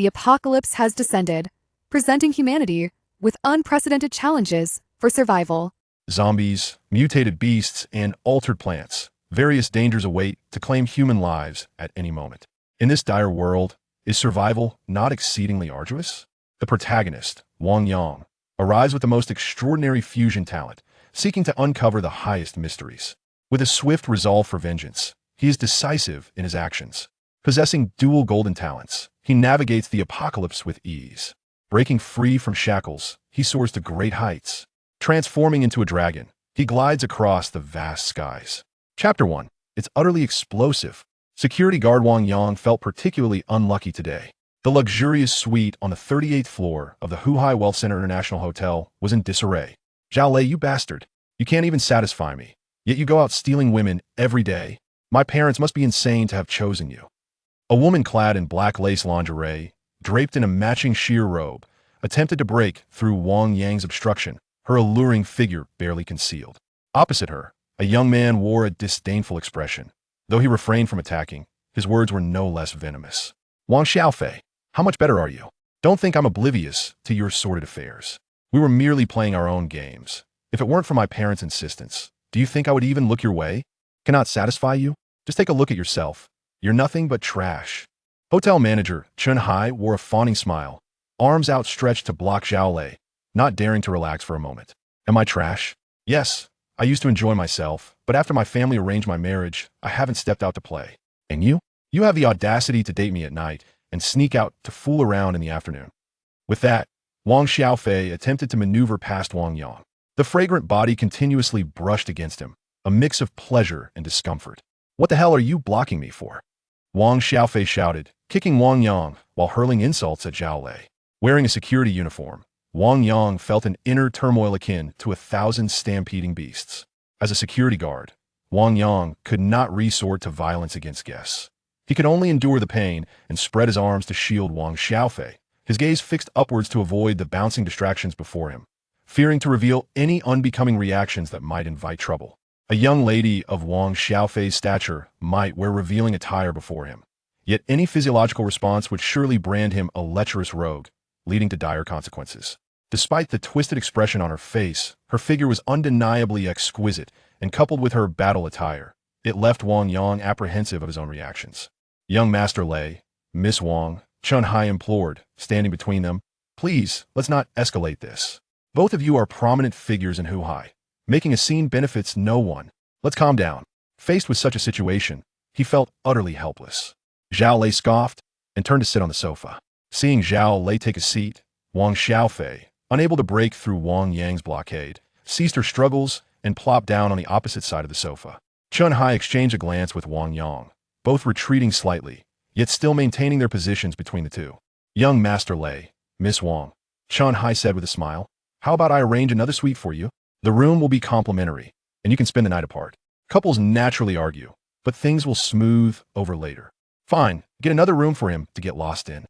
the apocalypse has descended, presenting humanity with unprecedented challenges for survival. Zombies, mutated beasts, and altered plants. Various dangers await to claim human lives at any moment. In this dire world, is survival not exceedingly arduous? The protagonist, Wang Yang, arrives with the most extraordinary fusion talent, seeking to uncover the highest mysteries. With a swift resolve for vengeance, he is decisive in his actions. Possessing dual golden talents, he navigates the apocalypse with ease. Breaking free from shackles, he soars to great heights. Transforming into a dragon, he glides across the vast skies. Chapter 1. It's utterly explosive. Security guard Wang Yang felt particularly unlucky today. The luxurious suite on the 38th floor of the Huhai Wealth Center International Hotel was in disarray. Zhao Lei, you bastard. You can't even satisfy me. Yet you go out stealing women every day. My parents must be insane to have chosen you. A woman clad in black lace lingerie, draped in a matching sheer robe, attempted to break through Wang Yang's obstruction, her alluring figure barely concealed. Opposite her, a young man wore a disdainful expression. Though he refrained from attacking, his words were no less venomous. Wang Xiaofei, how much better are you? Don't think I'm oblivious to your sordid affairs. We were merely playing our own games. If it weren't for my parents' insistence, do you think I would even look your way? Cannot satisfy you? Just take a look at yourself. You're nothing but trash. Hotel manager Chun Hai wore a fawning smile, arms outstretched to block Zhao Lei, not daring to relax for a moment. Am I trash? Yes, I used to enjoy myself, but after my family arranged my marriage, I haven't stepped out to play. And you? You have the audacity to date me at night and sneak out to fool around in the afternoon. With that, Wang Xiaofei attempted to maneuver past Wang Yang. The fragrant body continuously brushed against him, a mix of pleasure and discomfort. What the hell are you blocking me for? Wang Xiaofei shouted, kicking Wang Yang while hurling insults at Zhao Lei. Wearing a security uniform, Wang Yang felt an inner turmoil akin to 1,000 stampeding beasts. As a security guard, Wang Yang could not resort to violence against guests. He could only endure the pain and spread his arms to shield Wang Xiaofei, his gaze fixed upwards to avoid the bouncing distractions before him, fearing to reveal any unbecoming reactions that might invite trouble. A young lady of Wang Xiaofei's stature might wear revealing attire before him, yet any physiological response would surely brand him a lecherous rogue, leading to dire consequences. Despite the twisted expression on her face, her figure was undeniably exquisite, and coupled with her battle attire, it left Wang Yang apprehensive of his own reactions. Young Master Lei, Miss Wang, Chun Hai implored, standing between them, please, let's not escalate this. Both of you are prominent figures in Huhai. Making a scene benefits no one. Let's calm down. Faced with such a situation, he felt utterly helpless. Zhao Lei scoffed and turned to sit on the sofa. Seeing Zhao Lei take a seat, Wang Xiaofei, unable to break through Wang Yang's blockade, ceased her struggles and plopped down on the opposite side of the sofa. Chun Hai exchanged a glance with Wang Yang, both retreating slightly, yet still maintaining their positions between the two. Young Master Lei, Miss Wang, Chun Hai said with a smile, how about I arrange another suite for you? The room will be complimentary, and you can spend the night apart. Couples naturally argue, but things will smooth over later. Fine, get another room for him to get lost in.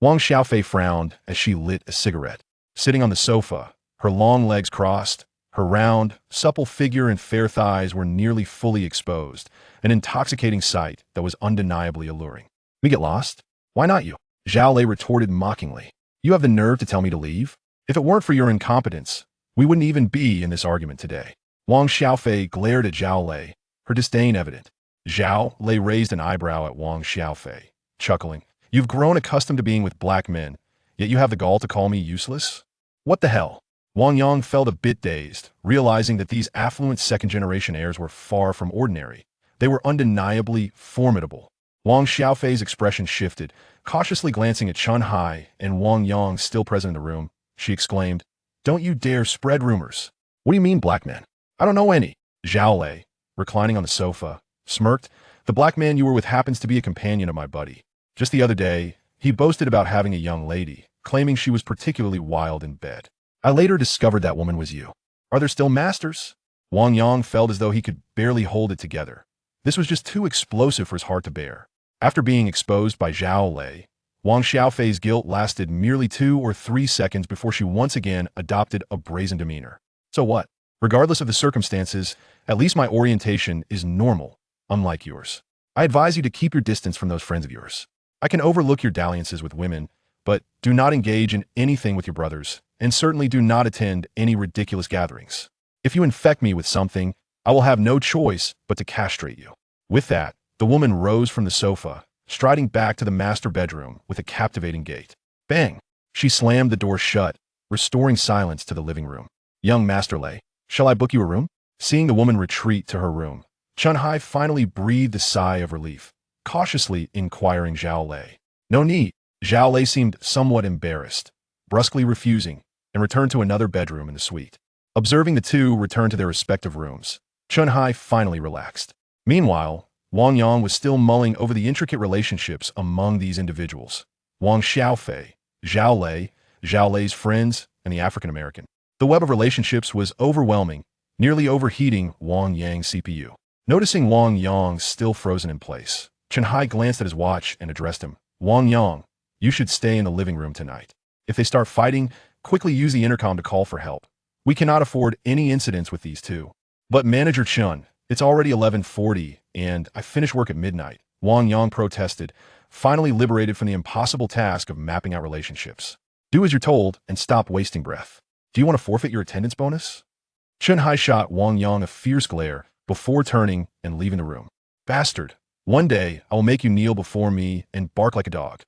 Wang Xiaofei frowned as she lit a cigarette. Sitting on the sofa, her long legs crossed, her round, supple figure and fair thighs were nearly fully exposed, an intoxicating sight that was undeniably alluring. We get lost? Why not you? Zhao Lei retorted mockingly. You have the nerve to tell me to leave? If it weren't for your incompetence, we wouldn't even be in this argument today. Wang Xiaofei glared at Zhao Lei, her disdain evident. Zhao Lei raised an eyebrow at Wang Xiaofei, chuckling. You've grown accustomed to being with black men, yet you have the gall to call me useless? What the hell? Wang Yang felt a bit dazed, realizing that these affluent second-generation heirs were far from ordinary. They were undeniably formidable. Wang Xiaofei's expression shifted, cautiously glancing at Chun Hai and Wang Yang still present in the room. She exclaimed, don't you dare spread rumors. What do you mean, black men? I don't know any. Zhao Lei, reclining on the sofa, smirked. The black man you were with happens to be a companion of my buddy. Just the other day, he boasted about having a young lady, claiming she was particularly wild in bed. I later discovered that woman was you. Are there still masters? Wang Yang felt as though he could barely hold it together. This was just too explosive for his heart to bear. After being exposed by Zhao Lei, Wang Xiaofei's guilt lasted merely 2 or 3 seconds before she once again adopted a brazen demeanor. So what? Regardless of the circumstances, at least my orientation is normal, unlike yours. I advise you to keep your distance from those friends of yours. I can overlook your dalliances with women, but do not engage in anything with your brothers, and certainly do not attend any ridiculous gatherings. If you infect me with something, I will have no choice but to castrate you." With that, the woman rose from the sofa, striding back to the master bedroom with a captivating gait. Bang! She slammed the door shut, restoring silence to the living room. "Young Master Lei, shall I book you a room?" Seeing the woman retreat to her room, Chun-Hai finally breathed a sigh of relief, cautiously inquiring Zhao Lei. "No need." Zhao Lei seemed somewhat embarrassed, brusquely refusing, and returned to another bedroom in the suite. Observing the two return to their respective rooms, Chun-Hai finally relaxed. Meanwhile, Wang Yang was still mulling over the intricate relationships among these individuals. Wang Xiaofei, Zhao Lei, Zhao Lei's friends, and the African-American. The web of relationships was overwhelming, nearly overheating Wang Yang's CPU. Noticing Wang Yang still frozen in place, Chun-Hai glanced at his watch and addressed him. "Wang Yang, you should stay in the living room tonight. If they start fighting, quickly use the intercom to call for help. We cannot afford any incidents with these two." "But Manager Chun, it's already 11:40, and I finish work at midnight," Wang Yang protested, finally liberated from the impossible task of mapping out relationships. "Do as you're told and stop wasting breath. Do you want to forfeit your attendance bonus?" Chun-Hai shot Wang Yang a fierce glare before turning and leaving the room. "Bastard, one day I will make you kneel before me and bark like a dog."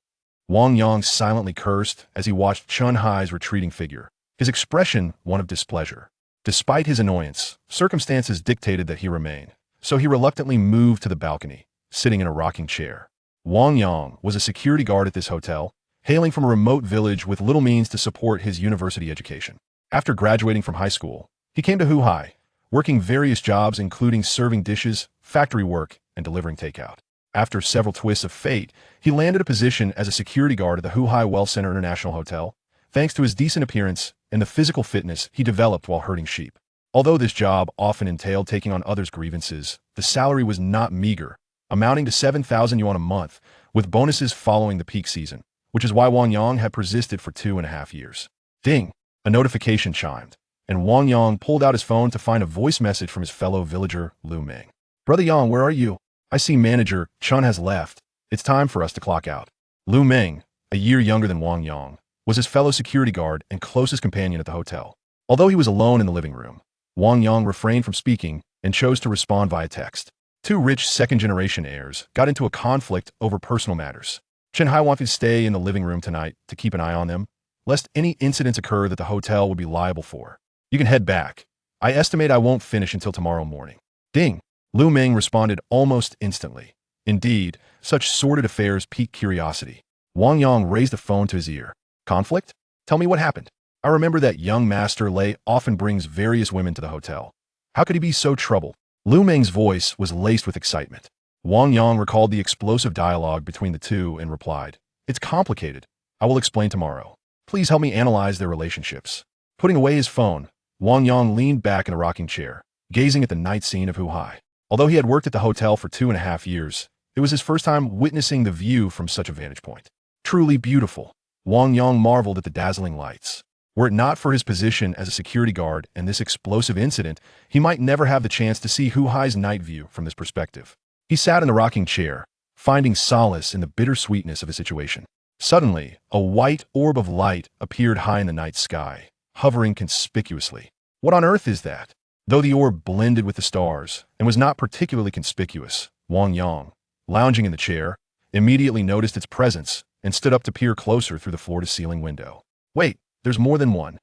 Wang Yang silently cursed as he watched Chun-Hai's retreating figure, his expression one of displeasure. Despite his annoyance, circumstances dictated that he remain, so he reluctantly moved to the balcony, sitting in a rocking chair. Wang Yang was a security guard at this hotel, hailing from a remote village with little means to support his university education. After graduating from high school, he came to Huhai, working various jobs including serving dishes, factory work, and delivering takeout. After several twists of fate, he landed a position as a security guard at the Huhai Well Center International Hotel, thanks to his decent appearance and the physical fitness he developed while herding sheep. Although this job often entailed taking on others' grievances, the salary was not meager, amounting to 7,000 yuan a month, with bonuses following the peak season, which is why Wang Yang had persisted for 2.5 years. Ding! A notification chimed, and Wang Yang pulled out his phone to find a voice message from his fellow villager, Lu Meng. "Brother Yang, where are you? I see Manager Chun has left. It's time for us to clock out." Lu Meng, a year younger than Wang Yang, was his fellow security guard and closest companion at the hotel. Although he was alone in the living room, Wang Yang refrained from speaking and chose to respond via text. Two rich second-generation heirs got into a conflict over personal matters. Chun-Hai wanted to stay in the living room tonight to keep an eye on them, lest any incidents occur that the hotel would be liable for. "You can head back. I estimate I won't finish until tomorrow morning." Ding! Lu Meng responded almost instantly. Indeed, such sordid affairs piqued curiosity. Wang Yang raised the phone to his ear. "Conflict? Tell me what happened. I remember that young Master Lei often brings various women to the hotel. How could he be so troubled?" Lu Meng's voice was laced with excitement. Wang Yang recalled the explosive dialogue between the two and replied, "It's complicated. I will explain tomorrow. Please help me analyze their relationships." Putting away his phone, Wang Yang leaned back in a rocking chair, gazing at the night scene of Huhai. Although he had worked at the hotel for 2.5 years, it was his first time witnessing the view from such a vantage point. Truly beautiful. Wang Yang marveled at the dazzling lights. Were it not for his position as a security guard and this explosive incident, he might never have the chance to see Huhai's night view from this perspective. He sat in the rocking chair, finding solace in the bittersweetness of his situation. Suddenly, a white orb of light appeared high in the night sky, hovering conspicuously. What on earth is that? Though the orb blended with the stars and was not particularly conspicuous, Wang Yang, lounging in the chair, immediately noticed its presence and stood up to peer closer through the floor-to-ceiling window. Wait, there's more than one.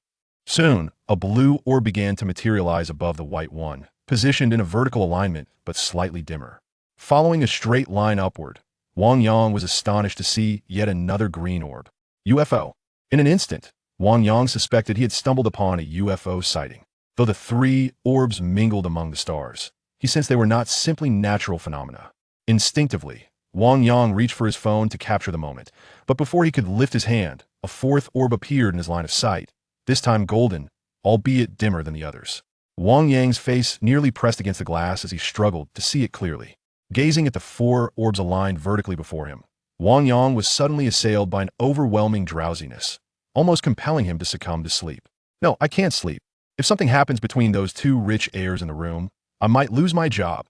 Soon, a blue orb began to materialize above the white one, positioned in a vertical alignment but slightly dimmer. Following a straight line upward, Wang Yang was astonished to see yet another green orb. UFO. In an instant, Wang Yang suspected he had stumbled upon a UFO sighting. Though the three orbs mingled among the stars, he sensed they were not simply natural phenomena. Instinctively, Wang Yang reached for his phone to capture the moment, but before he could lift his hand, a fourth orb appeared in his line of sight, this time golden, albeit dimmer than the others. Wang Yang's face nearly pressed against the glass as he struggled to see it clearly. Gazing at the four orbs aligned vertically before him, Wang Yang was suddenly assailed by an overwhelming drowsiness, almost compelling him to succumb to sleep. "No, I can't sleep. If something happens between those two rich heirs in the room, I might lose my job."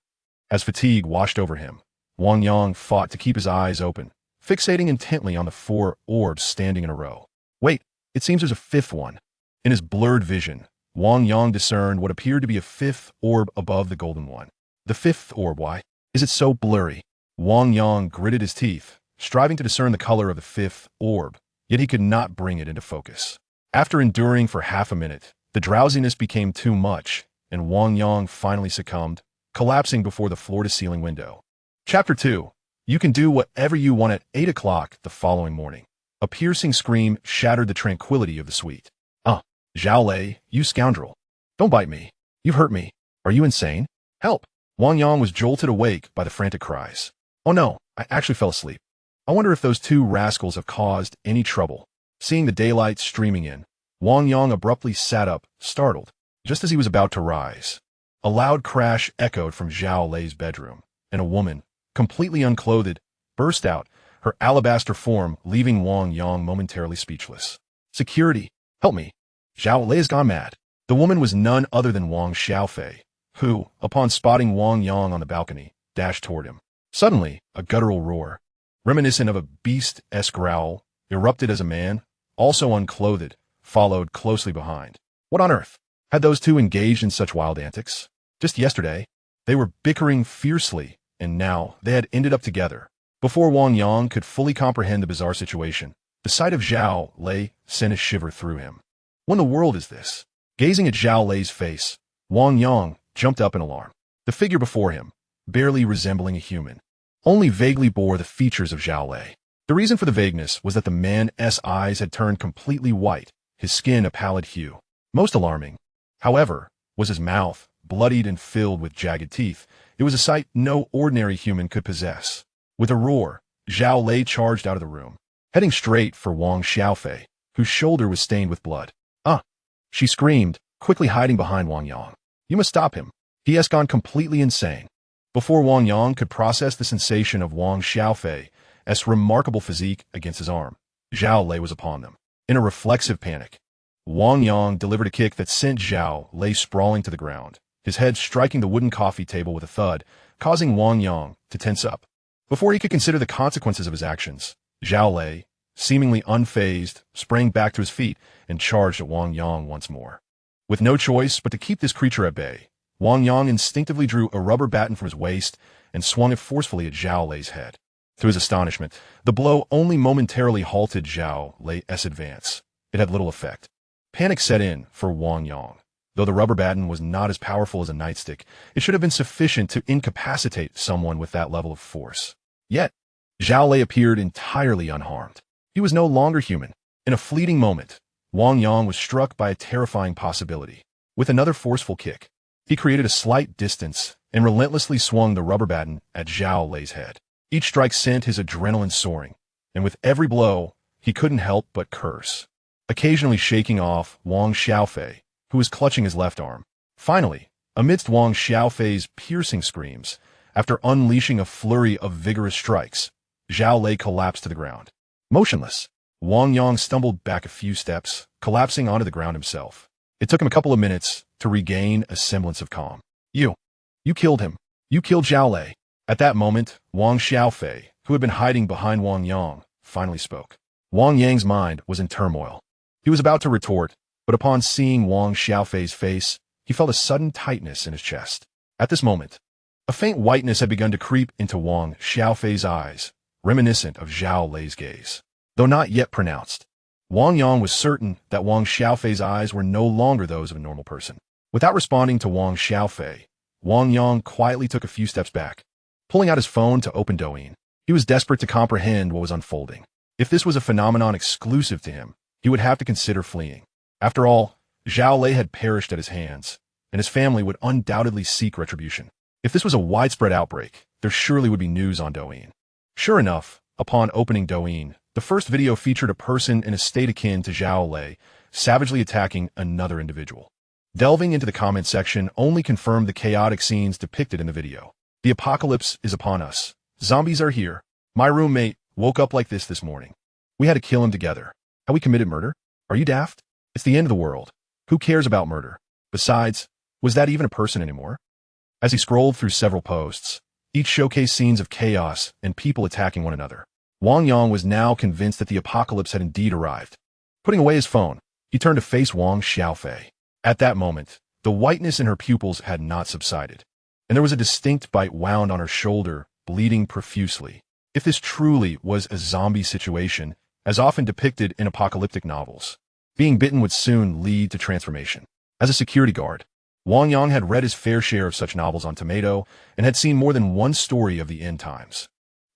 As fatigue washed over him, Wang Yang fought to keep his eyes open, fixating intently on the 4 orbs standing in a row. Wait, it seems there's a 5th one. In his blurred vision, Wang Yang discerned what appeared to be a 5th orb above the golden one. The 5th orb, why is it so blurry? Wang Yang gritted his teeth, striving to discern the color of the 5th orb, yet he could not bring it into focus. After enduring for half a minute, the drowsiness became too much, and Wang Yang finally succumbed, collapsing before the floor-to-ceiling window. Chapter 2. You can do whatever you want at 8 o'clock the following morning. A piercing scream shattered the tranquility of the suite. Zhao Lei, you scoundrel. Don't bite me. You've hurt me. Are you insane? Help! Wang Yang was jolted awake by the frantic cries. Oh no, I actually fell asleep. I wonder if those 2 rascals have caused any trouble. Seeing the daylight streaming in, Wang Yang abruptly sat up, startled, just as he was about to rise. A loud crash echoed from Zhao Lei's bedroom, and a woman, completely unclothed, burst out, her alabaster form leaving Wang Yang momentarily speechless. Security, help me. Zhao Lei has gone mad. The woman was none other than Wang Xiaofei, who, upon spotting Wang Yang on the balcony, dashed toward him. Suddenly, a guttural roar, reminiscent of a beast-esque growl, erupted as a man, also unclothed, followed closely behind. What on earth? Had those 2 engaged in such wild antics? Just yesterday, they were bickering fiercely, and now they had ended up together. Before Wang Yang could fully comprehend the bizarre situation, the sight of Zhao Lei sent a shiver through him. What in the world is this? Gazing at Zhao Lei's face, Wang Yang jumped up in alarm. The figure before him, barely resembling a human, only vaguely bore the features of Zhao Lei. The reason for the vagueness was that the man's eyes had turned completely white, his skin a pallid hue. Most alarming, however, was his mouth, bloodied and filled with jagged teeth. It was a sight no ordinary human could possess. With a roar, Zhao Lei charged out of the room, heading straight for Wang Xiaofei, whose shoulder was stained with blood. She screamed, quickly hiding behind Wang Yang. You must stop him. He has gone completely insane. Before Wang Yang could process the sensation of Wang Xiaofei's remarkable physique against his arm, Zhao Lei was upon them. In a reflexive panic, Wang Yang delivered a kick that sent Zhao Lei sprawling to the ground, his head striking the wooden coffee table with a thud, causing Wang Yang to tense up. Before he could consider the consequences of his actions, Zhao Lei, seemingly unfazed, sprang back to his feet and charged at Wang Yang once more. With no choice but to keep this creature at bay, Wang Yang instinctively drew a rubber baton from his waist and swung it forcefully at Zhao Lei's head. To his astonishment, the blow only momentarily halted Zhao Lei's advance. It had little effect. Panic set in for Wang Yang. Though the rubber baton was not as powerful as a nightstick, it should have been sufficient to incapacitate someone with that level of force. Yet, Zhao Lei appeared entirely unharmed. He was no longer human. In a fleeting moment, Wang Yang was struck by a terrifying possibility. With another forceful kick, he created a slight distance and relentlessly swung the rubber baton at Zhao Lei's head. Each strike sent his adrenaline soaring, and with every blow, he couldn't help but curse, occasionally shaking off Wang Xiaofei, who was clutching his left arm. Finally, amidst Wang Xiaofei's piercing screams, after unleashing a flurry of vigorous strikes, Zhao Lei collapsed to the ground. Motionless, Wang Yang stumbled back a few steps, collapsing onto the ground himself. It took him a couple of minutes to regain a semblance of calm. You killed him. You killed Zhao Lei. At that moment, Wang Xiaofei, who had been hiding behind Wang Yang, finally spoke. Wang Yang's mind was in turmoil. He was about to retort, but upon seeing Wang Xiaofei's face, he felt a sudden tightness in his chest. At this moment, a faint whiteness had begun to creep into Wang Xiaofei's eyes, reminiscent of Zhao Lei's gaze. Though not yet pronounced, Wang Yang was certain that Wang Xiaofei's eyes were no longer those of a normal person. Without responding to Wang Xiaofei, Wang Yang quietly took a few steps back, pulling out his phone to open Douyin. He was desperate to comprehend what was unfolding. If this was a phenomenon exclusive to him, he would have to consider fleeing. After all, Zhao Lei had perished at his hands, and his family would undoubtedly seek retribution. If this was a widespread outbreak, there surely would be news on Douyin. Sure enough, upon opening Douyin, the first video featured a person in a state akin to Zhao Lei, savagely attacking another individual. Delving into the comment section only confirmed the chaotic scenes depicted in the video. The apocalypse is upon us. Zombies are here. My roommate woke up like this morning. We had to kill him together. Have we committed murder? Are you daft? It's the end of the world. Who cares about murder? Besides, was that even a person anymore? As he scrolled through several posts, each showcased scenes of chaos and people attacking one another. Wang Yang was now convinced that the apocalypse had indeed arrived. Putting away his phone, he turned to face Wang Xiaofei. At that moment, the whiteness in her pupils had not subsided, and there was a distinct bite wound on her shoulder, bleeding profusely. If this truly was a zombie situation, as often depicted in apocalyptic novels, being bitten would soon lead to transformation. As a security guard, Wang Yang had read his fair share of such novels on Tomato and had seen more than one story of the end times.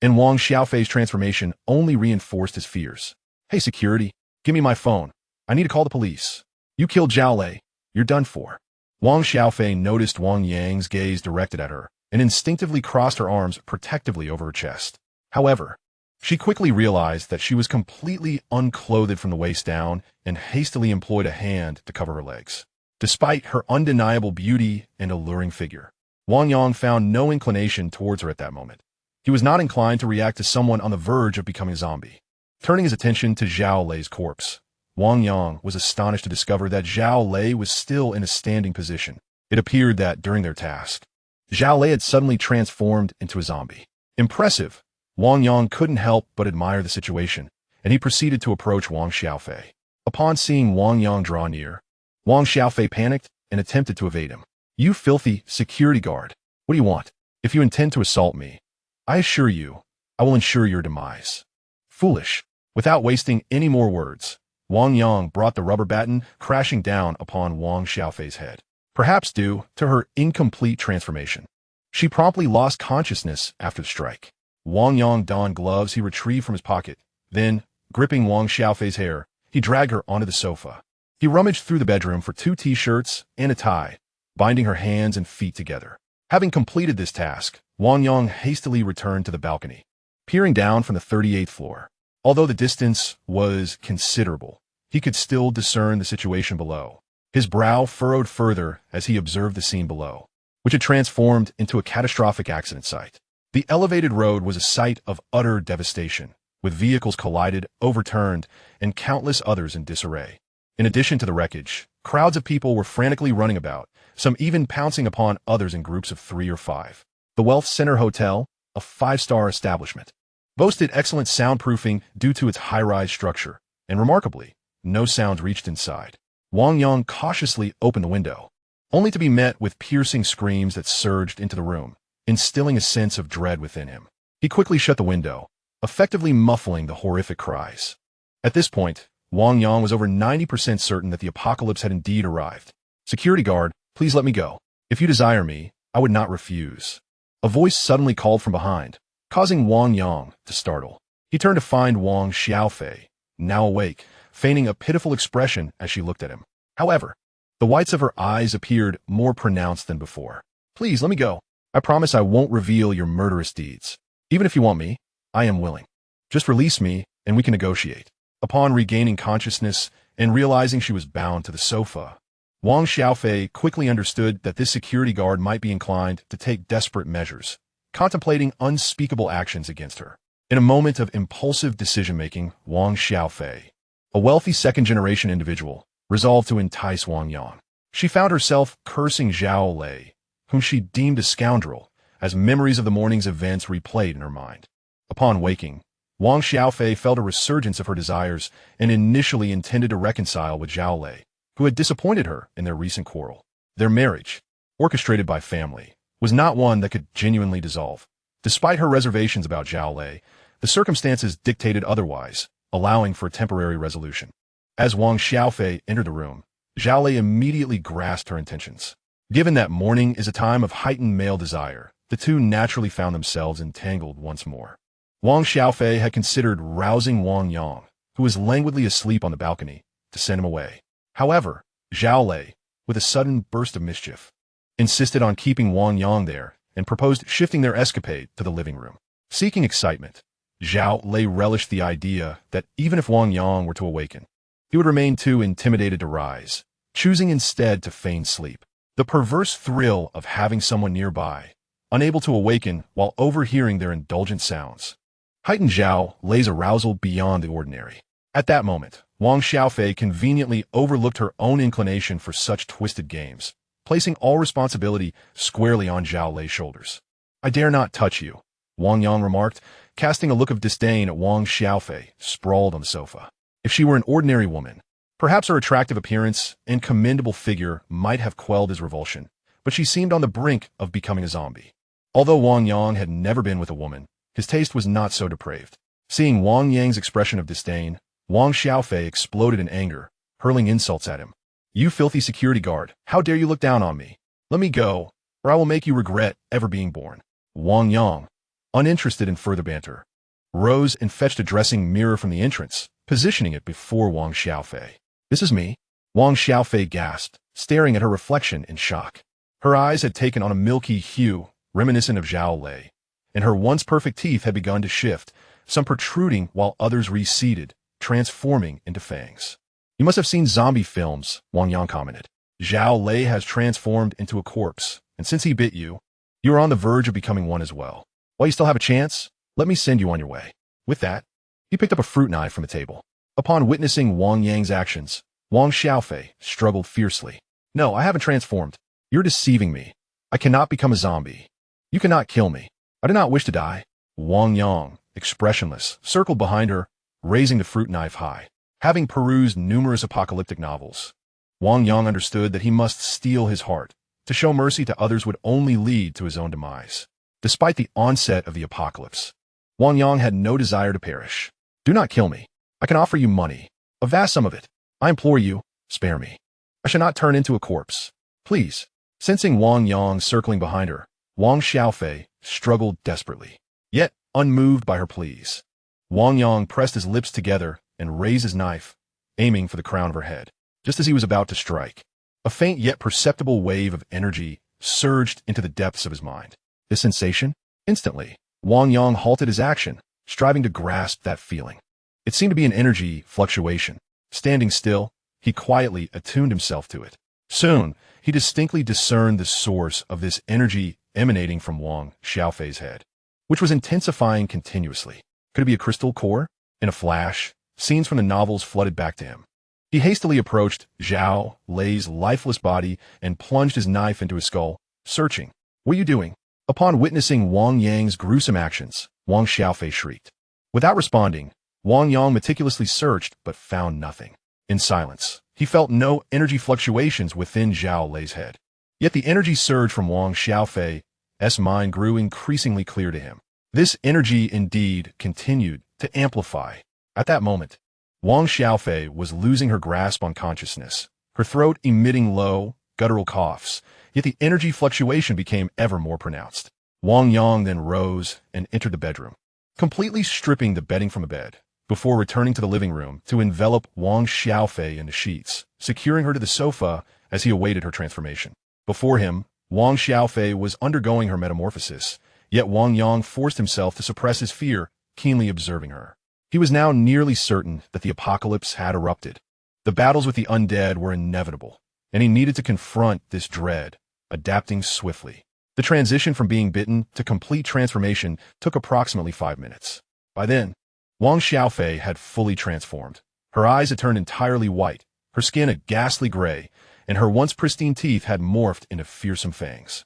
And Wang Xiaofei's transformation only reinforced his fears. "Hey security, give me my phone. I need to call the police. You killed Zhao Lei. You're done for." Wang Xiaofei noticed Wang Yang's gaze directed at her and instinctively crossed her arms protectively over her chest. However, she quickly realized that she was completely unclothed from the waist down and hastily employed a hand to cover her legs. Despite her undeniable beauty and alluring figure, Wang Yang found no inclination towards her at that moment. He was not inclined to react to someone on the verge of becoming a zombie. Turning his attention to Zhao Lei's corpse, Wang Yang was astonished to discover that Zhao Lei was still in a standing position. It appeared that during their task, Zhao Lei had suddenly transformed into a zombie. Impressive, Wang Yang couldn't help but admire the situation, and he proceeded to approach Wang Xiaofei. Upon seeing Wang Yang draw near, Wang Xiaofei panicked and attempted to evade him. "You filthy security guard. What do you want? If you intend to assault me, I assure you, I will ensure your demise." Foolish. Without wasting any more words, Wang Yang brought the rubber baton crashing down upon Wang Xiaofei's head. Perhaps due to her incomplete transformation, she promptly lost consciousness after the strike. Wang Yang donned gloves he retrieved from his pocket. Then, gripping Wang Xiaofei's hair, he dragged her onto the sofa. He rummaged through the bedroom for 2 t-shirts and a tie, binding her hands and feet together. Having completed this task, Wang Yang hastily returned to the balcony, peering down from the 38th floor. Although the distance was considerable, he could still discern the situation below. His brow furrowed further as he observed the scene below, which had transformed into a catastrophic accident site. The elevated road was a site of utter devastation, with vehicles collided, overturned, and countless others in disarray. In addition to the wreckage, crowds of people were frantically running about, some even pouncing upon others in groups of 3 or 5. The Wealth Center Hotel, a 5-star establishment, boasted excellent soundproofing due to its high-rise structure, and remarkably, no sound reached inside. Wang Yang cautiously opened the window, only to be met with piercing screams that surged into the room, instilling a sense of dread within him. He quickly shut the window, effectively muffling the horrific cries. At this point, Wang Yang was over 90% certain that the apocalypse had indeed arrived. "Security guard, please let me go. If you desire me, I would not refuse." A voice suddenly called from behind, causing Wang Yang to startle. He turned to find Wang Xiaofei, now awake, feigning a pitiful expression as she looked at him. However, the whites of her eyes appeared more pronounced than before. "Please let me go. I promise I won't reveal your murderous deeds. Even if you want me, I am willing. Just release me and we can negotiate." Upon regaining consciousness and realizing she was bound to the sofa, Wang Xiaofei quickly understood that this security guard might be inclined to take desperate measures, contemplating unspeakable actions against her. In a moment of impulsive decision-making, Wang Xiaofei, a wealthy second-generation individual, resolved to entice Wang Yang. She found herself cursing Zhao Lei, whom she deemed a scoundrel, as memories of the morning's events replayed in her mind. Upon waking, Wang Xiaofei felt a resurgence of her desires and initially intended to reconcile with Zhao Lei, who had disappointed her in their recent quarrel. Their marriage, orchestrated by family, was not one that could genuinely dissolve. Despite her reservations about Zhao Lei, the circumstances dictated otherwise, allowing for a temporary resolution. As Wang Xiaofei entered the room, Zhao Lei immediately grasped her intentions. Given that morning is a time of heightened male desire, the two naturally found themselves entangled once more. Wang Xiaofei had considered rousing Wang Yang, who was languidly asleep on the balcony, to send him away. However, Zhao Lei, with a sudden burst of mischief, insisted on keeping Wang Yang there and proposed shifting their escapade to the living room. Seeking excitement, Zhao Lei relished the idea that even if Wang Yang were to awaken, he would remain too intimidated to rise, choosing instead to feign sleep. The perverse thrill of having someone nearby, unable to awaken while overhearing their indulgent sounds, heightened Zhao Lei's arousal beyond the ordinary. At that moment, Wang Xiaofei conveniently overlooked her own inclination for such twisted games, placing all responsibility squarely on Zhao Lei's shoulders. "I dare not touch you," Wang Yang remarked, casting a look of disdain at Wang Xiaofei, sprawled on the sofa. If she were an ordinary woman, perhaps her attractive appearance and commendable figure might have quelled his revulsion, but she seemed on the brink of becoming a zombie. Although Wang Yang had never been with a woman, his taste was not so depraved. Seeing Wang Yang's expression of disdain, Wang Xiaofei exploded in anger, hurling insults at him. "You filthy security guard, how dare you look down on me? Let me go, or I will make you regret ever being born." Wang Yang, uninterested in further banter, rose and fetched a dressing mirror from the entrance, positioning it before Wang Xiaofei. "This is me?" Wang Xiaofei gasped, staring at her reflection in shock. Her eyes had taken on a milky hue, reminiscent of Zhao Lei, and her once perfect teeth had begun to shift, some protruding while others receded, transforming into fangs. "You must have seen zombie films," Wang Yang commented. "Zhao Lei has transformed into a corpse, and since he bit you, you are on the verge of becoming one as well. While you still have a chance, let me send you on your way." With that, he picked up a fruit knife from the table. Upon witnessing Wang Yang's actions, Wang Xiaofei struggled fiercely. "No, I haven't transformed. You're deceiving me. I cannot become a zombie. You cannot kill me. I do not wish to die." Wang Yang, expressionless, circled behind her, raising the fruit knife high. Having perused numerous apocalyptic novels, Wang Yang understood that he must steel his heart. To show mercy to others would only lead to his own demise. Despite the onset of the apocalypse, Wang Yang had no desire to perish. "Do not kill me. I can offer you money, a vast sum of it. I implore you, spare me. I shall not turn into a corpse. Please." Sensing Wang Yang circling behind her, Wang Xiaofei struggled desperately. Yet, unmoved by her pleas, Wang Yang pressed his lips together and raised his knife, aiming for the crown of her head. Just as he was about to strike, a faint yet perceptible wave of energy surged into the depths of his mind. This sensation? Instantly, Wang Yang halted his action, striving to grasp that feeling. It seemed to be an energy fluctuation. Standing still, he quietly attuned himself to it. Soon, he distinctly discerned the source of this energy emanating from Wang Xiaofei's head, which was intensifying continuously. Could it be a crystal core? In a flash, scenes from the novels flooded back to him. He hastily approached Zhao Lei's lifeless body and plunged his knife into his skull, searching. "What are you doing?" Upon witnessing Wang Yang's gruesome actions, Wang Xiaofei shrieked. Without responding, Wang Yang meticulously searched but found nothing. In silence, he felt no energy fluctuations within Zhao Lei's head. Yet the energy surge from Wang Xiaofei's mind grew increasingly clear to him. This energy indeed continued to amplify. At that moment, Wang Xiaofei was losing her grasp on consciousness, her throat emitting low, guttural coughs, yet the energy fluctuation became ever more pronounced. Wang Yang then rose and entered the bedroom, completely stripping the bedding from the bed, before returning to the living room to envelop Wang Xiaofei in the sheets, securing her to the sofa as he awaited her transformation. Before him, Wang Xiaofei was undergoing her metamorphosis, yet Wang Yang forced himself to suppress his fear, keenly observing her. He was now nearly certain that the apocalypse had erupted. The battles with the undead were inevitable, and he needed to confront this dread, adapting swiftly. The transition from being bitten to complete transformation took approximately 5 minutes. By then, Wang Xiaofei had fully transformed. Her eyes had turned entirely white, her skin a ghastly gray, and her once pristine teeth had morphed into fearsome fangs.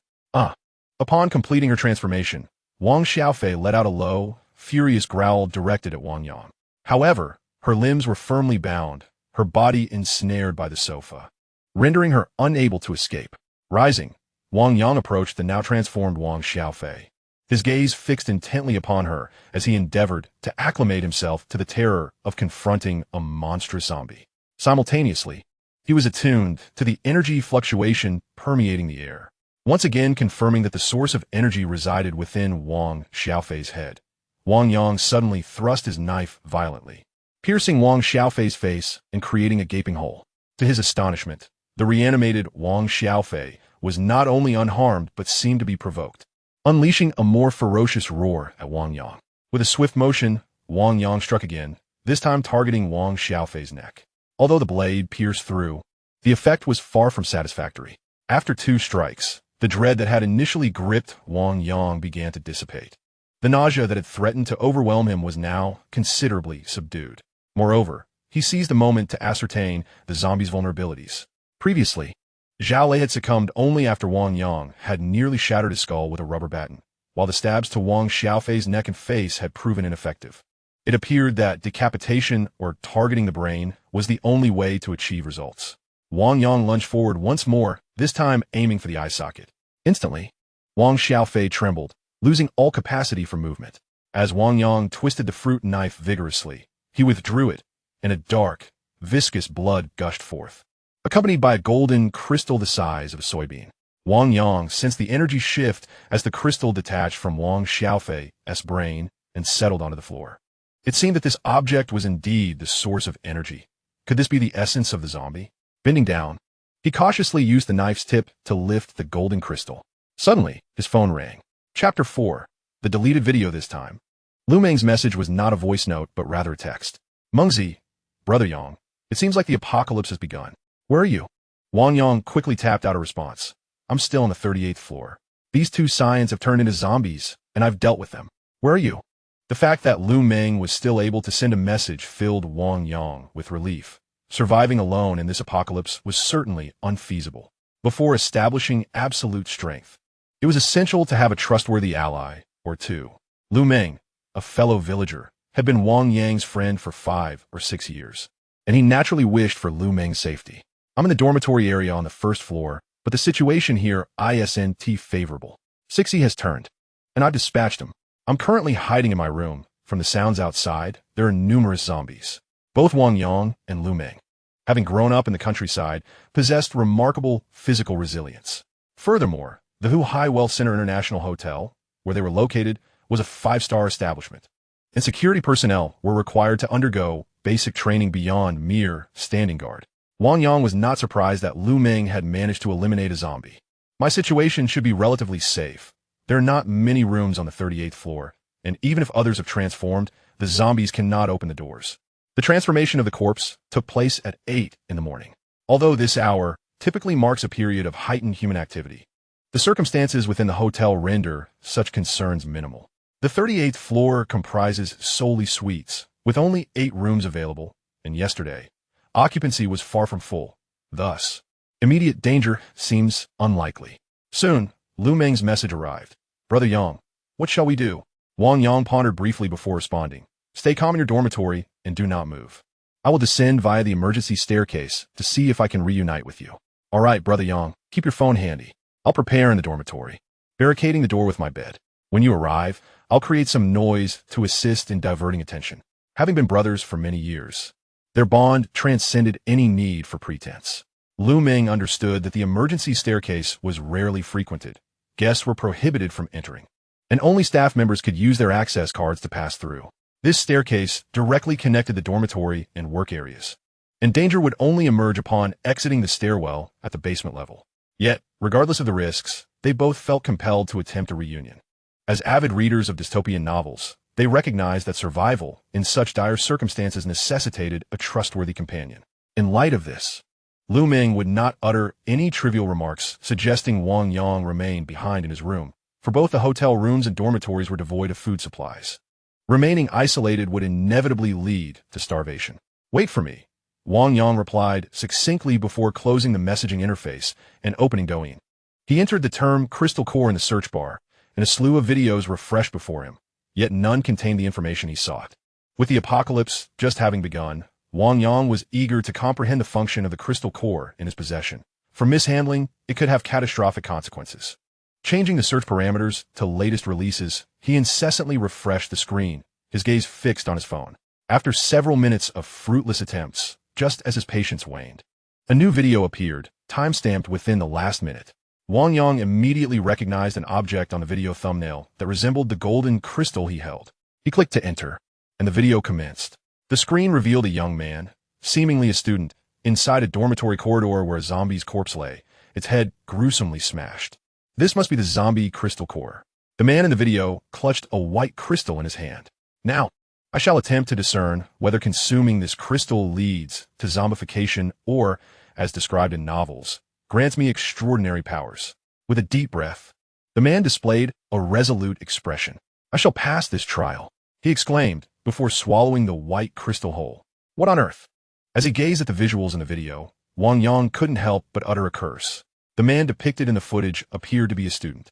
Upon completing her transformation, Wang Xiaofei let out a low, furious growl directed at Wang Yang. However, her limbs were firmly bound, her body ensnared by the sofa, rendering her unable to escape. Rising, Wang Yang approached the now transformed Wang Xiaofei, his gaze fixed intently upon her as he endeavored to acclimate himself to the terror of confronting a monstrous zombie. Simultaneously, he was attuned to the energy fluctuation permeating the air, once again confirming that the source of energy resided within Wang Xiaofei's head. Wang Yang suddenly thrust his knife violently, piercing Wang Xiaofei's face and creating a gaping hole. To his astonishment, the reanimated Wang Xiaofei was not only unharmed but seemed to be provoked, unleashing a more ferocious roar at Wang Yang. With a swift motion, Wang Yang struck again, this time targeting Wang Xiaofei's neck. Although the blade pierced through, the effect was far from satisfactory. After 2 strikes, the dread that had initially gripped Wang Yang began to dissipate. The nausea that had threatened to overwhelm him was now considerably subdued. Moreover, he seized a moment to ascertain the zombie's vulnerabilities. Previously, Zhao Lei had succumbed only after Wang Yang had nearly shattered his skull with a rubber baton. while the stabs to Wang Xiaofei's neck and face had proven ineffective. It appeared that decapitation or targeting the brain was the only way to achieve results. Wang Yang lunged forward once more, this time aiming for the eye socket. Instantly, Wang Xiaofei trembled, losing all capacity for movement. As Wang Yang twisted the fruit knife vigorously, he withdrew it, and a dark, viscous blood gushed forth, accompanied by a golden crystal the size of a soybean. Wang Yang sensed the energy shift as the crystal detached from Wang Xiaofei's brain and settled onto the floor. It seemed that this object was indeed the source of energy. Could this be the essence of the zombie? Bending down, he cautiously used the knife's tip to lift the golden crystal. Suddenly, his phone rang. Chapter 4. The deleted video this time. Lu Meng's message was not a voice note, but rather a text. Mengzi, Brother Yang, it seems like the apocalypse has begun. Where are you? Wang Yang quickly tapped out a response. I'm still on the 38th floor. These two scions have turned into zombies, and I've dealt with them. Where are you? The fact that Lu Meng was still able to send a message filled Wang Yang with relief. Surviving alone in this apocalypse was certainly unfeasible. Before establishing absolute strength, it was essential to have a trustworthy ally, or two. Lu Meng, a fellow villager, had been Wang Yang's friend for 5 or 6 years, and he naturally wished for Lu Meng's safety. I'm in the dormitory area on the first floor, but the situation here isn't favorable. Sixie has turned, and I've dispatched him. I'm currently hiding in my room. From the sounds outside, there are numerous zombies. Both Wang Yang and Lu Meng, having grown up in the countryside, possessed remarkable physical resilience. Furthermore, the Huhai Wealth Center International Hotel, where they were located, was a 5-star establishment, and security personnel were required to undergo basic training beyond mere standing guard. Wang Yang was not surprised that Lu Meng had managed to eliminate a zombie. My situation should be relatively safe. There are not many rooms on the 38th floor, and even if others have transformed, the zombies cannot open the doors. The transformation of the corpse took place at 8 in the morning. Although this hour typically marks a period of heightened human activity, the circumstances within the hotel render such concerns minimal. The 38th floor comprises solely suites, with only 8 rooms available, and yesterday, occupancy was far from full. Thus, immediate danger seems unlikely. Soon, Lu Meng's message arrived. Brother Yang, what shall we do? Wang Yang pondered briefly before responding. Stay calm in your dormitory and do not move. I will descend via the emergency staircase to see if I can reunite with you. All right, Brother Yang, keep your phone handy. I'll prepare in the dormitory, barricading the door with my bed. When you arrive, I'll create some noise to assist in diverting attention. Having been brothers for many years, their bond transcended any need for pretense. Lu Meng understood that the emergency staircase was rarely frequented. Guests were prohibited from entering, and only staff members could use their access cards to pass through. This staircase directly connected the dormitory and work areas, and danger would only emerge upon exiting the stairwell at the basement level. Yet, regardless of the risks, they both felt compelled to attempt a reunion. As avid readers of dystopian novels, they recognized that survival in such dire circumstances necessitated a trustworthy companion. In light of this, Lu Meng would not utter any trivial remarks suggesting Wang Yang remain behind in his room, for both the hotel rooms and dormitories were devoid of food supplies. Remaining isolated would inevitably lead to starvation. Wait for me, Wang Yang replied succinctly before closing the messaging interface and opening Douyin. He entered the term crystal core in the search bar, and a slew of videos refreshed before him, yet none contained the information he sought. With the apocalypse just having begun, Wang Yang was eager to comprehend the function of the crystal core in his possession. For mishandling, it could have catastrophic consequences. Changing the search parameters to latest releases, he incessantly refreshed the screen, his gaze fixed on his phone. After several minutes of fruitless attempts, just as his patience waned, a new video appeared, time-stamped within the last minute. Wang Yang immediately recognized an object on the video thumbnail that resembled the golden crystal he held. He clicked to enter, and the video commenced. The screen revealed a young man, seemingly a student, inside a dormitory corridor where a zombie's corpse lay, its head gruesomely smashed. This must be the zombie crystal core. The man in the video clutched a white crystal in his hand. Now, I shall attempt to discern whether consuming this crystal leads to zombification or, as described in novels, grants me extraordinary powers. With a deep breath, the man displayed a resolute expression. I shall pass this trial, he exclaimed before swallowing the white crystal whole. What on earth? As he gazed at the visuals in the video, Wang Yang couldn't help but utter a curse. The man depicted in the footage appeared to be a student.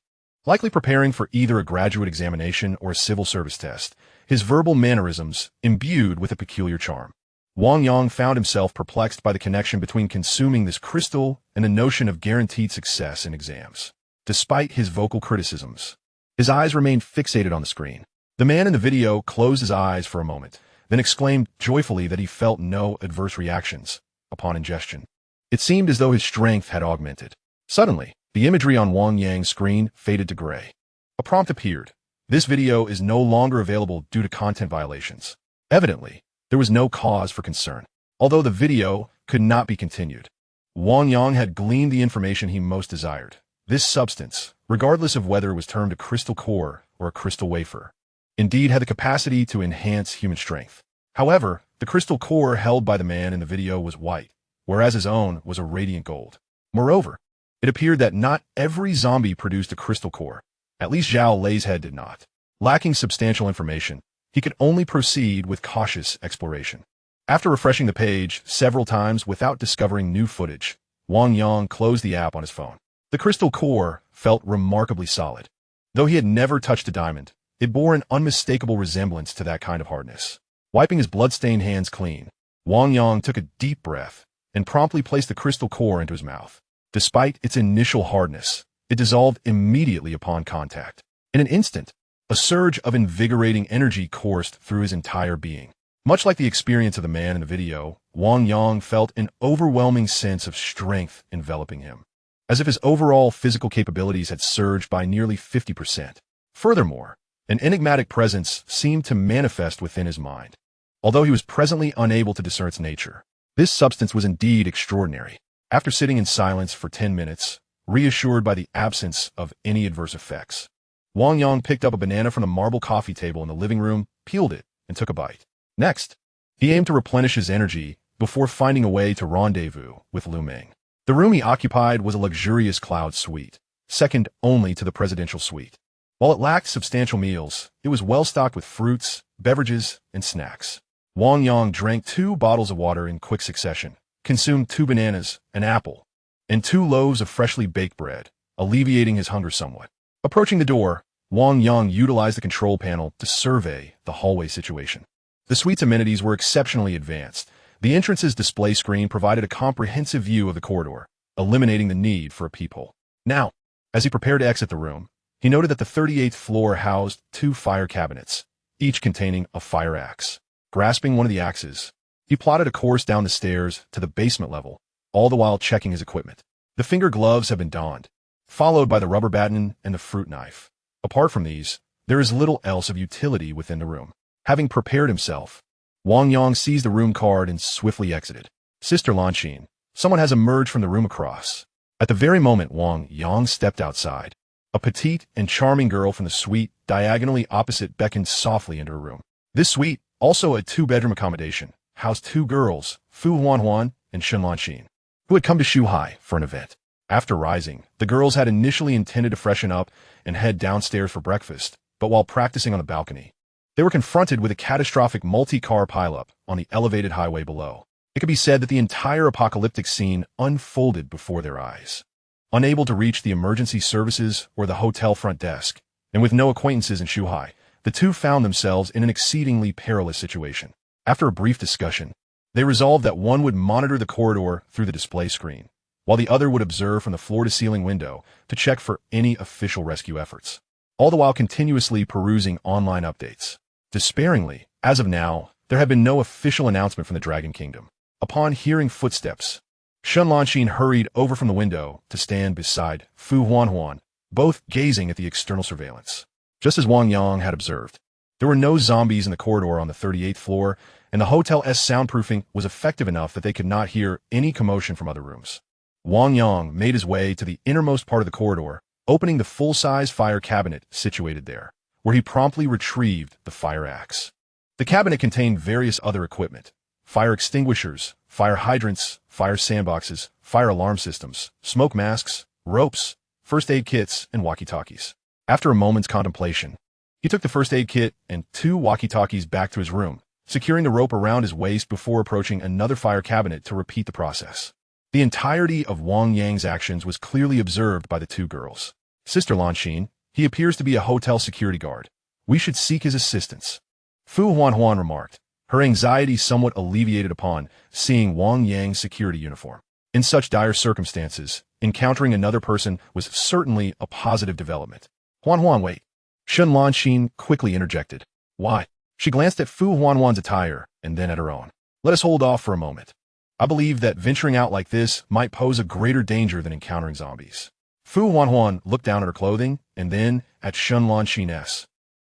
Likely preparing for either a graduate examination or a civil service test, his verbal mannerisms imbued with a peculiar charm. Wang Yang found himself perplexed by the connection between consuming this crystal and the notion of guaranteed success in exams. Despite his vocal criticisms, his eyes remained fixated on the screen. The man in the video closed his eyes for a moment, then exclaimed joyfully that he felt no adverse reactions upon ingestion. It seemed as though his strength had augmented. Suddenly, the imagery on Wang Yang's screen faded to gray. A prompt appeared. This video is no longer available due to content violations. Evidently, there was no cause for concern, although the video could not be continued. Wang Yang had gleaned the information he most desired. This substance, regardless of whether it was termed a crystal core or a crystal wafer, indeed had the capacity to enhance human strength. However, the crystal core held by the man in the video was white, whereas his own was a radiant gold. Moreover, it appeared that not every zombie produced a crystal core. At least Zhao Lei's head did not. Lacking substantial information, he could only proceed with cautious exploration. After refreshing the page several times without discovering new footage, Wang Yang closed the app on his phone. The crystal core felt remarkably solid. Though he had never touched a diamond, it bore an unmistakable resemblance to that kind of hardness. Wiping his blood-stained hands clean, Wang Yang took a deep breath and promptly placed the crystal core into his mouth. Despite its initial hardness, it dissolved immediately upon contact. In an instant, a surge of invigorating energy coursed through his entire being. Much like the experience of the man in the video, Wang Yang felt an overwhelming sense of strength enveloping him, as if his overall physical capabilities had surged by nearly 50%. Furthermore, an enigmatic presence seemed to manifest within his mind. Although he was presently unable to discern its nature, this substance was indeed extraordinary. After sitting in silence for 10 minutes, reassured by the absence of any adverse effects, Wang Yang picked up a banana from the marble coffee table in the living room, peeled it, and took a bite. Next, he aimed to replenish his energy before finding a way to rendezvous with Lu Meng. The room he occupied was a luxurious cloud suite, second only to the presidential suite. While it lacked substantial meals, it was well stocked with fruits, beverages, and snacks. Wang Yang drank 2 bottles of water in quick succession, consumed 2 bananas, an apple, and 2 loaves of freshly baked bread, alleviating his hunger somewhat. Approaching the door, Wang Yang utilized the control panel to survey the hallway situation. The suite's amenities were exceptionally advanced. The entrance's display screen provided a comprehensive view of the corridor, eliminating the need for a peephole. Now, as he prepared to exit the room, he noted that the 38th floor housed 2 fire cabinets, each containing a fire axe. Grasping one of the axes, he plotted a course down the stairs to the basement level, all the while checking his equipment. The finger gloves had been donned, followed by the rubber baton and the fruit knife. Apart from these, there is little else of utility within the room. Having prepared himself, Wang Yang seized the room card and swiftly exited. Sister Lanxin, someone has emerged from the room across. At the very moment Wang Yang stepped outside, a petite and charming girl from the suite diagonally opposite beckoned softly into her room. This suite, also a 2-bedroom accommodation, housed 2 girls, Fu Huanhuan and Shen Lanxin, who had come to Shuhai for an event. After rising, the girls had initially intended to freshen up and head downstairs for breakfast, but while practicing on the balcony, they were confronted with a catastrophic multi-car pileup on the elevated highway below. It could be said that the entire apocalyptic scene unfolded before their eyes. Unable to reach the emergency services or the hotel front desk, and with no acquaintances in Shuhai, the two found themselves in an exceedingly perilous situation. After a brief discussion, they resolved that one would monitor the corridor through the display screen, while the other would observe from the floor-to-ceiling window to check for any official rescue efforts, all the while continuously perusing online updates. Despairingly, as of now, there had been no official announcement from the Dragon Kingdom. Upon hearing footsteps, Shen Lanxin hurried over from the window to stand beside Fu Huanhuan, both gazing at the external surveillance. Just as Wang Yang had observed, there were no zombies in the corridor on the 38th floor, and the hotel's soundproofing was effective enough that they could not hear any commotion from other rooms. Wang Yang made his way to the innermost part of the corridor, opening the full-size fire cabinet situated there, where he promptly retrieved the fire axe. The cabinet contained various other equipment: fire extinguishers, fire hydrants, fire sandboxes, fire alarm systems, smoke masks, ropes, first aid kits, and walkie-talkies. After a moment's contemplation, he took the first aid kit and 2 walkie-talkies back to his room, securing the rope around his waist before approaching another fire cabinet to repeat the process. The entirety of Wang Yang's actions was clearly observed by the 2 girls. Sister Lanxin, He appears to be a hotel security guard. We should seek his assistance. Fu Huanhuan remarked, her anxiety somewhat alleviated upon seeing Wang Yang's security uniform. In such dire circumstances, encountering another person was certainly a positive development. Huanhuan, wait. Shun Lanxin quickly interjected. Why? She glanced at Fu Huanhuan's attire and then at her own. Let us hold off for a moment. I believe that venturing out like this might pose a greater danger than encountering zombies. Fu Huanhuan looked down at her clothing and then at Shun Lanxin's,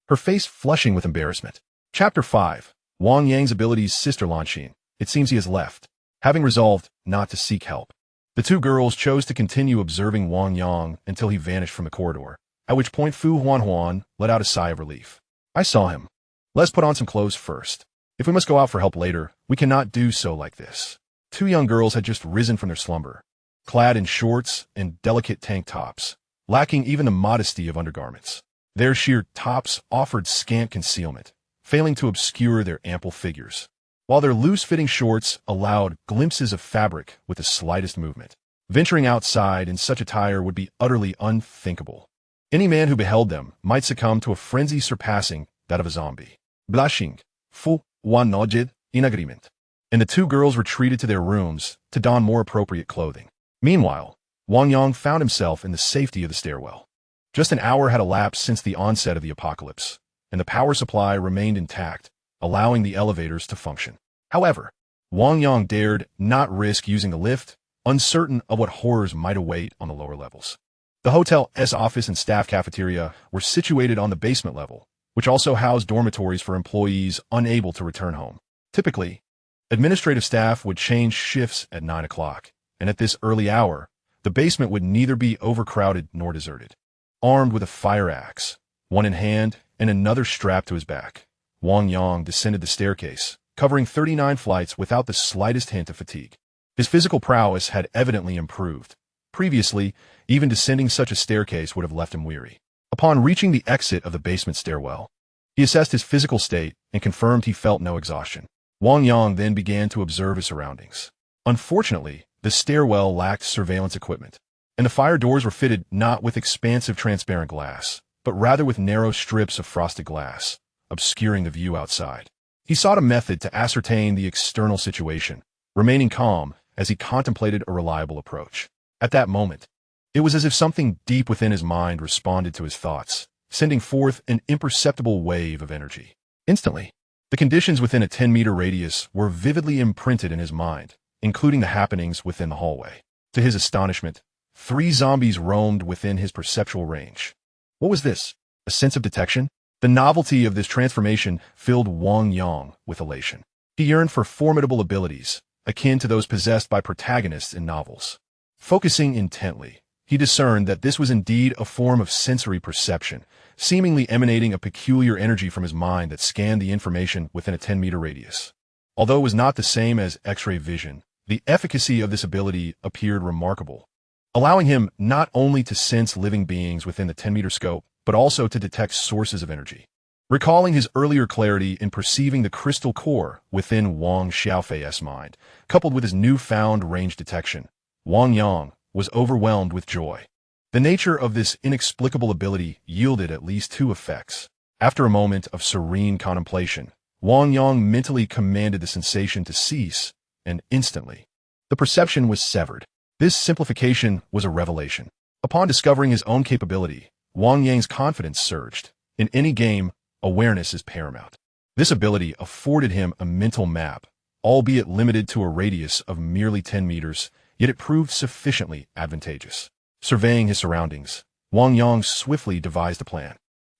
her face flushing with embarrassment. Chapter 5. Wang Yang's abilities. Sister Lanxin. It seems he has left, having resolved not to seek help. The two girls chose to continue observing Wang Yang until he vanished from the corridor, at which point Fu Huanhuan let out a sigh of relief. I saw him. Let's put on some clothes first. If we must go out for help later, we cannot do so like this. Two young girls had just risen from their slumber, clad in shorts and delicate tank tops, lacking even the modesty of undergarments. Their sheer tops offered scant concealment, failing to obscure their ample figures, while their loose-fitting shorts allowed glimpses of fabric with the slightest movement. Venturing outside in such attire would be utterly unthinkable. Any man who beheld them might succumb to a frenzy surpassing that of a zombie. Blushing, Fu Wan nodded in agreement, and the two girls retreated to their rooms to don more appropriate clothing. Meanwhile, Wang Yang found himself in the safety of the stairwell. Just an hour had elapsed since the onset of the apocalypse, and the power supply remained intact, allowing the elevators to function. However, Wang Yang dared not risk using the lift, uncertain of what horrors might await on the lower levels. The hotel's office and staff cafeteria were situated on the basement level, which also housed dormitories for employees unable to return home. Typically, administrative staff would change shifts at 9 o'clock, and at this early hour, the basement would neither be overcrowded nor deserted. Armed with a fire axe, one in hand and another strapped to his back, Wang Yang descended the staircase, covering 39 flights without the slightest hint of fatigue. His physical prowess had evidently improved. Previously, even descending such a staircase would have left him weary. Upon reaching the exit of the basement stairwell, he assessed his physical state and confirmed he felt no exhaustion. Wang Yang then began to observe his surroundings. Unfortunately, the stairwell lacked surveillance equipment, and the fire doors were fitted not with expansive transparent glass, but rather with narrow strips of frosted glass, obscuring the view outside. He sought a method to ascertain the external situation, remaining calm as he contemplated a reliable approach. At that moment, it was as if something deep within his mind responded to his thoughts, sending forth an imperceptible wave of energy. Instantly, the conditions within a 10-meter radius were vividly imprinted in his mind, including the happenings within the hallway. To his astonishment, 3 zombies roamed within his perceptual range. What was this? A sense of detection? The novelty of this transformation filled Wang Yang with elation. He yearned for formidable abilities, akin to those possessed by protagonists in novels. Focusing intently, he discerned that this was indeed a form of sensory perception, seemingly emanating a peculiar energy from his mind that scanned the information within a 10-meter radius. Although it was not the same as X-ray vision, the efficacy of this ability appeared remarkable, allowing him not only to sense living beings within the 10-meter scope, but also to detect sources of energy. Recalling his earlier clarity in perceiving the crystal core within Wang Xiaofei's mind, coupled with his newfound range detection, Wang Yang was overwhelmed with joy. The nature of this inexplicable ability yielded at least 2 effects. After a moment of serene contemplation, Wang Yang mentally commanded the sensation to cease, and instantly, the perception was severed. This simplification was a revelation. Upon discovering his own capability, Wang Yang's confidence surged. In any game, awareness is paramount. This ability afforded him a mental map, albeit limited to a radius of merely 10 meters, yet it proved sufficiently advantageous. Surveying his surroundings, Wang Yang swiftly devised a plan.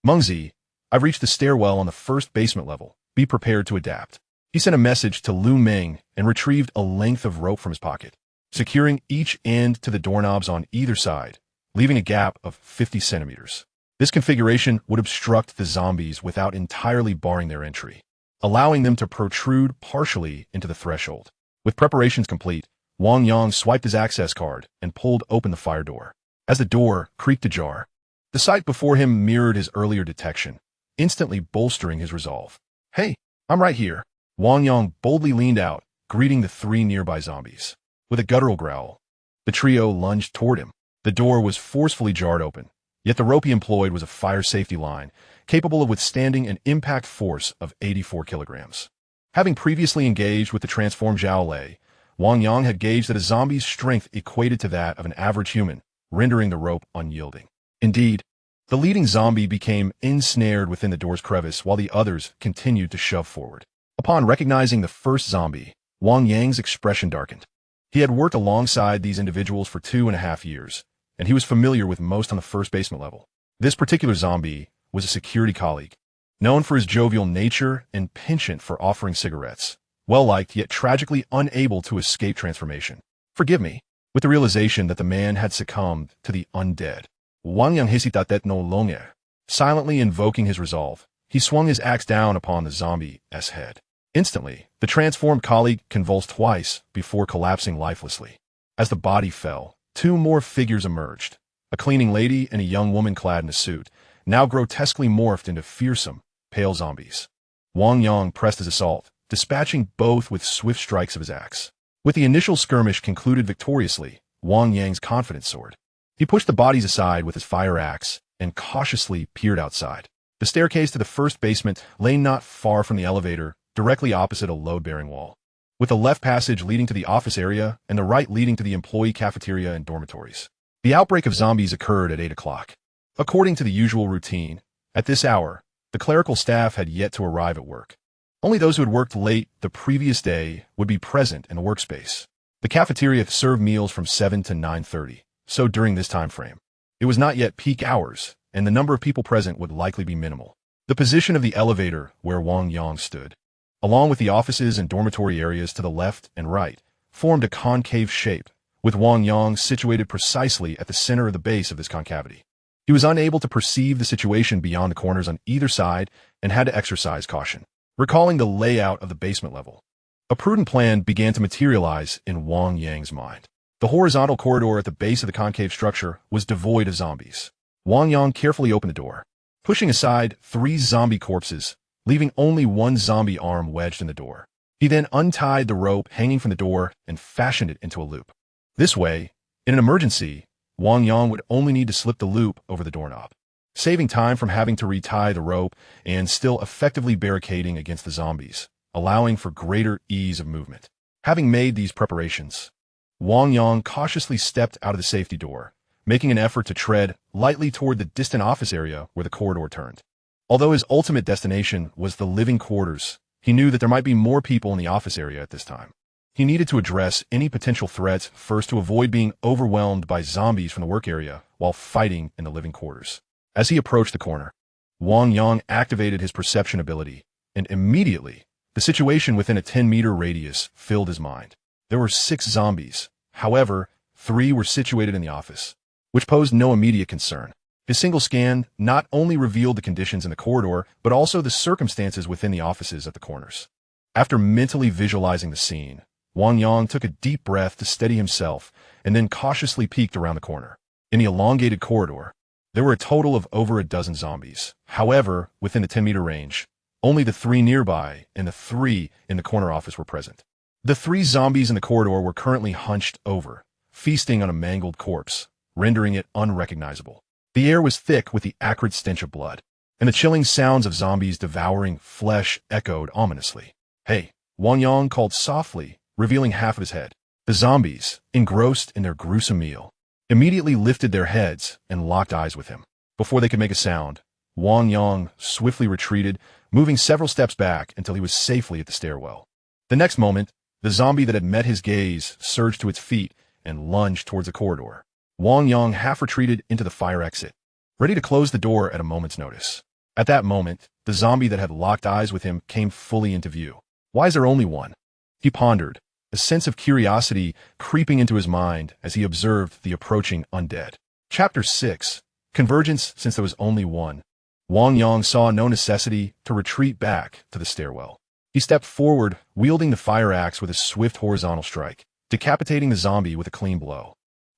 Mengzi, I've reached the stairwell on the first basement level. Be prepared to adapt. He sent a message to Lu Meng and retrieved a length of rope from his pocket, securing each end to the doorknobs on either side, leaving a gap of 50 centimeters. This configuration would obstruct the zombies without entirely barring their entry, allowing them to protrude partially into the threshold. With preparations complete, Wang Yang swiped his access card and pulled open the fire door. As the door creaked ajar, the sight before him mirrored his earlier detection, instantly bolstering his resolve. Hey, I'm right here. Wang Yang boldly leaned out, greeting the 3 nearby zombies. With a guttural growl, the trio lunged toward him. The door was forcefully jarred open, Yet the rope he employed was a fire safety line, capable of withstanding an impact force of 84 kilograms. Having previously engaged with the transformed Zhao Lei, Wang Yang had gauged that a zombie's strength equated to that of an average human, rendering the rope unyielding. Indeed, the leading zombie became ensnared within the door's crevice while the others continued to shove forward. Upon recognizing the first zombie, Wang Yang's expression darkened. He had worked alongside these individuals for 2.5 years, and he was familiar with most on the first basement level. This particular zombie was a security colleague, known for his jovial nature and penchant for offering cigarettes, well-liked yet tragically unable to escape transformation. Forgive me. With the realization that the man had succumbed to the undead, Wang Yang hesitated no longer. Silently invoking his resolve, he swung his axe down upon the zombie's head. Instantly, the transformed colleague convulsed twice before collapsing lifelessly. As the body fell, 2 more figures emerged, a cleaning lady and a young woman clad in a suit, now grotesquely morphed into fearsome, pale zombies. Wang Yang pressed his assault, dispatching both with swift strikes of his axe. With the initial skirmish concluded victoriously, Wang Yang's confidence soared. He pushed the bodies aside with his fire axe and cautiously peered outside. The staircase to the first basement lay not far from the elevator, directly opposite a load-bearing wall, with the left passage leading to the office area and the right leading to the employee cafeteria and dormitories. The outbreak of zombies occurred at 8 o'clock. According to the usual routine, at this hour, the clerical staff had yet to arrive at work. Only those who had worked late the previous day would be present in the workspace. The cafeteria served meals from 7 to 9:30, so during this time frame, it was not yet peak hours, and the number of people present would likely be minimal. The position of the elevator where Wang Yang stood, along with the offices and dormitory areas to the left and right, formed a concave shape, with Wang Yang situated precisely at the center of the base of this concavity. He was unable to perceive the situation beyond the corners on either side and had to exercise caution. Recalling the layout of the basement level, a prudent plan began to materialize in Wang Yang's mind. The horizontal corridor at the base of the concave structure was devoid of zombies. Wang Yang carefully opened the door, pushing aside 3 zombie corpses, leaving only 1 zombie arm wedged in the door. He then untied the rope hanging from the door and fashioned it into a loop. This way, in an emergency, Wang Yang would only need to slip the loop over the doorknob, saving time from having to retie the rope and still effectively barricading against the zombies, allowing for greater ease of movement. Having made these preparations, Wang Yang cautiously stepped out of the safety door, making an effort to tread lightly toward the distant office area where the corridor turned. Although his ultimate destination was the living quarters, he knew that there might be more people in the office area at this time. He needed to address any potential threats first to avoid being overwhelmed by zombies from the work area while fighting in the living quarters. As he approached the corner, Wang Yang activated his perception ability, and immediately, the situation within a 10-meter radius filled his mind. There were 6 zombies. However, 3 were situated in the office, which posed no immediate concern. His single scan not only revealed the conditions in the corridor, but also the circumstances within the offices at the corners. After mentally visualizing the scene, Wang Yang took a deep breath to steady himself and then cautiously peeked around the corner. In the elongated corridor, there were a total of over a dozen zombies. However, within the 10-meter range, only the 3 nearby and the 3 in the corner office were present. The 3 zombies in the corridor were currently hunched over, feasting on a mangled corpse, rendering it unrecognizable. The air was thick with the acrid stench of blood, and the chilling sounds of zombies devouring flesh echoed ominously. "Hey," Wang Yang called softly, revealing half of his head. The zombies, engrossed in their gruesome meal, immediately lifted their heads and locked eyes with him. Before they could make a sound, Wang Yang swiftly retreated, moving several steps back until he was safely at the stairwell. The next moment, the zombie that had met his gaze surged to its feet and lunged towards the corridor. Wang Yang half retreated into the fire exit, ready to close the door at a moment's notice. At that moment, the zombie that had locked eyes with him came fully into view. Why is there only one? He pondered, a sense of curiosity creeping into his mind as he observed the approaching undead. Chapter 6. Convergence. Since there was only one, Wang Yang saw no necessity to retreat back to the stairwell. He stepped forward, wielding the fire axe with a swift horizontal strike, decapitating the zombie with a clean blow.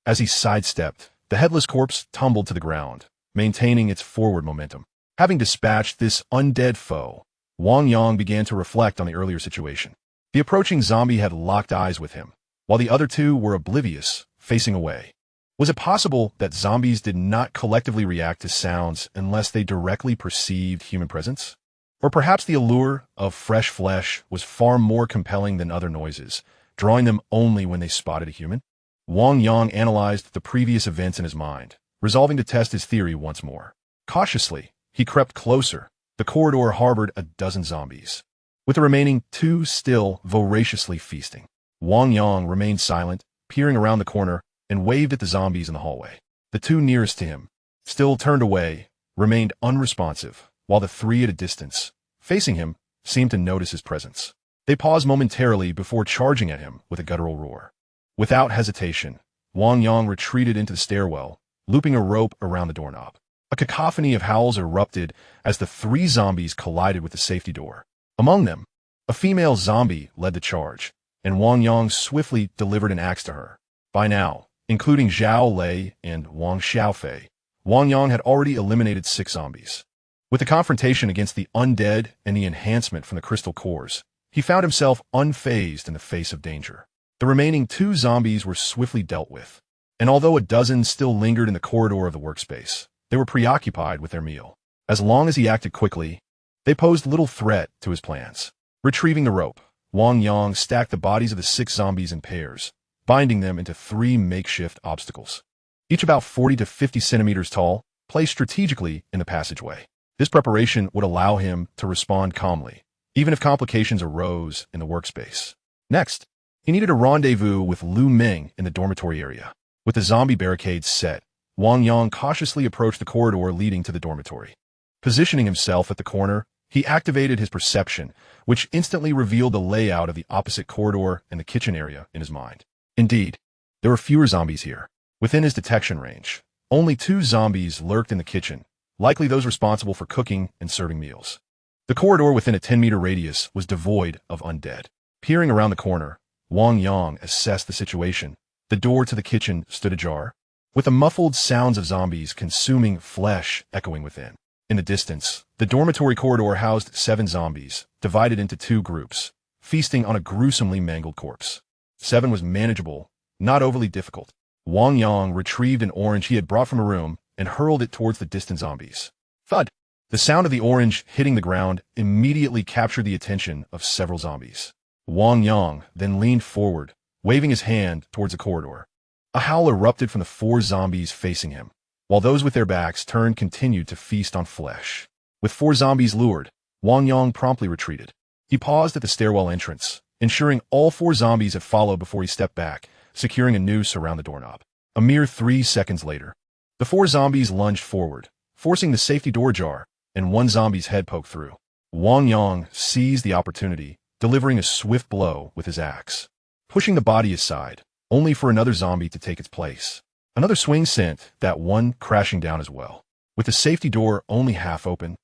As he sidestepped, the headless corpse tumbled to the ground, maintaining its forward momentum. Having dispatched this undead foe, Wang Yang began to reflect on the earlier situation. The approaching zombie had locked eyes with him, while the other 2 were oblivious, facing away. Was it possible that zombies did not collectively react to sounds unless they directly perceived human presence? Or perhaps the allure of fresh flesh was far more compelling than other noises, drawing them only when they spotted a human? Wang Yang analyzed the previous events in his mind, resolving to test his theory once more. Cautiously, he crept closer. The corridor harbored a dozen zombies, with the remaining two still voraciously feasting. Wang Yang remained silent, peering around the corner, and waved at the zombies in the hallway. The two nearest to him, still turned away, remained unresponsive, while the three at a distance, facing him, seemed to notice his presence. They paused momentarily before charging at him with a guttural roar. Without hesitation, Wang Yang retreated into the stairwell, looping a rope around the doorknob. A cacophony of howls erupted as the three zombies collided with the safety door. Among them, a female zombie led the charge, and Wang Yang swiftly delivered an axe to her. By now, including Zhao Lei and Wang Xiaofei, Wang Yang had already eliminated 6 zombies. With the confrontation against the undead and the enhancement from the crystal cores, he found himself unfazed in the face of danger. The remaining 2 zombies were swiftly dealt with, and although a dozen still lingered in the corridor of the workspace, they were preoccupied with their meal. As long as he acted quickly, they posed little threat to his plans. Retrieving the rope, Wang Yang stacked the bodies of the 6 zombies in pairs, binding them into 3 makeshift obstacles, each about 40 to 50 centimeters tall, placed strategically in the passageway. This preparation would allow him to respond calmly, even if complications arose in the workspace. Next, he needed a rendezvous with Lu Meng in the dormitory area. With the zombie barricades set, Wang Yang cautiously approached the corridor leading to the dormitory. Positioning himself at the corner, he activated his perception, which instantly revealed the layout of the opposite corridor and the kitchen area in his mind. Indeed, there were fewer zombies here. Within his detection range, only 2 zombies lurked in the kitchen, likely those responsible for cooking and serving meals. The corridor within a 10-meter radius was devoid of undead. Peering around the corner, Wang Yang assessed the situation. The door to the kitchen stood ajar, with the muffled sounds of zombies consuming flesh echoing within. In the distance, the dormitory corridor housed 7 zombies, divided into 2 groups, feasting on a gruesomely mangled corpse. 7 was manageable, not overly difficult. Wang Yang retrieved an orange he had brought from a room and hurled it towards the distant zombies. Thud! The sound of the orange hitting the ground immediately captured the attention of several zombies. Wang Yang then leaned forward, waving his hand towards the corridor. A howl erupted from the 4 zombies facing him, while those with their backs turned continued to feast on flesh. With 4 zombies lured, Wang Yang promptly retreated. He paused at the stairwell entrance, ensuring all 4 zombies had followed before he stepped back, securing a noose around the doorknob. A mere 3 seconds later, the 4 zombies lunged forward, forcing the safety door ajar, and 1 zombie's head poked through. Wang Yang seized the opportunity, delivering a swift blow with his axe, pushing the body aside, only for another zombie to take its place. Another swing sent that one crashing down as well. With the safety door only half open,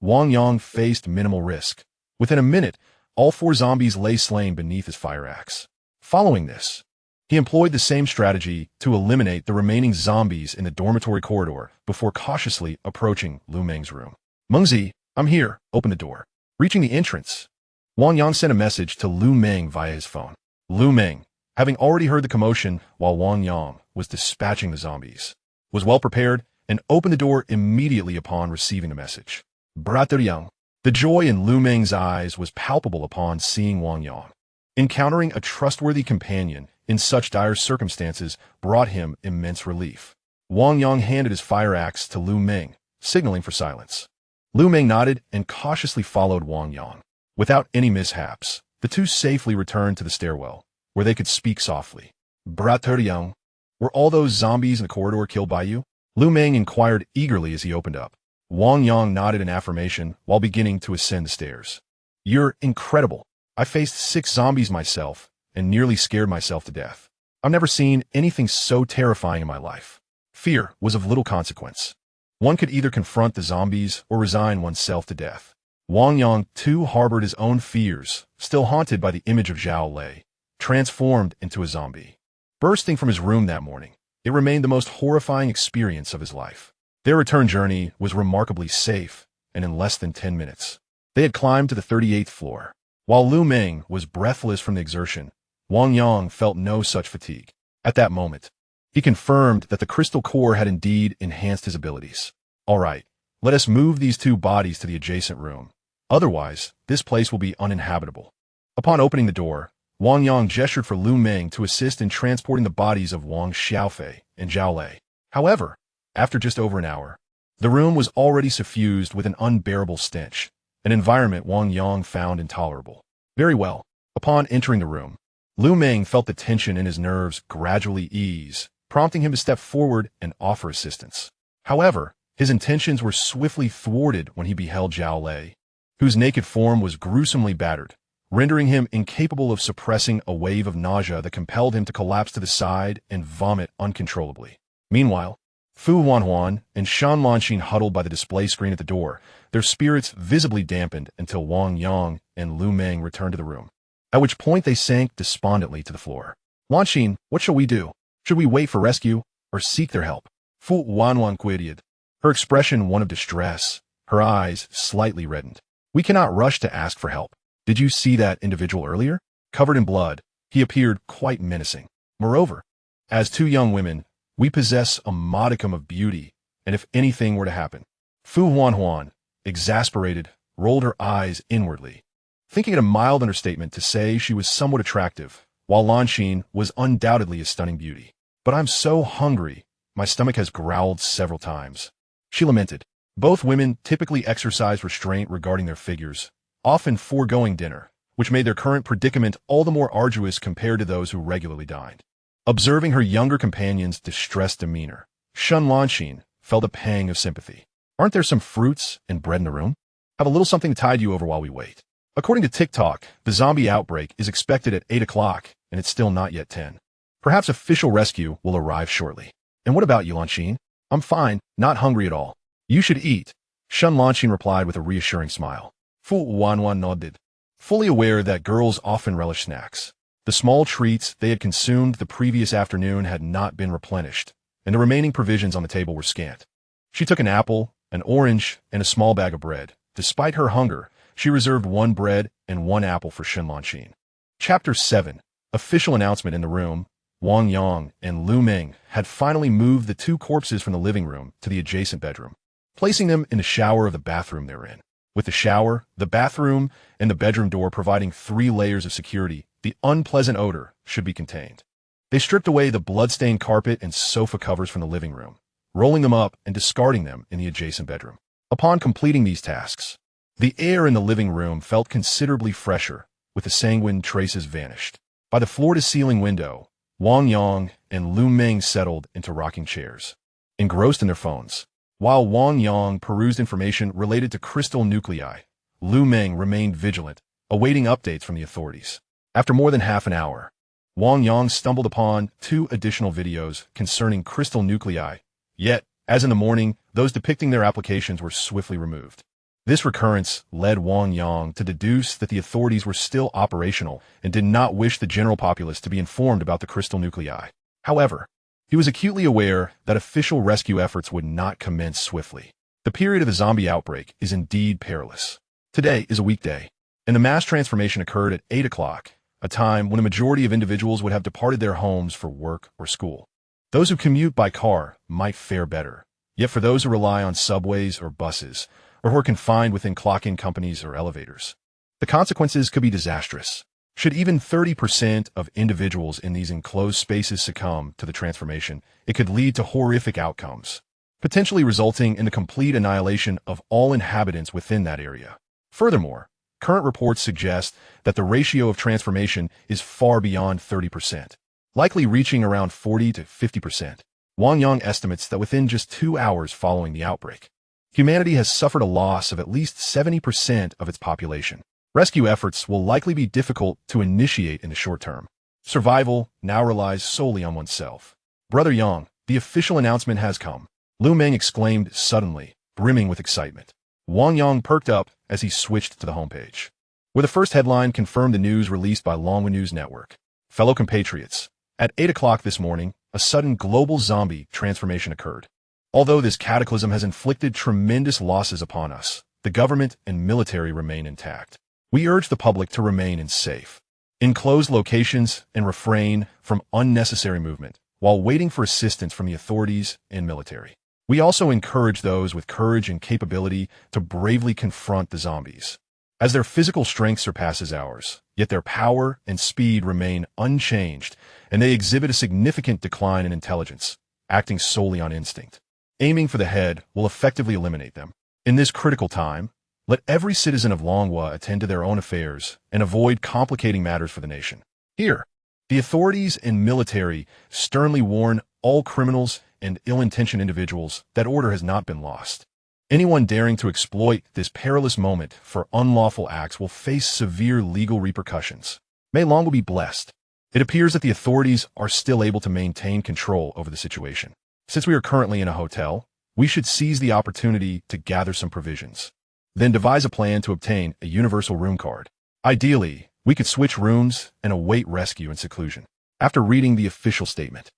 Wang Yang faced minimal risk. Within a minute, all 4 zombies lay slain beneath his fire axe. Following this, he employed the same strategy to eliminate the remaining zombies in the dormitory corridor before cautiously approaching Lu Meng's room. Mengzi, I'm here, open the door. Reaching the entrance, Wang Yang sent a message to Lu Meng via his phone. Lu Meng, having already heard the commotion while Wang Yang was dispatching the zombies, was well prepared and opened the door immediately upon receiving the message. Brother Yang. The joy in Lu Meng's eyes was palpable upon seeing Wang Yang. Encountering a trustworthy companion in such dire circumstances brought him immense relief. Wang Yang handed his fire axe to Lu Meng, signaling for silence. Lu Meng nodded and cautiously followed Wang Yang. Without any mishaps, the two safely returned to the stairwell, where they could speak softly. Brother Yang, were all those zombies in the corridor killed by you? Lu Meng inquired eagerly as he opened up. Wang Yang nodded in affirmation while beginning to ascend the stairs. You're incredible. I faced 6 zombies myself and nearly scared myself to death. I've never seen anything so terrifying in my life. Fear was of little consequence. One could either confront the zombies or resign oneself to death. Wang Yang too harbored his own fears, still haunted by the image of Zhao Lei, transformed into a zombie. Bursting from his room that morning, it remained the most horrifying experience of his life. Their return journey was remarkably safe, and in less than 10 minutes, they had climbed to the 38th floor. While Lu Meng was breathless from the exertion, Wang Yang felt no such fatigue. At that moment, He confirmed that the crystal core had indeed enhanced his abilities. All right, let us move these two bodies to the adjacent room. Otherwise, this place will be uninhabitable. Upon opening the door, Wang Yang gestured for Lu Meng to assist in transporting the bodies of Wang Xiaofei and Zhao Lei. However, after just over an hour, the room was already suffused with an unbearable stench, an environment Wang Yang found intolerable. Very well. Upon entering the room, Lu Meng felt the tension in his nerves gradually ease, prompting him to step forward and offer assistance. However, his intentions were swiftly thwarted when he beheld Zhao Lei, whose naked form was gruesomely battered, rendering him incapable of suppressing a wave of nausea that compelled him to collapse to the side and vomit uncontrollably. Meanwhile, Fu Wanhuan and Shan Lanxin huddled by the display screen at the door, their spirits visibly dampened until Wang Yang and Lu Meng returned to the room, at which point they sank despondently to the floor. Lanxin, what shall we do? Should we wait for rescue or seek their help? Fu Wanhuan queried, her expression one of distress, her eyes slightly reddened. We cannot rush to ask for help. Did you see that individual earlier? Covered in blood, he appeared quite menacing. Moreover, as two young women, we possess a modicum of beauty, and if anything were to happen. Fu Wanhuan, exasperated, rolled her eyes inwardly, thinking it a mild understatement to say she was somewhat attractive, while Lanxin was undoubtedly a stunning beauty. But I'm so hungry, my stomach has growled several times. She lamented. Both women typically exercise restraint regarding their figures, often foregoing dinner, which made their current predicament all the more arduous compared to those who regularly dined. Observing her younger companion's distressed demeanor, Shan Lanxin felt a pang of sympathy. Aren't there some fruits and bread in the room? Have a little something to tide you over while we wait. According to TikTok, the zombie outbreak is expected at 8 o'clock, and it's still not yet 10. Perhaps official rescue will arrive shortly. And what about you, Lanxin? I'm fine, not hungry at all. You should eat, Shan Lanxin replied with a reassuring smile. Fu Wanhuan nodded, fully aware that girls often relish snacks. The small treats they had consumed the previous afternoon had not been replenished, and the remaining provisions on the table were scant. She took an apple, an orange, and a small bag of bread. Despite her hunger, she reserved one bread and one apple for Shan Lanxin. Chapter 7. Official announcement in the room. Wang Yang and Lu Meng had finally moved the two corpses from the living room to the adjacent bedroom, placing them in the shower of the bathroom they're in. With the shower, the bathroom, and the bedroom door providing 3 layers of security, the unpleasant odor should be contained. They stripped away the blood-stained carpet and sofa covers from the living room, rolling them up and discarding them in the adjacent bedroom. Upon completing these tasks, the air in the living room felt considerably fresher, with the sanguine traces vanished. By the floor-to-ceiling window, Wang Yang and Lu Meng settled into rocking chairs, engrossed in their phones. While Wang Yang perused information related to crystal nuclei, Lu Meng remained vigilant, awaiting updates from the authorities. After more than half an hour, Wang Yang stumbled upon 2 additional videos concerning crystal nuclei, yet, as in the morning, those depicting their applications were swiftly removed. This recurrence led Wang Yang to deduce that the authorities were still operational and did not wish the general populace to be informed about the crystal nuclei. However, he was acutely aware that official rescue efforts would not commence swiftly. The period of the zombie outbreak is indeed perilous. Today is a weekday, and the mass transformation occurred at 8 o'clock, a time when a majority of individuals would have departed their homes for work or school. Those who commute by car might fare better, yet for those who rely on subways or buses, or who are confined within clock-in companies or elevators, the consequences could be disastrous. Should even 30% of individuals in these enclosed spaces succumb to the transformation, it could lead to horrific outcomes, potentially resulting in the complete annihilation of all inhabitants within that area. Furthermore, current reports suggest that the ratio of transformation is far beyond 30%, likely reaching around 40 to 50%. Wang Yang estimates that within just 2 hours following the outbreak, humanity has suffered a loss of at least 70% of its population. Rescue efforts will likely be difficult to initiate in the short term. Survival now relies solely on oneself. Brother Yang, the official announcement has come, Lu Meng exclaimed suddenly, brimming with excitement. Wang Yang perked up as he switched to the homepage, where the first headline confirmed the news released by Longwa News Network. Fellow compatriots, at 8 o'clock this morning, a sudden global zombie transformation occurred. Although this cataclysm has inflicted tremendous losses upon us, the government and military remain intact. We urge the public to remain in safe, enclosed locations and refrain from unnecessary movement while waiting for assistance from the authorities and military. We also encourage those with courage and capability to bravely confront the zombies. As their physical strength surpasses ours, yet their power and speed remain unchanged, and they exhibit a significant decline in intelligence, acting solely on instinct. Aiming for the head will effectively eliminate them. In this critical time, let every citizen of Longhua attend to their own affairs and avoid complicating matters for the nation. Here, the authorities and military sternly warn all criminals and ill-intentioned individuals that order has not been lost. Anyone daring to exploit this perilous moment for unlawful acts will face severe legal repercussions. May Longhua be blessed. It appears that the authorities are still able to maintain control over the situation. Since we are currently in a hotel, we should seize the opportunity to gather some provisions. Then devise a plan to obtain a universal room card. Ideally, we could switch rooms and await rescue in seclusion. After reading the official statement,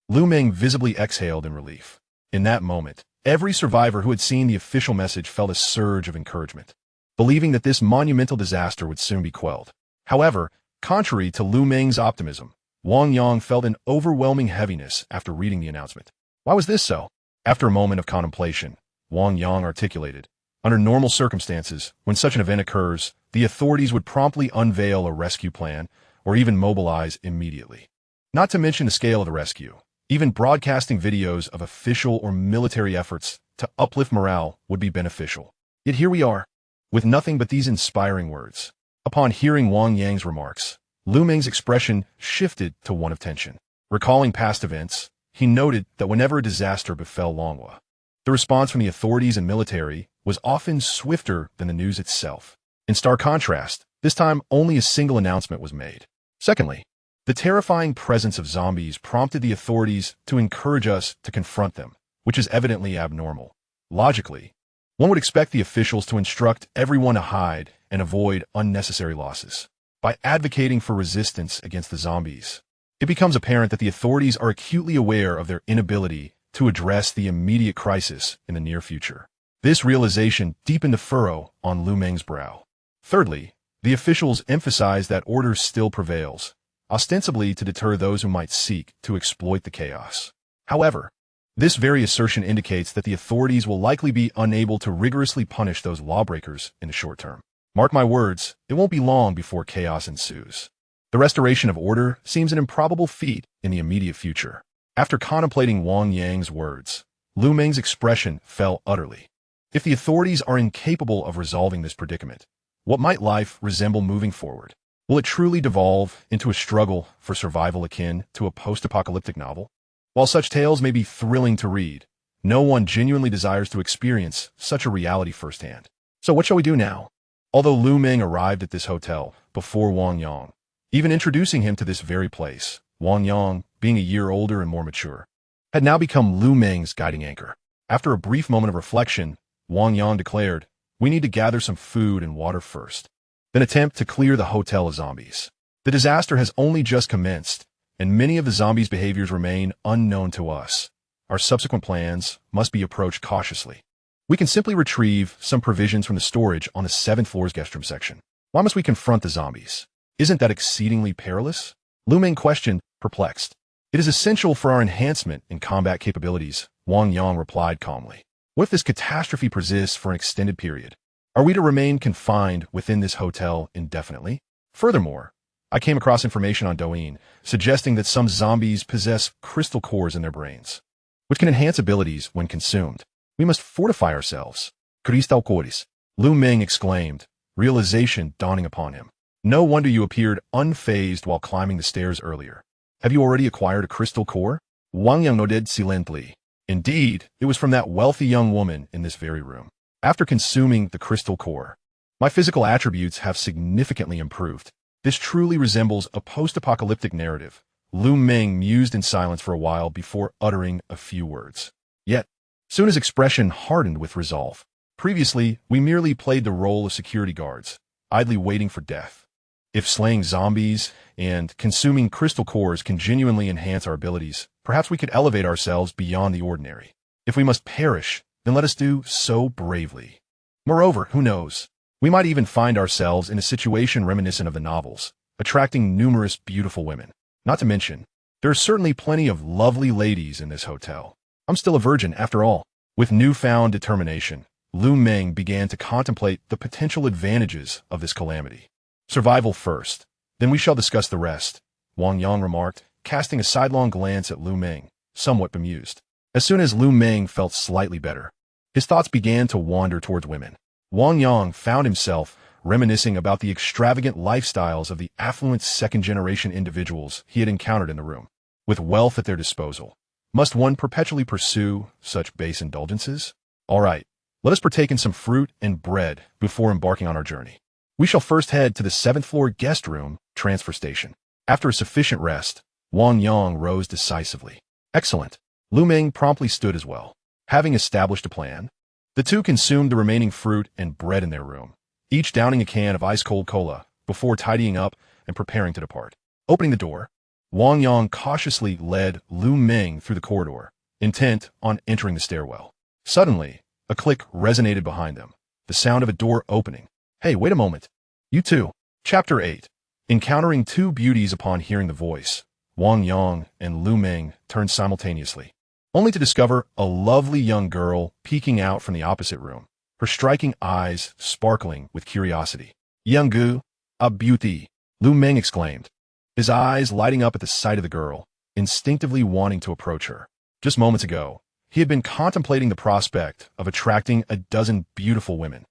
Lu Meng visibly exhaled in relief. In that moment, every survivor who had seen the official message felt a surge of encouragement, believing that this monumental disaster would soon be quelled. However, contrary to Lu Meng's optimism, Wang Yang felt an overwhelming heaviness after reading the announcement. Why was this so? After a moment of contemplation, Wang Yang articulated, under normal circumstances, when such an event occurs, the authorities would promptly unveil a rescue plan or even mobilize immediately. Not to mention the scale of the rescue. Even broadcasting videos of official or military efforts to uplift morale would be beneficial. Yet here we are, with nothing but these inspiring words. Upon hearing Wang Yang's remarks, Lu Meng's expression shifted to one of tension. Recalling past events, he noted that whenever a disaster befell Longhua, the response from the authorities and military was often swifter than the news itself. In stark contrast, this time only a single announcement was made. Secondly, the terrifying presence of zombies prompted the authorities to encourage us to confront them, which is evidently abnormal. Logically, one would expect the officials to instruct everyone to hide and avoid unnecessary losses. By advocating for resistance against the zombies, it becomes apparent that the authorities are acutely aware of their inability to address the immediate crisis in the near future. This realization deepened a furrow on Lu Meng's brow. Thirdly, the officials emphasized that order still prevails, ostensibly to deter those who might seek to exploit the chaos. However, this very assertion indicates that the authorities will likely be unable to rigorously punish those lawbreakers in the short term. Mark my words, it won't be long before chaos ensues. The restoration of order seems an improbable feat in the immediate future. After contemplating Wang Yang's words, Lu Meng's expression fell utterly. If the authorities are incapable of resolving this predicament, what might life resemble moving forward? Will it truly devolve into a struggle for survival akin to a post-apocalyptic novel? While such tales may be thrilling to read, no one genuinely desires to experience such a reality firsthand. So what shall we do now? Although Lu Meng arrived at this hotel before Wang Yang, even introducing him to this very place, Wang Yang, being a year older and more mature, had now become Lu Meng's guiding anchor. After a brief moment of reflection, Wang Yang declared, "We need to gather some food and water first, then attempt to clear the hotel of zombies. The disaster has only just commenced, and many of the zombies' behaviors remain unknown to us. Our subsequent plans must be approached cautiously. We can simply retrieve some provisions from the storage on the 7th floor's guest room section. Why must we confront the zombies? Isn't that exceedingly perilous?" Lu Meng questioned, perplexed. "It is essential for our enhancement in combat capabilities," Wang Yang replied calmly. "What if this catastrophe persists for an extended period? Are we to remain confined within this hotel indefinitely? Furthermore, I came across information on Douyin suggesting that some zombies possess crystal cores in their brains, which can enhance abilities when consumed. We must fortify ourselves." "Crystal cores," Lu Meng exclaimed, realization dawning upon him. "No wonder you appeared unfazed while climbing the stairs earlier. Have you already acquired a crystal core?" Wang Yang nodded silently. "Indeed, it was from that wealthy young woman in this very room. After consuming the crystal core, my physical attributes have significantly improved. This truly resembles a post-apocalyptic narrative." Lu Meng mused in silence for a while before uttering a few words. Yet, soon his expression hardened with resolve. "Previously, we merely played the role of security guards, idly waiting for death. If slaying zombies and consuming crystal cores can genuinely enhance our abilities, perhaps we could elevate ourselves beyond the ordinary. If we must perish, then let us do so bravely. Moreover, who knows? We might even find ourselves in a situation reminiscent of the novels, attracting numerous beautiful women. Not to mention, There are certainly plenty of lovely ladies in this hotel. I'm still a virgin, after all. With newfound determination, Lu Meng began to contemplate the potential advantages of this calamity. Survival first, then we shall discuss the rest, Wang Yang remarked, casting a sidelong glance at Lu Meng, somewhat bemused. As soon as Lu Meng felt slightly better, his thoughts began to wander towards women. Wang Yang found himself reminiscing about the extravagant lifestyles of the affluent second-generation individuals he had encountered in the room. With wealth at their disposal, must one perpetually pursue such base indulgences? All right, let us partake in some fruit and bread before embarking on our journey. We shall first head to the 7th-floor guest room transfer station. After a sufficient rest, Wang Yang rose decisively. Excellent. Lu Meng promptly stood as well. Having established a plan, the two consumed the remaining fruit and bread in their room, each downing a can of ice-cold cola before tidying up and preparing to depart. Opening the door, Wang Yang cautiously led Lu Meng through the corridor, intent on entering the stairwell. Suddenly, a click resonated behind them, the sound of a door opening. Hey, wait a moment. You two. Chapter 8. Encountering two beauties upon hearing the voice, Wang Yang and Lu Meng turned simultaneously, only to discover a lovely young girl peeking out from the opposite room, her striking eyes sparkling with curiosity. Young a beauty, Lu Meng exclaimed, his eyes lighting up at the sight of the girl, instinctively wanting to approach her. Just moments ago, he had been contemplating the prospect of attracting a dozen beautiful women,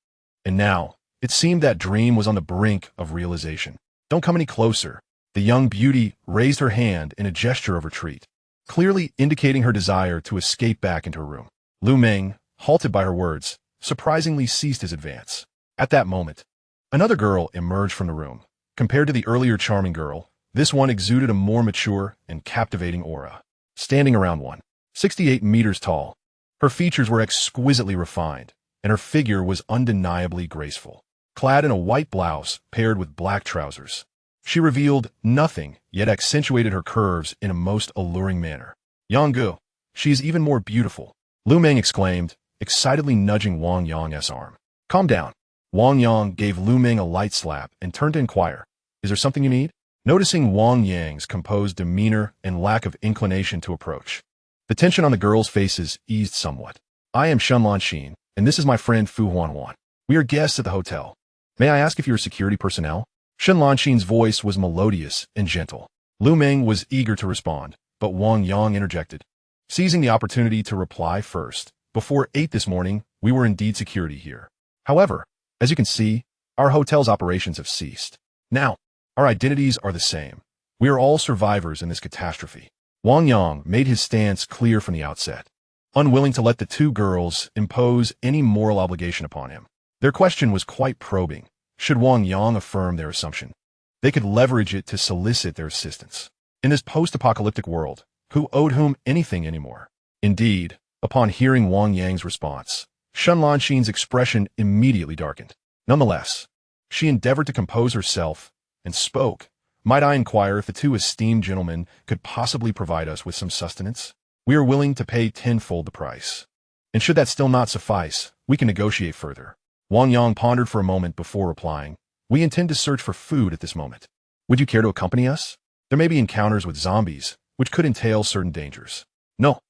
and now it seemed that dream was on the brink of realization. Don't come any closer. The young beauty raised her hand in a gesture of retreat, clearly indicating her desire to escape back into her room. Lu Meng, halted by her words, surprisingly ceased his advance. At that moment, another girl emerged from the room. Compared to the earlier charming girl, this one exuded a more mature and captivating aura. Standing around 168 meters tall, her features were exquisitely refined, and her figure was undeniably graceful. Clad in a white blouse paired with black trousers, she revealed nothing, yet accentuated her curves in a most alluring manner. Yang, she is even more beautiful, Lu Meng exclaimed, excitedly nudging Wang Yang's arm. Calm down. Wang Yang gave Lu Meng a light slap and turned to inquire, is there something you need? Noticing Wang Yang's composed demeanor and lack of inclination to approach, the tension on the girls' faces eased somewhat. I am Shunlan Xin, and this is my friend Fu Huanhuan. We are guests at the hotel. May I ask if you are security personnel? Shunlan Xin's voice was melodious and gentle. Lu Meng was eager to respond, but Wang Yang interjected, seizing the opportunity to reply first. Before 8 this morning, we were indeed security here. However, as you can see, our hotel's operations have ceased. Now, our identities are the same. We are all survivors in this catastrophe. Wang Yang made his stance clear from the outset, unwilling to let the two girls impose any moral obligation upon him. Their question was quite probing. Should Wang Yang affirm their assumption, they could leverage it to solicit their assistance. In this post-apocalyptic world, who owed whom anything anymore? Indeed, upon hearing Wang Yang's response, Shunlan Xin's expression immediately darkened. Nonetheless, she endeavored to compose herself and spoke. Might I inquire if the two esteemed gentlemen could possibly provide us with some sustenance? We are willing to pay tenfold the price. And should that still not suffice, we can negotiate further. Wang Yang pondered for a moment before replying, we intend to search for food at this moment. Would you care to accompany us? There may be encounters with zombies, which could entail certain dangers. No.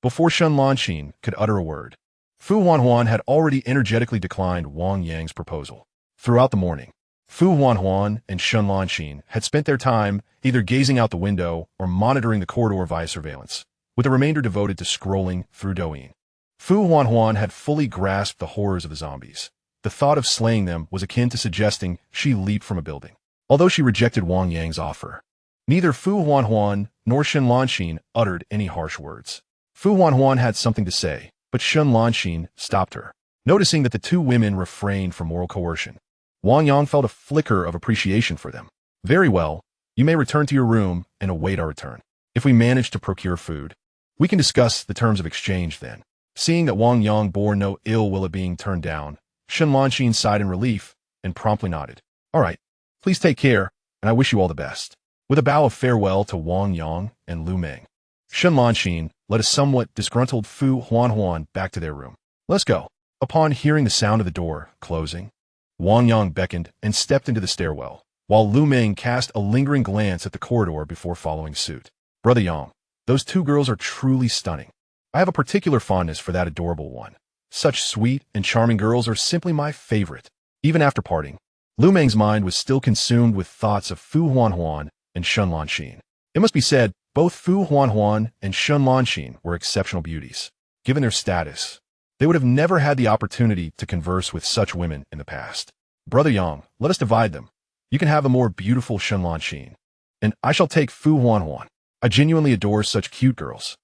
Before Shunlan Xin could utter a word, Fu Huanhuan had already energetically declined Wang Yang's proposal. Throughout the morning, Fu Huanhuan and Shunlan Xin had spent their time either gazing out the window or monitoring the corridor via surveillance, with the remainder devoted to scrolling through Douyin. Fu Huanhuan had fully grasped the horrors of the zombies. The thought of slaying them was akin to suggesting she leap from a building. Although she rejected Wang Yang's offer, neither Fu Huanhuan nor Shunlan Xin uttered any harsh words. Fu Huanhuan had something to say, but Shunlan Xin stopped her. Noticing that the two women refrained from moral coercion, Wang Yang felt a flicker of appreciation for them. Very well, you may return to your room and await our return. If we manage to procure food, we can discuss the terms of exchange then. Seeing that Wang Yang bore no ill will at being turned down, Shunlan Xin sighed in relief and promptly nodded. All right, please take care, and I wish you all the best. With a bow of farewell to Wang Yang and Lu Meng, Shunlan Xin led a somewhat disgruntled Fu Huanhuan back to their room. Let's go. Upon hearing the sound of the door closing, Wang Yang beckoned and stepped into the stairwell, while Lu Meng cast a lingering glance at the corridor before following suit. Brother Yang, those two girls are truly stunning. I have a particular fondness for that adorable one. Such sweet and charming girls are simply my favorite. Even after parting, Lu Meng's mind was still consumed with thoughts of Fu Huanhuan and Shun Lanxin. It must be said, both Fu Huanhuan and Shun Lanxin were exceptional beauties. Given their status, they would have never had the opportunity to converse with such women in the past. Brother Yang, let us divide them. You can have a more beautiful Shun Lanxin, and I shall take Fu Huanhuan. I genuinely adore such cute girls.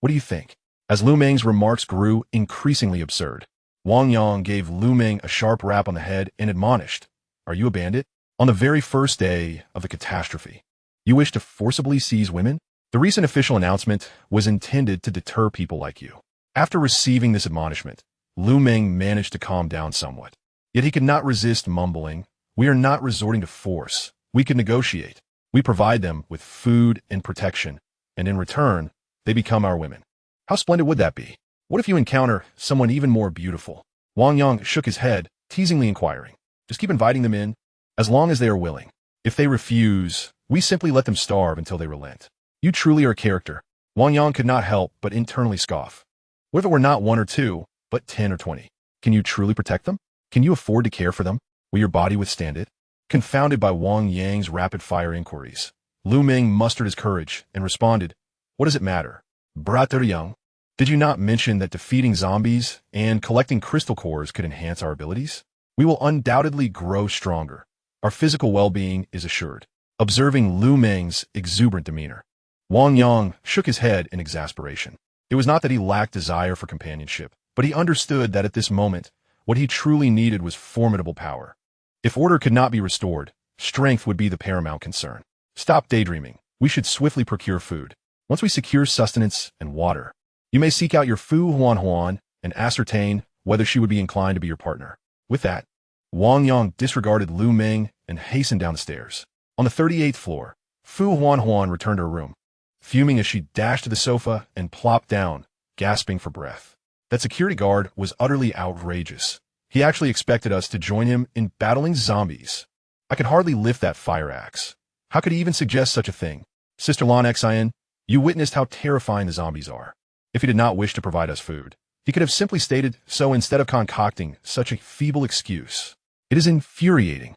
What do you think? As Lu Meng's remarks grew increasingly absurd, Wang Yang gave Lu Meng a sharp rap on the head and admonished, "Are you a bandit? On the very first day of the catastrophe, you wish to forcibly seize women?" The recent official announcement was intended to deter people like you. After receiving this admonishment, Lu Meng managed to calm down somewhat. Yet he could not resist mumbling, "We are not resorting to force. We can negotiate. We provide them with food and protection, and in return, they become our women." How splendid would that be? What if you encounter someone even more beautiful? Wang Yang shook his head, teasingly inquiring. Just keep inviting them in, as long as they are willing. If they refuse, we simply let them starve until they relent. You truly are a character. Wang Yang could not help but internally scoff. What if it were not 1 or 2, but 10 or 20? Can you truly protect them? Can you afford to care for them? Will your body withstand it? Confounded by Wang Yang's rapid-fire inquiries, Lu Meng mustered his courage and responded, "What does it matter? Brother Yang, did you not mention that defeating zombies and collecting crystal cores could enhance our abilities? We will undoubtedly grow stronger. Our physical well-being is assured." Observing Lu Meng's exuberant demeanor, Wang Yang shook his head in exasperation. It was not that he lacked desire for companionship, but he understood that at this moment, what he truly needed was formidable power. If order could not be restored, strength would be the paramount concern. Stop daydreaming. We should swiftly procure food. Once we secure sustenance and water, you may seek out your Fu Huanhuan and ascertain whether she would be inclined to be your partner. With that, Wang Yang disregarded Lu Meng and hastened down the stairs. On the 38th floor, Fu Huanhuan returned to her room, fuming as she dashed to the sofa and plopped down, gasping for breath. That security guard was utterly outrageous. He actually expected us to join him in battling zombies. I could hardly lift that fire axe. How could he even suggest such a thing? Sister Lan Xian, you witnessed how terrifying the zombies are. If he did not wish to provide us food, he could have simply stated so instead of concocting such a feeble excuse. It is infuriating.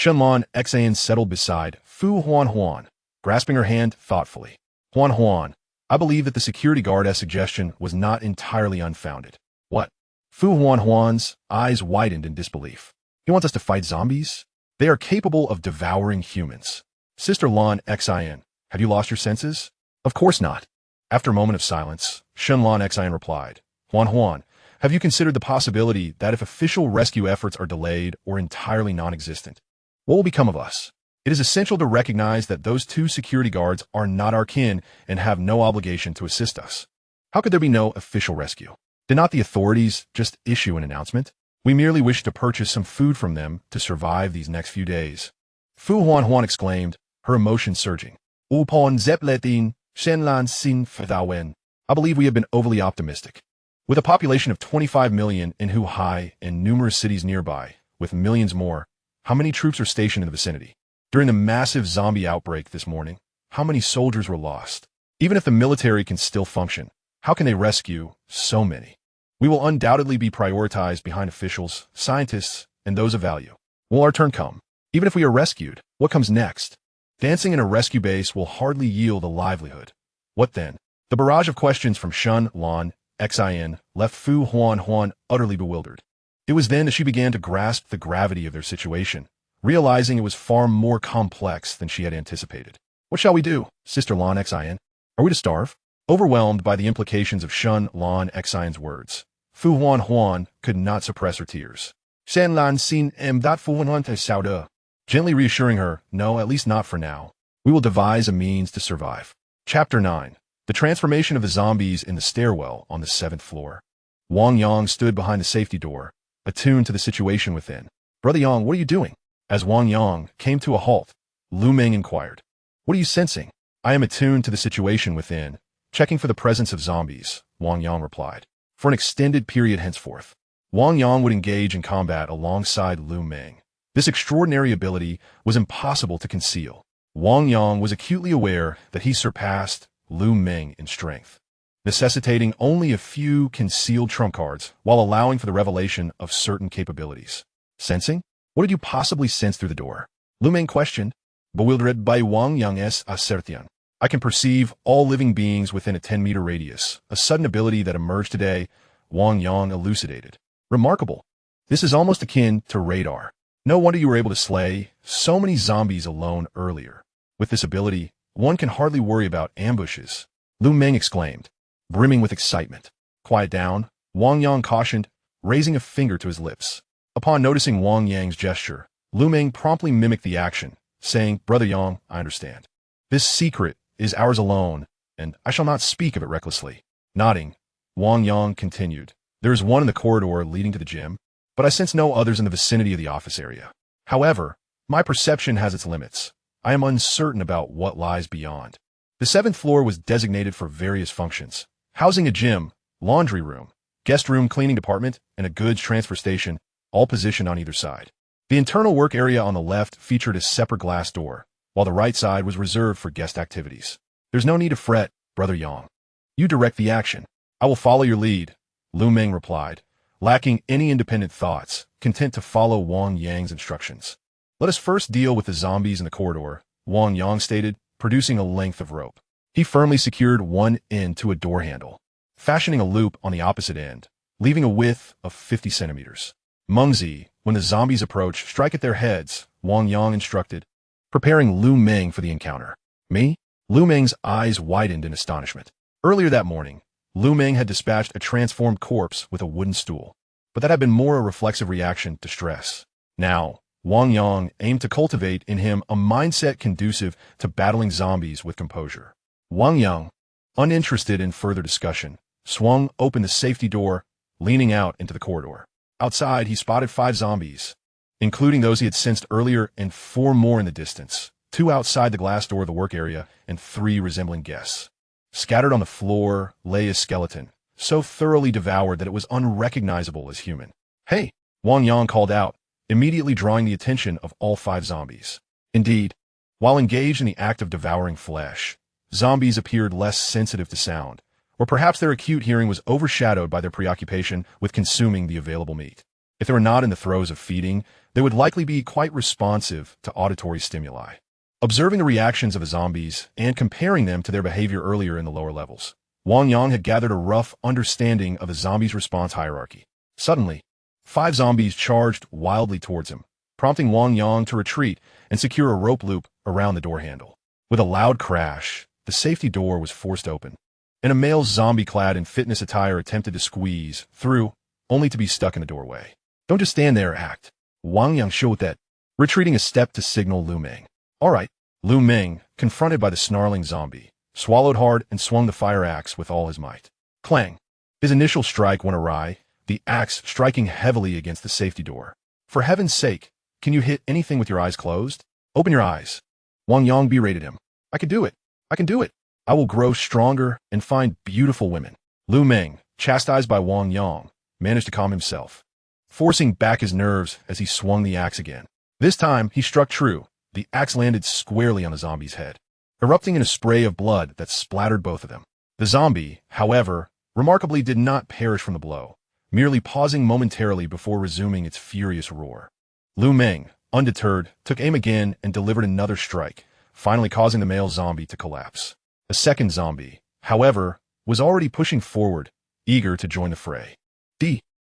Lan Xian settled beside Fu Huanhuan, grasping her hand thoughtfully. Huanhuan, I believe that the security guard's suggestion was not entirely unfounded. What? Fu Huanhuan's eyes widened in disbelief. He wants us to fight zombies? They are capable of devouring humans. Sister Lan Xian, have you lost your senses? Of course not. After a moment of silence, Lan Xian replied, Huanhuan, have you considered the possibility that if official rescue efforts are delayed or entirely non-existent, what will become of us? It is essential to recognize that those two security guards are not our kin and have no obligation to assist us. How could there be no official rescue? Did not the authorities just issue an announcement? We merely wish to purchase some food from them to survive these next few days. Fu Huanhuan exclaimed, her emotions surging. Upon Zepletin, Shenlan Xin Fedawen. I believe we have been overly optimistic. With a population of 25 million in Huhai and numerous cities nearby, with millions more, how many troops are stationed in the vicinity? During the massive zombie outbreak this morning, how many soldiers were lost? Even if the military can still function, how can they rescue so many? We will undoubtedly be prioritized behind officials, scientists, and those of value. Will our turn come? Even if we are rescued, what comes next? Dancing in a rescue base will hardly yield a livelihood. What then? The barrage of questions from Shun Lan Xian left Fu Huanhuan utterly bewildered. It was then that she began to grasp the gravity of their situation, realizing it was far more complex than she had anticipated. What shall we do, Sister Lan Xian? Are we to starve? Overwhelmed by the implications of Shun Lan Xian's words, Fu Huanhuan could not suppress her tears. Shen Lan Xin that Fu Huanhuan te sao de. Gently reassuring her, no, at least not for now. We will devise a means to survive. Chapter 9. The transformation of the zombies in the stairwell on the 7th floor. Wang Yang stood behind the safety door, attuned to the situation within. Brother Yang, what are you doing? As Wang Yang came to a halt, Lu Meng inquired. What are you sensing? I am attuned to the situation within, checking for the presence of zombies, Wang Yang replied. For an extended period henceforth, Wang Yang would engage in combat alongside Lu Meng. This extraordinary ability was impossible to conceal. Wang Yang was acutely aware that he surpassed Lu Meng in strength, necessitating only a few concealed trump cards while allowing for the revelation of certain capabilities. Sensing? What did you possibly sense through the door? Lu Meng questioned, bewildered by Wang Yang's assertion. I can perceive all living beings within a 10-meter radius, a sudden ability that emerged today, Wang Yang elucidated. Remarkable. This is almost akin to radar. No wonder you were able to slay so many zombies alone earlier. With this ability, one can hardly worry about ambushes, Lu Meng exclaimed, brimming with excitement. Quiet down, Wang Yang cautioned, raising a finger to his lips. Upon noticing Wang Yang's gesture, Lu Meng promptly mimicked the action, saying, Brother Yang, I understand. This secret is ours alone, and I shall not speak of it recklessly. Nodding, Wang Yang continued, there is one in the corridor leading to the gym, but I sense no others in the vicinity of the office area. However, my perception has its limits. I am uncertain about what lies beyond. The 7th floor was designated for various functions, housing a gym, laundry room, guest room cleaning department, and a goods transfer station, all positioned on either side. The internal work area on the left featured a separate glass door, while the right side was reserved for guest activities. There's no need to fret, Brother Yang. You direct the action. I will follow your lead, Lu Meng replied, lacking any independent thoughts, content to follow Wang Yang's instructions. Let us first deal with the zombies in the corridor, Wang Yang stated, producing a length of rope. He firmly secured one end to a door handle, fashioning a loop on the opposite end, leaving a width of 50 centimeters. Mengzi, when the zombies approach, strike at their heads, Wang Yang instructed, preparing Lu Meng for the encounter. Me? Lu Meng's eyes widened in astonishment. Earlier that morning, Lu Meng had dispatched a transformed corpse with a wooden stool, but that had been more a reflexive reaction to stress. Now, Wang Yang aimed to cultivate in him a mindset conducive to battling zombies with composure. Wang Yang, uninterested in further discussion, swung open the safety door, leaning out into the corridor. Outside, he spotted 5 zombies, including those he had sensed earlier, and 4 more in the distance, 2 outside the glass door of the work area and 3 resembling guests. Scattered on the floor lay a skeleton, so thoroughly devoured that it was unrecognizable as human. Hey, Wang Yang called out, immediately drawing the attention of all 5 zombies. Indeed, while engaged in the act of devouring flesh, zombies appeared less sensitive to sound, or perhaps their acute hearing was overshadowed by their preoccupation with consuming the available meat. If they were not in the throes of feeding, they would likely be quite responsive to auditory stimuli. Observing the reactions of the zombies and comparing them to their behavior earlier in the lower levels, Wang Yang had gathered a rough understanding of the zombies' response hierarchy. Suddenly, 5 zombies charged wildly towards him, prompting Wang Yang to retreat and secure a rope loop around the door handle. With a loud crash, the safety door was forced open, and a male zombie clad in fitness attire attempted to squeeze through, only to be stuck in the doorway. Don't just stand there, act. Wang Yang showed that, retreating a step to signal Lu Meng. All right. Lu Meng, confronted by the snarling zombie, swallowed hard and swung the fire axe with all his might. Clang. His initial strike went awry, the axe striking heavily against the safety door. For heaven's sake, can you hit anything with your eyes closed? Open your eyes. Wang Yang berated him. I can do it. I can do it. I will grow stronger and find beautiful women. Lu Meng, chastised by Wang Yang, managed to calm himself, forcing back his nerves as he swung the axe again. This time, he struck true. The axe landed squarely on the zombie's head, erupting in a spray of blood that splattered both of them. The zombie, however, remarkably did not perish from the blow, merely pausing momentarily before resuming its furious roar. Lu Meng, undeterred, took aim again and delivered another strike, finally causing the male zombie to collapse. The second zombie, however, was already pushing forward, eager to join the fray.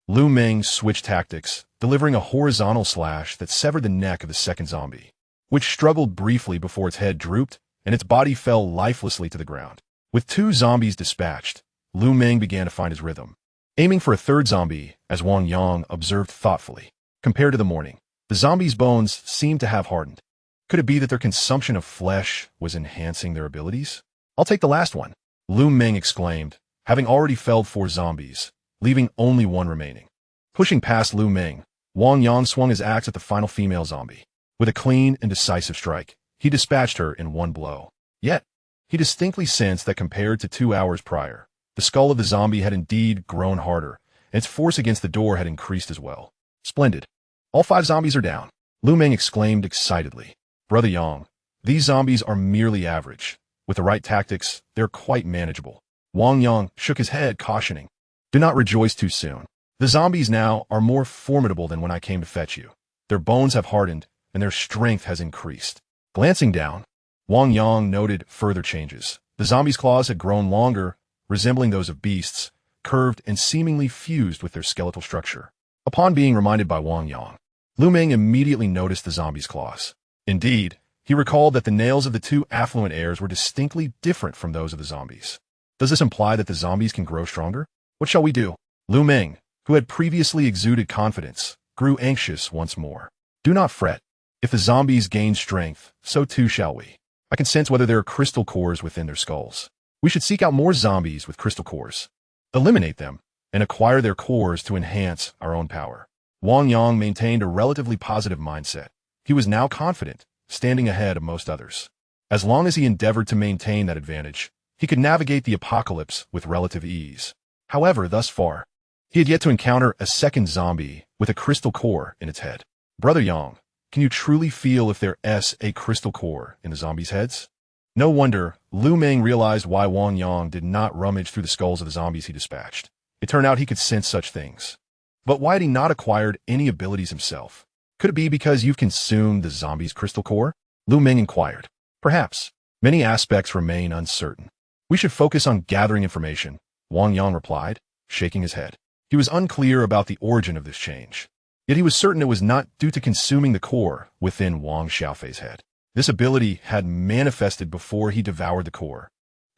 Lu Meng switched tactics, delivering a horizontal slash that severed the neck of the second zombie, which struggled briefly before its head drooped and its body fell lifelessly to the ground. With 2 zombies dispatched, Lu Meng began to find his rhythm, aiming for a third zombie, as Wang Yang observed thoughtfully. Compared to the morning, the zombies' bones seemed to have hardened. Could it be that their consumption of flesh was enhancing their abilities? I'll take the last one, Lu Meng exclaimed, having already felled 4 zombies, leaving only 1 remaining. Pushing past Lu Meng, Wang Yang swung his axe at the final female zombie. With a clean and decisive strike, he dispatched her in 1 blow. Yet, he distinctly sensed that compared to 2 hours prior, the skull of the zombie had indeed grown harder, and its force against the door had increased as well. Splendid. All 5 zombies are down, Lu Meng exclaimed excitedly. Brother Yang, these zombies are merely average. With the right tactics, they're quite manageable. Wang Yang shook his head, cautioning, "Do not rejoice too soon. The zombies now are more formidable than when I came to fetch you. Their bones have hardened, and their strength has increased." Glancing down, Wang Yang noted further changes. The zombies' claws had grown longer, resembling those of beasts, curved and seemingly fused with their skeletal structure. Upon being reminded by Wang Yang, Lu Meng immediately noticed the zombies' claws. Indeed, he recalled that the nails of the two affluent heirs were distinctly different from those of the zombies. Does this imply that the zombies can grow stronger? What shall we do? Lu Meng, who had previously exuded confidence, grew anxious once more. Do not fret. If the zombies gain strength, so too shall we. I can sense whether there are crystal cores within their skulls. We should seek out more zombies with crystal cores, eliminate them, and acquire their cores to enhance our own power. Wang Yang maintained a relatively positive mindset. He was now confident, standing ahead of most others. As long as he endeavored to maintain that advantage, he could navigate the apocalypse with relative ease. However, thus far, he had yet to encounter a second zombie with a crystal core in its head. Brother Yang, can you truly feel if there's a crystal core in the zombies' heads? No wonder Lu Meng realized why Wang Yang did not rummage through the skulls of the zombies he dispatched. It turned out he could sense such things. But why had he not acquired any abilities himself? Could it be because you've consumed the zombie's crystal core? Lu Meng inquired. Perhaps. Many aspects remain uncertain. We should focus on gathering information, Wang Yang replied, shaking his head. He was unclear about the origin of this change. Yet he was certain it was not due to consuming the core within Wang Xiaofei's head. This ability had manifested before he devoured the core,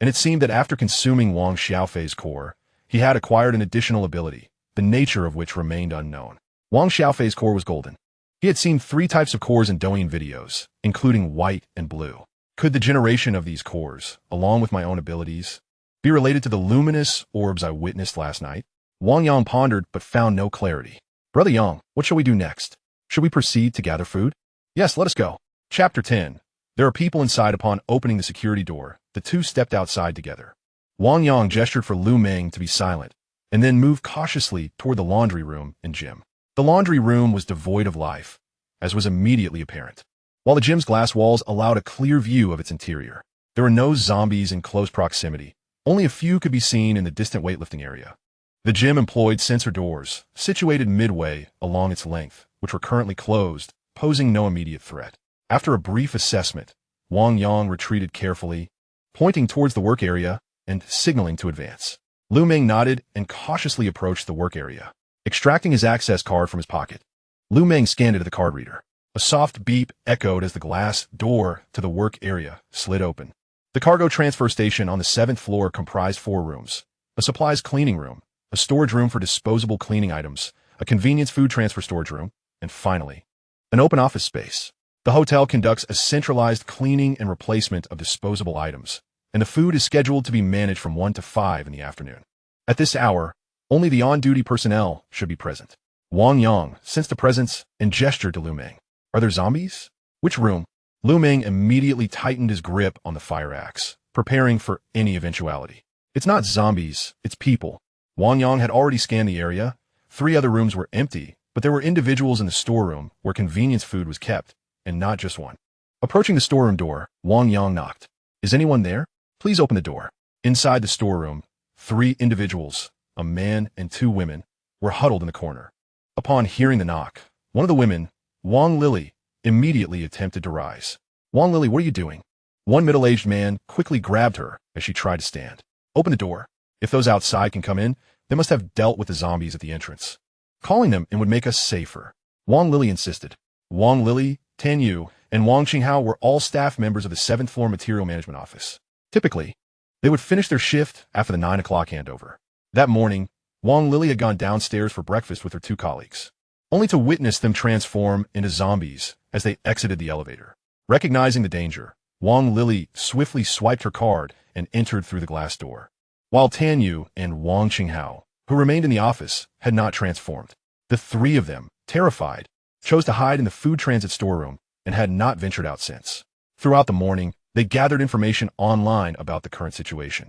and it seemed that after consuming Wang Xiaofei's core, he had acquired an additional ability, the nature of which remained unknown. Wang Xiaofei's core was golden. He had seen 3 types of cores in Douyin videos, including white and blue. Could the generation of these cores, along with my own abilities, be related to the luminous orbs I witnessed last night? Wang Yang pondered but found no clarity. Brother Yang, what shall we do next? Should we proceed to gather food? Yes, let us go. Chapter 10. There are people inside. Upon opening the security door, the two stepped outside together. Wang Yang gestured for Lu Meng to be silent, and then moved cautiously toward the laundry room and gym. The laundry room was devoid of life, as was immediately apparent, while the gym's glass walls allowed a clear view of its interior. There were no zombies in close proximity. Only a few could be seen in the distant weightlifting area. The gym employed sensor doors, situated midway along its length, which were currently closed, posing no immediate threat. After a brief assessment, Wang Yang retreated carefully, pointing towards the work area and signaling to advance. Lu Meng nodded and cautiously approached the work area. Extracting his access card from his pocket, Lu Meng scanned it at the card reader. A soft beep echoed as the glass door to the work area slid open. The cargo transfer station on the 7th floor comprised 4 rooms, a supplies cleaning room, a storage room for disposable cleaning items, a convenience food transfer storage room, and finally, an open office space. The hotel conducts a centralized cleaning and replacement of disposable items, and the food is scheduled to be managed from 1 to 5 in the afternoon. At this hour, only the on-duty personnel should be present. Wang Yang sensed the presence and gestured to Lu Meng. Are there zombies? Which room? Lu Meng immediately tightened his grip on the fire axe, preparing for any eventuality. It's not zombies, it's people. Wang Yang had already scanned the area. 3 other rooms were empty, but there were individuals in the storeroom where convenience food was kept, and not just one. Approaching the storeroom door, Wang Yang knocked. Is anyone there? Please open the door. Inside the storeroom, 3 individuals, a man and 2 women, were huddled in the corner. Upon hearing the knock, one of the women, Wang Lily, immediately attempted to rise. Wang Lily, what are you doing? One middle-aged man quickly grabbed her as she tried to stand. Open the door. If those outside can come in, they must have dealt with the zombies at the entrance. Calling them in would make us safer, Wang Lily insisted. Wang Lily, Tan Yu, and Wang Qinghao were all staff members of the 7th floor material management office. Typically, they would finish their shift after the 9 o'clock handover. That morning, Wang Lily had gone downstairs for breakfast with her 2 colleagues, only to witness them transform into zombies as they exited the elevator. Recognizing the danger, Wang Lily swiftly swiped her card and entered through the glass door, while Tan Yu and Wang Qinghao, who remained in the office, had not transformed. The 3 of them, terrified, chose to hide in the food transit storeroom and had not ventured out since. Throughout the morning, they gathered information online about the current situation.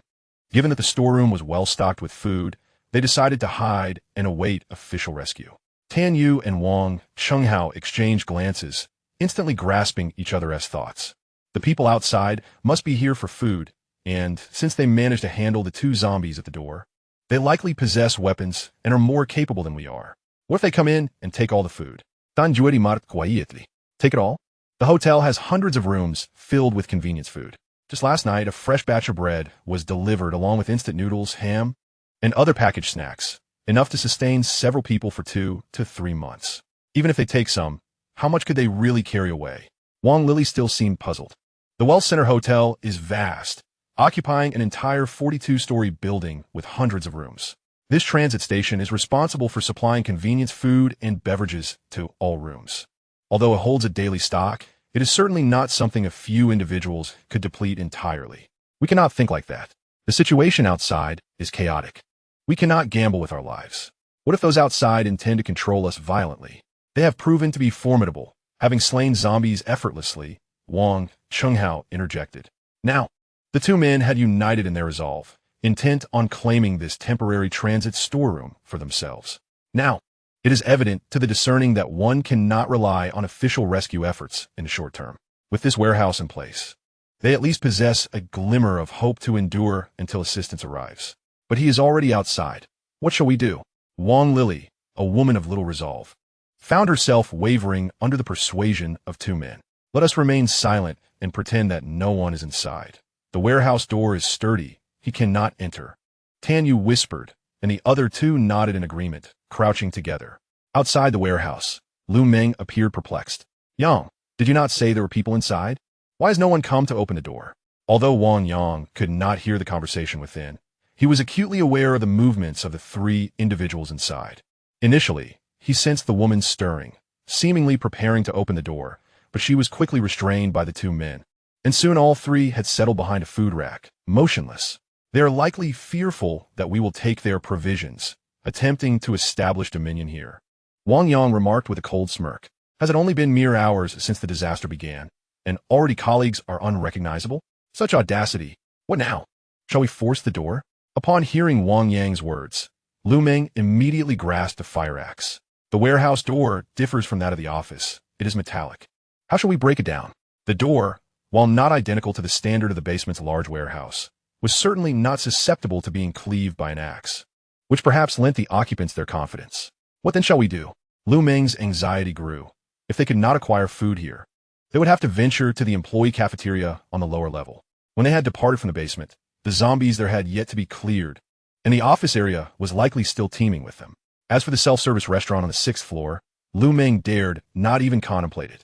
Given that the storeroom was well stocked with food, they decided to hide and await official rescue. Tan Yu and Wang Qinghao exchanged glances, instantly grasping each other's thoughts. The people outside must be here for food, and since they managed to handle the two zombies at the door, they likely possess weapons and are more capable than we are. What if they come in and take all the food? Take it all? The hotel has hundreds of rooms filled with convenience food. Just last night, a fresh batch of bread was delivered along with instant noodles, ham, and other packaged snacks, enough to sustain several people for 2 to 3 months. Even if they take some, how much could they really carry away? Wang Lily still seemed puzzled. The Wealth Center Hotel is vast, occupying an entire 42-story building with hundreds of rooms. This transit station is responsible for supplying convenience food and beverages to all rooms. Although it holds a daily stock, it is certainly not something a few individuals could deplete entirely. We cannot think like that. The situation outside is chaotic. We cannot gamble with our lives. What if those outside intend to control us violently? They have proven to be formidable, having slain zombies effortlessly, Wang Chenghao interjected. Now, the two men had united in their resolve, intent on claiming this temporary transit storeroom for themselves. Now, it is evident to the discerning that one cannot rely on official rescue efforts in the short term. With this warehouse in place, they at least possess a glimmer of hope to endure until assistance arrives. But he is already outside. What shall we do? Wang Lily, a woman of little resolve, found herself wavering under the persuasion of two men. Let us remain silent and pretend that no one is inside. The warehouse door is sturdy. He cannot enter. Tanyu whispered, and the other two nodded in agreement, crouching together. Outside the warehouse, Lu Meng appeared perplexed. Yang, did you not say there were people inside? Why has no one come to open the door? Although Wang Yang could not hear the conversation within, he was acutely aware of the movements of the three individuals inside. Initially, he sensed the woman stirring, seemingly preparing to open the door, but she was quickly restrained by the two men. And soon all three had settled behind a food rack, motionless. They are likely fearful that we will take their provisions, attempting to establish dominion here. Wang Yang remarked with a cold smirk. Has it only been mere hours since the disaster began, and already colleagues are unrecognizable? Such audacity. What now? Shall we force the door? Upon hearing Wang Yang's words, Lu Meng immediately grasped a fire axe. The warehouse door differs from that of the office. It is metallic. How shall we break it down? The door, while not identical to the standard of the basement's large warehouse, was certainly not susceptible to being cleaved by an axe, which perhaps lent the occupants their confidence. What then shall we do? Lu Meng's anxiety grew. If they could not acquire food here, they would have to venture to the employee cafeteria on the lower level. When they had departed from the basement, the zombies there had yet to be cleared, and the office area was likely still teeming with them. As for the self-service restaurant on the 6th floor, Lu Meng dared not even contemplate it.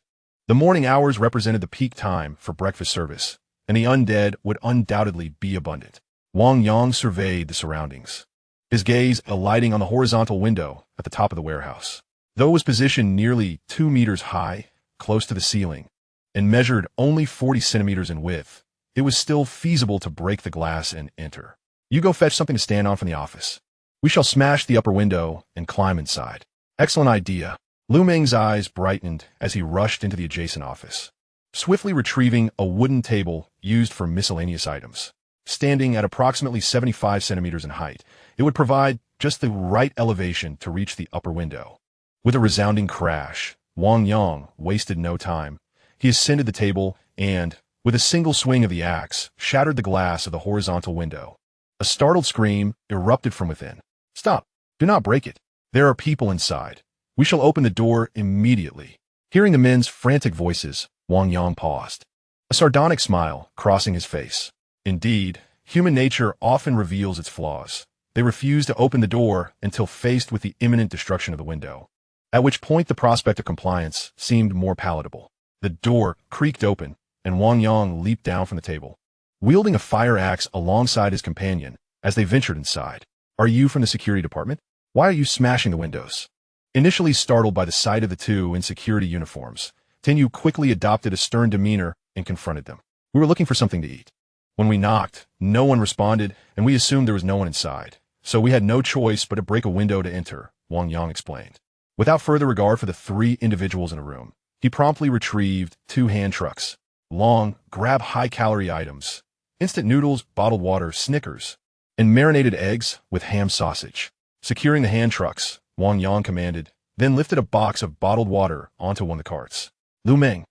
The morning hours represented the peak time for breakfast service, and the undead would undoubtedly be abundant. Wang Yang surveyed the surroundings, his gaze alighting on the horizontal window at the top of the warehouse. Though it was positioned nearly 2 meters high, close to the ceiling, and measured only 40 centimeters in width, it was still feasible to break the glass and enter. You go fetch something to stand on from the office. We shall smash the upper window and climb inside. Excellent idea. Lu Meng's eyes brightened as he rushed into the adjacent office, swiftly retrieving a wooden table used for miscellaneous items. Standing at approximately 75 centimeters in height, it would provide just the right elevation to reach the upper window. With a resounding crash, Wang Yang wasted no time. He ascended the table and, with a single swing of the axe, shattered the glass of the horizontal window. A startled scream erupted from within. Stop! Do not break it. There are people inside. We shall open the door immediately. Hearing the men's frantic voices, Wang Yang paused, a sardonic smile crossing his face. Indeed, human nature often reveals its flaws. They refused to open the door until faced with the imminent destruction of the window, at which point the prospect of compliance seemed more palatable. The door creaked open, and Wang Yang leaped down from the table, wielding a fire axe alongside his companion as they ventured inside. Are you from the security department? Why are you smashing the windows? Initially startled by the sight of the two in security uniforms, Tenyu quickly adopted a stern demeanor and confronted them. We were looking for something to eat. When we knocked, no one responded, and we assumed there was no one inside. So we had no choice but to break a window to enter, Wang Yang explained. Without further regard for the three individuals in a room, he promptly retrieved 2 hand trucks. Long, grab high-calorie items, instant noodles, bottled water, Snickers, and marinated eggs with ham sausage. Securing the hand trucks, Wang Yang commanded, then lifted a box of bottled water onto one of the carts. Lu Meng,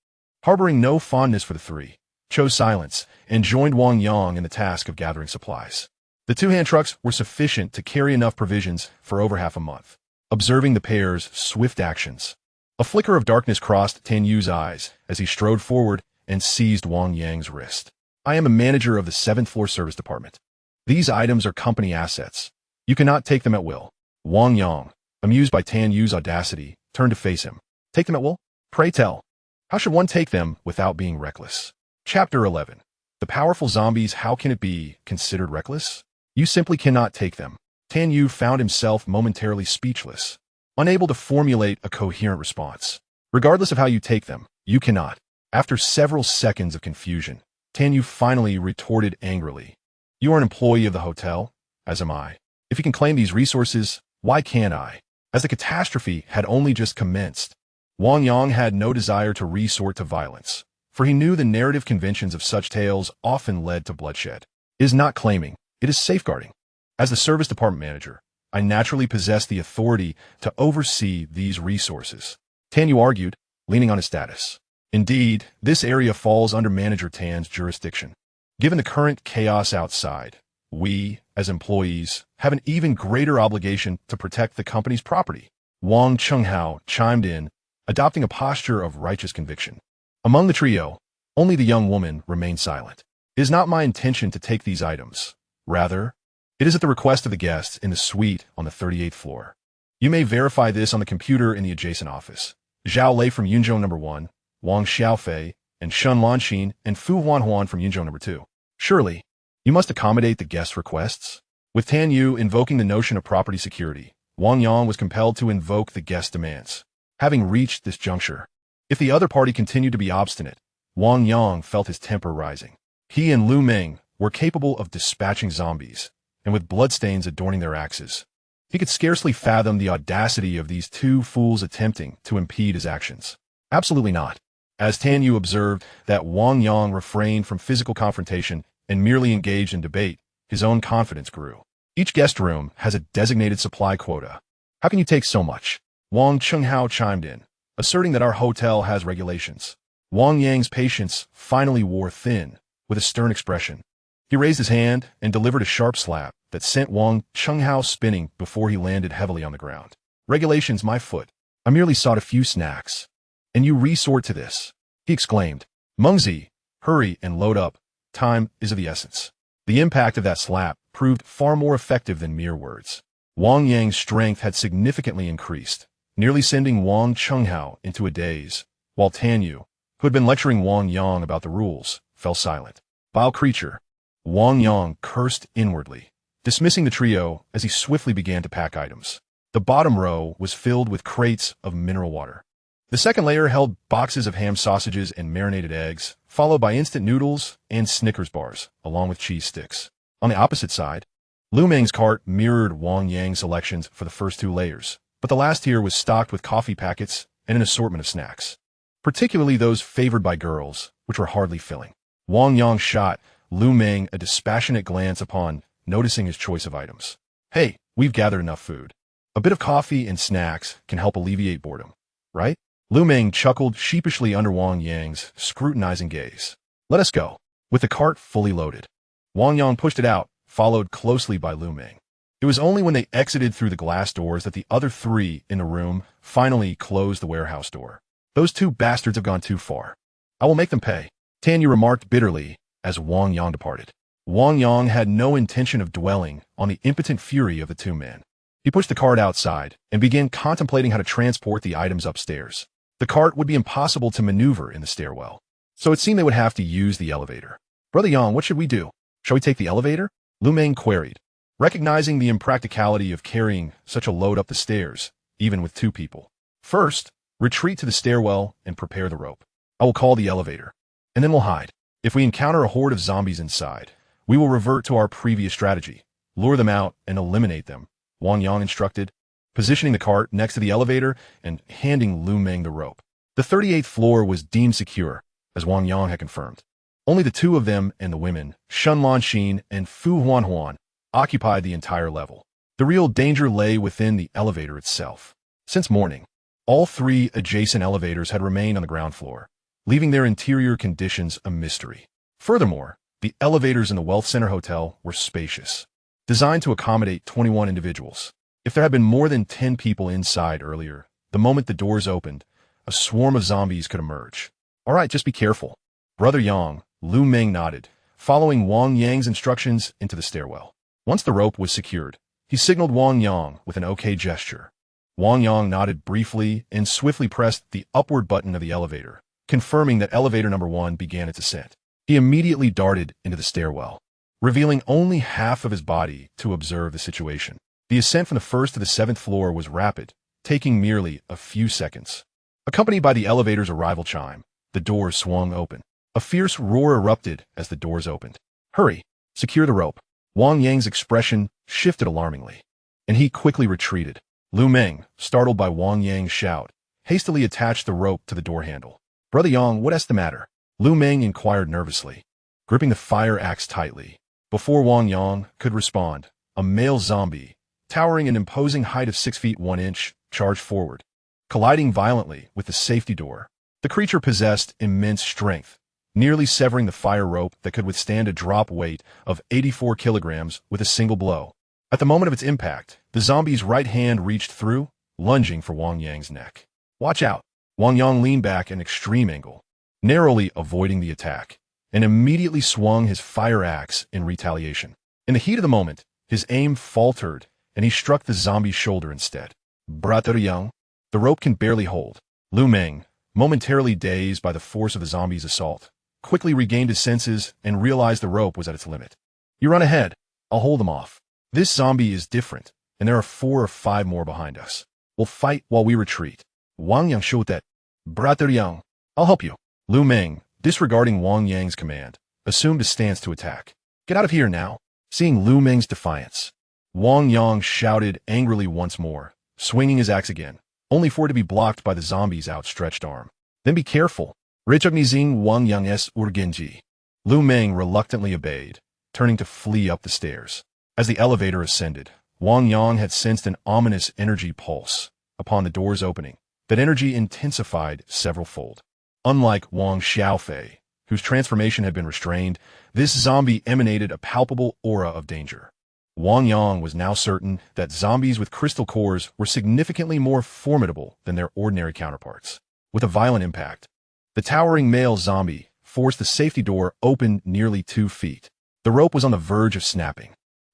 harboring no fondness for the three, chose silence and joined Wang Yang in the task of gathering supplies. The two-hand trucks were sufficient to carry enough provisions for over half a month. Observing the pair's swift actions, a flicker of darkness crossed Tan Yu's eyes as he strode forward and seized Wang Yang's wrist. I am a manager of the 7th floor service department. These items are company assets. You cannot take them at will. Wang Yang, amused by Tan Yu's audacity, turned to face him. Take them at will? Pray tell. How should one take them without being reckless? Chapter 11. The powerful zombies. How can it be considered reckless? You simply cannot take them. Tan Yu found himself momentarily speechless, unable to formulate a coherent response. Regardless of how you take them, you cannot. After several seconds of confusion, Tan Yu finally retorted angrily. You are an employee of the hotel, as am I. If you can claim these resources, why can't I? As the catastrophe had only just commenced, Wang Yang had no desire to resort to violence, for he knew the narrative conventions of such tales often led to bloodshed. It is not claiming, it is safeguarding. As the service department manager, I naturally possess the authority to oversee these resources, Tan Yu argued, leaning on his status. Indeed, this area falls under Manager Tan's jurisdiction. Given the current chaos outside, we, as employees, have an even greater obligation to protect the company's property. Wang Chenghao chimed in, adopting a posture of righteous conviction. Among the trio, only the young woman remained silent. It is not my intention to take these items. Rather, it is at the request of the guests in the suite on the 38th floor. You may verify this on the computer in the adjacent office. Zhao Lei from Yunzhou number 1, Wang Xiaofei, and Shun Lanxin and Fu Huanhuan from Yunzhou number 2. Surely, you must accommodate the guests' requests? With Tan Yu invoking the notion of property security, Wang Yang was compelled to invoke the guests' demands. Having reached this juncture, if the other party continued to be obstinate, Wang Yang felt his temper rising. He and Lu Meng were capable of dispatching zombies, and with bloodstains adorning their axes. He could scarcely fathom the audacity of these two fools attempting to impede his actions. Absolutely not. As Tan Yu observed that Wang Yang refrained from physical confrontation and merely engaged in debate, his own confidence grew. Each guest room has a designated supply quota. How can you take so much? Wang Chenghao chimed in, asserting that our hotel has regulations. Wang Yang's patience finally wore thin, with a stern expression. He raised his hand and delivered a sharp slap that sent Wang Chenghao spinning before he landed heavily on the ground. Regulations, my foot. I merely sought a few snacks. And you resort to this, he exclaimed. Mengzi, hurry and load up. Time is of the essence. The impact of that slap proved far more effective than mere words. Wang Yang's strength had significantly increased, nearly sending Wang Chenghao into a daze, while Tan Yu, who had been lecturing Wang Yang about the rules, fell silent. Vile creature. Wang Yang cursed inwardly, dismissing the trio as he swiftly began to pack items. The bottom row was filled with crates of mineral water. The second layer held boxes of ham sausages and marinated eggs, followed by instant noodles and Snickers bars, along with cheese sticks. On the opposite side, Lu Meng's cart mirrored Wang Yang's selections for the first two layers, but the last tier was stocked with coffee packets and an assortment of snacks, particularly those favored by girls, which were hardly filling. Wang Yang shot Lu Meng a dispassionate glance upon noticing his choice of items. Hey, we've gathered enough food. A bit of coffee and snacks can help alleviate boredom, right? Lu Meng chuckled sheepishly under Wang Yang's scrutinizing gaze. Let us go. With the cart fully loaded, Wang Yang pushed it out, followed closely by Lu Meng. It was only when they exited through the glass doors that the other three in the room finally closed the warehouse door. Those two bastards have gone too far. I will make them pay, Tan Yu remarked bitterly as Wang Yang departed. Wang Yang had no intention of dwelling on the impotent fury of the two men. He pushed the cart outside and began contemplating how to transport the items upstairs. The cart would be impossible to maneuver in the stairwell, so it seemed they would have to use the elevator. Brother Yang, what should we do? Shall we take the elevator? Lu Meng queried, recognizing the impracticality of carrying such a load up the stairs, even with two people. First, retreat to the stairwell and prepare the rope. I will call the elevator, and then we'll hide. If we encounter a horde of zombies inside, we will revert to our previous strategy, lure them out and eliminate them, Wang Yang instructed, positioning the cart next to the elevator and handing Lu Meng the rope. The 38th floor was deemed secure, as Wang Yang had confirmed. Only the two of them and the women, Shun Lanxin and Fu Huanhuan, occupied the entire level. The real danger lay within the elevator itself. Since morning, all three adjacent elevators had remained on the ground floor, leaving their interior conditions a mystery. Furthermore, the elevators in the Wealth Center Hotel were spacious, designed to accommodate 21 individuals. If there had been more than 10 people inside earlier, the moment the doors opened, a swarm of zombies could emerge. All right, just be careful. Brother Yang, Lu Meng nodded, following Wang Yang's instructions into the stairwell. Once the rope was secured, he signaled Wang Yang with an OK gesture. Wang Yang nodded briefly and swiftly pressed the upward button of the elevator, confirming that elevator number 1 began its ascent. He immediately darted into the stairwell, revealing only half of his body to observe the situation. The ascent from the 1st to the 7th floor was rapid, taking merely a few seconds. Accompanied by the elevator's arrival chime, the doors swung open. A fierce roar erupted as the doors opened. Hurry! Secure the rope. Wang Yang's expression shifted alarmingly, and he quickly retreated. Lu Meng, startled by Wang Yang's shout, hastily attached the rope to the door handle. Brother Yang, what's the matter? Lu Meng inquired nervously, gripping the fire axe tightly. Before Wang Yang could respond, a male zombie, towering an imposing height of 6 feet 1 inch, charged forward, colliding violently with the safety door. The creature possessed immense strength, nearly severing the fire rope that could withstand a drop weight of 84 kilograms with a single blow. At the moment of its impact, the zombie's right hand reached through, lunging for Wang Yang's neck. Watch out! Wang Yang leaned back at an extreme angle, narrowly avoiding the attack, and immediately swung his fire axe in retaliation. In the heat of the moment, his aim faltered, and he struck the zombie's shoulder instead. Brother Yang, the rope can barely hold. Lu Meng, momentarily dazed by the force of the zombie's assault, quickly regained his senses and realized the rope was at its limit. You run ahead. I'll hold them off. This zombie is different, and there are 4 or 5 more behind us. We'll fight while we retreat. Wang Yang showed that. Brother Yang, I'll help you. Lu Meng, disregarding Wang Yang's command, assumed a stance to attack. Get out of here now. Seeing Lu Meng's defiance, Wang Yang shouted angrily once more, swinging his axe again, only for it to be blocked by the zombie's outstretched arm. Then be careful. Recognizing Wang Yang's urgency, Lu Meng reluctantly obeyed, turning to flee up the stairs. As the elevator ascended, Wang Yang had sensed an ominous energy pulse upon the door's opening. That energy intensified several-fold. Unlike Wang Xiaofei, whose transformation had been restrained, this zombie emanated a palpable aura of danger. Wang Yang was now certain that zombies with crystal cores were significantly more formidable than their ordinary counterparts. With a violent impact, the towering male zombie forced the safety door open nearly 2 feet. The rope was on the verge of snapping.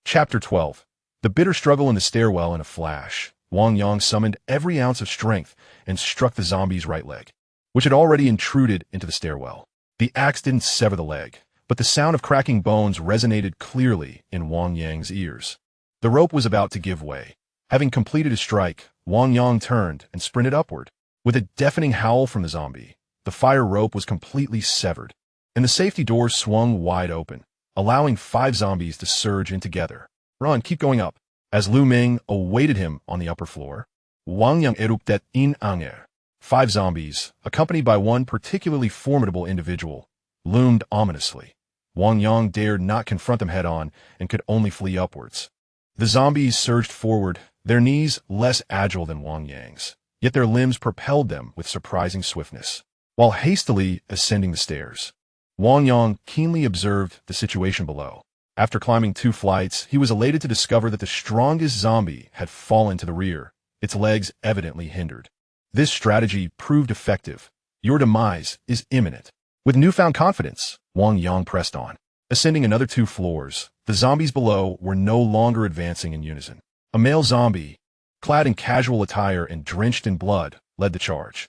Chapter 12. The bitter struggle in the stairwell. In a flash, Wang Yang summoned every ounce of strength and struck the zombie's right leg, which had already intruded into the stairwell. The axe didn't sever the leg, but the sound of cracking bones resonated clearly in Wang Yang's ears. The rope was about to give way. Having completed his strike, Wang Yang turned and sprinted upward. With a deafening howl from the zombie, the fire rope was completely severed, and the safety doors swung wide open, allowing 5 zombies to surge in together. Run, keep going up. As Lu Meng awaited him on the upper floor, Wang Yang erupted in anger. 5 zombies, accompanied by 1 particularly formidable individual, loomed ominously. Wang Yang dared not confront them head-on and could only flee upwards. The zombies surged forward, their knees less agile than Wang Yang's, yet their limbs propelled them with surprising swiftness. While hastily ascending the stairs, Wang Yang keenly observed the situation below. After climbing 2 flights, he was elated to discover that the strongest zombie had fallen to the rear, its legs evidently hindered. This strategy proved effective. Your demise is imminent. With newfound confidence, Wang Yang pressed on. Ascending another 2 floors, the zombies below were no longer advancing in unison. A male zombie, clad in casual attire and drenched in blood, led the charge.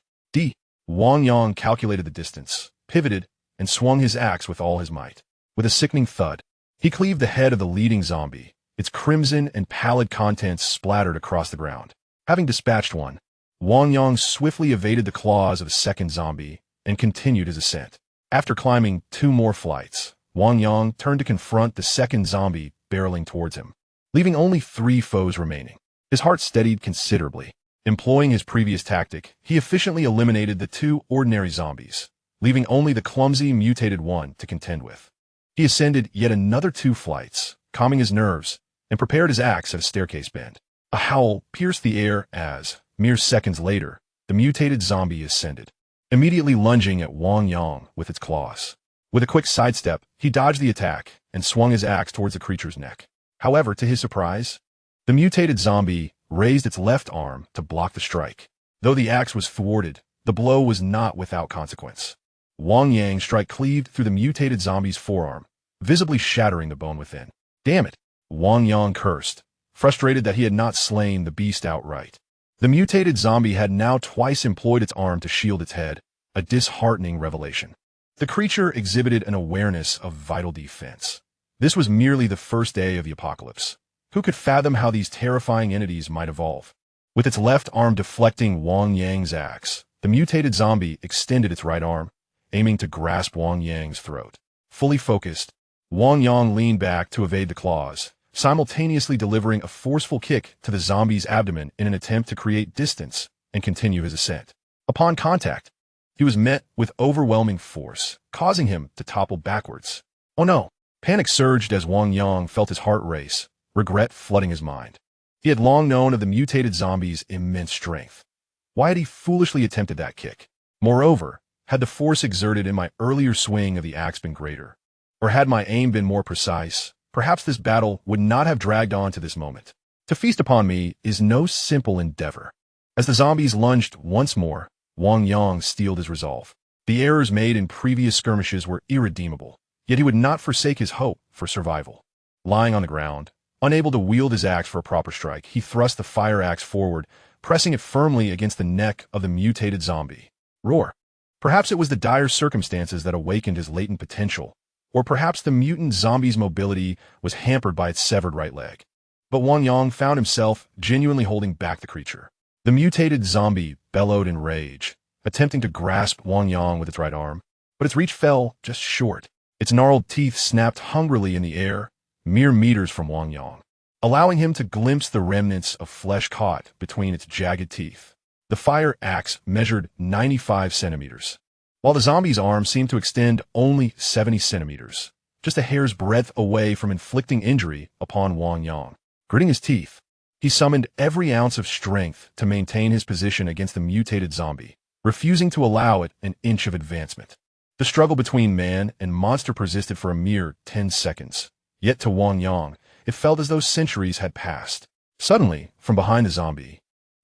Wang Yang calculated the distance, pivoted, and swung his axe with all his might. With a sickening thud, he cleaved the head of the leading zombie, its crimson and pallid contents splattered across the ground. Having dispatched one, Wang Yang swiftly evaded the claws of a second zombie and continued his ascent. After climbing 2 more flights, Wang Yang turned to confront the second zombie barreling towards him, leaving only 3 foes remaining. His heart steadied considerably. Employing his previous tactic, he efficiently eliminated the 2 ordinary zombies, leaving only the clumsy mutated one to contend with. He ascended yet another 2 flights, calming his nerves, and prepared his axe at a staircase bend. A howl pierced the air as, mere seconds later, the mutated zombie ascended, immediately lunging at Wang Yang with its claws. With a quick sidestep, he dodged the attack and swung his axe towards the creature's neck. However, to his surprise, the mutated zombie raised its left arm to block the strike. Though the axe was thwarted, the blow was not without consequence. Wang Yang's strike cleaved through the mutated zombie's forearm, visibly shattering the bone within. Damn it! Wang Yang cursed, frustrated that he had not slain the beast outright. The mutated zombie had now twice employed its arm to shield its head, a disheartening revelation. The creature exhibited an awareness of vital defense. This was merely the first day of the apocalypse. Who could fathom how these terrifying entities might evolve? With its left arm deflecting Wang Yang's axe, the mutated zombie extended its right arm, aiming to grasp Wang Yang's throat. Fully focused, Wang Yang leaned back to evade the claws, simultaneously delivering a forceful kick to the zombie's abdomen in an attempt to create distance and continue his ascent. Upon contact, he was met with overwhelming force, causing him to topple backwards. Oh no! Panic surged as Wang Yang felt his heart race, regret flooding his mind. He had long known of the mutated zombie's immense strength. Why had he foolishly attempted that kick? Moreover, had the force exerted in my earlier swing of the axe been greater, or had my aim been more precise, perhaps this battle would not have dragged on to this moment. To feast upon me is no simple endeavor. As the zombies lunged once more, Wang Yang steeled his resolve. The errors made in previous skirmishes were irredeemable, yet he would not forsake his hope for survival. Lying on the ground, unable to wield his axe for a proper strike, he thrust the fire axe forward, pressing it firmly against the neck of the mutated zombie. Roar! Perhaps it was the dire circumstances that awakened his latent potential, or perhaps the mutant zombie's mobility was hampered by its severed right leg. But Wang Yang found himself genuinely holding back the creature. The mutated zombie bellowed in rage, attempting to grasp Wang Yang with its right arm, but its reach fell just short. Its gnarled teeth snapped hungrily in the air, mere meters from Wang Yang, allowing him to glimpse the remnants of flesh caught between its jagged teeth. The fire axe measured 95 centimeters, while the zombie's arm seemed to extend only 70 centimeters, just a hair's breadth away from inflicting injury upon Wang Yang. Gritting his teeth, he summoned every ounce of strength to maintain his position against the mutated zombie, refusing to allow it an inch of advancement. The struggle between man and monster persisted for a mere 10 seconds. Yet to Wang Yang, it felt as though centuries had passed. Suddenly, from behind the zombie,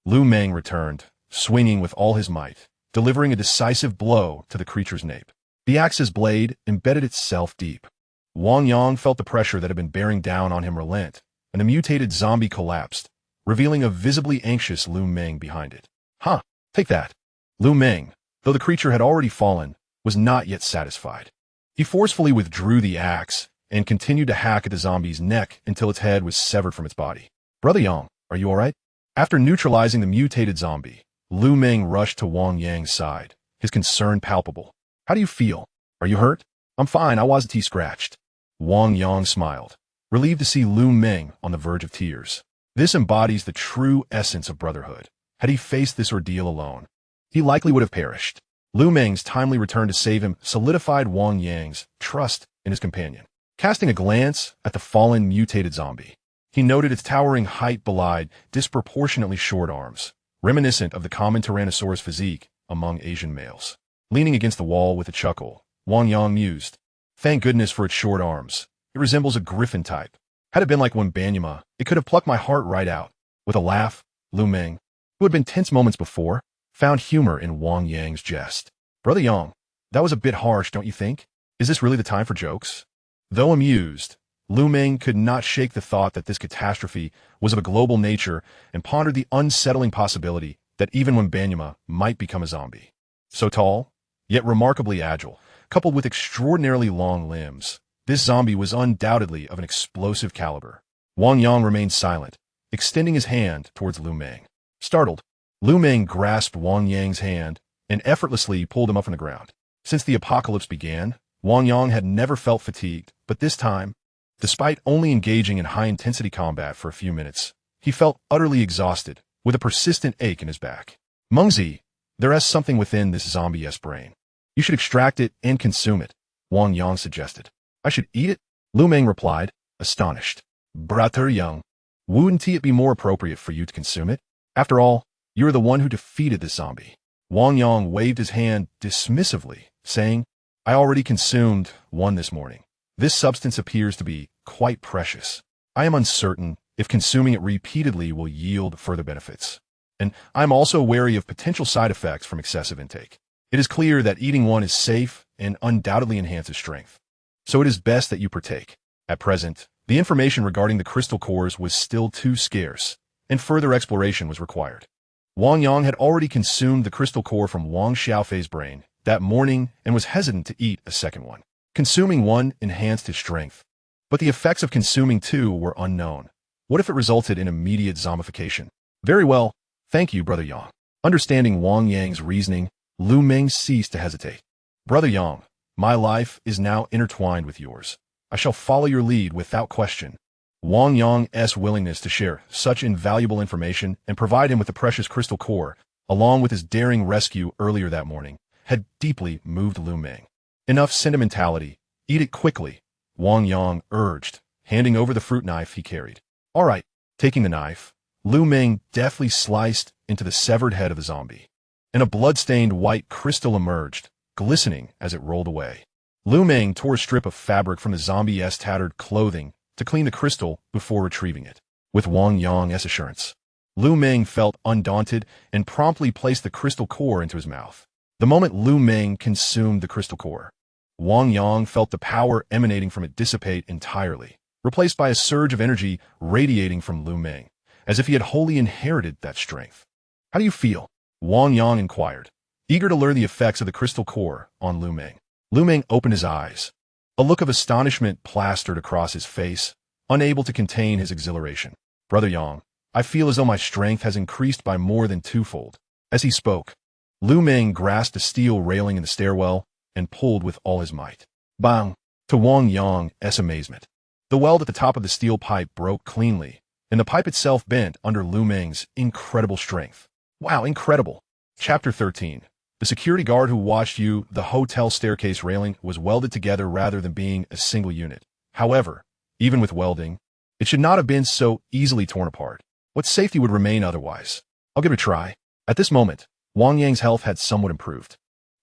Lu Meng returned, swinging with all his might, delivering a decisive blow to the creature's nape. The axe's blade embedded itself deep. Wang Yang felt the pressure that had been bearing down on him relent, and the mutated zombie collapsed, revealing a visibly anxious Lu Meng behind it. Huh, take that. Lu Meng, though the creature had already fallen, was not yet satisfied. He forcefully withdrew the axe and continued to hack at the zombie's neck until its head was severed from its body. Brother Yang, are you alright? After neutralizing the mutated zombie, Lu Meng rushed to Wang Yang's side, his concern palpable. How do you feel? Are you hurt? I'm fine, I wasn't scratched. Wang Yang smiled, relieved to see Lu Meng on the verge of tears. This embodies the true essence of brotherhood. Had he faced this ordeal alone, he likely would have perished. Lu Meng's timely return to save him solidified Wang Yang's trust in his companion. Casting a glance at the fallen mutated zombie, he noted its towering height belied disproportionately short arms, reminiscent of the common Tyrannosaurus physique among Asian males. Leaning against the wall with a chuckle, Wang Yang mused, "Thank goodness for its short arms. It resembles a griffin type. Had it been like Wembanyama, it could have plucked my heart right out." With a laugh, Lu Meng, who had been tense moments before, found humor in Wang Yang's jest. "Brother Yang, that was a bit harsh, don't you think? Is this really the time for jokes?" Though amused, Lu Meng could not shake the thought that this catastrophe was of a global nature and pondered the unsettling possibility that even Wembanyama might become a zombie. So tall, yet remarkably agile, coupled with extraordinarily long limbs, this zombie was undoubtedly of an explosive caliber. Wang Yang remained silent, extending his hand towards Lu Meng. Startled, Lu Meng grasped Wang Yang's hand and effortlessly pulled him up from the ground. Since the apocalypse began, Wang Yang had never felt fatigued, but this time, despite only engaging in high-intensity combat for a few minutes, he felt utterly exhausted, with a persistent ache in his back. "Mengzi, there is something within this zombie-esque brain. You should extract it and consume it," Wang Yang suggested. "I should eat it?" Lu Meng replied, astonished. "Brother Yang, wouldn't it be more appropriate for you to consume it? After all, you are the one who defeated this zombie." Wang Yang waved his hand dismissively, saying, I already consumed one this morning. This substance appears to be quite precious. I am uncertain if consuming it repeatedly will yield further benefits. And I'm also wary of potential side effects from excessive intake. It is clear that eating one is safe and undoubtedly enhances strength. So it is best that you partake. At present, the information regarding the crystal cores was still too scarce, and further exploration was required. Wang Yang had already consumed the crystal core from Wang Xiaofei's brain that morning and was hesitant to eat a second one. Consuming one enhanced his strength, but the effects of consuming two were unknown. What if it resulted in immediate zombification? Very well, thank you, Brother Yang. Understanding Wang Yang's reasoning, Lu Meng ceased to hesitate. Brother Yang, my life is now intertwined with yours. I shall follow your lead without question. Wang Yang's willingness to share such invaluable information and provide him with the precious crystal core, along with his daring rescue earlier that morning, had deeply moved Lu Meng. Enough sentimentality. Eat it quickly, Wang Yang urged, handing over the fruit knife he carried. All right. Taking the knife, Lu Meng deftly sliced into the severed head of the zombie, and a blood-stained white crystal emerged, glistening as it rolled away. Lu Meng tore a strip of fabric from the zombie's tattered clothing to clean the crystal before retrieving it. With Wang Yang's assurance, Lu Meng felt undaunted and promptly placed the crystal core into his mouth. The moment Lu Meng consumed the crystal core, Wang Yang felt the power emanating from it dissipate entirely, replaced by a surge of energy radiating from Lu Meng, as if he had wholly inherited that strength. How do you feel? Wang Yang inquired, eager to learn the effects of the crystal core on Lu Meng. Lu Meng opened his eyes. A look of astonishment plastered across his face, unable to contain his exhilaration. Brother Yang, I feel as though my strength has increased by more than twofold. As he spoke, Lu Meng grasped a steel railing in the stairwell and pulled with all his might. Bang! To Wang Yang's amazement, the weld at the top of the steel pipe broke cleanly, and the pipe itself bent under Lu Meng's incredible strength. Wow, incredible! Chapter 13. The security guard who watched you, the hotel staircase railing, was welded together rather than being a single unit. However, even with welding, it should not have been so easily torn apart. What safety would remain otherwise? I'll give it a try. At this moment, Wang Yang's health had somewhat improved.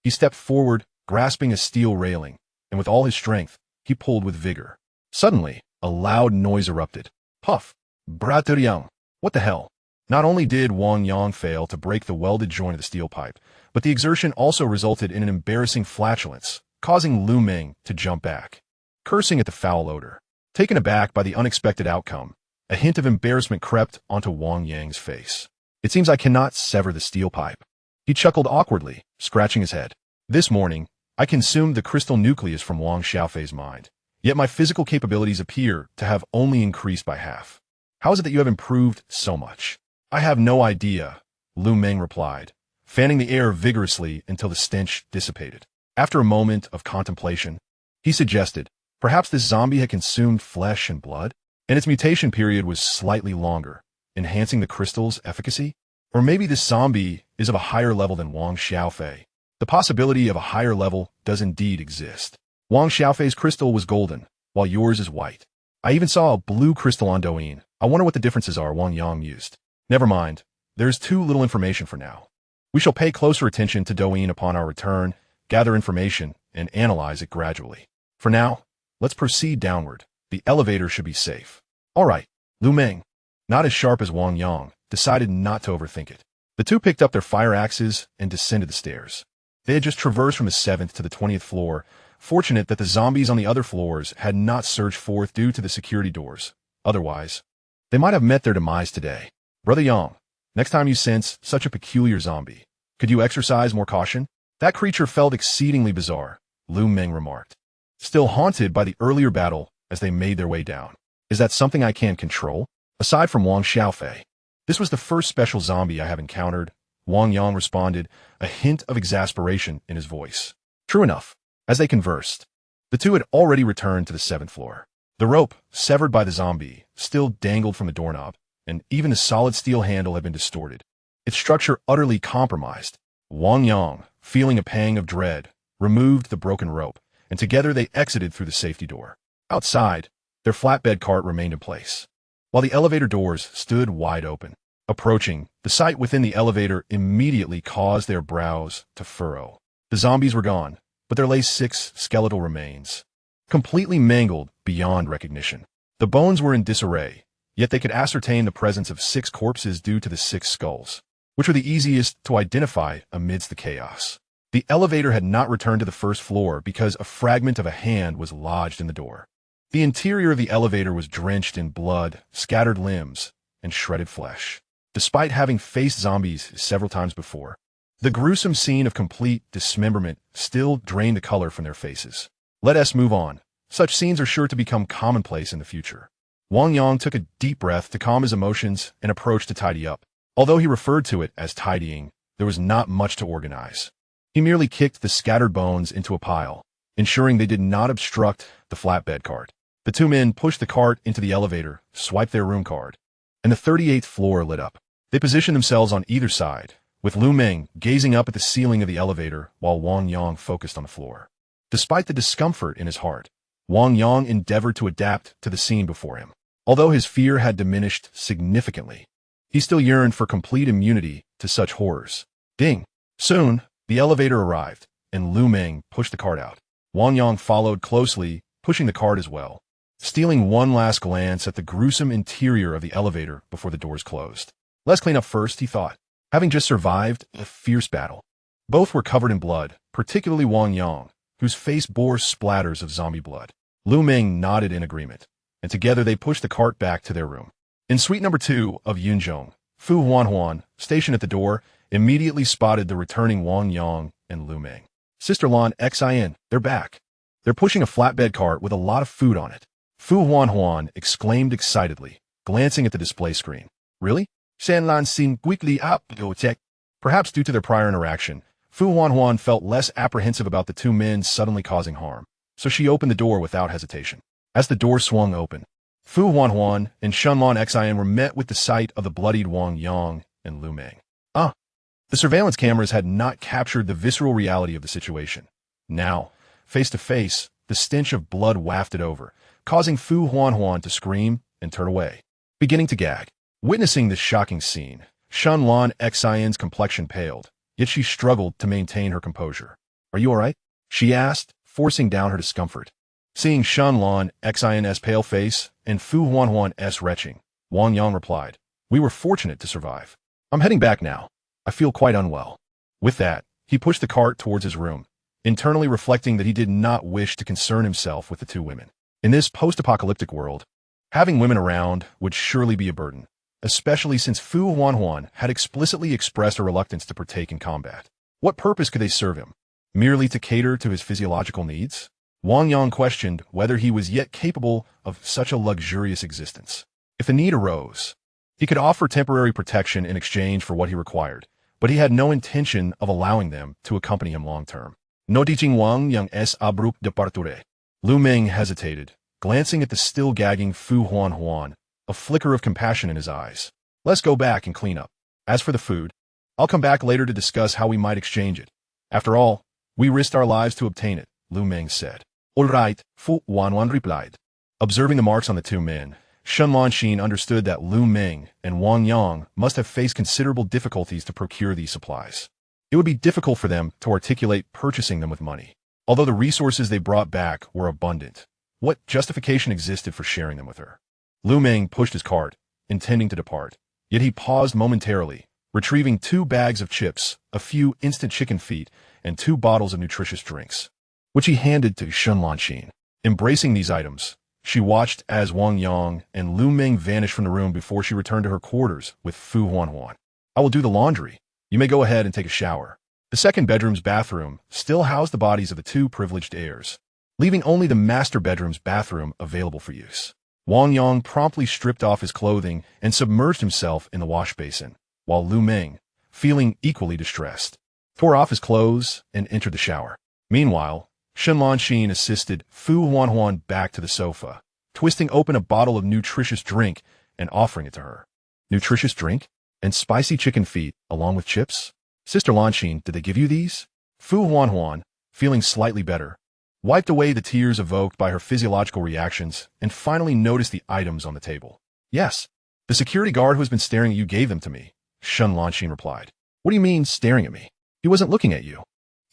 He stepped forward, grasping a steel railing, and with all his strength, he pulled with vigor. Suddenly, a loud noise erupted. Puff! Brother Yang! What the hell? Not only did Wang Yang fail to break the welded joint of the steel pipe, but the exertion also resulted in an embarrassing flatulence, causing Lu Meng to jump back, cursing at the foul odor. Taken aback by the unexpected outcome, a hint of embarrassment crept onto Wang Yang's face. It seems I cannot sever the steel pipe. He chuckled awkwardly, scratching his head. This morning, I consumed the crystal nucleus from Wang Xiaofei's mind, yet my physical capabilities appear to have only increased by half. How is it that you have improved so much? I have no idea, Lu Meng replied, fanning the air vigorously until the stench dissipated. After a moment of contemplation, he suggested, perhaps this zombie had consumed flesh and blood, and its mutation period was slightly longer, enhancing the crystal's efficacy? Or maybe this zombie is of a higher level than Wang Xiaofei. The possibility of a higher level does indeed exist. Wang Xiaofei's crystal was golden, while yours is white. I even saw a blue crystal on Douyin. I wonder what the differences are, Wang Yang mused. Never mind. There's too little information for now. We shall pay closer attention to Douyin upon our return, gather information, and analyze it gradually. For now, let's proceed downward. The elevator should be safe. All right, Lu Meng, not as sharp as Wang Yang, decided not to overthink it. The two picked up their fire axes and descended the stairs. They had just traversed from the 7th to the 20th floor, fortunate that the zombies on the other floors had not surged forth due to the security doors. Otherwise, they might have met their demise today. Brother Yang, next time you sense such a peculiar zombie, could you exercise more caution? That creature felt exceedingly bizarre, Lu Meng remarked, still haunted by the earlier battle as they made their way down. Is that something I can control? Aside from Wang Xiaofei, this was the first special zombie I have encountered, Wang Yang responded, a hint of exasperation in his voice. True enough, as they conversed, the two had already returned to the 7th floor. The rope, severed by the zombie, still dangled from the doorknob, and even the solid steel handle had been distorted, its structure utterly compromised. Wang Yang, feeling a pang of dread, removed the broken rope, and together they exited through the safety door. Outside, their flatbed cart remained in place, while the elevator doors stood wide open. Approaching, the sight within the elevator immediately caused their brows to furrow. The zombies were gone, but there lay 6 skeletal remains, completely mangled beyond recognition. The bones were in disarray, yet they could ascertain the presence of 6 corpses due to the 6 skulls, which were the easiest to identify amidst the chaos. The elevator had not returned to the first floor because a fragment of a hand was lodged in the door. The interior of the elevator was drenched in blood, scattered limbs, and shredded flesh. Despite having faced zombies several times before, the gruesome scene of complete dismemberment still drained the color from their faces. Let us move on. Such scenes are sure to become commonplace in the future. Wang Yang took a deep breath to calm his emotions and approached to tidy up. Although he referred to it as tidying, there was not much to organize. He merely kicked the scattered bones into a pile, ensuring they did not obstruct the flatbed cart. The 2 men pushed the cart into the elevator, swiped their room card, and the 38th floor lit up. They positioned themselves on either side, with Lu Meng gazing up at the ceiling of the elevator while Wang Yang focused on the floor. Despite the discomfort in his heart, Wang Yang endeavored to adapt to the scene before him. Although his fear had diminished significantly, he still yearned for complete immunity to such horrors. Ding! Soon, the elevator arrived, and Lu Meng pushed the cart out. Wang Yang followed closely, pushing the cart as well, stealing one last glance at the gruesome interior of the elevator before the doors closed. Let's clean up first, he thought, having just survived a fierce battle. Both were covered in blood, particularly Wang Yang, whose face bore splatters of zombie blood. Lu Meng nodded in agreement, and together they pushed the cart back to their room. In suite number 2 of Yunzhong, Fu Huanhuan, stationed at the door, immediately spotted the returning Wang Yang and Lu Meng. Sister Lan Xin, they're back. They're pushing a flatbed cart with a lot of food on it. Fu Huanhuan exclaimed excitedly, glancing at the display screen. Really? Shan Lan Xin quickly up, go check. Perhaps due to their prior interaction, Fu Huanhuan felt less apprehensive about the 2 men suddenly causing harm, so she opened the door without hesitation. As the door swung open, Fu Huanhuan and Shanlan Xin were met with the sight of the bloodied Wang Yang and Lu Meng. The surveillance cameras had not captured the visceral reality of the situation. Now, face to face, the stench of blood wafted over, causing Fu Huanhuan to scream and turn away, beginning to gag. Witnessing this shocking scene, Shanlan Xin's complexion paled, yet she struggled to maintain her composure. Are you all right? She asked, forcing down her discomfort. Seeing Shanlan Xin's pale face and Fu Huanhuan's retching, Wang Yang replied, We were fortunate to survive. I'm heading back now. I feel quite unwell. With that, he pushed the cart towards his room, internally reflecting that he did not wish to concern himself with the 2 women. In this post-apocalyptic world, having women around would surely be a burden, especially since Fu Huanhuan had explicitly expressed a reluctance to partake in combat. What purpose could they serve him? Merely to cater to his physiological needs? Wang Yang questioned whether he was yet capable of such a luxurious existence. If a need arose, he could offer temporary protection in exchange for what he required, but he had no intention of allowing them to accompany him long-term. No teaching Wang Yang es abrupt de parture. Lu Meng hesitated, glancing at the still gagging Fu Huanhuan, a flicker of compassion in his eyes. Let's go back and clean up. As for the food, I'll come back later to discuss how we might exchange it. After all, we risked our lives to obtain it, Lu Meng said. All right, Fu Huanhuan replied. Observing the marks on the 2 men, Shanlan Xin understood that Lu Meng and Wang Yang must have faced considerable difficulties to procure these supplies. It would be difficult for them to articulate purchasing them with money. Although the resources they brought back were abundant, what justification existed for sharing them with her? Lu Meng pushed his cart, intending to depart, yet he paused momentarily, retrieving 2 bags of chips, a few instant chicken feet, and 2 bottles of nutritious drinks, which he handed to Shanlan Xin. Embracing these items, she watched as Wang Yang and Lu Meng vanished from the room before she returned to her quarters with Fu Huanhuan. I will do the laundry. You may go ahead and take a shower. The second bedroom's bathroom still housed the bodies of the 2 privileged heirs, leaving only the master bedroom's bathroom available for use. Wang Yang promptly stripped off his clothing and submerged himself in the wash basin, while Lu Meng, feeling equally distressed, tore off his clothes and entered the shower. Meanwhile, Shanlan Xin assisted Fu Huanhuan back to the sofa, twisting open a bottle of nutritious drink and offering it to her. Nutritious drink? And spicy chicken feet, along with chips? Sister Lan Xin, did they give you these? Fu Huanhuan, feeling slightly better, wiped away the tears evoked by her physiological reactions and finally noticed the items on the table. Yes, the security guard who has been staring at you gave them to me, Shanlan Xin replied. What do you mean, staring at me? He wasn't looking at you.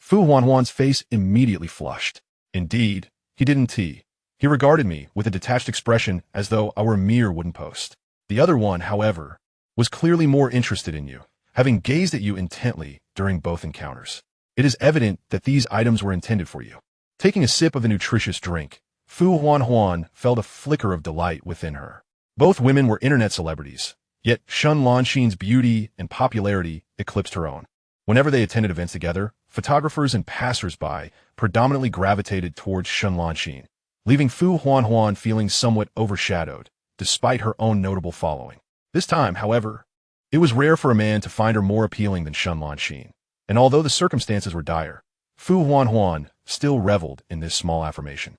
Fu Huanhuan's face immediately flushed. Indeed, he didn't. He regarded me with a detached expression as though I were a mere wooden post. The other one, however, was clearly more interested in you, having gazed at you intently during both encounters. It is evident that these items were intended for you. Taking a sip of the nutritious drink, Fu Huanhuan felt a flicker of delight within her. Both women were internet celebrities, yet Shun Lanxin's beauty and popularity eclipsed her own. Whenever they attended events together, photographers and passers-by predominantly gravitated towards Shun Lanxin, leaving Fu Huanhuan feeling somewhat overshadowed, despite her own notable following. This time, however, it was rare for a man to find her more appealing than Shun Lanxin, and although the circumstances were dire, Fu Huanhuan still reveled in this small affirmation.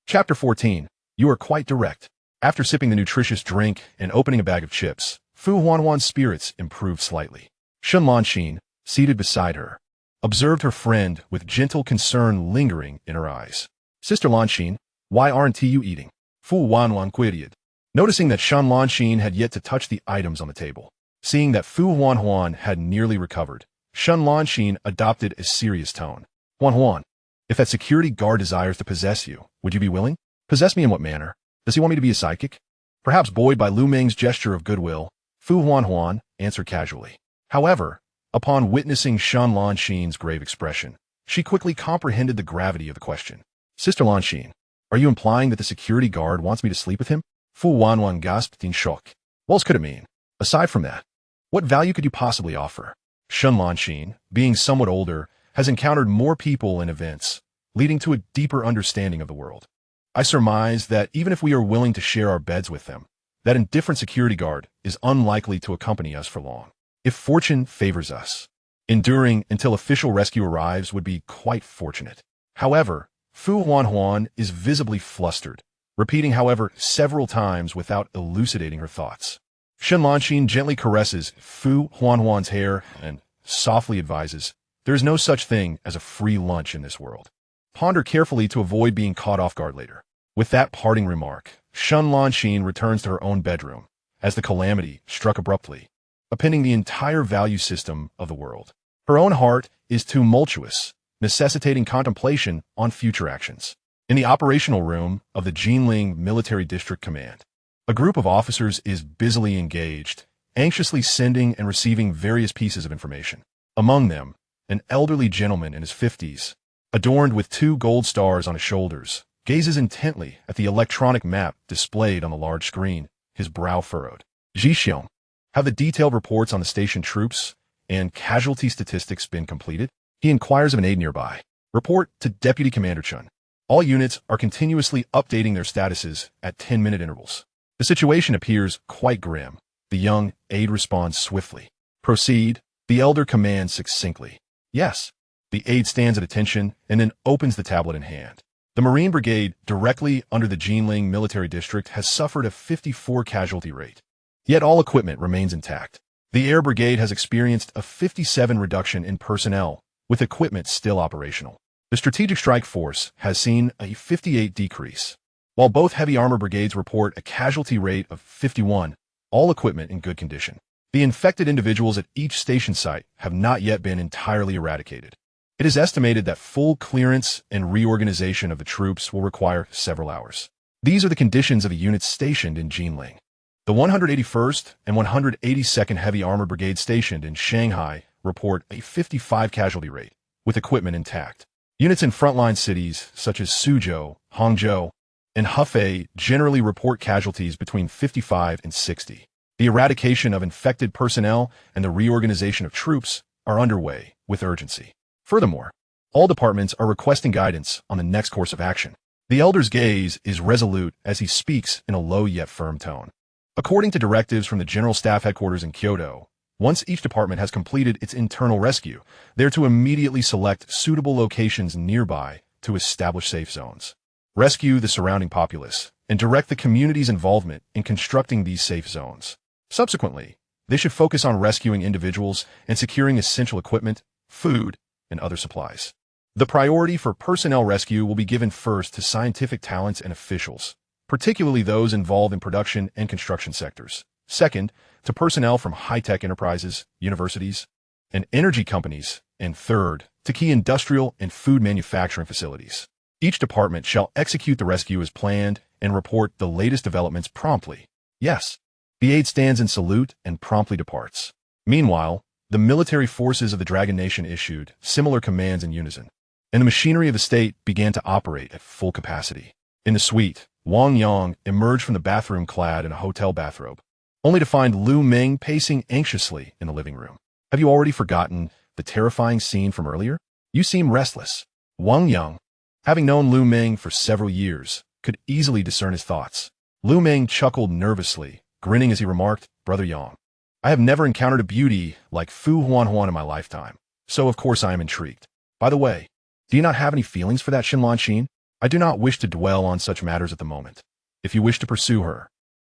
Chapter 14. You are quite direct. After sipping the nutritious drink and opening a bag of chips, Fu Huanhuan's spirits improved slightly. Shun Lanxin, seated beside her, observed her friend with gentle concern lingering in her eyes. Sister Lanxin, why aren't you eating? Fu Huanhuan queried. Noticing that Shun Lanxin had yet to touch the items on the table. Seeing that Fu Huanhuan had nearly recovered, Shun Lanxin adopted a serious tone. Huanhuan, if that security guard desires to possess you, would you be willing? Possess me in what manner? Does he want me to be a psychic? Perhaps buoyed by Lu Meng's gesture of goodwill, Fu Huanhuan answered casually. However, upon witnessing Shun Lanxin's grave expression, she quickly comprehended the gravity of the question. Sister Lanxin, are you implying that the security guard wants me to sleep with him? Fu Huanhuan gasped in shock. What else could it mean? Aside from that, what value could you possibly offer? Shun Lanxin, being somewhat older, has encountered more people and events, leading to a deeper understanding of the world. I surmise that even if we are willing to share our beds with them, that indifferent security guard is unlikely to accompany us for long. If fortune favors us, enduring until official rescue arrives would be quite fortunate. However, Fu Huanhuan is visibly flustered, repeating however several times without elucidating her thoughts. Shun Lanxin gently caresses Fu Huanhuan's hair and softly advises, there is no such thing as a free lunch in this world. Ponder carefully to avoid being caught off guard later. With that parting remark, Shun Lanxin returns to her own bedroom, as the calamity struck abruptly, upending the entire value system of the world. Her own heart is tumultuous, necessitating contemplation on future actions. In the operational room of the Jinling Military District Command, a group of officers is busily engaged, anxiously sending and receiving various pieces of information. Among them, an elderly gentleman in his 50s, adorned with 2 gold stars on his shoulders, gazes intently at the electronic map displayed on the large screen, his brow furrowed. Zhixiong, have the detailed reports on the station troops and casualty statistics been completed? He inquires of an aide nearby. Report to Deputy Commander Chun. All units are continuously updating their statuses at 10-minute intervals. The situation appears quite grim. The young aide responds swiftly. Proceed, the elder commands succinctly. Yes. The aide stands at attention and then opens the tablet in hand. The Marine Brigade, directly under the Jinling Military District, has suffered a 54 casualty rate. Yet all equipment remains intact. The Air Brigade has experienced a 57 reduction in personnel, with equipment still operational. The Strategic Strike Force has seen a 58 decrease. While both heavy armor brigades report a casualty rate of 51, all equipment in good condition. The infected individuals at each station site have not yet been entirely eradicated. It is estimated that full clearance and reorganization of the troops will require several hours. These are the conditions of the units stationed in Jinling. The 181st and 182nd Heavy Armor Brigade stationed in Shanghai report a 55 casualty rate, with equipment intact. Units in frontline cities such as Suzhou, Hangzhou, and Hefei generally report casualties between 55 and 60. The eradication of infected personnel and the reorganization of troops are underway with urgency. Furthermore, all departments are requesting guidance on the next course of action. The elder's gaze is resolute as he speaks in a low yet firm tone. According to directives from the General Staff Headquarters in Kyoto, once each department has completed its internal rescue, they are to immediately select suitable locations nearby to establish safe zones, rescue the surrounding populace, and direct the community's involvement in constructing these safe zones. Subsequently, they should focus on rescuing individuals and securing essential equipment, food, and other supplies. The priority for personnel rescue will be given first to scientific talents and officials, particularly those involved in production and construction sectors. Second, to personnel from high-tech enterprises, universities, and energy companies and third, to key industrial and food manufacturing facilities. Each department shall execute the rescue as planned and report the latest developments promptly. Yes, the aide stands in salute and promptly departs. Meanwhile, the military forces of the Dragon Nation issued similar commands in unison, and the machinery of the state began to operate at full capacity. In the suite, Wang Yang emerged from the bathroom clad in a hotel bathrobe, only to find Lu Meng pacing anxiously in the living room. Have you already forgotten the terrifying scene from earlier? You seem restless. Wang Yang, having known Lu Meng for several years, could easily discern his thoughts. Lu Meng chuckled nervously, grinning as he remarked, "Brother Yang, I have never encountered a beauty like Fu Huanhuan in my lifetime, so of course I am intrigued. By the way, do you not have any feelings for that Xinlanxin? I do not wish to dwell on such matters at the moment. If you wish to pursue her,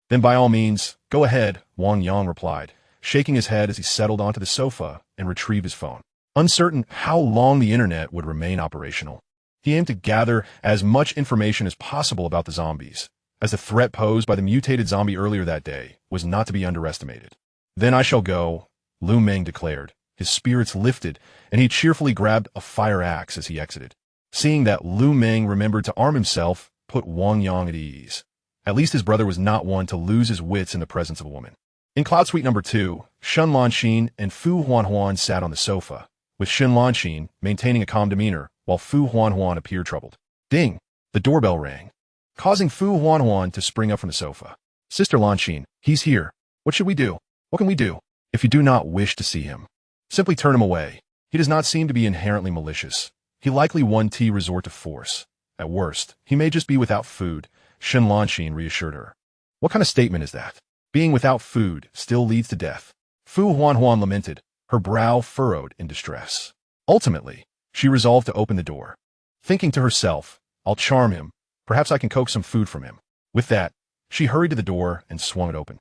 then by all means, go ahead," Wang Yang replied, shaking his head as he settled onto the sofa and retrieved his phone. Uncertain how long the internet would remain operational, he aimed to gather as much information as possible about the zombies, as the threat posed by the mutated zombie earlier that day was not to be underestimated. "Then I shall go," Lu Meng declared. His spirits lifted, and he cheerfully grabbed a fire axe as he exited. Seeing that Lu Meng remembered to arm himself put Wang Yang at ease. At least his brother was not one to lose his wits in the presence of a woman. In Cloud Suite number 2, Xinlanxin and Fu Huanhuan sat on the sofa, with Xinlanxin maintaining a calm demeanor while Fu Huanhuan appeared troubled. Ding! The doorbell rang, causing Fu Huanhuan to spring up from the sofa. "Sister Lanxin, he's here. What should we do? What can we do?" "If you do not wish to see him, simply turn him away. He does not seem to be inherently malicious. He likely won't resort to force. At worst, he may just be without food," Xinlanxin reassured her. "What kind of statement is that? Being without food still leads to death." Fu Huanhuan lamented, her brow furrowed in distress. Ultimately, she resolved to open the door, thinking to herself, "I'll charm him. Perhaps I can coax some food from him." With that, she hurried to the door and swung it open.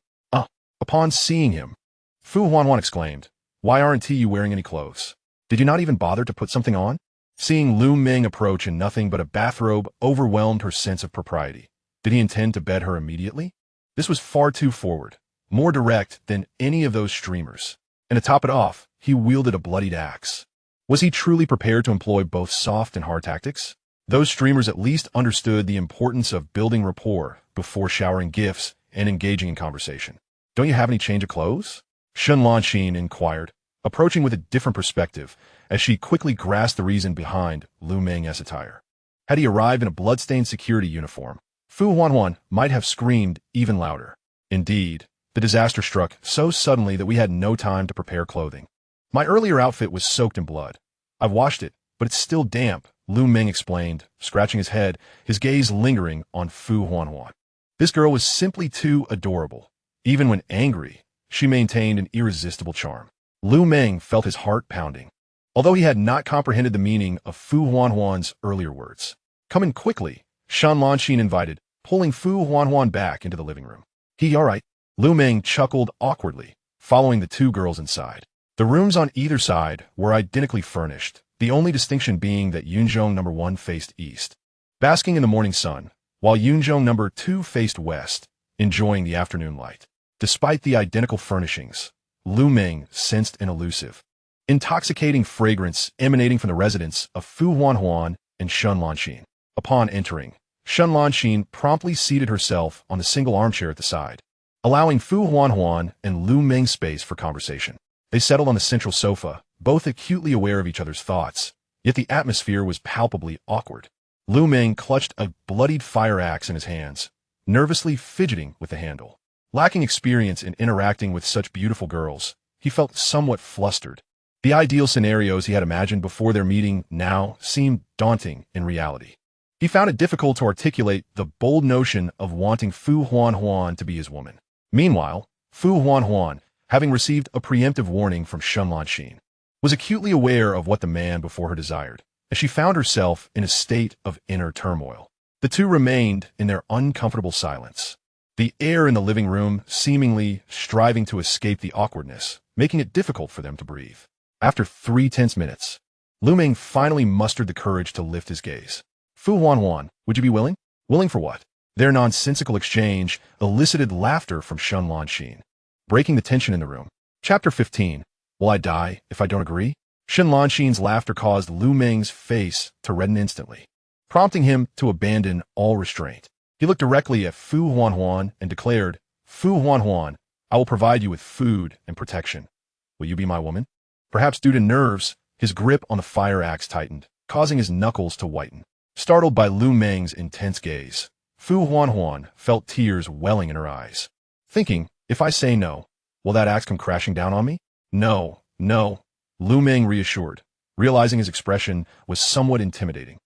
Upon seeing him, Fu Huanhuan exclaimed, "Why aren't you wearing any clothes? Did you not even bother to put something on?" Seeing Lu Meng approach in nothing but a bathrobe overwhelmed her sense of propriety. Did he intend to bed her immediately? This was far too forward, more direct than any of those streamers. And to top it off, he wielded a bloodied axe. Was he truly prepared to employ both soft and hard tactics? Those streamers at least understood the importance of building rapport before showering gifts and engaging in conversation. "Don't you have any change of clothes?" Xinlanxin inquired, approaching with a different perspective, as she quickly grasped the reason behind Lu Meng's attire. Had he arrived in a bloodstained security uniform, Fu Huanhuan might have screamed even louder. Indeed, the disaster struck so suddenly that we had no time to prepare clothing. "My earlier outfit was soaked in blood. I've washed it, but it's still damp," Lu Meng explained, scratching his head, his gaze lingering on Fu Huanhuan. This girl was simply too adorable. Even when angry, she maintained an irresistible charm. Lu Meng felt his heart pounding, although he had not comprehended the meaning of Fu Huanhuan's earlier words. "Come in quickly," Xinlanxin invited, pulling Fu Huanhuan back into the living room. "He all right?" Lu Meng chuckled awkwardly, following the two girls inside. The rooms on either side were identically furnished, the only distinction being that Yunzhong number 1 faced east, basking in the morning sun, while Yunzhong number 2 faced west, enjoying the afternoon light. Despite the identical furnishings, Lu Meng sensed an elusive, intoxicating fragrance emanating from the residence of Fu Huanhuan and Xinlanxin. Upon entering, Xinlanxin promptly seated herself on the single armchair at the side, allowing Fu Huanhuan and Lu Meng space for conversation. They settled on the central sofa, both acutely aware of each other's thoughts, yet the atmosphere was palpably awkward. Lu Meng clutched a bloodied fire axe in his hands, nervously fidgeting with the handle. Lacking experience in interacting with such beautiful girls, he felt somewhat flustered. The ideal scenarios he had imagined before their meeting now seemed daunting in reality. He found it difficult to articulate the bold notion of wanting Fu Huanhuan to be his woman. Meanwhile, Fu Huanhuan, having received a preemptive warning from Xinlanxin, was acutely aware of what the man before her desired, as she found herself in a state of inner turmoil. The two remained in their uncomfortable silence, the air in the living room seemingly striving to escape the awkwardness, making it difficult for them to breathe. After 3 tense minutes, Lu Meng finally mustered the courage to lift his gaze. "Fu Huanhuan, would you be willing?" "Willing for what?" Their nonsensical exchange elicited laughter from Xinlanxin, breaking the tension in the room. Chapter 15. Will I die if I don't agree? Shen Lanxin's laughter caused Lu Meng's face to redden instantly, prompting him to abandon all restraint. He looked directly at Fu Huanhuan and declared, "Fu Huanhuan, I will provide you with food and protection. Will you be my woman?" Perhaps due to nerves, his grip on the fire axe tightened, causing his knuckles to whiten. Startled by Lu Meng's intense gaze, Fu Huanhuan felt tears welling in her eyes, thinking, if I say no, will that axe come crashing down on me? No, no, Lu Meng reassured, realizing his expression was somewhat intimidating,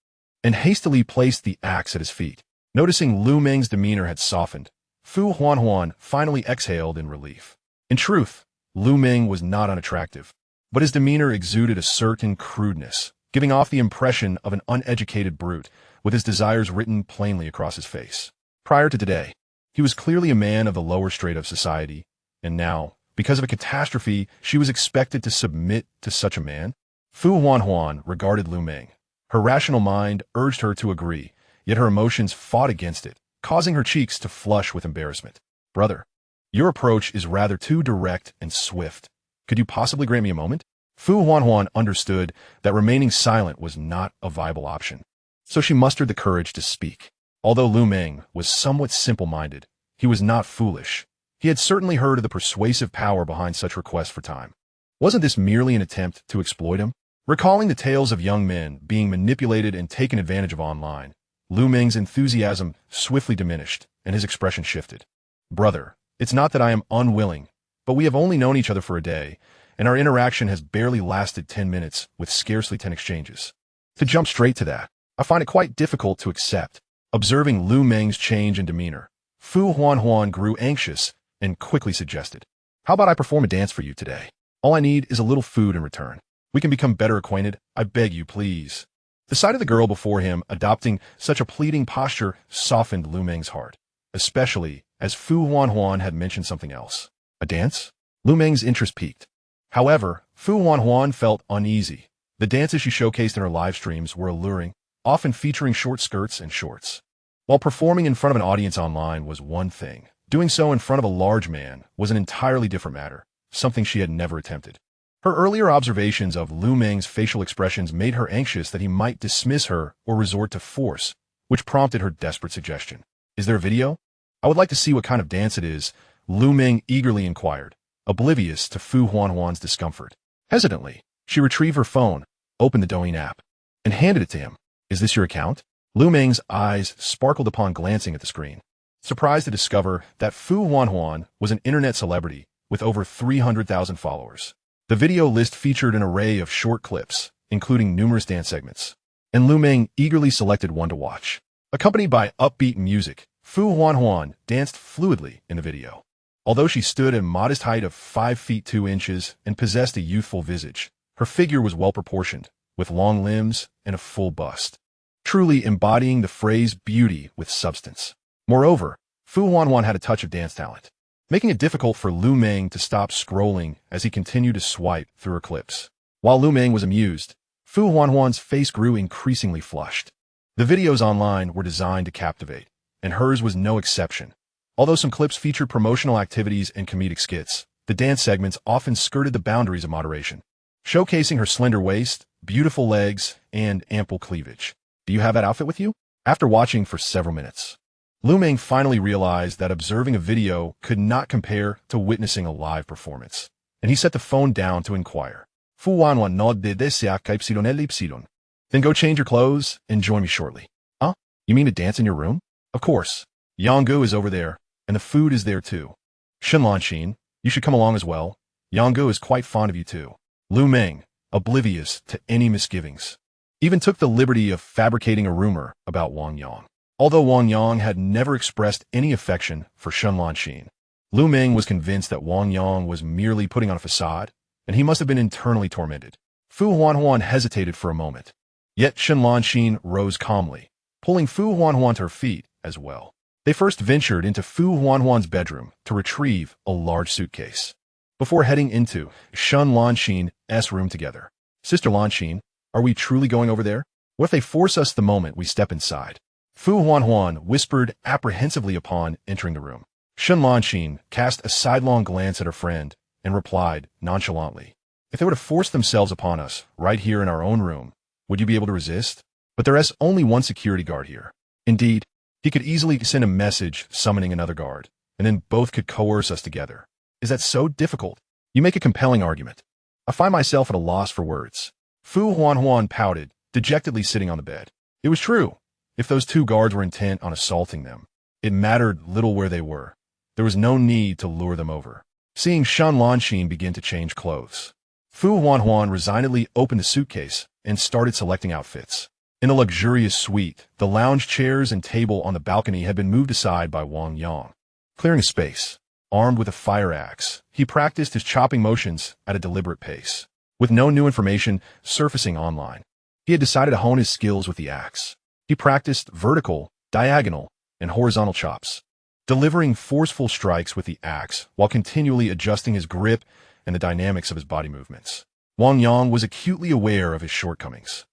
and hastily placed the axe at his feet. Noticing Lu Meng's demeanor had softened, Fu Huanhuan finally exhaled in relief. In truth, Lu Meng was not unattractive, but his demeanor exuded a certain crudeness, giving off the impression of an uneducated brute with his desires written plainly across his face. Prior to today, he was clearly a man of the lower strata of society, and now, because of a catastrophe, she was expected to submit to such a man? Fu Huanhuan regarded Lu Meng. Her rational mind urged her to agree, yet her emotions fought against it, causing her cheeks to flush with embarrassment. Brother, your approach is rather too direct and swift. Could you possibly grant me a moment? Fu Huanhuan understood that remaining silent was not a viable option, so she mustered the courage to speak. Although Lu Meng was somewhat simple-minded, he was not foolish. He had certainly heard of the persuasive power behind such requests for time. Wasn't this merely an attempt to exploit him? Recalling the tales of young men being manipulated and taken advantage of online, Lu Meng's enthusiasm swiftly diminished, and his expression shifted. Brother, it's not that I am unwilling, but we have only known each other for a day, and our interaction has barely lasted 10 minutes with scarcely 10 exchanges. To jump straight to that, I find it quite difficult to accept. Observing Lu Meng's change in demeanor, Fu Huanhuan grew anxious and quickly suggested, how about I perform a dance for you today? All I need is a little food in return. We can become better acquainted. I beg you, please. The sight of the girl before him adopting such a pleading posture softened Lu Meng's heart, especially as Fu Huanhuan had mentioned something else. A dance? Lu Meng's interest peaked. However, Fu Huanhuan felt uneasy. The dances she showcased in her live streams were alluring, often featuring short skirts and shorts. While performing in front of an audience online was one thing, doing so in front of a large man was an entirely different matter, something she had never attempted. Her earlier observations of Lu Meng's facial expressions made her anxious that he might dismiss her or resort to force, which prompted her desperate suggestion. Is there a video? I would like to see what kind of dance it is, Lu Meng eagerly inquired, oblivious to Fu Huanhuan's discomfort. Hesitantly, she retrieved her phone, opened the Douyin app, and handed it to him. Is this your account? Lu Meng's eyes sparkled upon glancing at the screen, surprised to discover that Fu Huanhuan was an internet celebrity with over 300,000 followers. The video list featured an array of short clips, including numerous dance segments, and Lu Meng eagerly selected one to watch. Accompanied by upbeat music, Fu Huanhuan danced fluidly in the video. Although she stood at a modest height of 5 feet 2 inches and possessed a youthful visage, her figure was well-proportioned, with long limbs and a full bust, truly embodying the phrase beauty with substance. Moreover, Fu Huanhuan had a touch of dance talent, making it difficult for Lu Meng to stop scrolling as he continued to swipe through her clips. While Lu Meng was amused, Fu Huanhuan's face grew increasingly flushed. The videos online were designed to captivate, and hers was no exception. Although some clips featured promotional activities and comedic skits, the dance segments often skirted the boundaries of moderation, showcasing her slender waist, beautiful legs, and ample cleavage. Do you have that outfit with you? After watching for several minutes, Lu Meng finally realized that observing a video could not compare to witnessing a live performance, and he set the phone down to inquire. Fu Huanhuan nodded decisively. Then go change your clothes and join me shortly. Huh? You mean to dance in your room? Of course. Yanggu is over there, and the food is there too. Shen Lanxin, you should come along as well. Yanggu is quite fond of you too. Lu Meng, oblivious to any misgivings, even took the liberty of fabricating a rumor about Wang Yang. Although Wang Yang had never expressed any affection for Shen Lanxin, Lu Meng was convinced that Wang Yang was merely putting on a facade, and he must have been internally tormented. Fu Huanhuan hesitated for a moment. Yet Shen Lanxin rose calmly, pulling Fu Huanhuan to her feet as well. They first ventured into Fu Huanhuan's bedroom to retrieve a large suitcase, before heading into Shen Lanxin's room together. Sister Lanxin, are we truly going over there? What if they force us the moment we step inside? Fu Huanhuan whispered apprehensively upon entering the room. Shen Lanxin cast a sidelong glance at her friend and replied nonchalantly, If they were to force themselves upon us, right here in our own room, would you be able to resist? But there is only one security guard here. Indeed, he could easily send a message summoning another guard, and then both could coerce us together. Is that so difficult? You make a compelling argument. I find myself at a loss for words. Fu Huan pouted, dejectedly sitting on the bed. It was true. If those two guards were intent on assaulting them, it mattered little where they were. There was no need to lure them over. Seeing Shen Lanxin begin to change clothes, Fu Huan resignedly opened the suitcase and started selecting outfits. In a luxurious suite, the lounge chairs and table on the balcony had been moved aside by Wang Yang. Clearing a space, armed with a fire axe, he practiced his chopping motions at a deliberate pace. With no new information surfacing online, he had decided to hone his skills with the axe. He practiced vertical, diagonal, and horizontal chops, delivering forceful strikes with the axe while continually adjusting his grip and the dynamics of his body movements. Wang Yang was acutely aware of his shortcomings.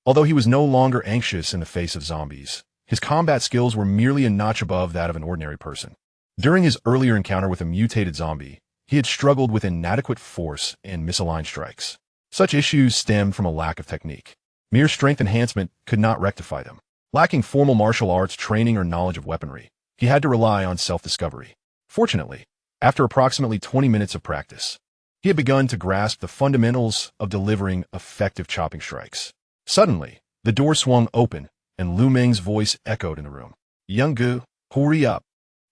Although he was no longer anxious in the face of zombies, his combat skills were merely a notch above that of an ordinary person. During his earlier encounter with a mutated zombie, he had struggled with inadequate force and misaligned strikes. Such issues stemmed from a lack of technique. Mere strength enhancement could not rectify them. Lacking formal martial arts training or knowledge of weaponry, he had to rely on self-discovery. Fortunately, after approximately 20 minutes of practice, he had begun to grasp the fundamentals of delivering effective chopping strikes. Suddenly, the door swung open, and Lu Meng's voice echoed in the room. "Young Gu, hurry up.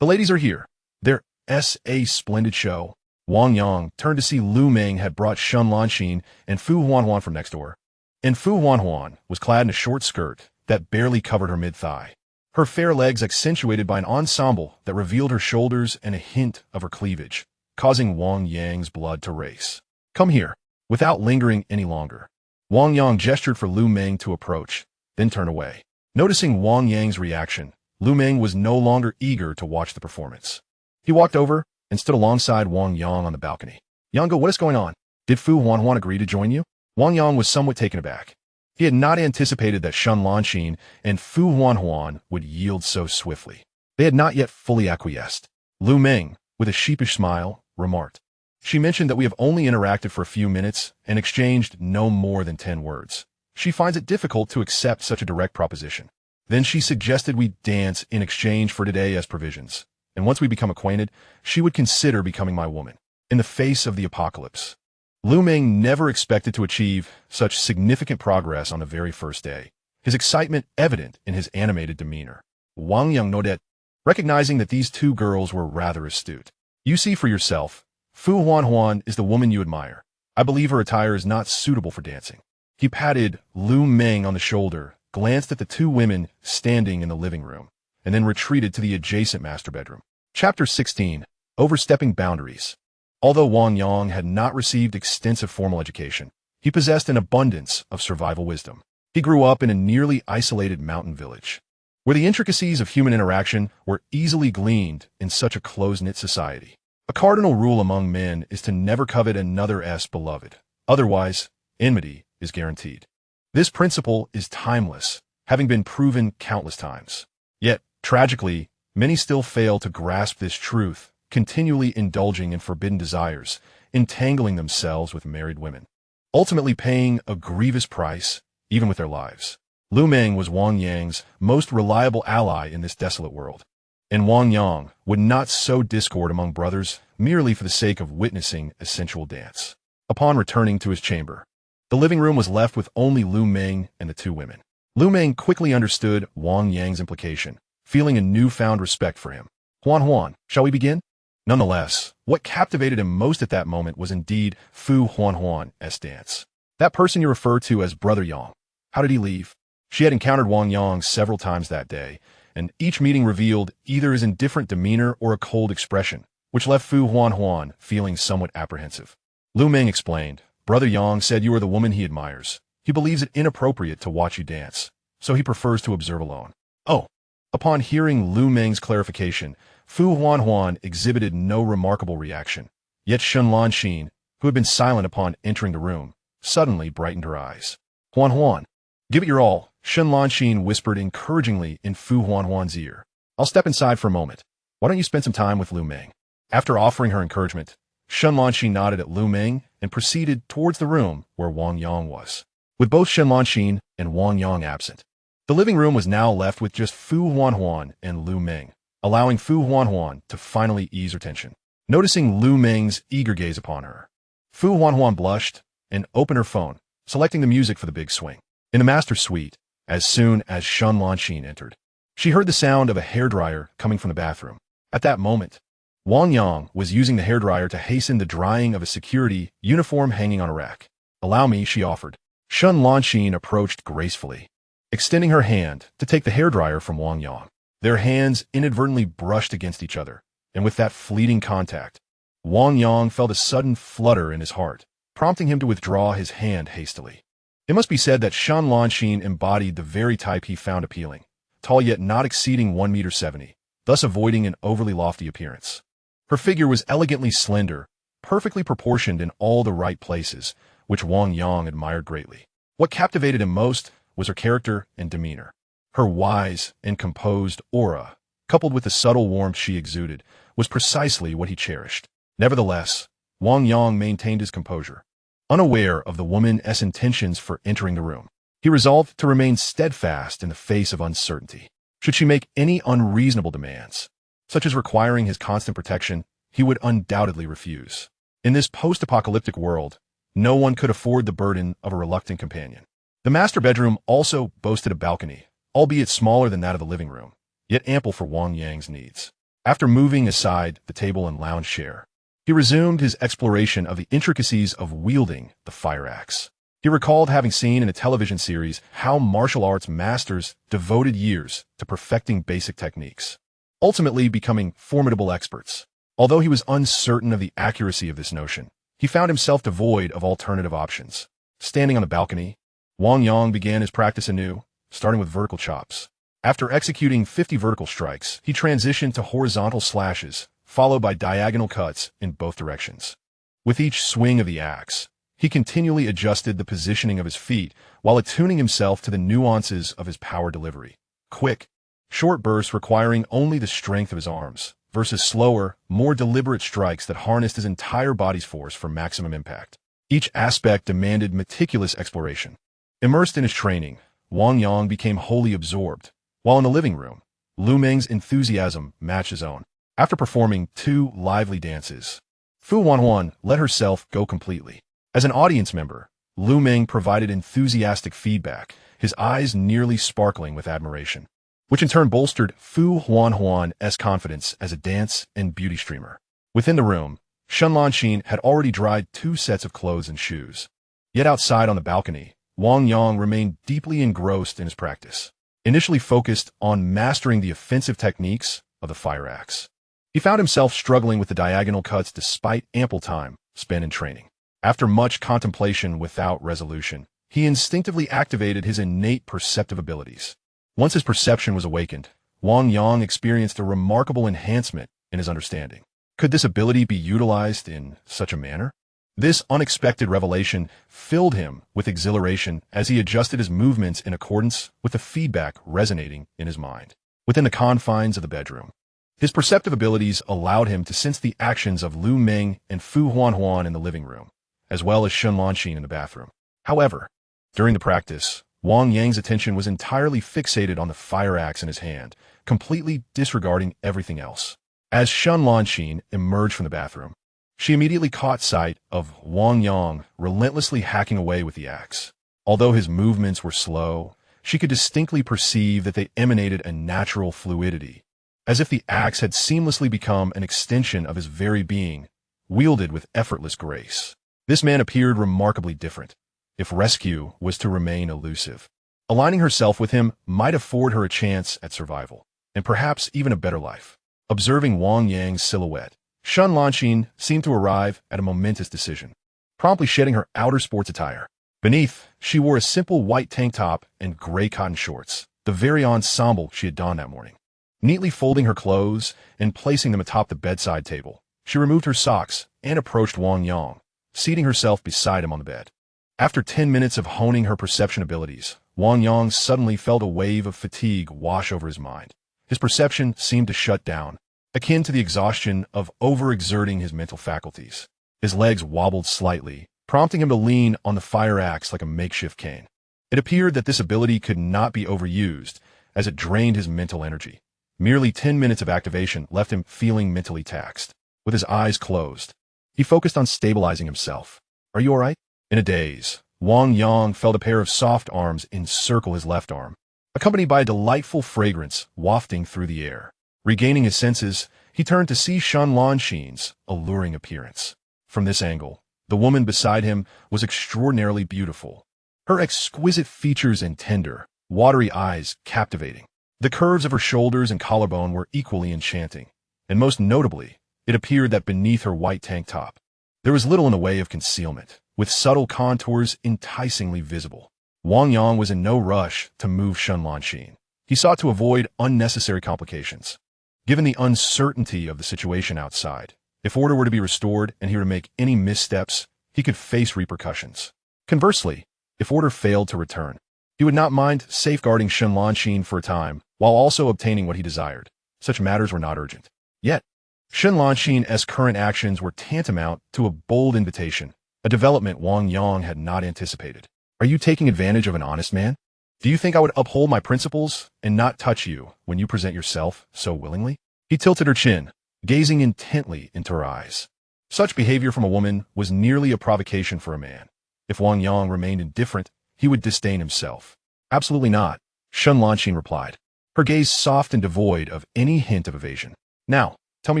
The ladies are here. There's a splendid show." Wang Yang turned to see Lu Meng had brought Shen Lanxin and Fu Huan from next door. And Fu Huan was clad in a short skirt that barely covered her mid-thigh, her fair legs accentuated by an ensemble that revealed her shoulders and a hint of her cleavage, causing Wang Yang's blood to race. "Come here." Without lingering any longer, Wang Yang gestured for Lu Meng to approach, then turn away. Noticing Wang Yang's reaction, Lu Meng was no longer eager to watch the performance. He walked over and stood alongside Wang Yang on the balcony. "Yang, what is going on? Did Fu Huan agree to join you?" Wang Yang was somewhat taken aback. He had not anticipated that Shen Lanxin and Fu Huan would yield so swiftly. They had not yet fully acquiesced. Lu Meng, with a sheepish smile, remarked, "She mentioned that we have only interacted for a few minutes and exchanged no more than 10 words. She finds it difficult to accept such a direct proposition. Then she suggested we dance in exchange for today as provisions, and once we become acquainted, she would consider becoming my woman." In the face of the apocalypse, Lu Meng never expected to achieve such significant progress on the very first day, his excitement evident in his animated demeanor. Wang Yang nodded, recognizing that these two girls were rather astute. "You see for yourself, Fu Huan is the woman you admire. I believe her attire is not suitable for dancing." He patted Lu Meng on the shoulder, glanced at the two women standing in the living room, and then retreated to the adjacent master bedroom. Chapter 16. Overstepping Boundaries. Although Wang Yang had not received extensive formal education, he possessed an abundance of survival wisdom. He grew up in a nearly isolated mountain village, where the intricacies of human interaction were easily gleaned in such a close-knit society. A cardinal rule among men is to never covet another's beloved. Otherwise, enmity is guaranteed. This principle is timeless, having been proven countless times. Yet, tragically, many still fail to grasp this truth, continually indulging in forbidden desires, entangling themselves with married women, ultimately paying a grievous price, even with their lives. Lu Meng was Wang Yang's most reliable ally in this desolate world, and Wang Yang would not sow discord among brothers merely for the sake of witnessing a sensual dance. Upon returning to his chamber, the living room was left with only Lu Meng and the two women. Lu Meng quickly understood Wang Yang's implication, feeling a newfound respect for him. "Huan, shall we begin?" Nonetheless, what captivated him most at that moment was indeed Fu Huan's dance. "That person you refer to as Brother Yang, how did he leave?" She had encountered Wang Yang several times that day, and each meeting revealed either his indifferent demeanor or a cold expression, which left Fu Huan feeling somewhat apprehensive. Lu Meng explained, "Brother Yang said you are the woman he admires. He believes it inappropriate to watch you dance, so he prefers to observe alone." "Oh." Upon hearing Lu Meng's clarification, Fu Huan exhibited no remarkable reaction. Yet Shen Lanxin, who had been silent upon entering the room, suddenly brightened her eyes. "Huan, give it your all," Shen Lanxin whispered encouragingly in Fu Huan's ear. "I'll step inside for a moment. Why don't you spend some time with Lu Meng?" After offering her encouragement, Shenlanxin nodded at Lu Meng and proceeded towards the room where Wang Yang was. With both Shenlanxin and Wang Yang absent, the living room was now left with just Fu Huanhuan and Lu Meng, allowing Fu Huanhuan to finally ease her tension. Noticing Lu Meng's eager gaze upon her, Fu Huanhuan blushed and opened her phone, selecting the music for the big swing. In the master suite, as soon as Shenlanxin entered, she heard the sound of a hairdryer coming from the bathroom. At that moment, Wang Yang was using the hairdryer to hasten the drying of a security uniform hanging on a rack. "Allow me," she offered. Shenlanxin approached gracefully, extending her hand to take the hairdryer from Wang Yang. Their hands inadvertently brushed against each other, and with that fleeting contact, Wang Yang felt a sudden flutter in his heart, prompting him to withdraw his hand hastily. It must be said that Shenlanxin embodied the very type he found appealing, tall yet not exceeding 1.70 meters, thus avoiding an overly lofty appearance. Her figure was elegantly slender, perfectly proportioned in all the right places, which Wang Yang admired greatly. What captivated him most was her character and demeanor. Her wise and composed aura, coupled with the subtle warmth she exuded, was precisely what he cherished. Nevertheless, Wang Yang maintained his composure. Unaware of the woman's intentions for entering the room, he resolved to remain steadfast in the face of uncertainty. Should she make any unreasonable demands, such as requiring his constant protection, he would undoubtedly refuse. In this post-apocalyptic world, no one could afford the burden of a reluctant companion. The master bedroom also boasted a balcony, albeit smaller than that of the living room, yet ample for Wang Yang's needs. After moving aside the table and lounge chair, he resumed his exploration of the intricacies of wielding the fire axe. He recalled having seen in a television series how martial arts masters devoted years to perfecting basic techniques, ultimately becoming formidable experts. Although he was uncertain of the accuracy of this notion, he found himself devoid of alternative options. Standing on the balcony, Wang Yang began his practice anew, starting with vertical chops. After executing 50 vertical strikes, he transitioned to horizontal slashes, followed by diagonal cuts in both directions. With each swing of the axe, he continually adjusted the positioning of his feet while attuning himself to the nuances of his power delivery. Quick, short bursts requiring only the strength of his arms, versus slower, more deliberate strikes that harnessed his entire body's force for maximum impact. Each aspect demanded meticulous exploration. Immersed in his training, Wang Yang became wholly absorbed, while in the living room, Lu Meng's enthusiasm matched his own. After performing 2 lively dances, Fu Huanhuan let herself go completely. As an audience member, Lu Meng provided enthusiastic feedback, his eyes nearly sparkling with admiration, which in turn bolstered Fu Huanhuan's confidence as a dance and beauty streamer. Within the room, Shenlanxin had already dried 2 sets of clothes and shoes. Yet outside on the balcony, Wang Yang remained deeply engrossed in his practice, initially focused on mastering the offensive techniques of the fire axe. He found himself struggling with the diagonal cuts despite ample time spent in training. After much contemplation without resolution, he instinctively activated his innate perceptive abilities. Once his perception was awakened, Wang Yang experienced a remarkable enhancement in his understanding. Could this ability be utilized in such a manner? This unexpected revelation filled him with exhilaration as he adjusted his movements in accordance with the feedback resonating in his mind. Within the confines of the bedroom, his perceptive abilities allowed him to sense the actions of Lu Meng and Fu Huanhuan in the living room, as well as Shenlanxin in the bathroom. However, during the practice, Wang Yang's attention was entirely fixated on the fire axe in his hand, completely disregarding everything else. As Shenlanxin emerged from the bathroom, she immediately caught sight of Wang Yang relentlessly hacking away with the axe. Although his movements were slow, she could distinctly perceive that they emanated a natural fluidity, as if the axe had seamlessly become an extension of his very being, wielded with effortless grace. This man appeared remarkably different, if rescue was to remain elusive. Aligning herself with him might afford her a chance at survival, and perhaps even a better life. Observing Wang Yang's silhouette, Shenlanxin seemed to arrive at a momentous decision, promptly shedding her outer sports attire. Beneath, she wore a simple white tank top and gray cotton shorts, the very ensemble she had donned that morning. Neatly folding her clothes and placing them atop the bedside table, she removed her socks and approached Wang Yang, seating herself beside him on the bed. After 10 minutes of honing her perception abilities, Wang Yang suddenly felt a wave of fatigue wash over his mind. His perception seemed to shut down, akin to the exhaustion of overexerting his mental faculties. His legs wobbled slightly, prompting him to lean on the fire axe like a makeshift cane. It appeared that this ability could not be overused, as it drained his mental energy. Merely 10 minutes of activation left him feeling mentally taxed. With his eyes closed, he focused on stabilizing himself. "Are you all right?" In a daze, Wang Yang felt a pair of soft arms encircle his left arm, accompanied by a delightful fragrance wafting through the air. Regaining his senses, he turned to see Shen Lanxin's alluring appearance. From this angle, the woman beside him was extraordinarily beautiful. Her exquisite features and tender, watery eyes captivating. The curves of her shoulders and collarbone were equally enchanting, and most notably, it appeared that beneath her white tank top, there was little in the way of concealment, with subtle contours enticingly visible. Wang Yang was in no rush to move Shen Lanxin. He sought to avoid unnecessary complications. Given the uncertainty of the situation outside, if order were to be restored and he were to make any missteps, he could face repercussions. Conversely, if order failed to return, he would not mind safeguarding Shen Lanxin for a time, while also obtaining what he desired. Such matters were not urgent. Yet, Shen Lanxin's current actions were tantamount to a bold invitation, a development Wang Yang had not anticipated. "Are you taking advantage of an honest man? Do you think I would uphold my principles and not touch you when you present yourself so willingly?" He tilted her chin, gazing intently into her eyes. Such behavior from a woman was nearly a provocation for a man. If Wang Yang remained indifferent, he would disdain himself. "Absolutely not," Shen Lanxin replied, her gaze soft and devoid of any hint of evasion. "Now, tell me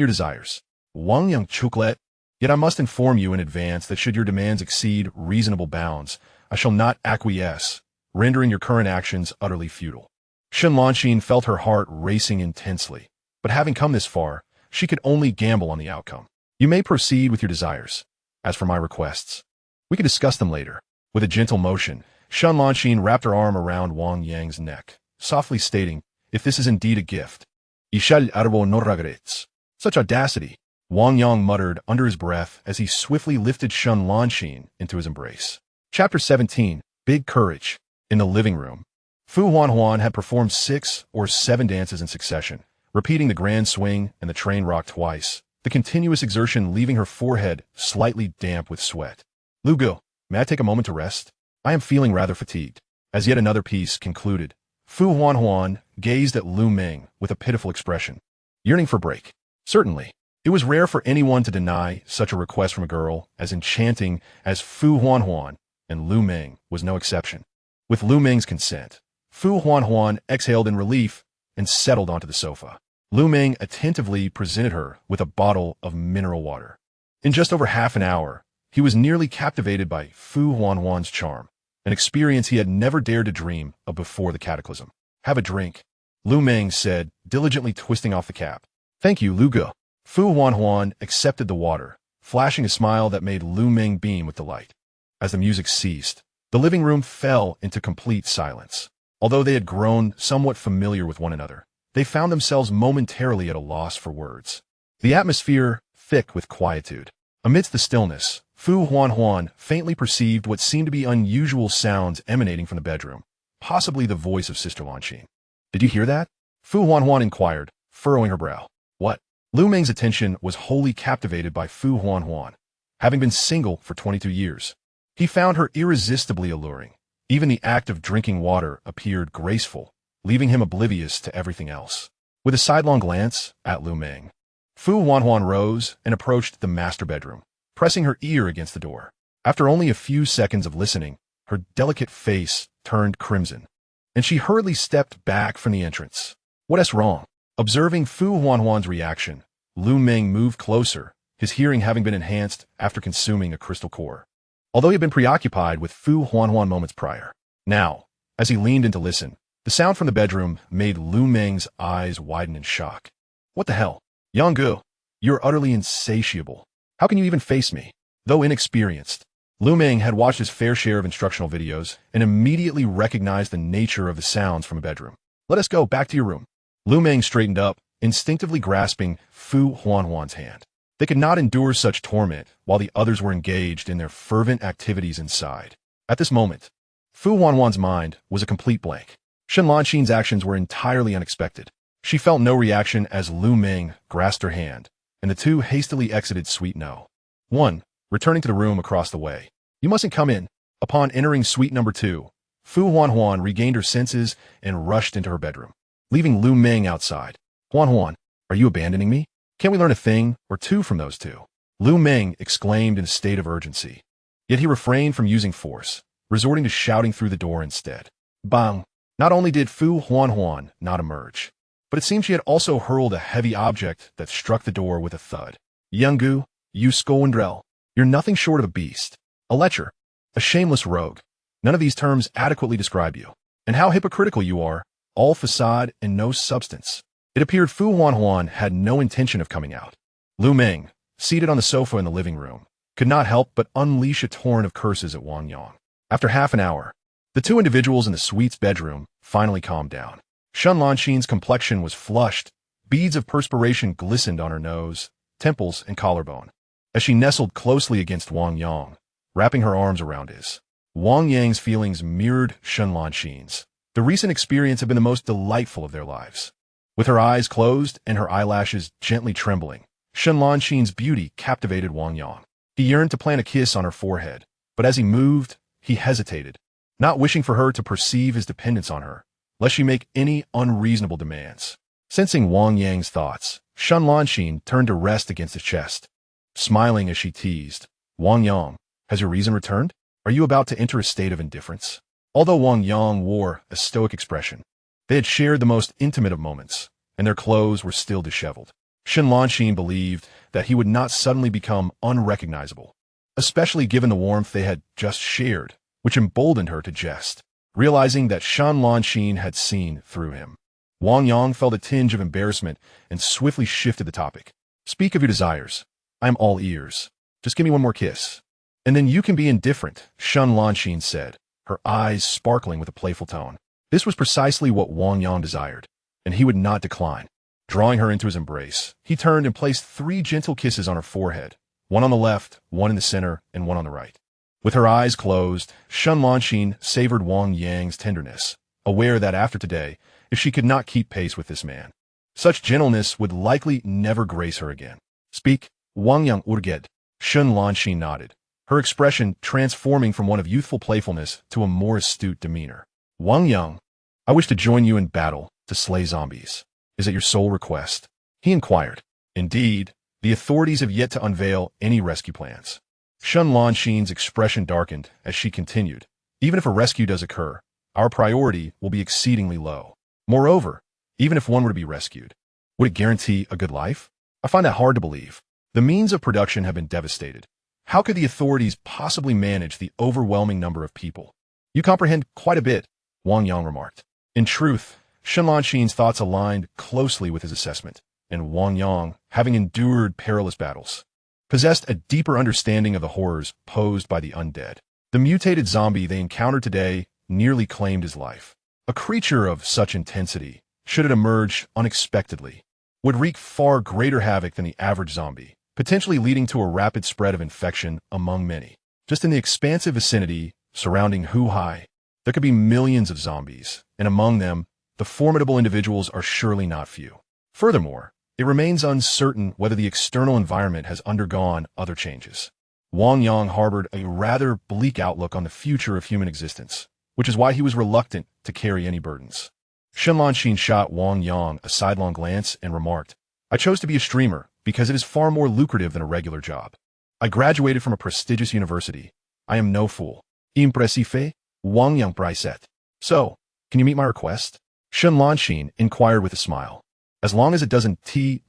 your desires." "Wang Yang chuklet. Yet I must inform you in advance that should your demands exceed reasonable bounds, I shall not acquiesce, rendering your current actions utterly futile." Shen Lanxin felt her heart racing intensely, but having come this far, she could only gamble on the outcome. "You may proceed with your desires. As for my requests, we can discuss them later." With a gentle motion, Shen Lanxin wrapped her arm around Wang Yang's neck, softly stating, "If this is indeed a gift, ishal arbo no regrets." Such audacity, Wang Yang muttered under his breath as he swiftly lifted Shen Lanxin into his embrace. Chapter 17, Big Courage. In the living room, Fu Huanhuan had performed 6 or 7 dances in succession, repeating the grand swing and the train rock twice, the continuous exertion leaving her forehead slightly damp with sweat. "Lu Gu, may I take a moment to rest? I am feeling rather fatigued." As yet another piece concluded, Fu Huanhuan gazed at Lu Meng with a pitiful expression. Yearning for break. Certainly, it was rare for anyone to deny such a request from a girl as enchanting as Fu Huanhuan, and Lu Meng was no exception. With Lu Meng's consent, Fu Huanhuan exhaled in relief and settled onto the sofa. Lu Meng attentively presented her with a bottle of mineral water. In just over half an hour, he was nearly captivated by Fu Huanhuan's charm, an experience he had never dared to dream of before the cataclysm. "Have a drink," Lu Meng said, diligently twisting off the cap. "Thank you, Lu Gu." Fu Huanhuan accepted the water, flashing a smile that made Lu Meng beam with delight. As the music ceased, the living room fell into complete silence. Although they had grown somewhat familiar with one another, they found themselves momentarily at a loss for words. The atmosphere thick with quietude. Amidst the stillness, Fu Huanhuan faintly perceived what seemed to be unusual sounds emanating from the bedroom, possibly the voice of Sister Lanxin. "Did you hear that?" Fu Huanhuan inquired, furrowing her brow. "What?" Lu Meng's attention was wholly captivated by Fu Huanhuan. Having been single for 22 years, he found her irresistibly alluring. Even the act of drinking water appeared graceful, leaving him oblivious to everything else. With a sidelong glance at Lu Meng, Fu Huanhuan rose and approached the master bedroom, pressing her ear against the door. After only a few seconds of listening, her delicate face turned crimson, and she hurriedly stepped back from the entrance. "What's wrong?" Observing Fu Huanhuan's reaction, Lu Meng moved closer, his hearing having been enhanced after consuming a crystal core. Although he had been preoccupied with Fu Huanhuan moments prior, now, as he leaned in to listen, the sound from the bedroom made Lu Meng's eyes widen in shock. "What the hell? Yang Gu, you're utterly insatiable. How can you even face me?" Though inexperienced, Lu Meng had watched his fair share of instructional videos and immediately recognized the nature of the sounds from a bedroom. "Let us go back to your room." Lu Meng straightened up, instinctively grasping Fu Huanhuan's hand. They could not endure such torment while the others were engaged in their fervent activities inside. At this moment, Fu Huanhuan's mind was a complete blank. Shen Lanxin's actions were entirely unexpected. She felt no reaction as Lu Meng grasped her hand, and the two hastily exited Suite No. 1. returning to the room across the way. You mustn't come in. Upon entering suite number 2, Fu Huanhuan regained her senses and rushed into her bedroom, leaving Lu Meng outside. Huanhuan, are you abandoning me? Can't we learn a thing or two from those two? Lu Meng exclaimed in a state of urgency. Yet he refrained from using force, resorting to shouting through the door instead. Bang! Not only did Fu Huanhuan not emerge, but it seemed she had also hurled a heavy object that struck the door with a thud. Younggu, you scoundrel, you're nothing short of a beast, a lecher, a shameless rogue. None of these terms adequately describe you. And how hypocritical you are, all facade and no substance. It appeared Fu Huanhuan had no intention of coming out. Lu Meng, seated on the sofa in the living room, could not help but unleash a torrent of curses at Wang Yang. After half an hour, the two individuals in the suite's bedroom finally calmed down. Shun Lanxin's complexion was flushed, beads of perspiration glistened on her nose, temples, and collarbone, as she nestled closely against Wang Yang, wrapping her arms around his. Wang Yang's feelings mirrored Shun Lanxin's. The recent experience had been the most delightful of their lives. With her eyes closed and her eyelashes gently trembling, Shun Lanxin's beauty captivated Wang Yang. He yearned to plant a kiss on her forehead, but as he moved, he hesitated, not wishing for her to perceive his dependence on her, lest she make any unreasonable demands. Sensing Wang Yang's thoughts, Shun Lanxin turned to rest against his chest. Smiling as she teased, Wang Yang, has your reason returned? Are you about to enter a state of indifference? Although Wang Yang wore a stoic expression, they had shared the most intimate of moments, and their clothes were still disheveled. Shun Lanxin believed that he would not suddenly become unrecognizable, especially given the warmth they had just shared, which emboldened her to jest, realizing that Shun Lanxin had seen through him. Wang Yang felt a tinge of embarrassment and swiftly shifted the topic. Speak of your desires. I am all ears. Just give me one more kiss. And then you can be indifferent, Shun Lanxin said, her eyes sparkling with a playful tone. This was precisely what Wang Yang desired, and he would not decline. Drawing her into his embrace, he turned and placed 3 gentle kisses on her forehead, one on the left, one in the center, and one on the right. With her eyes closed, Shun Lanxin savored Wang Yang's tenderness, aware that after today, if she could not keep pace with this man, such gentleness would likely never grace her again. Speak, Wang Yang urged. Shun Lanxin nodded, her expression transforming from one of youthful playfulness to a more astute demeanor. Wang Yang, I wish to join you in battle to slay zombies. Is it your sole request? He inquired. Indeed, the authorities have yet to unveil any rescue plans. Shun Lanxin's expression darkened as she continued. Even if a rescue does occur, our priority will be exceedingly low. Moreover, even if one were to be rescued, would it guarantee a good life? I find that hard to believe. The means of production have been devastated. How could the authorities possibly manage the overwhelming number of people? You comprehend quite a bit, Wang Yang remarked. In truth, Shun Lanxin's thoughts aligned closely with his assessment, and Wang Yang, having endured perilous battles, possessed a deeper understanding of the horrors posed by the undead. The mutated zombie they encountered today nearly claimed his life. A creature of such intensity, should it emerge unexpectedly, would wreak far greater havoc than the average zombie, potentially leading to a rapid spread of infection among many. Just in the expansive vicinity surrounding Huhai, there could be millions of zombies, and among them, the formidable individuals are surely not few. Furthermore, it remains uncertain whether the external environment has undergone other changes. Wang Yang harbored a rather bleak outlook on the future of human existence, which is why he was reluctant to carry any burdens. Shun Lanxin shot Wang Yang a sidelong glance and remarked, I chose to be a streamer because it is far more lucrative than a regular job. I graduated from a prestigious university. I am no fool. Impressive, Wang Yang Braiset. So, can you meet my request? Shun Lanxin inquired with a smile. As long as it doesn't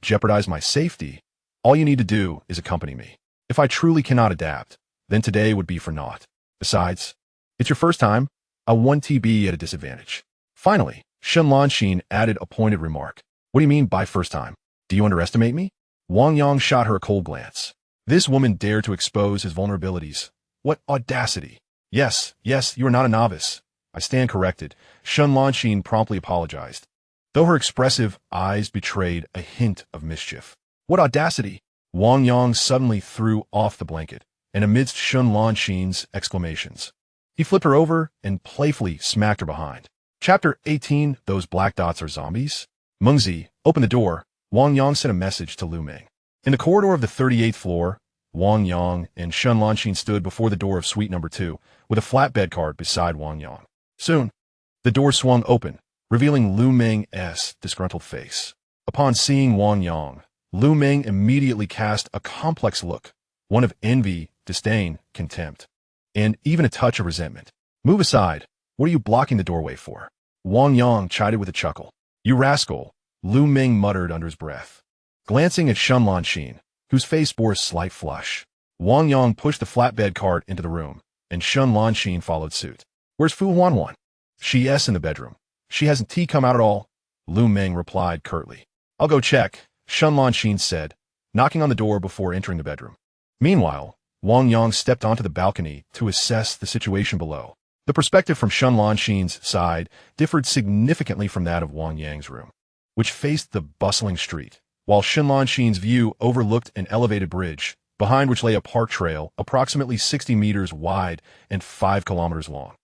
jeopardize my safety, all you need to do is accompany me. If I truly cannot adapt, then today would be for naught. Besides, it's your first time. I won't be at a disadvantage. Finally, Shun Lanxin added a pointed remark. What do you mean by first time? Do you underestimate me? Wang Yang shot her a cold glance. This woman dared to expose his vulnerabilities. What audacity! Yes, you are not a novice. I stand corrected. Shun Lanxin promptly apologized, though her expressive eyes betrayed a hint of mischief. What audacity! Wang Yang suddenly threw off the blanket, and amidst Shun Lanxin's exclamations, he flipped her over and playfully smacked her behind. Chapter 18, Those Black Dots Are Zombies? Mengzi, open the door. Wang Yang sent a message to Lu Meng. In the corridor of the 38th floor, Wang Yang and Shun Lanxin stood before the door of suite number 2, with a flatbed cart beside Wang Yang. Soon, the door swung open, revealing Lu Meng's disgruntled face. Upon seeing Wang Yang, Lu Meng immediately cast a complex look, one of envy, disdain, contempt, and even a touch of resentment. "Move aside. What are you blocking the doorway for?" Wang Yang chided with a chuckle. "You rascal," Lu Meng muttered under his breath. Glancing at Shun Lanxin, whose face bore a slight flush, Wang Yang pushed the flatbed cart into the room, and Shun Lanxin followed suit. "Where's Fu Huanhuan?" "She's in the bedroom. She hasn't tea come out at all," Lu Meng replied curtly. "I'll go check," Shun Lanxin said, knocking on the door before entering the bedroom. Meanwhile, Wang Yang stepped onto the balcony to assess the situation below. The perspective from Shun Lanxin's side differed significantly from that of Wang Yang's room, which faced the bustling street, while Shun Lanxin's view overlooked an elevated bridge, behind which lay a park trail approximately 60 meters wide and 5 kilometers long.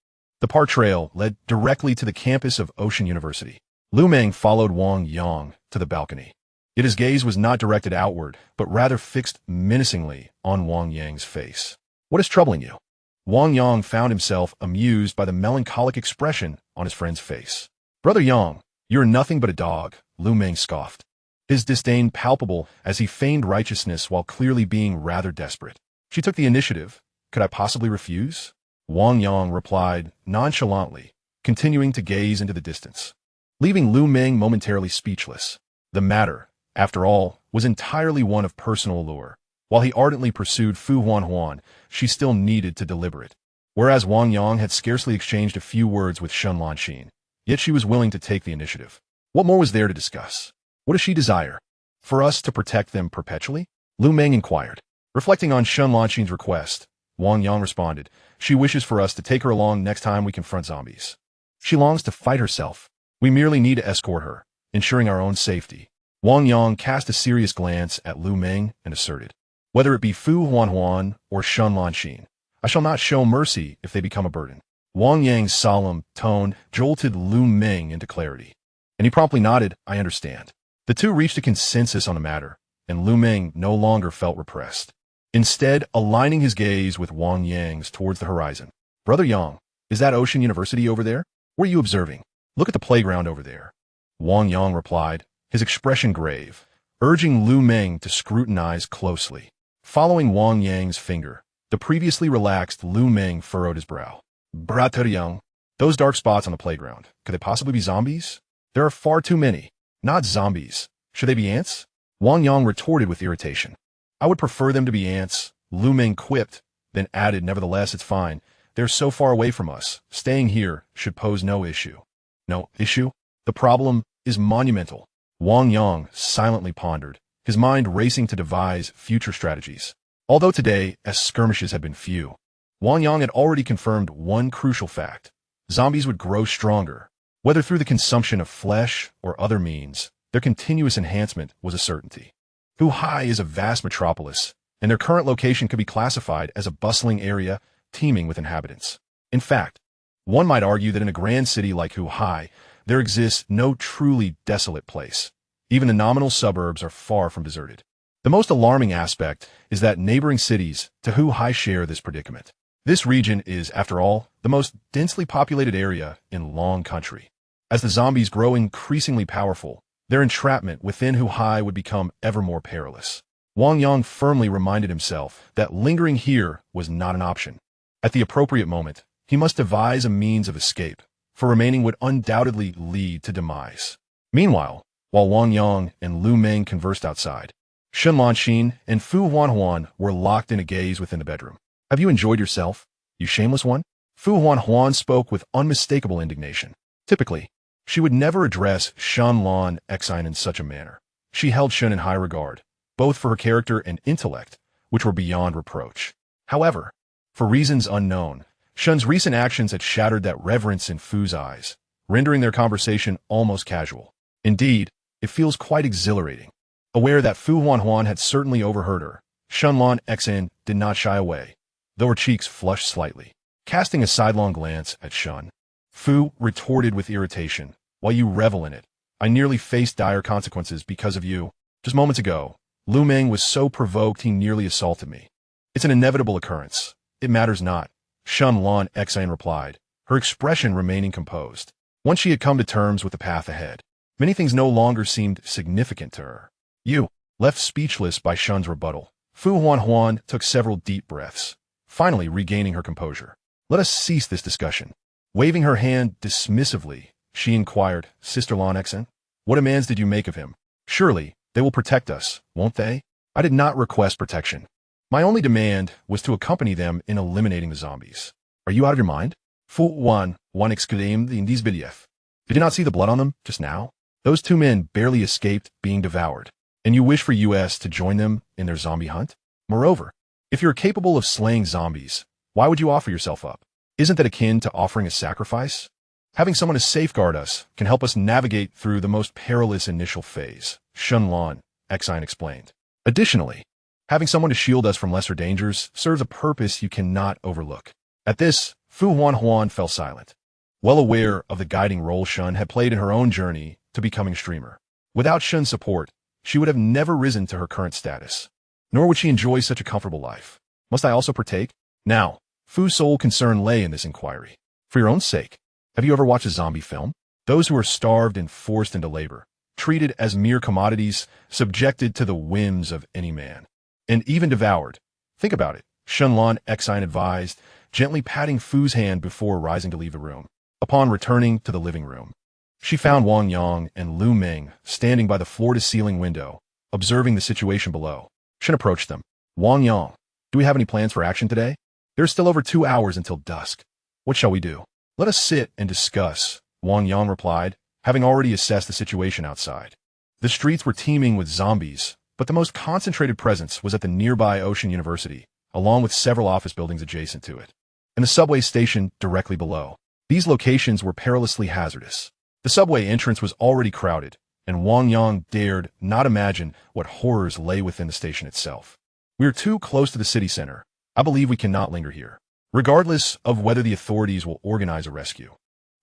The park trail led directly to the campus of Ocean University. Lu Meng followed Wang Yang to the balcony. Yet his gaze was not directed outward, but rather fixed menacingly on Wang Yang's face. "What is troubling you?" Wang Yang found himself amused by the melancholic expression on his friend's face. "Brother Yang, you're nothing but a dog," Lu Meng scoffed, his disdain palpable as he feigned righteousness while clearly being rather desperate. "She took the initiative. Could I possibly refuse?" Wang Yang replied nonchalantly, continuing to gaze into the distance, leaving Lu Meng momentarily speechless. The matter, after all, was entirely one of personal allure. While he ardently pursued Fu Huanhuan, she still needed to deliberate. Whereas Wang Yang had scarcely exchanged a few words with Shun Lanxin, yet she was willing to take the initiative. What more was there to discuss? "What does she desire? For us to protect them perpetually?" Lu Meng inquired. Reflecting on Shun Lanxin's request, Wang Yang responded, "She wishes for us to take her along next time we confront zombies. She longs to fight herself. We merely need to escort her, ensuring our own safety." Wang Yang cast a serious glance at Lu Meng and asserted, "Whether it be Fu Huanhuan or Shun Lanxin, I shall not show mercy if they become a burden." Wang Yang's solemn tone jolted Lu Meng into clarity, and he promptly nodded, "I understand." The two reached a consensus on the matter, and Lu Meng no longer felt repressed, instead aligning his gaze with Wang Yang's towards the horizon. "Brother Yang, is that Ocean University over there? What are you observing?" "Look at the playground over there," Wang Yang replied, his expression grave, urging Lu Meng to scrutinize closely. Following Wang Yang's finger, the previously relaxed Lu Meng furrowed his brow. "Brother Yang, those dark spots on the playground, could they possibly be zombies? There are far too many. Not zombies. Should they be ants?" Wang Yang retorted with irritation. "I would prefer them to be ants," Lu Meng quipped, then added, "Nevertheless, it's fine. They're so far away from us. Staying here should pose no issue." "No issue? The problem is monumental." Wang Yang silently pondered, his mind racing to devise future strategies. Although today, as skirmishes had been few, Wang Yang had already confirmed one crucial fact. Zombies would grow stronger. Whether through the consumption of flesh or other means, their continuous enhancement was a certainty. Huhai is a vast metropolis, and their current location could be classified as a bustling area teeming with inhabitants. In fact, one might argue that in a grand city like Huhai, there exists no truly desolate place. Even the nominal suburbs are far from deserted. The most alarming aspect is that neighboring cities to Huhai share this predicament. This region is, after all, the most densely populated area in Long Country. As the zombies grow increasingly powerful, their entrapment within Huhai would become ever more perilous. Wang Yang firmly reminded himself that lingering here was not an option. At the appropriate moment, he must devise a means of escape, for remaining would undoubtedly lead to demise. Meanwhile, while Wang Yang and Lu Meng conversed outside, Shun Lanxin and Fu Huanhuan were locked in a gaze within the bedroom. "Have you enjoyed yourself, you shameless one?" Fu Huanhuan spoke with unmistakable indignation. Typically, she would never address Shun Lanxin in such a manner. She held Shun in high regard, both for her character and intellect, which were beyond reproach. However, for reasons unknown, Shun's recent actions had shattered that reverence in Fu's eyes, rendering their conversation almost casual. Indeed, it feels quite exhilarating. Aware that Fu Huanhuan had certainly overheard her, Shun Lanxin did not shy away, though her cheeks flushed slightly. Casting a sidelong glance at Shun, Fu retorted with irritation, "While you revel in it, I nearly faced dire consequences because of you. Just moments ago, Lu Meng was so provoked he nearly assaulted me. It's an inevitable occurrence. It matters not, Shun Lan Xan replied, her expression remaining composed. Once she had come to terms with the path ahead, many things no longer seemed significant to her. You, left speechless by Shun's rebuttal, Fu Huan took several deep breaths, finally regaining her composure. Let us cease this discussion. Waving her hand dismissively, she inquired, Sister Lan Xan, what demands did you make of him? Surely, they will protect us, won't they? I did not request protection. My only demand was to accompany them in eliminating the zombies. Are you out of your mind? Fu Wan exclaimed the Invincible. Did you not see the blood on them just now? Those two men barely escaped being devoured, and you wish for us to join them in their zombie hunt? Moreover, if you're capable of slaying zombies, why would you offer yourself up? Isn't that akin to offering a sacrifice? Having someone to safeguard us can help us navigate through the most perilous initial phase, Shun Lan Xan explained. Additionally, having someone to shield us from lesser dangers serves a purpose you cannot overlook. At this, Fu Huan fell silent, well aware of the guiding role Shun had played in her own journey to becoming streamer. Without Shun's support, she would have never risen to her current status, nor would she enjoy such a comfortable life. Must I also partake? Now, Fu's sole concern lay in this inquiry. For your own sake, have you ever watched a zombie film? Those who are starved and forced into labor, treated as mere commodities, subjected to the whims of any man, and even devoured. Think about it, Shun Lan Xan advised, gently patting Fu's hand before rising to leave the room. Upon returning to the living room, she found Wang Yang and Lu Meng standing by the floor-to-ceiling window, observing the situation below. Shun approached them. Wang Yang, do we have any plans for action today? There's still over 2 hours until dusk. What shall we do? Let us sit and discuss, Wang Yang replied, having already assessed the situation outside. The streets were teeming with zombies, but the most concentrated presence was at the nearby Ocean University, along with several office buildings adjacent to it, and the subway station directly below. These locations were perilously hazardous. The subway entrance was already crowded, and Wang Yang dared not imagine what horrors lay within the station itself. We are too close to the city center. I believe we cannot linger here, regardless of whether the authorities will organize a rescue.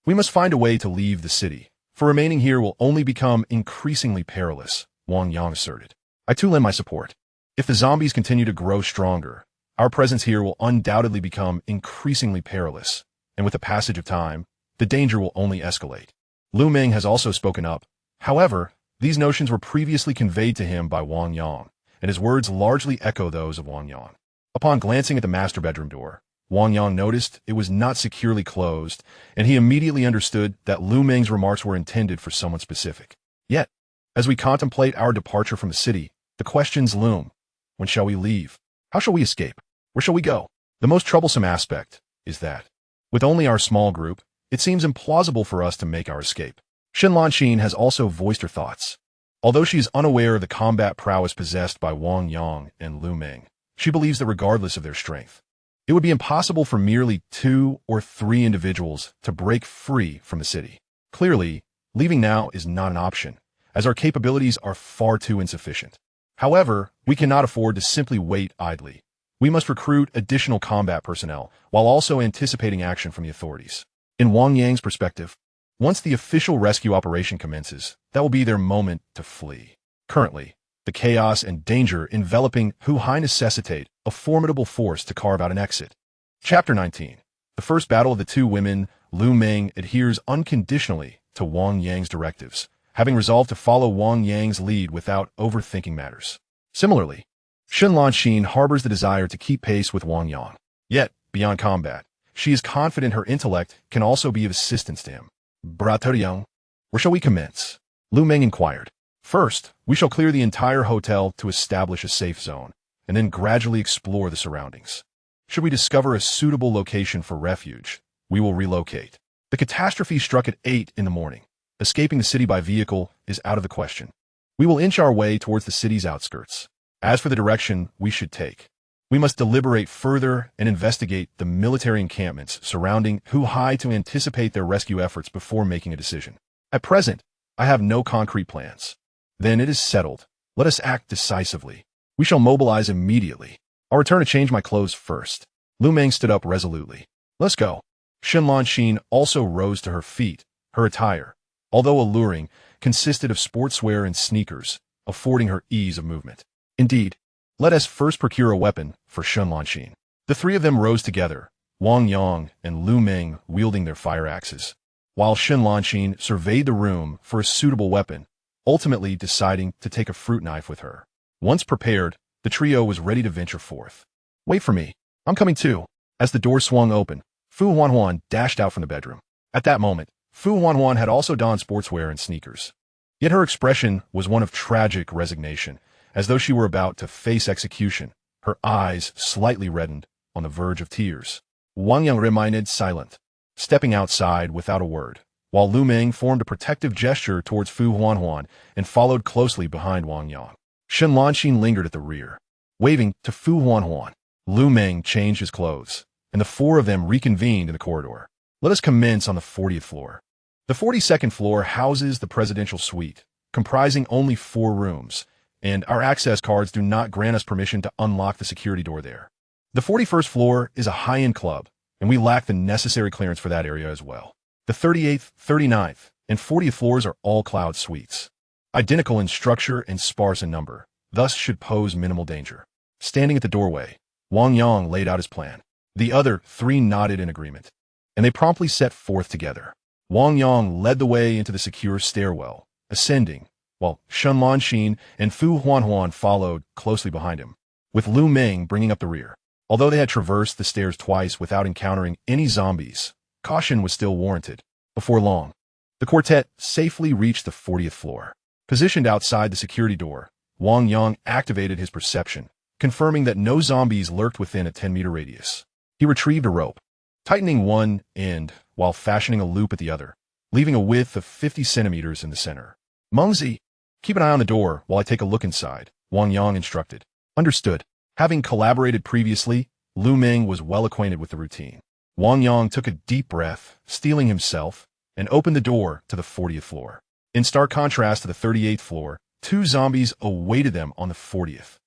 We must find a way to leave the city, for remaining here will only become increasingly perilous, Wang Yang asserted. I too lend my support. If the zombies continue to grow stronger, our presence here will undoubtedly become increasingly perilous, and with the passage of time, the danger will only escalate. Lu Meng has also spoken up. However, these notions were previously conveyed to him by Wang Yang, and his words largely echo those of Wang Yang. Upon glancing at the master bedroom door, Wang Yang noticed it was not securely closed, and he immediately understood that Lu Meng's remarks were intended for someone specific. Yet, as we contemplate our departure from the city, the questions loom. When shall we leave? How shall we escape? Where shall we go? The most troublesome aspect is that, with only our small group, it seems implausible for us to make our escape. Shen Lanxin has also voiced her thoughts. Although she is unaware of the combat prowess possessed by Wang Yang and Lu Meng, she believes that regardless of their strength, it would be impossible for merely 2 or 3 individuals to break free from the city. Clearly, leaving now is not an option, as our capabilities are far too insufficient. However, we cannot afford to simply wait idly. We must recruit additional combat personnel, while also anticipating action from the authorities. In Wang Yang's perspective, once the official rescue operation commences, that will be their moment to flee. Currently, the chaos and danger enveloping Huhai necessitate a formidable force to carve out an exit. Chapter 19. The first battle of the two women, Lu Meng adheres unconditionally to Wang Yang's directives, having resolved to follow Wang Yang's lead without overthinking matters. Similarly, Shen Lanxin harbors the desire to keep pace with Wang Yang. Yet, beyond combat, she is confident her intellect can also be of assistance to him. Brother Yang, where shall we commence? Lu Meng inquired. First, we shall clear the entire hotel to establish a safe zone, and then gradually explore the surroundings. Should we discover a suitable location for refuge, we will relocate. The catastrophe struck at 8 in the morning. Escaping the city by vehicle is out of the question. We will inch our way towards the city's outskirts. As for the direction we should take, we must deliberate further and investigate the military encampments surrounding Huhai to anticipate their rescue efforts before making a decision. At present, I have no concrete plans. Then it is settled. Let us act decisively. We shall mobilize immediately. I'll return to change my clothes first. Lu Meng stood up resolutely. Let's go. Shen Lanxin also rose to her feet. Her attire, although alluring, consisted of sportswear and sneakers, affording her ease of movement. Indeed, Let us first procure a weapon for Shen Lanxin. The three of them rose together, Wang Yang and Lu Meng wielding their fire axes, while Shen Lanxin surveyed the room for a suitable weapon, ultimately deciding to take a fruit knife with her. Once prepared, the trio was ready to venture forth. Wait for me. I'm coming too. As the door swung open, Fu Huanhuan dashed out from the bedroom. At that moment, Fu Huanhuan had also donned sportswear and sneakers. Yet her expression was one of tragic resignation, as though she were about to face execution, her eyes slightly reddened, on the verge of tears. Wang Yang remained silent, stepping outside without a word, while Lu Meng formed a protective gesture towards Fu Huanhuan and followed closely behind Wang Yang. Shen Lanxin lingered at the rear. Waving to Fu Huanhuan, Lu Meng changed his clothes, and the four of them reconvened in the corridor. Let us commence on the 40th floor. The 42nd floor houses the presidential suite, comprising only 4 rooms, and our access cards do not grant us permission to unlock the security door there. The 41st floor is a high-end club, and we lack the necessary clearance for that area as well. The 38th, 39th, and 40th floors are all cloud suites, identical in structure and sparse in number, thus should pose minimal danger. Standing at the doorway, Wang Yang laid out his plan. The other 3 nodded in agreement, and they promptly set forth together. Wang Yang led the way into the secure stairwell, ascending, while Shen Lanxin and Fu Huanhuan followed closely behind him, with Lu Meng bringing up the rear. Although they had traversed the stairs twice without encountering any zombies, caution was still warranted. Before long, the quartet safely reached the 40th floor. Positioned outside the security door, Wang Yang activated his perception, confirming that no zombies lurked within a 10-meter radius. He retrieved a rope, tightening one end while fashioning a loop at the other, leaving a width of 50 centimeters in the center. Mengzi, keep an eye on the door while I take a look inside, Wang Yang instructed. Understood. Having collaborated previously, Lu Meng was well acquainted with the routine. Wang Yang took a deep breath, steeling himself, and opened the door to the 40th floor. In stark contrast to the 38th floor, 2 zombies awaited them on the 40th.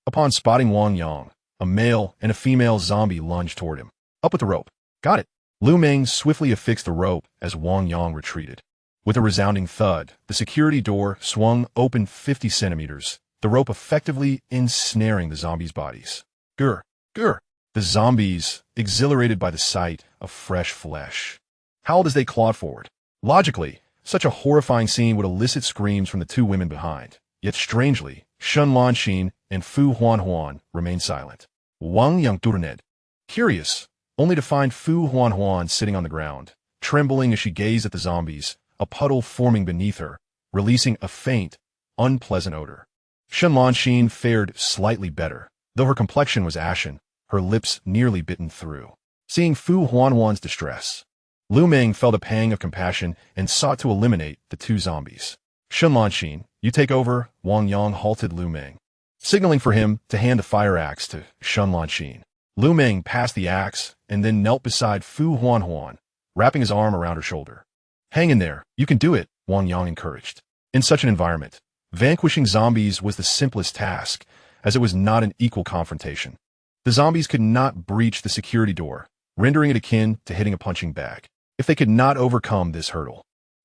Upon spotting Wang Yang, a male and a female zombie lunged toward him. Up with the rope. Got it. Lu Meng swiftly affixed the rope as Wang Yang retreated. With a resounding thud, the security door swung open 50 centimeters, the rope effectively ensnaring the zombies' bodies. The zombies, exhilarated by the sight of fresh flesh, howled as they clawed forward. Logically, such a horrifying scene would elicit screams from the 2 women behind. Yet strangely, Shen Lanxin and Fu Huanhuan remained silent. Wang Yang turned, curious, only to find Fu Huanhuan sitting on the ground, trembling as she gazed at the zombies, a puddle forming beneath her, releasing a faint, unpleasant odor. Shen Lanxin fared slightly better, though her complexion was ashen, her lips nearly bitten through. Seeing Fu Huanhuan's distress, Lu Meng felt a pang of compassion and sought to eliminate the 2 zombies. Shen Lanxin, you take over, Wang Yang halted Lu Meng, signaling for him to hand the fire axe to Shen Lanxin. Lu Meng passed the axe and then knelt beside Fu Huanhuan, wrapping his arm around her shoulder. Hang in there, you can do it, Wang Yang encouraged. In such an environment, vanquishing zombies was the simplest task, as it was not an equal confrontation. The zombies could not breach the security door, rendering it akin to hitting a punching bag. If they could not overcome this hurdle,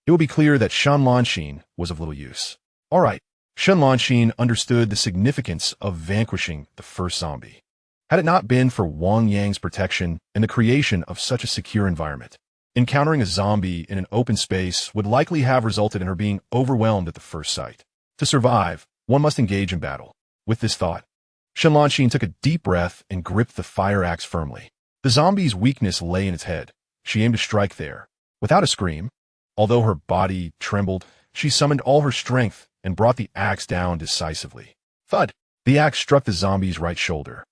it would be clear that Shen Lanxin was of little use. All right, Shen Lanxin understood the significance of vanquishing the first zombie. Had it not been for Wang Yang's protection and the creation of such a secure environment, encountering a zombie in an open space would likely have resulted in her being overwhelmed at the first sight. To survive, one must engage in battle. With this thought, Shen Lanxin took a deep breath and gripped the fire axe firmly. The zombie's weakness lay in its head. She aimed to strike there. Without a scream, although her body trembled, she summoned all her strength and brought the axe down decisively. Thud! The axe struck the zombie's right shoulder,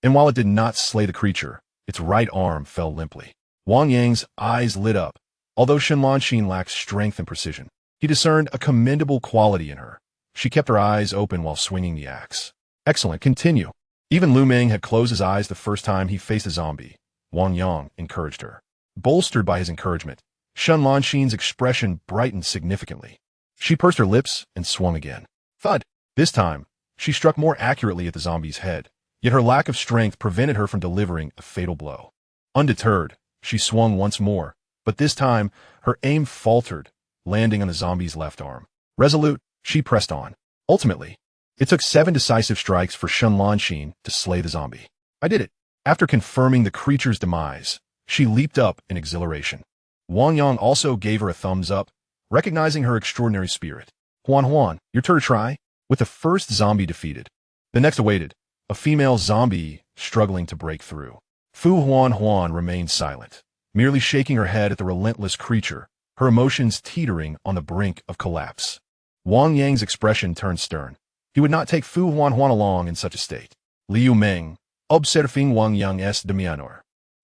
and while it did not slay the creature, its right arm fell limply. Wang Yang's eyes lit up. Although Shen Lanxin lacked strength and precision, he discerned a commendable quality in her. She kept her eyes open while swinging the axe. Excellent, continue. Even Lu Meng had closed his eyes the first time he faced a zombie. Wang Yang encouraged her. Bolstered by his encouragement, Shen Lanxin's expression brightened significantly. She pursed her lips and swung again. Thud! This time, she struck more accurately at the zombie's head, yet her lack of strength prevented her from delivering a fatal blow. Undeterred, she swung once more, but this time, her aim faltered, landing on the zombie's left arm. Resolute, she pressed on. Ultimately, It took 7 decisive strikes for Shen Lanxin to slay the zombie. I did it. After confirming the creature's demise, she leaped up in exhilaration. Wang Yang also gave her a thumbs up, recognizing her extraordinary spirit. Huan, your turn to try? With the first zombie defeated, the next awaited, a female zombie struggling to break through. Fu Huan remained silent, merely shaking her head at the relentless creature, her emotions teetering on the brink of collapse. Wang Yang's expression turned stern. He would not take Fu Huan along in such a state. Liu Meng, observing Wang Yang de Mianor,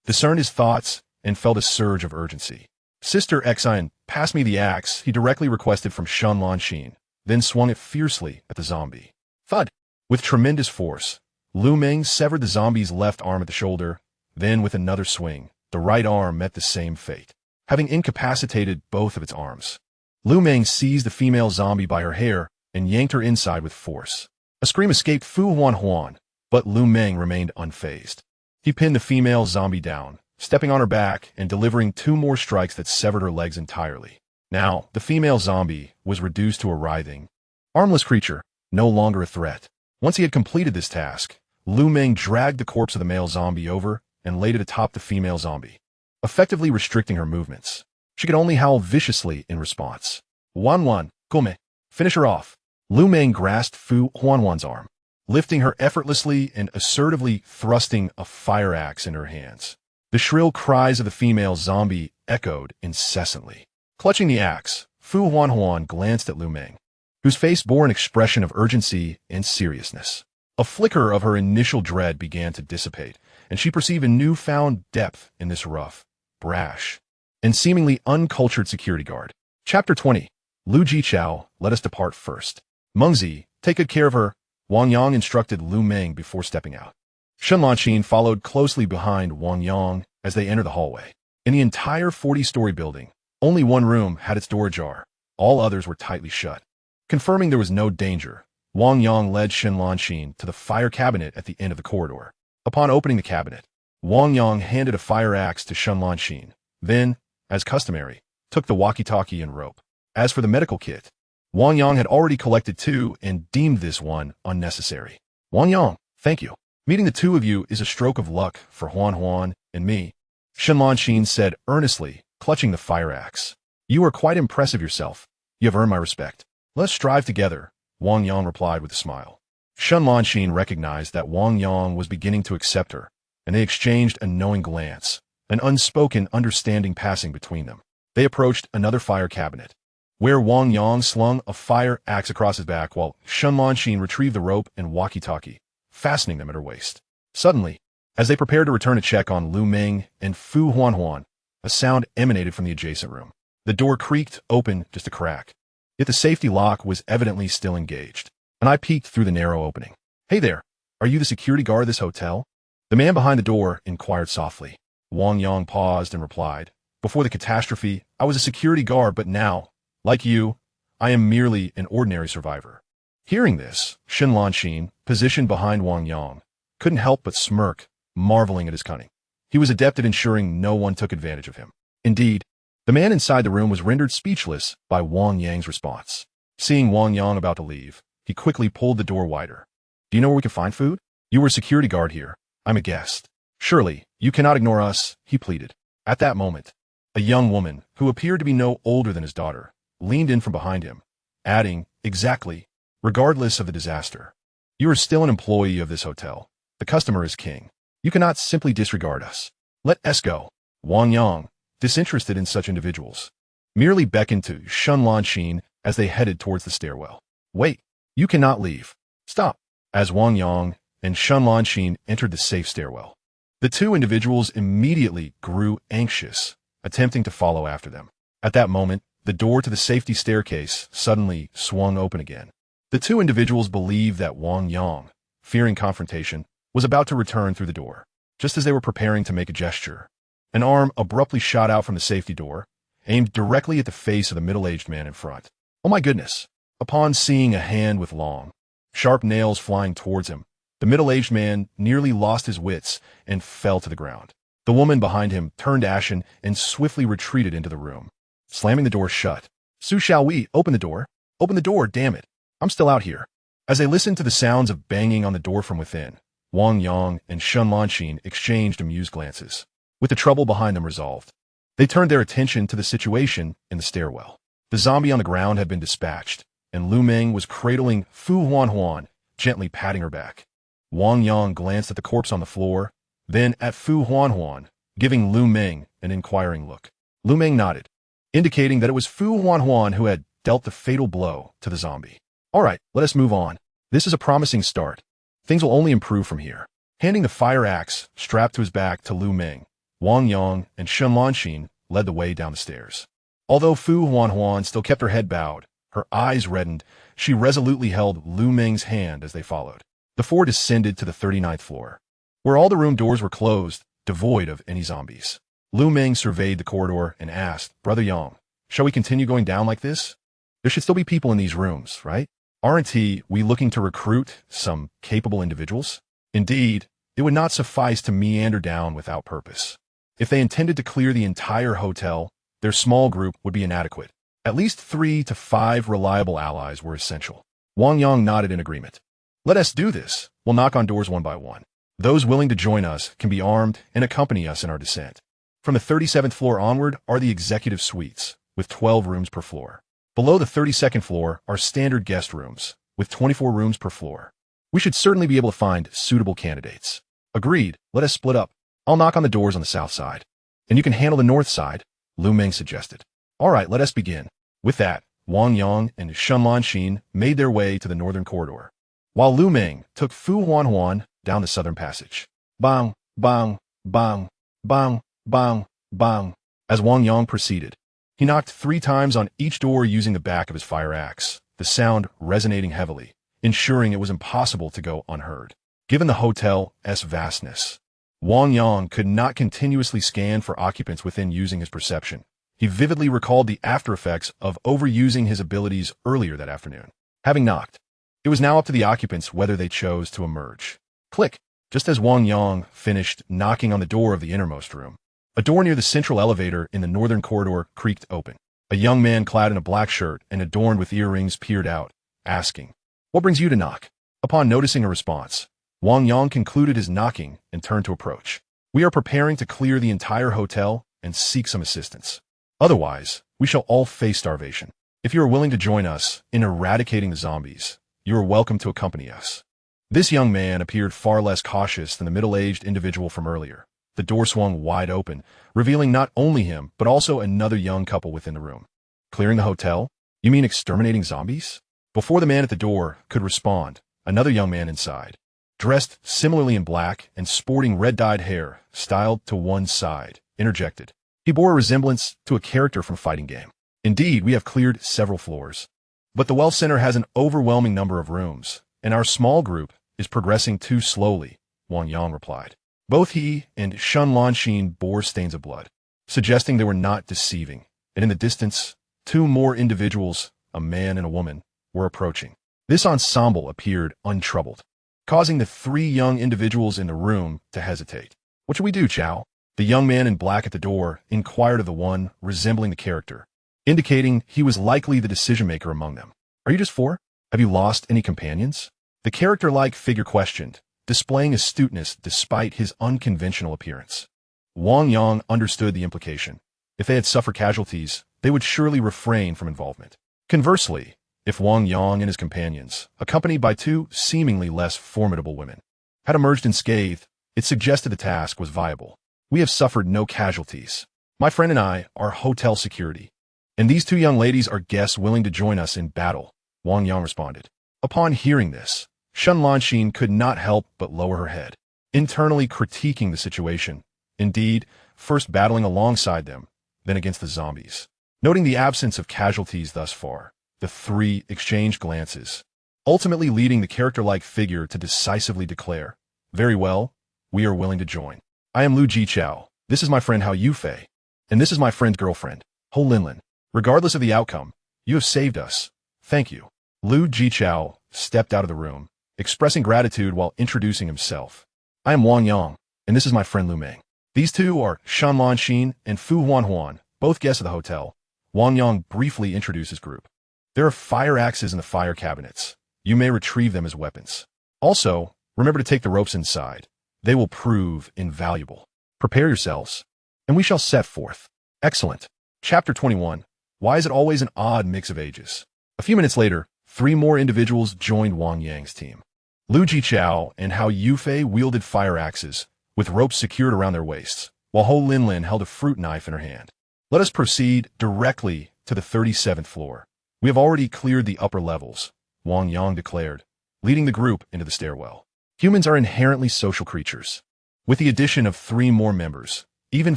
discerned his thoughts and felt a surge of urgency. Sister Xian, pass me the axe, he directly requested from Shen Lanxin, then swung it fiercely at the zombie. Thud! With tremendous force, Liu Meng severed the zombie's left arm at the shoulder, then with another swing, the right arm met the same fate, having incapacitated both of its arms. Liu Meng seized the female zombie by her hair and yanked her inside with force. A scream escaped Fu Huan, but Liu Meng remained unfazed. He pinned the female zombie down, stepping on her back and delivering 2 more strikes that severed her legs entirely. Now, the female zombie was reduced to a writhing, armless creature, no longer a threat. Once he had completed this task, Liu Meng dragged the corpse of the male zombie over and laid it atop the female zombie, effectively restricting her movements. She could only howl viciously in response. Wan, come, finish her off. Liu Meng grasped Fu Huan's arm, lifting her effortlessly and assertively thrusting a fire axe in her hands. The shrill cries of the female zombie echoed incessantly. Clutching the axe, Fu Huan glanced at Liu Meng, whose face bore an expression of urgency and seriousness. A flicker of her initial dread began to dissipate, and she perceived a newfound depth in this rough, brash, and seemingly uncultured security guard. Chapter 20. Lu Jichao, let us depart first. Mengzi, take good care of her, Wang Yang instructed Liu Meng before stepping out. Shen Lanxin followed closely behind Wang Yang as they entered the hallway. In the entire 40-story building, only one room had its door ajar. All others were tightly shut. Confirming there was no danger, Wang Yang led Shen Lanxin to the fire cabinet at the end of the corridor. Upon opening the cabinet, Wang Yang handed a fire axe to Shen Lanxin, then, as customary, took the walkie-talkie and rope. As for the medical kit, Wang Yang had already collected 2 and deemed this one unnecessary. Wang Yang, thank you. Meeting the 2 of you is a stroke of luck for Huan and me, Shen Lanxin said earnestly, clutching the fire axe. You are quite impressive yourself. You have earned my respect. Let's strive together, Wang Yang replied with a smile. Shen Lanxin recognized that Wang Yang was beginning to accept her, and they exchanged a knowing glance, an unspoken understanding passing between them. They approached another fire cabinet, where Wang Yang slung a fire axe across his back while Shen Lanxin retrieved the rope and walkie-talkie, fastening them at her waist. Suddenly, as they prepared to return a check on Liu Meng and Fu Huan, a sound emanated from the adjacent room. The door creaked open just a crack, yet the safety lock was evidently still engaged, and I peeked through the narrow opening. Hey there, are you the security guard of this hotel? The man behind the door inquired softly. Wang Yang paused and replied, before the catastrophe, I was a security guard, but now, like you, I am merely an ordinary survivor. Hearing this, Shen Lanxin, positioned behind Wang Yang, couldn't help but smirk, marveling at his cunning. He was adept at ensuring no one took advantage of him. Indeed, the man inside the room was rendered speechless by Wang Yang's response. Seeing Wang Yang about to leave, he quickly pulled the door wider. Do you know where we can find food? You were a security guard here. I'm a guest. Surely, you cannot ignore us, he pleaded. At that moment, a young woman, who appeared to be no older than his daughter, leaned in from behind him, adding, exactly, regardless of the disaster. You are still an employee of this hotel. The customer is king. You cannot simply disregard us. Let us go. Wang Yang, disinterested in such individuals, merely beckoned to Shen Lanxin as they headed towards the stairwell. Wait, you cannot leave. Stop. As Wang Yang and Shen Lanxin entered the safe stairwell, the 2 individuals immediately grew anxious, attempting to follow after them. At that moment, the door to the safety staircase suddenly swung open again. The 2 individuals believed that Wang Yang, fearing confrontation, was about to return through the door. Just as they were preparing to make a gesture, an arm abruptly shot out from the safety door, aimed directly at the face of the middle-aged man in front. Oh my goodness! Upon seeing a hand with long, sharp nails flying towards him, the middle-aged man nearly lost his wits and fell to the ground. The woman behind him turned ashen and swiftly retreated into the room, slamming the door shut. Su Xiaowei, open the door. Open the door, damn it. I'm still out here. As they listened to the sounds of banging on the door from within, Wang Yang and Shun Lanxin exchanged amused glances. With the trouble behind them resolved, they turned their attention to the situation in the stairwell. The zombie on the ground had been dispatched, and Lu Meng was cradling Fu Huan, gently patting her back. Wang Yang glanced at the corpse on the floor, then at Fu Huan, giving Lu Meng an inquiring look. Lu Meng nodded, indicating that it was Fu Huan who had dealt the fatal blow to the zombie. All right, let us move on. This is a promising start. Things will only improve from here. Handing the fire axe strapped to his back to Lu Meng, Wang Yang and Shun Lanxin led the way down the stairs. Although Fu Huan still kept her head bowed, her eyes reddened, she resolutely held Lu Meng's hand as they followed. The four descended to the 39th floor, where all the room doors were closed, devoid of any zombies. Lu Meng surveyed the corridor and asked, Brother Yang, shall we continue going down like this? There should still be people in these rooms, right? Aren't we looking to recruit some capable individuals? Indeed, it would not suffice to meander down without purpose. If they intended to clear the entire hotel, their small group would be inadequate. At least 3 to 5 reliable allies were essential. Wang Yang nodded in agreement. Let us do this. We'll knock on doors one by one. Those willing to join us can be armed and accompany us in our descent. From the 37th floor onward are the executive suites, with 12 rooms per floor. Below the 32nd floor are standard guest rooms, with 24 rooms per floor. We should certainly be able to find suitable candidates. Agreed, let us split up. I'll knock on the doors on the south side. And you can handle the north side, Lu Meng suggested. All right, let us begin. With that, Wang Yang and Shun Lanxin made their way to the northern corridor, while Lu Meng took Fu Huan down the southern passage. Bang, bang, bang, bang, bang, bang. As Wang Yang proceeded, he knocked 3 times on each door using the back of his fire axe, the sound resonating heavily, ensuring it was impossible to go unheard. Given the hotel's vastness, Wang Yang could not continuously scan for occupants within using his perception. He vividly recalled the after effects of overusing his abilities earlier that afternoon. Having knocked, it was now up to the occupants whether they chose to emerge. Click! Just as Wang Yang finished knocking on the door of the innermost room, a door near the central elevator in the northern corridor creaked open. A young man clad in a black shirt and adorned with earrings peered out, asking, What brings you to knock? Upon noticing a response, Wang Yang concluded his knocking and turned to approach. We are preparing to clear the entire hotel and seek some assistance. Otherwise, we shall all face starvation. If you are willing to join us in eradicating the zombies, you are welcome to accompany us. This young man appeared far less cautious than the middle-aged individual from earlier. The door swung wide open, revealing not only him, but also another young couple within the room. Clearing the hotel? You mean exterminating zombies? Before the man at the door could respond, another young man inside, dressed similarly in black and sporting red-dyed hair, styled to one side, interjected. He bore a resemblance to a character from a fighting game. Indeed, we have cleared several floors, but the well center has an overwhelming number of rooms, and our small group is progressing too slowly, Wang Yang replied. Both he and Shun Lanxin bore stains of blood, suggesting they were not deceiving, and in the distance, 2 more individuals, a man and a woman, were approaching. This ensemble appeared untroubled, causing the 3 young individuals in the room to hesitate. What should we do, Chow? The young man in black at the door inquired of the one resembling the character, indicating he was likely the decision-maker among them. Are you just 4? Have you lost any companions? The character-like figure questioned, displaying astuteness despite his unconventional appearance. Wang Yang understood the implication. If they had suffered casualties, they would surely refrain from involvement. Conversely, if Wang Yang and his companions, accompanied by 2 seemingly less formidable women, had emerged unscathed, it suggested the task was viable. We have suffered no casualties. My friend and I are hotel security, and these 2 young ladies are guests willing to join us in battle, Wang Yang responded. Upon hearing this, Shun Lanxin could not help but lower her head, internally critiquing the situation. Indeed, first battling alongside them, then against the zombies. Noting the absence of casualties thus far, the 3 exchanged glances, ultimately leading the character-like figure to decisively declare, Very well, we are willing to join. I am Lu Jichao, this is my friend Hao Yufei, and this is my friend's girlfriend, Ho Linlin. Regardless of the outcome, you have saved us. Thank you. Lu Jichao stepped out of the room, expressing gratitude while introducing himself. I am Wang Yang, and this is my friend Lu Meng. These 2 are Shun Lanxin and Fu Huan, both guests of the hotel. Wang Yang briefly introduced his group. There are fire axes in the fire cabinets, you may retrieve them as weapons. Also, remember to take the ropes inside. They will prove invaluable. Prepare yourselves, and we shall set forth. Excellent. Chapter 21. Why is it always an odd mix of ages? A few minutes later, 3 more individuals joined Wang Yang's team. Lu Jichao and Hao Yufei wielded fire axes, with ropes secured around their waists, while Ho Linlin held a fruit knife in her hand. Let us proceed directly to the 37th floor. We have already cleared the upper levels, Wang Yang declared, leading the group into the stairwell. Humans are inherently social creatures. With the addition of 3 more members, even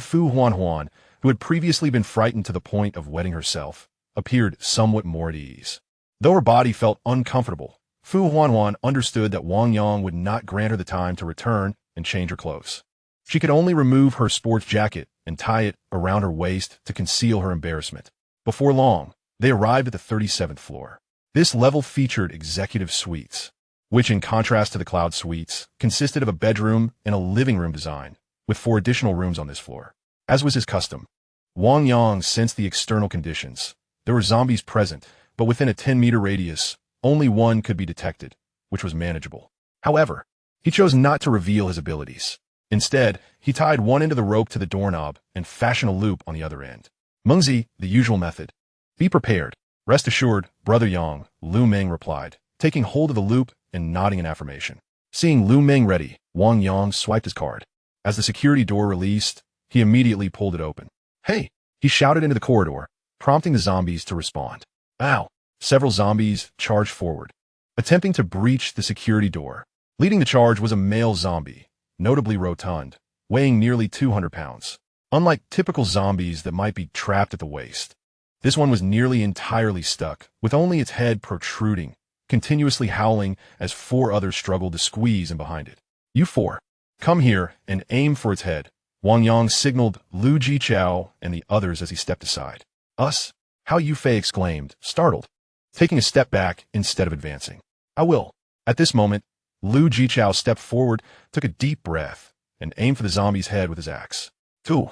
Fu Huanhuan, who had previously been frightened to the point of wetting herself, appeared somewhat more at ease. Though her body felt uncomfortable, Fu Huanhuan understood that Wang Yang would not grant her the time to return and change her clothes. She could only remove her sports jacket and tie it around her waist to conceal her embarrassment. Before long, they arrived at the 37th floor. This level featured executive suites, which in contrast to the Cloud Suites, consisted of a bedroom and a living room design, with 4 additional rooms on this floor. As was his custom, Wang Yang sensed the external conditions. There were zombies present, but within a 10-meter radius, only one could be detected, which was manageable. However, he chose not to reveal his abilities. Instead, he tied one end of the rope to the doorknob and fashioned a loop on the other end. Mengzi, the usual method. Be prepared. Rest assured, Brother Yang, Lu Meng replied, taking hold of the loop and nodding in affirmation. Seeing Lu Meng ready, Wang Yang swiped his card. As the security door released, he immediately pulled it open. Hey! He shouted into the corridor, prompting the zombies to respond. Ow! Several zombies charged forward, attempting to breach the security door. Leading the charge was a male zombie, notably rotund, weighing nearly 200 pounds. Unlike typical zombies that might be trapped at the waist, this one was nearly entirely stuck, with only its head protruding, continuously howling as 4 others struggled to squeeze in behind it. You 4, come here and aim for its head. Wang Yang signaled Lu Jichao and the others as he stepped aside. Us? Hao Yufei exclaimed, startled, taking a step back instead of advancing. I will. At this moment, Lu Jichao stepped forward, took a deep breath, and aimed for the zombie's head with his axe. 2.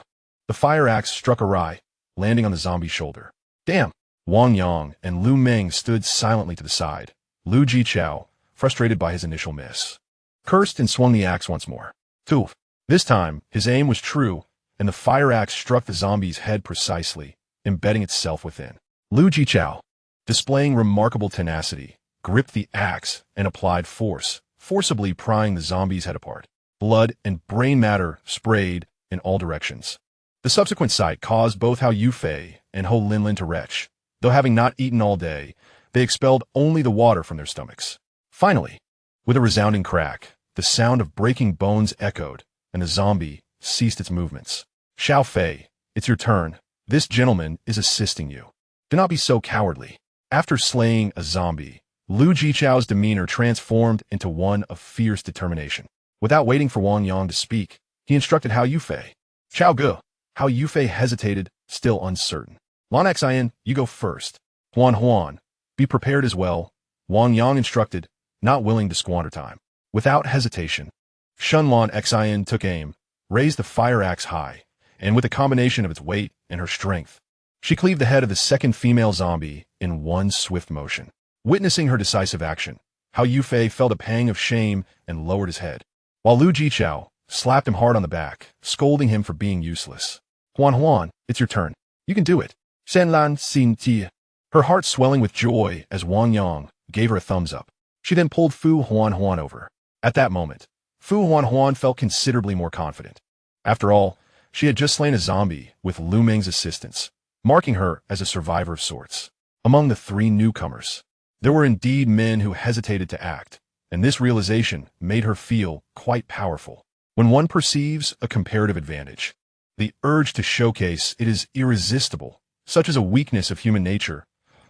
The fire axe struck awry, landing on the zombie's shoulder. Damn! Wang Yang and Lu Meng stood silently to the side. Lu Jichao, frustrated by his initial miss, cursed and swung the axe once more. 2. This time, his aim was true, and the fire axe struck the zombie's head precisely, embedding itself within. Lu Jichao, displaying remarkable tenacity, gripped the axe and applied force, forcibly prying the zombie's head apart. Blood and brain matter sprayed in all directions. The subsequent sight caused both Hao Yufei and Ho Linlin to retch. Though having not eaten all day, they expelled only the water from their stomachs. Finally, with a resounding crack, the sound of breaking bones echoed, and the zombie ceased its movements. Xiao Fei, it's your turn. This gentleman is assisting you. Do not be so cowardly. After slaying a zombie, Lu Jichao's demeanor transformed into one of fierce determination. Without waiting for Wang Yang to speak, he instructed Hao Yufei. Chao Ge. Hao Yufei hesitated, still uncertain. Lan Xian, you go first. Huan, be prepared as well. Wang Yang instructed, not willing to squander time. Without hesitation, Shun Lan Xian took aim, raised the fire axe high, and with a combination of its weight and her strength, she cleaved the head of the second female zombie in one swift motion. Witnessing her decisive action, Hao Yufei felt a pang of shame and lowered his head, while Lu Jichao slapped him hard on the back, scolding him for being useless. Huan, it's your turn. You can do it. Shen Lan Xin Ti. Her heart swelling with joy as Wang Yang gave her a thumbs up. She then pulled Fu Huan over. At that moment, Fu Huan felt considerably more confident. After all, she had just slain a zombie with Lu Meng's assistance, marking her as a survivor of sorts. Among the 3 newcomers, there were indeed men who hesitated to act, and this realization made her feel quite powerful. When one perceives a comparative advantage, the urge to showcase it is irresistible, such as a weakness of human nature,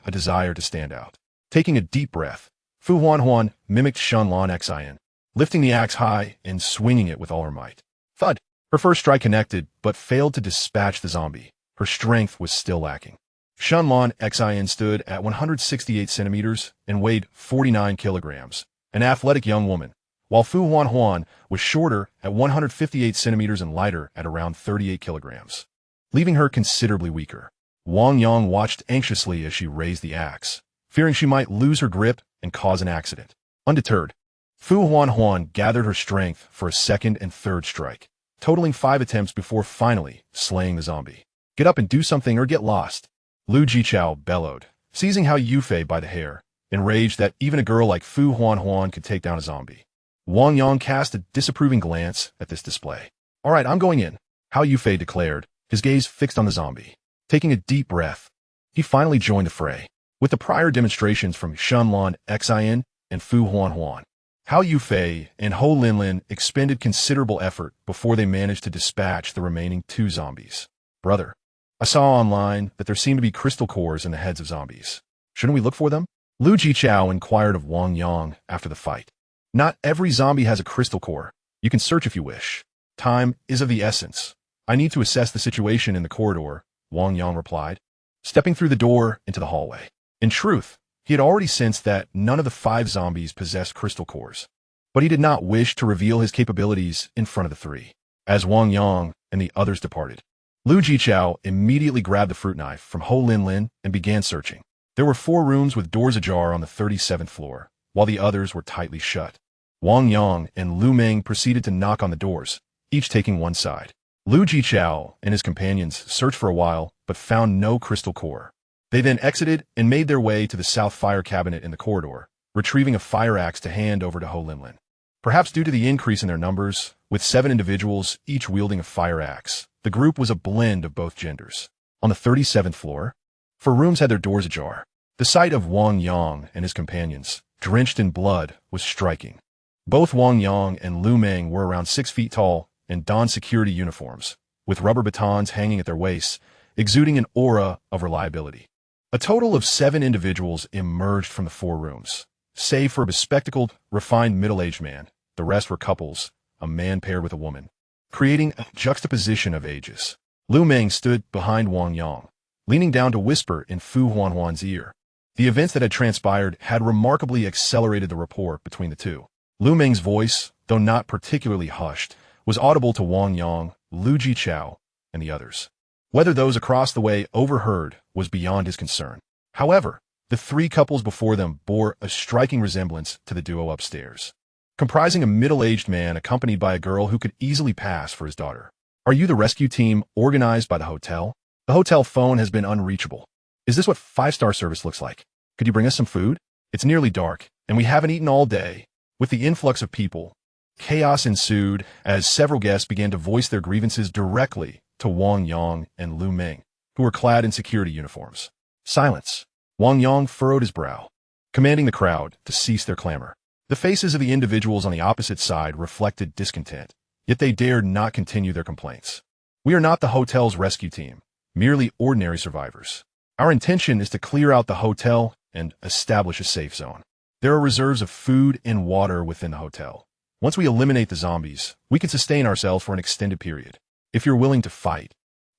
a desire to stand out. Taking a deep breath, Fu Huan mimicked Shun Lan Xian, lifting the axe high and swinging it with all her might. Thud! Her first strike connected, but failed to dispatch the zombie. Her strength was still lacking. Shun Lan Xian stood at 168 centimeters and weighed 49 kilograms, an athletic young woman, while Fu Huan was shorter at 158 centimeters and lighter at around 38 kilograms, leaving her considerably weaker. Wang Yang watched anxiously as she raised the axe, fearing she might lose her grip and cause an accident. Undeterred, Fu Huan gathered her strength for a second and third strike, totaling 5 attempts before finally slaying the zombie. Get up and do something or get lost, Lu Jichao bellowed, seizing Hao Yufei by the hair, enraged that even a girl like Fu Huan could take down a zombie. Wang Yang cast a disapproving glance at this display. All right, I'm going in, Hao Yufei declared, his gaze fixed on the zombie. Taking a deep breath, he finally joined the fray. With the prior demonstrations from Shenlong Xin and Fu Huan, Hao Yufei and Ho Linlin expended considerable effort before they managed to dispatch the remaining 2 zombies. Brother, I saw online that there seem to be crystal cores in the heads of zombies. Shouldn't we look for them? Lu Jichao inquired of Wang Yang after the fight. Not every zombie has a crystal core. You can search if you wish. Time is of the essence. I need to assess the situation in the corridor, Wang Yang replied, stepping through the door into the hallway. In truth, he had already sensed that none of the 5 zombies possessed crystal cores, but he did not wish to reveal his capabilities in front of the 3. As Wang Yang and the others departed, Lu Jichao immediately grabbed the fruit knife from Ho Linlin and began searching. There were 4 rooms with doors ajar on the 37th floor, while the others were tightly shut. Wang Yang and Lu Meng proceeded to knock on the doors, each taking one side. Lu Jichao and his companions searched for a while, but found no crystal core. They then exited and made their way to the south fire cabinet in the corridor, retrieving a fire axe to hand over to Ho Linlin. Perhaps due to the increase in their numbers, with 7 individuals each wielding a fire axe, the group was a blend of both genders. On the 37th floor, 4 rooms had their doors ajar. The sight of Wang Yang and his companions, drenched in blood, was striking. Both Wang Yang and Lu Meng were around 6 feet tall and donned security uniforms, with rubber batons hanging at their waists, exuding an aura of reliability. A total of 7 individuals emerged from the 4 rooms. Save for a bespectacled, refined middle-aged man, the rest were couples, a man paired with a woman, creating a juxtaposition of ages. Lu Meng stood behind Wang Yang, leaning down to whisper in Fu Huan's ear. The events that had transpired had remarkably accelerated the rapport between the two. Lu Meng's voice, though not particularly hushed, was audible to Wang Yang, Lu Jichao, and the others. Whether those across the way overheard was beyond his concern. However, the 3 couples before them bore a striking resemblance to the duo upstairs, comprising a middle-aged man accompanied by a girl who could easily pass for his daughter. Are you the rescue team organized by the hotel? The hotel phone has been unreachable. Is this what 5-star service looks like? Could you bring us some food? It's nearly dark, and we haven't eaten all day. With the influx of people, chaos ensued as several guests began to voice their grievances directly to Wang Yang and Lu Meng, who were clad in security uniforms. Silence. Wang Yang furrowed his brow, commanding the crowd to cease their clamor. The faces of the individuals on the opposite side reflected discontent, yet they dared not continue their complaints. We are not the hotel's rescue team, merely ordinary survivors. Our intention is to clear out the hotel and establish a safe zone. There are reserves of food and water within the hotel. Once we eliminate the zombies, we can sustain ourselves for an extended period. If you're willing to fight,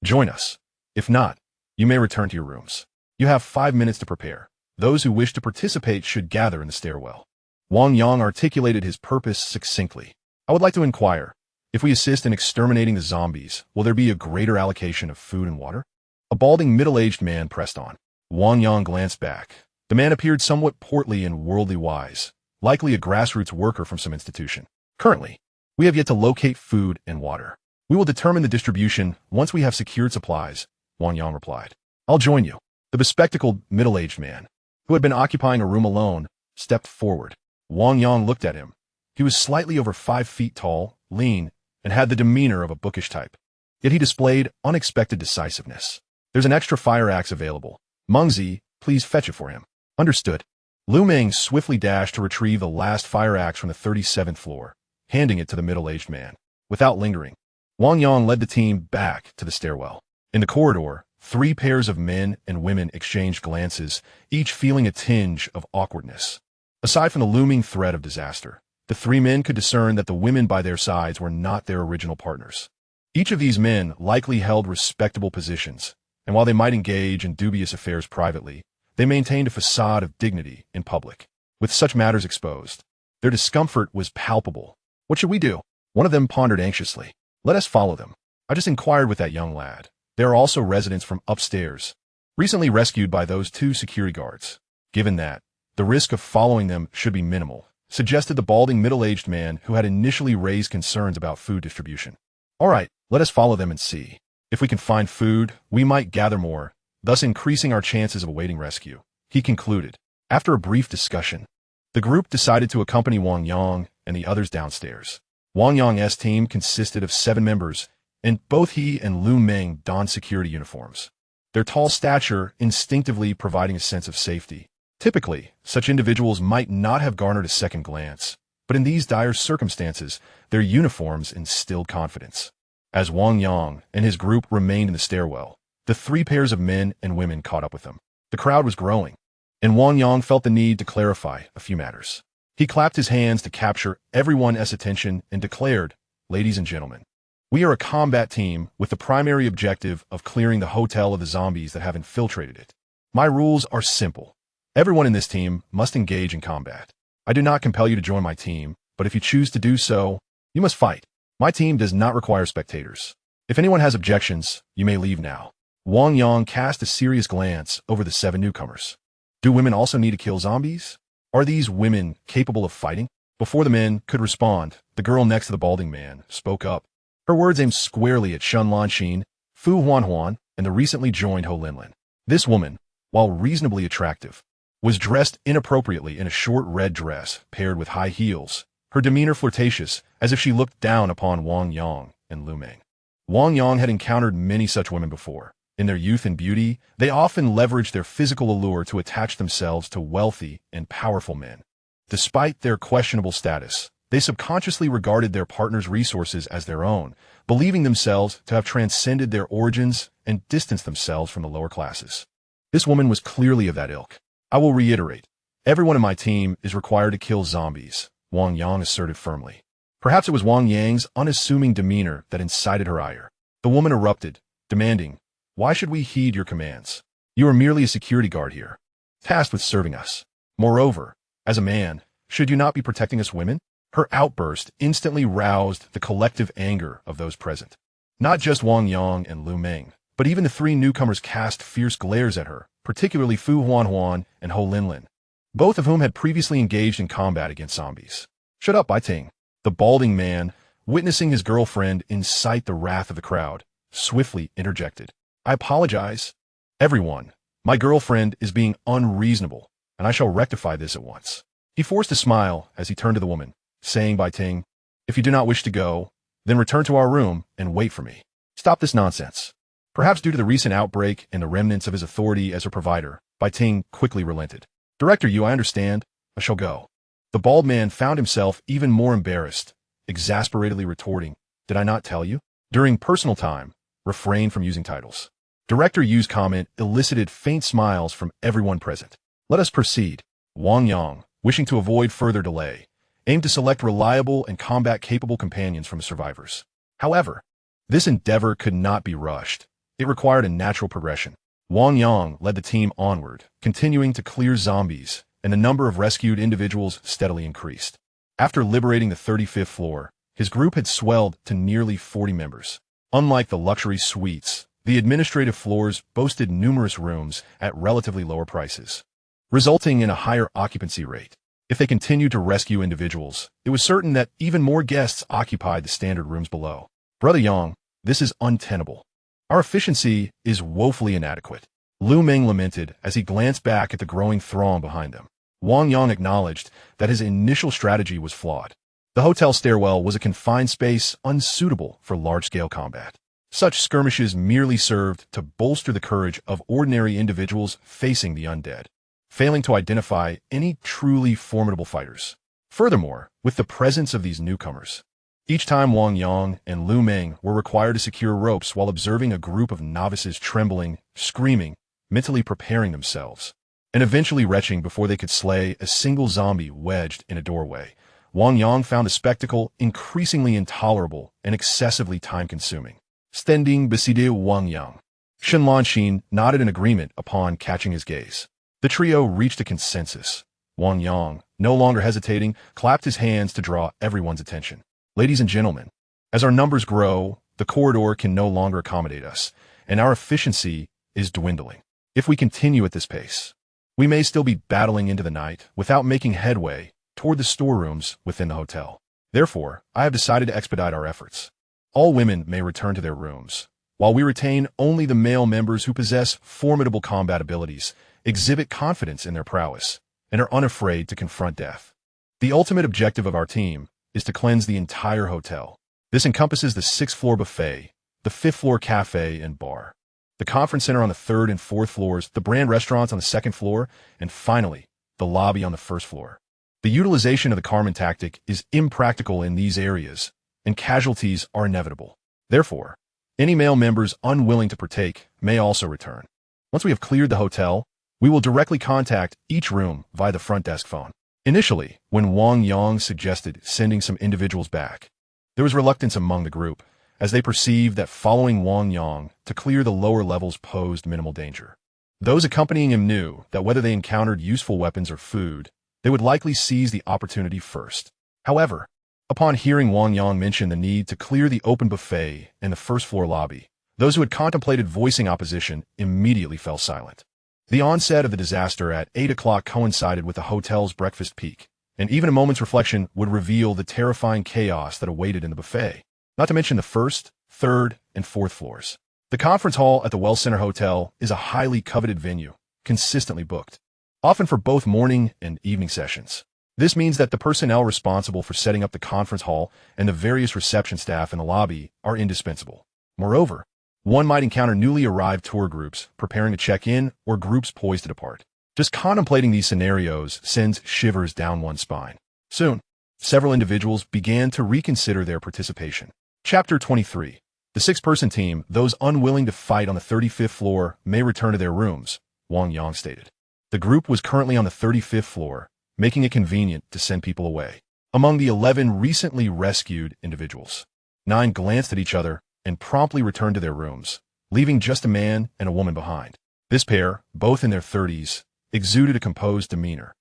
join us. If not, you may return to your rooms. You have 5 minutes to prepare. Those who wish to participate should gather in the stairwell. Wang Yang articulated his purpose succinctly. I would like to inquire, if we assist in exterminating the zombies, will there be a greater allocation of food and water? A balding middle-aged man pressed on. Wang Yang glanced back. The man appeared somewhat portly and worldly wise, likely a grassroots worker from some institution. Currently, we have yet to locate food and water. We will determine the distribution once we have secured supplies, Wang Yang replied. I'll join you. The bespectacled middle-aged man, who had been occupying a room alone, stepped forward. Wang Yang looked at him. He was slightly over 5 feet tall, lean, and had the demeanor of a bookish type. Yet he displayed unexpected decisiveness. There's an extra fire axe available. Mengzi, please fetch it for him. Understood. Lu Meng swiftly dashed to retrieve the last fire axe from the 37th floor, handing it to the middle-aged man. Without lingering, Wang Yang led the team back to the stairwell. In the corridor, 3 pairs of men and women exchanged glances, each feeling a tinge of awkwardness. Aside from the looming threat of disaster, the 3 men could discern that the women by their sides were not their original partners. Each of these men likely held respectable positions, and while they might engage in dubious affairs privately, they maintained a facade of dignity in public. With such matters exposed, their discomfort was palpable. What should we do? One of them pondered anxiously. Let us follow them. I just inquired with that young lad. There are also residents from upstairs, recently rescued by those 2 security guards. Given that, The risk of following them should be minimal, suggested the balding middle-aged man who had initially raised concerns about food distribution. All right, let us follow them and see. If we can find food, we might gather more, thus increasing our chances of awaiting rescue, he concluded. After a brief discussion, the group decided to accompany Wang Yang and the others downstairs. Wang Yang's team consisted of 7 members, and both he and Lu Meng donned security uniforms, their tall stature instinctively providing a sense of safety. Typically, such individuals might not have garnered a second glance, but in these dire circumstances, their uniforms instilled confidence. As Wang Yang and his group remained in the stairwell, the 3 pairs of men and women caught up with them. The crowd was growing, and Wang Yang felt the need to clarify a few matters. He clapped his hands to capture everyone's attention and declared, "Ladies and gentlemen, we are a combat team with the primary objective of clearing the hotel of the zombies that have infiltrated it. My rules are simple. Everyone in this team must engage in combat. I do not compel you to join my team, but if you choose to do so, you must fight. My team does not require spectators. If anyone has objections, you may leave now." Wang Yang cast a serious glance over the 7 newcomers. Do women also need to kill zombies? Are these women capable of fighting? Before the men could respond, the girl next to the balding man spoke up. Her words aimed squarely at Shun Lanxin, Fu Huanhuan, and the recently joined Ho Linlin. This woman, while reasonably attractive, was dressed inappropriately in a short red dress paired with high heels, her demeanor flirtatious as if she looked down upon Wang Yang and Lu Meng. Wang Yang had encountered many such women before. In their youth and beauty, they often leveraged their physical allure to attach themselves to wealthy and powerful men. Despite their questionable status, they subconsciously regarded their partner's resources as their own, believing themselves to have transcended their origins and distanced themselves from the lower classes. This woman was clearly of that ilk. I will reiterate, everyone in my team is required to kill zombies, Wang Yang asserted firmly. Perhaps it was Wang Yang's unassuming demeanor that incited her ire. The woman erupted, demanding, "Why should we heed your commands? You are merely a security guard here, tasked with serving us. Moreover, as a man, should you not be protecting us women?" Her outburst instantly roused the collective anger of those present. Not just Wang Yang and Lu Meng, but even the 3 newcomers cast fierce glares at her, particularly Fu Huanhuan and Ho Linlin, both of whom had previously engaged in combat against zombies. "Shut up, Bai Ting." The balding man, witnessing his girlfriend incite the wrath of the crowd, swiftly interjected. "I apologize. Everyone, my girlfriend is being unreasonable, and I shall rectify this at once." He forced a smile as he turned to the woman, saying, "Bai Ting, if you do not wish to go, then return to our room and wait for me. Stop this nonsense." Perhaps due to the recent outbreak and the remnants of his authority as her provider, Bai Ting quickly relented. "Director Yu, I understand. I shall go." The bald man found himself even more embarrassed, exasperatedly retorting, "Did I not tell you? During personal time, refrain from using titles." Director Yu's comment elicited faint smiles from everyone present. "Let us proceed." Wang Yang, wishing to avoid further delay, aimed to select reliable and combat-capable companions from the survivors. However, this endeavor could not be rushed. It required a natural progression. Wang Yang led the team onward, continuing to clear zombies, and the number of rescued individuals steadily increased. After liberating the 35th floor, his group had swelled to nearly 40 members. Unlike the luxury suites, the administrative floors boasted numerous rooms at relatively lower prices, resulting in a higher occupancy rate. If they continued to rescue individuals, it was certain that even more guests occupied the standard rooms below. "Brother Yang, this is untenable. Our efficiency is woefully inadequate," Lu Meng lamented as he glanced back at the growing throng behind them. Wang Yang acknowledged that his initial strategy was flawed. The hotel stairwell was a confined space unsuitable for large-scale combat. Such skirmishes merely served to bolster the courage of ordinary individuals facing the undead, failing to identify any truly formidable fighters. Furthermore, with the presence of these newcomers, each time Wang Yang and Lu Meng were required to secure ropes while observing a group of novices trembling, screaming, mentally preparing themselves, and eventually retching before they could slay a single zombie wedged in a doorway, Wang Yang found the spectacle increasingly intolerable and excessively time-consuming. Standing beside Wang Yang, Shun Lanxin nodded in agreement upon catching his gaze. The trio reached a consensus. Wang Yang, no longer hesitating, clapped his hands to draw everyone's attention. "Ladies and gentlemen, as our numbers grow, the corridor can no longer accommodate us, and our efficiency is dwindling. If we continue at this pace, We may still be battling into the night without making headway toward the storerooms within the hotel. Therefore, I have decided to expedite our efforts. All women may return to their rooms, while we retain only the male members who possess formidable combat abilities, exhibit confidence in their prowess, and are unafraid to confront death. The ultimate objective of our team is to cleanse the entire hotel. This encompasses the 6th-floor buffet, the 5th-floor cafe and bar, the conference center on the 3rd and 4th floors, the brand restaurants on the 2nd floor, and finally, the lobby on the 1st floor. The utilization of the Carmen tactic is impractical in these areas, and casualties are inevitable. Therefore, any male members unwilling to partake may also return. Once we have cleared the hotel, we will directly contact each room via the front desk phone. Initially, when Wang Yang suggested sending some individuals back, there was reluctance among the group, as they perceived that following Wang Yang to clear the lower levels posed minimal danger. Those accompanying him knew that whether they encountered useful weapons or food, they would likely seize the opportunity first. However, upon hearing Wang Yang mention the need to clear the open buffet and the 1st-floor lobby, those who had contemplated voicing opposition immediately fell silent. The onset of the disaster at 8 o'clock coincided with the hotel's breakfast peak, and even a moment's reflection would reveal the terrifying chaos that awaited in the buffet, not to mention the 1st, 3rd, and 4th floors. The conference hall at the Well Center Hotel is a highly coveted venue, consistently booked, often for both morning and evening sessions. This means that the personnel responsible for setting up the conference hall and the various reception staff in the lobby are indispensable. Moreover, one might encounter newly arrived tour groups preparing to check in or groups poised to depart. Just contemplating these scenarios sends shivers down one's spine. Soon, several individuals began to reconsider their participation. Chapter 23. The 6-person team, those unwilling to fight on the 35th floor, may return to their rooms, Wang Yang stated. The group was currently on the 35th floor, making it convenient to send people away. Among the 11 recently rescued individuals, 9 glanced at each other and promptly returned to their rooms, leaving just a man and a woman behind. This pair, both in their 30s, exuded a composed demeanor,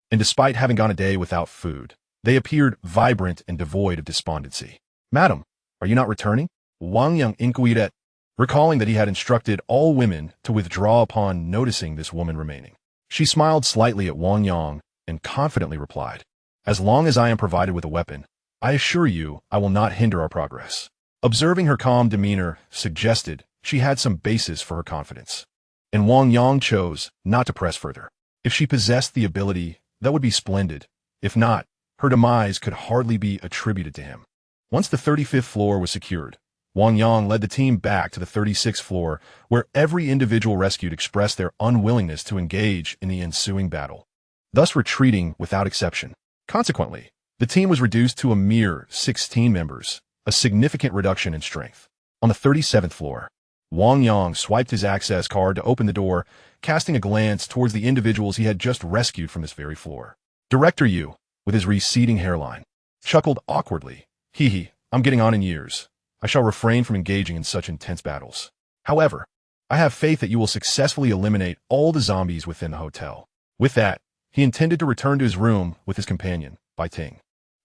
and despite having gone a day without food, they appeared vibrant and devoid of despondency. "Madam, are you not returning?" Wang Yang inquired, recalling that he had instructed all women to withdraw upon noticing this woman remaining. She smiled slightly at Wang Yang and confidently replied, "As long as I am provided with a weapon, I assure you I will not hinder our progress." Observing her calm demeanor suggested she had some basis for her confidence, and Wang Yang chose not to press further. If she possessed the ability, that would be splendid. If not, her demise could hardly be attributed to him. Once the 35th floor was secured, Wang Yang led the team back to the 36th floor, where every individual rescued expressed their unwillingness to engage in the ensuing battle, thus retreating without exception. Consequently, the team was reduced to a mere 16 members, a significant reduction in strength. On the 37th floor, Wang Yang swiped his access card to open the door, casting a glance towards the individuals he had just rescued from this very floor. Director Yu, with his receding hairline, chuckled awkwardly. "Hee, I'm getting on in years. I shall refrain from engaging in such intense battles. However, I have faith that you will successfully eliminate all the zombies within the hotel." With that, he intended to return to his room with his companion, Bai Ting.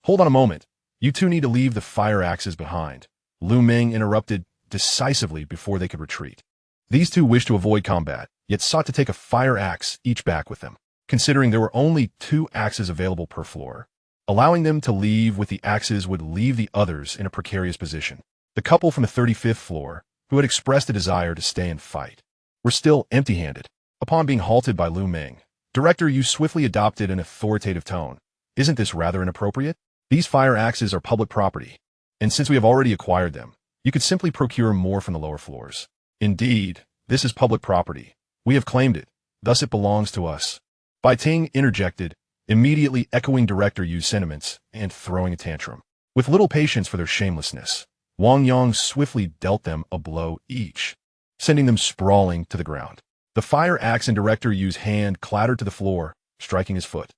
"Hold on a moment. You two need to leave the fire axes behind," Lu Meng interrupted decisively before they could retreat. These two wished to avoid combat, yet sought to take a fire axe each back with them, considering there were only 2 axes available per floor. Allowing them to leave with the axes would leave the others in a precarious position. The couple from the 35th floor, who had expressed a desire to stay and fight, were still empty-handed. Upon being halted by Lu Meng, Director Yu swiftly adopted an authoritative tone. "Isn't this rather inappropriate? These fire axes are public property, and since we have already acquired them, you could simply procure more from the lower floors. Indeed, this is public property. We have claimed it, thus it belongs to us." Bai Ting interjected, immediately echoing Director Yu's sentiments and throwing a tantrum. With little patience for their shamelessness, Wang Yang swiftly dealt them a blow each, sending them sprawling to the ground. The fire axe in Director Yu's hand clattered to the floor, striking his foot.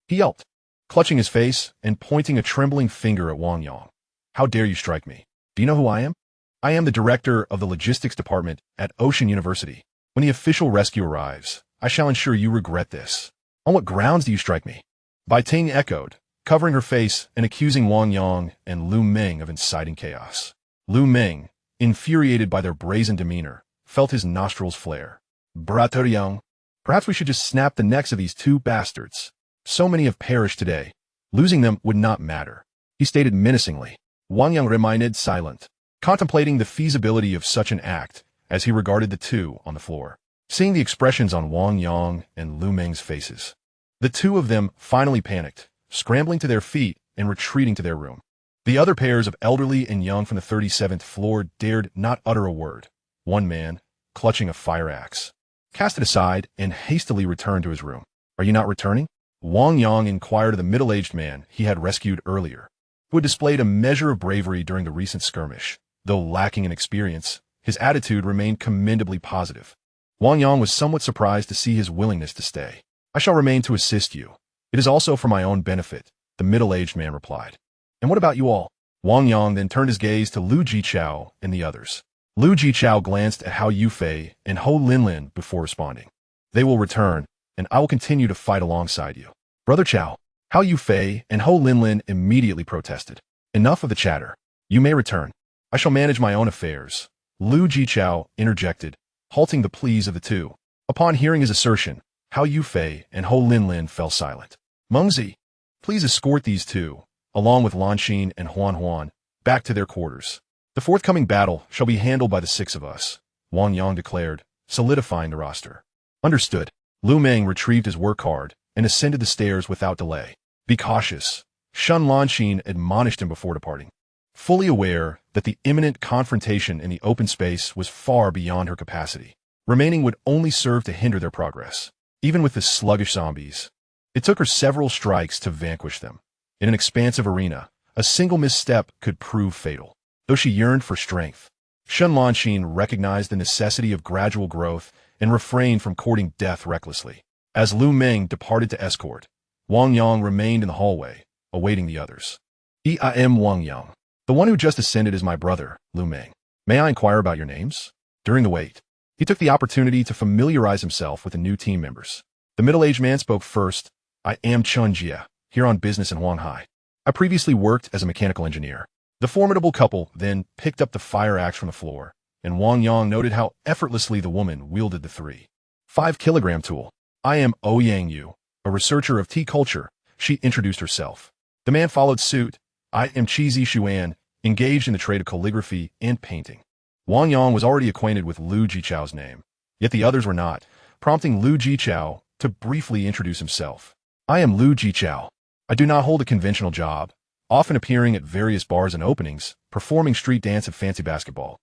He yelped, clutching his face and pointing a trembling finger at Wang Yang. "How dare you strike me? Do you know who I am? I am the director of the logistics department at Ocean University. When the official rescue arrives, I shall ensure you regret this. On what grounds do you strike me?" Bai Ting echoed, covering her face and accusing Wang Yang and Lu Meng of inciting chaos. Lu Meng, infuriated by their brazen demeanor, felt his nostrils flare. "Brother Yang, Perhaps we should just snap the necks of these two bastards. So many have perished today. Losing them would not matter, he stated menacingly. Wang Yang remained silent, contemplating the feasibility of such an act as he regarded the two on the floor. Seeing the expressions on Wang Yang and Lu Meng's faces, the two of them finally panicked, scrambling to their feet and retreating to their room. The other pairs of elderly and young from the 37th floor dared not utter a word. One man, clutching a fire axe, cast it aside and hastily returned to his room. Are you not returning? Wang Yang inquired of the middle-aged man he had rescued earlier, who had displayed a measure of bravery during the recent skirmish. Though lacking in experience, his attitude remained commendably positive. Wang Yang was somewhat surprised to see his willingness to stay. I shall remain to assist you. It is also for my own benefit, the middle-aged man replied. And what about you all? Wang Yang then turned his gaze to Lu Jichao and the others. Lu Jichao glanced at Hao Yufei and Ho Linlin before responding. They will return, and I will continue to fight alongside you. Brother Chao, Hao Yufei and Ho Linlin immediately protested. Enough of the chatter. You may return. I shall manage my own affairs. Lu Jichao interjected, halting the pleas of the two. Upon hearing his assertion, Hao Yufei and Ho Linlin fell silent. Mengzi, please escort these two, along with Lanxin and Huan, back to their quarters. The forthcoming battle shall be handled by the six of us, Wang Yang declared, solidifying the roster. Understood. Lu Meng retrieved his work card and ascended the stairs without delay. Be cautious, Shun Lanxin admonished him before departing. Fully aware that the imminent confrontation in the open space was far beyond her capacity, remaining would only serve to hinder their progress. Even with the sluggish zombies, it took her several strikes to vanquish them. In an expansive arena, a single misstep could prove fatal. Though she yearned for strength, Shun Lanxin recognized the necessity of gradual growth and refrained from courting death recklessly. As Lu Meng departed to escort, Wang Yang remained in the hallway, awaiting the others. I am Wang Yang. The one who just ascended is my brother, Lu Meng. May I inquire about your names? During the wait, he took the opportunity to familiarize himself with the new team members. The middle-aged man spoke first. I am Chun Jia, here on business in Huanghai. I previously worked as a mechanical engineer. The formidable couple then picked up the fire axe from the floor, and Wang Yang noted how effortlessly the woman wielded the 3.5-kilogram tool. I am Ouyang Yu, a researcher of tea culture, she introduced herself. The man followed suit. I am Qi Xuan, engaged in the trade of calligraphy and painting. Wang Yang was already acquainted with Lu Jichao's name, yet the others were not, prompting Lu Jichao to briefly introduce himself. I am Lu Jichao. I do not hold a conventional job, often appearing at various bars and openings, performing street dance and fancy basketball.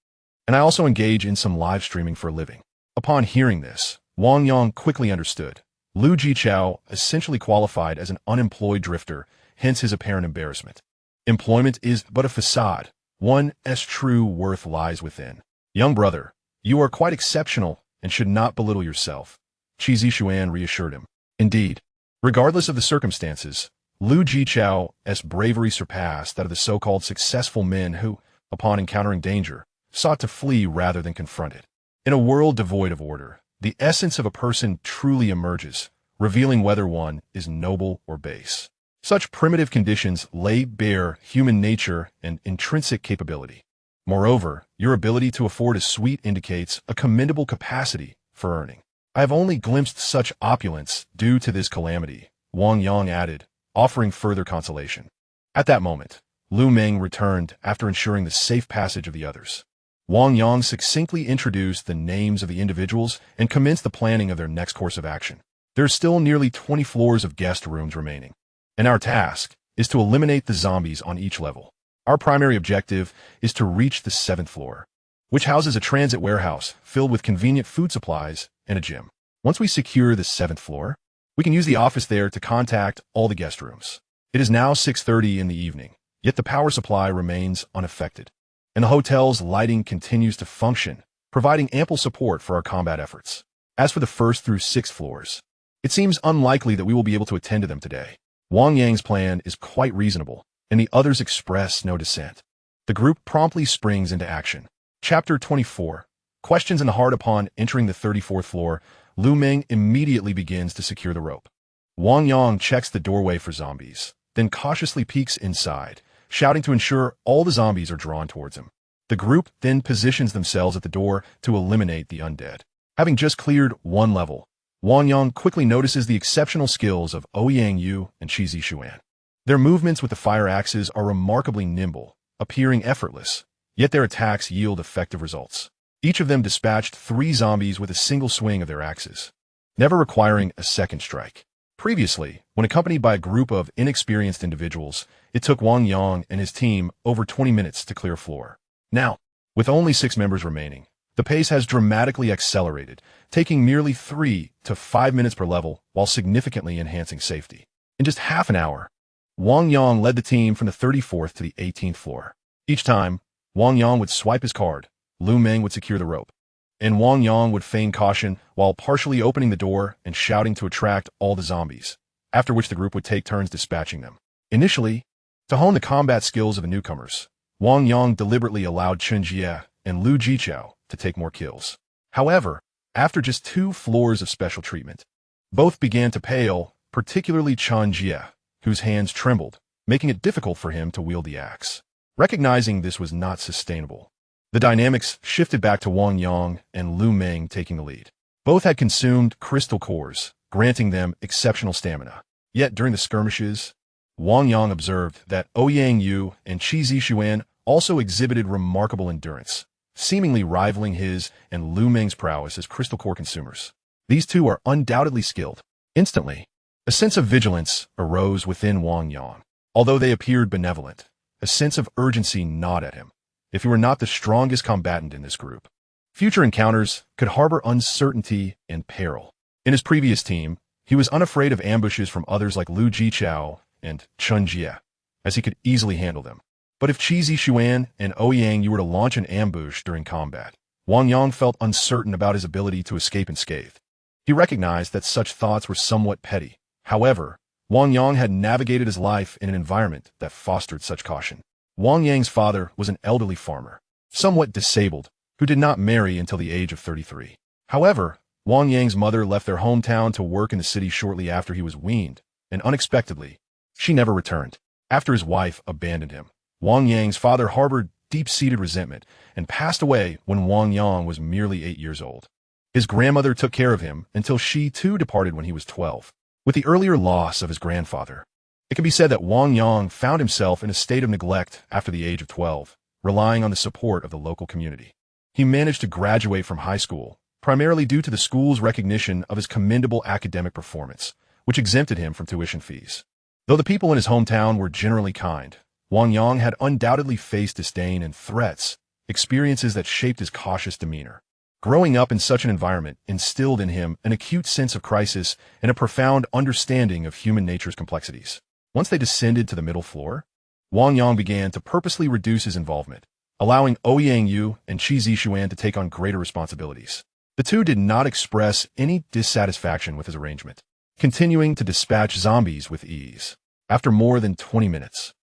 And I also engage in some live streaming for a living. Upon hearing this, Wang Yang quickly understood. Lu Jichao essentially qualified as an unemployed drifter, hence his apparent embarrassment. Employment is but a facade. One's true worth lies within. Young brother, you are quite exceptional and should not belittle yourself, Qi Zishuan reassured him. Indeed, regardless of the circumstances, Lu Jichao's bravery surpassed that of the so-called successful men who, upon encountering danger, sought to flee rather than confront it. In a world devoid of order, the essence of a person truly emerges, revealing whether one is noble or base. Such primitive conditions lay bare human nature and intrinsic capability. Moreover, your ability to afford a suite indicates a commendable capacity for earning. I have only glimpsed such opulence due to this calamity, Wang Yang added, offering further consolation. At that moment, Lu Meng returned after ensuring the safe passage of the others. Wang Yang succinctly introduced the names of the individuals and commenced the planning of their next course of action. There are still nearly 20 floors of guest rooms remaining, and our task is to eliminate the zombies on each level. Our primary objective is to reach the 7th floor, which houses a transit warehouse filled with convenient food supplies and a gym. Once we secure the 7th floor, we can use the office there to contact all the guest rooms. It is now 6:30 in the evening, yet the power supply remains unaffected, and the hotel's lighting continues to function, providing ample support for our combat efforts. As for the 1st through 6th floors, it seems unlikely that we will be able to attend to them today. Wang Yang's plan is quite reasonable, and the others express no dissent. The group promptly springs into action. Chapter 24. Questions in the heart. Upon entering the 34th floor, Lu Meng immediately begins to secure the rope. Wang Yang checks the doorway for zombies, then cautiously peeks inside, shouting to ensure all the zombies are drawn towards him. The group then positions themselves at the door to eliminate the undead. Having just cleared one level, Wang Yang quickly notices the exceptional skills of Ouyang Yu and Qi Zixuan. Their movements with the fire axes are remarkably nimble, appearing effortless, yet their attacks yield effective results. Each of them dispatched 3 zombies with a single swing of their axes, never requiring a second strike. Previously, when accompanied by a group of inexperienced individuals, it took Wang Yang and his team over 20 minutes to clear a floor. Now, with only 6 members remaining, the pace has dramatically accelerated, taking merely 3 to 5 minutes per level while significantly enhancing safety. In just half an hour, Wang Yang led the team from the 34th to the 18th floor. Each time, Wang Yang would swipe his card, Lu Meng would secure the rope, and Wang Yang would feign caution while partially opening the door and shouting to attract all the zombies, after which the group would take turns dispatching them. Initially, to hone the combat skills of the newcomers, Wang Yang deliberately allowed Chen Jie and Lu Jiqiao to take more kills. However, after just 2 floors of special treatment, both began to pale, particularly Chen Jie, whose hands trembled, making it difficult for him to wield the axe. Recognizing this was not sustainable, the dynamics shifted back to Wang Yang and Lu Meng taking the lead. Both had consumed crystal cores, granting them exceptional stamina. Yet during the skirmishes, Wang Yang observed that Ouyang Yu and Qi Zixuan also exhibited remarkable endurance, seemingly rivaling his and Lu Meng's prowess as crystal core consumers. These two are undoubtedly skilled. Instantly, a sense of vigilance arose within Wang Yang. Although they appeared benevolent, a sense of urgency gnawed at him. If he were not the strongest combatant in this group, future encounters could harbor uncertainty and peril. In his previous team, he was unafraid of ambushes from others like Lu Jiqiao and Chen Jie, as he could easily handle them. But if Qi Zixuan and Ouyang Yu were to launch an ambush during combat, Wang Yang felt uncertain about his ability to escape unscathed. He recognized that such thoughts were somewhat petty. However, Wang Yang had navigated his life in an environment that fostered such caution. Wang Yang's father was an elderly farmer, somewhat disabled, who did not marry until the age of 33. However, Wang Yang's mother left their hometown to work in the city shortly after he was weaned, and unexpectedly, she never returned. After his wife abandoned him, Wang Yang's father harbored deep-seated resentment and passed away when Wang Yang was merely 8 years old. His grandmother took care of him until she too departed when he was 12. With the earlier loss of his grandfather, it can be said that Wang Yang found himself in a state of neglect after the age of 12, relying on the support of the local community. He managed to graduate from high school, primarily due to the school's recognition of his commendable academic performance, which exempted him from tuition fees. Though the people in his hometown were generally kind, Wang Yang had undoubtedly faced disdain and threats, experiences that shaped his cautious demeanor. Growing up in such an environment instilled in him an acute sense of crisis and a profound understanding of human nature's complexities. Once they descended to the middle floor, Wang Yang began to purposely reduce his involvement, allowing Ouyang Yu and Qi Zixuan to take on greater responsibilities. The two did not express any dissatisfaction with his arrangement, continuing to dispatch zombies with ease. After more than 20 minutes,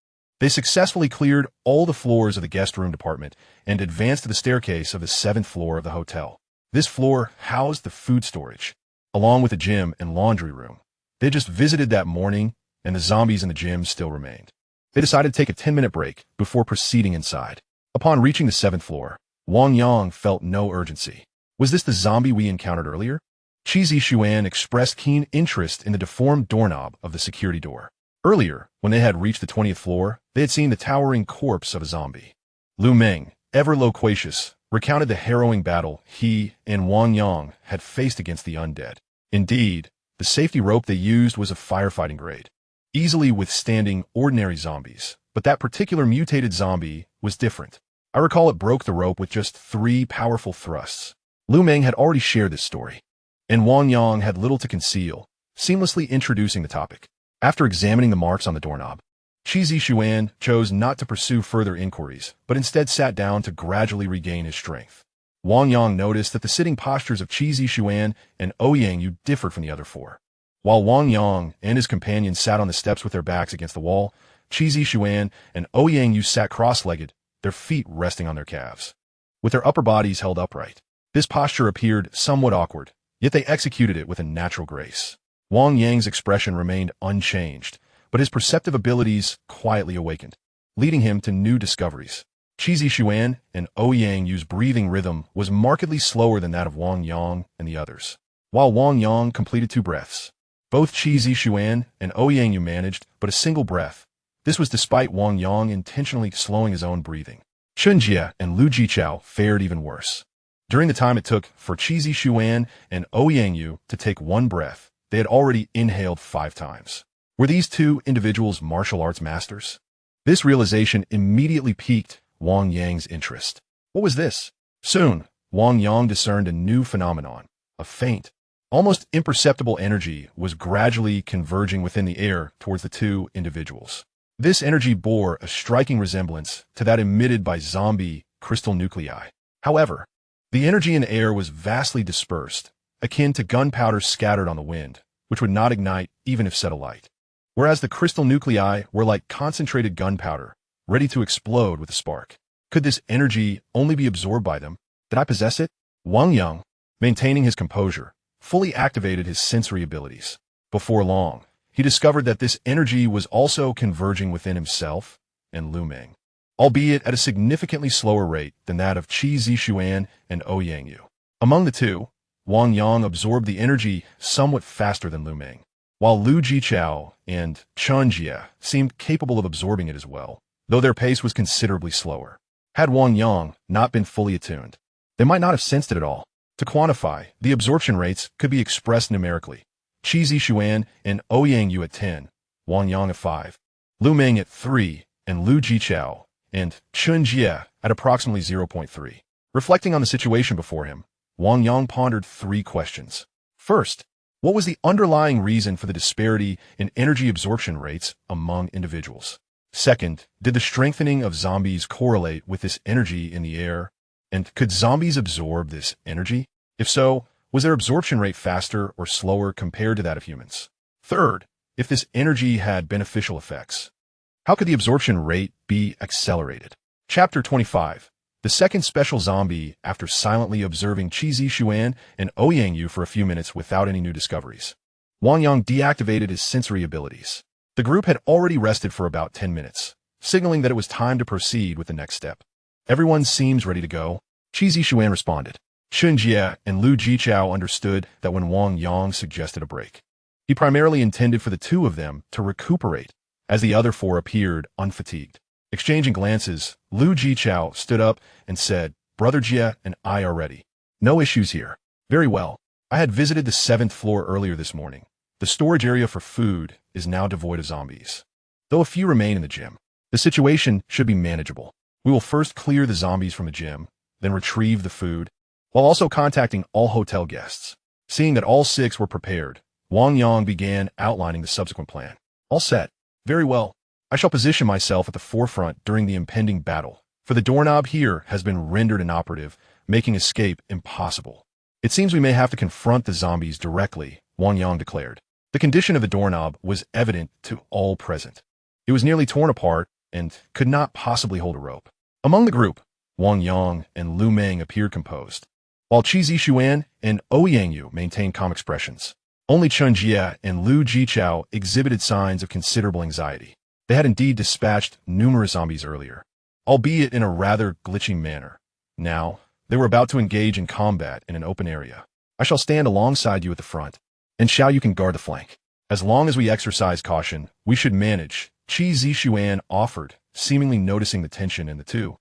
they successfully cleared all the floors of the guest room department and advanced to the staircase of the 7th floor of the hotel. This floor housed the food storage, along with the gym and laundry room. They just visited that morning, and the zombies in the gym still remained. They decided to take a 10-minute break before proceeding inside. Upon reaching the 7th floor, Wang Yang felt no urgency. Was this the zombie we encountered earlier? Qi Zixuan expressed keen interest in the deformed doorknob of the security door. Earlier, when they had reached the 20th floor, they had seen the towering corpse of a zombie. Lu Meng, ever loquacious, recounted the harrowing battle he and Wang Yang had faced against the undead. Indeed, the safety rope they used was of firefighting grade, easily withstanding ordinary zombies, but that particular mutated zombie was different. I recall it broke the rope with just 3 powerful thrusts. Lu Meng had already shared this story, and Wang Yang had little to conceal, seamlessly introducing the topic. After examining the marks on the doorknob, Qi Zixuan chose not to pursue further inquiries, but instead sat down to gradually regain his strength. Wang Yang noticed that the sitting postures of Qi Zixuan and Ouyang Yu differed from the other 4. While Wang Yang and his companions sat on the steps with their backs against the wall, Qi Zixuan and Ouyang Yu sat cross-legged, their feet resting on their calves, with their upper bodies held upright. This posture appeared somewhat awkward, yet they executed it with a natural grace. Wang Yang's expression remained unchanged, but his perceptive abilities quietly awakened, leading him to new discoveries. Qi Zixuan and Ouyang Yu's breathing rhythm was markedly slower than that of Wang Yang and the others. while Wang Yang completed 2 breaths. Both Qi Zixuan and Ouyang Yu managed but a single breath. This was despite Wang Yang intentionally slowing his own breathing. Chun Jie and Lu Jichao fared even worse. During the time it took for Qi Zixuan and Ouyang Yu to take 1 breath, they had already inhaled 5 times. Were these 2 individuals martial arts masters? This realization immediately piqued Wang Yang's interest. What was this? Soon, Wang Yang discerned a new phenomenon. A faint, almost imperceptible energy was gradually converging within the air towards the 2 individuals. This energy bore a striking resemblance to that emitted by zombie crystal nuclei. However, the energy in the air was vastly dispersed, akin to gunpowder scattered on the wind, which would not ignite even if set alight. Whereas the crystal nuclei were like concentrated gunpowder, ready to explode with a spark. Could this energy only be absorbed by them? Did I possess it? Wang Yang, maintaining his composure, fully activated his sensory abilities. Before long, he discovered that this energy was also converging within himself and Lu Meng, albeit at a significantly slower rate than that of Qi Zixuan and Ouyang Yu. Among the 2, Wang Yang absorbed the energy somewhat faster than Lu Meng, while Lu Jichao and Chun Jie seemed capable of absorbing it as well, though their pace was considerably slower. Had Wang Yang not been fully attuned, they might not have sensed it at all. To quantify, the absorption rates could be expressed numerically. Qi Zixuan and Ouyang Yu at 10, Wang Yang at 5, Lu Meng at 3, and Lu Jichao and Chun Jie at approximately 0.3. Reflecting on the situation before him, Wang Yang pondered 3 questions. First, what was the underlying reason for the disparity in energy absorption rates among individuals? Second, did the strengthening of zombies correlate with this energy in the air? And could zombies absorb this energy? If so, was their absorption rate faster or slower compared to that of humans? Third, if this energy had beneficial effects, how could the absorption rate be accelerated? Chapter 25. The second special zombie after silently observing Qi Zixuan and Ouyang Yu for a few minutes without any new discoveries. Wang Yang deactivated his sensory abilities. The group had already rested for about 10 minutes, signaling that it was time to proceed with the next step. Everyone seems ready to go. Qi Zixuan responded. Chun Jie and Lu Jichao understood that when Wang Yang suggested a break, he primarily intended for the 2 of them to recuperate, as the other 4 appeared unfatigued. Exchanging glances, Lu Jichao stood up and said, "Brother Jie and I are ready. No issues here." "Very well. I had visited the 7th floor earlier this morning. The storage area for food is now devoid of zombies, though a few remain in the gym. The situation should be manageable. We will first clear the zombies from the gym, then retrieve the food, while also contacting all hotel guests." Seeing that all 6 were prepared, Wang Yang began outlining the subsequent plan. "All set. Very well. I shall position myself at the forefront during the impending battle, for the doorknob here has been rendered inoperative, making escape impossible. It seems we may have to confront the zombies directly," Wang Yang declared. The condition of the doorknob was evident to all present. It was nearly torn apart and could not possibly hold a rope. Among the group, Wang Yang and Lu Meng appeared composed, while Qi Zixuan and Ouyang Yu maintained calm expressions. Only Chun Jie and Lu Jichao exhibited signs of considerable anxiety. They had indeed dispatched numerous zombies earlier, albeit in a rather glitchy manner. Now, they were about to engage in combat in an open area. "I shall stand alongside you at the front, and Xiao you can guard the flank. As long as we exercise caution, we should manage," Qi Zixuan offered, seemingly noticing the tension in the 2.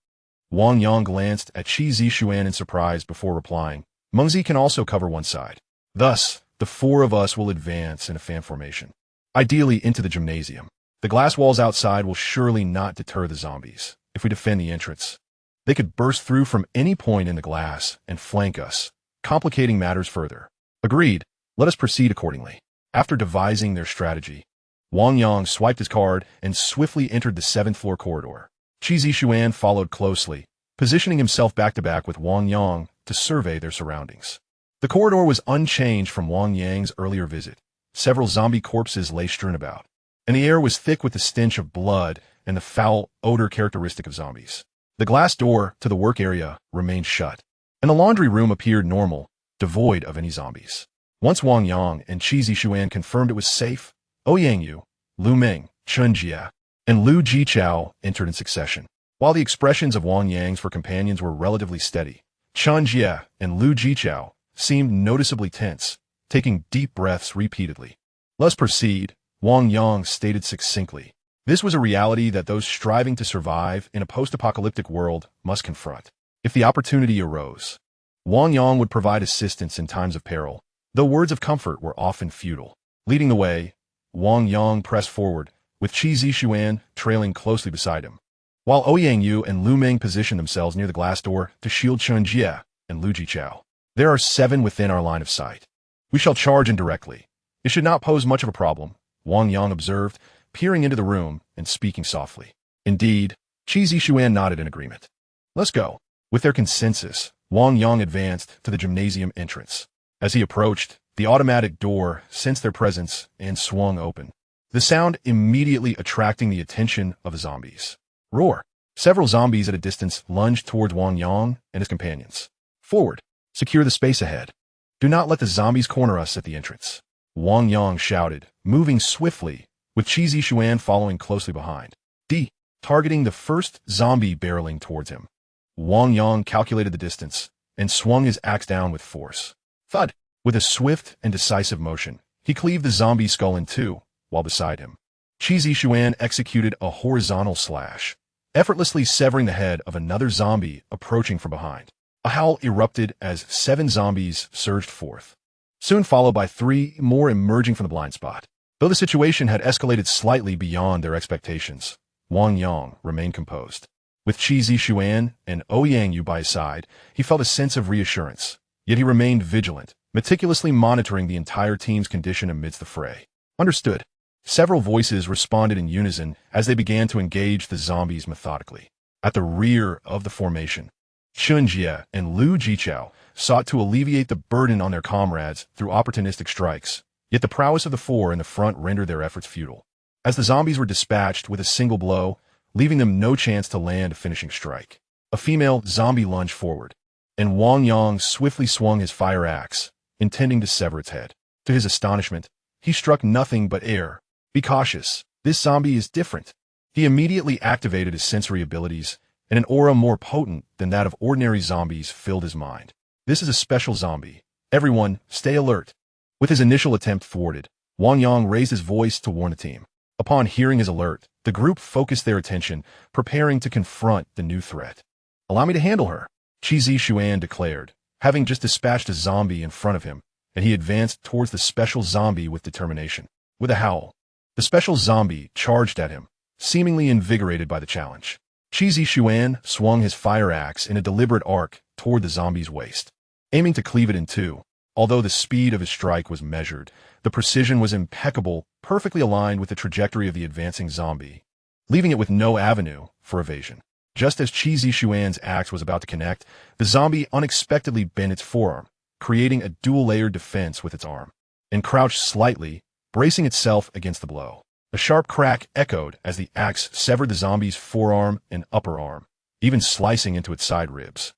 Wang Yang glanced at Qi Zixuan in surprise before replying, "Mengzi can also cover one side. Thus, the 4 of us will advance in a fan formation, ideally into the gymnasium. The glass walls outside will surely not deter the zombies. If we defend the entrance, they could burst through from any point in the glass and flank us, complicating matters further." "Agreed. Let us proceed accordingly." After devising their strategy, Wang Yang swiped his card and swiftly entered the 7th floor corridor. Qi Zixuan followed closely, positioning himself back-to-back with Wang Yang to survey their surroundings. The corridor was unchanged from Wang Yang's earlier visit. Several zombie corpses lay strewn about, and the air was thick with the stench of blood and the foul odor characteristic of zombies. The glass door to the work area remained shut, and the laundry room appeared normal, devoid of any zombies. Once Wang Yang and Qi Zixuan confirmed it was safe, Ouyang Yu, Lu Meng, Chun Jie, and Lu Jichao entered in succession. While the expressions of Wang Yang's four companions were relatively steady, Chun Jie and Lu Jichao seemed noticeably tense, taking deep breaths repeatedly. "Let's proceed," Wang Yang stated succinctly. This was a reality that those striving to survive in a post-apocalyptic world must confront. If the opportunity arose, Wang Yang would provide assistance in times of peril, though words of comfort were often futile. Leading the way, Wang Yang pressed forward, with Qi Zixuan trailing closely beside him, while Ouyang Yu and Lu Meng positioned themselves near the glass door to shield Chen Jie and Lu Jichao. "There are 7 within our line of sight. We shall charge indirectly. It should not pose much of a problem," Wang Yang observed, peering into the room and speaking softly. Indeed, Qi Zixuan nodded in agreement. "Let's go." With their consensus, Wang Yang advanced to the gymnasium entrance. As he approached, the automatic door sensed their presence and swung open, the sound immediately attracting the attention of the zombies. Roar! Several zombies at a distance lunged towards Wang Yang and his companions. "Forward! Secure the space ahead. Do not let the zombies corner us at the entrance," Wang Yang shouted, moving swiftly, with Qi Zixuan following closely behind. Targeting the first zombie barreling towards him. Wang Yang calculated the distance and swung his axe down with force. Thud! With a swift and decisive motion, he cleaved the zombie's skull in two, while beside him, Qi Zixuan executed a horizontal slash, effortlessly severing the head of another zombie approaching from behind. A howl erupted as 7 zombies surged forth, soon followed by 3 more emerging from the blind spot. Though the situation had escalated slightly beyond their expectations, Wang Yang remained composed. With Qi Zixuan and Ouyang Yu by his side, he felt a sense of reassurance, yet he remained vigilant, meticulously monitoring the entire team's condition amidst the fray. Understood. Several voices responded in unison as they began to engage the zombies methodically. At the rear of the formation, Chen Jie and Lu Jichao sought to alleviate the burden on their comrades through opportunistic strikes, yet the prowess of the 4 in the front rendered their efforts futile, as the zombies were dispatched with a single blow, leaving them no chance to land a finishing strike. A female zombie lunged forward, and Wang Yang swiftly swung his fire axe, intending to sever its head. To his astonishment, he struck nothing but air. "Be cautious. This zombie is different." He immediately activated his sensory abilities, and an aura more potent than that of ordinary zombies filled his mind. "This is a special zombie. Everyone, stay alert." With his initial attempt thwarted, Wang Yang raised his voice to warn the team. Upon hearing his alert, the group focused their attention, preparing to confront the new threat. "Allow me to handle her," Qi Zixuan declared, having just dispatched a zombie in front of him, and he advanced towards the special zombie with determination. With a howl, the special zombie charged at him, seemingly invigorated by the challenge. Qi Zixuan swung his fire axe in a deliberate arc toward the zombie's waist, aiming to cleave it in two. Although the speed of his strike was measured, the precision was impeccable, perfectly aligned with the trajectory of the advancing zombie, leaving it with no avenue for evasion. Just as Qi Zixuan's axe was about to connect, the zombie unexpectedly bent its forearm, creating a dual-layered defense with its arm, and crouched slightly, bracing itself against the blow. A sharp crack echoed as the axe severed the zombie's forearm and upper arm, even slicing into its side ribs.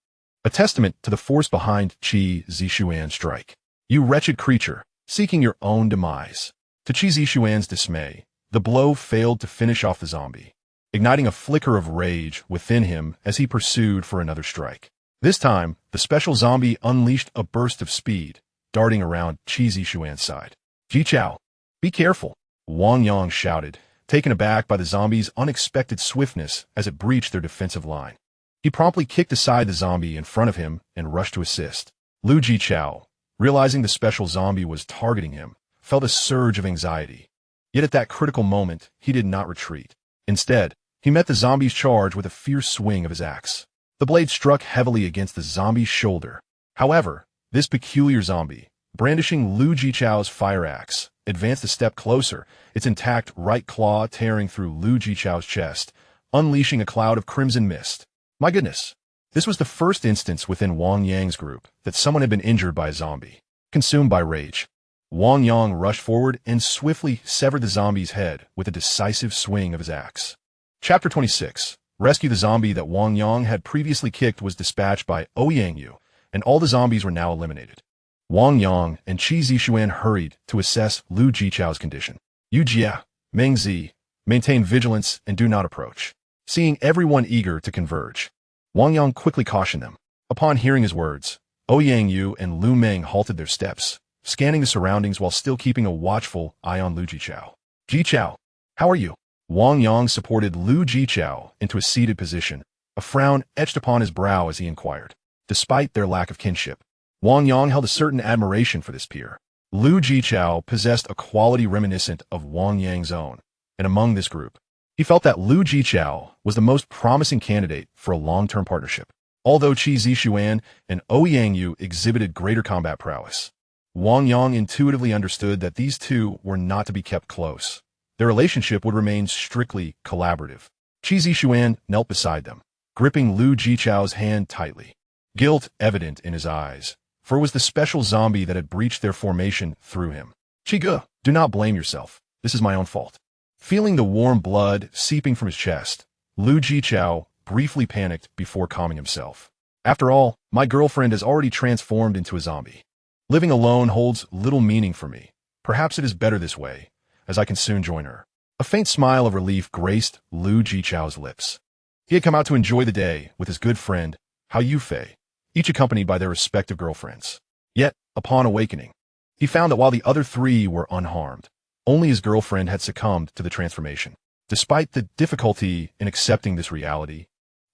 A testament to the force behind Qi Zixuan's strike. "You wretched creature, seeking your own demise." To Qi Zixuan's dismay, the blow failed to finish off the zombie, igniting a flicker of rage within him as he pursued for another strike. This time, the special zombie unleashed a burst of speed, darting around Qi Zixuan's side. "Jichao, be careful," Wang Yang shouted, taken aback by the zombie's unexpected swiftness as it breached their defensive line. He promptly kicked aside the zombie in front of him and rushed to assist. Lu Jichao, realizing the special zombie was targeting him, felt a surge of anxiety. Yet at that critical moment, he did not retreat. Instead, he met the zombie's charge with a fierce swing of his axe. The blade struck heavily against the zombie's shoulder. However, this peculiar zombie, brandishing Lu Jichao's fire axe, advanced a step closer, its intact right claw tearing through Lu Jichao's chest, unleashing a cloud of crimson mist. My goodness! This was the first instance within Wang Yang's group that someone had been injured by a zombie. Consumed by rage, Wang Yang rushed forward and swiftly severed the zombie's head with a decisive swing of his axe. Chapter 26. Rescue the zombie that Wang Yang had previously kicked was dispatched by Ouyang Yu, and all the zombies were now eliminated. Wang Yang and Qi Zixuan hurried to assess Lu Jichao's condition. "Yu Jie, Meng Zi, maintain vigilance and do not approach." Seeing everyone eager to converge, Wang Yang quickly cautioned them. Upon hearing his words, Ouyang Yu and Lu Meng halted their steps, scanning the surroundings while still keeping a watchful eye on Lu Jichao. Jichao, how are you? Wang Yang supported Lu Jichao into a seated position, a frown etched upon his brow as he inquired. Despite their lack of kinship, Wang Yang held a certain admiration for this peer. Lu Jichao possessed a quality reminiscent of Wang Yang's own, and among this group, he felt that Lu Jichao was the most promising candidate for a long-term partnership. Although Qi Zixuan and Ouyang Yu exhibited greater combat prowess, Wang Yang intuitively understood that these two were not to be kept close. Their relationship would remain strictly collaborative. Qi Zixuan knelt beside them, gripping Lu Jichao's hand tightly, guilt evident in his eyes, for it was the special zombie that had breached their formation through him. Qi, do not blame yourself. This is my own fault. Feeling the warm blood seeping from his chest, Lu Jichao briefly panicked before calming himself. After all, my girlfriend has already transformed into a zombie. Living alone holds little meaning for me. Perhaps it is better this way, as I can soon join her. A faint smile of relief graced Lu Jichao's lips. He had come out to enjoy the day with his good friend, Hao Yufei, each accompanied by their respective girlfriends. Yet, upon awakening, he found that while the other three were unharmed, only his girlfriend had succumbed to the transformation. Despite the difficulty in accepting this reality,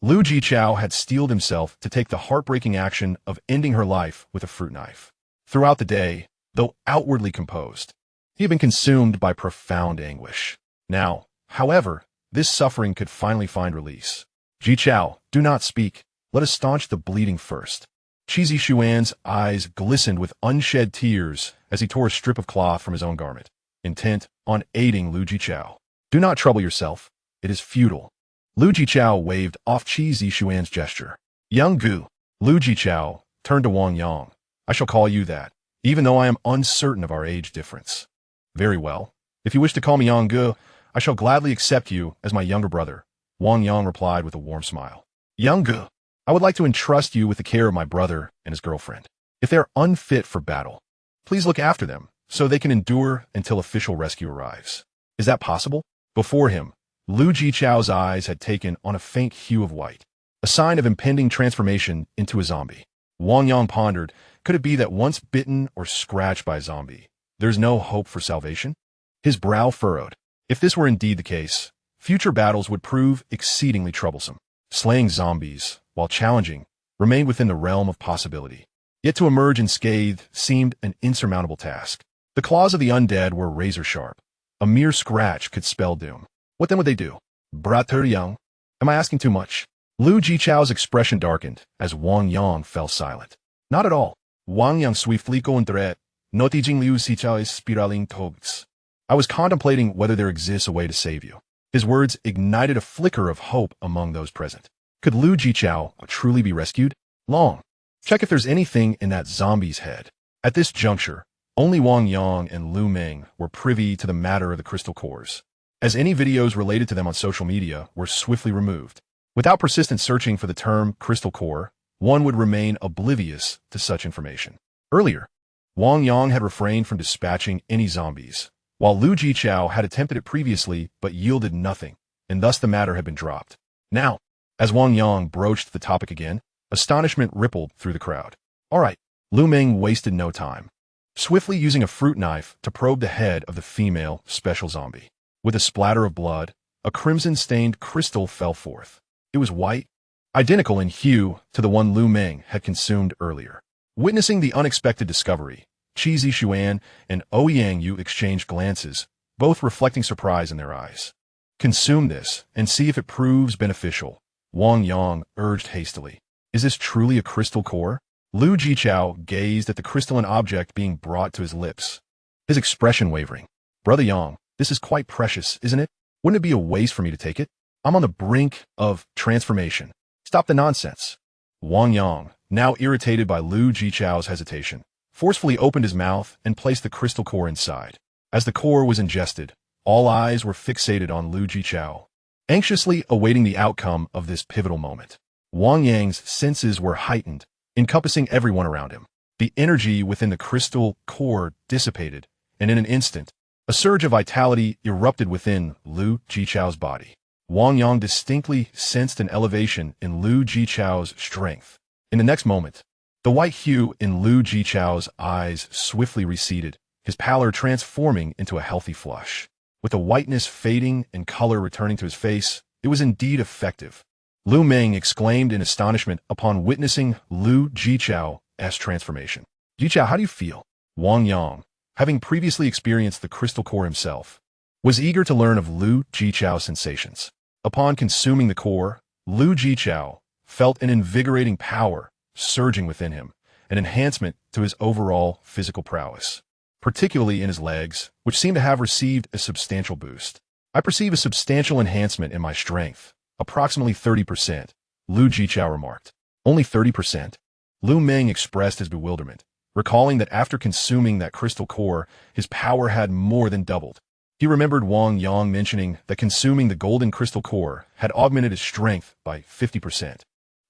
Lu Jichao had steeled himself to take the heartbreaking action of ending her life with a fruit knife. Throughout the day, though outwardly composed, he had been consumed by profound anguish. Now, however, this suffering could finally find release. Jichao, do not speak. Let us staunch the bleeding first. Qi Zixuan's eyes glistened with unshed tears as he tore a strip of cloth from his own garment, intent on aiding Lu Jichao. Do not trouble yourself. It is futile. Lu Jichao waved off Qi Zixuan's gesture. Young Gu. Lu Jichao turned to Wang Yang. I shall call you that, even though I am uncertain of our age difference. Very well. If you wish to call me Yang Gu, I shall gladly accept you as my younger brother, Wang Yang replied with a warm smile. Young Gu, I would like to entrust you with the care of my brother and his girlfriend. If they are unfit for battle, please look after them so they can endure until official rescue arrives. Is that possible? Before him, Lu Jichao's eyes had taken on a faint hue of white, a sign of impending transformation into a zombie. Wang Yang pondered, could it be that once bitten or scratched by a zombie, there's no hope for salvation? His brow furrowed. If this were indeed the case, future battles would prove exceedingly troublesome. Slaying zombies, while challenging, remained within the realm of possibility. Yet to emerge unscathed seemed an insurmountable task. The claws of the undead were razor-sharp. A mere scratch could spell doom. What then would they do? Brother Yang? Am I asking too much? Lu Jichao's expression darkened as Wang Yang fell silent. Not at all. Wang Yang swiftly countered, noticing Lu Jichao's spiraling tones. I was contemplating whether there exists a way to save you. His words ignited a flicker of hope among those present. Could Lu Jichao truly be rescued? Long. Check if there's anything in that zombie's head. At this juncture, only Wang Yang and Lu Meng were privy to the matter of the crystal cores, as any videos related to them on social media were swiftly removed. Without persistent searching for the term crystal core, one would remain oblivious to such information. Earlier, Wang Yang had refrained from dispatching any zombies, while Lu Jichao had attempted it previously but yielded nothing, and thus the matter had been dropped. Now, as Wang Yang broached the topic again, astonishment rippled through the crowd. All right, Lu Meng wasted no time, swiftly using a fruit knife to probe the head of the female special zombie. With a splatter of blood, a crimson-stained crystal fell forth. It was white, identical in hue to the one Lu Meng had consumed earlier. Witnessing the unexpected discovery, Qi Zixuan and Ouyang Yu exchanged glances, both reflecting surprise in their eyes. Consume this and see if it proves beneficial, Wang Yang urged hastily. Is this truly a crystal core? Lu Jichao gazed at the crystalline object being brought to his lips, his expression wavering. Brother Yang, this is quite precious, isn't it? Wouldn't it be a waste for me to take it? I'm on the brink of transformation. Stop the nonsense. Wang Yang, now irritated by Lu Jichao's hesitation, forcefully opened his mouth and placed the crystal core inside. As the core was ingested, all eyes were fixated on Lu Jichao, anxiously awaiting the outcome of this pivotal moment. Wang Yang's senses were heightened, encompassing everyone around him. The energy within the crystal core dissipated, and in an instant, a surge of vitality erupted within Lu Jichao's body. Wang Yang distinctly sensed an elevation in Lu Jichao's strength. In the next moment, The white hue in Lu Jichao's eyes swiftly receded, his pallor transforming into a healthy flush. With the whiteness fading and color returning to his face, it was indeed effective. Lu Meng exclaimed in astonishment upon witnessing Lu Jichao's transformation. Jichao, how do you feel? Wang Yang, having previously experienced the crystal core himself, was eager to learn of Lu Jichao's sensations. Upon consuming the core, Lu Jichao felt an invigorating power surging within him, an enhancement to his overall physical prowess, particularly in his legs, which seemed to have received a substantial boost. I perceive a substantial enhancement in my strength, approximately 30%, Lu Jichao remarked. Only 30%? Lu Meng expressed his bewilderment, recalling that after consuming that crystal core, his power had more than doubled. He remembered Wang Yang mentioning that consuming the golden crystal core had augmented his strength by 50%.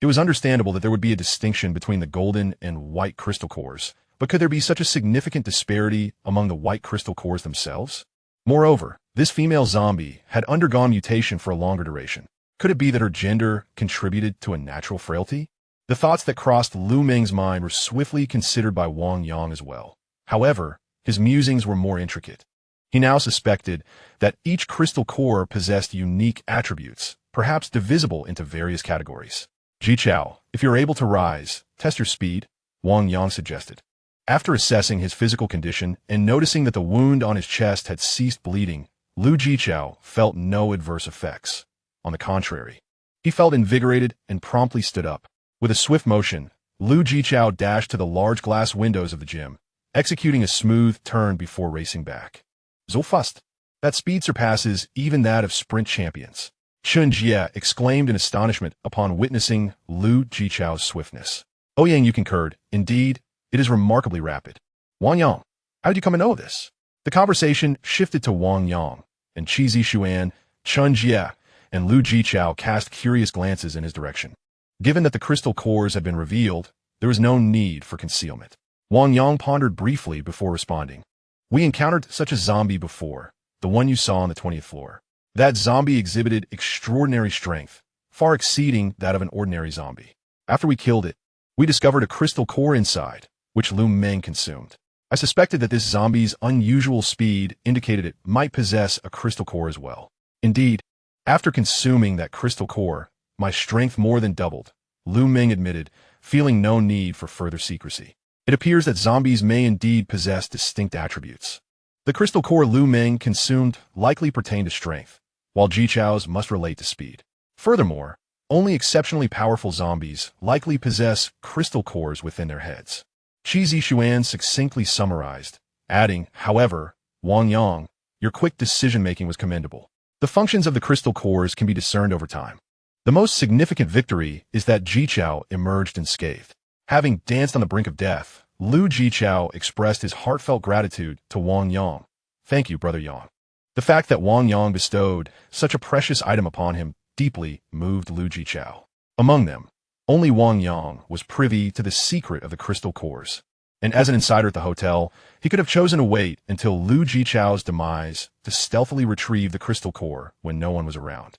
It was understandable that there would be a distinction between the golden and white crystal cores, but could there be such a significant disparity among the white crystal cores themselves? Moreover, this female zombie had undergone mutation for a longer duration. Could it be that her gender contributed to a natural frailty? The thoughts that crossed Lu Meng's mind were swiftly considered by Wang Yang as well. However, his musings were more intricate. He now suspected that each crystal core possessed unique attributes, perhaps divisible into various categories. Jichao, if you're able to rise, test your speed, Wang Yang suggested. After assessing his physical condition and noticing that the wound on his chest had ceased bleeding, Lu Jichao felt no adverse effects. On the contrary, he felt invigorated and promptly stood up. With a swift motion, Lu Jichao dashed to the large glass windows of the gym, executing a smooth turn before racing back. So fast. That speed surpasses even that of sprint champions. Chun Jie exclaimed in astonishment upon witnessing Lu Jichao's swiftness. Oh Yang concurred. Indeed, it is remarkably rapid. Wang Yang, how did you come to know this? The conversation shifted to Wang Yang, and Qi Zishuan, Chun Jie, and Lu Jichao cast curious glances in his direction. Given that the crystal cores had been revealed, there was no need for concealment. Wang Yang pondered briefly before responding. We encountered such a zombie before, the one you saw on the 20th floor. That zombie exhibited extraordinary strength, far exceeding that of an ordinary zombie. After we killed it, we discovered a crystal core inside, which Lu Meng consumed. I suspected that this zombie's unusual speed indicated it might possess a crystal core as well. Indeed, after consuming that crystal core, my strength more than doubled, Lu Meng admitted, feeling no need for further secrecy. It appears that zombies may indeed possess distinct attributes. The crystal core Lu Meng consumed likely pertained to strength, while Jichao's must relate to speed. Furthermore, only exceptionally powerful zombies likely possess crystal cores within their heads. Qi Zishuan succinctly summarized, adding, however, Wang Yang, your quick decision-making was commendable. The functions of the crystal cores can be discerned over time. The most significant victory is that Jichao emerged unscathed. Having danced on the brink of death, Lu Jichao expressed his heartfelt gratitude to Wang Yang. Thank you, Brother Yang. The fact that Wang Yang bestowed such a precious item upon him deeply moved Lu Jichao. Among them, only Wang Yang was privy to the secret of the crystal cores, and as an insider at the hotel, he could have chosen to wait until Lu Jichao's demise to stealthily retrieve the crystal core when no one was around.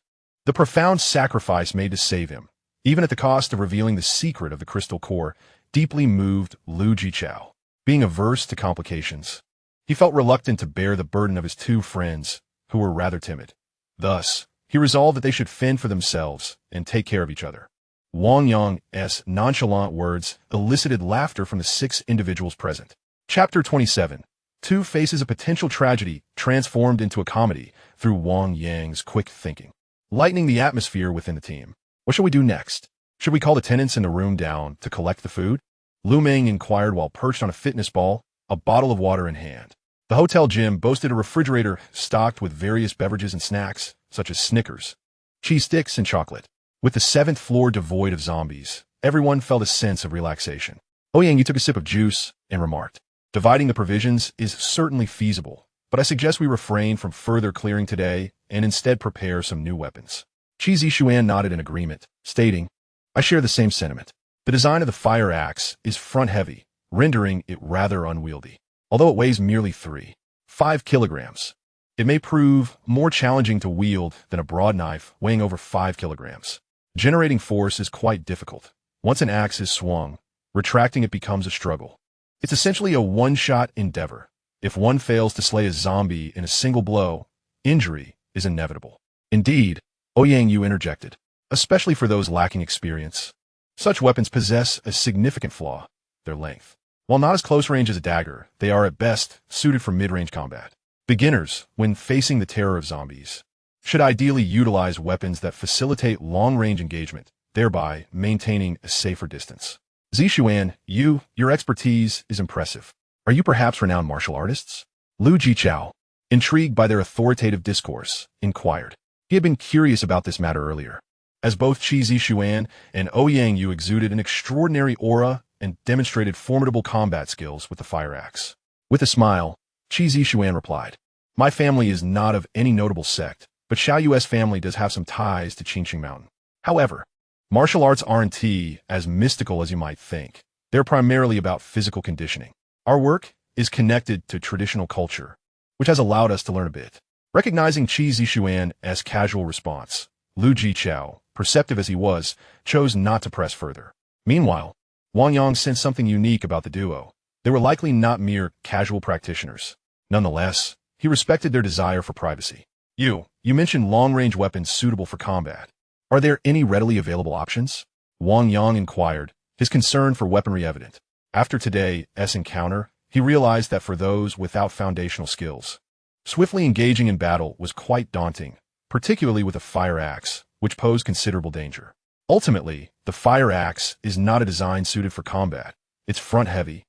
The profound sacrifice made to save him, even at the cost of revealing the secret of the crystal core, deeply moved Lu Jichao. Being averse to complications, he felt reluctant to bear the burden of his two friends, who were rather timid. Thus, he resolved that they should fend for themselves and take care of each other. Wang Yang's nonchalant words elicited laughter from the 6 individuals present. Chapter 27. 2 faces of potential tragedy transformed into a comedy through Wang Yang's quick thinking, lightening the atmosphere within the team. What shall we do next? Should we call the tenants in the room down to collect the food? Lu Meng inquired while perched on a fitness ball, a bottle of water in hand. The hotel gym boasted a refrigerator stocked with various beverages and snacks, such as Snickers, cheese sticks, and chocolate. With the 7th floor devoid of zombies, everyone felt a sense of relaxation. Oh Yang took a sip of juice and remarked, dividing the provisions is certainly feasible, but I suggest we refrain from further clearing today and instead prepare some new weapons. Qi Zishuan nodded in agreement, stating, I share the same sentiment. The design of the fire axe is front-heavy, rendering it rather unwieldy. Although it weighs merely 3.5 kilograms, it may prove more challenging to wield than a broad knife weighing over 5 kilograms. Generating force is quite difficult. Once an axe is swung, Retracting it becomes a struggle. It's essentially a one-shot endeavor. If one fails to slay a zombie in a single blow, injury is inevitable. Indeed, Yang Yu interjected, especially for those lacking experience. Such weapons possess a significant flaw: their length. While not as close range as a dagger, they are at best suited for mid-range combat. Beginners, when facing the terror of zombies, should ideally utilize weapons that facilitate long-range engagement, thereby maintaining a safer distance. Zishuan, your expertise is impressive. Are you perhaps renowned martial artists? Lu Jichao, intrigued by their authoritative discourse, inquired. He had been curious about this matter earlier, as both Qi Zishuan and Yang Yu exuded an extraordinary aura and demonstrated formidable combat skills with the fire axe. With a smile, Qi Zishuan replied, "My family is not of any notable sect, but Xiao Yu's family does have some ties to Qingqing Mountain. However, martial arts aren't as mystical as you might think. They're primarily about physical conditioning. Our work is connected to traditional culture, which has allowed us to learn a bit." Recognizing Qi Zishuan's casual response, Lu Jichao, perceptive as he was, chose not to press further. Meanwhile, Wang Yang sensed something unique about the duo. They were likely not mere casual practitioners. Nonetheless, he respected their desire for privacy. You mentioned long-range weapons suitable for combat. Are there any readily available options? Wang Yang inquired, his concern for weaponry evident. After today's encounter, he realized that for those without foundational skills, swiftly engaging in battle was quite daunting, particularly with a fire axe, which posed considerable danger. Ultimately, the fire axe is not a design suited for combat. It's front-heavy.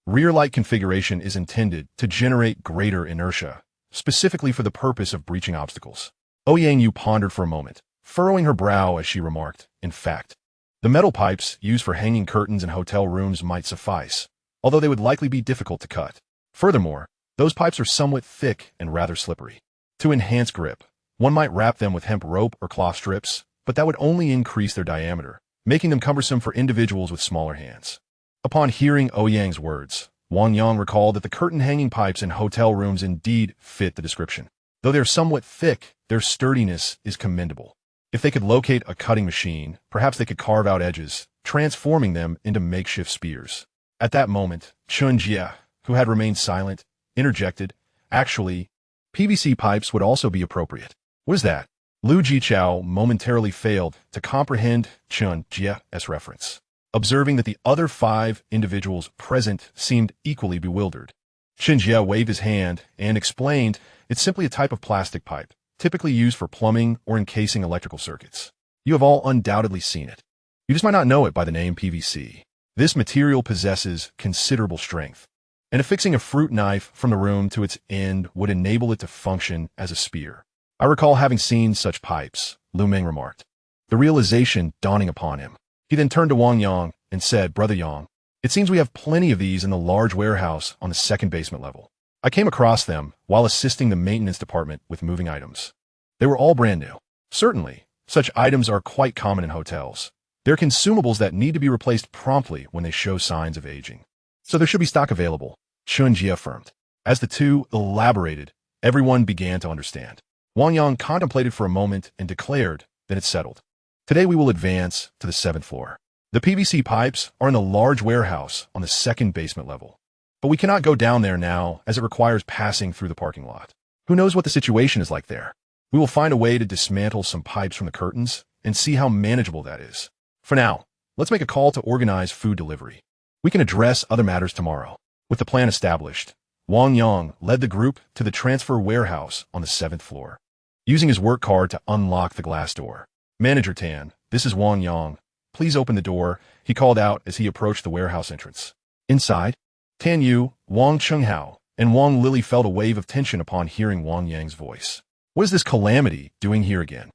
Rear-light configuration is intended to generate greater inertia, specifically for the purpose of breaching obstacles. Yang Yu pondered for a moment, furrowing her brow as she remarked, "In fact, the metal pipes used for hanging curtains in hotel rooms might suffice, although they would likely be difficult to cut. Furthermore, those pipes are somewhat thick and rather slippery. To enhance grip, one might wrap them with hemp rope or cloth strips, but that would only increase their diameter, making them cumbersome for individuals with smaller hands." Upon hearing Yang's words, Wang Yang recalled that the curtain-hanging pipes in hotel rooms indeed fit the description. Though they're somewhat thick, their sturdiness is commendable. If they could locate a cutting machine, perhaps they could carve out edges, transforming them into makeshift spears. At that moment, Chun Jia, who had remained silent, interjected, "Actually, PVC pipes would also be appropriate." "What is that?" Lu Jichao momentarily failed to comprehend Chun Jia's reference, observing that the other 5 individuals present seemed equally bewildered. Chun Jia waved his hand and explained, "It's simply a type of plastic pipe, typically used for plumbing or encasing electrical circuits. You have all undoubtedly seen it. You just might not know it by the name PVC. This material possesses considerable strength, and affixing a fruit knife from the room to its end would enable it to function as a spear. I recall having seen such pipes," Lu Meng remarked, the realization dawning upon him. He then turned to Wang Yang and said, "Brother Yang, it seems we have plenty of these in the large warehouse on the second basement level. I came across them while assisting the maintenance department with moving items. They were all brand new." "Certainly, such items are quite common in hotels. They're consumables that need to be replaced promptly when they show signs of aging. So there should be stock available," Chun Jia affirmed. As the two elaborated, everyone began to understand. Wang Yang contemplated for a moment and declared, "Then it's settled. Today we will advance to the 7th floor. The PVC pipes are in the large warehouse on the second basement level. But we cannot go down there now as it requires passing through the parking lot. Who knows what the situation is like there? We will find a way to dismantle some pipes from the curtains and see how manageable that is. For now, let's make a call to organize food delivery. We can address other matters tomorrow." With the plan established, Wang Yang led the group to the transfer warehouse on the 7th floor, using his work card to unlock the glass door. "Manager Tan, this is Wang Yang. Please open the door," he called out as he approached the warehouse entrance. Inside, Tan Yu, Wang Chenghao, and Wang Lily felt a wave of tension upon hearing Wang Yang's voice. "What is this calamity doing here again?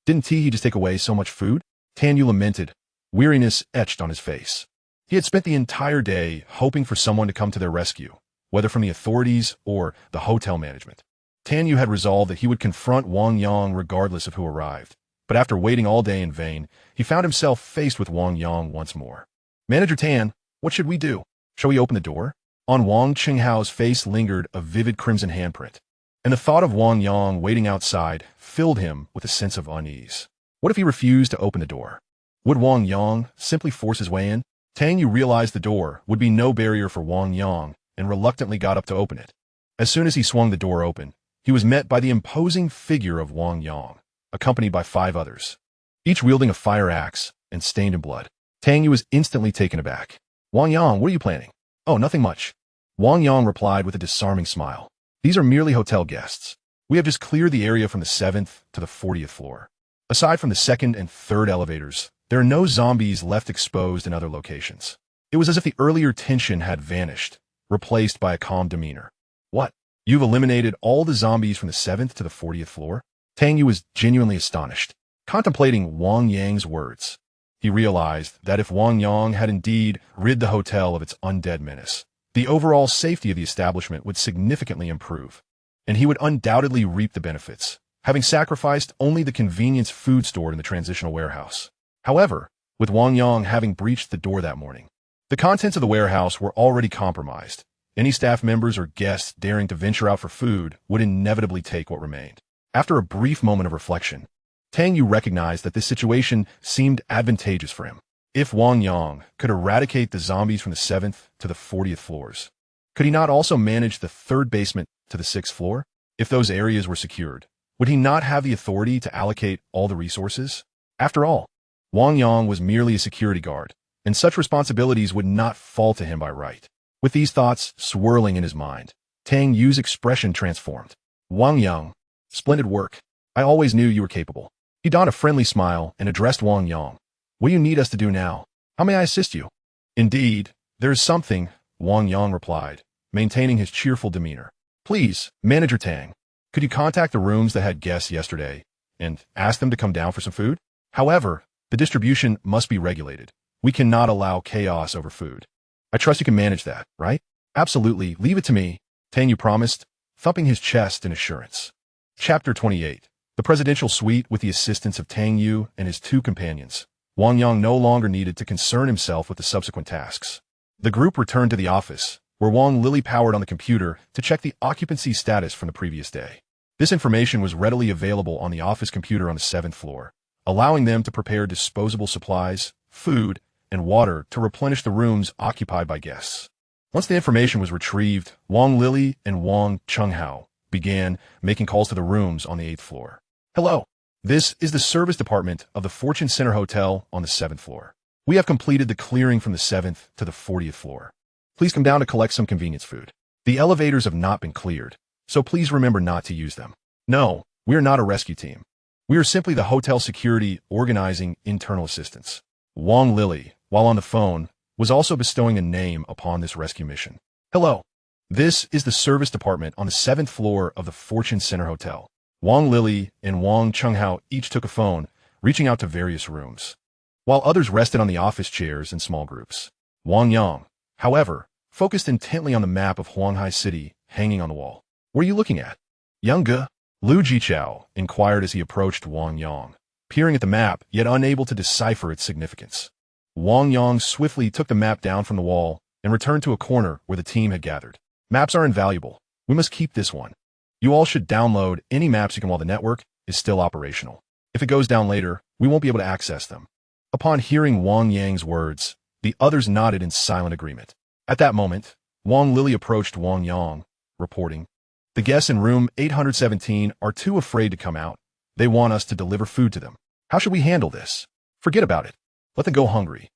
Didn't He just take away so much food?" Tan Yu lamented, weariness etched on his face. He had spent the entire day hoping for someone to come to their rescue, whether from the authorities or the hotel management. Tan Yu had resolved that he would confront Wang Yang regardless of who arrived. But after waiting all day in vain, he found himself faced with Wang Yang once more. "Manager Tan, what should we do? Shall we open the door?" On Wang Chenghao's face lingered a vivid crimson handprint, and the thought of Wang Yang waiting outside filled him with a sense of unease. What if he refused to open the door? Would Wang Yang simply force his way in? Tang Yu realized the door would be no barrier for Wang Yang and reluctantly got up to open it. As soon as he swung the door open, he was met by the imposing figure of Wang Yang, accompanied by 5 others, each wielding a fire axe and stained in blood. Tang Yu was instantly taken aback. Wang Yang, what are you planning? Oh, nothing much. Wang Yang replied with a disarming smile. These are merely hotel guests. We have just cleared the area from the 7th to the 40th floor. Aside from the 2nd and 3rd elevators, there are no zombies left exposed in other locations. It was as if the earlier tension had vanished, replaced by a calm demeanor. What? You've eliminated all the zombies from the 7th to the 40th floor? Tang Yu was genuinely astonished. Contemplating Wang Yang's words, he realized that if Wang Yang had indeed rid the hotel of its undead menace, the overall safety of the establishment would significantly improve, and he would undoubtedly reap the benefits, having sacrificed only the convenience food stored in the transitional warehouse. However, with Wang Yang having breached the door that morning, the contents of the warehouse were already compromised. Any staff members or guests daring to venture out for food would inevitably take what remained. After a brief moment of reflection, Tang Yu recognized that this situation seemed advantageous for him. If Wang Yang could eradicate the zombies from the 7th to the 40th floors, could he not also manage the 3rd basement to the 6th floor? If those areas were secured, would he not have the authority to allocate all the resources? After all, Wang Yang was merely a security guard, and such responsibilities would not fall to him by right. With these thoughts swirling in his mind, Tang Yu's expression transformed. Wang Yang, splendid work. I always knew you were capable. He donned a friendly smile and addressed Wang Yang. What do you need us to do now? How may I assist you? Indeed, there is something, Wang Yang replied, maintaining his cheerful demeanor. Please, Manager Tang, could you contact the rooms that had guests yesterday and ask them to come down for some food? However, the distribution must be regulated. We cannot allow chaos over food. I trust you can manage that, right? Absolutely, leave it to me, Tang Yu promised, thumping his chest in assurance. Chapter 28. The presidential suite with the assistance of Tang Yu and his 2 companions. Wang Yang no longer needed to concern himself with the subsequent tasks. The group returned to the office, where Wang Lily powered on the computer to check the occupancy status from the previous day. This information was readily available on the office computer on the 7th floor, allowing them to prepare disposable supplies, food, and water to replenish the rooms occupied by guests. Once the information was retrieved, Wang Lily and Wang Chenghao began making calls to the rooms on the 8th floor. Hello. This is the service department of the Fortune Center Hotel on the 7th floor. We have completed the clearing from the 7th to the 40th floor. Please come down to collect some convenience food. The elevators have not been cleared, so please remember not to use them. No, we are not a rescue team. We are simply the hotel security organizing internal assistance. Wang Lily, while on the phone, was also bestowing a name upon this rescue mission. Hello. This is the service department on the 7th floor of the Fortune Center Hotel. Wang Lily and Wang Chenghao each took a phone, reaching out to various rooms, while others rested on the office chairs in small groups. Wang Yang, however, focused intently on the map of Huanghai City hanging on the wall. What are you looking at? Young Ge? Lu Jichao inquired as he approached Wang Yang, peering at the map yet unable to decipher its significance. Wang Yang swiftly took the map down from the wall and returned to a corner where the team had gathered. Maps are invaluable. We must keep this one. You all should download any maps you can while the network is still operational. If it goes down later, we won't be able to access them. Upon hearing Wang Yang's words, the others nodded in silent agreement. At that moment, Wang Lily approached Wang Yang, reporting, the guests in room 817 are too afraid to come out. They want us to deliver food to them. How should we handle this? Forget about it. Let them go hungry.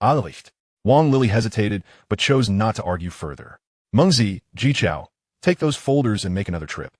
Allicht. Wang Lily hesitated, but chose not to argue further. Mengzi, Jichao, take those folders and make another trip.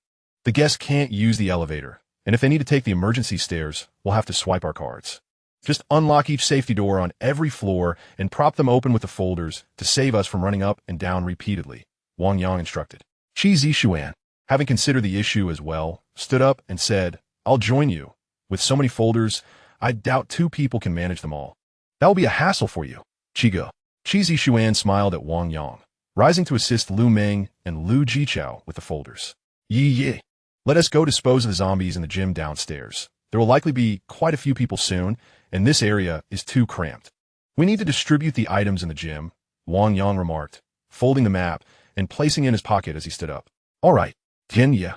The guests can't use the elevator, and if they need to take the emergency stairs, we'll have to swipe our cards. Just unlock each safety door on every floor and prop them open with the folders to save us from running up and down repeatedly, Wang Yang instructed. Qi Zishuan, having considered the issue as well, stood up and said, I'll join you. With so many folders, I doubt 2 people can manage them all. That will be a hassle for you, Qi Zishuan smiled at Wang Yang, rising to assist Lu Meng and Lu Jichao with the folders. Yi. Let us go dispose of the zombies in the gym downstairs. There will likely be quite a few people soon, and this area is too cramped. We need to distribute the items in the gym, Wang Yang remarked, folding the map and placing it in his pocket as he stood up. All right, Tianye.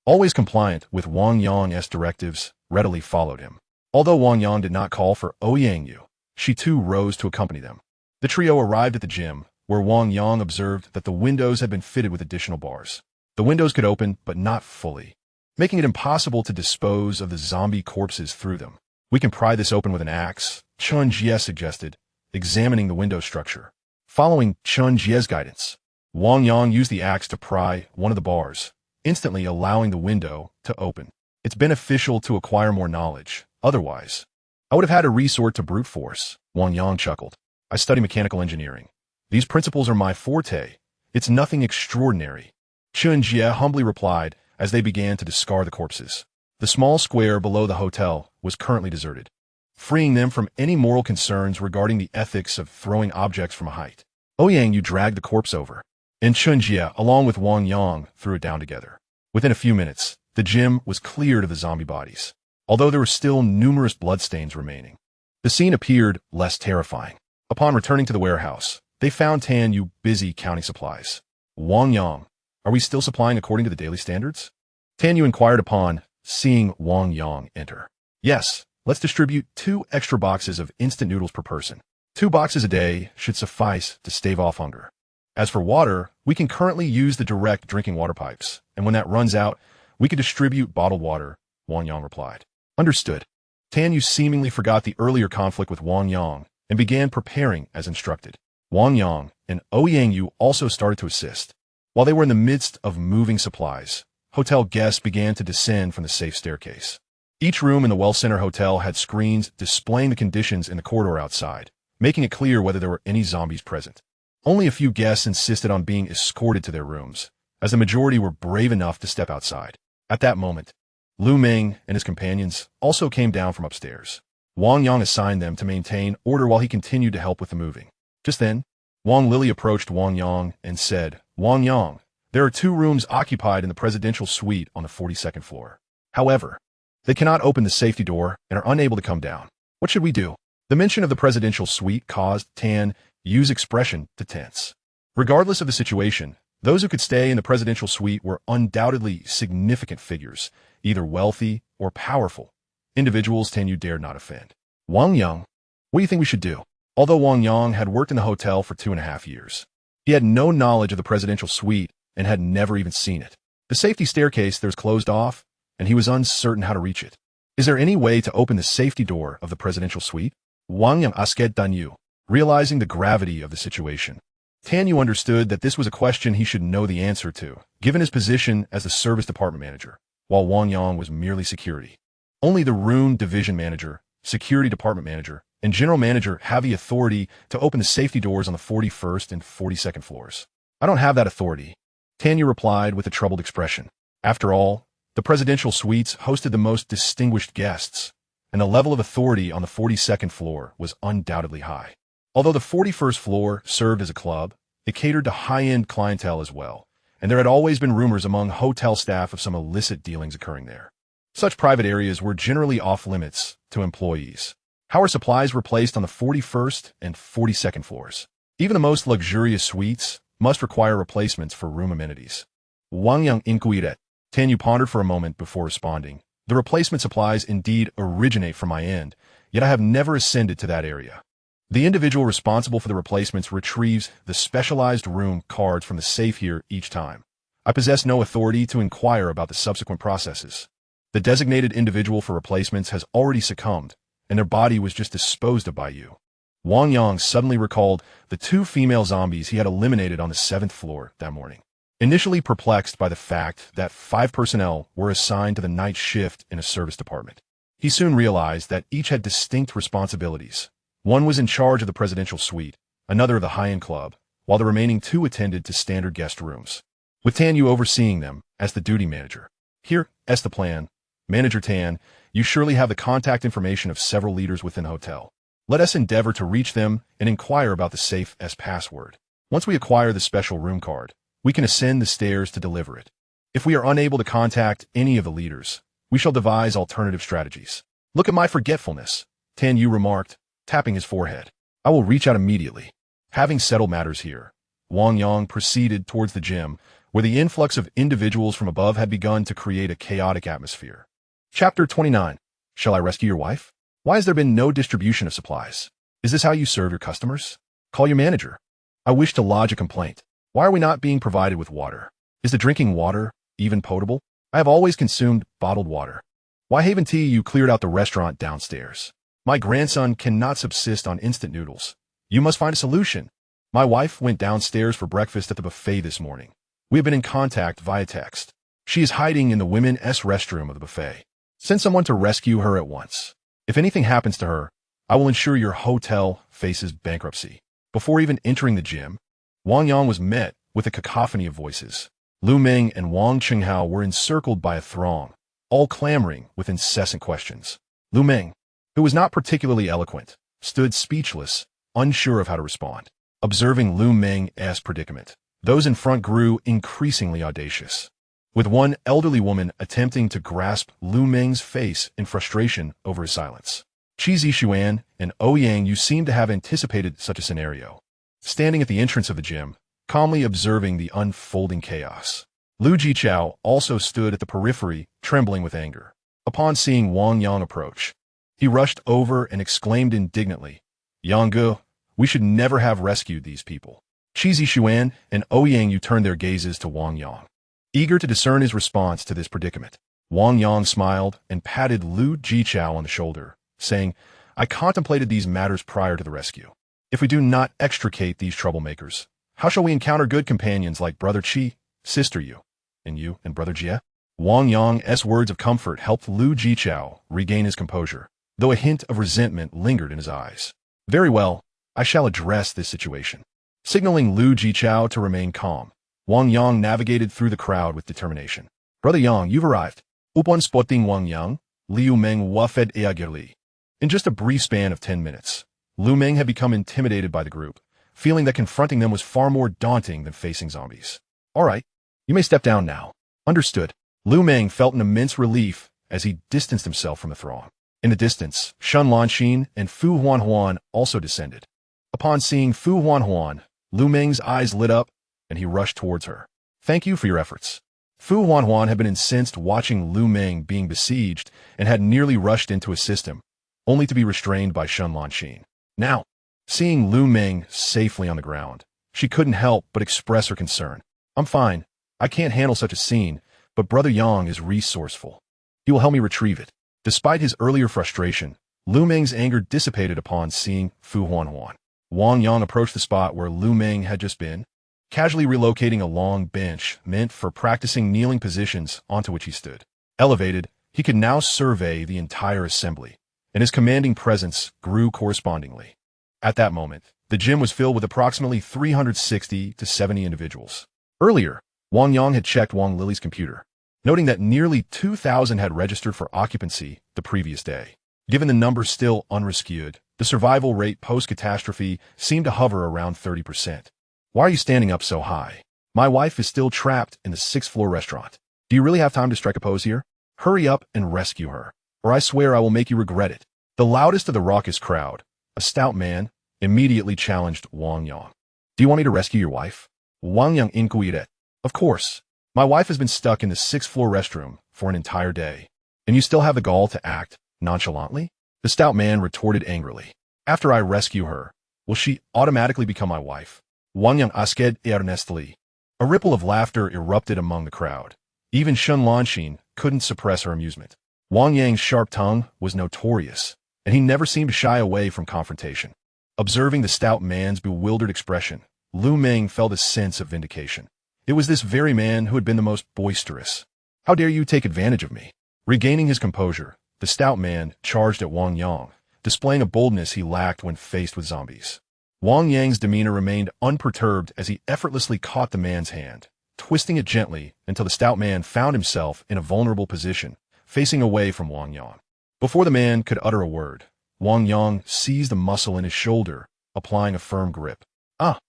Always compliant with Wang Yang's directives, readily followed him. Although Wang Yang did not call for Ouyang Yu, she too rose to accompany them. The trio arrived at the gym, where Wang Yang observed that the windows had been fitted with additional bars. The windows could open, but not fully, making it impossible to dispose of the zombie corpses through them. We can pry this open with an axe, Chun Jie suggested, examining the window structure. Following Chun Jie's guidance, Wang Yang used the axe to pry one of the bars, instantly allowing the window to open. It's beneficial to acquire more knowledge. Otherwise, I would have had to resort to brute force, Wang Yang chuckled. I study mechanical engineering. These principles are my forte. It's nothing extraordinary. Chun Jie humbly replied as they began to discard the corpses. The small square below the hotel was currently deserted, freeing them from any moral concerns regarding the ethics of throwing objects from a height. Ouyang, you dragged the corpse over, and Chun Jie, along with Wang Yang, threw it down together. Within a few minutes, the gym was cleared of the zombie bodies, although there were still numerous bloodstains remaining. The scene appeared less terrifying. Upon returning to the warehouse, they found Tan Yu busy counting supplies. Wang Yang, are we still supplying according to the daily standards? Tan Yu inquired upon seeing Wang Yang enter. Yes, let's distribute 2 extra boxes of instant noodles per person. 2 boxes a day should suffice to stave off hunger. As for water, we can currently use the direct drinking water pipes, and when that runs out, we can distribute bottled water, Wang Yang replied. Understood. Tan Yu seemingly forgot the earlier conflict with Wang Yang and began preparing as instructed. Wang Yang and Ouyang Yu also started to assist. While they were in the midst of moving supplies, hotel guests began to descend from the safe staircase. Each room in the Well Center Hotel had screens displaying the conditions in the corridor outside, making it clear whether there were any zombies present. Only a few guests insisted on being escorted to their rooms, as the majority were brave enough to step outside. At that moment, Lu Meng and his companions also came down from upstairs. Wang Yang assigned them to maintain order while he continued to help with the moving. Just then, Wang Lily approached Wang Yang and said, Wang Yang, there are 2 rooms occupied in the presidential suite on the 42nd floor. However, they cannot open the safety door and are unable to come down. What should we do? The mention of the presidential suite caused Tan Yu's expression to tense. Regardless of the situation, those who could stay in the presidential suite were undoubtedly significant figures, either wealthy or powerful. Individuals Tan Yu dared not offend. Wang Yang, what do you think we should do? Although Wang Yang had worked in the hotel for 2.5 years, he had no knowledge of the presidential suite and had never even seen it. The safety staircase there was closed off, and he was uncertain how to reach it. Is there any way to open the safety door of the presidential suite? Wang Yang asked Tan Yu, realizing the gravity of the situation. Tan Yu understood that this was a question he should know the answer to, given his position as the service department manager, while Wang Yang was merely security. Only the Rune division manager, security department manager, and general manager have the authority to open the safety doors on the 41st and 42nd floors. I don't have that authority, Tan Yu replied with a troubled expression. After all, the presidential suites hosted the most distinguished guests, and the level of authority on the 42nd floor was undoubtedly high. Although the 41st floor served as a club, it catered to high-end clientele as well, and there had always been rumors among hotel staff of some illicit dealings occurring there. Such private areas were generally off-limits to employees. How supplies were placed on the 41st and 42nd floors. Even the most luxurious suites must require replacements for room amenities. Wang Yang inquired. Tan Yu pondered for a moment before responding. The replacement supplies indeed originate from my end, yet I have never ascended to that area. The individual responsible for the replacements retrieves the specialized room cards from the safe here each time. I possess no authority to inquire about the subsequent processes. The designated individual for replacements has already succumbed, and their body was just disposed of by you. Wang Yang suddenly recalled the 2 female zombies he had eliminated on the 7th floor that morning. Initially perplexed by the fact that 5 personnel were assigned to the night shift in a service department, he soon realized that each had distinct responsibilities. One was in charge of the presidential suite, another of the high-end club, while the remaining 2 attended to standard guest rooms, with Tan Yu overseeing them as the duty manager. Here's the plan. Manager Tan, you surely have the contact information of several leaders within the hotel. Let us endeavor to reach them and inquire about the safe as password. Once we acquire the special room card, we can ascend the stairs to deliver it. If we are unable to contact any of the leaders, we shall devise alternative strategies. Look at my forgetfulness, Tan Yu remarked, tapping his forehead. I will reach out immediately. Having settled matters here, Wang Yang proceeded towards the gym, where the influx of individuals from above had begun to create a chaotic atmosphere. Chapter 29. Shall I rescue your wife? Why has there been no distribution of supplies? Is this how you serve your customers? Call your manager. I wish to lodge a complaint. Why are we not being provided with water? Is the drinking water even potable? I have always consumed bottled water. Why haven't you cleared out the restaurant downstairs? My grandson cannot subsist on instant noodles. You must find a solution. My wife went downstairs for breakfast at the buffet this morning. We have been in contact via text. She is hiding in the women's restroom of the buffet. Send someone to rescue her at once. If anything happens to her, I will ensure your hotel faces bankruptcy. Before even entering the gym, Wang Yang was met with a cacophony of voices. Lu Meng and Wang Qinghao were encircled by a throng, all clamoring with incessant questions. Lu Meng, who was not particularly eloquent, stood speechless, unsure of how to respond. Observing Lu Meng's predicament, those in front grew increasingly audacious, with one elderly woman attempting to grasp Lu Meng's face in frustration over his silence. Qi Zixuan and Yang, you seem to have anticipated such a scenario. Standing at the entrance of the gym, calmly observing the unfolding chaos. Lu Jichao also stood at the periphery, trembling with anger. Upon seeing Wang Yang approach, he rushed over and exclaimed indignantly, Yang, we should never have rescued these people. Qi Zixuan and Yang, you turned their gazes to Wang Yang, eager to discern his response to this predicament. Wang Yang smiled and patted Lu Jichao on the shoulder, saying, I contemplated these matters prior to the rescue. If we do not extricate these troublemakers, how shall we encounter good companions like Brother Qi, Sister Yu, and Brother Jie? Wang Yang's words of comfort helped Lu Jichao regain his composure, though a hint of resentment lingered in his eyes. Very well, I shall address this situation. Signaling Lu Jichao to remain calm, Wang Yang navigated through the crowd with determination. Brother Yang, you've arrived. Upon spotting Wang Yang, Liu Meng wafed eagerly. In just a brief span of 10 minutes, Lu Meng had become intimidated by the group, feeling that confronting them was far more daunting than facing zombies. All right, you may step down now. Understood. Lu Meng felt an immense relief as he distanced himself from the throng. In the distance, Shun Lanxin and Fu Huanhuan also descended. Upon seeing Fu Huanhuan, Lu Meng's eyes lit up, and he rushed towards her. Thank you for your efforts. Fu Huanhuan had been incensed watching Lu Meng being besieged and had nearly rushed into assist him, only to be restrained by Shun Lanxin. Now, seeing Lu Meng safely on the ground, she couldn't help but express her concern. I'm fine. I can't handle such a scene, but Brother Yang is resourceful. He will help me retrieve it. Despite his earlier frustration, Lu Meng's anger dissipated upon seeing Fu Huanhuan. Wang Yang approached the spot where Lu Meng had just been, casually relocating a long bench meant for practicing kneeling positions onto which he stood. Elevated, he could now survey the entire assembly, and his commanding presence grew correspondingly. At that moment, the gym was filled with approximately 360 to 70 individuals. Earlier, Wang Yang had checked Wang Lily's computer, noting that nearly 2,000 had registered for occupancy the previous day. Given the number still unrescued, the survival rate post-catastrophe seemed to hover around 30%. Why are you standing up so high? My wife is still trapped in the 6th-floor restaurant. Do you really have time to strike a pose here? Hurry up and rescue her, or I swear I will make you regret it. The loudest of the raucous crowd, a stout man, immediately challenged Wang Yang. Do you want me to rescue your wife? Wang Yang inquired. Of course. My wife has been stuck in the 6th-floor restroom for an entire day, and you still have the gall to act nonchalantly? The stout man retorted angrily. After I rescue her, will she automatically become my wife? Wang Yang asked earnestly. A ripple of laughter erupted among the crowd. Even Shun Lanxin couldn't suppress her amusement. Wang Yang's sharp tongue was notorious, and he never seemed to shy away from confrontation. Observing the stout man's bewildered expression, Lu Meng felt a sense of vindication. It was this very man who had been the most boisterous. How dare you take advantage of me? Regaining his composure, the stout man charged at Wang Yang, displaying a boldness he lacked when faced with zombies. Wang Yang's demeanor remained unperturbed as he effortlessly caught the man's hand, twisting it gently until the stout man found himself in a vulnerable position, facing away from Wang Yang. Before the man could utter a word, Wang Yang seized a muscle in his shoulder, applying a firm grip. Ah!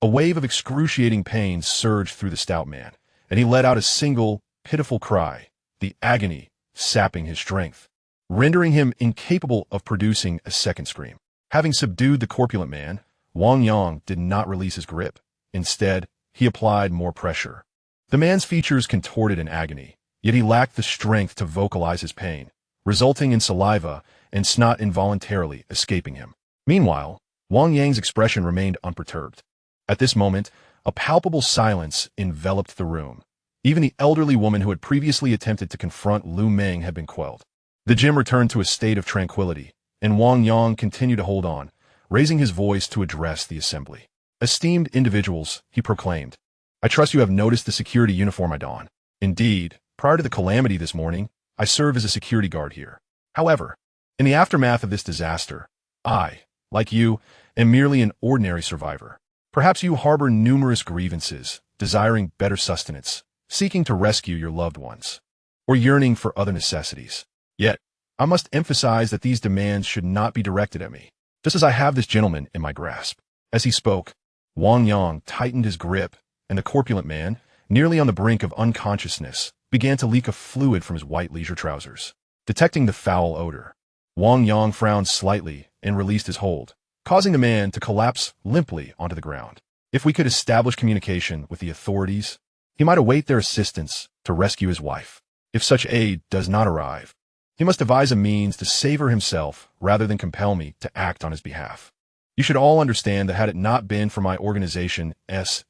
A wave of excruciating pain surged through the stout man, and he let out a single, pitiful cry, the agony sapping his strength, rendering him incapable of producing a second scream. Having subdued the corpulent man, Wang Yang did not release his grip. Instead, he applied more pressure. The man's features contorted in agony, yet he lacked the strength to vocalize his pain, resulting in saliva and snot involuntarily escaping him. Meanwhile, Wang Yang's expression remained unperturbed. At this moment, a palpable silence enveloped the room. Even the elderly woman who had previously attempted to confront Lu Meng had been quelled. The gym returned to a state of tranquility, and Wang Yang continued to hold on, raising his voice to address the assembly. Esteemed individuals, he proclaimed, I trust you have noticed the security uniform I don. Indeed, prior to the calamity this morning, I serve as a security guard here. However, in the aftermath of this disaster, I, like you, am merely an ordinary survivor. Perhaps you harbor numerous grievances, desiring better sustenance, seeking to rescue your loved ones, or yearning for other necessities. Yet, I must emphasize that these demands should not be directed at me, just as I have this gentleman in my grasp. As he spoke, Wang Yang tightened his grip, and the corpulent man, nearly on the brink of unconsciousness, began to leak a fluid from his white leisure trousers. Detecting the foul odor, Wang Yang frowned slightly and released his hold, causing the man to collapse limply onto the ground. If we could establish communication with the authorities, he might await their assistance to rescue his wife. If such aid does not arrive, he must devise a means to savor himself rather than compel me to act on his behalf. You should all understand that had it not been for my organization's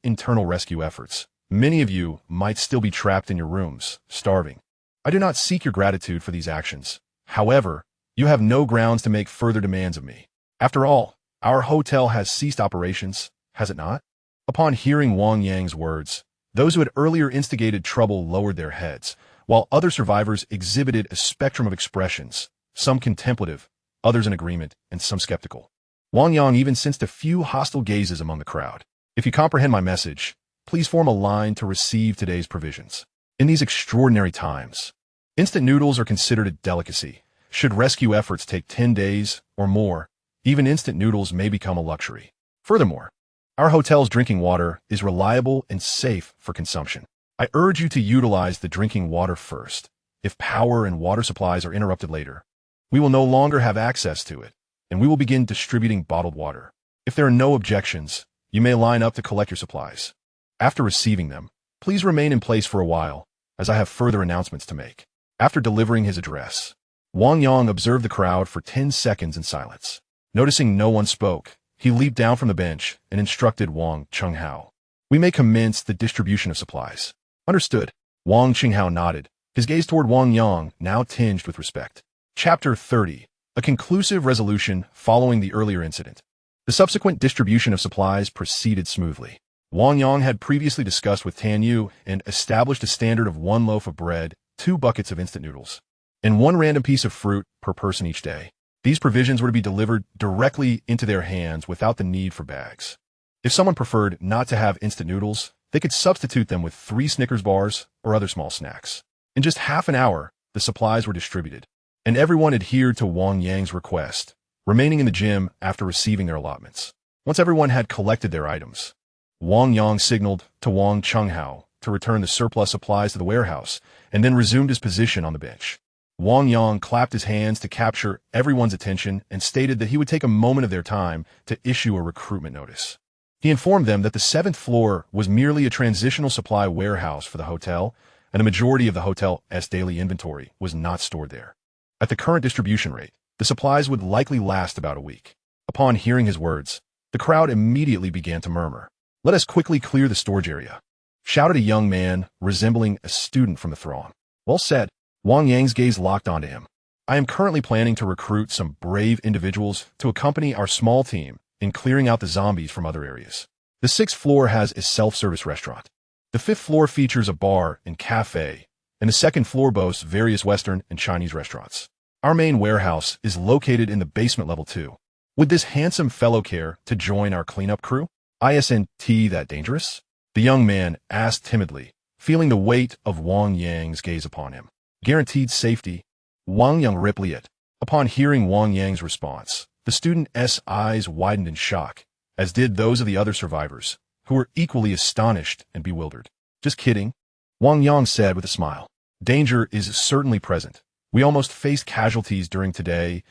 internal rescue efforts, many of you might still be trapped in your rooms, starving. I do not seek your gratitude for these actions. However, you have no grounds to make further demands of me. After all, our hotel has ceased operations, has it not? Upon hearing Wang Yang's words, those who had earlier instigated trouble lowered their heads, while other survivors exhibited a spectrum of expressions, some contemplative, others in agreement, and some skeptical. Wang Yang even sensed a few hostile gazes among the crowd. If you comprehend my message, please form a line to receive today's provisions. In these extraordinary times, instant noodles are considered a delicacy. Should rescue efforts take 10 days or more, even instant noodles may become a luxury. Furthermore, our hotel's drinking water is reliable and safe for consumption. I urge you to utilize the drinking water first. If power and water supplies are interrupted later, we will no longer have access to it, and we will begin distributing bottled water. If there are no objections, you may line up to collect your supplies. After receiving them, please remain in place for a while, as I have further announcements to make. After delivering his address, Wang Yang observed the crowd for 10 seconds in silence. Noticing no one spoke, he leaped down from the bench and instructed Wang Chenghao. We may commence the distribution of supplies. Understood. Wang Chenghao nodded, his gaze toward Wang Yang now tinged with respect. Chapter 30. A conclusive resolution following the earlier incident. The subsequent distribution of supplies proceeded smoothly. Wang Yang had previously discussed with Tan Yu and established a standard of 1 loaf of bread, 2 buckets of instant noodles, and 1 random piece of fruit per person each day. These provisions were to be delivered directly into their hands without the need for bags. If someone preferred not to have instant noodles, they could substitute them with 3 Snickers bars or other small snacks. In just half an hour, the supplies were distributed, and everyone adhered to Wang Yang's request, remaining in the gym after receiving their allotments. Once everyone had collected their items, Wang Yang signaled to Wang Chenghao to return the surplus supplies to the warehouse, and then resumed his position on the bench. Wang Yang clapped his hands to capture everyone's attention and stated that he would take a moment of their time to issue a recruitment notice. He informed them that the 7th floor was merely a transitional supply warehouse for the hotel, and the majority of the hotel's daily inventory was not stored there. At the current distribution rate, the supplies would likely last about a week. Upon hearing his words, the crowd immediately began to murmur. "Let us quickly clear the storage area," shouted a young man resembling a student from the throng. Well said. Wang Yang's gaze locked onto him. I am currently planning to recruit some brave individuals to accompany our small team in clearing out the zombies from other areas. The 6th floor has a self-service restaurant. The 5th floor features a bar and cafe, and the 2nd floor boasts various Western and Chinese restaurants. Our main warehouse is located in the basement level 2. Would this handsome fellow care to join our cleanup crew? Isn't that dangerous? The young man asked timidly, feeling the weight of Wang Yang's gaze upon him. Guaranteed safety. Wang Yang replied. Upon hearing Wang Yang's response, the student's eyes widened in shock, as did those of the other survivors, who were equally astonished and bewildered. Just kidding, Wang Yang said with a smile. Danger is certainly present. We almost faced casualties during today's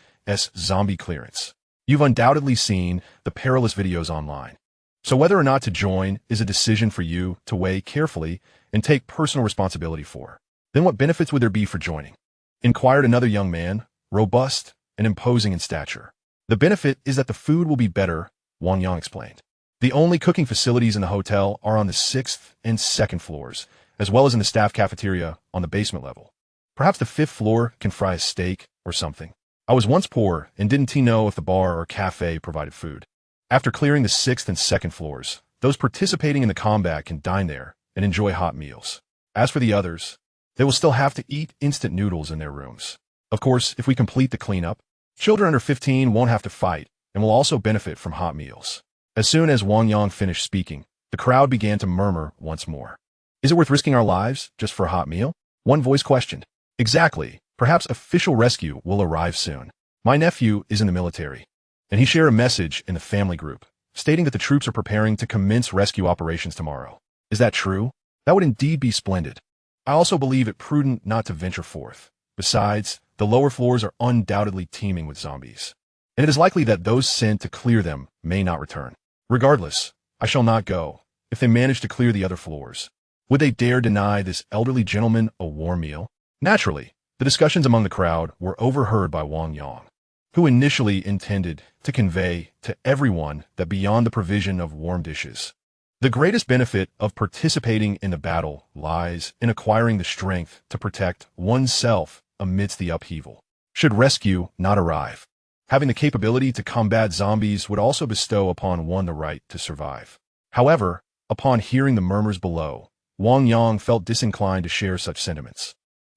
zombie clearance. You've undoubtedly seen the perilous videos online. So whether or not to join is a decision for you to weigh carefully and take personal responsibility for. Then what benefits would there be for joining? Inquired another young man, robust and imposing in stature. The benefit is that the food will be better Wang Yang explained. The only cooking facilities in the hotel are on the 6th and 2nd floors, as well as in the staff cafeteria on the basement level. Perhaps the 5th floor can fry a steak or something. I was once poor and didn't know if the bar or cafe provided food. After clearing the 6th and 2nd floors, those participating in the combat can dine there and enjoy hot meals. As for the others, they will still have to eat instant noodles in their rooms. Of course, if we complete the cleanup, children under 15 won't have to fight and will also benefit from hot meals. As soon as Wang Yang finished speaking, the crowd began to murmur once more. Is it worth risking our lives just for a hot meal? One voice questioned. Exactly. Perhaps official rescue will arrive soon. My nephew is in the military, and he shared a message in the family group, stating that the troops are preparing to commence rescue operations tomorrow. Is that true? That would indeed be splendid. I also believe it prudent not to venture forth. Besides, the lower floors are undoubtedly teeming with zombies, and it is likely that those sent to clear them may not return. Regardless, I shall not go. If they manage to clear the other floors, would they dare deny this elderly gentleman a warm meal? Naturally, the discussions among the crowd were overheard by Wang Yang, who initially intended to convey to everyone that beyond the provision of warm dishes, the greatest benefit of participating in the battle lies in acquiring the strength to protect oneself amidst the upheaval. Should rescue not arrive, having the capability to combat zombies would also bestow upon one the right to survive. However, upon hearing the murmurs below, Wang Yang felt disinclined to share such sentiments.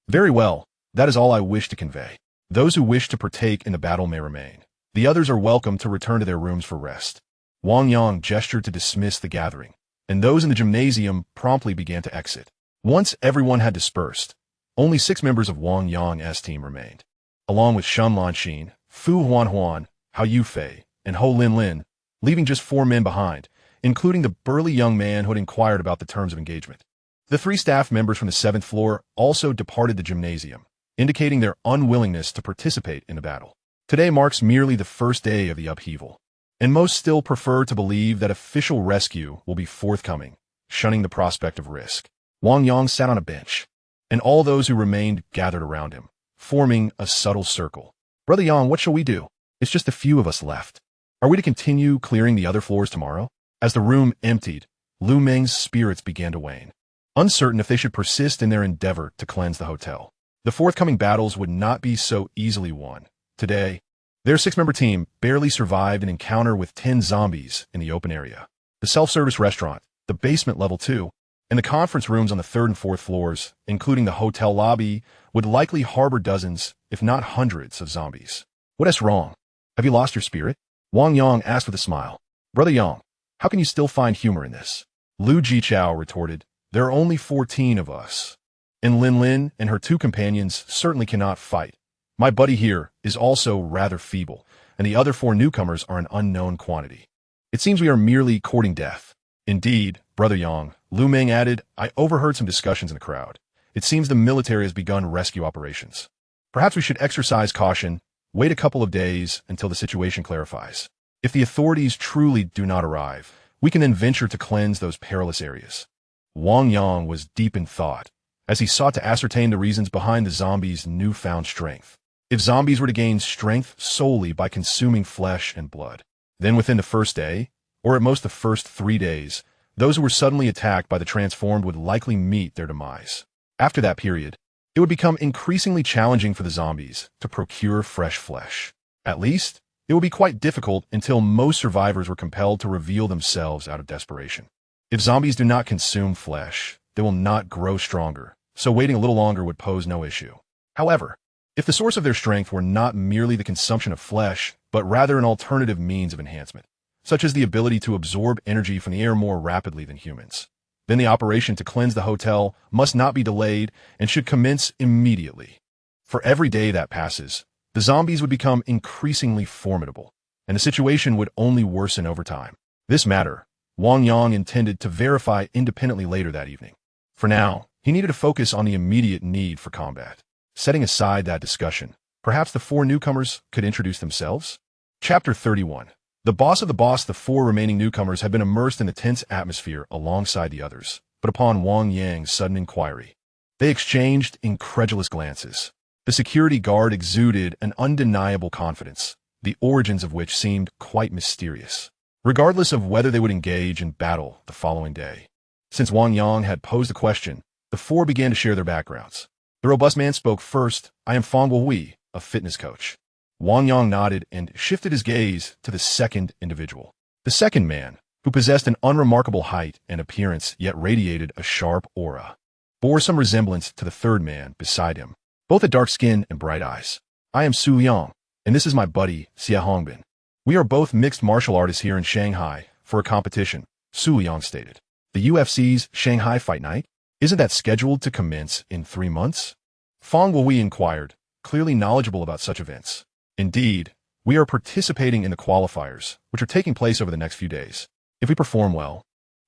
Very well, that is all I wish to convey. Those who wish to partake in the battle may remain. The others are welcome to return to their rooms for rest. Wang Yang gestured to dismiss the gathering, and those in the gymnasium promptly began to exit. Once everyone had dispersed, only 6 members of Wang Yang's team remained, along with Shen Lanxin, Fu Huanhuan, Hao Yufei, and Ho Linlin, leaving just 4 men behind, including the burly young man who had inquired about the terms of engagement. The 3 staff members from the 7th floor also departed the gymnasium, indicating their unwillingness to participate in the battle. Today marks merely the first day of the upheaval, and most still prefer to believe that official rescue will be forthcoming, shunning the prospect of risk. Wang Yang sat on a bench, and all those who remained gathered around him, forming a subtle circle. Brother Yang, what shall we do? It's just a few of us left. Are we to continue clearing the other floors tomorrow? As the room emptied, Lu Meng's spirits began to wane, uncertain if they should persist in their endeavor to cleanse the hotel. The forthcoming battles would not be so easily won. Today, their 6-member team barely survived an encounter with 10 zombies in the open area. The self-service restaurant, the basement level 2, and the conference rooms on the 3rd and 4th floors, including the hotel lobby, would likely harbor dozens, if not hundreds, of zombies. What is wrong? Have you lost your spirit? Wang Yang asked with a smile. Brother Yang, how can you still find humor in this? Lu Jichao retorted, there are only 14 of us, and Lin Lin and her 2 companions certainly cannot fight. My buddy here is also rather feeble, and the other 4 newcomers are an unknown quantity. It seems we are merely courting death. Indeed, Brother Yang, Lu Meng added, I overheard some discussions in the crowd. It seems the military has begun rescue operations. Perhaps we should exercise caution, wait a couple of days until the situation clarifies. If the authorities truly do not arrive, we can then venture to cleanse those perilous areas. Wang Yang was deep in thought, as he sought to ascertain the reasons behind the zombies' newfound strength. If zombies were to gain strength solely by consuming flesh and blood, then within the first day, or at most the first 3 days, those who were suddenly attacked by the transformed would likely meet their demise. After that period, it would become increasingly challenging for the zombies to procure fresh flesh. At least, it would be quite difficult until most survivors were compelled to reveal themselves out of desperation. If zombies do not consume flesh, they will not grow stronger, so waiting a little longer would pose no issue. However, if the source of their strength were not merely the consumption of flesh, but rather an alternative means of enhancement, such as the ability to absorb energy from the air more rapidly than humans, then the operation to cleanse the hotel must not be delayed and should commence immediately. For every day that passes, the zombies would become increasingly formidable, and the situation would only worsen over time. This matter, Wang Yang intended to verify independently later that evening. For now, he needed to focus on the immediate need for combat. Setting aside that discussion, perhaps the 4 newcomers could introduce themselves? Chapter 31. The boss of the boss. The 4 remaining newcomers had been immersed in the tense atmosphere alongside the others, but upon Wang Yang's sudden inquiry, they exchanged incredulous glances. The security guard exuded an undeniable confidence, the origins of which seemed quite mysterious. regardless of whether they would engage in battle the following day. Since Wang Yang had posed the question, the four began to share their backgrounds. The robust man spoke first. I am Fang Wei, a fitness coach. Wang Yang nodded and shifted his gaze to the second individual. The second man, who possessed an unremarkable height and appearance yet radiated a sharp aura, bore some resemblance to the third man beside him. Both had dark skin and bright eyes. I am Su Yang, and this is my buddy, Xie Hongbin. We are both mixed martial artists here in Shanghai for a competition, Su Yang stated. The UFC's Shanghai Fight Night? Isn't that scheduled to commence in 3 months? Fang Wei inquired, clearly knowledgeable about such events. Indeed, we are participating in the qualifiers, which are taking place over the next few days. If we perform well,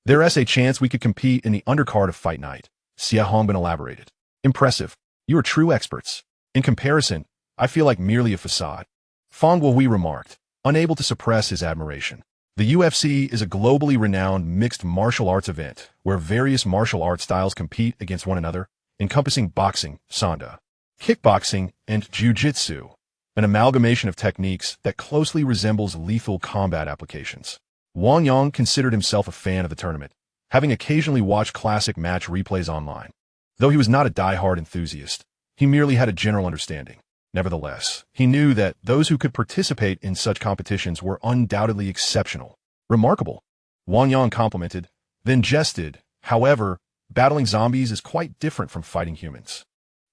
there is a chance we could compete in the undercard of Fight Night, Xie Hongbin elaborated. Impressive. You are true experts. In comparison, I feel like merely a facade. Fang Wei remarked, unable to suppress his admiration. The UFC is a globally renowned mixed martial arts event where various martial arts styles compete against one another, encompassing boxing, sanda, kickboxing, and jiu-jitsu, an amalgamation of techniques that closely resembles lethal combat applications. Wang Yang considered himself a fan of the tournament, having occasionally watched classic match replays online. Though he was not a die-hard enthusiast, he merely had a general understanding. Nevertheless, he knew that those who could participate in such competitions were undoubtedly exceptional. Remarkable. Wang Yang complimented, then jested. However, battling zombies is quite different from fighting humans.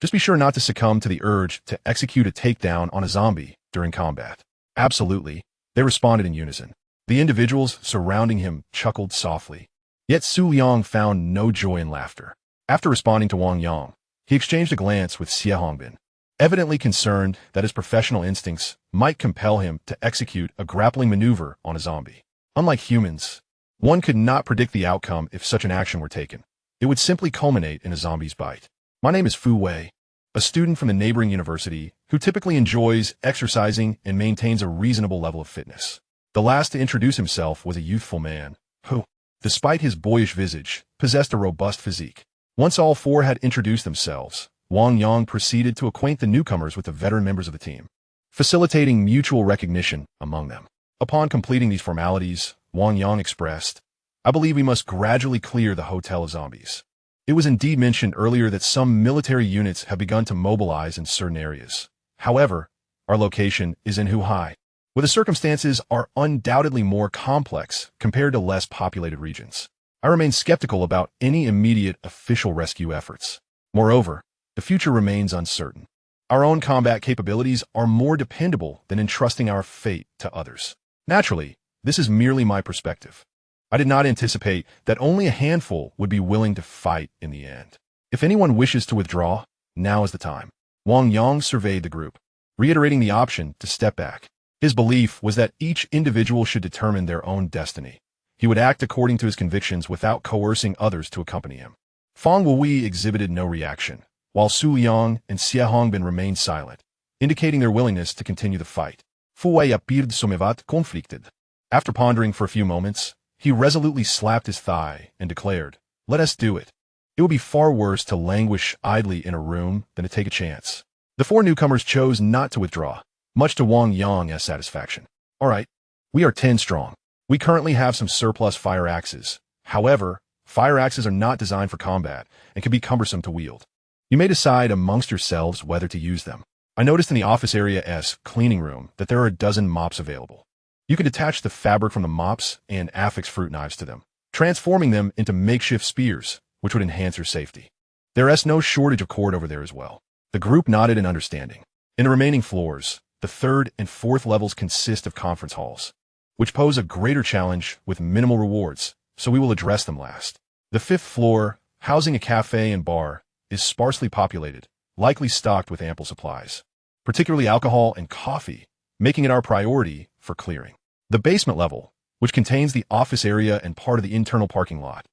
Just be sure not to succumb to the urge to execute a takedown on a zombie during combat. Absolutely, they responded in unison. The individuals surrounding him chuckled softly. Yet Su Yang found no joy in laughter. After responding to Wang Yang, he exchanged a glance with Xie Hongbin, evidently concerned that his professional instincts might compel him to execute a grappling maneuver on a zombie. Unlike humans, one could not predict the outcome if such an action were taken. It would simply culminate in a zombie's bite. My name is Fu Wei, a student from the neighboring university who typically enjoys exercising and maintains a reasonable level of fitness. The last to introduce himself was a youthful man who, despite his boyish visage, possessed a robust physique. Once all four had introduced themselves, Wang Yang proceeded to acquaint the newcomers with the veteran members of the team, facilitating mutual recognition among them. Upon completing these formalities, Wang Yang expressed, I believe we must gradually clear the hotel of zombies. It was indeed mentioned earlier that some military units have begun to mobilize in certain areas. However, our location is in Huhai, where the circumstances are undoubtedly more complex compared to less populated regions. I remain skeptical about any immediate official rescue efforts. Moreover, the future remains uncertain. Our own combat capabilities are more dependable than entrusting our fate to others. Naturally, this is merely my perspective. I did not anticipate that only a handful would be willing to fight in the end. If anyone wishes to withdraw, now is the time. Wang Yang surveyed the group, reiterating the option to step back. His belief was that each individual should determine their own destiny. He would act according to his convictions without coercing others to accompany him. Fang Wei exhibited no reaction, while Su Yang and Xie Hongbin remained silent, indicating their willingness to continue the fight. Fu Wei appeared somewhat conflicted. After pondering for a few moments, he resolutely slapped his thigh and declared, let us do it. It would be far worse to languish idly in a room than to take a chance. The four newcomers chose not to withdraw, much to Wang Yang's satisfaction. All right, we are 10 strong. We currently have some surplus fire axes. However, fire axes are not designed for combat and can be cumbersome to wield. You may decide amongst yourselves whether to use them. I noticed in the office area cleaning room that there are a dozen mops available. You can detach the fabric from the mops and affix fruit knives to them, transforming them into makeshift spears, which would enhance your safety. There is no shortage of cord over there as well. The group nodded in understanding. In the remaining floors, the third and fourth levels consist of conference halls, which pose a greater challenge with minimal rewards, so we will address them last. The fifth floor, housing a cafe and bar, is sparsely populated, likely stocked with ample supplies, particularly alcohol and coffee, making it our priority for clearing. The basement level, which contains the office area and part of the internal parking lot,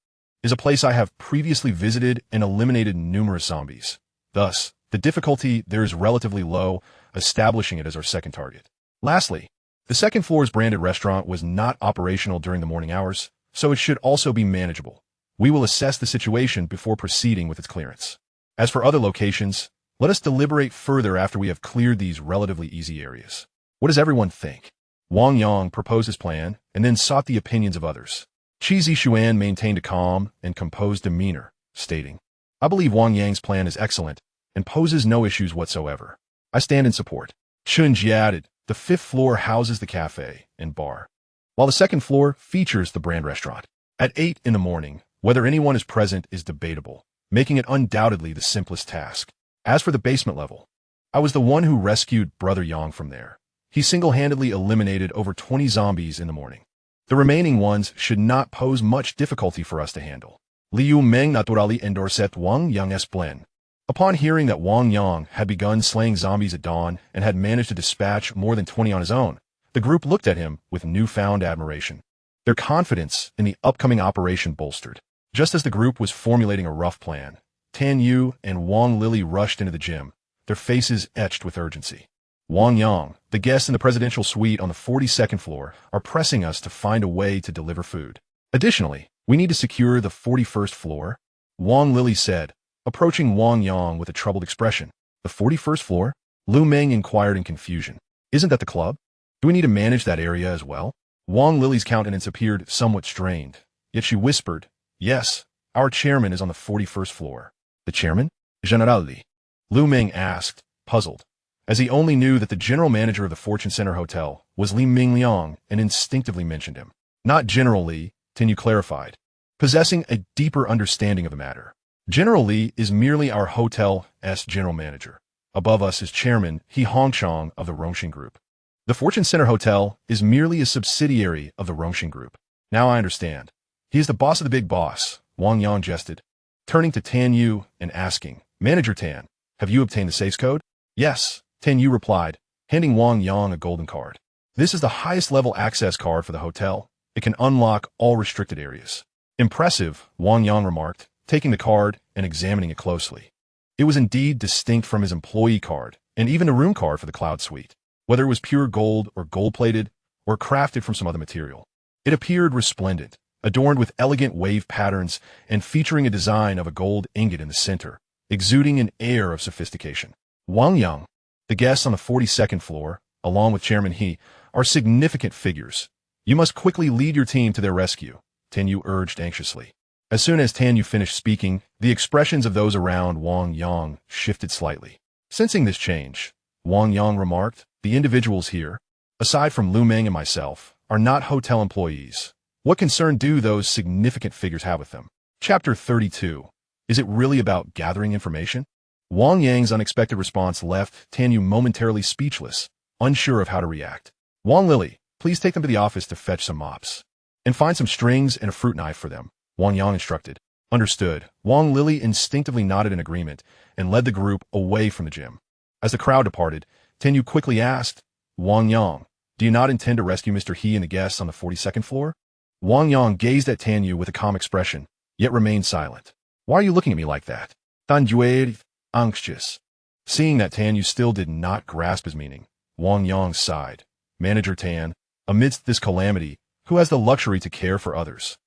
is a place I have previously visited and eliminated numerous zombies. Thus, the difficulty there is relatively low, establishing it as our second target. Lastly, the second floor's branded restaurant was not operational during the morning hours, so it should also be manageable. We will assess the situation before proceeding with its clearance. As for other locations, let us deliberate further after we have cleared these relatively easy areas. What does everyone think? Wang Yang proposed his plan and then sought the opinions of others. Qi Zishuan maintained a calm and composed demeanor, stating, "I believe Wang Yang's plan is excellent and poses no issues whatsoever. I stand in support." Chunji added, "The fifth floor houses the cafe and bar, while the second floor features the brand restaurant. At 8 in the morning, whether anyone is present is debatable, making it undoubtedly the simplest task. As for the basement level, I was the one who rescued Brother Yang from there. He single-handedly eliminated over 20 zombies in the morning. The remaining ones should not pose much difficulty for us to handle." Liu Meng naturally endorsed Wang Yang's plan. Upon hearing that Wang Yang had begun slaying zombies at dawn and had managed to dispatch more than 20 on his own, the group looked at him with newfound admiration. Their confidence in the upcoming operation bolstered. Just as the group was formulating a rough plan, Tan Yu and Wang Lili rushed into the gym, their faces etched with urgency. "Wang Yang, the guests in the presidential suite on the 42nd floor are pressing us to find a way to deliver food. Additionally, we need to secure the 41st floor," Wang Lili said, approaching Wang Yang with a troubled expression. "The 41st floor?" Lu Meng inquired in confusion. "Isn't that the club? Do we need to manage that area as well?" Wang Lili's countenance appeared somewhat strained, yet she whispered, "Yes, our chairman is on the 41st floor." "The chairman? Generali?" Lu Meng asked, puzzled, as he only knew that the general manager of the Fortune Center Hotel was Li Mingliang and instinctively mentioned him. "Not General Li," Tenyu clarified, possessing a deeper understanding of the matter. "General Li is merely our hotel's general manager. Above us is Chairman He Hongchang of the Rongxing Group. The Fortune Center Hotel is merely a subsidiary of the Rongxing Group." "Now I understand. He is the boss of the big boss," Wang Yang jested, turning to Tan Yu and asking, "Manager Tan, have you obtained the safe's code?" "Yes," Tan Yu replied, handing Wang Yang a golden card. "This is the highest level access card for the hotel. It can unlock all restricted areas." "Impressive," Wang Yang remarked, taking the card and examining it closely. It was indeed distinct from his employee card and even the room card for the Cloud Suite. Whether it was pure gold or gold-plated or crafted from some other material, it appeared resplendent, adorned with elegant wave patterns and featuring a design of a gold ingot in the center, exuding an air of sophistication. "Wang Yang, the guests on the 42nd floor, along with Chairman He, are significant figures. You must quickly lead your team to their rescue," Tenyu urged anxiously. As soon as Tanyu finished speaking, the expressions of those around Wang Yang shifted slightly. Sensing this change, Wang Yang remarked, "The individuals here, aside from Lu Meng and myself, are not hotel employees. What concern do those significant figures have with them?" Chapter 32. Is it really about gathering information? Wang Yang's unexpected response left Tanyu momentarily speechless, unsure of how to react. "Wang Lili, please take them to the office to fetch some mops. And find some strings and a fruit knife for them," Wang Yang instructed. "Understood." Wang Lili instinctively nodded in agreement and led the group away from the gym. As the crowd departed, Tenyu quickly asked, "Wang Yang, do you not intend to rescue Mr. He and the guests on the 42nd floor?" Wang Yang gazed at Tanyu with a calm expression, yet remained silent. "Why are you looking at me like that?" Tanyu anxious. Seeing that Tanyu still did not grasp his meaning, Wang Yang sighed. "Manager Tan, amidst this calamity, who has the luxury to care for others?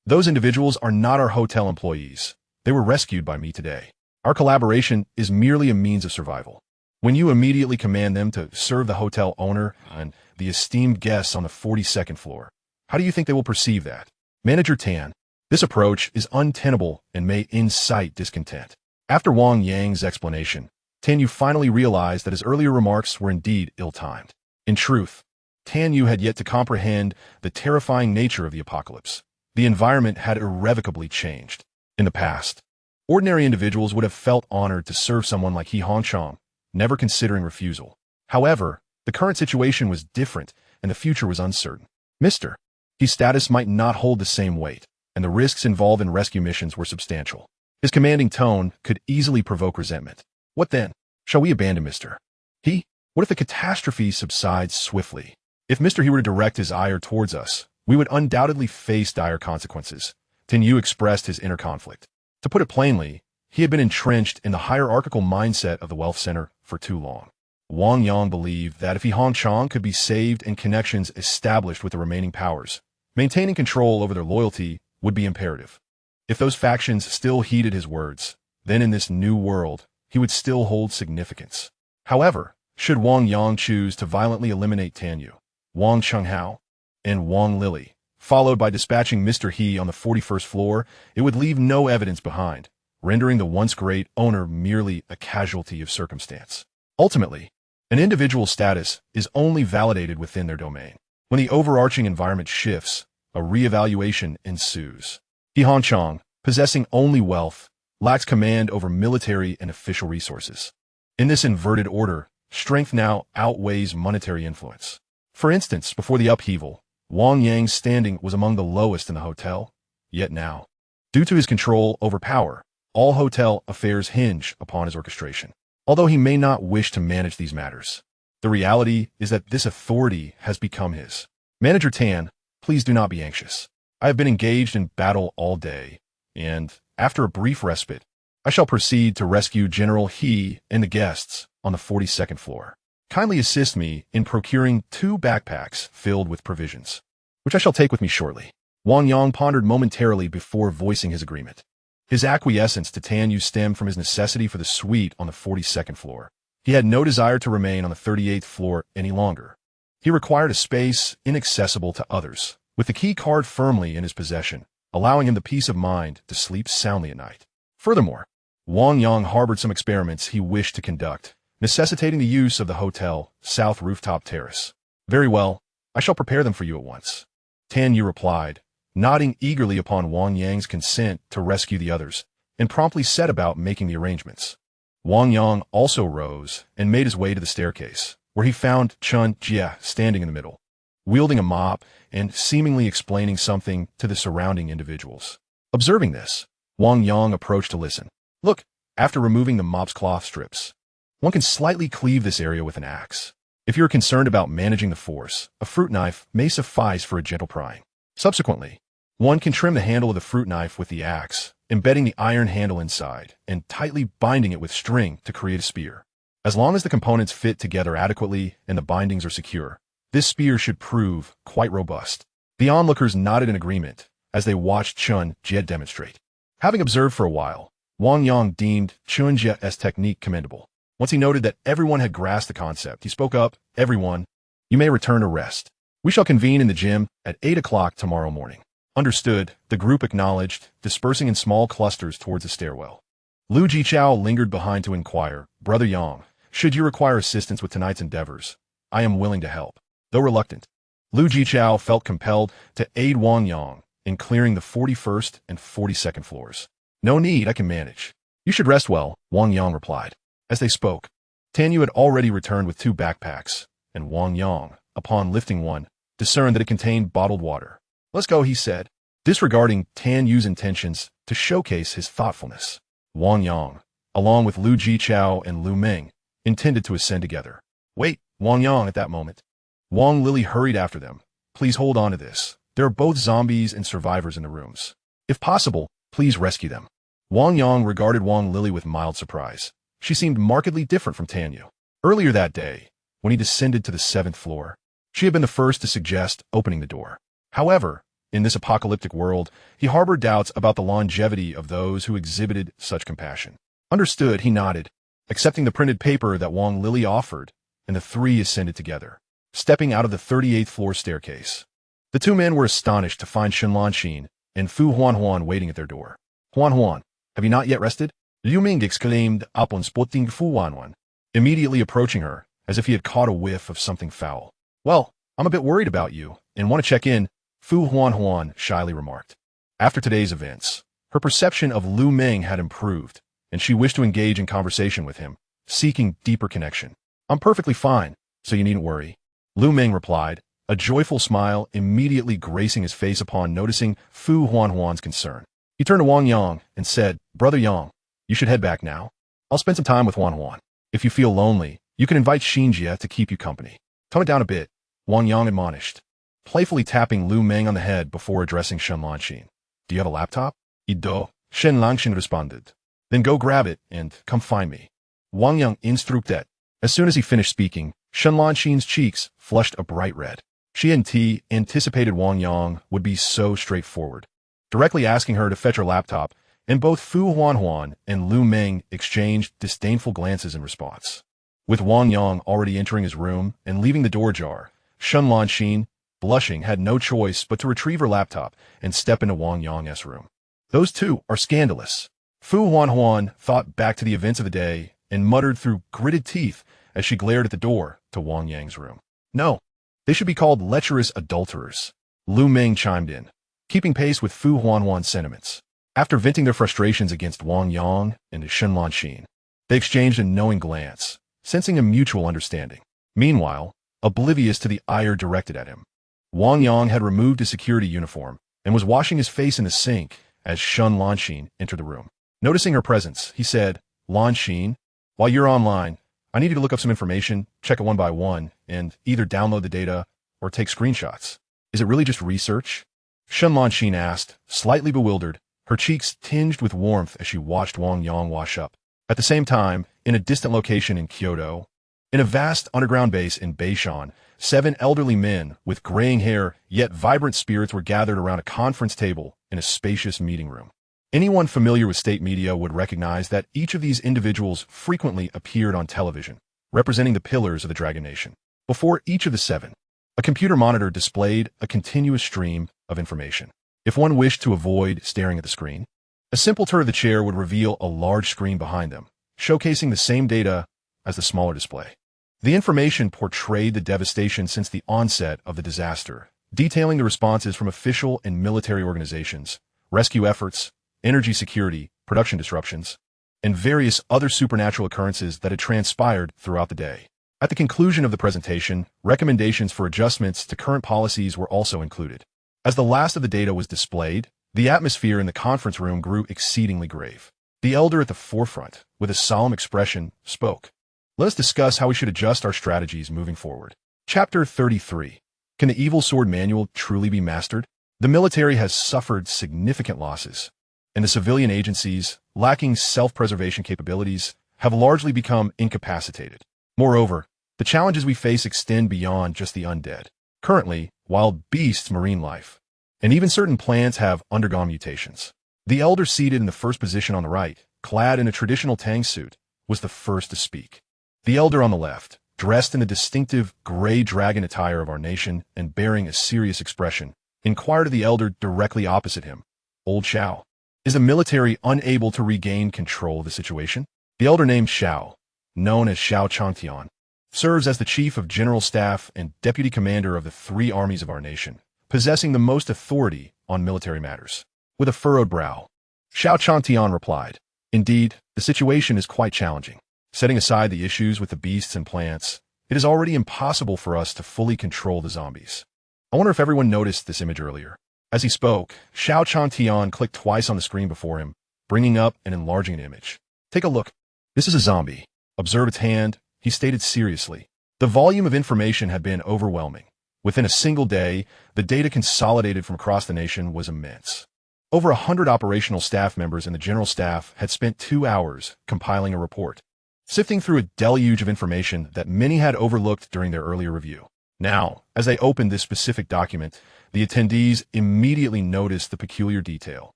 Those individuals are not our hotel employees. They were rescued by me today. Our collaboration is merely a means of survival. When you immediately command them to serve the hotel owner and the esteemed guests on the 42nd floor, how do you think they will perceive that?" Manager Tan, this approach is untenable and may incite discontent. After Wang Yang's explanation, Tanyu finally realized that his earlier remarks were indeed ill-timed. In truth, Tanyu had yet to comprehend the terrifying nature of the apocalypse. The environment had irrevocably changed. In the past, ordinary individuals would have felt honored to serve someone like He Hongchang, never considering refusal. However, the current situation was different and the future was uncertain. Mr. He's status might not hold the same weight, and the risks involved in rescue missions were substantial. His commanding tone could easily provoke resentment. What then? Shall we abandon Mr. He? What if the catastrophe subsides swiftly? If Mr. He were to direct his ire towards us, we would undoubtedly face dire consequences. Tenyu expressed his inner conflict. To put it plainly, he had been entrenched in the hierarchical mindset of the Wealth Center for too long. Wang Yang believed that if He Hongchang could be saved and connections established with the remaining powers, maintaining control over their loyalty would be imperative. If those factions still heeded his words, then in this new world, he would still hold significance. However, should Wang Yang choose to violently eliminate Tanyu, Wang Chenghao, and Wang Lili, followed by dispatching Mr. He on the 41st floor, it would leave no evidence behind, rendering the once great owner merely a casualty of circumstance. Ultimately, an individual's status is only validated within their domain. When the overarching environment shifts, a reevaluation ensues. He Hanchang, possessing only wealth, lacks command over military and official resources. In this inverted order, strength now outweighs monetary influence. For instance, before the upheaval, Wang Yang's standing was among the lowest in the hotel, yet now, due to his control over power, all hotel affairs hinge upon his orchestration. Although he may not wish to manage these matters, the reality is that this authority has become his. Manager Tan, please do not be anxious. I have been engaged in battle all day, and, after a brief respite, I shall proceed to rescue General He and the guests on the 42nd floor. Kindly assist me in procuring 2 backpacks filled with provisions, which I shall take with me shortly. Wang Yang pondered momentarily before voicing his agreement. His acquiescence to Tan Yu stemmed from his necessity for the suite on the 42nd floor. He had no desire to remain on the 38th floor any longer. He required a space inaccessible to others, with the key card firmly in his possession, allowing him the peace of mind to sleep soundly at night. Furthermore, Wang Yang harbored some experiments he wished to conduct, necessitating the use of the hotel south rooftop terrace. Very well, I shall prepare them for you at once. Tan Yu replied, nodding eagerly upon Wang Yang's consent to rescue the others, and promptly set about making the arrangements. Wang Yang also rose and made his way to the staircase, where he found Chun Jia standing in the middle, wielding a mop and seemingly explaining something to the surrounding individuals. Observing this, Wang Yang approached to listen. Look, after removing the mop's cloth strips, one can slightly cleave this area with an axe. If you're concerned about managing the force, a fruit knife may suffice for a gentle prying. Subsequently, one can trim the handle of the fruit knife with the axe, embedding the iron handle inside and tightly binding it with string to create a spear. As long as the components fit together adequately and the bindings are secure, this spear should prove quite robust. The onlookers nodded in agreement as they watched Chun Jie demonstrate. Having observed for a while, Wang Yang deemed Chun Jie's technique commendable. Once he noted that everyone had grasped the concept, he spoke up, "Everyone, you may return to rest. We shall convene in the gym at 8 o'clock tomorrow morning." Understood, the group acknowledged, dispersing in small clusters towards the stairwell. Lu Jichao lingered behind to inquire, "Brother Yang, should you require assistance with tonight's endeavors, I am willing to help." Though reluctant, Lu Jichao felt compelled to aid Wang Yang in clearing the 41st and 42nd floors. "No need, I can manage. You should rest well," Wang Yang replied. As they spoke, Tan Yu had already returned with 2 backpacks, and Wang Yang, upon lifting one, discerned that it contained bottled water. "Let's go," he said, disregarding Tan Yu's intentions to showcase his thoughtfulness. Wang Yang, along with Lu Jichao and Lu Meng, intended to ascend together. "Wait," Wang Yang at that moment. Wang Lili hurried after them. "Please hold on to this. There are both zombies and survivors in the rooms. If possible, please rescue them." Wang Yang regarded Wang Lili with mild surprise. She seemed markedly different from Tan Yu. Earlier that day, when he descended to the 7th floor, she had been the first to suggest opening the door. However, in this apocalyptic world, he harbored doubts about the longevity of those who exhibited such compassion. Understood, he nodded, accepting the printed paper that Wang Lili offered, and the 3 ascended together, stepping out of the 38th floor staircase. The 2 men were astonished to find Shen Lanxin and Fu Huanhuan waiting at their door. "Huanhuan, have you not yet rested?" Liu Ming exclaimed upon spotting Fu Huanhuan, immediately approaching her as if he had caught a whiff of something foul. "Well, I'm a bit worried about you and want to check in," Fu Huanhuan shyly remarked. After today's events, her perception of Liu Ming had improved, and she wished to engage in conversation with him, seeking deeper connection. "I'm perfectly fine, so you needn't worry," Liu Ming replied, a joyful smile immediately gracing his face upon noticing Fu Huanhuan's concern. He turned to Wang Yang and said, "Brother Yang, you should head back now. I'll spend some time with Huanhuan. If you feel lonely, you can invite Xinjie to keep you company." "Tone it down a bit," Wang Yang admonished, playfully tapping Liu Meng on the head before addressing Shen Lanxin. "Do you have a laptop?" "Ido," Shen Lanxin responded. "Then go grab it and come find me." Wang Yang instructed. As soon as he finished speaking, Shen Lanxin's cheeks flushed a bright red. She and T anticipated Wang Yang would be so straightforward, directly asking her to fetch her laptop, and both Fu Huanhuan and Liu Meng exchanged disdainful glances in response. With Wang Yang already entering his room and leaving the door ajar, Shun Lanxin, blushing, had no choice but to retrieve her laptop and step into Wang Yang's room. Those two are scandalous. Fu Huanhuan thought back to the events of the day and muttered through gritted teeth as she glared at the door to Wang Yang's room. No, they should be called lecherous adulterers. Lu Ming chimed in, keeping pace with Fu Huanhuan's sentiments. After venting their frustrations against Wang Yang and Shun Lanxin, they exchanged a knowing glance, sensing a mutual understanding. Meanwhile, oblivious to the ire directed at him, Wang Yang had removed his security uniform and was washing his face in the sink as Shun Lanxin entered the room. Noticing her presence, he said, "Lanxin, while you're online, I need you to look up some information, check it one by one, and either download the data or take screenshots. Is it really just research?" Shun Lanxin asked, slightly bewildered, her cheeks tinged with warmth as she watched Wang Yang wash up. At the same time, in a distant location in Kyoto, in a vast underground base in Beishan, 7 elderly men with graying hair yet vibrant spirits were gathered around a conference table in a spacious meeting room. Anyone familiar with state media would recognize that each of these individuals frequently appeared on television, representing the pillars of the Dragon Nation. Before each of the 7, a computer monitor displayed a continuous stream of information. If one wished to avoid staring at the screen, a simple turn of the chair would reveal a large screen behind them, showcasing the same data as the smaller display. The information portrayed the devastation since the onset of the disaster, detailing the responses from official and military organizations, rescue efforts, energy security, production disruptions, and various other supernatural occurrences that had transpired throughout the day. At the conclusion of the presentation, recommendations for adjustments to current policies were also included. As the last of the data was displayed, the atmosphere in the conference room grew exceedingly grave. The elder at the forefront, with a solemn expression, spoke. "Let us discuss how we should adjust our strategies moving forward." Chapter 33. Can the Evil Sword Manual truly be mastered? The military has suffered significant losses, and the civilian agencies, lacking self-preservation capabilities, have largely become incapacitated. Moreover, the challenges we face extend beyond just the undead. Currently, wild beasts, marine life, and even certain plants have undergone mutations. The elder seated in the first position on the right, clad in a traditional Tang suit, was the first to speak. The elder on the left, dressed in the distinctive gray dragon attire of our nation and bearing a serious expression, inquired of the elder directly opposite him, "Old Xiao, is the military unable to regain control of the situation?" The elder named Xiao, known as Xiao Changtian, serves as the chief of general staff and deputy commander of the 3 armies of our nation, possessing the most authority on military matters. With a furrowed brow, Xiao Changtian replied, "Indeed, the situation is quite challenging. Setting aside the issues with the beasts and plants, it is already impossible for us to fully control the zombies." I wonder if everyone noticed this image earlier. As he spoke, Xiao Changtian clicked twice on the screen before him, bringing up and enlarging an image. "Take a look. This is a zombie. Observe its hand," he stated seriously. The volume of information had been overwhelming. Within a single day, the data consolidated from across the nation was immense. Over 100 operational staff members in the general staff had spent 2 hours compiling a report, sifting through a deluge of information that many had overlooked during their earlier review. Now, as they opened this specific document, the attendees immediately noticed the peculiar detail.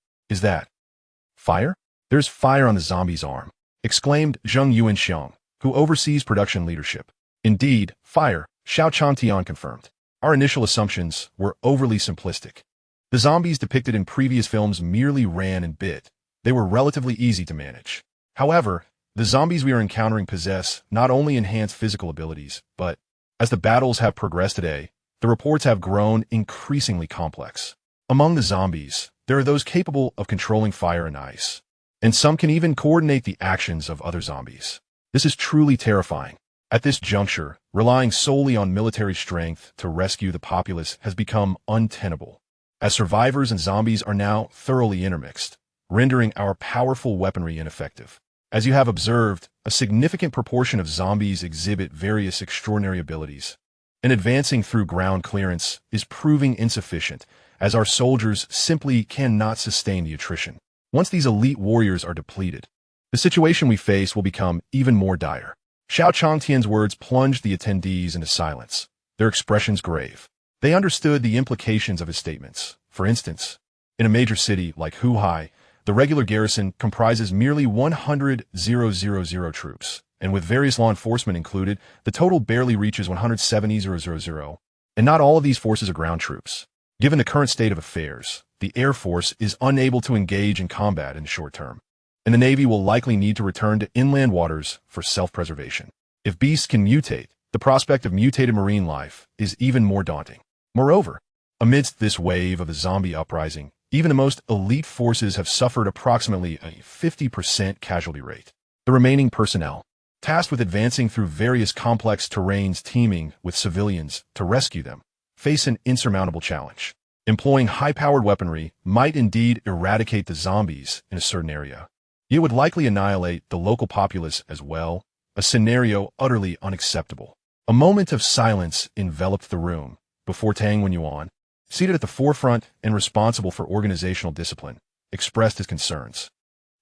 "Is that fire? There's fire on the zombie's arm," exclaimed Zheng Yuanxiang, who oversees production leadership. "Indeed, fire," Xiao Changtian confirmed. "Our initial assumptions were overly simplistic. The zombies depicted in previous films merely ran and bit. They were relatively easy to manage. However, the zombies we are encountering possess not only enhanced physical abilities, but, as the battles have progressed today, the reports have grown increasingly complex. Among the zombies, there are those capable of controlling fire and ice, and some can even coordinate the actions of other zombies. This is truly terrifying. At this juncture, relying solely on military strength to rescue the populace has become untenable, as survivors and zombies are now thoroughly intermixed, rendering our powerful weaponry ineffective. As you have observed, a significant proportion of zombies exhibit various extraordinary abilities, and advancing through ground clearance is proving insufficient, as our soldiers simply cannot sustain the attrition. Once these elite warriors are depleted, the situation we face will become even more dire. Xiao Changtian's words plunged the attendees into silence, their expressions grave. They understood the implications of his statements. For instance, in a major city like Huhai, the regular garrison comprises merely 100,000 troops, and with various law enforcement included, the total barely reaches 170,000. And not all of these forces are ground troops. Given the current state of affairs, the Air Force is unable to engage in combat in the short term, and the Navy will likely need to return to inland waters for self-preservation. If beasts can mutate, the prospect of mutated marine life is even more daunting. Moreover, amidst this wave of a zombie uprising, even the most elite forces have suffered approximately a 50% casualty rate. The remaining personnel, tasked with advancing through various complex terrains teeming with civilians to rescue them, face an insurmountable challenge. Employing high-powered weaponry might indeed eradicate the zombies in a certain area. It would likely annihilate the local populace as well, a scenario utterly unacceptable. A moment of silence enveloped the room before Tang Wenyuan, seated at the forefront and responsible for organizational discipline, expressed his concerns.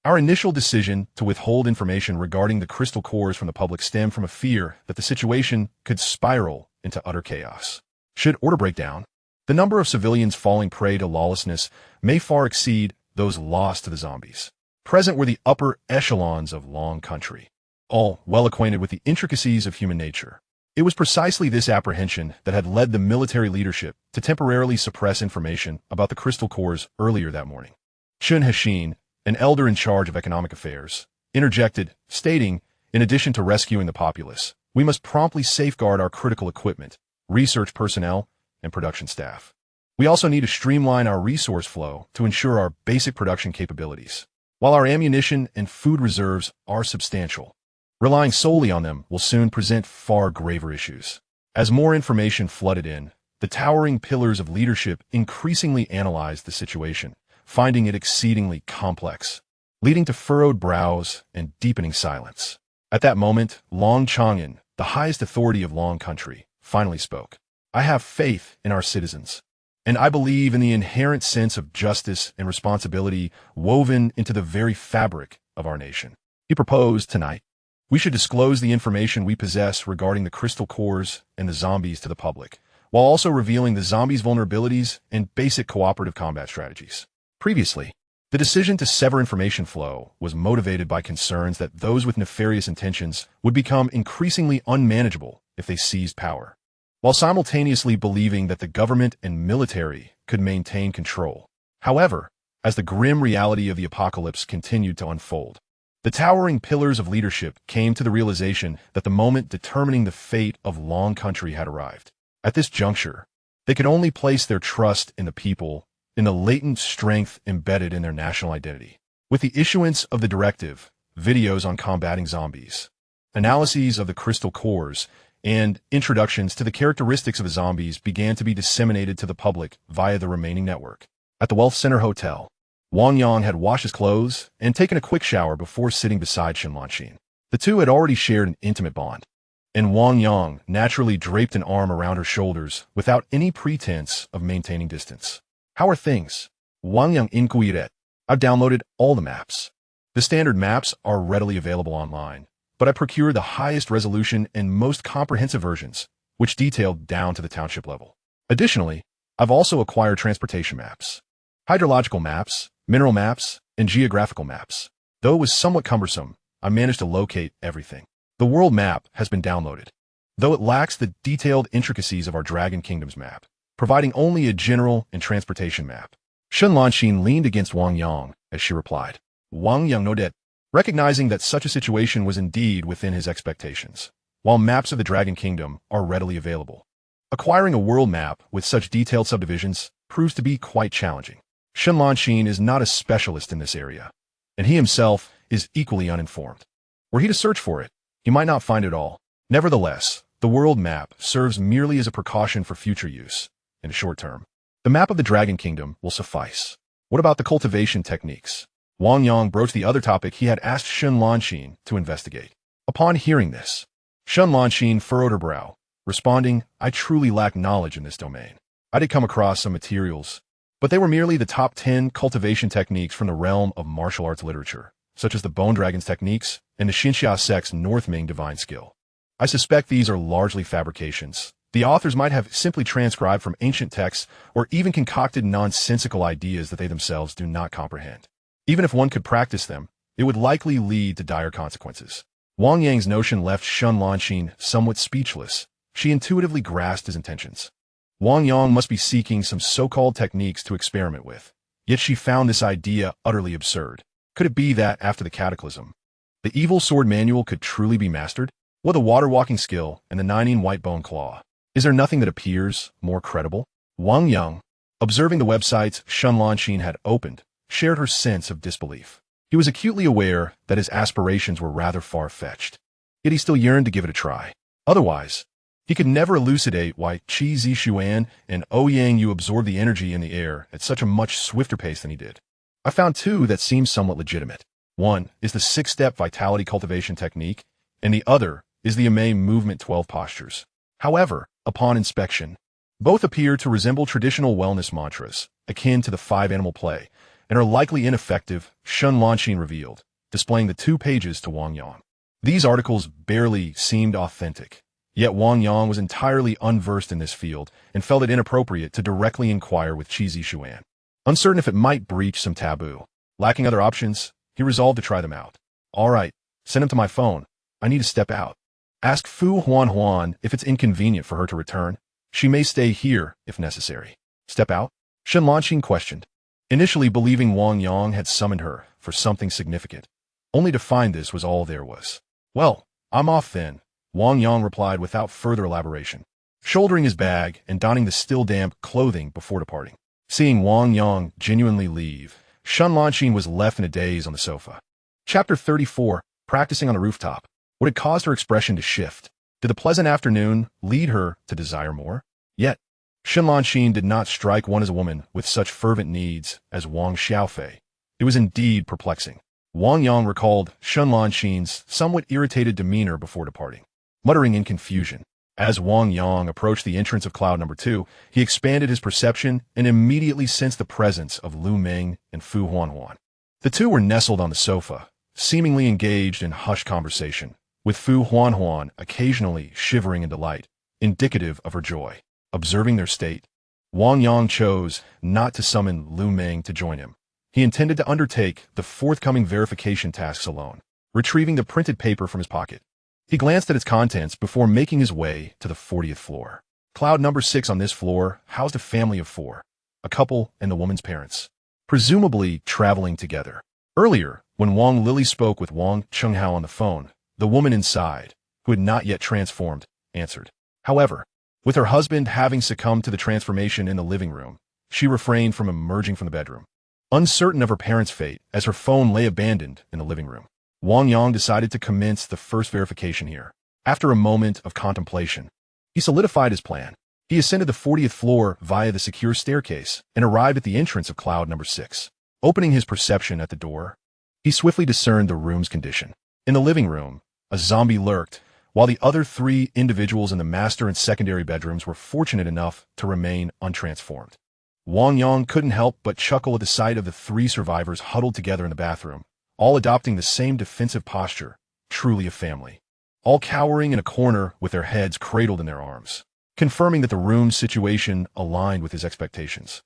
Our initial decision to withhold information regarding the crystal cores from the public stemmed from a fear that the situation could spiral into utter chaos. Should order break down, the number of civilians falling prey to lawlessness may far exceed those lost to the zombies. Present were the upper echelons of Long Country, all well acquainted with the intricacies of human nature. It was precisely this apprehension that had led the military leadership to temporarily suppress information about the crystal cores earlier that morning. Chun Hshin, an elder in charge of economic affairs, interjected, stating, in addition to rescuing the populace, we must promptly safeguard our critical equipment, research personnel, and production staff. We also need to streamline our resource flow to ensure our basic production capabilities. While our ammunition and food reserves are substantial, relying solely on them will soon present far graver issues. As more information flooded in, the towering pillars of leadership increasingly analyzed the situation, finding it exceedingly complex, leading to furrowed brows and deepening silence. At that moment, Long Chang'an, the highest authority of Long Country, finally spoke. I have faith in our citizens, and I believe in the inherent sense of justice and responsibility woven into the very fabric of our nation. He proposed tonight, we should disclose the information we possess regarding the crystal cores and the zombies to the public, while also revealing the zombies' vulnerabilities and basic cooperative combat strategies. Previously, the decision to sever information flow was motivated by concerns that those with nefarious intentions would become increasingly unmanageable if they seized power, while simultaneously believing that the government and military could maintain control. However, as the grim reality of the apocalypse continued to unfold, the towering pillars of leadership came to the realization that the moment determining the fate of Long Country had arrived. At this juncture, they could only place their trust in the people, in the latent strength embedded in their national identity. With the issuance of the directive, videos on combating zombies, analyses of the crystal cores, and introductions to the characteristics of the zombies began to be disseminated to the public via the remaining network. At the Wealth Center Hotel, Wang Yang had washed his clothes and taken a quick shower before sitting beside Shenlanxin. The two had already shared an intimate bond, and Wang Yang naturally draped an arm around her shoulders without any pretense of maintaining distance. How are things? Wang Yang inquired. I've downloaded all the maps. The standard maps are readily available online, but I procured the highest resolution and most comprehensive versions, which detailed down to the township level. Additionally, I've also acquired transportation maps, hydrological maps, mineral maps, and geographical maps. Though it was somewhat cumbersome, I managed to locate everything. The world map has been downloaded, though it lacks the detailed intricacies of our Dragon Kingdom's map, providing only a general and transportation map. Shenlanxin leaned against Wang Yang as she replied. Wang Yang nodded, recognizing that such a situation was indeed within his expectations. While maps of the Dragon Kingdom are readily available, acquiring a world map with such detailed subdivisions proves to be quite challenging. Shenlanxin is not a specialist in this area, and he himself is equally uninformed. Were he to search for it, he might not find it all. Nevertheless, the world map serves merely as a precaution for future use. In the short term, the map of the Dragon Kingdom will suffice. What about the cultivation techniques? Wang Yang broached the other topic he had asked Shenlanxin to investigate. Upon hearing this, Shenlanxin furrowed her brow, responding, I truly lack knowledge in this domain. I did come across some materials, but they were merely the top 10 cultivation techniques from the realm of martial arts literature, such as the Bone Dragon's techniques and the Xinxia sect's North Ming divine skill. I suspect these are largely fabrications. The authors might have simply transcribed from ancient texts or even concocted nonsensical ideas that they themselves do not comprehend. Even if one could practice them, it would likely lead to dire consequences. Wang Yang's notion left Shenlanxin somewhat speechless. She intuitively grasped his intentions. Wang Yang must be seeking some so-called techniques to experiment with. Yet she found this idea utterly absurd. Could it be that, after the cataclysm, the evil sword manual could truly be mastered? What the water-walking skill and the 9 white bone claw? Is there nothing that appears more credible? Wang Yang, observing the websites Shunlanxin had opened, shared her sense of disbelief. He was acutely aware that his aspirations were rather far-fetched, yet he still yearned to give it a try. Otherwise, he could never elucidate why Qi Zishuan and Ouyang Yu absorbed the energy in the air at such a much swifter pace than he did. I found two that seem somewhat legitimate. One is the 6-step vitality cultivation technique, and the other is the Amei movement 12 postures. However, upon inspection, both appear to resemble traditional wellness mantras, akin to the 5-animal play, and are likely ineffective, Shunlanxin revealed, displaying the 2 pages to Wang Yang. These articles barely seemed authentic, yet Wang Yang was entirely unversed in this field and felt it inappropriate to directly inquire with Qi Zishuan, uncertain if it might breach some taboo. Lacking other options, he resolved to try them out. All right, send him to my phone. I need to step out. Ask Fu Huan if it's inconvenient for her to return. She may stay here if necessary. Step out? Shunlanxin questioned, initially believing Wang Yang had summoned her for something significant, only to find this was all there was. Well, I'm off then, Wang Yang replied without further elaboration, shouldering his bag and donning the still damp clothing before departing. Seeing Wang Yang genuinely leave, Shunlanxin was left in a daze on the sofa. Chapter 34, Practicing on a Rooftop. What had caused her expression to shift? Did the pleasant afternoon lead her to desire more? Yet, Shunlanxin did not strike one as a woman with such fervent needs as Wang Xiaofei. It was indeed perplexing. Wang Yang recalled Shunlanxin's somewhat irritated demeanor before departing, muttering in confusion. As Wang Yang approached the entrance of cloud number 2, he expanded his perception and immediately sensed the presence of Lu Meng and Fu Huan. The two were nestled on the sofa, seemingly engaged in hushed conversation, with Fu Huan occasionally shivering in delight, indicative of her joy. Observing their state, Wang Yang chose not to summon Lu Meng to join him. He intended to undertake the forthcoming verification tasks alone, retrieving the printed paper from his pocket. He glanced at its contents before making his way to the 40th floor. Cloud number 6 on this floor housed a family of 4, a couple and the woman's parents, presumably traveling together. Earlier, when Wang Lily spoke with Wang Chenghao on the phone, the woman inside, who had not yet transformed, answered. However, with her husband having succumbed to the transformation in the living room, she refrained from emerging from the bedroom, uncertain of her parents' fate as her phone lay abandoned in the living room. Wang Yang decided to commence the first verification here. After a moment of contemplation, he solidified his plan. He ascended the 40th floor via the secure staircase and arrived at the entrance of cloud number 6. Opening his perception at the door, he swiftly discerned the room's condition. In the living room, a zombie lurked, while the other 3 individuals in the master and secondary bedrooms were fortunate enough to remain untransformed. Wang Yang couldn't help but chuckle at the sight of the 3 survivors huddled together in the bathroom, all adopting the same defensive posture, truly a family, all cowering in a corner with their heads cradled in their arms, confirming that the room's situation aligned with his expectations.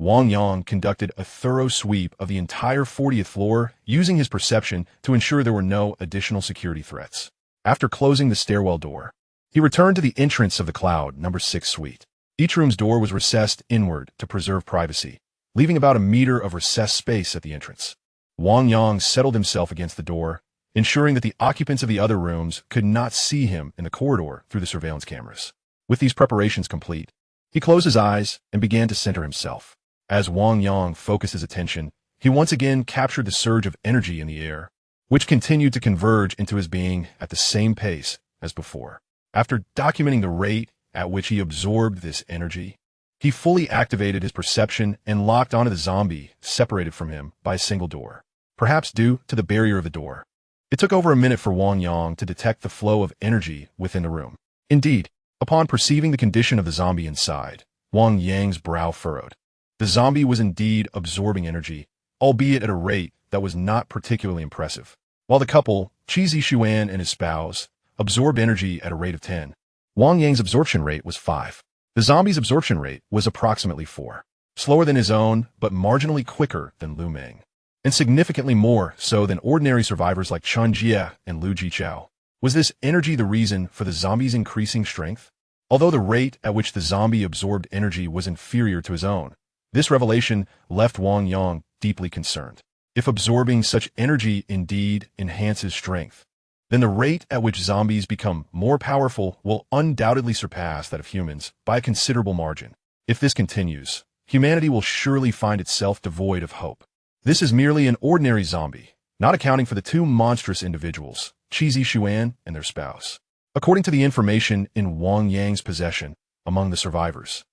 Wang Yang conducted a thorough sweep of the entire 40th floor, using his perception to ensure there were no additional security threats. After closing the stairwell door, he returned to the entrance of the cloud number 6 suite. Each room's door was recessed inward to preserve privacy, leaving about a meter of recessed space at the entrance. Wang Yang settled himself against the door, ensuring that the occupants of the other rooms could not see him in the corridor through the surveillance cameras. With these preparations complete, he closed his eyes and began to center himself. As Wang Yang focused his attention, he once again captured the surge of energy in the air, which continued to converge into his being at the same pace as before. After documenting the rate at which he absorbed this energy, he fully activated his perception and locked onto the zombie separated from him by a single door, perhaps due to the barrier of the door. It took over a minute for Wang Yang to detect the flow of energy within the room. Indeed, upon perceiving the condition of the zombie inside, Wang Yang's brow furrowed. The zombie was indeed absorbing energy, albeit at a rate that was not particularly impressive. While the couple, Qi Zishuan and his spouse, absorbed energy at a rate of 10, Wang Yang's absorption rate was 5. The zombie's absorption rate was approximately 4, slower than his own, but marginally quicker than Lu Meng, and significantly more so than ordinary survivors like Chen Jie and Lu Jichao. Was this energy the reason for the zombie's increasing strength? Although the rate at which the zombie absorbed energy was inferior to his own, this revelation left Wang Yang deeply concerned. If absorbing such energy indeed enhances strength, then the rate at which zombies become more powerful will undoubtedly surpass that of humans by a considerable margin. If this continues, humanity will surely find itself devoid of hope. This is merely an ordinary zombie, not accounting for the two monstrous individuals, Qi Xuan and their spouse. According to the information in Wang Yang's possession among the survivors,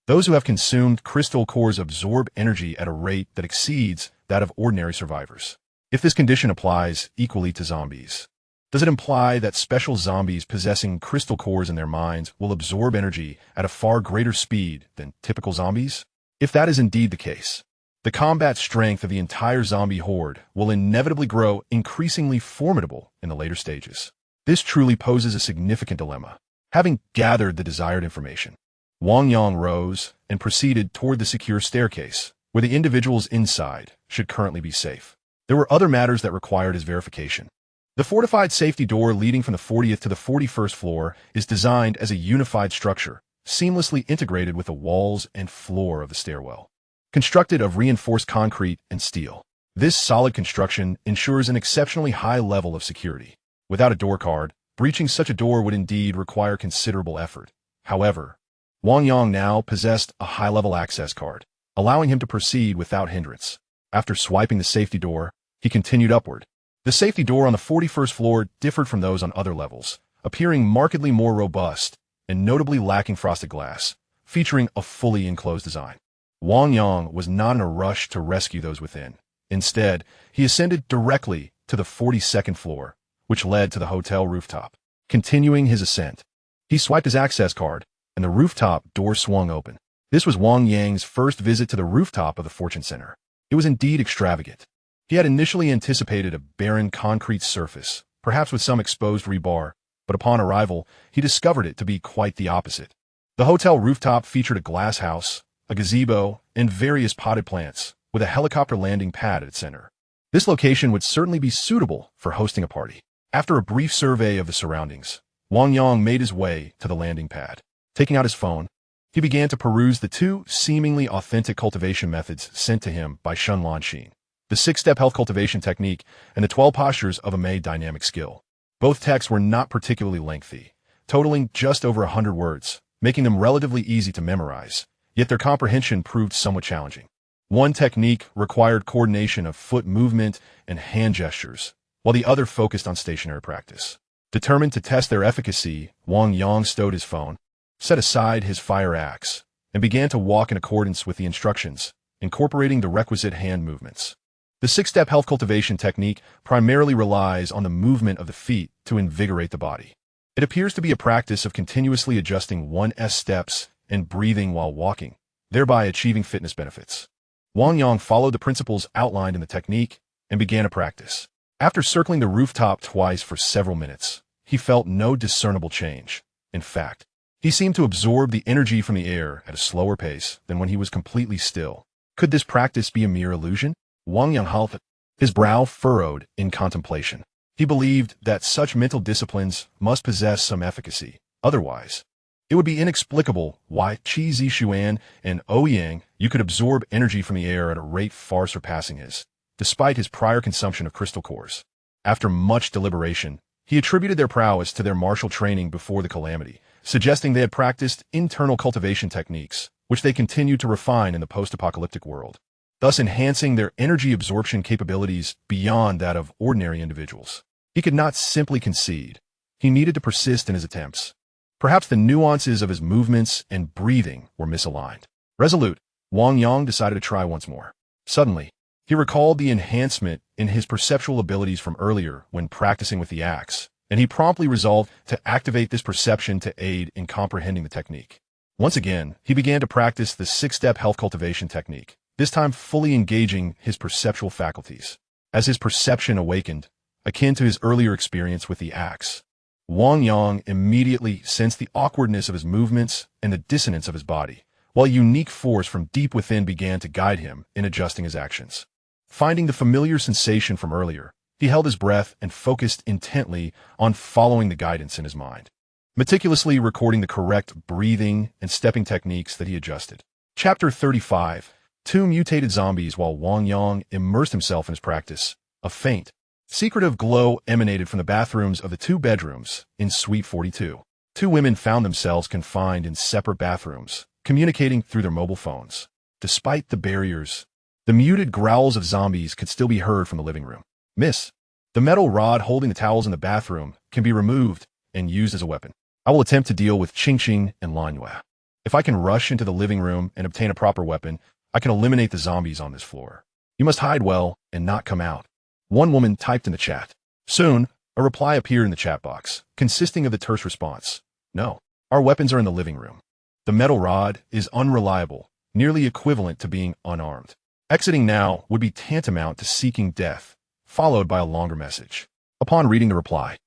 those who have consumed crystal cores absorb energy at a rate that exceeds that of ordinary survivors. If this condition applies equally to zombies, does it imply that special zombies possessing crystal cores in their minds will absorb energy at a far greater speed than typical zombies? If that is indeed the case, the combat strength of the entire zombie horde will inevitably grow increasingly formidable in the later stages. This truly poses a significant dilemma. Having gathered the desired information, Wang Yang rose and proceeded toward the secure staircase, where the individuals inside should currently be safe. There were other matters that required his verification. The fortified safety door leading from the 40th to the 41st floor is designed as a unified structure, seamlessly integrated with the walls and floor of the stairwell. Constructed of reinforced concrete and steel, this solid construction ensures an exceptionally high level of security. Without a door card, breaching such a door would indeed require considerable effort. However, Wang Yang now possessed a high-level access card, allowing him to proceed without hindrance. After swiping the safety door, he continued upward. The safety door on the 41st floor differed from those on other levels, appearing markedly more robust and notably lacking frosted glass, featuring a fully enclosed design. Wang Yang was not in a rush to rescue those within. Instead, he ascended directly to the 42nd floor, which led to the hotel rooftop. Continuing his ascent, he swiped his access card, and the rooftop door swung open. This was Wang Yang's first visit to the rooftop of the Fortune Center. It was indeed extravagant. He had initially anticipated a barren concrete surface, perhaps with some exposed rebar, but upon arrival, he discovered it to be quite the opposite. The hotel rooftop featured a glass house, a gazebo, and various potted plants, with a helicopter landing pad at its center. This location would certainly be suitable for hosting a party. After a brief survey of the surroundings, Wang Yang made his way to the landing pad. Taking out his phone, he began to peruse the two seemingly authentic cultivation methods sent to him by Shun Lanxin: the 6-step health cultivation technique and the 12 postures of a Mei dynamic skill. Both texts were not particularly lengthy, totaling just over 100 words, making them relatively easy to memorize, yet their comprehension proved somewhat challenging. One technique required coordination of foot movement and hand gestures, while the other focused on stationary practice. Determined to test their efficacy, Wang Yang stowed his phone, set aside his fire axe, and began to walk in accordance with the instructions, incorporating the requisite hand movements. The 6-step health cultivation technique primarily relies on the movement of the feet to invigorate the body. It appears to be a practice of continuously adjusting one's steps and breathing while walking, thereby achieving fitness benefits. Wang Yang followed the principles outlined in the technique and began a practice. After circling the rooftop twice for several minutes, he felt no discernible change. In fact, he seemed to absorb the energy from the air at a slower pace than when he was completely still. Could this practice be a mere illusion? Wang Yang halted, his brow furrowed in contemplation. He believed that such mental disciplines must possess some efficacy. Otherwise, it would be inexplicable why Qi Xuan and Yang could absorb energy from the air at a rate far surpassing his, despite his prior consumption of crystal cores. After much deliberation, he attributed their prowess to their martial training before the calamity, suggesting they had practiced internal cultivation techniques, which they continued to refine in the post-apocalyptic world, thus enhancing their energy absorption capabilities beyond that of ordinary individuals. He could not simply concede. He needed to persist in his attempts. Perhaps the nuances of his movements and breathing were misaligned. Resolute, Wang Yang decided to try once more. Suddenly, he recalled the enhancement in his perceptual abilities from earlier when practicing with the axe, and he promptly resolved to activate this perception to aid in comprehending the technique. Once again, he began to practice the 6-step health cultivation technique, this time fully engaging his perceptual faculties. As his perception awakened, akin to his earlier experience with the axe, Wang Yang immediately sensed the awkwardness of his movements and the dissonance of his body, while a unique force from deep within began to guide him in adjusting his actions. Finding the familiar sensation from earlier, he held his breath and focused intently on following the guidance in his mind. meticulously recording the correct breathing and stepping techniques that he adjusted. Chapter 35. Two mutated zombies. While Wang Yang immersed himself in his practice, a faint, secretive glow emanated from the bathrooms of the two bedrooms in Suite 42. Two women found themselves confined in separate bathrooms, communicating through their mobile phones. Despite the barriers, the muted growls of zombies could still be heard from the living room. Miss, the metal rod holding the towels in the bathroom can be removed and used as a weapon. I will attempt to deal with Ching Ching and Lanyua. If I can rush into the living room and obtain a proper weapon, I can eliminate the zombies on this floor. You must hide well and not come out. One woman typed in the chat. Soon, a reply appeared in the chat box, consisting of the terse response. No, our weapons are in the living room. The metal rod is unreliable, nearly equivalent to being unarmed. Exiting now would be tantamount to seeking death, followed by a longer message. Upon reading the reply,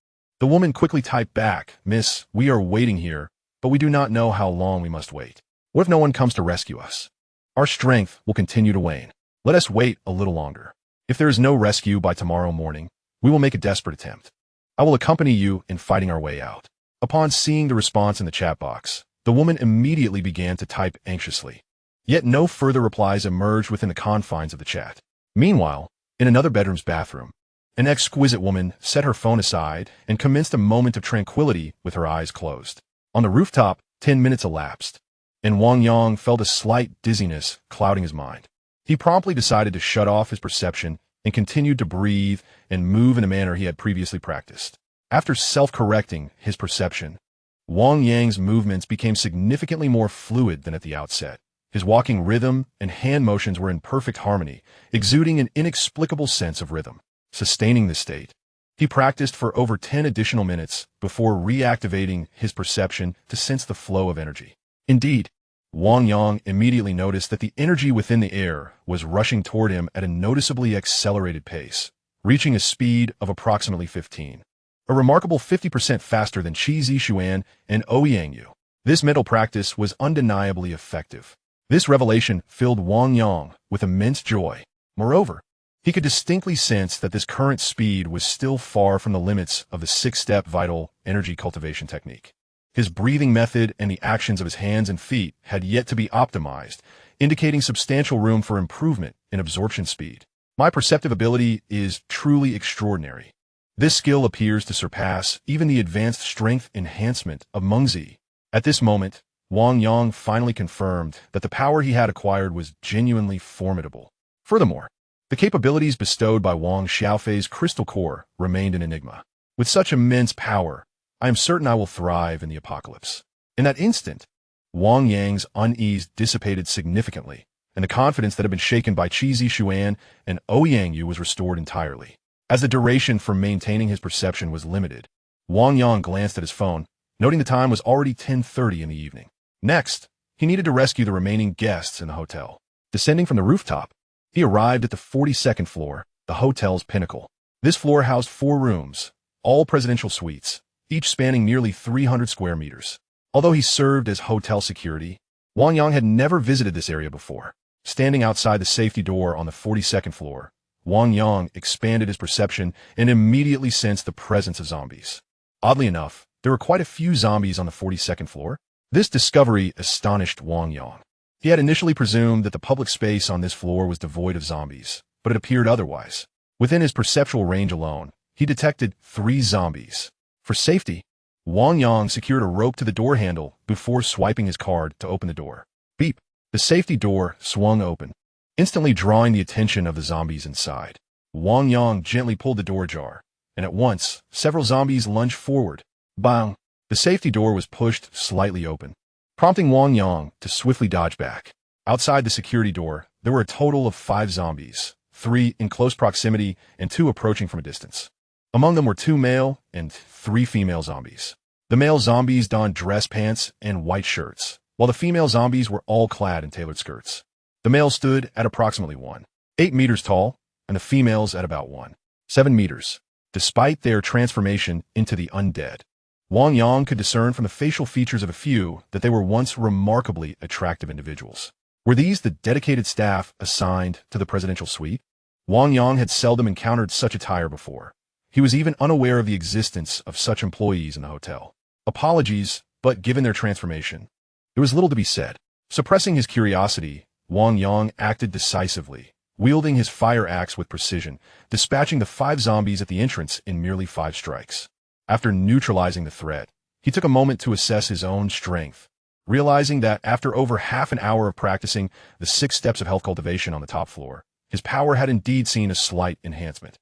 the woman quickly typed back, Miss, we are waiting here, but we do not know how long we must wait. What if no one comes to rescue us? Our strength will continue to wane. Let us wait a little longer. If there is no rescue by tomorrow morning, we will make a desperate attempt. I will accompany you in fighting our way out. Upon seeing the response in the chat box, the woman immediately began to type anxiously. Yet no further replies emerged within the confines of the chat. Meanwhile, in another bedroom's bathroom, an exquisite woman set her phone aside and commenced a moment of tranquility with her eyes closed. On the rooftop, 10 minutes elapsed, and Wang Yang felt a slight dizziness clouding his mind. He promptly decided to shut off his perception and continued to breathe and move in a manner he had previously practiced. After self-correcting his perception, Wang Yang's movements became significantly more fluid than at the outset. His walking rhythm and hand motions were in perfect harmony, exuding an inexplicable sense of rhythm. Sustaining this state, he practiced for over 10 additional minutes before reactivating his perception to sense the flow of energy. Indeed, Wang Yang immediately noticed that the energy within the air was rushing toward him at a noticeably accelerated pace, reaching a speed of approximately 15. A remarkable 50% faster than Qi Zishuan and Ouyang Yu. This mental practice was undeniably effective. This revelation filled Wang Yang with immense joy. Moreover, he could distinctly sense that this current speed was still far from the limits of the six-step vital energy cultivation technique. His breathing method and the actions of his hands and feet had yet to be optimized, indicating substantial room for improvement in absorption speed. My perceptive ability is truly extraordinary. This skill appears to surpass even the advanced strength enhancement of Mengzi. At this moment, Wang Yang finally confirmed that the power he had acquired was genuinely formidable. Furthermore, the capabilities bestowed by Wang Xiaofei's crystal core remained an enigma. With such immense power, I am certain I will thrive in the apocalypse. In that instant, Wang Yang's unease dissipated significantly, and the confidence that had been shaken by Qi Zishuan and Ouyang Yu was restored entirely. As the duration for maintaining his perception was limited, Wang Yang glanced at his phone, noting the time was already 10:30 in the evening. Next, he needed to rescue the remaining guests in the hotel. Descending from the rooftop, he arrived at the 42nd floor, the hotel's pinnacle. This floor housed 4 rooms, all presidential suites, each spanning nearly 300 square meters. Although he served as hotel security, Wang Yang had never visited this area before. Standing outside the safety door on the 42nd floor, Wang Yang expanded his perception and immediately sensed the presence of zombies. Oddly enough, there were quite a few zombies on the 42nd floor. This discovery astonished Wang Yang. He had initially presumed that the public space on this floor was devoid of zombies, but it appeared otherwise. Within his perceptual range alone, he detected 3 zombies. For safety, Wang Yang secured a rope to the door handle before swiping his card to open the door. Beep! The safety door swung open, instantly drawing the attention of the zombies inside. Wang Yang gently pulled the door ajar, and at once, several zombies lunged forward. Bang! The safety door was pushed slightly open, prompting Wang Yang to swiftly dodge back. Outside the security door, there were a total of 5 zombies, 3 in close proximity and 2 approaching from a distance. Among them were 2 male and 3 female zombies. The male zombies donned dress pants and white shirts, while the female zombies were all clad in tailored skirts. The males stood at approximately 1.8 meters tall, and the females at about 1.7 meters. Despite their transformation into the undead, Wang Yang could discern from the facial features of a few that they were once remarkably attractive individuals. Were these the dedicated staff assigned to the presidential suite? Wang Yang had seldom encountered such attire before. He was even unaware of the existence of such employees in the hotel. Apologies, but given their transformation, there was little to be said. Suppressing his curiosity, Wang Yang acted decisively, wielding his fire axe with precision, dispatching the 5 zombies at the entrance in merely 5 strikes. After neutralizing the threat, he took a moment to assess his own strength, realizing that after over half an hour of practicing the 6 steps of health cultivation on the top floor, his power had indeed seen a slight enhancement,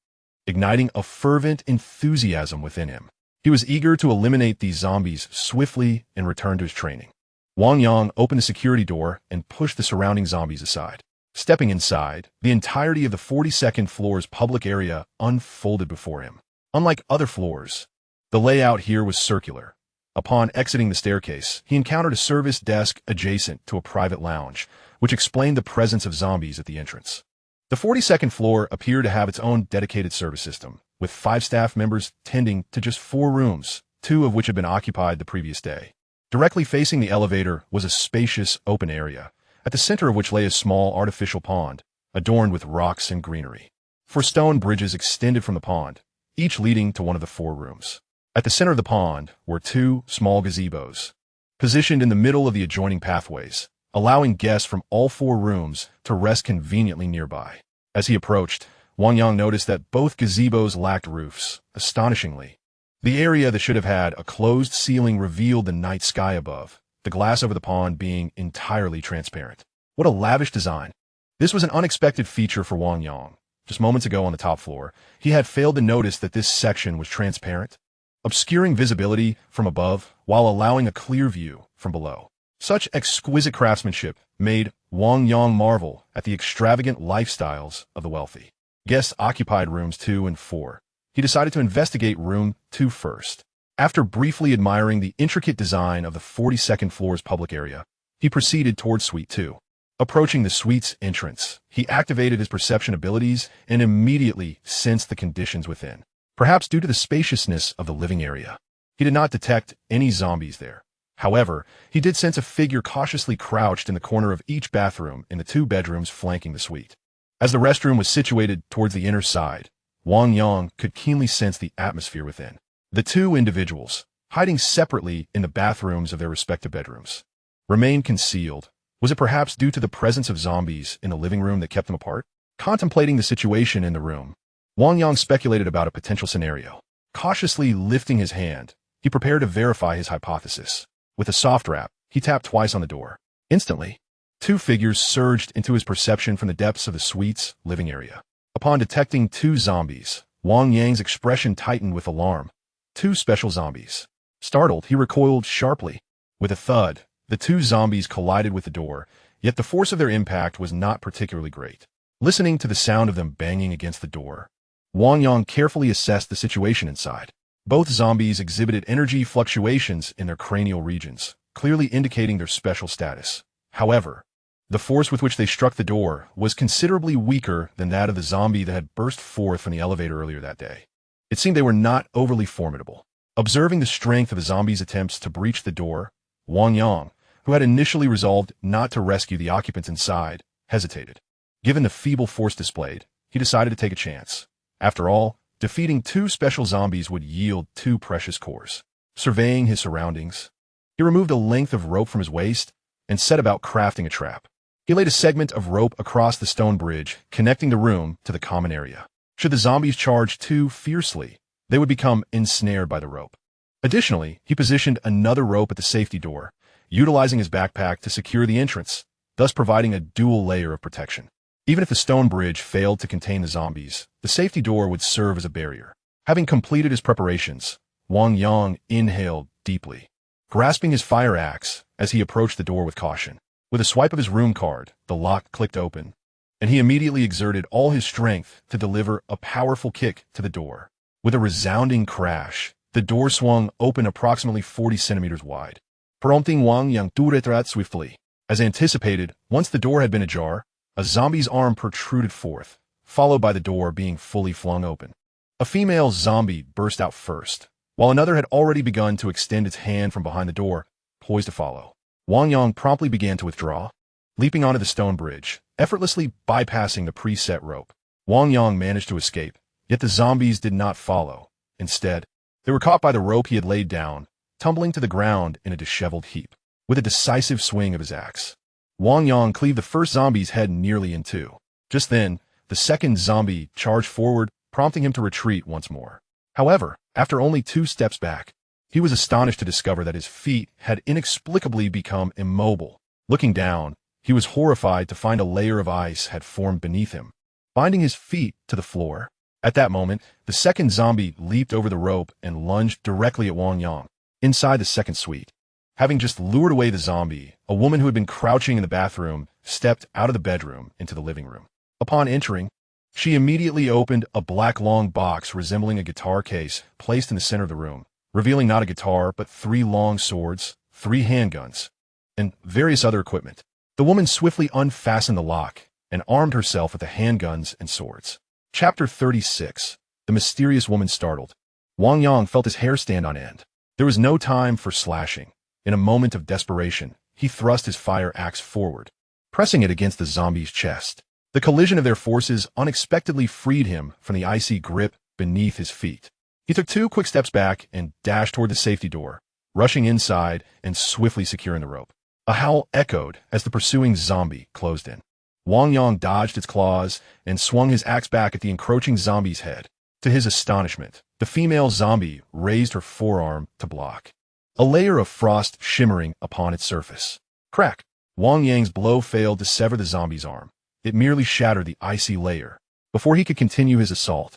igniting a fervent enthusiasm within him. He was eager to eliminate these zombies swiftly and return to his training. Wang Yang opened the security door and pushed the surrounding zombies aside. Stepping inside, the entirety of the 42nd floor's public area unfolded before him. Unlike other floors, the layout here was circular. Upon exiting the staircase, he encountered a service desk adjacent to a private lounge, which explained the presence of zombies at the entrance. The 42nd floor appeared to have its own dedicated service system, with 5 staff members tending to just 4 rooms, 2 of which had been occupied the previous day. Directly facing the elevator was a spacious open area, at the center of which lay a small artificial pond, adorned with rocks and greenery. 4 stone bridges extended from the pond, each leading to one of the 4 rooms. At the center of the pond were 2 small gazebos, positioned in the middle of the adjoining pathways, allowing guests from all 4 rooms to rest conveniently nearby. As he approached, Wang Yang noticed that both gazebos lacked roofs. Astonishingly, the area that should have had a closed ceiling revealed the night sky above, the glass over the pond being entirely transparent. What a lavish design! This was an unexpected feature for Wang Yang. Just moments ago on the top floor, he had failed to notice that this section was transparent, obscuring visibility from above while allowing a clear view from below. Such exquisite craftsmanship made Wang Yang marvel at the extravagant lifestyles of the wealthy. Guests occupied rooms 2 and 4. He decided to investigate room 2 first. After briefly admiring the intricate design of the 42nd floor's public area, he proceeded towards Suite 2. Approaching the suite's entrance, he activated his perception abilities and immediately sensed the conditions within. Perhaps due to the spaciousness of the living area, he did not detect any zombies there. However, he did sense a figure cautiously crouched in the corner of each bathroom in the 2 bedrooms flanking the suite. As the restroom was situated towards the inner side, Wang Yang could keenly sense the atmosphere within. The 2 individuals, hiding separately in the bathrooms of their respective bedrooms, remained concealed. Was it perhaps due to the presence of zombies in the living room that kept them apart? Contemplating the situation in the room, Wang Yang speculated about a potential scenario. Cautiously lifting his hand, he prepared to verify his hypothesis. With a soft rap, he tapped twice on the door. Instantly, 2 figures surged into his perception from the depths of the suite's living area. Upon detecting 2 zombies, Wang Yang's expression tightened with alarm. 2 special zombies. Startled, he recoiled sharply. With a thud, the 2 zombies collided with the door, yet the force of their impact was not particularly great. Listening to the sound of them banging against the door, Wang Yang carefully assessed the situation inside. Both zombies exhibited energy fluctuations in their cranial regions, clearly indicating their special status. However, the force with which they struck the door was considerably weaker than that of the zombie that had burst forth from the elevator earlier that day. It seemed they were not overly formidable. Observing the strength of the zombies' attempts to breach the door, Wang Yang, who had initially resolved not to rescue the occupants inside, hesitated. Given the feeble force displayed, he decided to take a chance. After all, defeating 2 special zombies would yield 2 precious cores. Surveying his surroundings, he removed a length of rope from his waist and set about crafting a trap. He laid a segment of rope across the stone bridge, connecting the room to the common area. Should the zombies charge too fiercely, they would become ensnared by the rope. Additionally, he positioned another rope at the safety door, utilizing his backpack to secure the entrance, thus providing a dual layer of protection. Even if the stone bridge failed to contain the zombies, the safety door would serve as a barrier. Having completed his preparations, Wang Yang inhaled deeply, grasping his fire axe as he approached the door with caution. With a swipe of his room card, the lock clicked open, and he immediately exerted all his strength to deliver a powerful kick to the door. With a resounding crash, the door swung open approximately 40 centimeters wide, prompting Wang Yang to retreat swiftly. As anticipated, once the door had been ajar, a zombie's arm protruded forth, followed by the door being fully flung open. A female zombie burst out first, while another had already begun to extend its hand from behind the door, poised to follow. Wang Yang promptly began to withdraw, leaping onto the stone bridge, effortlessly bypassing the preset rope. Wang Yang managed to escape, yet the zombies did not follow. Instead, they were caught by the rope he had laid down, tumbling to the ground in a disheveled heap. With a decisive swing of his axe, Wang Yang cleaved the first zombie's head nearly in two. Just then, the second zombie charged forward, prompting him to retreat once more. However, after only 2 steps back, he was astonished to discover that his feet had inexplicably become immobile. Looking down, he was horrified to find a layer of ice had formed beneath him, binding his feet to the floor. At that moment, the second zombie leaped over the rope and lunged directly at Wang Yang. Inside the second suite, having just lured away the zombie, a woman who had been crouching in the bathroom stepped out of the bedroom into the living room. Upon entering, she immediately opened a black long box resembling a guitar case placed in the center of the room, revealing not a guitar but 3 long swords, 3 handguns, and various other equipment. The woman swiftly unfastened the lock and armed herself with the handguns and swords. Chapter 36. The mysterious woman startled. Wang Yang felt his hair stand on end. There was no time for slashing. In a moment of desperation, he thrust his fire axe forward, pressing it against the zombie's chest. The collision of their forces unexpectedly freed him from the icy grip beneath his feet. He took 2 quick steps back and dashed toward the safety door, rushing inside and swiftly securing the rope. A howl echoed as the pursuing zombie closed in. Wang Yang dodged its claws and swung his axe back at the encroaching zombie's head. To his astonishment, the female zombie raised her forearm to block, a layer of frost shimmering upon its surface. Crack! Wang Yang's blow failed to sever the zombie's arm. It merely shattered the icy layer. Before he could continue his assault,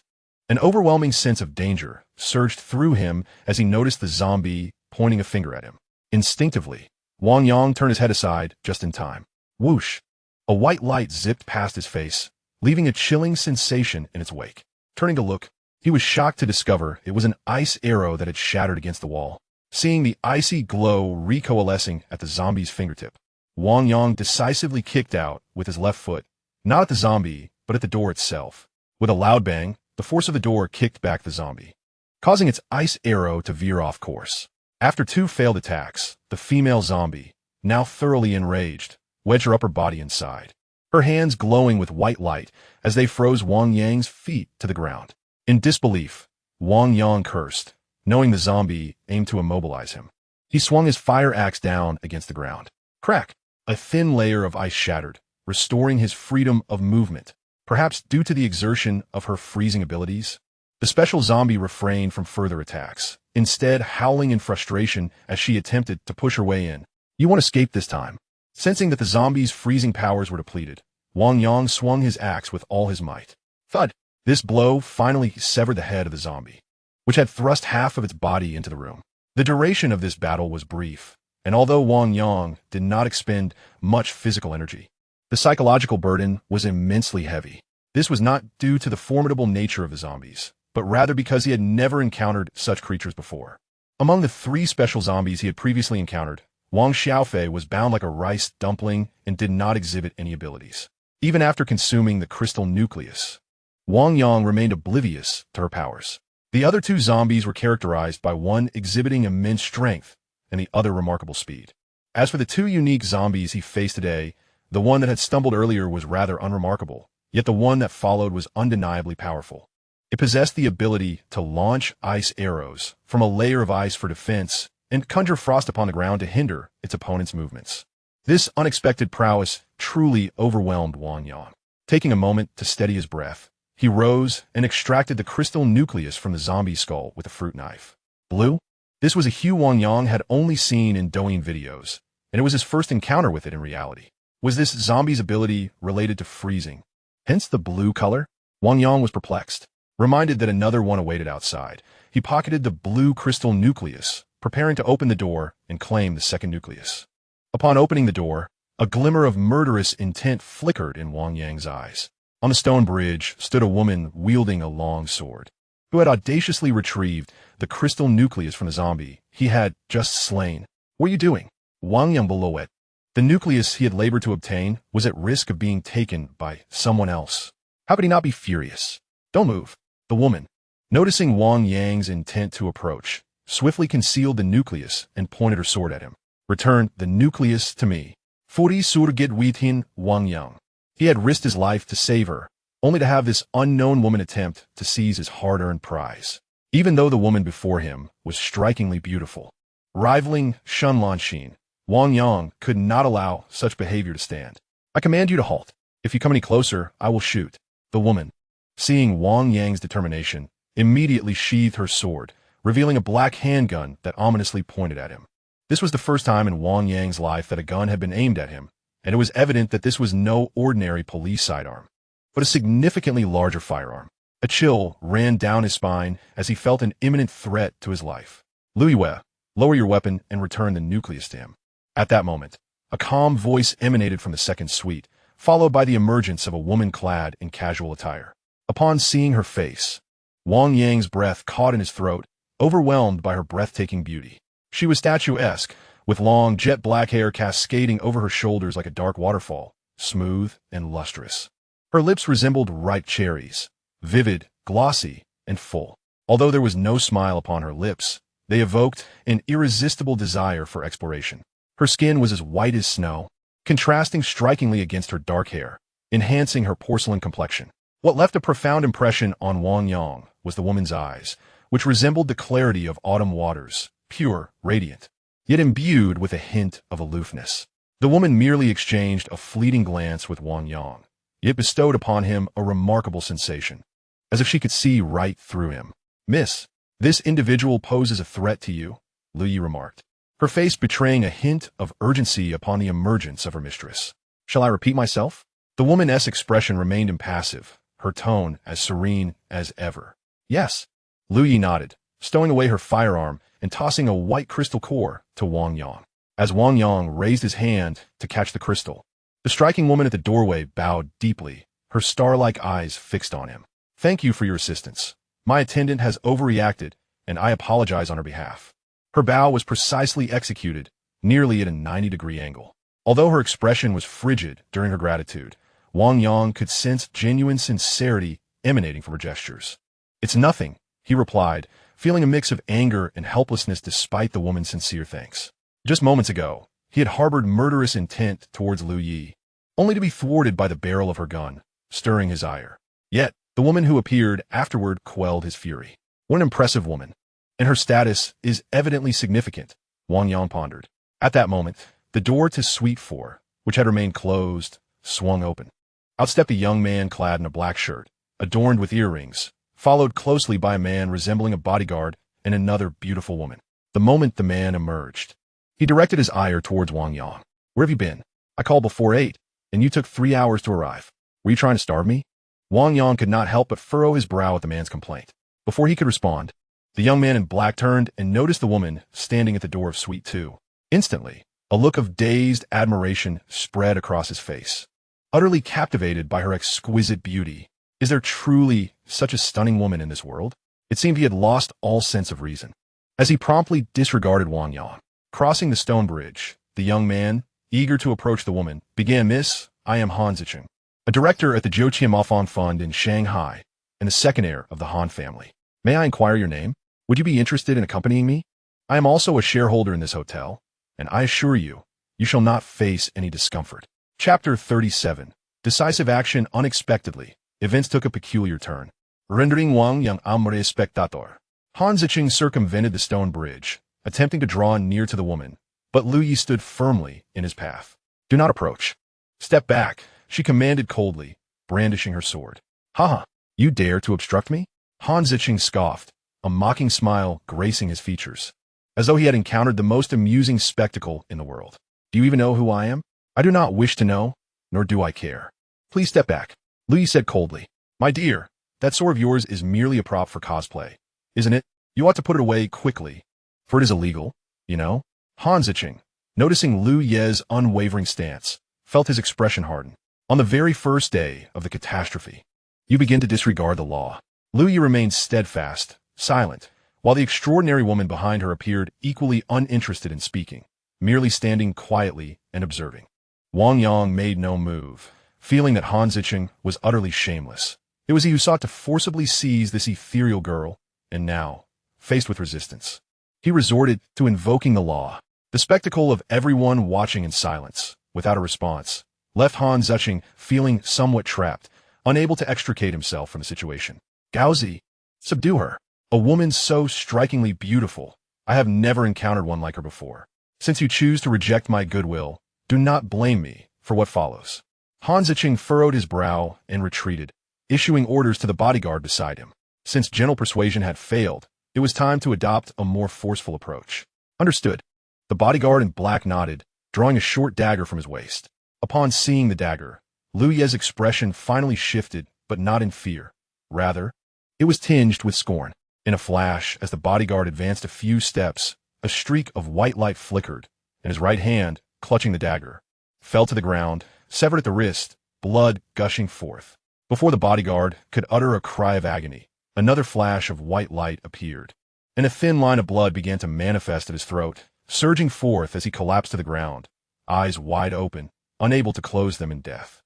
an overwhelming sense of danger surged through him as he noticed the zombie pointing a finger at him. Instinctively, Wang Yang turned his head aside just in time. Whoosh! A white light zipped past his face, leaving a chilling sensation in its wake. Turning to look, he was shocked to discover it was an ice arrow that had shattered against the wall. Seeing the icy glow recoalescing at the zombie's fingertip, Wang Yang decisively kicked out with his left foot, not at the zombie, but at the door itself. With a loud bang, the force of the door kicked back the zombie, causing its ice arrow to veer off course. After 2 failed attacks, the female zombie, now thoroughly enraged, wedged her upper body inside, her hands glowing with white light as they froze Wang Yang's feet to the ground. In disbelief, Wang Yang cursed, knowing the zombie aimed to immobilize him. He swung his fire axe down against the ground. Crack! A thin layer of ice shattered, restoring his freedom of movement, perhaps due to the exertion of her freezing abilities. The special zombie refrained from further attacks, instead howling in frustration as she attempted to push her way in. You won't escape this time. Sensing that the zombie's freezing powers were depleted, Wang Yang swung his axe with all his might. Thud! This blow finally severed the head of the zombie, which had thrust half of its body into the room. The duration of this battle was brief, and although Wang Yang did not expend much physical energy, the psychological burden was immensely heavy. This was not due to the formidable nature of the zombies, but rather because he had never encountered such creatures before. Among the 3 special zombies he had previously encountered, Wang Xiaofei was bound like a rice dumpling and did not exhibit any abilities. Even after consuming the crystal nucleus, Wang Yang remained oblivious to her powers. The other 2 zombies were characterized by one exhibiting immense strength and the other remarkable speed. As for the 2 unique zombies he faced today, the one that had stumbled earlier was rather unremarkable, yet the one that followed was undeniably powerful. It possessed the ability to launch ice arrows from a layer of ice for defense and conjure frost upon the ground to hinder its opponent's movements. This unexpected prowess truly overwhelmed Wang Yang. Taking a moment to steady his breath, he rose and extracted the crystal nucleus from the zombie skull with a fruit knife. Blue? This was a hue Wang Yang had only seen in Douyin videos, and it was his first encounter with it in reality. Was this zombie's ability related to freezing, hence the blue color? Wang Yang was perplexed. Reminded that another one awaited outside, he pocketed the blue crystal nucleus, preparing to open the door and claim the second nucleus. Upon opening the door, a glimmer of murderous intent flickered in Wang Yang's eyes. On the stone bridge stood a woman wielding a long sword, who had audaciously retrieved the crystal nucleus from the zombie he had just slain. What are you doing? Wang Yang below it. The nucleus he had labored to obtain was at risk of being taken by someone else. How could he not be furious? Don't move. The woman, noticing Wang Yang's intent to approach, swiftly concealed the nucleus and pointed her sword at him. Return the nucleus to me. Furi surget witin Wang Yang. He had risked his life to save her, only to have this unknown woman attempt to seize his hard-earned prize. Even though the woman before him was strikingly beautiful, rivaling Shunlanshin. Wang Yang could not allow such behavior to stand. I command you to halt. If you come any closer, I will shoot. The woman, seeing Wang Yang's determination, immediately sheathed her sword, revealing a black handgun that ominously pointed at him. This was the first time in Wang Yang's life that a gun had been aimed at him, and it was evident that this was no ordinary police sidearm, but a significantly larger firearm. A chill ran down his spine as he felt an imminent threat to his life. Louis, lower your weapon and return the nucleus to him. At that moment, a calm voice emanated from the second suite, followed by the emergence of a woman clad in casual attire. Upon seeing her face, Wang Yang's breath caught in his throat, overwhelmed by her breathtaking beauty. She was statuesque, with long, jet-black hair cascading over her shoulders like a dark waterfall, smooth and lustrous. Her lips resembled ripe cherries, vivid, glossy, and full. Although there was no smile upon her lips, they evoked an irresistible desire for exploration. Her skin was as white as snow, contrasting strikingly against her dark hair, enhancing her porcelain complexion. What left a profound impression on Wang Yang was the woman's eyes, which resembled the clarity of autumn waters, pure, radiant, yet imbued with a hint of aloofness. The woman merely exchanged a fleeting glance with Wang Yang, yet bestowed upon him a remarkable sensation, as if she could see right through him. Miss, this individual poses a threat to you, Lu Yi remarked, her face betraying a hint of urgency upon the emergence of her mistress. Shall I repeat myself? The woman's expression remained impassive, her tone as serene as ever. Yes. Lu Yi nodded, stowing away her firearm and tossing a white crystal core to Wang Yang. As Wang Yang raised his hand to catch the crystal, the striking woman at the doorway bowed deeply, her star-like eyes fixed on him. Thank you for your assistance. My attendant has overreacted, and I apologize on her behalf. Her bow was precisely executed, nearly at a 90-degree angle. Although her expression was frigid during her gratitude, Wang Yang could sense genuine sincerity emanating from her gestures. It's nothing, he replied, feeling a mix of anger and helplessness despite the woman's sincere thanks. Just moments ago, he had harbored murderous intent towards Lu Yi, only to be thwarted by the barrel of her gun, stirring his ire. Yet, the woman who appeared afterward quelled his fury. What an impressive woman, and her status is evidently significant, Wang Yang pondered. At that moment, the door to Suite 4, which had remained closed, swung open. Out stepped a young man clad in a black shirt, adorned with earrings, followed closely by a man resembling a bodyguard and another beautiful woman. The moment the man emerged, he directed his ire towards Wang Yang. Where have you been? I called before 8, and you took 3 hours to arrive. Were you trying to starve me? Wang Yang could not help but furrow his brow at the man's complaint. Before he could respond, the young man in black turned and noticed the woman standing at the door of Suite 2. Instantly, a look of dazed admiration spread across his face. Utterly captivated by her exquisite beauty, is there truly such a stunning woman in this world? It seemed he had lost all sense of reason. As he promptly disregarded Wang Yang, crossing the stone bridge, the young man, eager to approach the woman, began, Miss, I am Han Zicheng, a director at the Zhouqianmafan Fund in Shanghai, and the second heir of the Han family. May I inquire your name? Would you be interested in accompanying me? I am also a shareholder in this hotel, and I assure you, you shall not face any discomfort. Chapter 37. Decisive action unexpectedly. Events took a peculiar turn, rendering Wang Yang amre spectator. Han Zicheng circumvented the stone bridge, attempting to draw near to the woman, but Lu Yi stood firmly in his path. Do not approach. Step back, she commanded coldly, brandishing her sword. Ha! You dare to obstruct me? Han Zicheng scoffed, a mocking smile gracing his features, as though he had encountered the most amusing spectacle in the world. Do you even know who I am? I do not wish to know, nor do I care. Please step back, Lu Yi said coldly. My dear, that sword of yours is merely a prop for cosplay, isn't it? You ought to put it away quickly, for it is illegal, you know? Han Zicheng, noticing Lu Ye's unwavering stance, felt his expression harden. On the very first day of the catastrophe, you begin to disregard the law. Lu Yi remained steadfast, silent, while the extraordinary woman behind her appeared equally uninterested in speaking, merely standing quietly and observing. Wang Yang made no move, feeling that Han Zicheng was utterly shameless. It was he who sought to forcibly seize this ethereal girl, and now, faced with resistance, he resorted to invoking the law. The spectacle of everyone watching in silence, without a response, left Han Zicheng feeling somewhat trapped, unable to extricate himself from the situation. Gaozi, subdue her. A woman so strikingly beautiful, I have never encountered one like her before. Since you choose to reject my goodwill, do not blame me for what follows." Han Ziqing furrowed his brow and retreated, issuing orders to the bodyguard beside him. Since gentle persuasion had failed, it was time to adopt a more forceful approach. "Understood." The bodyguard in black nodded, drawing a short dagger from his waist. Upon seeing the dagger, Liu Ye's expression finally shifted, but not in fear. Rather, it was tinged with scorn. In a flash, as the bodyguard advanced a few steps, a streak of white light flickered, and his right hand, clutching the dagger, fell to the ground, severed at the wrist, blood gushing forth. Before the bodyguard could utter a cry of agony, another flash of white light appeared, and a thin line of blood began to manifest at his throat, surging forth as he collapsed to the ground, eyes wide open, unable to close them in death.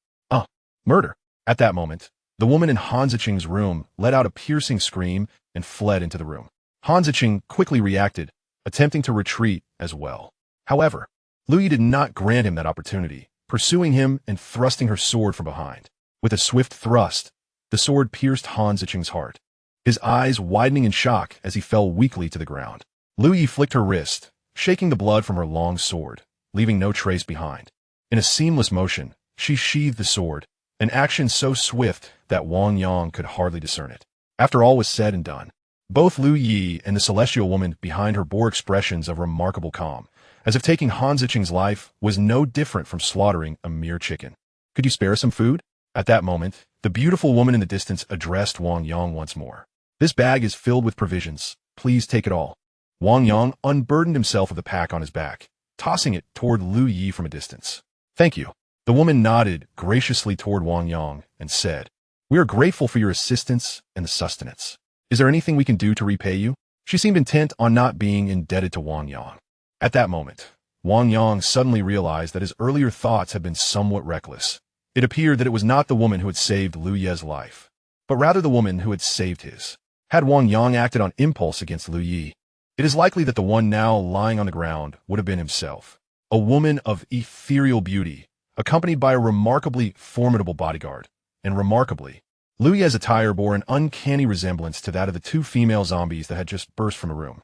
Murder! At that moment, the woman in Han Ziqing's room let out a piercing scream and fled into the room. Han Ziqing quickly reacted, attempting to retreat as well. However, Liu Yi did not grant him that opportunity, pursuing him and thrusting her sword from behind. With a swift thrust, the sword pierced Han Ziqing's heart, his eyes widening in shock as he fell weakly to the ground. Liu Yi flicked her wrist, shaking the blood from her long sword, leaving no trace behind. In a seamless motion, she sheathed the sword, an action so swift that Wang Yang could hardly discern it. After all was said and done, both Liu Yi and the celestial woman behind her bore expressions of remarkable calm, as if taking Han Ziqing's life was no different from slaughtering a mere chicken. "Could you spare some food?" At that moment, the beautiful woman in the distance addressed Wang Yang once more. "This bag is filled with provisions. Please take it all." Wang Yang unburdened himself of the pack on his back, tossing it toward Liu Yi from a distance. "Thank you." The woman nodded graciously toward Wang Yang and said, "We are grateful for your assistance and the sustenance. Is there anything we can do to repay you?" She seemed intent on not being indebted to Wang Yang. At that moment, Wang Yang suddenly realized that his earlier thoughts had been somewhat reckless. It appeared that it was not the woman who had saved Liu Ye's life, but rather the woman who had saved his. Had Wang Yang acted on impulse against Liu Yi, it is likely that the one now lying on the ground would have been himself, a woman of ethereal beauty, accompanied by a remarkably formidable bodyguard. And remarkably, Liu Ye's attire bore an uncanny resemblance to that of the two female zombies that had just burst from a room.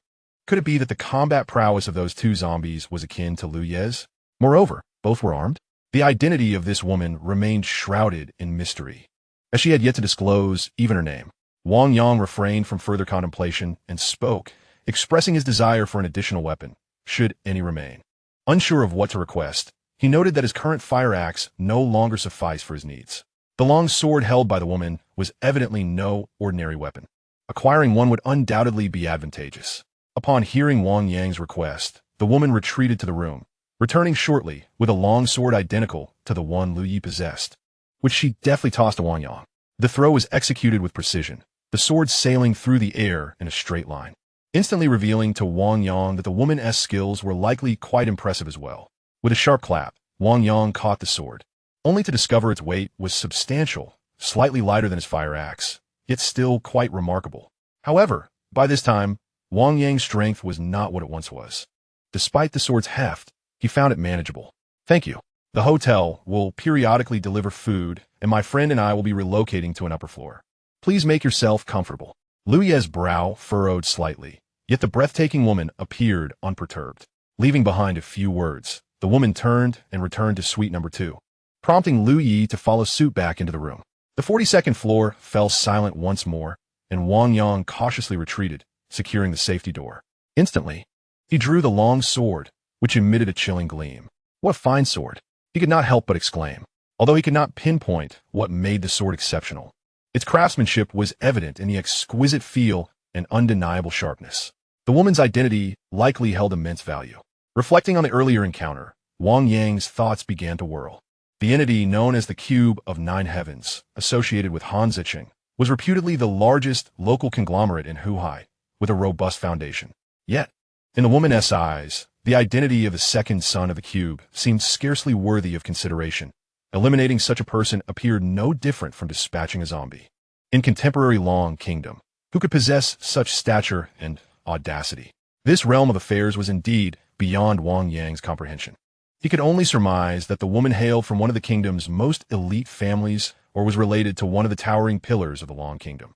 Could it be that the combat prowess of those two zombies was akin to Liu Ye's? Moreover, both were armed. The identity of this woman remained shrouded in mystery, as she had yet to disclose even her name. Wang Yang refrained from further contemplation and spoke, expressing his desire for an additional weapon, should any remain. Unsure of what to request, he noted that his current fire axe no longer sufficed for his needs. The long sword held by the woman was evidently no ordinary weapon. Acquiring one would undoubtedly be advantageous. Upon hearing Wang Yang's request, the woman retreated to the room, returning shortly with a long sword identical to the one Liu Yi possessed, which she deftly tossed to Wang Yang. The throw was executed with precision, the sword sailing through the air in a straight line, instantly revealing to Wang Yang that the woman's skills were likely quite impressive as well. With a sharp clap, Wang Yang caught the sword, only to discover its weight was substantial, slightly lighter than his fire axe, yet still quite remarkable. However, by this time, Wang Yang's strength was not what it once was. Despite the sword's heft, he found it manageable. "Thank you. The hotel will periodically deliver food, and my friend and I will be relocating to an upper floor. Please make yourself comfortable." Liu Ye's brow furrowed slightly, yet the breathtaking woman appeared unperturbed. Leaving behind a few words, the woman turned and returned to suite number 2, prompting Liu Yi to follow suit back into the room. The 42nd floor fell silent once more, and Wang Yang cautiously retreated, securing the safety door. Instantly, he drew the long sword, which emitted a chilling gleam. What a fine sword! He could not help but exclaim, although he could not pinpoint what made the sword exceptional. Its craftsmanship was evident in the exquisite feel and undeniable sharpness. The woman's identity likely held immense value. Reflecting on the earlier encounter, Wang Yang's thoughts began to whirl. The entity known as the Cube of Nine Heavens, associated with Han Ziqing, was reputedly the largest local conglomerate in Huhai, with a robust foundation. Yet, in the woman's eyes, the identity of the second son of the Cube seemed scarcely worthy of consideration. Eliminating such a person appeared no different from dispatching a zombie. In contemporary Long Kingdom, who could possess such stature and audacity? This realm of affairs was indeed beyond Wang Yang's comprehension. He could only surmise that the woman hailed from one of the kingdom's most elite families or was related to one of the towering pillars of the Long Kingdom.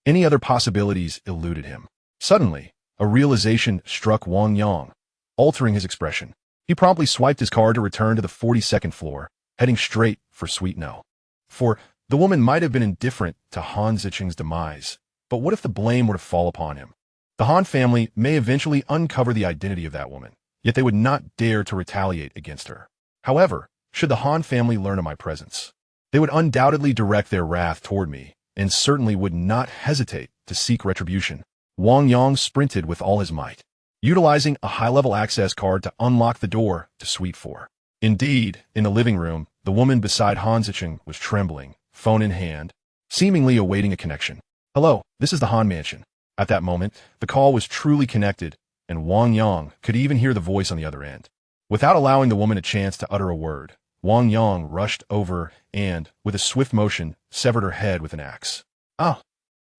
Any other possibilities eluded him. Suddenly, A realization struck Wang Yang, altering his expression. He promptly swiped his card to return to the 42nd floor, heading straight for Suite No. For the woman might have been indifferent to Han Zicheng's demise, but what if the blame were to fall upon him? The Han family may eventually uncover the identity of that woman, yet they would not dare to retaliate against her. However, should the Han family learn of my presence, they would undoubtedly direct their wrath toward me, and certainly would not hesitate to seek retribution. Wang Yang sprinted with all his might, utilizing a high-level access card to unlock the door to Suite 4. Indeed, in the living room, the woman beside Han Zicheng was trembling, phone in hand, seemingly awaiting a connection. "Hello, this is the Han Mansion." At that moment, the call was truly connected, and Wang Yang could even hear the voice on the other end. Without allowing the woman a chance to utter a word, Wang Yang rushed over and, with a swift motion, severed her head with an axe. "Ah!"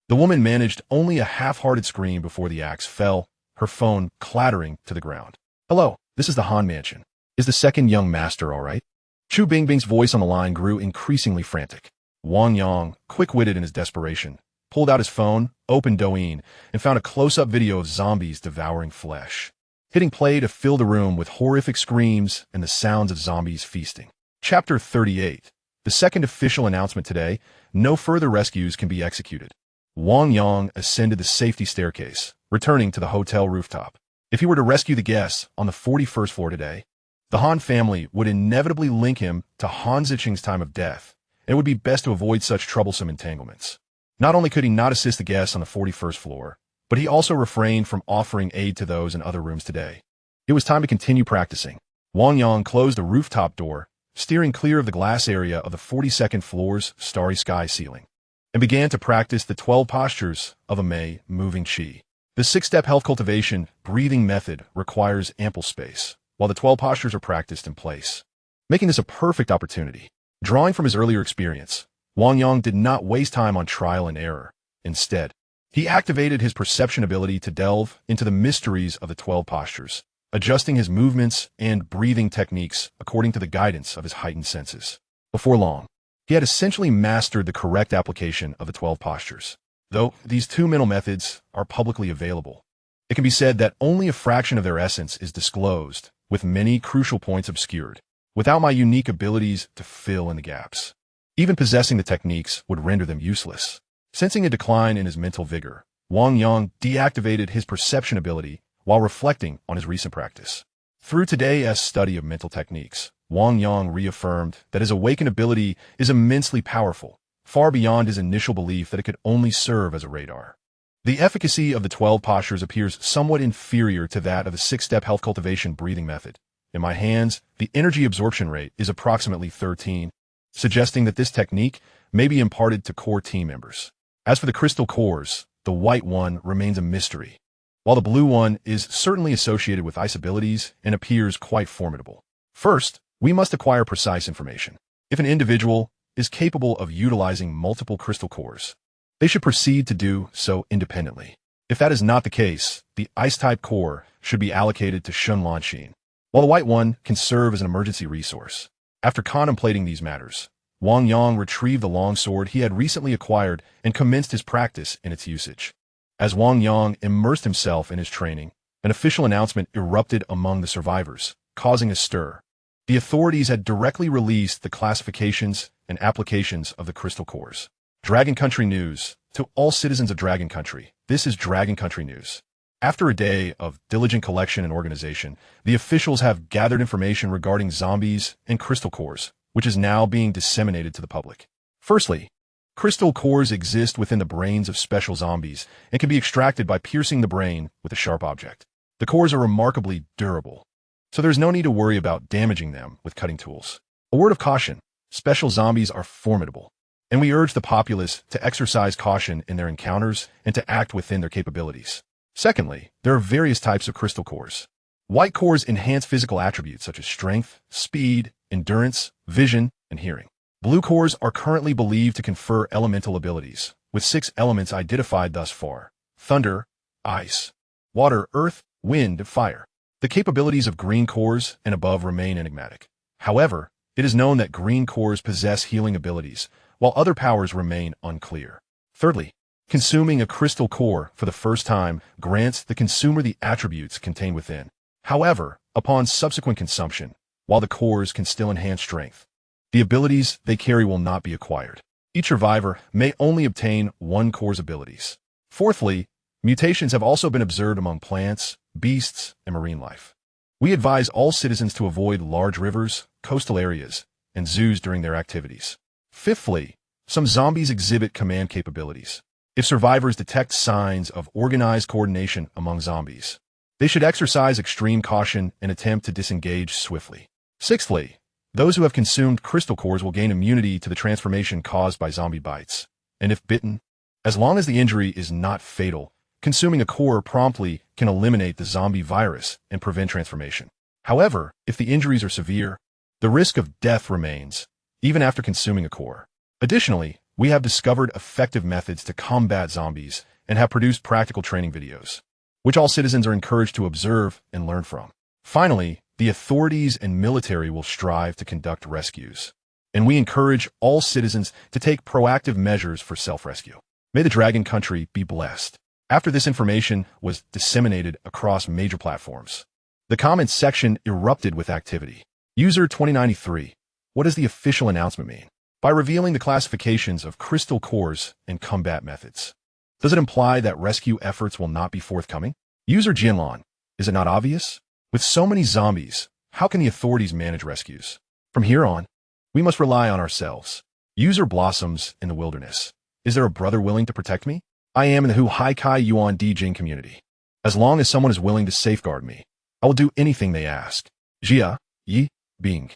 The woman managed only a half-hearted scream before the axe fell, her phone clattering to the ground. "Hello, this is the Han Mansion. Is the second young master all right?" Chu Bingbing's voice on the line grew increasingly frantic. Wang Yang, quick-witted in his desperation, pulled out his phone, opened Douyin, and found a close-up video of zombies devouring flesh. Hitting play to fill the room with horrific screams and the sounds of zombies feasting. Chapter 38. The second official announcement today: no further rescues can be executed. Wang Yang ascended the safety staircase, returning to the hotel rooftop. If he were to rescue the guests on the 41st floor today, the Han family would inevitably link him to Han Zicheng's time of death, and it would be best to avoid such troublesome entanglements. Not only could he not assist the guests on the 41st floor, but he also refrained from offering aid to those in other rooms today. It was time to continue practicing. Wang Yang closed the rooftop door, steering clear of the glass area of the 42nd floor's starry sky ceiling, and began to practice the 12 postures of a Mei moving Qi. The 6-step health cultivation breathing method requires ample space, while the 12 postures are practiced in place, making this a perfect opportunity. Drawing from his earlier experience, Wang Yang did not waste time on trial and error. Instead, he activated his perception ability to delve into the mysteries of the 12 postures, adjusting his movements and breathing techniques according to the guidance of his heightened senses. Before long, he had essentially mastered the correct application of the 12 postures. Though these two mental methods are publicly available, it can be said that only a fraction of their essence is disclosed, with many crucial points obscured, without my unique abilities to fill in the gaps. Even possessing the techniques would render them useless. Sensing a decline in his mental vigor, Wang Yang deactivated his perception ability while reflecting on his recent practice. Through today's study of mental techniques, Wang Yang reaffirmed that his awaken ability is immensely powerful, far beyond his initial belief that it could only serve as a radar. The efficacy of the 12 postures appears somewhat inferior to that of the 6-step health cultivation breathing method. In my hands, the energy absorption rate is approximately 13, suggesting that this technique may be imparted to core team members. As for the crystal cores, the white one remains a mystery, while the blue one is certainly associated with ice abilities and appears quite formidable. First, we must acquire precise information. If an individual is capable of utilizing multiple crystal cores, they should proceed to do so independently. If that is not the case, the ice-type core should be allocated to Shun Lanxin, while the white one can serve as an emergency resource. After contemplating these matters, Wang Yang retrieved the longsword he had recently acquired and commenced his practice in its usage. As Wang Yang immersed himself in his training, an official announcement erupted among the survivors, causing a stir. The authorities had directly released the classifications and applications of the crystal cores. Dragon Country News. To all citizens of Dragon Country, this is Dragon Country News. After a day of diligent collection and organization, the officials have gathered information regarding zombies and crystal cores, which is now being disseminated to the public. Firstly, crystal cores exist within the brains of special zombies and can be extracted by piercing the brain with a sharp object. The cores are remarkably durable, so there's no need to worry about damaging them with cutting tools. A word of caution: special zombies are formidable, and we urge the populace to exercise caution in their encounters and to act within their capabilities. Secondly, there are various types of crystal cores. White cores enhance physical attributes such as strength, speed, endurance, vision, and hearing. Blue cores are currently believed to confer elemental abilities, with 6 elements identified thus far: thunder, ice, water, earth, wind, and fire. The capabilities of green cores and above remain enigmatic. However, it is known that green cores possess healing abilities, while other powers remain unclear. Thirdly, Consuming a crystal core for the first time grants the consumer the attributes contained within. However, upon subsequent consumption, while the cores can still enhance strength, the abilities they carry will not be acquired. Each survivor may only obtain one core's abilities. Fourthly, mutations have also been observed among plants, beasts, and marine life. We advise all citizens to avoid large rivers, coastal areas, and zoos during their activities. Fifthly, some zombies exhibit command capabilities. If survivors detect signs of organized coordination among zombies, they should exercise extreme caution and attempt to disengage swiftly. Sixthly, those who have consumed crystal cores will gain immunity to the transformation caused by zombie bites. And if bitten, as long as the injury is not fatal, consuming a core promptly can eliminate the zombie virus and prevent transformation. However, if the injuries are severe, the risk of death remains, even after consuming a core. Additionally, we have discovered effective methods to combat zombies and have produced practical training videos, which all citizens are encouraged to observe and learn from. Finally, the authorities and military will strive to conduct rescues, and we encourage all citizens to take proactive measures for self-rescue. May the Dragon Country be blessed. After this information was disseminated across major platforms, the comments section erupted with activity. User 2093, what does the official announcement mean? By revealing the classifications of crystal cores and combat methods, does it imply that rescue efforts will not be forthcoming? User Jinlon, is it not obvious? With so many zombies, how can the authorities manage rescues? From here on, we must rely on ourselves. User Blossoms in the Wilderness, is there a brother willing to protect me? I am in the Hu Hai Kai Yuan Di Jing community. As long as someone is willing to safeguard me, I will do anything they ask. Jia, Yi, Bing,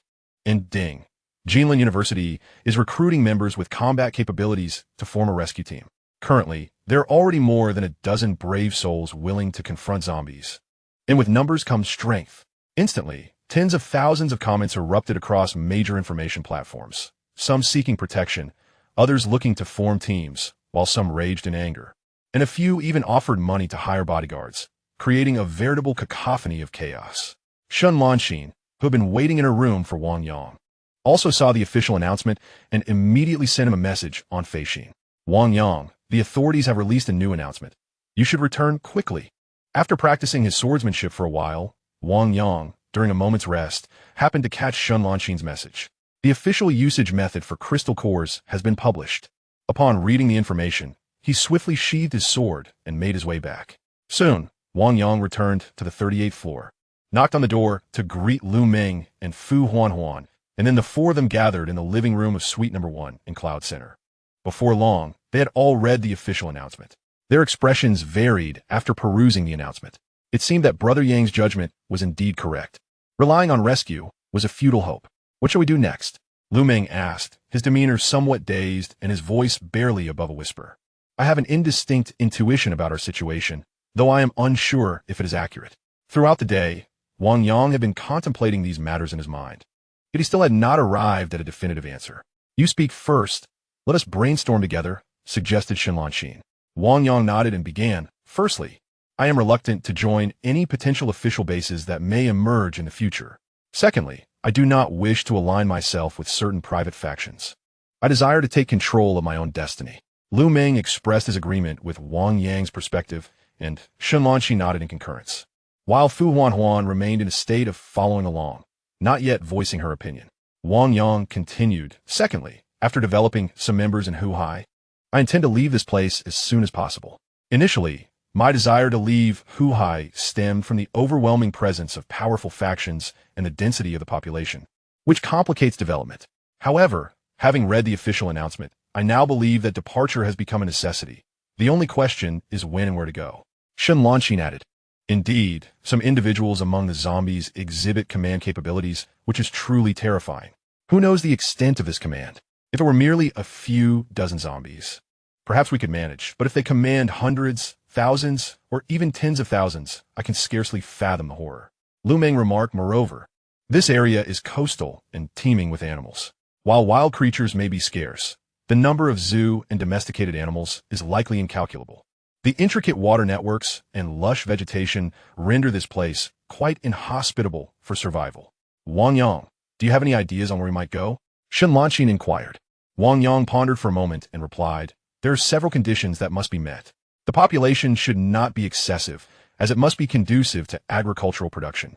and Ding. Jinlin University is recruiting members with combat capabilities to form a rescue team. Currently, there are already more than a dozen brave souls willing to confront zombies. And with numbers comes strength. Instantly, tens of thousands of comments erupted across major information platforms, some seeking protection, others looking to form teams, while some raged in anger. And a few even offered money to hire bodyguards, creating a veritable cacophony of chaos. Shun Lanxin, who had been waiting in her room for Wang Yang, also saw the official announcement and immediately sent him a message on Feixin. Wang Yang, the authorities have released a new announcement. You should return quickly. After practicing his swordsmanship for a while, Wang Yang, during a moment's rest, happened to catch Shun Lanxin's message. The official usage method for crystal cores has been published. Upon reading the information, he swiftly sheathed his sword and made his way back. Soon, Wang Yang returned to the 38th floor, knocked on the door to greet Lu Meng and Fu Huanhuan, and then the four of them gathered in the living room of Suite Number 1 in Cloud Center. Before long, they had all read the official announcement. Their expressions varied after perusing the announcement. It seemed that Brother Yang's judgment was indeed correct. Relying on rescue was a futile hope. What shall we do next? Lu Meng asked, his demeanor somewhat dazed and his voice barely above a whisper. I have an indistinct intuition about our situation, though I am unsure if it is accurate. Throughout the day, Wang Yang had been contemplating these matters in his mind, yet he still had not arrived at a definitive answer. You speak first. Let us brainstorm together, suggested Shun Lanxin. Wang Yang nodded and began. Firstly, I am reluctant to join any potential official bases that may emerge in the future. Secondly, I do not wish to align myself with certain private factions. I desire to take control of my own destiny. Lu Meng expressed his agreement with Wang Yang's perspective, and Shun Lanxin nodded in concurrence, while Fu Huanhuan remained in a state of following along, not yet voicing her opinion. Wang Yang continued, secondly, after developing some members in Hu Hai, I intend to leave this place as soon as possible. Initially, my desire to leave Hu Hai stemmed from the overwhelming presence of powerful factions and the density of the population, which complicates development. However, having read the official announcement, I now believe that departure has become a necessity. The only question is when and where to go. Shun Lanxin added, indeed, some individuals among the zombies exhibit command capabilities, which is truly terrifying. Who knows the extent of this command? If it were merely a few dozen zombies, perhaps we could manage, but if they command hundreds, thousands, or even tens of thousands, I can scarcely fathom the horror. Lu Meng remarked, moreover, this area is coastal and teeming with animals. While wild creatures may be scarce, the number of zoo and domesticated animals is likely incalculable. The intricate water networks and lush vegetation render this place quite inhospitable for survival. Wang Yang, do you have any ideas on where we might go? Shun Lanxin inquired. Wang Yang pondered for a moment and replied, There are several conditions that must be met. The population should not be excessive, as it must be conducive to agricultural production.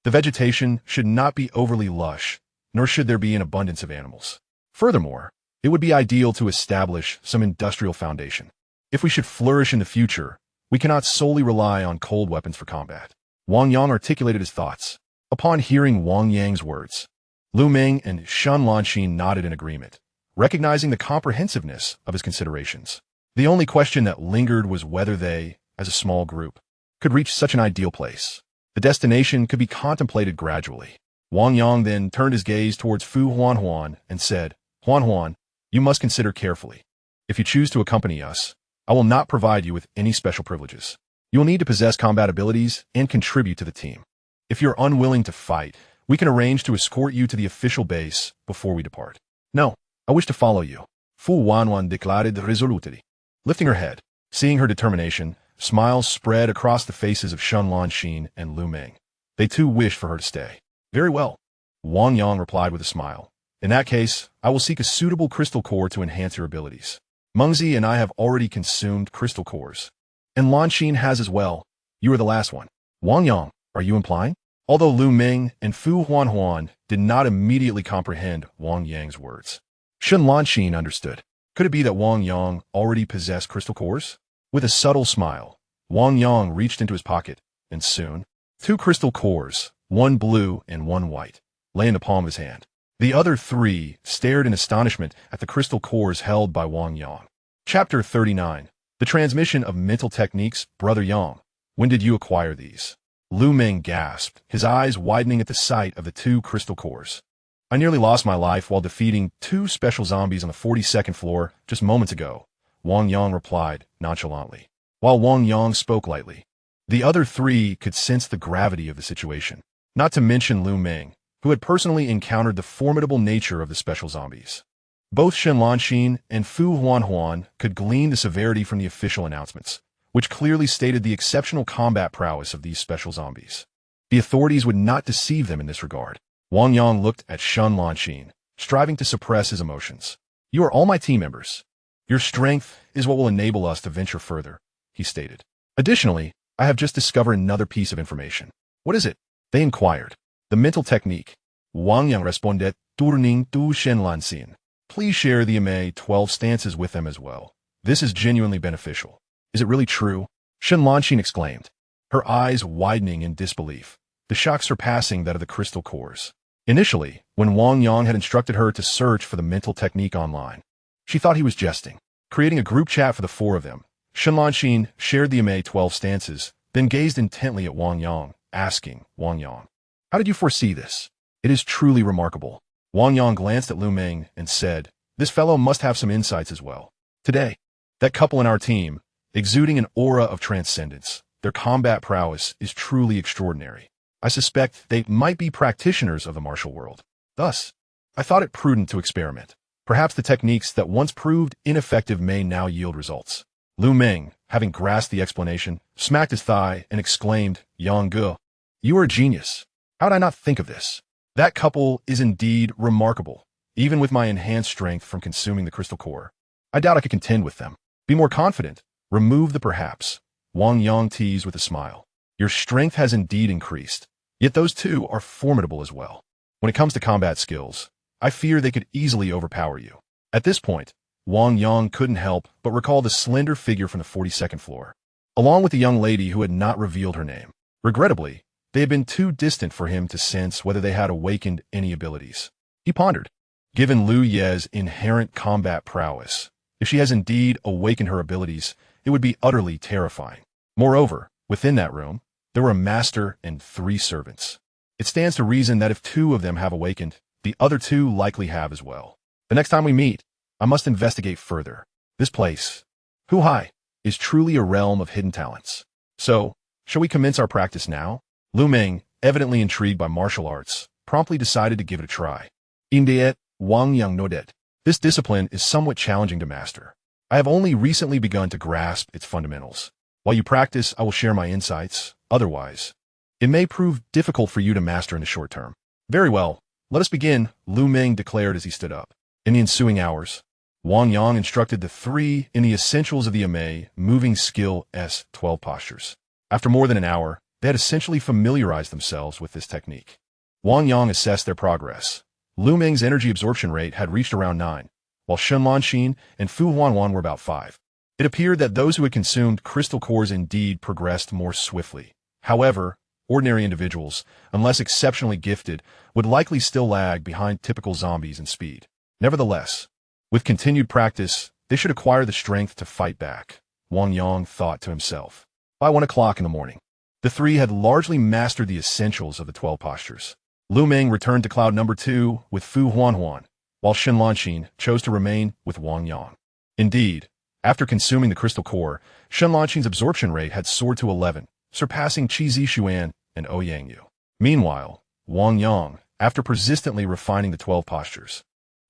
The vegetation should not be overly lush, nor should there be an abundance of animals. Furthermore, it would be ideal to establish some industrial foundation. If we should flourish in the future, we cannot solely rely on cold weapons for combat. Wang Yang articulated his thoughts. Upon hearing Wang Yang's words, Lu Meng and Shen Lanxin nodded in agreement, recognizing the comprehensiveness of his considerations. The only question that lingered was whether they, as a small group, could reach such an ideal place. The destination could be contemplated gradually. Wang Yang then turned his gaze towards Fu Huanhuan and said, Huanhuan, you must consider carefully. If you choose to accompany us, I will not provide you with any special privileges. You will need to possess combat abilities and contribute to the team. If you're unwilling to fight, we can arrange to escort you to the official base before we depart. No, I wish to follow you. Fu Huanhuan declared resolutely. Lifting her head, seeing her determination, smiles spread across the faces of Shen Lanxin and Lu Meng. They too wished for her to stay. Very well, Wang Yang replied with a smile. In that case, I will seek a suitable crystal core to enhance your abilities. Mengzi and I have already consumed crystal cores. And Lanxin has as well. You are the last one. Wang Yang, are you implying? Although Lu Meng and Fu Huanhuan did not immediately comprehend Wang Yang's words, Shen Lanxin understood. Could it be that Wang Yang already possessed crystal cores? With a subtle smile, Wang Yang reached into his pocket, and soon, 2 crystal cores, one blue and one white, lay in the palm of his hand. The other 3 stared in astonishment at the crystal cores held by Wang Yang. Chapter 39. The Transmission of Mental Techniques, Brother Yang. When did you acquire these? Lu Meng gasped, his eyes widening at the sight of the 2 crystal cores. I nearly lost my life while defeating 2 special zombies on the 42nd floor just moments ago, Wang Yang replied nonchalantly. While Wang Yang spoke lightly, the other 3 could sense the gravity of the situation, not to mention Lu Meng, who had personally encountered the formidable nature of the special zombies. Both Shen Lanxin and Fu Huanhuan could glean the severity from the official announcements, which clearly stated the exceptional combat prowess of these special zombies. The authorities would not deceive them in this regard. Wang Yang looked at Shen Lanxin, striving to suppress his emotions. You are all my team members. Your strength is what will enable us to venture further, he stated. Additionally, I have just discovered another piece of information. What is it? They inquired. The mental technique. Wang Yang responded, turning to Shen Lanxin. Please share the MA 12 stances with them as well. This is genuinely beneficial. Is it really true? Shen Lanxin exclaimed, her eyes widening in disbelief, the shock surpassing that of the crystal cores. Initially, when Wang Yang had instructed her to search for the mental technique online, she thought he was jesting. Creating a group chat for the 4 of them, Shen Lanxin shared the MA 12 stances, then gazed intently at Wang Yang, asking, Wang Yang, how did you foresee this? It is truly remarkable. Wang Yang glanced at Lu Meng and said, this fellow must have some insights as well. Today, that couple in our team, exuding an aura of transcendence, their combat prowess is truly extraordinary. I suspect they might be practitioners of the martial world. Thus, I thought it prudent to experiment. Perhaps the techniques that once proved ineffective may now yield results. Lu Meng, having grasped the explanation, smacked his thigh and exclaimed, Yang Ge, you are a genius. How did I not think of this? That couple is indeed remarkable, even with my enhanced strength from consuming the crystal core. I doubt I could contend with them. Be more confident. Remove the perhaps. Wang Yang teased with a smile. Your strength has indeed increased, yet those 2 are formidable as well. When it comes to combat skills, I fear they could easily overpower you. At this point, Wang Yang couldn't help but recall the slender figure from the 42nd floor, along with the young lady who had not revealed her name. Regrettably, they had been too distant for him to sense whether they had awakened any abilities. He pondered. Given Lu Ye's inherent combat prowess, if she has indeed awakened her abilities, it would be utterly terrifying. Moreover, within that room, there were a master and 3 servants. It stands to reason that if 2 of them have awakened, the other 2 likely have as well. The next time we meet, I must investigate further. This place, Huhai, is truly a realm of hidden talents. So, shall we commence our practice now? Lu Meng, evidently intrigued by martial arts, promptly decided to give it a try. Indeed, Wang Yang nodded. This discipline is somewhat challenging to master. I have only recently begun to grasp its fundamentals. While you practice, I will share my insights. Otherwise, it may prove difficult for you to master in the short term. Very well, let us begin, Lu Meng declared as he stood up. In the ensuing hours, Wang Yang instructed the three in the essentials of the Ame moving skill S12 postures. After more than an hour, they had essentially familiarized themselves with this technique. Wang Yang assessed their progress. Lu Meng's energy absorption rate had reached around 9, while Shen Lanxin and Fu Huanhuan were about 5. It appeared that those who had consumed crystal cores indeed progressed more swiftly. However, ordinary individuals, unless exceptionally gifted, would likely still lag behind typical zombies in speed. Nevertheless, with continued practice, they should acquire the strength to fight back, Wang Yang thought to himself. By 1 o'clock in the morning, the three had largely mastered the essentials of the 12 postures. Lu Meng returned to cloud number 2 with Fu Huanhuan, while Shen Lanxin chose to remain with Wang Yang. Indeed, after consuming the crystal core, Shen Lanxin's absorption rate had soared to 11, surpassing Qi Zixuan and Ouyang Yu. Meanwhile, Wang Yang, after persistently refining the 12 postures,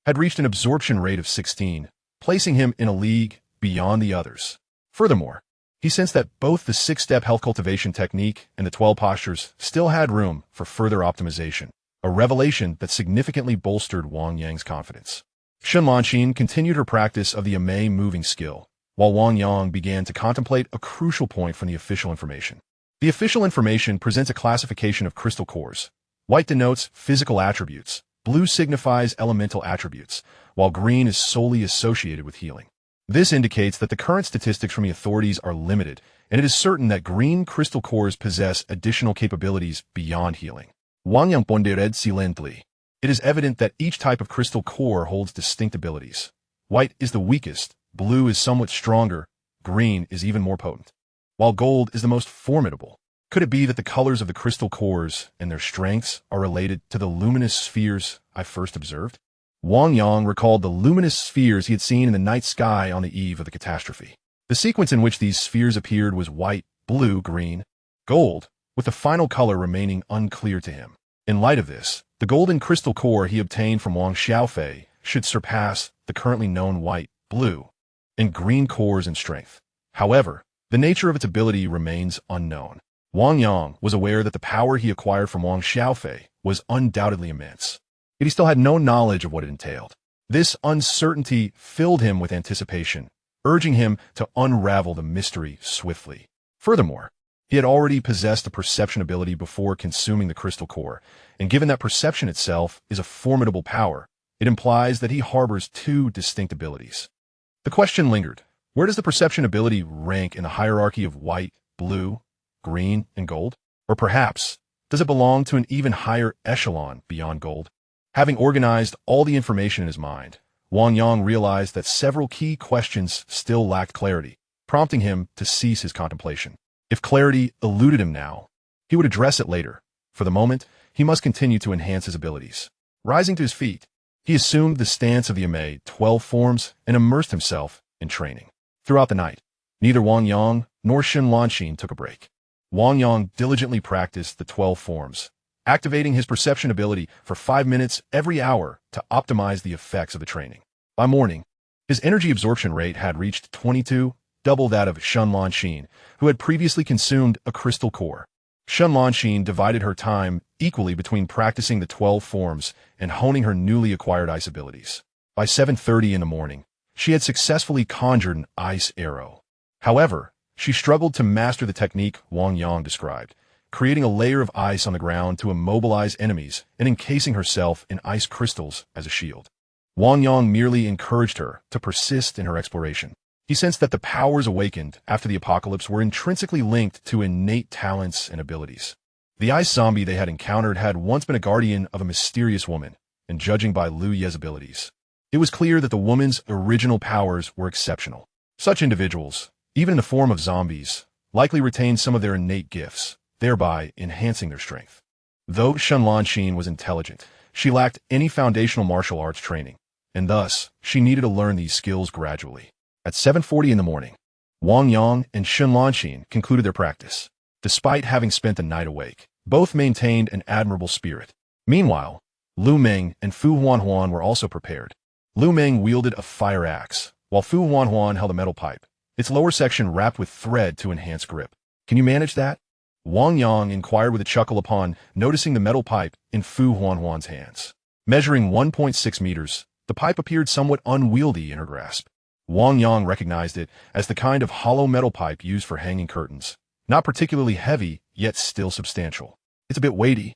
had reached an absorption rate of 16, placing him in a league beyond the others. Furthermore, he sensed that both the 6-step health cultivation technique and the 12 postures still had room for further optimization, a revelation that significantly bolstered Wang Yang's confidence. Shen Lanxin continued her practice of the Ame moving skill, while Wang Yang began to contemplate a crucial point from the official information. The official information presents a classification of crystal cores. White denotes physical attributes, blue signifies elemental attributes, while green is solely associated with healing. This indicates that the current statistics from the authorities are limited, and it is certain that green crystal cores possess additional capabilities beyond healing. Wang Yang pondered silently. It is evident that each type of crystal core holds distinct abilities. White is the weakest, blue is somewhat stronger, green is even more potent, while gold is the most formidable. Could it be that the colors of the crystal cores and their strengths are related to the luminous spheres I first observed? Wang Yang recalled the luminous spheres he had seen in the night sky on the eve of the catastrophe. The sequence in which these spheres appeared was white, blue, green, gold, with the final color remaining unclear to him. In light of this, the golden crystal core he obtained from Wang Xiaofei should surpass the currently known white, blue, and green cores in strength. However, the nature of its ability remains unknown. Wang Yang was aware that the power he acquired from Wang Xiaofei was undoubtedly immense, yet he still had no knowledge of what it entailed. This uncertainty filled him with anticipation, urging him to unravel the mystery swiftly. Furthermore, he had already possessed the perception ability before consuming the crystal core, and given that perception itself is a formidable power, it implies that he harbors two distinct abilities. The question lingered: where does the perception ability rank in the hierarchy of white, blue, green, and gold? Or perhaps, does it belong to an even higher echelon beyond gold? Having organized all the information in his mind, Wang Yang realized that several key questions still lacked clarity, prompting him to cease his contemplation. If clarity eluded him now, he would address it later. For the moment, he must continue to enhance his abilities. Rising to his feet, he assumed the stance of the Ame 12 forms and immersed himself in training. Throughout the night, neither Wang Yang nor Shen Lanxin took a break. Wang Yang diligently practiced the 12 forms, activating his perception ability for 5 minutes every hour to optimize the effects of the training. By morning, his energy absorption rate had reached 22, double that of Shen Lanxin, who had previously consumed a crystal core. Shen Lanxin divided her time equally between practicing the 12 forms and honing her newly acquired ice abilities. By 7:30 in the morning, she had successfully conjured an ice arrow. However, she struggled to master the technique Wang Yang described, creating a layer of ice on the ground to immobilize enemies and encasing herself in ice crystals as a shield. Wang Yang merely encouraged her to persist in her exploration. He sensed that the powers awakened after the apocalypse were intrinsically linked to innate talents and abilities. The ice zombie they had encountered had once been a guardian of a mysterious woman, and judging by Lu Ye's abilities, it was clear that the woman's original powers were exceptional. Such individuals, even in the form of zombies, likely retained some of their innate gifts, thereby enhancing their strength. Though Shen Lanxin was intelligent, she lacked any foundational martial arts training, and thus she needed to learn these skills gradually. At 7:40 in the morning, Wang Yang and Shen Lanxin concluded their practice. Despite having spent the night awake, both maintained an admirable spirit. Meanwhile, Lu Meng and Fu Huanhuan were also prepared. Lu Meng wielded a fire axe, while Fu Huanhuan held a metal pipe, its lower section wrapped with thread to enhance grip. "Can you manage that?" Wang Yang inquired with a chuckle upon noticing the metal pipe in Fu Huanhuan's hands. Measuring 1.6 meters, The pipe appeared somewhat unwieldy in her grasp. Wang Yang recognized it as the kind of hollow metal pipe used for hanging curtains. Not particularly heavy, yet still substantial. It's a bit weighty.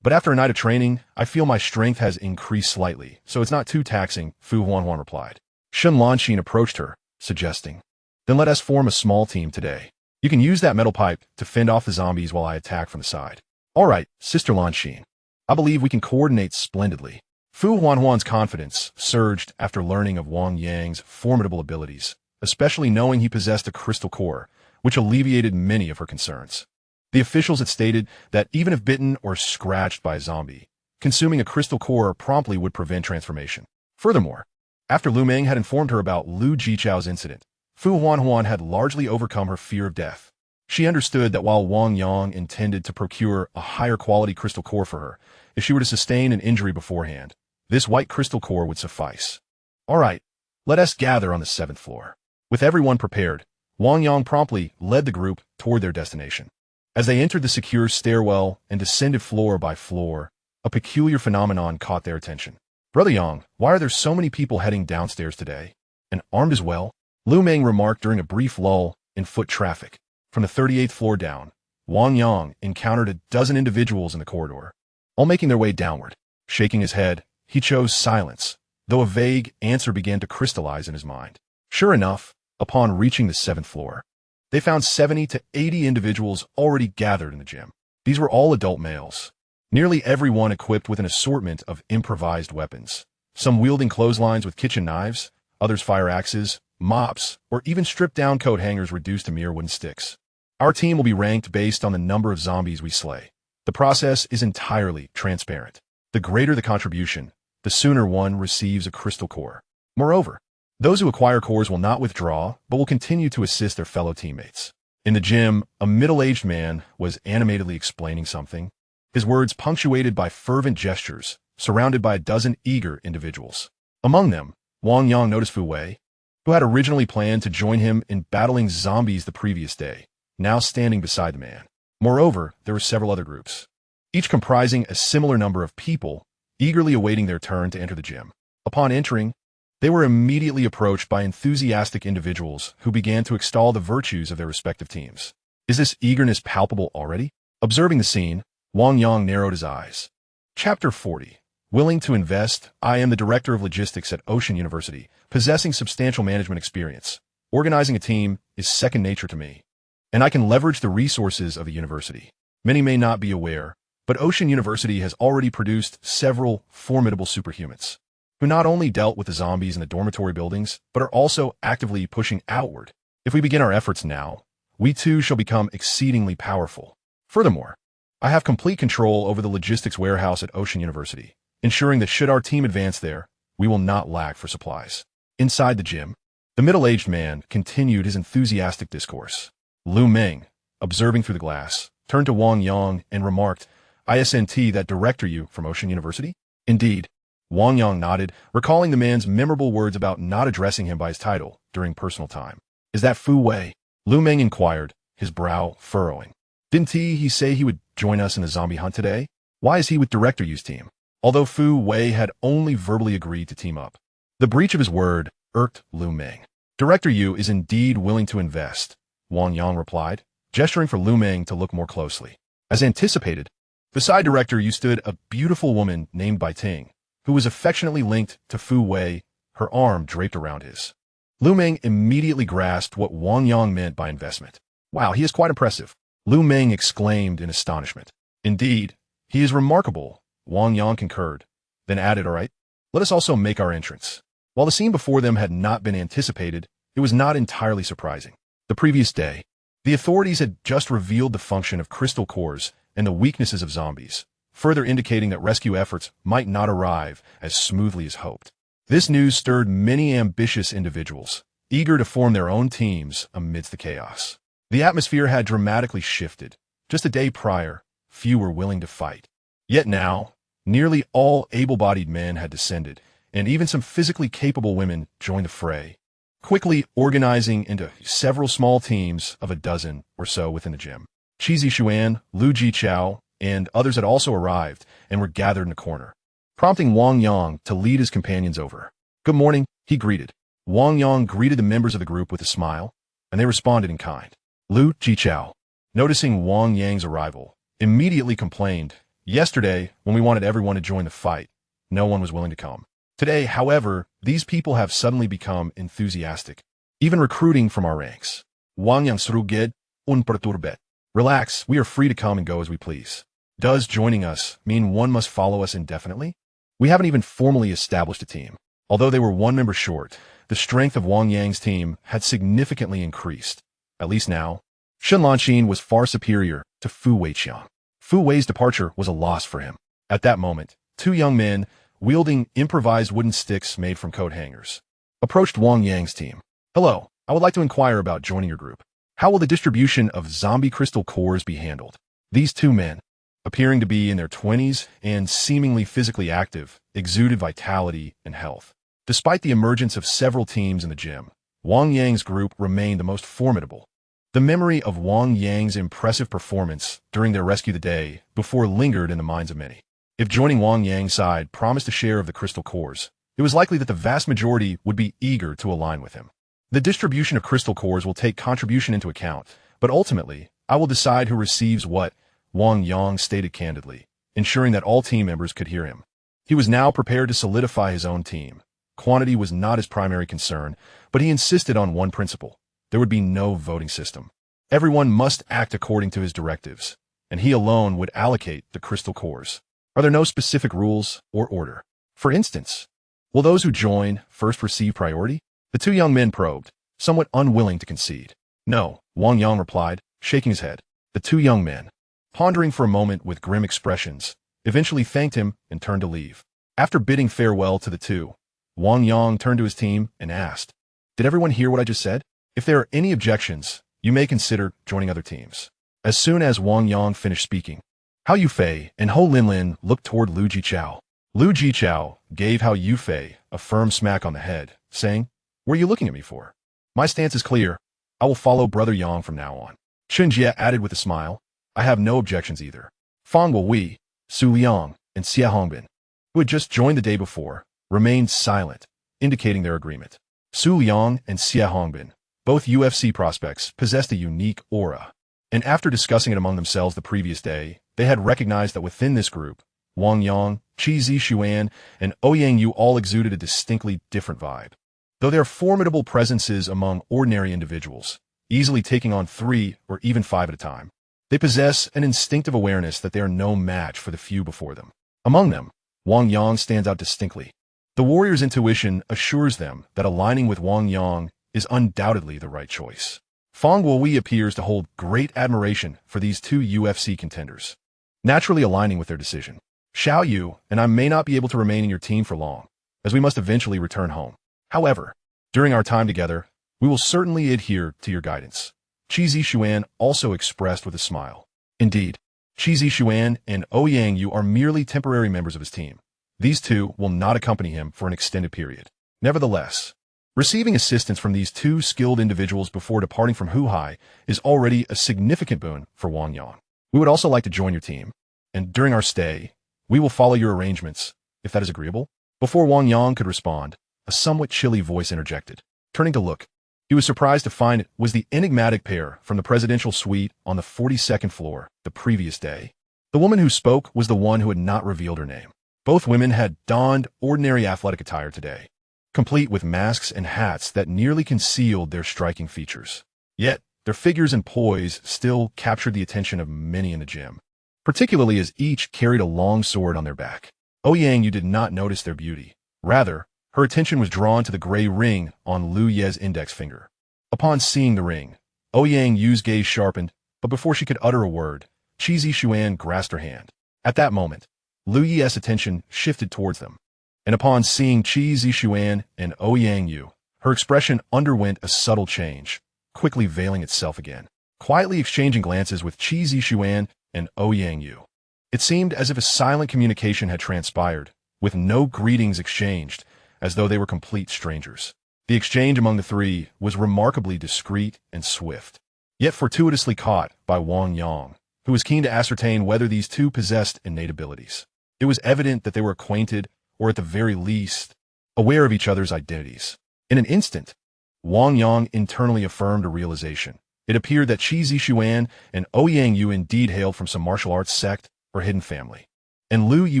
But after a night of training, I feel my strength has increased slightly, so it's not too taxing, Fu Huanhuan replied. Shen Lanxin approached her, suggesting, "Then let us form a small team today. You can use that metal pipe to fend off the zombies while I attack from the side." "All right, Sister Lanxin. I believe we can coordinate splendidly." Fu Huanhuan's confidence surged after learning of Wang Yang's formidable abilities, especially knowing he possessed a crystal core, which alleviated many of her concerns. The officials had stated that even if bitten or scratched by a zombie, consuming a crystal core promptly would prevent transformation. Furthermore, after Lu Meng had informed her about Lu Jichao's incident, Fu Huanhuan had largely overcome her fear of death. She understood that while Wang Yang intended to procure a higher quality crystal core for her, if she were to sustain an injury beforehand, this white crystal core would suffice. "All right, let us gather on the 7th floor." With everyone prepared, Wang Yang promptly led the group toward their destination. As they entered the secure stairwell and descended floor by floor, a peculiar phenomenon caught their attention. "Brother Yang, why are there so many people heading downstairs today? And armed as well?" Lu Meng remarked during a brief lull in foot traffic. From the 38th floor down, Wang Yang encountered a dozen individuals in the corridor, all making their way downward. Shaking his head, he chose silence, though a vague answer began to crystallize in his mind. Sure enough, upon reaching the 7th floor, they found 70 to 80 individuals already gathered in the gym. These were all adult males, nearly everyone equipped with an assortment of improvised weapons, some wielding clotheslines with kitchen knives, others fire axes, mops, or even stripped-down coat hangers reduced to mere wooden sticks. Our team will be ranked based on the number of zombies we slay. The process is entirely transparent. The greater the contribution, the sooner one receives a crystal core. Moreover, those who acquire cores will not withdraw, but will continue to assist their fellow teammates. In the gym, a middle-aged man was animatedly explaining something, his words punctuated by fervent gestures, surrounded by a dozen eager individuals. Among them, Wang Yang noticed Fu Wei, who had originally planned to join him in battling zombies the previous day, now standing beside the man. Moreover, there were several other groups, each comprising a similar number of people, eagerly awaiting their turn to enter the gym. Upon entering, they were immediately approached by enthusiastic individuals who began to extol the virtues of their respective teams. Is this eagerness palpable already? Observing the scene, Wang Yang narrowed his eyes. Chapter 40. Willing to invest, I am the director of logistics at Ocean University, possessing substantial management experience. Organizing a team is second nature to me, and I can leverage the resources of the university. Many may not be aware, but Ocean University has already produced several formidable superhumans, who not only dealt with the zombies in the dormitory buildings, but are also actively pushing outward. If we begin our efforts now, we too shall become exceedingly powerful. Furthermore, I have complete control over the logistics warehouse at Ocean University, ensuring that should our team advance there, we will not lack for supplies. Inside the gym, the middle-aged man continued his enthusiastic discourse. Lu Meng, observing through the glass, turned to Wang Yang and remarked, "ISNT, that director you from Ocean University?" "Indeed." Wang Yang nodded, recalling the man's memorable words about not addressing him by his title during personal time. "Is that Fu Wei?" Lu Meng inquired, his brow furrowing. "Didn't he say he would join us in the zombie hunt today? Why is he with Director Yu's team?" Although Fu Wei had only verbally agreed to team up, the breach of his word irked Lu Meng. "Director Yu is indeed willing to invest," Wang Yang replied, gesturing for Lu Meng to look more closely. As anticipated, beside Director Yu stood a beautiful woman named Bai Ting, who was affectionately linked to Fu Wei, her arm draped around his. Lu Meng immediately grasped what Wang Yang meant by investment. "Wow, he is quite impressive," Lu Meng exclaimed in astonishment. "Indeed, he is remarkable," Wang Yang concurred, then added, "All right, let us also make our entrance." While the scene before them had not been anticipated, it was not entirely surprising. The previous day, the authorities had just revealed the function of crystal cores and the weaknesses of zombies, further indicating that rescue efforts might not arrive as smoothly as hoped. This news stirred many ambitious individuals, eager to form their own teams amidst the chaos. The atmosphere had dramatically shifted. Just a day prior, few were willing to fight. Yet now, nearly all able-bodied men had descended, and even some physically capable women joined the fray, quickly organizing into several small teams of a dozen or so within the gym. Qi Zixuan, Lu Jichao, and others had also arrived and were gathered in a corner. prompting Wang Yang to lead his companions over. "Good morning," he greeted. Wang Yang greeted the members of the group with a smile, and they responded in kind. Lu Jichao, noticing Wang Yang's arrival, immediately complained, "Yesterday, when we wanted everyone to join the fight, no one was willing to come. Today, however, these people have suddenly become enthusiastic, even recruiting from our ranks. Wang Yang sruged unperturbet. Relax, we are free to come and go as we please. Does joining us mean one must follow us indefinitely? We haven't even formally established a team." Although they were one member short, the strength of Wang Yang's team had significantly increased. At least now, Shen Lanqin was far superior to Fu Weiqiang. Fu Wei's departure was a loss for him. At that moment, two young men, wielding improvised wooden sticks made from coat hangers, approached Wang Yang's team. "Hello, I would like to inquire about joining your group. How will the distribution of zombie crystal cores be handled?" These two men, appearing to be in their 20s and seemingly physically active, exuded vitality and health. Despite the emergence of several teams in the gym, Wang Yang's group remained the most formidable. The memory of Wang Yang's impressive performance during their rescue the day before lingered in the minds of many. If joining Wang Yang's side promised a share of the crystal cores, it was likely that the vast majority would be eager to align with him. "The distribution of crystal cores will take contribution into account, but ultimately, I will decide who receives what," Wang Yang stated candidly, ensuring that all team members could hear him. He was now prepared to solidify his own team. Quantity was not his primary concern, but he insisted on one principle. There would be no voting system. Everyone must act according to his directives, and he alone would allocate the crystal cores. Are there no specific rules or order? For instance, will those who join first receive priority? The two young men probed, somewhat unwilling to concede. "No," Wang Yang replied, shaking his head. The two young men, pondering for a moment with grim expressions, eventually thanked him and turned to leave. After bidding farewell to the two, Wang Yang turned to his team and asked, "Did everyone hear what I just said? If there are any objections, you may consider joining other teams." As soon as Wang Yang finished speaking, Hao Yufei and Ho Linlin looked toward Lu Jichao. Lu Jichao gave Hao Yufei a firm smack on the head, saying, "What are you looking at me for? My stance is clear. I will follow Brother Yang from now on." Chen Jie added with a smile, "I have no objections either." Fang Wei, Su Liang, and Xie Hongbin, who had just joined the day before, remained silent, indicating their agreement. Su Liang and Xie Hongbin, both UFC prospects, possessed a unique aura, and after discussing it among themselves the previous day, they had recognized that within this group, Wang Yang, Qi Zixuan, and Ouyang Yu all exuded a distinctly different vibe. Though they are formidable presences among ordinary individuals, easily taking on 3 or even 5 at a time, they possess an instinctive awareness that they are no match for the few before them. Among them, Wang Yang stands out distinctly. The warrior's intuition assures them that aligning with Wang Yang is undoubtedly the right choice. Fang Wei appears to hold great admiration for these two UFC contenders, naturally aligning with their decision. "Xiao Yu and I may not be able to remain in your team for long, as we must eventually return home. However, during our time together, we will certainly adhere to your guidance." Qi Zixuan also expressed with a smile. Indeed, Qi Zixuan and Ouyang Yu are merely temporary members of his team. These two will not accompany him for an extended period. Nevertheless, receiving assistance from these two skilled individuals before departing from Huhai is already a significant boon for Wang Yang. "We would also like to join your team, and during our stay, we will follow your arrangements, if that is agreeable." Before Wang Yang could respond, a somewhat chilly voice interjected. Turning to look, he was surprised to find it was the enigmatic pair from the presidential suite on the 42nd floor the previous day. The woman who spoke was the one who had not revealed her name. Both women had donned ordinary athletic attire today, complete with masks and hats that nearly concealed their striking features. Yet, their figures and poise still captured the attention of many in the gym, particularly as each carried a long sword on their back. Ouyang Yu did not notice their beauty. Rather, her attention was drawn to the gray ring on Lu Ye's index finger. Upon seeing the ring, Ouyang Yu's gaze sharpened, but before she could utter a word, Qi Zixuan grasped her hand. At that moment, Lu Ye's attention shifted towards them, and upon seeing Qi Zixuan and Ouyang Yu, her expression underwent a subtle change, quickly veiling itself again. Quietly exchanging glances with Qi Zixuan and Ouyang Yu, it seemed as if a silent communication had transpired, with no greetings exchanged, as though they were complete strangers. The exchange among the three was remarkably discreet and swift, yet fortuitously caught by Wang Yang, who was keen to ascertain whether these two possessed innate abilities. It was evident that they were acquainted, or at the very least, aware of each other's identities. In an instant, Wang Yang internally affirmed a realization. It appeared that Qi Zixuan and Ouyang Yu indeed hailed from some martial arts sect or hidden family. And Lu Yi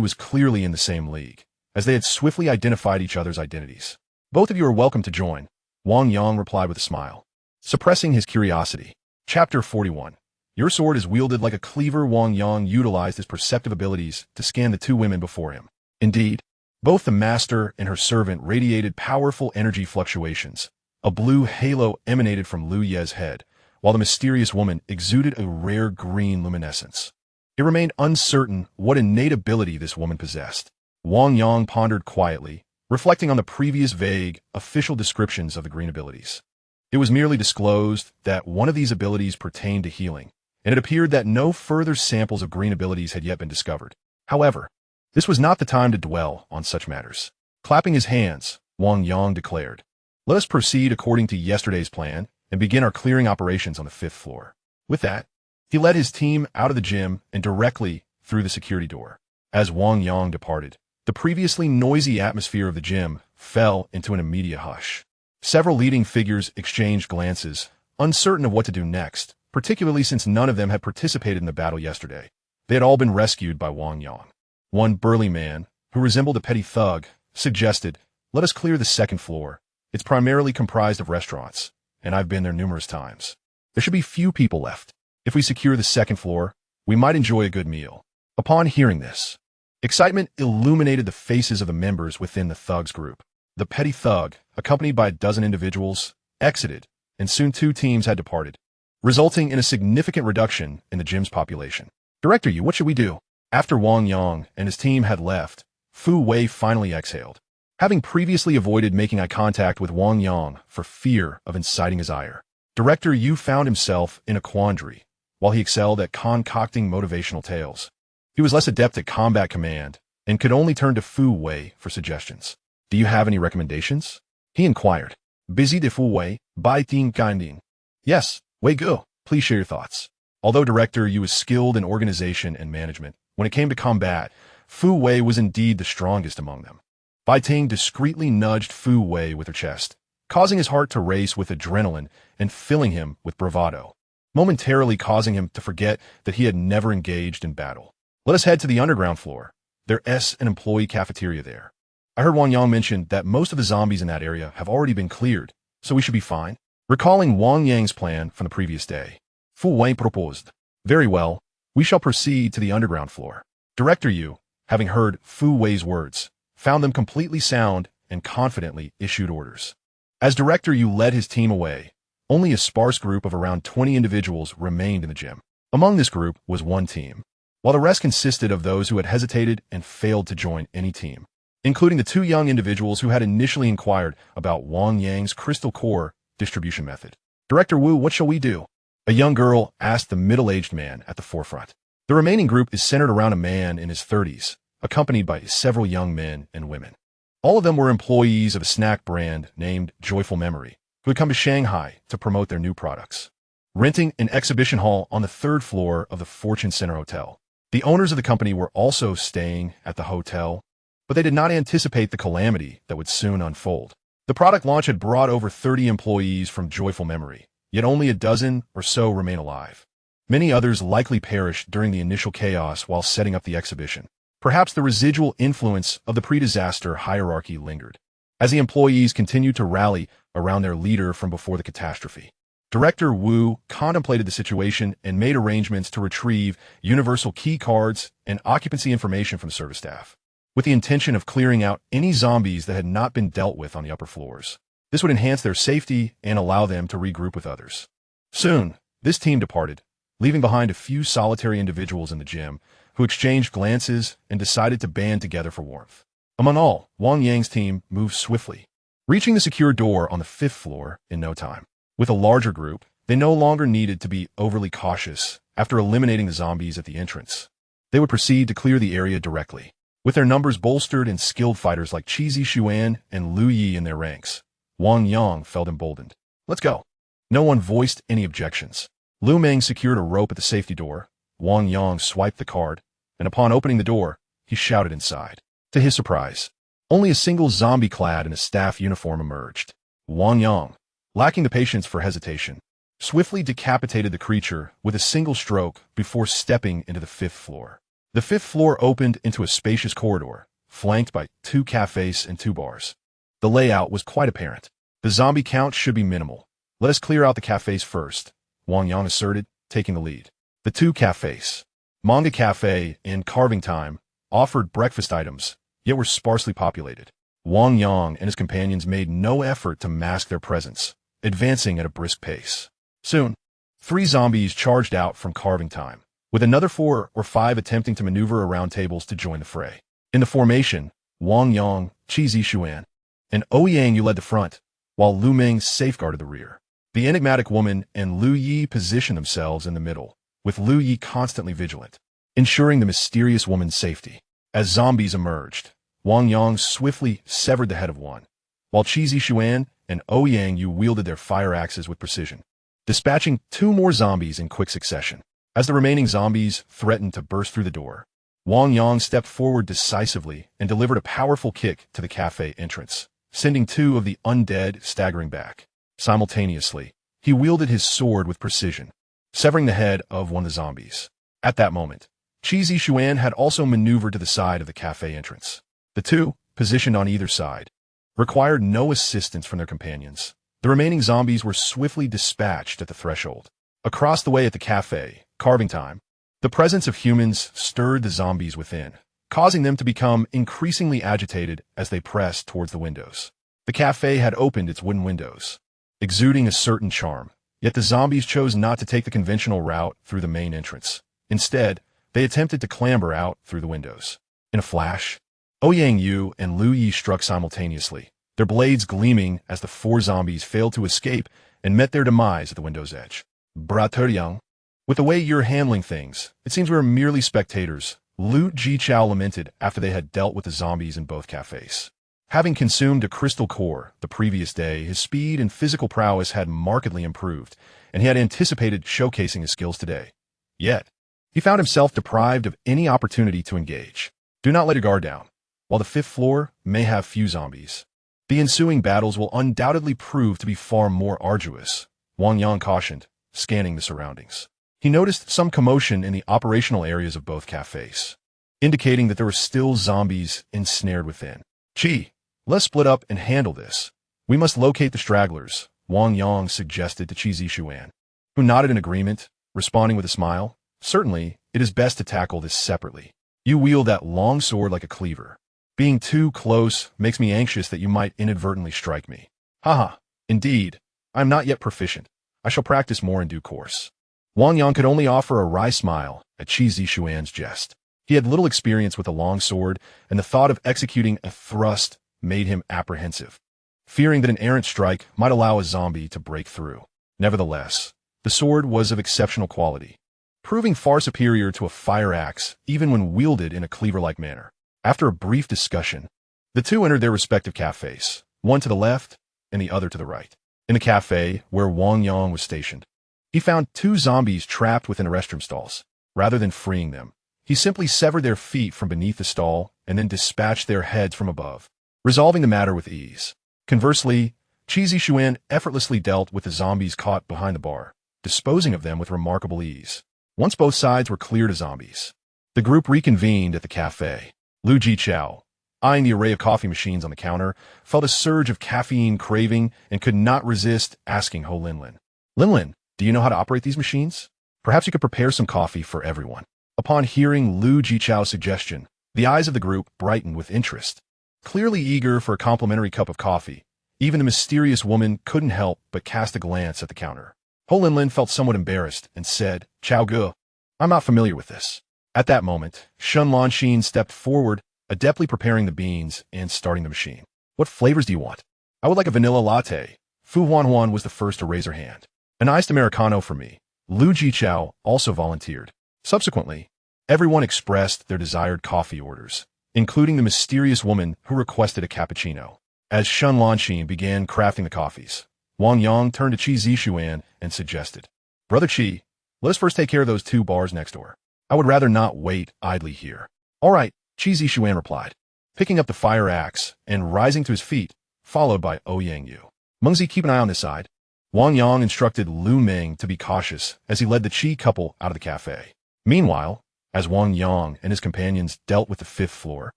was clearly in the same league, as they had swiftly identified each other's identities. Both of you are welcome to join, Wang Yang replied with a smile. Suppressing his curiosity. Chapter 41. Your sword is wielded like a cleaver. Wang Yang utilized his perceptive abilities to scan the two women before him. Indeed, both the master and her servant radiated powerful energy fluctuations. A blue halo emanated from Lu Ye's head, while the mysterious woman exuded a rare green luminescence. It remained uncertain what innate ability this woman possessed. Wang Yang pondered quietly, reflecting on the previous vague, official descriptions of the green abilities. It was merely disclosed that one of these abilities pertained to healing, and it appeared that no further samples of green abilities had yet been discovered. However, this was not the time to dwell on such matters. Clapping his hands, Wang Yang declared, "Let us proceed according to yesterday's plan and begin our clearing operations on the 5th floor." With that, he led his team out of the gym and directly through the security door. As Wang Yang departed, the previously noisy atmosphere of the gym fell into an immediate hush. Several leading figures exchanged glances, uncertain of what to do next, particularly since none of them had participated in the battle yesterday. They had all been rescued by Wang Yang. One burly man, who resembled a petty thug, suggested, "Let us clear the 2nd floor. It's primarily comprised of restaurants, and I've been there numerous times. There should be few people left. If we secure the 2nd floor, we might enjoy a good meal." Upon hearing this, excitement illuminated the faces of the members within the thugs group. The petty thug, accompanied by a dozen individuals, exited, and soon 2 teams had departed, resulting in a significant reduction in the gym's population. "Director Yu, what should we do?" After Wang Yang and his team had left, Fu Wei finally exhaled. Having previously avoided making eye contact with Wang Yang for fear of inciting his ire, Director Yu found himself in a quandary. While he excelled at concocting motivational tales, he was less adept at combat command and could only turn to Fu Wei for suggestions. "Do you have any recommendations?" he inquired. Busy de Fu Wei, Bai Ting Ganding. "Yes, Wei Gu, please share your thoughts." Although Director Yu was skilled in organization and management, when it came to combat, Fu Wei was indeed the strongest among them. Bai Ting discreetly nudged Fu Wei with her chest, causing his heart to race with adrenaline and filling him with bravado, momentarily causing him to forget that he had never engaged in battle. "Let us head to the underground floor. There's an employee cafeteria there. I heard Wang Yang mention that most of the zombies in that area have already been cleared, so we should be fine." Recalling Wang Yang's plan from the previous day, Fu Wei proposed, "Very well, we shall proceed to the underground floor." Director Yu, having heard Fu Wei's words, found them completely sound and confidently issued orders. As Director Yu led his team away, only a sparse group of around 20 individuals remained in the gym. Among this group was one team, while the rest consisted of those who had hesitated and failed to join any team, including the 2 young individuals who had initially inquired about Wang Yang's crystal core distribution method. "Director Wu, what shall we do?" a young girl asked the middle-aged man at the forefront. The remaining group is centered around a man in his 30s, accompanied by several young men and women. All of them were employees of a snack brand named Joyful Memory, who had come to Shanghai to promote their new products, renting an exhibition hall on the 3rd floor of the Fortune Center Hotel. The owners of the company were also staying at the hotel, but they did not anticipate the calamity that would soon unfold. The product launch had brought over 30 employees from Joyful Memory, yet only a dozen or so remain alive. Many others likely perished during the initial chaos while setting up the exhibition. Perhaps the residual influence of the pre-disaster hierarchy lingered, as the employees continued to rally around their leader from before the catastrophe. Director Wu contemplated the situation and made arrangements to retrieve universal key cards and occupancy information from service staff, with the intention of clearing out any zombies that had not been dealt with on the upper floors. This would enhance their safety and allow them to regroup with others. Soon, this team departed, leaving behind a few solitary individuals in the gym who exchanged glances and decided to band together for warmth. Among all, Wang Yang's team moved swiftly, reaching the secure door on the 5th floor in no time. With a larger group, they no longer needed to be overly cautious after eliminating the zombies at the entrance. They would proceed to clear the area directly. With their numbers bolstered and skilled fighters like Qi Zixuan and Lu Yi in their ranks, Wang Yang felt emboldened. "Let's go." No one voiced any objections. Lu Meng secured a rope at the safety door. Wang Yang swiped the card, and upon opening the door, he shouted inside. To his surprise, only a single zombie clad in a staff uniform emerged. Wang Yang, lacking the patience for hesitation, swiftly decapitated the creature with a single stroke before stepping into the 5th floor. The 5th floor opened into a spacious corridor, flanked by 2 cafes and 2 bars. The layout was quite apparent. The zombie count should be minimal. Let us clear out the cafes first, Wang Yang asserted, taking the lead. The 2 cafes, Manga Cafe and Carving Time, offered breakfast items, yet were sparsely populated. Wang Yang and his companions made no effort to mask their presence, advancing at a brisk pace. Soon, 3 zombies charged out from Carving Time, with another 4 or 5 attempting to maneuver around tables to join the fray. In the formation, Wang Yang, Qi Zixuan, and Ouyang led the front, while Lu Ming safeguarded the rear. The enigmatic woman and Lu Yi positioned themselves in the middle, with Lu Yi constantly vigilant, ensuring the mysterious woman's safety. As zombies emerged, Wang Yang swiftly severed the head of one, while Qi Zixuan and Ouyang wielded their fire axes with precision, dispatching 2 more zombies in quick succession. As the remaining zombies threatened to burst through the door, Wang Yang stepped forward decisively and delivered a powerful kick to the cafe entrance, sending 2 of the undead staggering back. Simultaneously, he wielded his sword with precision, severing the head of one of the zombies. At that moment, Qi Zixuan had also maneuvered to the side of the cafe entrance. The 2, positioned on either side, required no assistance from their companions. The remaining zombies were swiftly dispatched at the threshold. Across the way at the cafe, Carving Time, the presence of humans stirred the zombies within, causing them to become increasingly agitated as they pressed towards the windows. The cafe had opened its wooden windows, exuding a certain charm, yet the zombies chose not to take the conventional route through the main entrance. Instead, they attempted to clamber out through the windows. In a flash, Ouyang Yu and Lu Yi struck simultaneously, their blades gleaming as the 4 zombies failed to escape and met their demise at the window's edge. Brother Yang, with the way you're handling things, it seems we're merely spectators, Lu Jichao lamented after they had dealt with the zombies in both cafes. Having consumed a crystal core the previous day, his speed and physical prowess had markedly improved, and he had anticipated showcasing his skills today. Yet, he found himself deprived of any opportunity to engage. Do not let your guard down. While the 5th floor may have few zombies, the ensuing battles will undoubtedly prove to be far more arduous, Wang Yang cautioned, scanning the surroundings. He noticed some commotion in the operational areas of both cafes, indicating that there were still zombies ensnared within. Qi, let's split up and handle this. We must locate the stragglers, Wang Yang suggested to Qi Zixuan, who nodded in agreement, responding with a smile. Certainly, it is best to tackle this separately. You wield that long sword like a cleaver. Being too close makes me anxious that you might inadvertently strike me. Haha, indeed, I am not yet proficient. I shall practice more in due course. Wang Yang could only offer a wry smile at Qi Zixuan's jest. He had little experience with a long sword, and the thought of executing a thrust made him apprehensive, fearing that an errant strike might allow a zombie to break through. Nevertheless, the sword was of exceptional quality, proving far superior to a fire axe even when wielded in a cleaver-like manner. After a brief discussion, the 2 entered their respective cafes, one to the left and the other to the right. In the cafe where Wang Yang was stationed, he found 2 zombies trapped within the restroom stalls. Rather than freeing them, he simply severed their feet from beneath the stall and then dispatched their heads from above, resolving the matter with ease. Conversely, Qi Zixuan effortlessly dealt with the zombies caught behind the bar, disposing of them with remarkable ease. Once both sides were cleared of zombies, the group reconvened at the cafe. Lu Jichao, eyeing the array of coffee machines on the counter, felt a surge of caffeine craving and could not resist asking Ho Linlin. Linlin, do you know how to operate these machines? Perhaps you could prepare some coffee for everyone. Upon hearing Lu Jichao's suggestion, the eyes of the group brightened with interest. Clearly eager for a complimentary cup of coffee, even the mysterious woman couldn't help but cast a glance at the counter. Ho Linlin felt somewhat embarrassed and said, Chao Gu, I'm not familiar with this. At that moment, Shun Lanxin stepped forward, adeptly preparing the beans and starting the machine. What flavors do you want? I would like a vanilla latte. Fu Huanhuan was the first to raise her hand. An iced Americano for me. Lu Jichao also volunteered. Subsequently, everyone expressed their desired coffee orders, including the mysterious woman who requested a cappuccino. As Shun Lanxin began crafting the coffees, Wang Yang turned to Qi Zixuan and suggested, Brother Qi, let us first take care of those 2 bars next door. I would rather not wait idly here. All right, Qi Zishuan replied, picking up the fire axe and rising to his feet, followed by Yang Yu. Mengzi, keep an eye on this side. Wang Yang instructed Lu Ming to be cautious as he led the Qi couple out of the cafe. Meanwhile, as Wang Yang and his companions dealt with the 5th floor,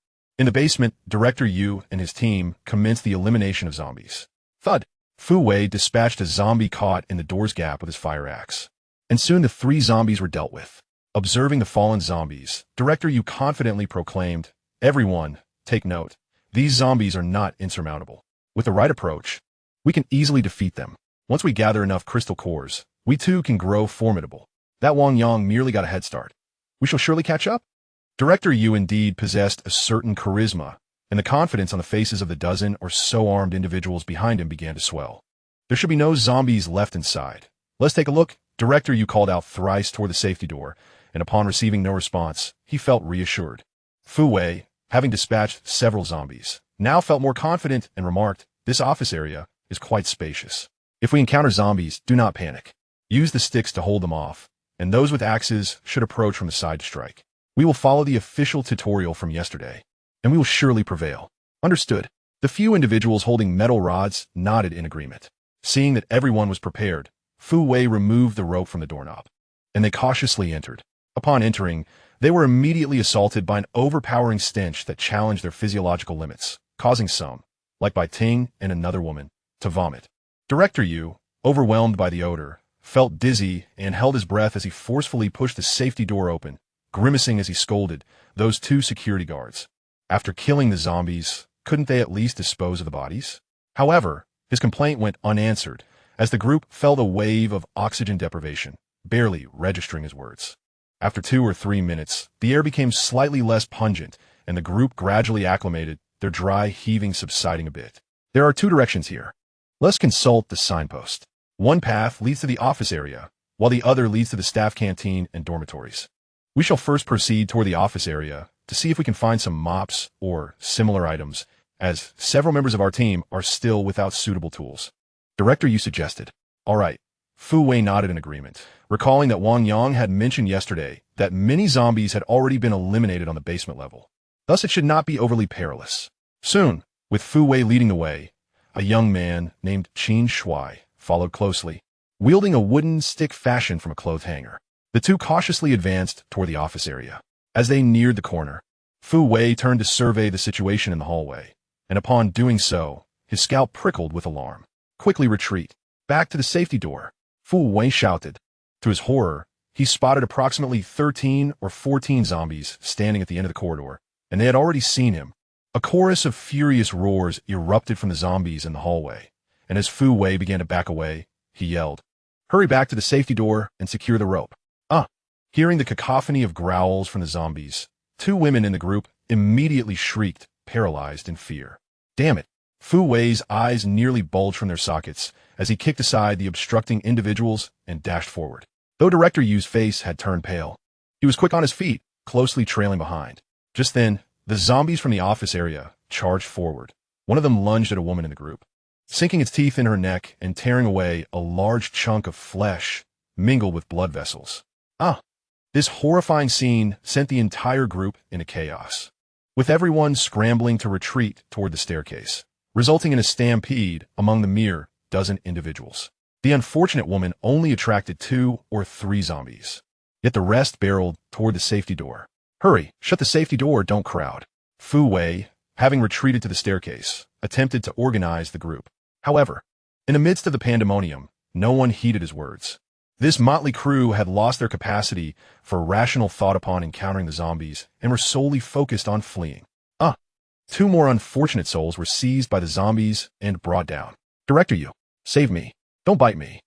in the basement, Director Yu and his team commenced the elimination of zombies. Thud! Fu Wei dispatched a zombie caught in the door's gap with his fire axe. And soon the 3 zombies were dealt with. Observing the fallen zombies, Director Yu confidently proclaimed, "Everyone, take note. These zombies are not insurmountable. With the right approach, we can easily defeat them. Once we gather enough crystal cores, we too can grow formidable. That Wang Yang merely got a head start. We shall surely catch up." Director Yu indeed possessed a certain charisma, and the confidence on the faces of the dozen or so armed individuals behind him began to swell. There should be no zombies left inside. Let's take a look. Director Yu called out thrice toward the safety door, and upon receiving no response, he felt reassured. Fu Wei, having dispatched several zombies, now felt more confident and remarked, "This office area is quite spacious. If we encounter zombies, do not panic. Use the sticks to hold them off, and those with axes should approach from the side to strike. We will follow the official tutorial from yesterday, and we will surely prevail." Understood. The few individuals holding metal rods nodded in agreement. Seeing that everyone was prepared, Fu Wei removed the rope from the doorknob, and they cautiously entered. Upon entering, they were immediately assaulted by an overpowering stench that challenged their physiological limits, causing some, like Bai Ting and another woman, to vomit. Director Yu, overwhelmed by the odor, felt dizzy and held his breath as he forcefully pushed the safety door open, grimacing as he scolded those 2 security guards. After killing the zombies, couldn't they at least dispose of the bodies? However, his complaint went unanswered as the group felt a wave of oxygen deprivation, barely registering his words. After 2 or 3 minutes, the air became slightly less pungent, and the group gradually acclimated, their dry heaving subsiding a bit. There are 2 directions here. Let's consult the signpost. One path leads to the office area, while the other leads to the staff canteen and dormitories. We shall first proceed toward the office area to see if we can find some mops or similar items, as several members of our team are still without suitable tools. Director Yu suggested. All right. Fu Wei nodded in agreement, recalling that Wang Yang had mentioned yesterday that many zombies had already been eliminated on the basement level. Thus it should not be overly perilous. Soon, with Fu Wei leading the way, a young man named Qin Shuai followed closely, wielding a wooden stick fashioned from a clothes hanger. The 2 cautiously advanced toward the office area. As they neared the corner, Fu Wei turned to survey the situation in the hallway, and upon doing so, his scalp prickled with alarm. Quickly retreat. Back to the safety door. Fu Wei shouted. To his horror, he spotted approximately 13 or 14 zombies standing at the end of the corridor, and they had already seen him. A chorus of furious roars erupted from the zombies in the hallway, and as Fu Wei began to back away, he yelled, "Hurry back to the safety door and secure the rope." Hearing the cacophony of growls from the zombies, 2 women in the group immediately shrieked, paralyzed in fear. Damn it! Fu Wei's eyes nearly bulged from their sockets as he kicked aside the obstructing individuals and dashed forward. Though Director Yu's face had turned pale, he was quick on his feet, closely trailing behind. Just then, the zombies from the office area charged forward. One of them lunged at a woman in the group, sinking its teeth in her neck and tearing away a large chunk of flesh mingled with blood vessels. This horrifying scene sent the entire group into chaos, with everyone scrambling to retreat toward the staircase, resulting in a stampede among the mere dozen individuals. The unfortunate woman only attracted 2 or 3 zombies, yet the rest barreled toward the safety door. Hurry, shut the safety door, don't crowd. Fu Wei, having retreated to the staircase, attempted to organize the group. However, in the midst of the pandemonium, no one heeded his words. This motley crew had lost their capacity for rational thought upon encountering the zombies and were solely focused on fleeing. 2 more unfortunate souls were seized by the zombies and brought down. Director Yu, save me. Don't bite me.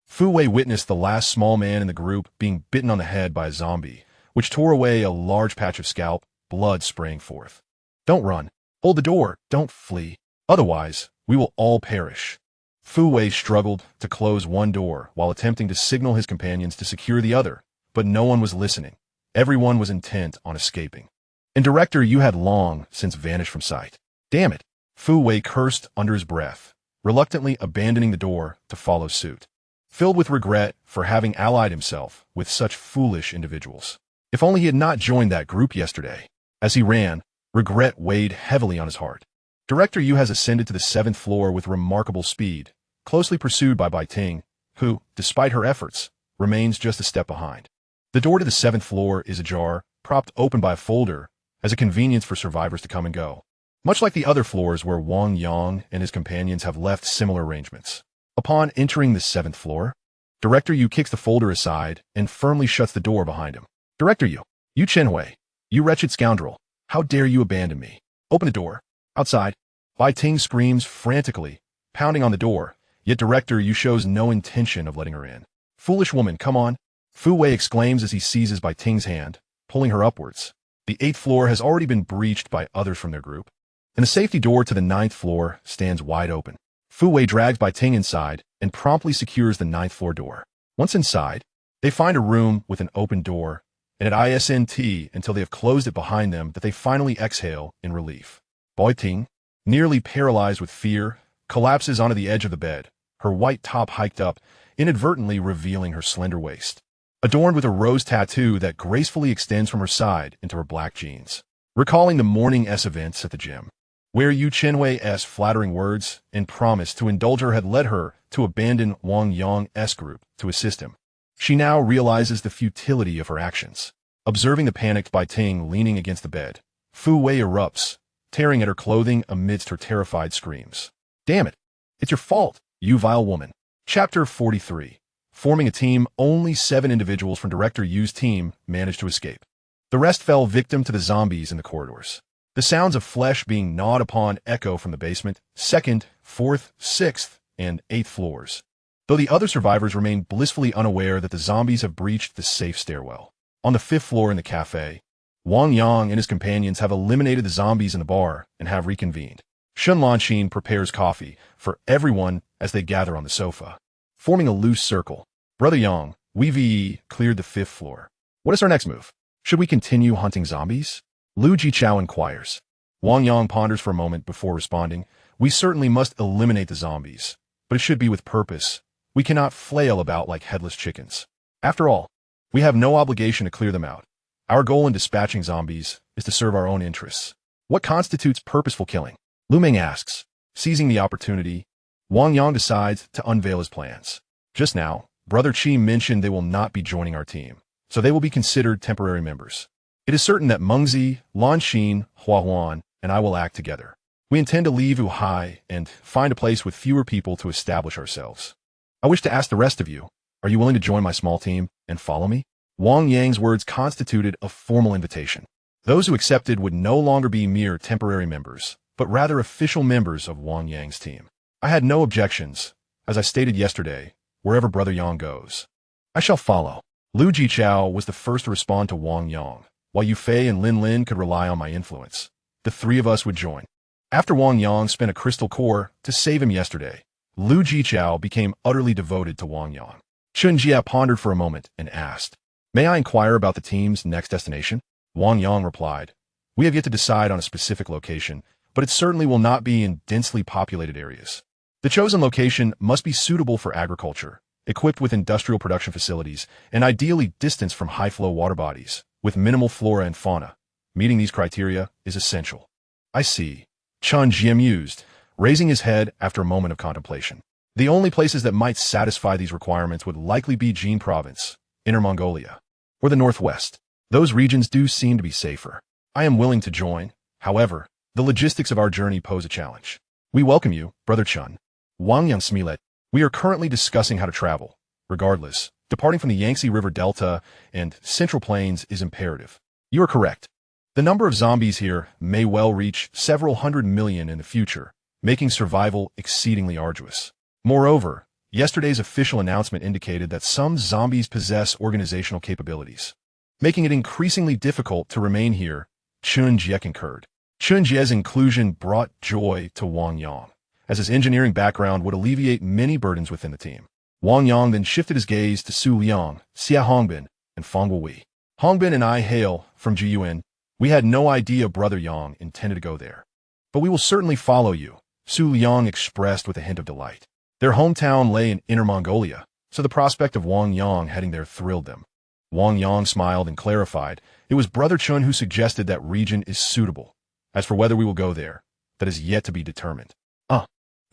Fu Wei witnessed the last small man in the group being bitten on the head by a zombie, which tore away a large patch of scalp, blood spraying forth. Don't run. Hold the door. Don't flee. Otherwise, we will all perish. Fu Wei struggled to close one door while attempting to signal his companions to secure the other, but no one was listening. Everyone was intent on escaping. And Director Yu had long since vanished from sight. Damn it! Fu Wei cursed under his breath, reluctantly abandoning the door to follow suit, filled with regret for having allied himself with such foolish individuals. If only he had not joined that group yesterday. As he ran, regret weighed heavily on his heart. Director Yu has ascended to the 7th floor with remarkable speed, closely pursued by Bai Ting, who, despite her efforts, remains just a step behind. The door to the 7th floor is ajar, propped open by a folder, as a convenience for survivors to come and go. Much like the other floors where Wang Yang and his companions have left similar arrangements. Upon entering the 7th floor, Director Yu kicks the folder aside and firmly shuts the door behind him. Director Yu Chenhui, you wretched scoundrel, how dare you abandon me? Open the door. Outside, Bai Ting screams frantically, pounding on the door, yet Director Yu shows no intention of letting her in. Foolish woman, come on, Fu Wei exclaims as he seizes Bai Ting's hand, pulling her upwards. The 8th floor has already been breached by others from their group, and the safety door to the 9th floor stands wide open. Fu Wei drags Bai Ting inside and promptly secures the 9th floor door. Once inside, they find a room with an open door, and it isn't until they have closed it behind them that they finally exhale in relief. Bai Ting, nearly paralyzed with fear, collapses onto the edge of the bed, her white top hiked up, inadvertently revealing her slender waist, adorned with a rose tattoo that gracefully extends from her side into her black jeans. Recalling the morning events at the gym, where Yu Chenhui's flattering words and promise to indulge her had led her to abandon Wang Yang's group to assist him, she now realizes the futility of her actions. Observing the panicked Bai Ting leaning against the bed, Fu Wei erupts, tearing at her clothing amidst her terrified screams. Damn it! It's your fault, you vile woman. Chapter 43. Forming a team, only 7 individuals from Director Yu's team managed to escape. The rest fell victim to the zombies in the corridors. The sounds of flesh being gnawed upon echo from the basement, 2nd, 4th, 6th, and 8th floors, though the other survivors remain blissfully unaware that the zombies have breached the safe stairwell. On the 5th floor in the cafe, Wang Yang and his companions have eliminated the zombies in the bar and have reconvened. Shun Lanxin prepares coffee for everyone as they gather on the sofa. Forming a loose circle, Brother Yang, we cleared the 5th floor. What is our next move? Should we continue hunting zombies? Lu Jichao inquires. Wang Yang ponders for a moment before responding. We certainly must eliminate the zombies, but it should be with purpose. We cannot flail about like headless chickens. After all, we have no obligation to clear them out. Our goal in dispatching zombies is to serve our own interests. What constitutes purposeful killing? Lu Ming asks. Seizing the opportunity, Wang Yang decides to unveil his plans. Just now, Brother Qi mentioned they will not be joining our team, so they will be considered temporary members. It is certain that Mengzi, Lanxin, Hua Huan, and I will act together. We intend to leave Wuhai and find a place with fewer people to establish ourselves. I wish to ask the rest of you, are you willing to join my small team and follow me? Wang Yang's words constituted a formal invitation. Those who accepted would no longer be mere temporary members, but rather official members of Wang Yang's team. I had no objections. As I stated yesterday, wherever Brother Yang goes, I shall follow. Lu Jichao was the first to respond to Wang Yang, while Yu Fei and Lin Lin could rely on my influence. The 3 of us would join. After Wang Yang spent a crystal core to save him yesterday, Lu Jichao became utterly devoted to Wang Yang. Chun Jia pondered for a moment and asked, May I inquire about the team's next destination? Wang Yang replied, We have yet to decide on a specific location, but it certainly will not be in densely populated areas. The chosen location must be suitable for agriculture, equipped with industrial production facilities, and ideally distanced from high-flow water bodies, with minimal flora and fauna. Meeting these criteria is essential. I see. Chun Jia mused, raising his head after a moment of contemplation. The only places that might satisfy these requirements would likely be Jin Province, Inner Mongolia, or the Northwest. Those regions do seem to be safer. I am willing to join. However, the logistics of our journey pose a challenge. We welcome you, Brother Chun. Wang Yang Smilet. We are currently discussing how to travel. Regardless, departing from the Yangtze River Delta and Central Plains is imperative. You are correct. The number of zombies here may well reach several hundred million in the future, making survival exceedingly arduous. Moreover, yesterday's official announcement indicated that some zombies possess organizational capabilities, making it increasingly difficult to remain here. Chun Jie concurred. Chun Jie's inclusion brought joy to Wang Yang, as his engineering background would alleviate many burdens within the team. Wang Yang then shifted his gaze to Su Liang, Xia Hongbin, and Fang Wei. Hongbin and I hail from Jiyuan. We had no idea Brother Yang intended to go there. But we will certainly follow you, Su Liang expressed with a hint of delight. Their hometown lay in Inner Mongolia, so the prospect of Wang Yang heading there thrilled them. Wang Yang smiled and clarified. It was Brother Chun who suggested that region is suitable. As for whether we will go there, that is yet to be determined.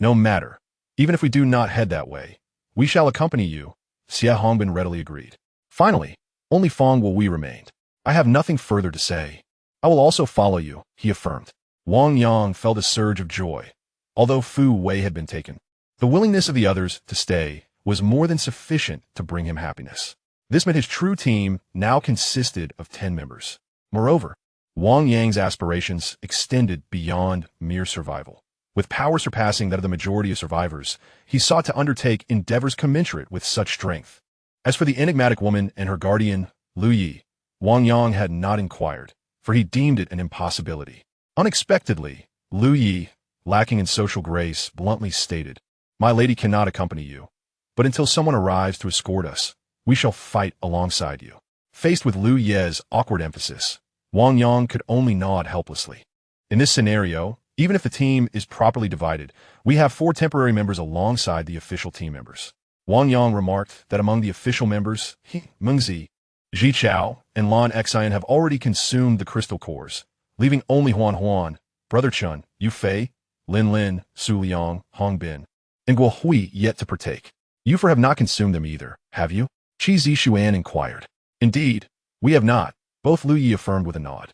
No matter. Even if we do not head that way, we shall accompany you, Xie Hongbin readily agreed. Finally, only Fong will we remain. I have nothing further to say. I will also follow you, he affirmed. Wang Yang felt a surge of joy. Although Fu Wei had been taken, the willingness of the others to stay was more than sufficient to bring him happiness. This meant his true team now consisted of 10 members. Moreover, Wang Yang's aspirations extended beyond mere survival. With power surpassing that of the majority of survivors, he sought to undertake endeavors commensurate with such strength. As for the enigmatic woman and her guardian, Lu Yi, Wang Yang had not inquired, for he deemed it an impossibility. Unexpectedly, Lu Yi, lacking in social grace, bluntly stated, "My lady cannot accompany you, but until someone arrives to escort us, we shall fight alongside you." Faced with Lu Ye's awkward emphasis, Wang Yang could only nod helplessly. In this scenario, even if the team is properly divided, we have 4 temporary members alongside the official team members. Wang Yang remarked that among the official members, he, Mengzi, Ji Chao, and Lan Xian have already consumed the crystal cores, leaving only Huan Huan, Brother Chun, Yu Fei, Lin Lin, Su Liang, Hong Bin, and Guo Hui yet to partake. You four have not consumed them either, have you? Qi Zishuan inquired. Indeed, we have not, both Lu Yi affirmed with a nod.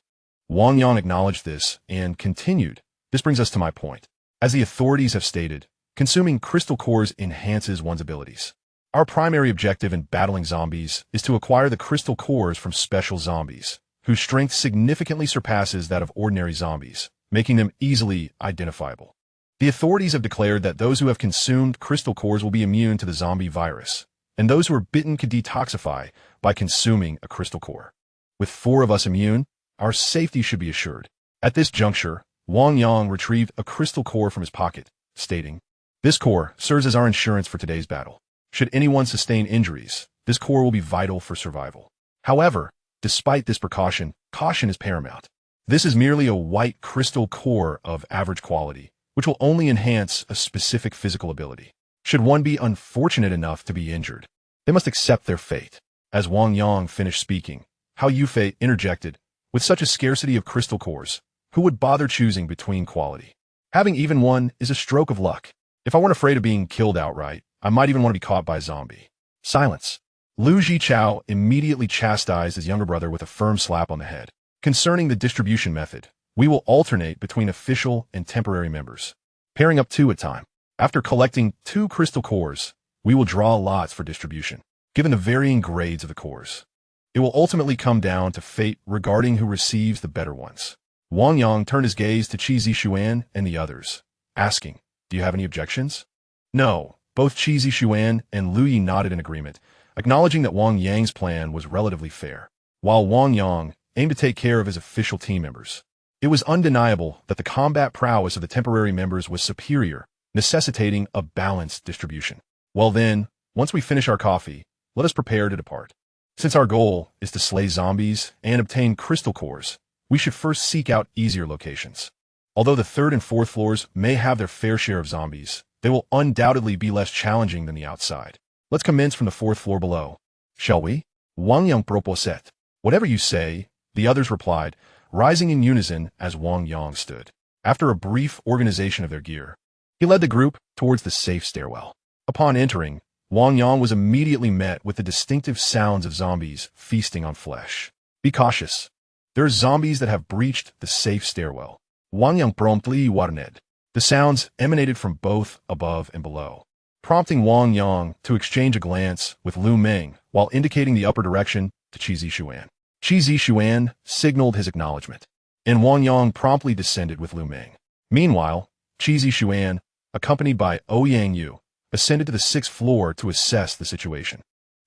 Wang Yang acknowledged this and continued. This brings us to my point. As the authorities have stated, consuming crystal cores enhances one's abilities. Our primary objective in battling zombies is to acquire the crystal cores from special zombies, whose strength significantly surpasses that of ordinary zombies, making them easily identifiable. The authorities have declared that those who have consumed crystal cores will be immune to the zombie virus, and those who are bitten could detoxify by consuming a crystal core. With 4 of us immune, our safety should be assured. At this juncture, Wang Yang retrieved a crystal core from his pocket, stating, "This core serves as our insurance for today's battle. Should anyone sustain injuries, this core will be vital for survival. However, despite this precaution, caution is paramount. This is merely a white crystal core of average quality, which will only enhance a specific physical ability. Should one be unfortunate enough to be injured, they must accept their fate." As Wang Yang finished speaking, Hao Yufei interjected, "With such a scarcity of crystal cores, who would bother choosing between quality? Having even one is a stroke of luck. If I weren't afraid of being killed outright, I might even want to be caught by a zombie." Silence. Lu Jichao immediately chastised his younger brother with a firm slap on the head. "Concerning the distribution method, we will alternate between official and temporary members, pairing up 2 at a time. After collecting 2 crystal cores, we will draw lots for distribution, given the varying grades of the cores. It will ultimately come down to fate regarding who receives the better ones." Wang Yang turned his gaze to Qi Zishuan and the others, asking, "Do you have any objections?" No, both Qi Zishuan and Lu Yi nodded in agreement, acknowledging that Wang Yang's plan was relatively fair. While Wang Yang aimed to take care of his official team members, it was undeniable that the combat prowess of the temporary members was superior, necessitating a balanced distribution. Well then, once we finish our coffee, let us prepare to depart. Since our goal is to slay zombies and obtain crystal cores, we should first seek out easier locations. Although the 3rd and 4th floors may have their fair share of zombies, they will undoubtedly be less challenging than the outside. Let's commence from the 4th floor below, shall we? Wang Yang proposed. Whatever you say, the others replied, rising in unison as Wang Yang stood. After a brief organization of their gear, he led the group towards the safe stairwell. Upon entering, Wang Yang was immediately met with the distinctive sounds of zombies feasting on flesh. Be cautious. There are zombies that have breached the safe stairwell. Wang Yang promptly warned. The sounds emanated from both above and below, prompting Wang Yang to exchange a glance with Lu Meng while indicating the upper direction to Qi Zishuan. Qi Zishuan signaled his acknowledgement, and Wang Yang promptly descended with Lu Meng. Meanwhile, Qi Zishuan, accompanied by Yang Yu, ascended to the 6th floor to assess the situation.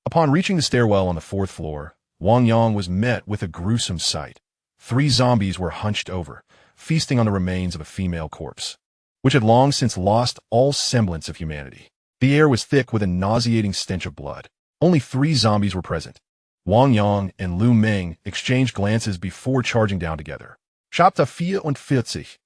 Upon reaching the stairwell on the 4th floor, Wang Yang was met with a gruesome sight. 3 zombies were hunched over, feasting on the remains of a female corpse, which had long since lost all semblance of humanity. The air was thick with a nauseating stench of blood. Only 3 zombies were present. Wang Yang and Lu Meng exchanged glances before charging down together. Chapter 44,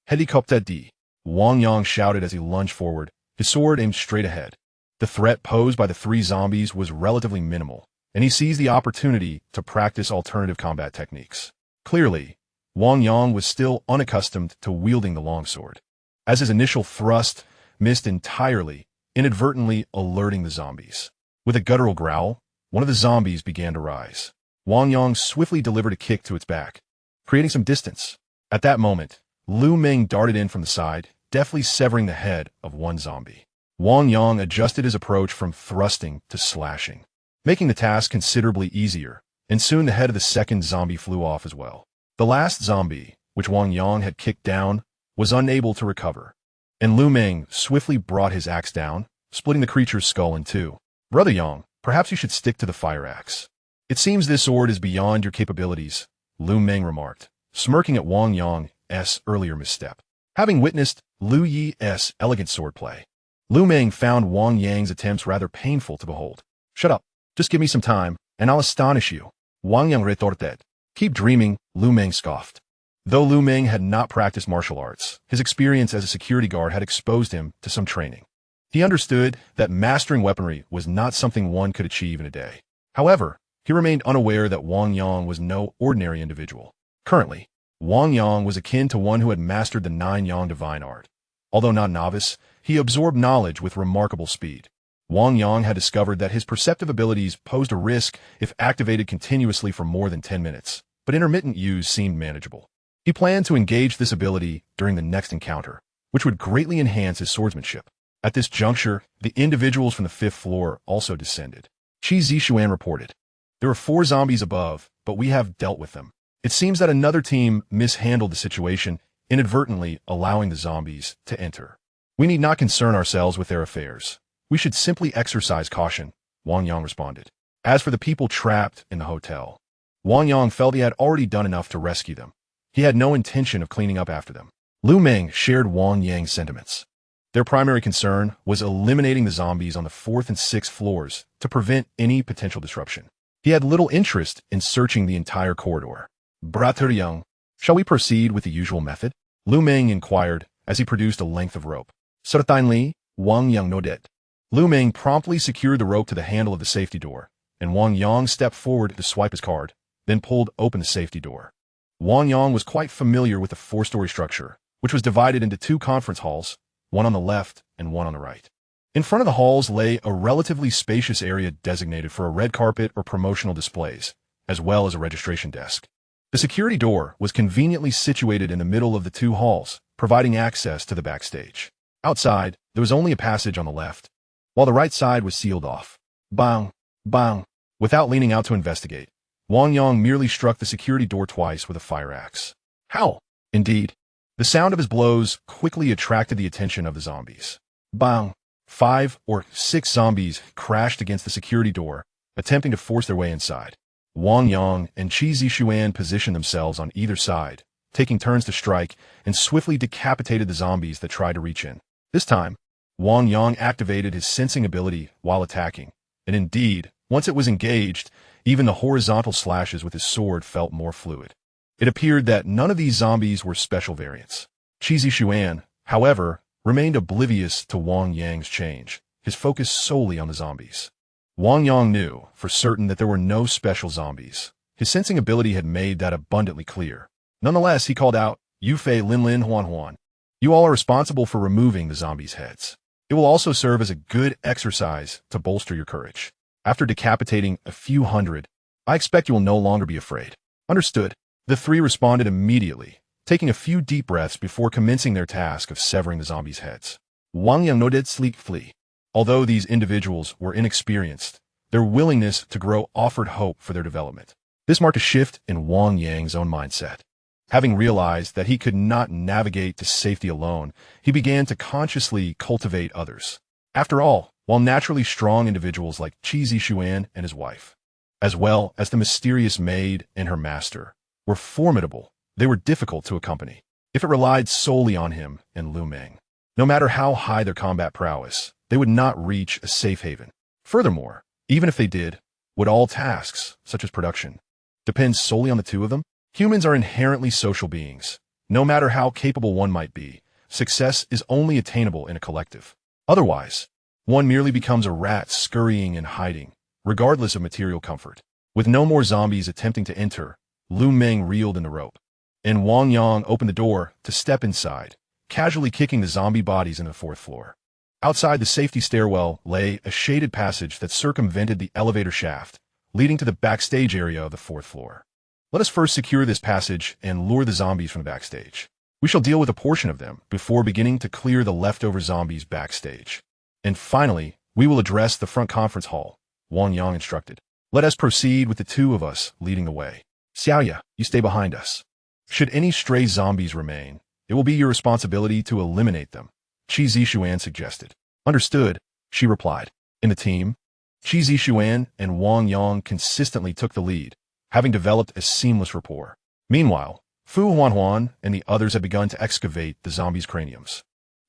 Helikopter D. Wang Yang shouted as he lunged forward, his sword aimed straight ahead. The threat posed by the 3 zombies was relatively minimal, and he seized the opportunity to practice alternative combat techniques. Clearly, Wang Yang was still unaccustomed to wielding the longsword, as his initial thrust missed entirely, inadvertently alerting the zombies. With a guttural growl, one of the zombies began to rise. Wang Yang swiftly delivered a kick to its back, creating some distance. At that moment, Lu Meng darted in from the side, deftly severing the head of one zombie. Wang Yang adjusted his approach from thrusting to slashing, making the task considerably easier, and soon the head of the second zombie flew off as well. The last zombie, which Wang Yang had kicked down, was unable to recover, and Lu Meng swiftly brought his axe down, splitting the creature's skull in two. Brother Yang, perhaps you should stick to the fire axe. It seems this sword is beyond your capabilities, Lu Meng remarked, smirking at Wang Yang's earlier misstep. Having witnessed Lu Yi's elegant swordplay, Lu Meng found Wang Yang's attempts rather painful to behold. Shut up. Just give me some time, and I'll astonish you, Wang Yang retorted. Keep dreaming, Lu Meng scoffed. Though Lu Meng had not practiced martial arts, his experience as a security guard had exposed him to some training. He understood that mastering weaponry was not something one could achieve in a day. However, he remained unaware that Wang Yang was no ordinary individual. Currently, Wang Yang was akin to one who had mastered the 9 Yang divine art. Although not novice, he absorbed knowledge with remarkable speed. Wang Yang had discovered that his perceptive abilities posed a risk if activated continuously for more than 10 minutes, but intermittent use seemed manageable. He planned to engage this ability during the next encounter, which would greatly enhance his swordsmanship. At this juncture, the individuals from the 5th floor also descended. Qi Zishuan reported, "There are 4 zombies above, but we have dealt with them. It seems that another team mishandled the situation, inadvertently allowing the zombies to enter. We need not concern ourselves with their affairs. We should simply exercise caution," Wang Yang responded. As for the people trapped in the hotel, Wang Yang felt he had already done enough to rescue them. He had no intention of cleaning up after them. Lu Meng shared Wang Yang's sentiments. Their primary concern was eliminating the zombies on the 4th and 6th floors to prevent any potential disruption. He had little interest in searching the entire corridor. "Brother Yang, shall we proceed with the usual method?" Lu Meng inquired as he produced a length of rope. Certainly, Wang Yang nodded. Lu Meng promptly secured the rope to the handle of the safety door, and Wang Yang stepped forward to swipe his card, then pulled open the safety door. Wang Yang was quite familiar with the 4-story structure, which was divided into 2 conference halls, one on the left and one on the right. In front of the halls lay a relatively spacious area designated for a red carpet or promotional displays, as well as a registration desk. The security door was conveniently situated in the middle of the 2 halls, providing access to the backstage. Outside, there was only a passage on the left, while the right side was sealed off. Bang! Bang! Without leaning out to investigate, Wang Yang merely struck the security door twice with a fire axe. How? Indeed. The sound of his blows quickly attracted the attention of the zombies. Bang! 5 or 6 zombies crashed against the security door, attempting to force their way inside. Wang Yang and Qi Zishuan positioned themselves on either side, taking turns to strike, and swiftly decapitated the zombies that tried to reach in. This time, Wang Yang activated his sensing ability while attacking, and indeed, once it was engaged, even the horizontal slashes with his sword felt more fluid. It appeared that none of these zombies were special variants. Qi Zishuan, however, remained oblivious to Wang Yang's change, his focus solely on the zombies. Wang Yang knew for certain that there were no special zombies. His sensing ability had made that abundantly clear. Nonetheless, he called out, "Yufei Lin Lin Huan Huan. You all are responsible for removing the zombies' heads. It will also serve as a good exercise to bolster your courage. After decapitating a few hundred, I expect you will no longer be afraid." Understood. The 3 responded immediately, taking a few deep breaths before commencing their task of severing the zombies' heads. Wang Yang nodded sleepily. Although these individuals were inexperienced, their willingness to grow offered hope for their development. This marked a shift in Wang Yang's own mindset. Having realized that he could not navigate to safety alone, he began to consciously cultivate others. After all, while naturally strong individuals like Qi Zishuan and his wife, as well as the mysterious maid and her master, were formidable, they were difficult to accompany if it relied solely on him and Lu Meng. No matter how high their combat prowess, they would not reach a safe haven. Furthermore, even if they did, would all tasks, such as production, depend solely on the 2 of them? Humans are inherently social beings. No matter how capable one might be, success is only attainable in a collective. Otherwise, one merely becomes a rat scurrying and hiding, regardless of material comfort. With no more zombies attempting to enter, Lu Meng reeled in the rope, and Wang Yang opened the door to step inside, casually kicking the zombie bodies into the fourth floor. Outside the safety stairwell lay a shaded passage that circumvented the elevator shaft, leading to the backstage area of the fourth floor. Let us first secure this passage and lure the zombies from the backstage. We shall deal with a portion of them before beginning to clear the leftover zombies backstage. And finally, we will address the front conference hall, Wang Yang instructed. Let us proceed with the two of us leading the way. Xiaoya, you stay behind us. Should any stray zombies remain, it will be your responsibility to eliminate them, Qi Zishuan suggested. Understood, she replied. In the team, Qi Zishuan and Wang Yang consistently took the lead, having developed a seamless rapport. Meanwhile, Fu Huanhuan and the others had begun to excavate the zombies' craniums,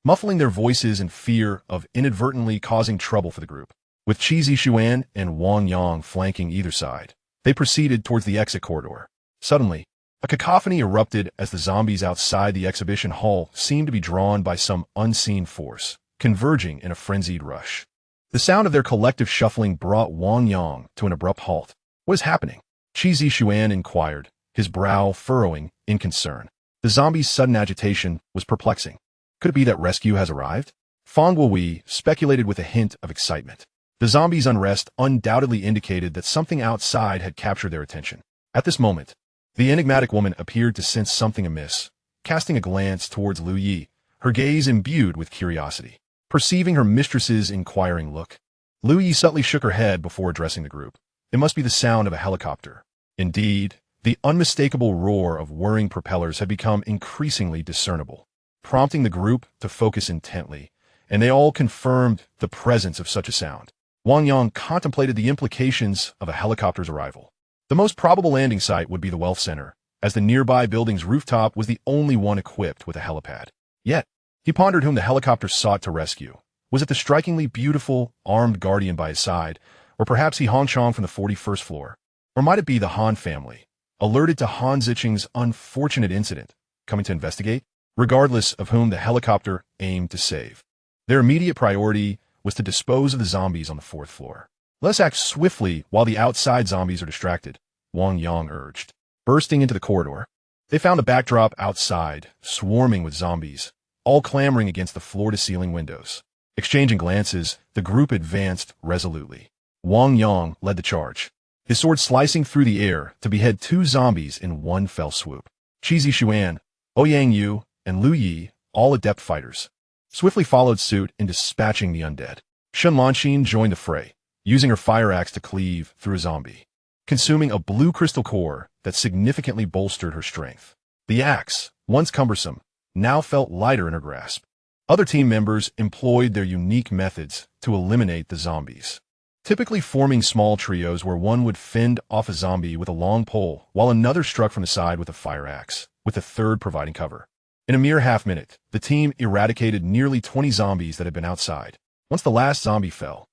muffling their voices in fear of inadvertently causing trouble for the group. With Qi Zishuan and Wang Yang flanking either side, they proceeded towards the exit corridor. Suddenly, a cacophony erupted as the zombies outside the exhibition hall seemed to be drawn by some unseen force, converging in a frenzied rush. The sound of their collective shuffling brought Wang Yang to an abrupt halt. What is happening? Qi Zishuan inquired, his brow furrowing in concern. The zombies' sudden agitation was perplexing. Could it be that rescue has arrived? Fang Wei speculated with a hint of excitement. The zombies' unrest undoubtedly indicated that something outside had captured their attention. At this moment, the enigmatic woman appeared to sense something amiss, casting a glance towards Lu Yi, her gaze imbued with curiosity. Perceiving her mistress's inquiring look, Lu Yi subtly shook her head before addressing the group. It must be the sound of a helicopter. Indeed, the unmistakable roar of whirring propellers had become increasingly discernible, prompting the group to focus intently, and they all confirmed the presence of such a sound. Wang Yang contemplated the implications of a helicopter's arrival. The most probable landing site would be the Wealth Center, as the nearby building's rooftop was the only one equipped with a helipad. Yet, he pondered whom the helicopter sought to rescue. Was it the strikingly beautiful, armed guardian by his side, or perhaps he Han Chong from the 41st floor? Or might it be the Han family, alerted to Han Ziqing's unfortunate incident, coming to investigate? Regardless of whom the helicopter aimed to save, their immediate priority was to dispose of the zombies on the fourth floor. Let's act swiftly while the outside zombies are distracted, Wang Yang urged. Bursting into the corridor, they found the backdrop outside, swarming with zombies, all clamoring against the floor-to-ceiling windows. Exchanging glances, the group advanced resolutely. Wang Yang led the charge, his sword slicing through the air to behead two zombies in one fell swoop. Qi Zishuan, Ouyang Yu, and Lu Yi, all adept fighters, swiftly followed suit in dispatching the undead. Shun Lanxin joined the fray, using her fire axe to cleave through a zombie, consuming a blue crystal core that significantly bolstered her strength. The axe, once cumbersome, now felt lighter in her grasp. Other team members employed their unique methods to eliminate the zombies, typically forming small trios where one would fend off a zombie with a long pole while another struck from the side with a fire axe, with the third providing cover. In a mere half-minute, the team eradicated nearly 20 zombies that had been outside. Once the last zombie fell,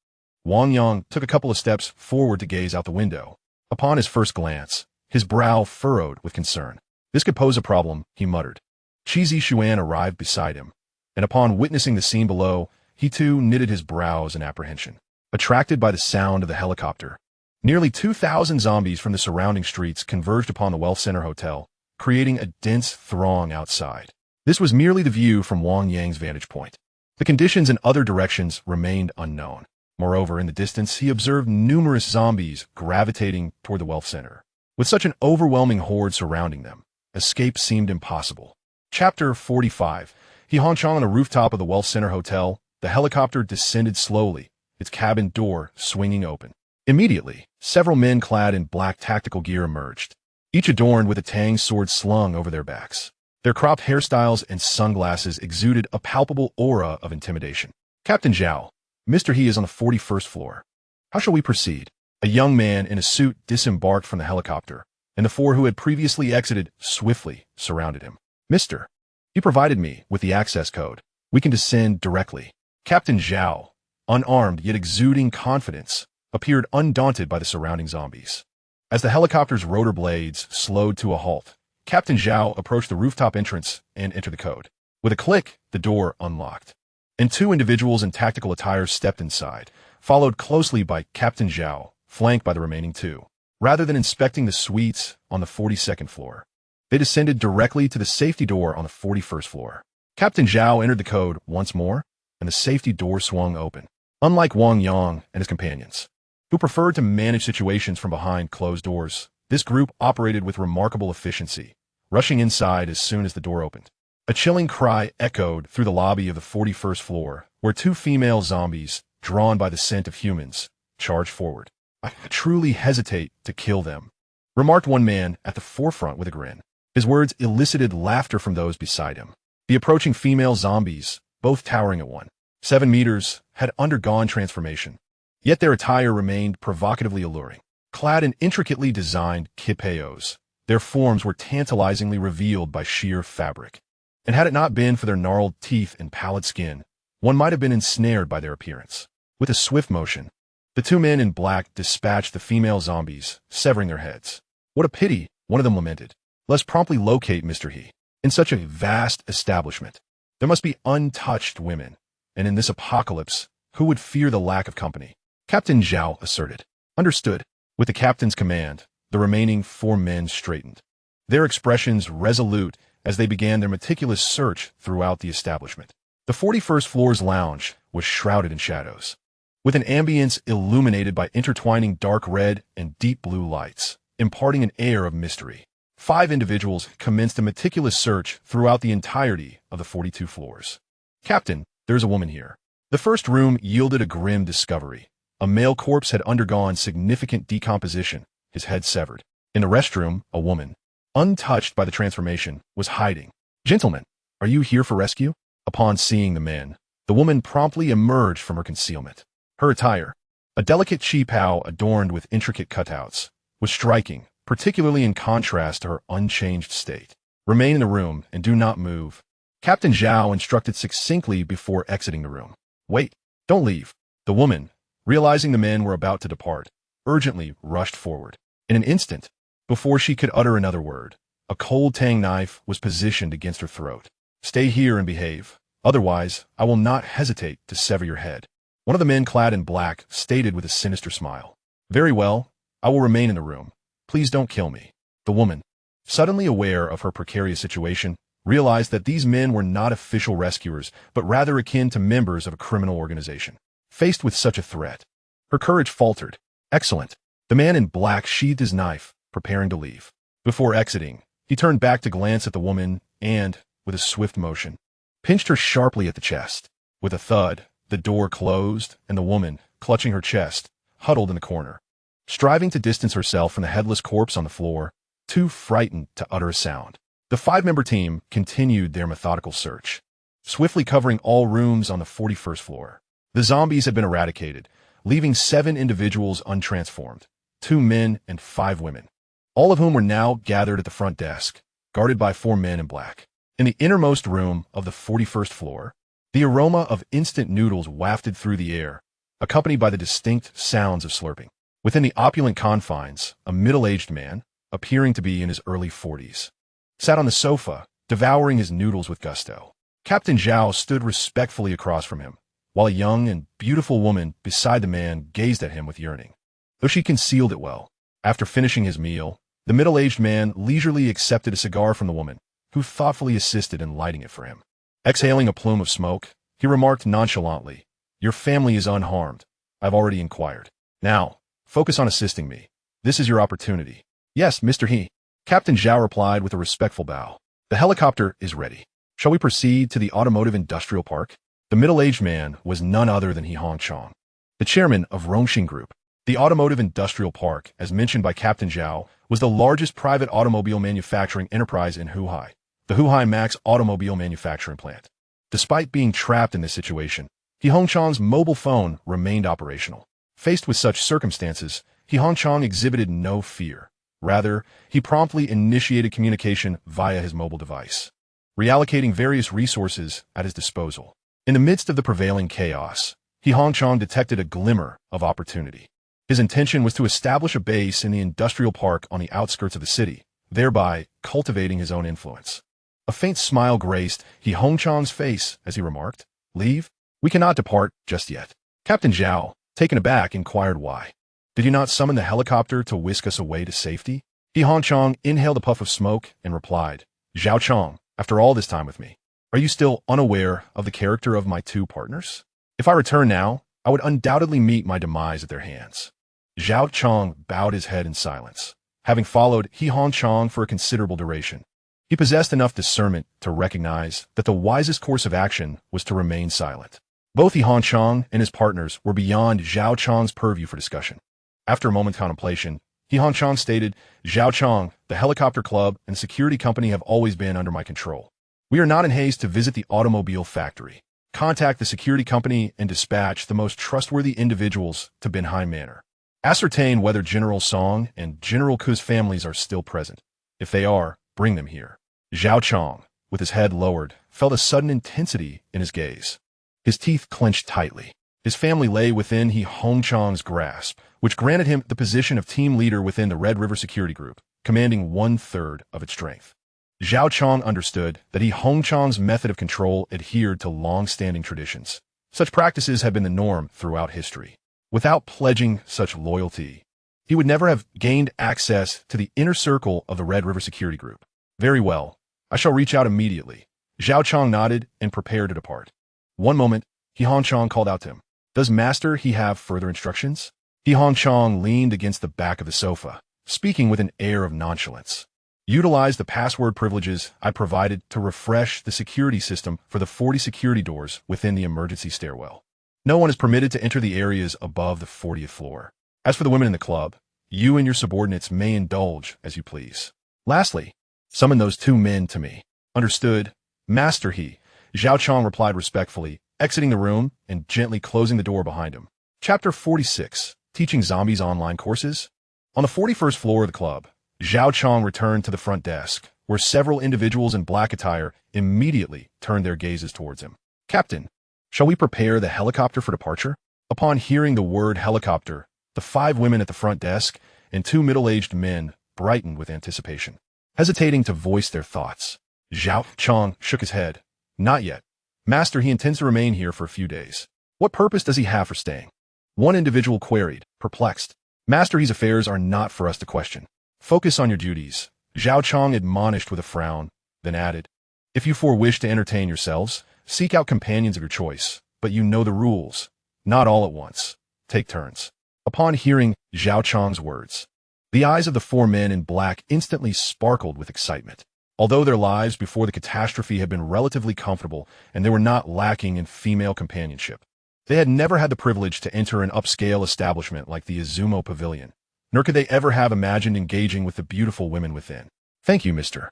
Wang Yang took a couple of steps forward to gaze out the window. Upon his first glance, his brow furrowed with concern. This could pose a problem, he muttered. Qi Zishuan arrived beside him, and upon witnessing the scene below, he too knitted his brows in apprehension. Attracted by the sound of the helicopter, nearly 2,000 zombies from the surrounding streets converged upon the Wealth Center Hotel, creating a dense throng outside. This was merely the view from Wang Yang's vantage point. The conditions in other directions remained unknown. Moreover, in the distance, he observed numerous zombies gravitating toward the Wealth Center. With such an overwhelming horde surrounding them, escape seemed impossible. Chapter 45. He haunched on the rooftop of the Wealth Center Hotel. The helicopter descended slowly, its cabin door swinging open. Immediately, several men clad in black tactical gear emerged, each adorned with a Tang sword slung over their backs. Their cropped hairstyles and sunglasses exuded a palpable aura of intimidation. Captain Zhao, Mr. He is on the 41st floor. How shall we proceed? A young man in a suit disembarked from the helicopter, and the four who had previously exited swiftly surrounded him. Mister, you provided me with the access code. We can descend directly. Captain Zhao, unarmed yet exuding confidence, appeared undaunted by the surrounding zombies. As the helicopter's rotor blades slowed to a halt, Captain Zhao approached the rooftop entrance and entered the code. With a click, the door unlocked, and two individuals in tactical attire stepped inside, followed closely by Captain Zhao, flanked by the remaining two. Rather than inspecting the suites on the 42nd floor, they descended directly to the safety door on the 41st floor. Captain Zhao entered the code once more, and the safety door swung open. Unlike Wang Yang and his companions, who preferred to manage situations from behind closed doors, this group operated with remarkable efficiency, rushing inside as soon as the door opened. A chilling cry echoed through the lobby of the 41st floor, where two female zombies, drawn by the scent of humans, charged forward. "I truly hesitate to kill them," remarked one man at the forefront with a grin. His words elicited laughter from those beside him. The approaching female zombies, both towering at 1.7 meters, had undergone transformation, yet their attire remained provocatively alluring. Clad in intricately designed kipayos, their forms were tantalizingly revealed by sheer fabric. And had it not been for their gnarled teeth and pallid skin, one might have been ensnared by their appearance. With a swift motion, the two men in black dispatched the female zombies, severing their heads. "What a pity," one of them lamented. "Let's promptly locate Mr. He. In such a vast establishment, there must be untouched women, and in this apocalypse, who would fear the lack of company?" Captain Zhao asserted. "Understood." With the captain's command, the remaining 4 men straightened, their expressions resolute as they began their meticulous search throughout the establishment. The 41st floor's lounge was shrouded in shadows, with an ambience illuminated by intertwining dark red and deep blue lights, imparting an air of mystery. 5 individuals commenced a meticulous search throughout the entirety of the 42 floors. "Captain, there's a woman here." The first room yielded a grim discovery. A male corpse had undergone significant decomposition, his head severed. In the restroom, a woman, untouched by the transformation, was hiding. "Gentlemen, are you here for rescue?" Upon seeing the men, the woman promptly emerged from her concealment. Her attire, a delicate qipao adorned with intricate cutouts, was striking, particularly in contrast to her unchanged state. "Remain in the room and do not move," Captain Zhao instructed succinctly before exiting the room. "Wait, don't leave." The woman, realizing the men were about to depart, urgently rushed forward. In an instant, before she could utter another word, a cold tang knife was positioned against her throat. "Stay here and behave. Otherwise, I will not hesitate to sever your head," one of the men clad in black stated with a sinister smile. "Very well, I will remain in the room. Please don't kill me." The woman, suddenly aware of her precarious situation, realized that these men were not official rescuers, but rather akin to members of a criminal organization. Faced with such a threat, her courage faltered. "Excellent." The man in black sheathed his knife, preparing to leave. Before exiting, he turned back to glance at the woman and, with a swift motion, pinched her sharply at the chest. With a thud, the door closed, and the woman, clutching her chest, huddled in the corner, striving to distance herself from the headless corpse on the floor, too frightened to utter a sound. The 5-member team continued their methodical search, swiftly covering all rooms on the 41st floor. The zombies had been eradicated, leaving 7 individuals untransformed, 2 men and 5 women, all of whom were now gathered at the front desk, guarded by 4 men in black. In the innermost room of the 41st floor, the aroma of instant noodles wafted through the air, accompanied by the distinct sounds of slurping. Within the opulent confines, a middle-aged man, appearing to be in his early 40s, sat on the sofa, devouring his noodles with gusto. Captain Zhao stood respectfully across from him, while a young and beautiful woman beside the man gazed at him with yearning, though she concealed it well. After finishing his meal, the middle-aged man leisurely accepted a cigar from the woman, who thoughtfully assisted in lighting it for him. Exhaling a plume of smoke, he remarked nonchalantly, "Your family is unharmed. I've already inquired. Now, focus on assisting me. This is your opportunity." "Yes, Mr. He," Captain Zhao replied with a respectful bow. "The helicopter is ready. Shall we proceed to the automotive industrial park?" The middle-aged man was none other than He Hongchang, the chairman of Rongxing Group. The automotive industrial park, as mentioned by Captain Zhao, was the largest private automobile manufacturing enterprise in Huhai, the Huhai Max automobile manufacturing plant. Despite being trapped in this situation, He Hongchang's mobile phone remained operational. Faced with such circumstances, He Hongchang exhibited no fear. Rather, he promptly initiated communication via his mobile device, reallocating various resources at his disposal. In the midst of the prevailing chaos, He Hongchang detected a glimmer of opportunity. His intention was to establish a base in the industrial park on the outskirts of the city, thereby cultivating his own influence. A faint smile graced He Hongchang's face as he remarked, "Leave? We cannot depart just yet." Captain Zhao, taken aback, inquired why. Did you not summon the helicopter to whisk us away to safety? He Hongchong inhaled a puff of smoke and replied, Zhao Chong, after all this time with me, are you still unaware of the character of my two partners? If I return now, I would undoubtedly meet my demise at their hands. Zhao Chong bowed his head in silence, having followed He Hongchong for a considerable duration. He possessed enough discernment to recognize that the wisest course of action was to remain silent. Both He Hongchong and his partners were beyond Zhao Chong's purview for discussion. After a moment's contemplation, He Hongchong stated, Zhao Chong, the helicopter club and security company have always been under my control. We are not in haste to visit the automobile factory. Contact the security company and dispatch the most trustworthy individuals to Binhai Manor. Ascertain whether General Song and General Ku's families are still present. If they are, bring them here. Zhao Chong, with his head lowered, felt a sudden intensity in his gaze. His teeth clenched tightly. His family lay within He Hongchong's grasp, which granted him the position of team leader within the Red River Security Group, commanding 1/3 of its strength. Zhao Chong understood that He Hongchong's method of control adhered to long-standing traditions. Such practices had been the norm throughout history. Without pledging such loyalty, he would never have gained access to the inner circle of the Red River Security Group. Very well. I shall reach out immediately. Zhao Chong nodded and prepared to depart. One moment, He Hongchong called out to him. Does Master He have further instructions? He Hongchong leaned against the back of the sofa, speaking with an air of nonchalance. Utilize the password privileges I provided to refresh the security system for the 40 security doors within the emergency stairwell. No one is permitted to enter the areas above the 40th floor. As for the women in the club, you and your subordinates may indulge as you please. Lastly, summon those two men to me. Understood, Master He. Zhao Chong replied respectfully, exiting the room and gently closing the door behind him. Chapter 46, Teaching Zombies Online Courses. On the 41st floor of the club, Zhao Chong returned to the front desk, where several individuals in black attire immediately turned their gazes towards him. Captain, shall we prepare the helicopter for departure? Upon hearing the word helicopter, the 5 women at the front desk and 2 middle-aged men brightened with anticipation. Hesitating to voice their thoughts, Zhao Chong shook his head. Not yet. Master, he intends to remain here for a few days. What purpose does he have for staying? One individual queried, perplexed. Master, his affairs are not for us to question. Focus on your duties. Zhao Chong admonished with a frown, then added, if you wish to entertain yourselves, seek out companions of your choice, but you know the rules. Not all at once. Take turns. Upon hearing Zhao Chong's words, the eyes of the 4 men in black instantly sparkled with excitement. Although their lives before the catastrophe had been relatively comfortable and they were not lacking in female companionship, they had never had the privilege to enter an upscale establishment like the Izumo Pavilion, nor could they ever have imagined engaging with the beautiful women within. Thank you, Mr.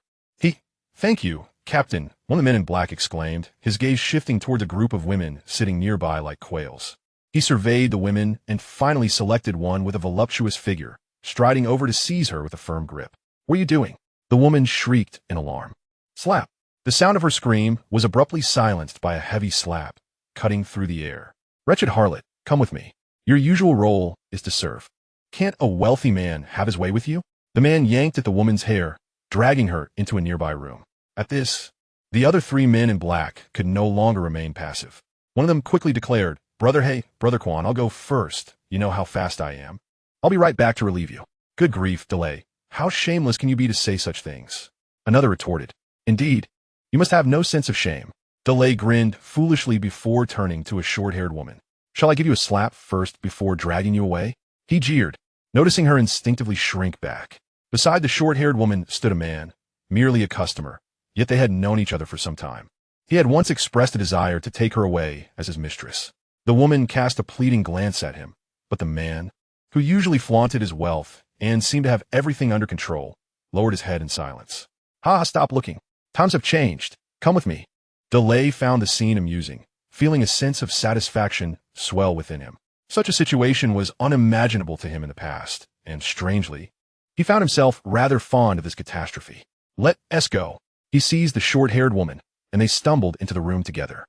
Thank you, Captain, one of the men in black exclaimed, his gaze shifting toward a group of women sitting nearby like quails. He surveyed the women and finally selected one with a voluptuous figure, striding over to seize her with a firm grip. What are you doing? The woman shrieked in alarm. Slap! The sound of her scream was abruptly silenced by a heavy slap, cutting through the air. Wretched harlot, come with me. Your usual role is to serve. Can't a wealthy man have his way with you? The man yanked at the woman's hair, dragging her into a nearby room. At this, the other 3 men in black could no longer remain passive. One of them quickly declared, Brother Quan, I'll go first. You know how fast I am. I'll be right back to relieve you. Good grief, Delay. How shameless can you be to say such things? Another retorted. Indeed, you must have no sense of shame. Delay grinned foolishly before turning to a short-haired woman. Shall I give you a slap first before dragging you away? He jeered, noticing her instinctively shrink back. Beside the short-haired woman stood a man, merely a customer, yet they had known each other for some time. He had once expressed a desire to take her away as his mistress. The woman cast a pleading glance at him, but the man, who usually flaunted his wealth and seemed to have everything under control, lowered his head in silence. Stop looking. Times have changed. Come with me. Delay found the scene amusing, feeling a sense of satisfaction swell within him. Such a situation was unimaginable to him in the past, and strangely, he found himself rather fond of this catastrophe. Let us go. He seized the short-haired woman, and they stumbled into the room together.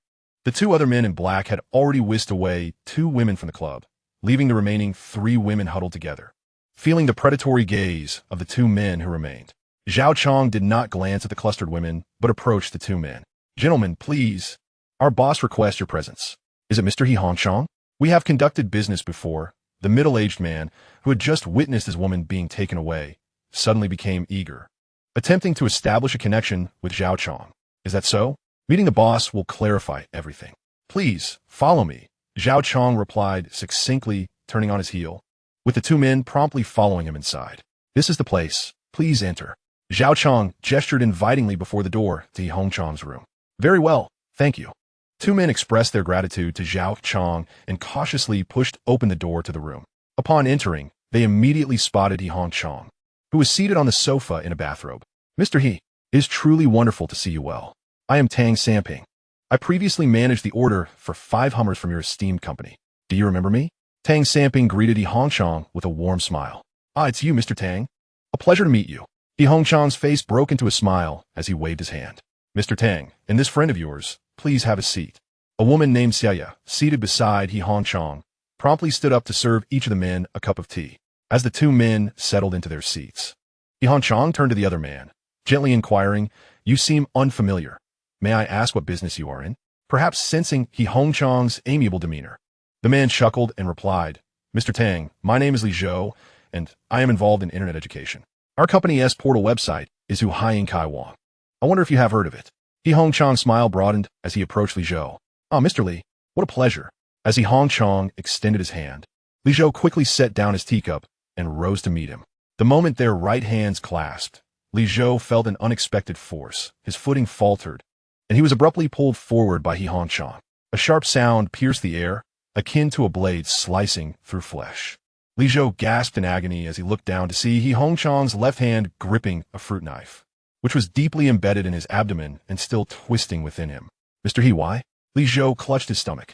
The 2 other men in black had already whisked away 2 women from the club, leaving the remaining 3 women huddled together. Feeling the predatory gaze of the 2 men who remained, Zhao Chong did not glance at the clustered women, but approached the 2 men. Gentlemen, please. Our boss requests your presence. Is it Mr. He Hongchong? We have conducted business before, The middle-aged man, who had just witnessed his woman being taken away, suddenly became eager, attempting to establish a connection with Zhao Chong. Is that so? Meeting the boss will clarify everything. Please, follow me, Zhao Chong replied succinctly, turning on his heel, with the two men promptly following him inside. This is the place. Please enter. Zhao Chong gestured invitingly before the door to Hong Chong's room. Very well, thank you. Two men expressed their gratitude to Zhao Chong and cautiously pushed open the door to the room. Upon entering, they immediately spotted Hong Chong, who was seated on the sofa in a bathrobe. Mr. He, it is truly wonderful to see you well. I am Tang Samping. I previously managed the order for 5 Hummers from your esteemed company. Do you remember me? Tang Samping greeted Hong Chong with a warm smile. Ah, it's you, Mr. Tang. A pleasure to meet you. Hong Chong's face broke into a smile as he waved his hand. Mr. Tang, and this friend of yours, please have a seat. A woman named Xiaya, seated beside Hong Chong, promptly stood up to serve each of the men a cup of tea. As the two men settled into their seats, Hong Chong turned to the other man, gently inquiring, You seem unfamiliar. May I ask what business you are in? Perhaps sensing Hong Chong's amiable demeanor. The man chuckled and replied, Mr. Tang, my name is Li Zhou, and I am involved in internet education. Our company's portal website is Huayin Kai Wang. I wonder if you have heard of it. Hong Chong's smile broadened as he approached Li Zhou. Ah, Mr. Li, what a pleasure. As Hong Chong extended his hand, Li Zhou quickly set down his teacup and rose to meet him. The moment their right hands clasped, Li Zhou felt an unexpected force. His footing faltered, and he was abruptly pulled forward by Hong Chong. A sharp sound pierced the air, akin to a blade slicing through flesh. Li Zhou gasped in agony as he looked down to see Hong Chong's left hand gripping a fruit knife, which was deeply embedded in his abdomen and still twisting within him. Mr. He, why? Li Zhou clutched his stomach.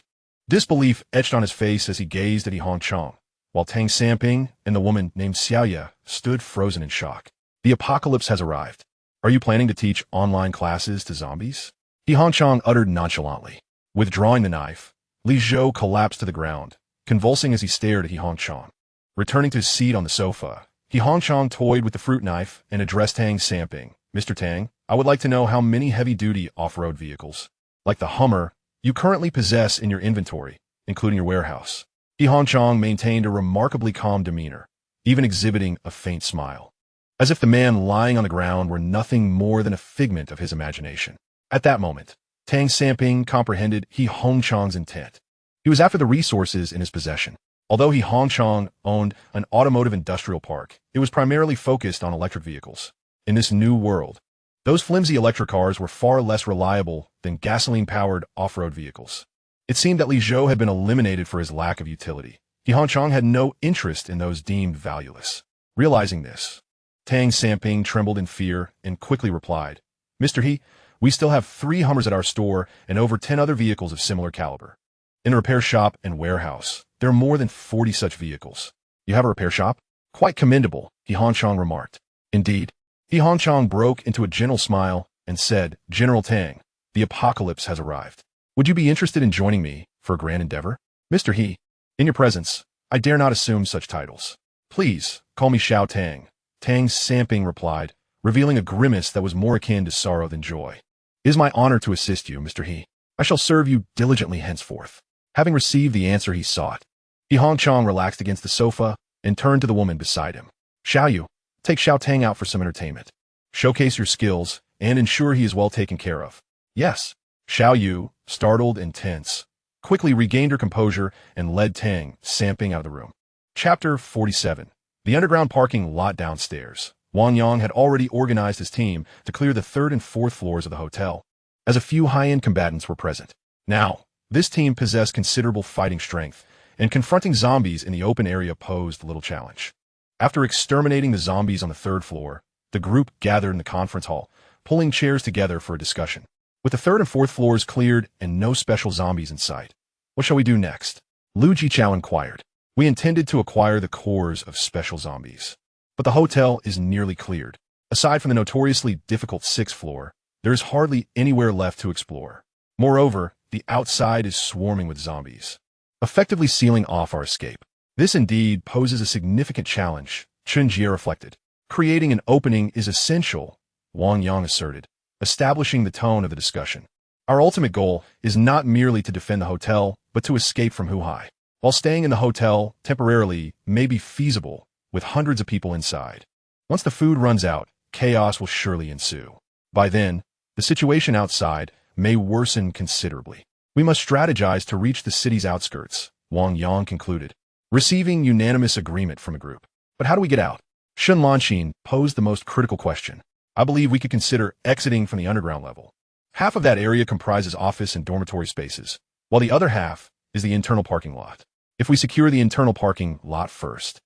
Disbelief etched on his face as he gazed at Hong Chong, while Tang Samping and the woman named Xiaoya stood frozen in shock. The apocalypse has arrived. Are you planning to teach online classes to zombies? Hong Chong uttered nonchalantly. Withdrawing the knife, Li Zhou collapsed to the ground, convulsing as he stared at Hong Chong. Returning to his seat on the sofa, Hong Chong toyed with the fruit knife and addressed Tang Samping. Mr. Tang, I would like to know how many heavy-duty off-road vehicles, like the Hummer, you currently possess in your inventory, including your warehouse. Hong Chong maintained a remarkably calm demeanor, even exhibiting a faint smile, as if the man lying on the ground were nothing more than a figment of his imagination. At that moment, Tang Samping comprehended Hong Chong's intent. He was after the resources in his possession. Although Hong Chong owned an automotive industrial park, it was primarily focused on electric vehicles. In this new world, those flimsy electric cars were far less reliable than gasoline-powered off-road vehicles. It seemed that Li Zhou had been eliminated for his lack of utility. Hong Chong had no interest in those deemed valueless. Realizing this, Tang Samping trembled in fear and quickly replied, Mr. He, we still have 3 Hummers at our store and over 10 other vehicles of similar caliber. In a repair shop and warehouse, there are more than 40 such vehicles. You have a repair shop? Quite commendable, Hong Chong remarked. Indeed. Hong Chong broke into a gentle smile and said, General Tang, the apocalypse has arrived. Would you be interested in joining me for a grand endeavor? Mr. He, in your presence, I dare not assume such titles. Please, call me Xiao Tang. Tang Samping replied, revealing a grimace that was more akin to sorrow than joy. It is my honor to assist you, Mr. He. I shall serve you diligently henceforth. Having received the answer he sought, Hong Chong relaxed against the sofa and turned to the woman beside him. Xiao Yu, take Xiao Tang out for some entertainment. Showcase your skills and ensure he is well taken care of. Yes. Xiao Yu, startled and tense, quickly regained her composure and led Tang Samping out of the room. Chapter 47. The underground parking lot downstairs. Wang Yang had already organized his team to clear the 3rd and 4th floors of the hotel, as a few high-end combatants were present. Now, this team possessed considerable fighting strength, and confronting zombies in the open area posed little challenge. After exterminating the zombies on the 3rd floor, the group gathered in the conference hall, pulling chairs together for a discussion. With the 3rd and 4th floors cleared and no special zombies in sight, what shall we do next? Lu Jichao inquired. We intended to acquire the cores of special zombies, but the hotel is nearly cleared. Aside from the notoriously difficult 6th floor, there is hardly anywhere left to explore. Moreover, the outside is swarming with zombies, effectively sealing off our escape. This indeed poses a significant challenge, Chen Jie reflected. Creating an opening is essential, Wang Yang asserted, establishing the tone of the discussion. Our ultimate goal is not merely to defend the hotel, but to escape from Huhai. while staying in the hotel temporarily may be feasible with hundreds of people inside. Once the food runs out, chaos will surely ensue. By then, the situation outside may worsen considerably. We must strategize to reach the city's outskirts, Wang Yang concluded, receiving unanimous agreement from the group. But how do we get out? Shun Lanxin posed the most critical question. I believe we could consider exiting from the underground level. Half of that area comprises office and dormitory spaces, while the other half is the internal parking lot. If we secure the internal parking lot first,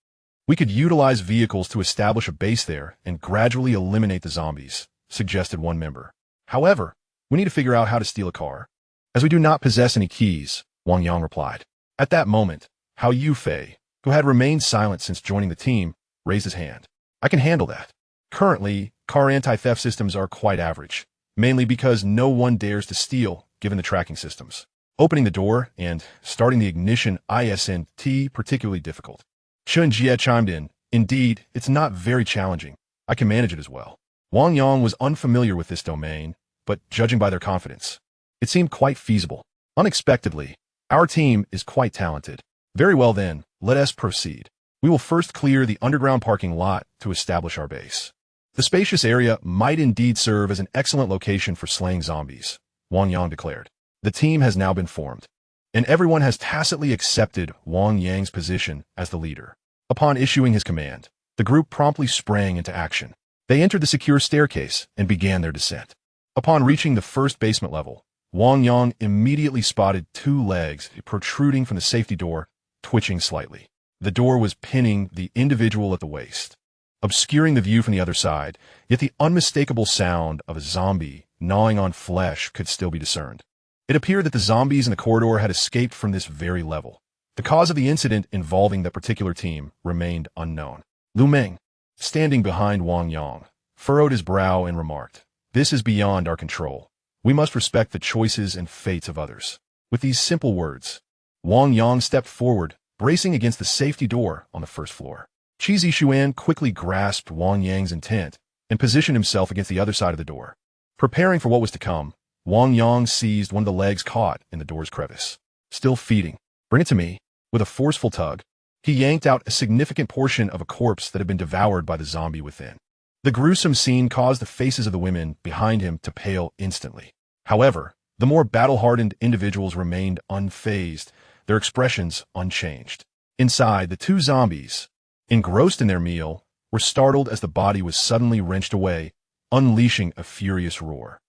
we could utilize vehicles to establish a base there and gradually eliminate the zombies, suggested one member. However, we need to figure out how to steal a car. As we do not possess any keys, Wang Yang replied. At that moment, Hao Yufei, who had remained silent since joining the team, raised his hand. I can handle that. Currently, car anti-theft systems are quite average, mainly because no one dares to steal given the tracking systems. Opening the door and starting the ignition isn't particularly difficult. Chun Jie chimed in. Indeed, it's not very challenging. I can manage it as well. Wang Yang was unfamiliar with this domain, but judging by their confidence, it seemed quite feasible. Unexpectedly, our team is quite talented. Very well then, let us proceed. We will first clear the underground parking lot to establish our base. The spacious area might indeed serve as an excellent location for slaying zombies, Wang Yang declared. The team has now been formed, and everyone has tacitly accepted Wang Yang's position as the leader. Upon issuing his command, the group promptly sprang into action. They entered the secure staircase and began their descent. Upon reaching the first basement level, Wang Yang immediately spotted two legs protruding from the safety door, twitching slightly. The door was pinning the individual at the waist, obscuring the view from the other side, yet the unmistakable sound of a zombie gnawing on flesh could still be discerned. It appeared that the zombies in the corridor had escaped from this very level. The cause of the incident involving the particular team remained unknown. Lu Meng, standing behind Wang Yang, furrowed his brow and remarked, "This is beyond our control. We must respect the choices and fates of others." With these simple words, Wang Yang stepped forward, bracing against the safety door on the first floor. Qi Zishuan quickly grasped Wang Yang's intent and positioned himself against the other side of the door. Preparing for what was to come, Wang Yang seized one of the legs caught in the door's crevice. Still feeding. "Bring it to me." With a forceful tug, he yanked out a significant portion of a corpse that had been devoured by the zombie within. The gruesome scene caused the faces of the women behind him to pale instantly. However, the more battle-hardened individuals remained unfazed, their expressions unchanged. Inside, the two zombies, engrossed in their meal, were startled as the body was suddenly wrenched away, unleashing a furious roar.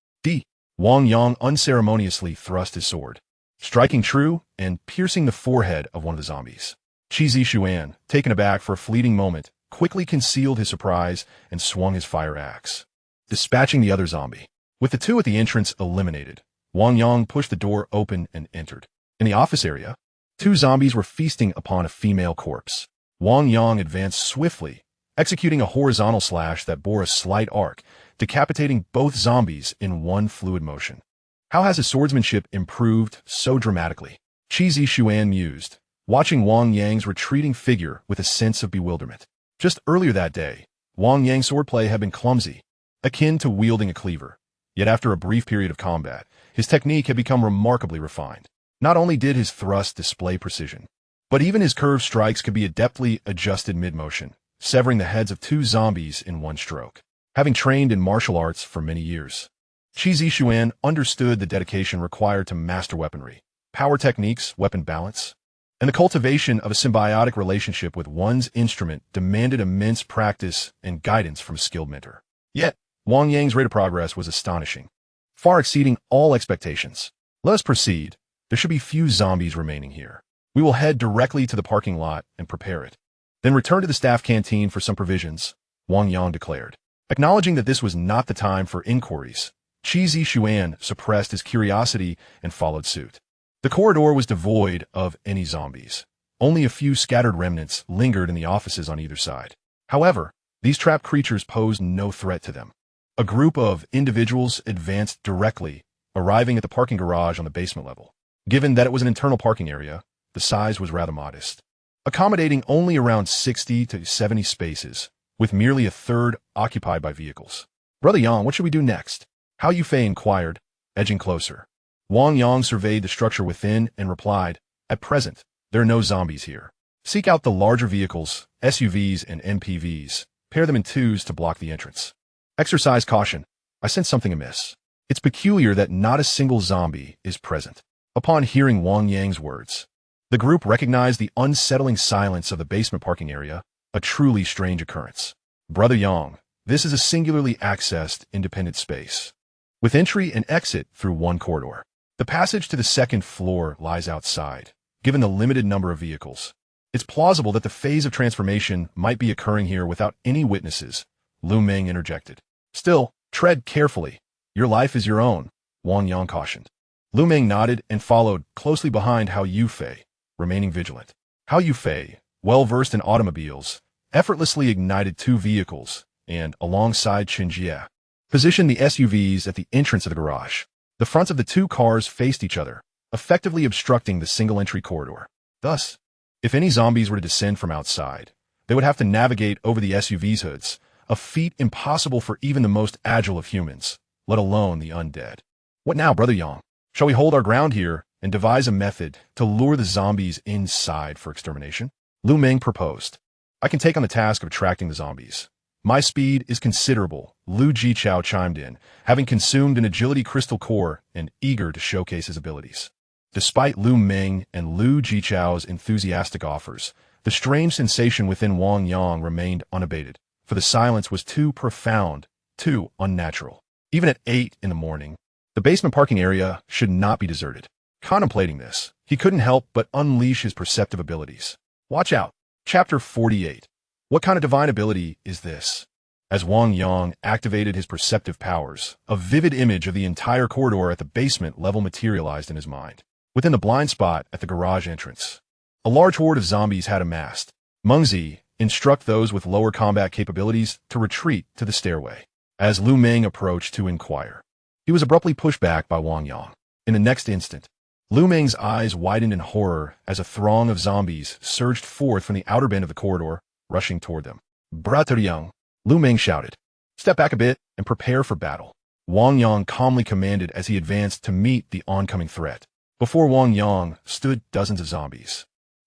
Wang Yang unceremoniously thrust his sword, striking true and piercing the forehead of one of the zombies. Qi Zishuan, taken aback for a fleeting moment, quickly concealed his surprise and swung his fire axe, dispatching the other zombie. With the two at the entrance eliminated, Wang Yang pushed the door open and entered. In the office area, two zombies were feasting upon a female corpse. Wang Yang advanced swiftly, executing a horizontal slash that bore a slight arc, decapitating both zombies in one fluid motion. How has his swordsmanship improved so dramatically? Qi Zishuan mused, watching Wang Yang's retreating figure with a sense of bewilderment. Just earlier that day, Wang Yang's swordplay had been clumsy, akin to wielding a cleaver. Yet after a brief period of combat, his technique had become remarkably refined. Not only did his thrust display precision, but even his curved strikes could be adeptly adjusted mid-motion, severing the heads of two zombies in one stroke. Having trained in martial arts for many years, Qi Zishuan understood the dedication required to master weaponry, power techniques, weapon balance, and the cultivation of a symbiotic relationship with one's instrument demanded immense practice and guidance from a skilled mentor. Yet, Wang Yang's rate of progress was astonishing, far exceeding all expectations. Let us proceed. There should be few zombies remaining here. We will head directly to the parking lot and prepare it. Then return to the staff canteen for some provisions, Wang Yang declared. Acknowledging that this was not the time for inquiries, Qi Zishuan suppressed his curiosity and followed suit. The corridor was devoid of any zombies. Only a few scattered remnants lingered in the offices on either side. However, these trapped creatures posed no threat to them. A group of individuals advanced directly, arriving at the parking garage on the basement level. Given that it was an internal parking area, the size was rather modest, accommodating only around 60 to 70 spaces, with merely a third occupied by vehicles. "Brother Yang, what should we do next?" Hao Yufei inquired, edging closer. Wang Yang surveyed the structure within and replied, "At present, There are no zombies here. Seek out the larger vehicles, SUVs and MPVs. Pair them in twos to block the entrance. Exercise caution. I sense something amiss. It's peculiar that not a single zombie is present. Upon hearing Wang Yang's words, the group recognized the unsettling silence of the basement parking area, a truly strange occurrence. Brother Yang, this is a singularly accessed, independent space, with entry and exit through one corridor. The passage to the second floor lies outside. Given the limited number of vehicles, it's plausible that the phase of transformation might be occurring here without any witnesses, Lu Meng interjected. Still, tread carefully. Your life is your own, Wang Yang cautioned. Lu Meng nodded and followed closely behind Hao Yufei, remaining vigilant. Hao Yufei, well-versed in automobiles, effortlessly ignited two vehicles and, alongside Qinjie, positioned the SUVs at the entrance of the garage. The fronts of the two cars faced each other, effectively obstructing the single-entry corridor. Thus, if any zombies were to descend from outside, they would have to navigate over the SUV's hoods, a feat impossible for even the most agile of humans, let alone the undead. What now, Brother Yang? Shall we hold our ground here and devise a method to lure the zombies inside for extermination? Lu Meng proposed. I can take on the task of attracting the zombies. My speed is considerable, Lu Jichao chimed in, having consumed an agility crystal core and eager to showcase his abilities. Despite Lu Meng and Lu Jichao's enthusiastic offers, the strange sensation within Wang Yang remained unabated, for the silence was too profound, too unnatural. Even at 8 in the morning, the basement parking area should not be deserted. Contemplating this, he couldn't help but unleash his perceptive abilities. Watch out. Chapter 48. What kind of divine ability is this? As Wang Yang activated his perceptive powers, a vivid image of the entire corridor at the basement level materialized in his mind. Within the blind spot at the garage entrance, a large horde of zombies had amassed. Mengzi, instruct those with lower combat capabilities to retreat to the stairway. As Lu Meng approached to inquire, he was abruptly pushed back by Wang Yang. In the next instant, Lu Meng's eyes widened in horror as a throng of zombies surged forth from the outer bend of the corridor, rushing toward them. Brother Yang, Lu Meng shouted. Step back a bit and prepare for battle. Wang Yang calmly commanded as he advanced to meet the oncoming threat. Before Wang Yang stood dozens of zombies.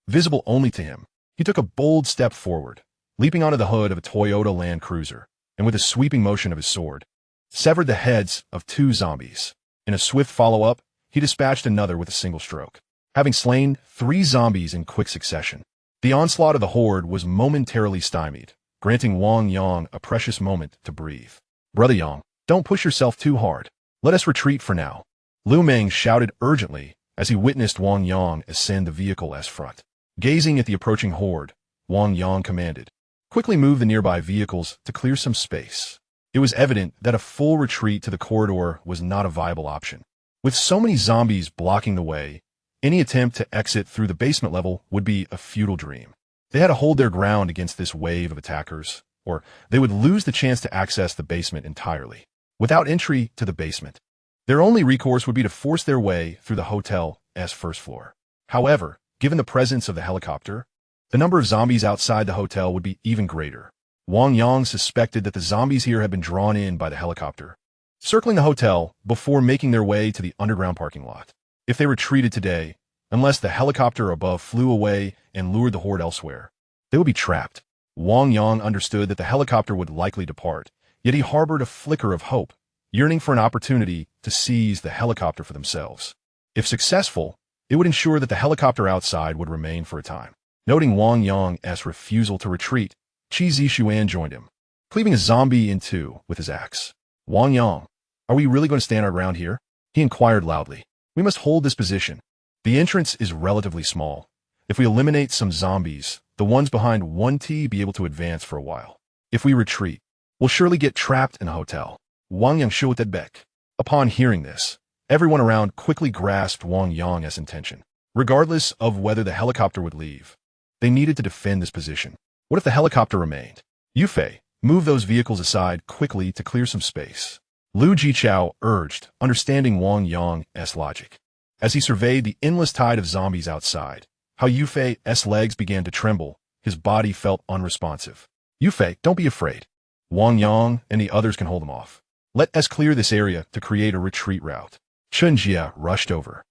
Visible only to him, he took a bold step forward, leaping onto the hood of a Toyota Land Cruiser, and with a sweeping motion of his sword, severed the heads of 2 zombies. In a swift follow-up, he dispatched another with a single stroke, having slain 3 zombies in quick succession. The onslaught of the horde was momentarily stymied, granting Wang Yang a precious moment to breathe. Brother Yang, don't push yourself too hard. Let us retreat for now. Lu Meng shouted urgently as he witnessed Wang Yang ascend the vehicle as front. Gazing at the approaching horde, Wang Yang commanded, quickly move the nearby vehicles to clear some space. It was evident that a full retreat to the corridor was not a viable option. With so many zombies blocking the way, any attempt to exit through the basement level would be a futile dream. They had to hold their ground against this wave of attackers, or they would lose the chance to access the basement entirely. Without entry to the basement, their only recourse would be to force their way through the hotel's first floor. However, given the presence of the helicopter, the number of zombies outside the hotel would be even greater. Wang Yang suspected that the zombies here had been drawn in by the helicopter, circling the hotel before making their way to the underground parking lot. If they retreated today, unless the helicopter above flew away and lured the horde elsewhere, they would be trapped. Wang Yang understood that the helicopter would likely depart, yet he harbored a flicker of hope, yearning for an opportunity to seize the helicopter for themselves. If successful, it would ensure that the helicopter outside would remain for a time. Noting Wang Yang's refusal to retreat, Qi Zishuan joined him, cleaving a zombie in 2 with his axe. Wang Yang, are we really going to stand our ground here? He inquired loudly. We must hold this position. The entrance is relatively small. If we eliminate some zombies, the ones behind 1T be able to advance for a while. If we retreat, we'll surely get trapped in a hotel. Wang Yang shouted back. Upon hearing this, everyone around quickly grasped Wang Yang's intention. Regardless of whether the helicopter would leave, they needed to defend this position. What if the helicopter remained? Yufei, move those vehicles aside quickly to clear some space. Lu Jichao urged, understanding Wang Yang's logic. As he surveyed the endless tide of zombies outside, Hao Yufei's legs began to tremble, his body felt unresponsive. Yufei, don't be afraid. Wang Yang and the others can hold them off. Let us clear this area to create a retreat route. Qinjie rushed over,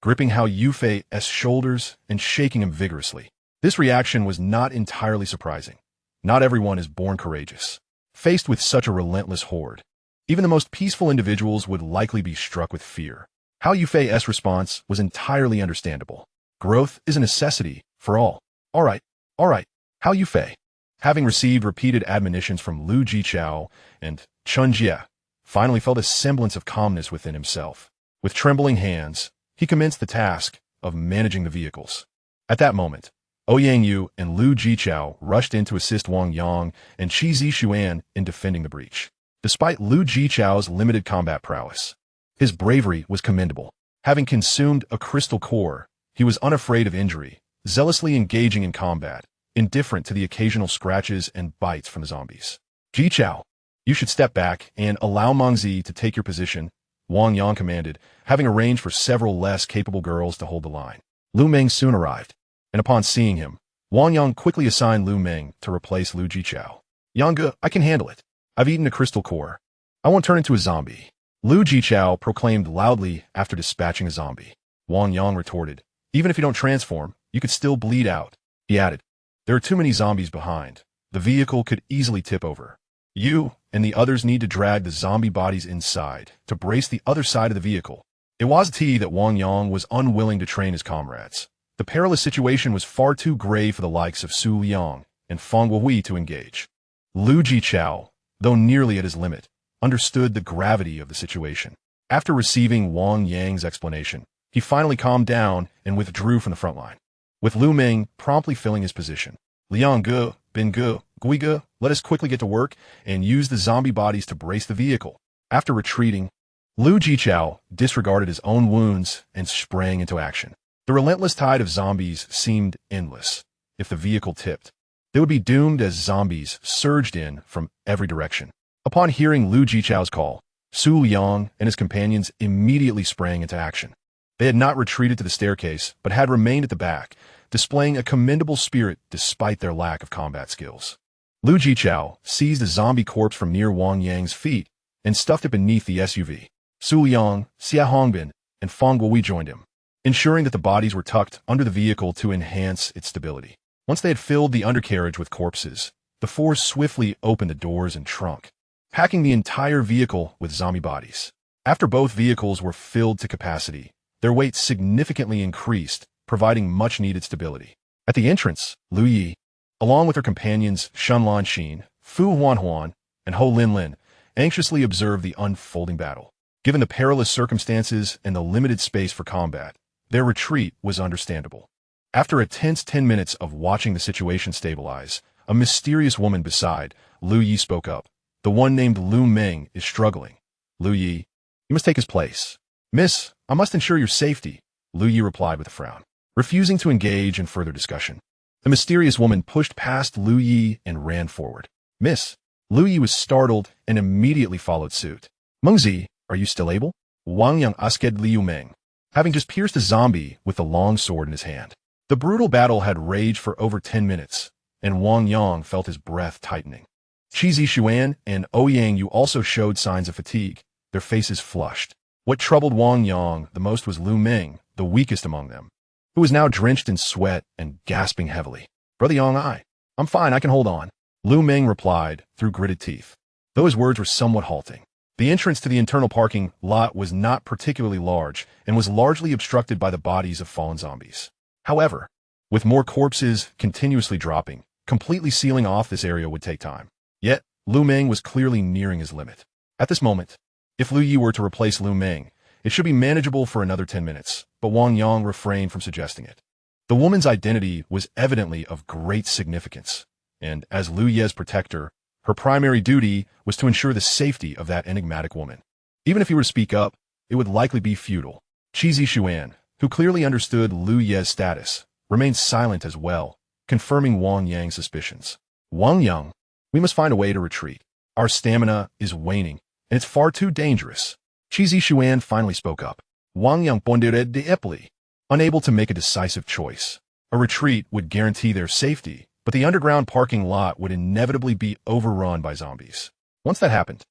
gripping Hao Yufei's shoulders and shaking him vigorously. This reaction was not entirely surprising. Not everyone is born courageous. Faced with such a relentless horde, even the most peaceful individuals would likely be struck with fear. Hao Yufei's response was entirely understandable. Growth is a necessity for all. All right, Hao Yufei. Having received repeated admonitions from Lu Jichao and Chun Jie, finally felt a semblance of calmness within himself. With trembling hands, he commenced the task of managing the vehicles. At that moment, Ouyang Yu and Lu Jichao rushed in to assist Wang Yang and Qi Zixuan in defending the breach. Despite Lu Jichao's limited combat prowess, his bravery was commendable. Having consumed a crystal core, he was unafraid of injury, zealously engaging in combat, indifferent to the occasional scratches and bites from the zombies. Jichao, you should step back and allow Mengzi to take your position, Wang Yang commanded, having arranged for several less capable girls to hold the line. Lu Meng soon arrived, and upon seeing him, Wang Yang quickly assigned Lu Meng to replace Lu Jichao. Yang, I can handle it. I've eaten a crystal core. I won't turn into a zombie. Lu Jichao proclaimed loudly after dispatching a zombie. Wang Yang retorted, even if you don't transform, you could still bleed out. He added, there are too many zombies behind. The vehicle could easily tip over. You and the others need to drag the zombie bodies inside to brace the other side of the vehicle. It was that Wang Yang was unwilling to train his comrades. The perilous situation was far too grave for the likes of Su Liang and Fang Wuhui to engage. Lu Jichao, though nearly at his limit, understood the gravity of the situation. After receiving Wang Yang's explanation, he finally calmed down and withdrew from the front line, with Lu Meng promptly filling his position. Liang Ge, Bin Ge, Gui Ge, let us quickly get to work and use the zombie bodies to brace the vehicle. After retreating, Lu Jichao disregarded his own wounds and sprang into action. The relentless tide of zombies seemed endless. If the vehicle tipped, they would be doomed as zombies surged in from every direction. Upon hearing Lu Jichao's call, Su Liang and his companions immediately sprang into action. They had not retreated to the staircase, but had remained at the back, displaying a commendable spirit despite their lack of combat skills. Lu Jichao seized a zombie corpse from near Wang Yang's feet and stuffed it beneath the SUV. Su Liang, Xia Hongbin, and Fang Guohui joined him, ensuring that the bodies were tucked under the vehicle to enhance its stability. Once they had filled the undercarriage with corpses, the four swiftly opened the doors and trunk, packing the entire vehicle with zombie bodies. After both vehicles were filled to capacity, their weight significantly increased, providing much-needed stability. At the entrance, Lu Yi, along with her companions Shun Lan Xin, Fu Huanhuan, and Ho Lin Lin, anxiously observed the unfolding battle. Given the perilous circumstances and the limited space for combat, their retreat was understandable. After a tense 10 minutes of watching the situation stabilize, a mysterious woman beside Lu Yi spoke up. The one named Lu Meng is struggling. Lu Yi, you must take his place. Miss, I must ensure your safety, Lu Yi replied with a frown, refusing to engage in further discussion. The mysterious woman pushed past Lu Yi and ran forward. Miss, Lu Yi was startled and immediately followed suit. Mengzi, are you still able? Wang Yang asked Liu Meng, having just pierced a zombie with the long sword in his hand. The brutal battle had raged for over 10 minutes, and Wang Yang felt his breath tightening. Qi Zixuan and Ouyang Yu also showed signs of fatigue, their faces flushed. What troubled Wang Yang the most was Lu Meng, the weakest among them, who was now drenched in sweat and gasping heavily. Brother Yang, I'm fine, I can hold on, Lu Meng replied through gritted teeth, though his words were somewhat halting. The entrance to the internal parking lot was not particularly large and was largely obstructed by the bodies of fallen zombies. However, with more corpses continuously dropping, completely sealing off this area would take time. Yet, Lu Meng was clearly nearing his limit. At this moment, if Lu Yi were to replace Lu Meng, it should be manageable for another 10 minutes, but Wang Yang refrained from suggesting it. The woman's identity was evidently of great significance, and as Lu Ye's protector, her primary duty was to ensure the safety of that enigmatic woman. Even if he were to speak up, it would likely be futile. Qi Zixuan, who clearly understood Lu Ye's status, remained silent as well, confirming Wang Yang's suspicions. Wang Yang, we must find a way to retreat. Our stamina is waning, and it's far too dangerous. Qi Zixuan finally spoke up. Wang Yang pondered deeply, unable to make a decisive choice. A retreat would guarantee their safety, but the underground parking lot would inevitably be overrun by zombies. Once that happened,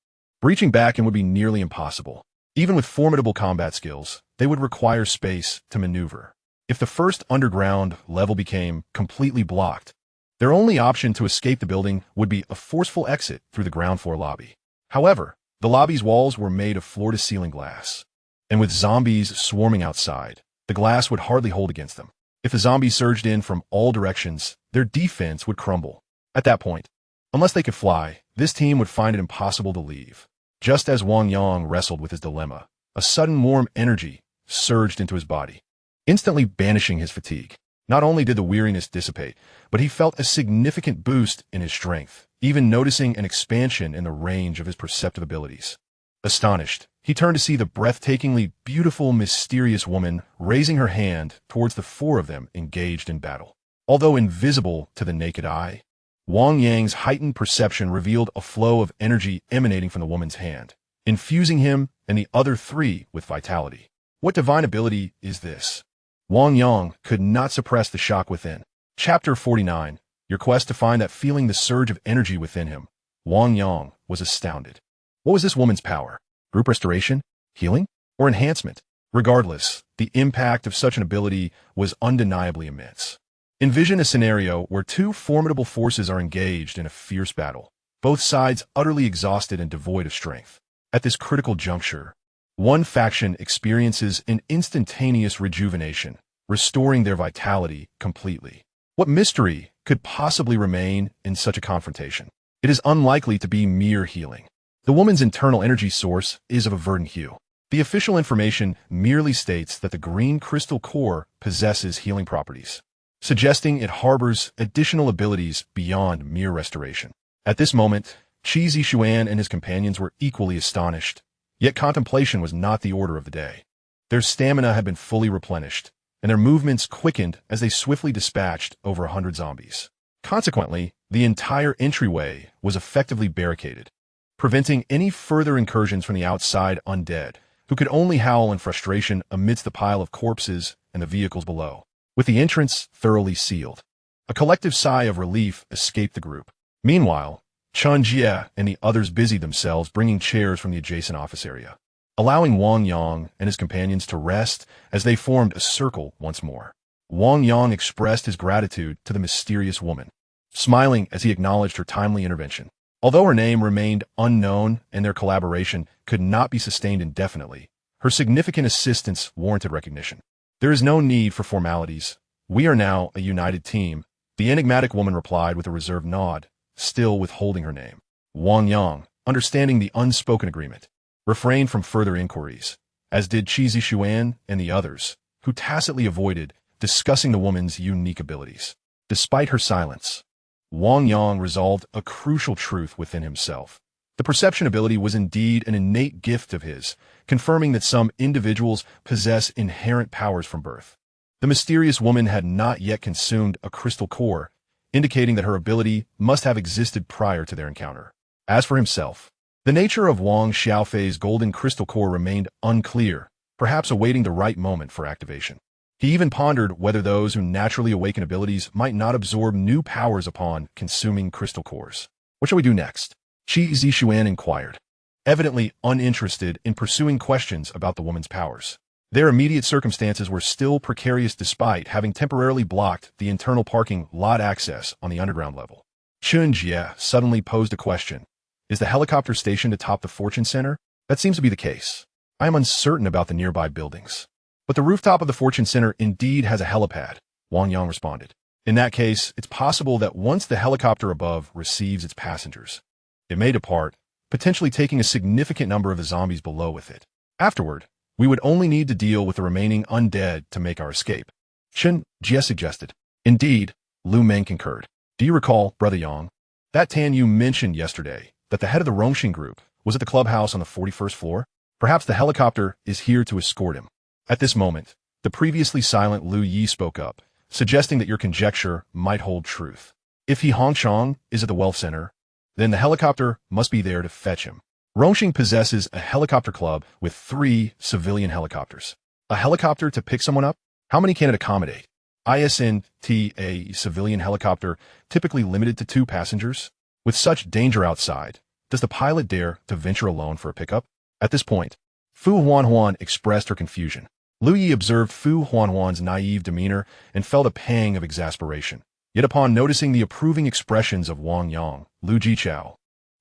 breaching back in would be nearly impossible. Even with formidable combat skills, they would require space to maneuver. If the first underground level became completely blocked, their only option to escape the building would be a forceful exit through the ground floor lobby. However, the lobby's walls were made of floor-to-ceiling glass, and with zombies swarming outside, the glass would hardly hold against them. If the zombies surged in from all directions, their defense would crumble. At that point, unless they could fly, this team would find it impossible to leave. Just as Wang Yang wrestled with his dilemma, a sudden warm energy surged into his body, instantly banishing his fatigue. Not only did the weariness dissipate, but he felt a significant boost in his strength, even noticing an expansion in the range of his perceptive abilities. Astonished, he turned to see the breathtakingly beautiful, mysterious woman raising her hand towards the four of them engaged in battle. Although invisible to the naked eye, Wang Yang's heightened perception revealed a flow of energy emanating from the woman's hand, infusing him and the other three with vitality. What divine ability is this? Wang Yang could not suppress the shock within. Chapter 49. Your quest to find that feeling the surge of energy within him. Wang Yang was astounded. What was this woman's power? Group restoration? Healing? Or enhancement? Regardless, the impact of such an ability was undeniably immense. Envision a scenario where two formidable forces are engaged in a fierce battle, both sides utterly exhausted and devoid of strength. At this critical juncture, one faction experiences an instantaneous rejuvenation, restoring their vitality completely. What mystery could possibly remain in such a confrontation? It is unlikely to be mere healing. The woman's internal energy source is of a verdant hue. The official information merely states that the green crystal core possesses healing properties, suggesting it harbors additional abilities beyond mere restoration. At this moment, Qi Zishuan and his companions were equally astonished, yet contemplation was not the order of the day. Their stamina had been fully replenished, and their movements quickened as they swiftly dispatched over 100 zombies. Consequently, the entire entryway was effectively barricaded, preventing any further incursions from the outside undead, who could only howl in frustration amidst the pile of corpses and the vehicles below. With the entrance thoroughly sealed, a collective sigh of relief escaped the group. Meanwhile, Chen Jie and the others busied themselves bringing chairs from the adjacent office area, allowing Wang Yang and his companions to rest as they formed a circle once more. Wang Yang expressed his gratitude to the mysterious woman, smiling as he acknowledged her timely intervention. Although her name remained unknown and their collaboration could not be sustained indefinitely, her significant assistance warranted recognition. There is no need for formalities. We are now a united team, the enigmatic woman replied with a reserved nod, still withholding her name. Wang Yang, understanding the unspoken agreement, refrained from further inquiries, as did Qi Zishuan and the others, who tacitly avoided discussing the woman's unique abilities. Despite her silence, Wang Yang resolved a crucial truth within himself. The perception ability was indeed an innate gift of his, confirming that some individuals possess inherent powers from birth. The mysterious woman had not yet consumed a crystal core, indicating that her ability must have existed prior to their encounter. As for himself, the nature of Wang Xiaofei's golden crystal core remained unclear, perhaps awaiting the right moment for activation. He even pondered whether those who naturally awaken abilities might not absorb new powers upon consuming crystal cores. What shall we do next? Qi Zishuan inquired, evidently uninterested in pursuing questions about the woman's powers. Their immediate circumstances were still precarious despite having temporarily blocked the internal parking lot access on the underground level. Chun Jie suddenly posed a question. Is the helicopter stationed atop the Fortune Center? That seems to be the case. I am uncertain about the nearby buildings. But the rooftop of the Fortune Center indeed has a helipad, Wang Yang responded. In that case, it's possible that once the helicopter above receives its passengers, it may depart, potentially taking a significant number of the zombies below with it. Afterward, we would only need to deal with the remaining undead to make our escape. Chen Jie suggested. Indeed, Lu Meng concurred. Do you recall, Brother Yang, that Tan you mentioned yesterday, that the head of the Rongxing group was at the clubhouse on the 41st floor? Perhaps the helicopter is here to escort him. At this moment, the previously silent Lu Yi spoke up, suggesting that your conjecture might hold truth. If he Hongchong is at the Wealth Center, then the helicopter must be there to fetch him. Rongxing possesses a helicopter club with 3 civilian helicopters. A helicopter to pick someone up? How many can it accommodate? Isn't a civilian helicopter typically limited to 2 passengers? With such danger outside, does the pilot dare to venture alone for a pickup? At this point, Fu Huanhuan expressed her confusion. Lu Yi observed Fu Huanhuan's naive demeanor and felt a pang of exasperation. Yet upon noticing the approving expressions of Wang Yang, Lu Jichao,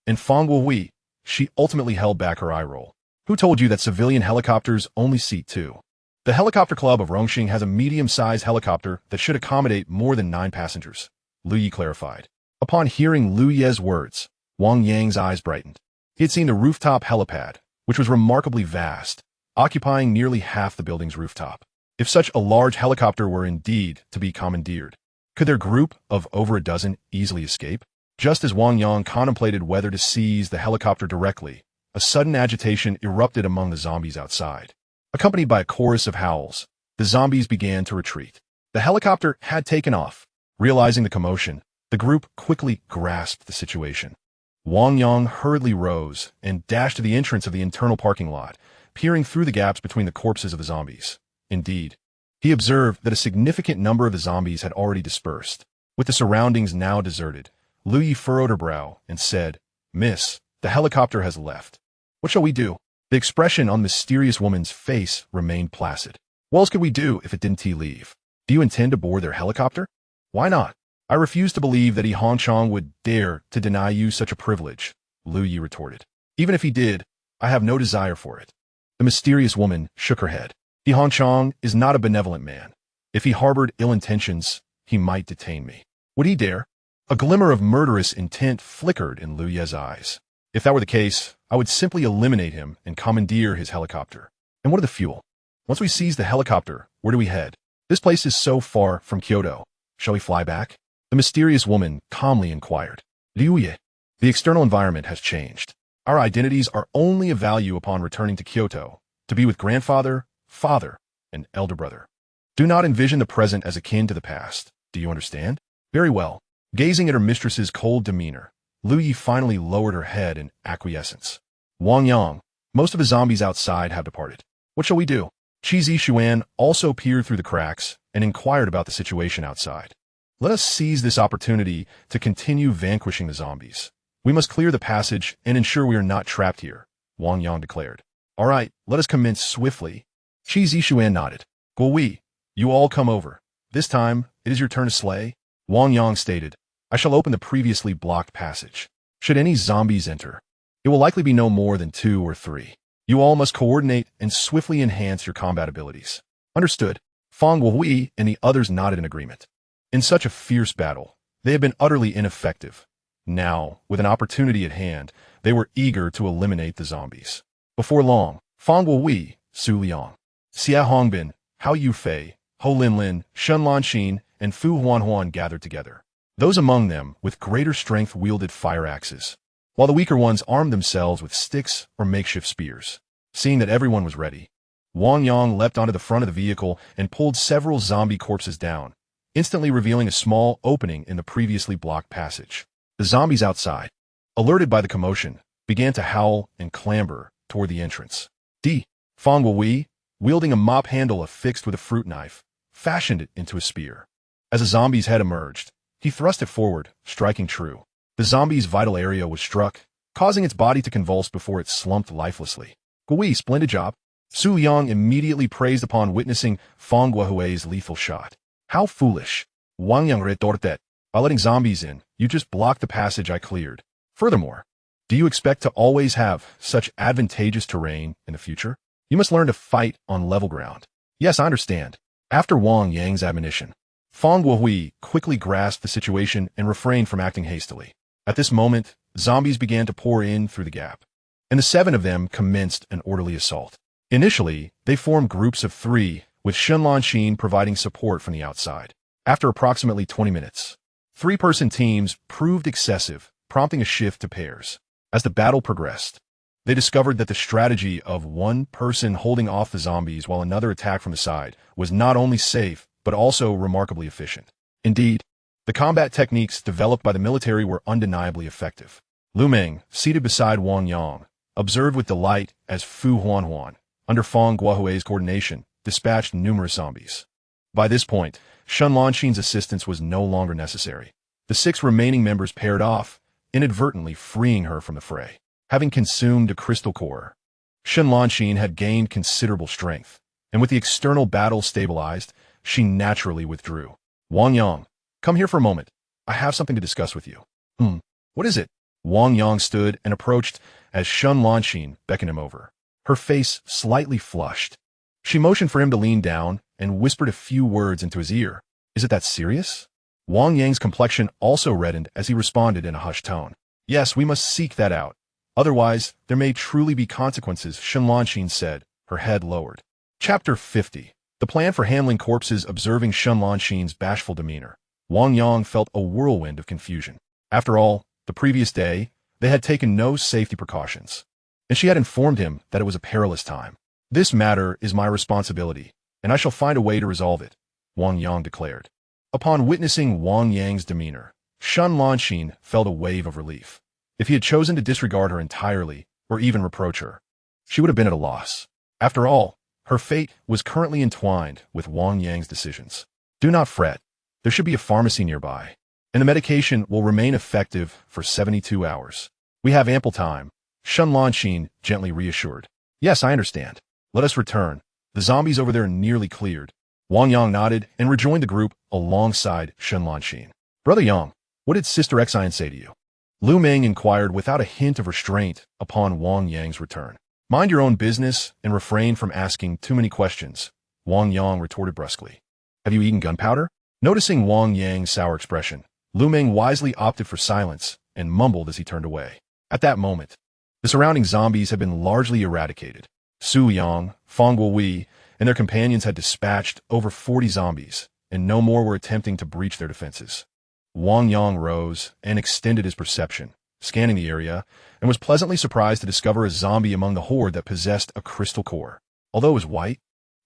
and Fang Wuhui, she ultimately held back her eye roll. Who told you that civilian helicopters only seat two? The helicopter club of Rongxing has a medium-sized helicopter that should accommodate more than 9 passengers, Lu Yi clarified. Upon hearing Lu Ye's words, Wang Yang's eyes brightened. He had seen the rooftop helipad, which was remarkably vast, occupying nearly half the building's rooftop. If such a large helicopter were indeed to be commandeered, could their group of over a dozen easily escape? Just as Wang Yang contemplated whether to seize the helicopter directly, a sudden agitation erupted among the zombies outside. Accompanied by a chorus of howls, the zombies began to retreat. The helicopter had taken off. Realizing the commotion, the group quickly grasped the situation. Wang Yang hurriedly rose and dashed to the entrance of the internal parking lot, peering through the gaps between the corpses of the zombies. Indeed, he observed that a significant number of the zombies had already dispersed. With the surroundings now deserted, Lu Yi furrowed her brow and said, "Miss, the helicopter has left. What shall we do?" The expression on the mysterious woman's face remained placid. What else could we do if it didn't leave? Do you intend to board their helicopter? Why not? I refuse to believe that Yi Hongchang would dare to deny you such a privilege, Lu Yi retorted. Even if he did, I have no desire for it. The mysterious woman shook her head. Yi Hongchang is not a benevolent man. If he harbored ill intentions, he might detain me. Would he dare? A glimmer of murderous intent flickered in Lu Ye's eyes. If that were the case, I would simply eliminate him and commandeer his helicopter. And what of the fuel? Once we seize the helicopter, where do we head? This place is so far from Kyoto. Shall we fly back? The mysterious woman calmly inquired. Liu Ye, the external environment has changed. Our identities are only of value upon returning to Kyoto, to be with grandfather, father, and elder brother. Do not envision the present as akin to the past. Do you understand? Very well. Gazing at her mistress's cold demeanor, Lu Yi finally lowered her head in acquiescence. Wang Yang, most of the zombies outside have departed. What shall we do? Qi Zishuan also peered through the cracks and inquired about the situation outside. Let us seize this opportunity to continue vanquishing the zombies. We must clear the passage and ensure we are not trapped here, Wang Yang declared. All right, let us commence swiftly. Qi Zishuan nodded. Guowei, you all come over. This time, it is your turn to slay. Wang Yang stated, I shall open the previously blocked passage. Should any zombies enter, it will likely be no more than 2 or 3. You all must coordinate and swiftly enhance your combat abilities. Understood. Fang Wuhui and the others nodded in agreement. In such a fierce battle, they had been utterly ineffective. Now, with an opportunity at hand, they were eager to eliminate the zombies. Before long, Fang Wuhui, Su Liang, Xia Hongbin, Hao Yufei, Ho Linlin, Shen Lanxin, and Fu Huanhuan gathered together. Those among them with greater strength wielded fire axes, while the weaker ones armed themselves with sticks or makeshift spears. Seeing that everyone was ready, Wang Yang leapt onto the front of the vehicle and pulled several zombie corpses down, instantly revealing a small opening in the previously blocked passage. The zombies outside, alerted by the commotion, began to howl and clamber toward the entrance. Fang Wuhui, wielding a mop handle affixed with a fruit knife, fashioned it into a spear. As the zombie's head emerged, he thrust it forward, striking true. The zombie's vital area was struck, causing its body to convulse before it slumped lifelessly. Guowei, splendid job. Su Yang immediately praised upon witnessing Fang Guohui's lethal shot. How foolish. Wang Yang retorted. By letting zombies in, you just blocked the passage I cleared. Furthermore, do you expect to always have such advantageous terrain in the future? You must learn to fight on level ground. Yes, I understand. After Wang Yang's admonition, Fang Guohui quickly grasped the situation and refrained from acting hastily. At this moment, zombies began to pour in through the gap, and the 7 of them commenced an orderly assault. Initially, they formed groups of 3, with Shen Lanxin providing support from the outside. After approximately 20 minutes, 3-person teams proved excessive, prompting a shift to pairs. As the battle progressed, they discovered that the strategy of one person holding off the zombies while another attacked from the side was not only safe, but also remarkably efficient. Indeed, the combat techniques developed by the military were undeniably effective. Lu Meng, seated beside Wang Yang, observed with delight as Fu Huanhuan, under Fang Guohui's coordination, dispatched numerous zombies. By this point, Shen Lanxin's assistance was no longer necessary. The 6 remaining members paired off, inadvertently freeing her from the fray. Having consumed a crystal core, Shen Lanxin had gained considerable strength, and with the external battle stabilized, she naturally withdrew. Wang Yang, come here for a moment. I have something to discuss with you. What is it? Wang Yang stood and approached as Shun Lanxin beckoned him over. Her face slightly flushed. She motioned for him to lean down and whispered a few words into his ear. Is it that serious? Wang Yang's complexion also reddened as he responded in a hushed tone. Yes, we must seek that out. Otherwise, there may truly be consequences, Shun Lanxin said, her head lowered. Chapter 50. The plan for handling corpses. Observing Shun Lanxin's bashful demeanor, Wang Yang felt a whirlwind of confusion. After all, the previous day, they had taken no safety precautions, and she had informed him that it was a perilous time. This matter is my responsibility, and I shall find a way to resolve it, Wang Yang declared. Upon witnessing Wang Yang's demeanor, Shun Lanxin felt a wave of relief. If he had chosen to disregard her entirely, or even reproach her, she would have been at a loss. After all, her fate was currently entwined with Wang Yang's decisions. Do not fret. There should be a pharmacy nearby, and the medication will remain effective for 72 hours. We have ample time, Shun Lanxin gently reassured. Yes, I understand. Let us return. The zombies over there are nearly cleared. Wang Yang nodded and rejoined the group alongside Shun Lanxin. Brother Yang, what did Sister Xian say to you? Lu Meng inquired without a hint of restraint upon Wang Yang's return. Mind your own business and refrain from asking too many questions, Wang Yang retorted brusquely. Have you eaten gunpowder? Noticing Wang Yang's sour expression, Lu Meng wisely opted for silence and mumbled as he turned away. At that moment, the surrounding zombies had been largely eradicated. Su Yang, Fang Guowei, and their companions had dispatched over 40 zombies, and no more were attempting to breach their defenses. Wang Yang rose and extended his perception, scanning the area, and was pleasantly surprised to discover a zombie among the horde that possessed a crystal core. Although it was white,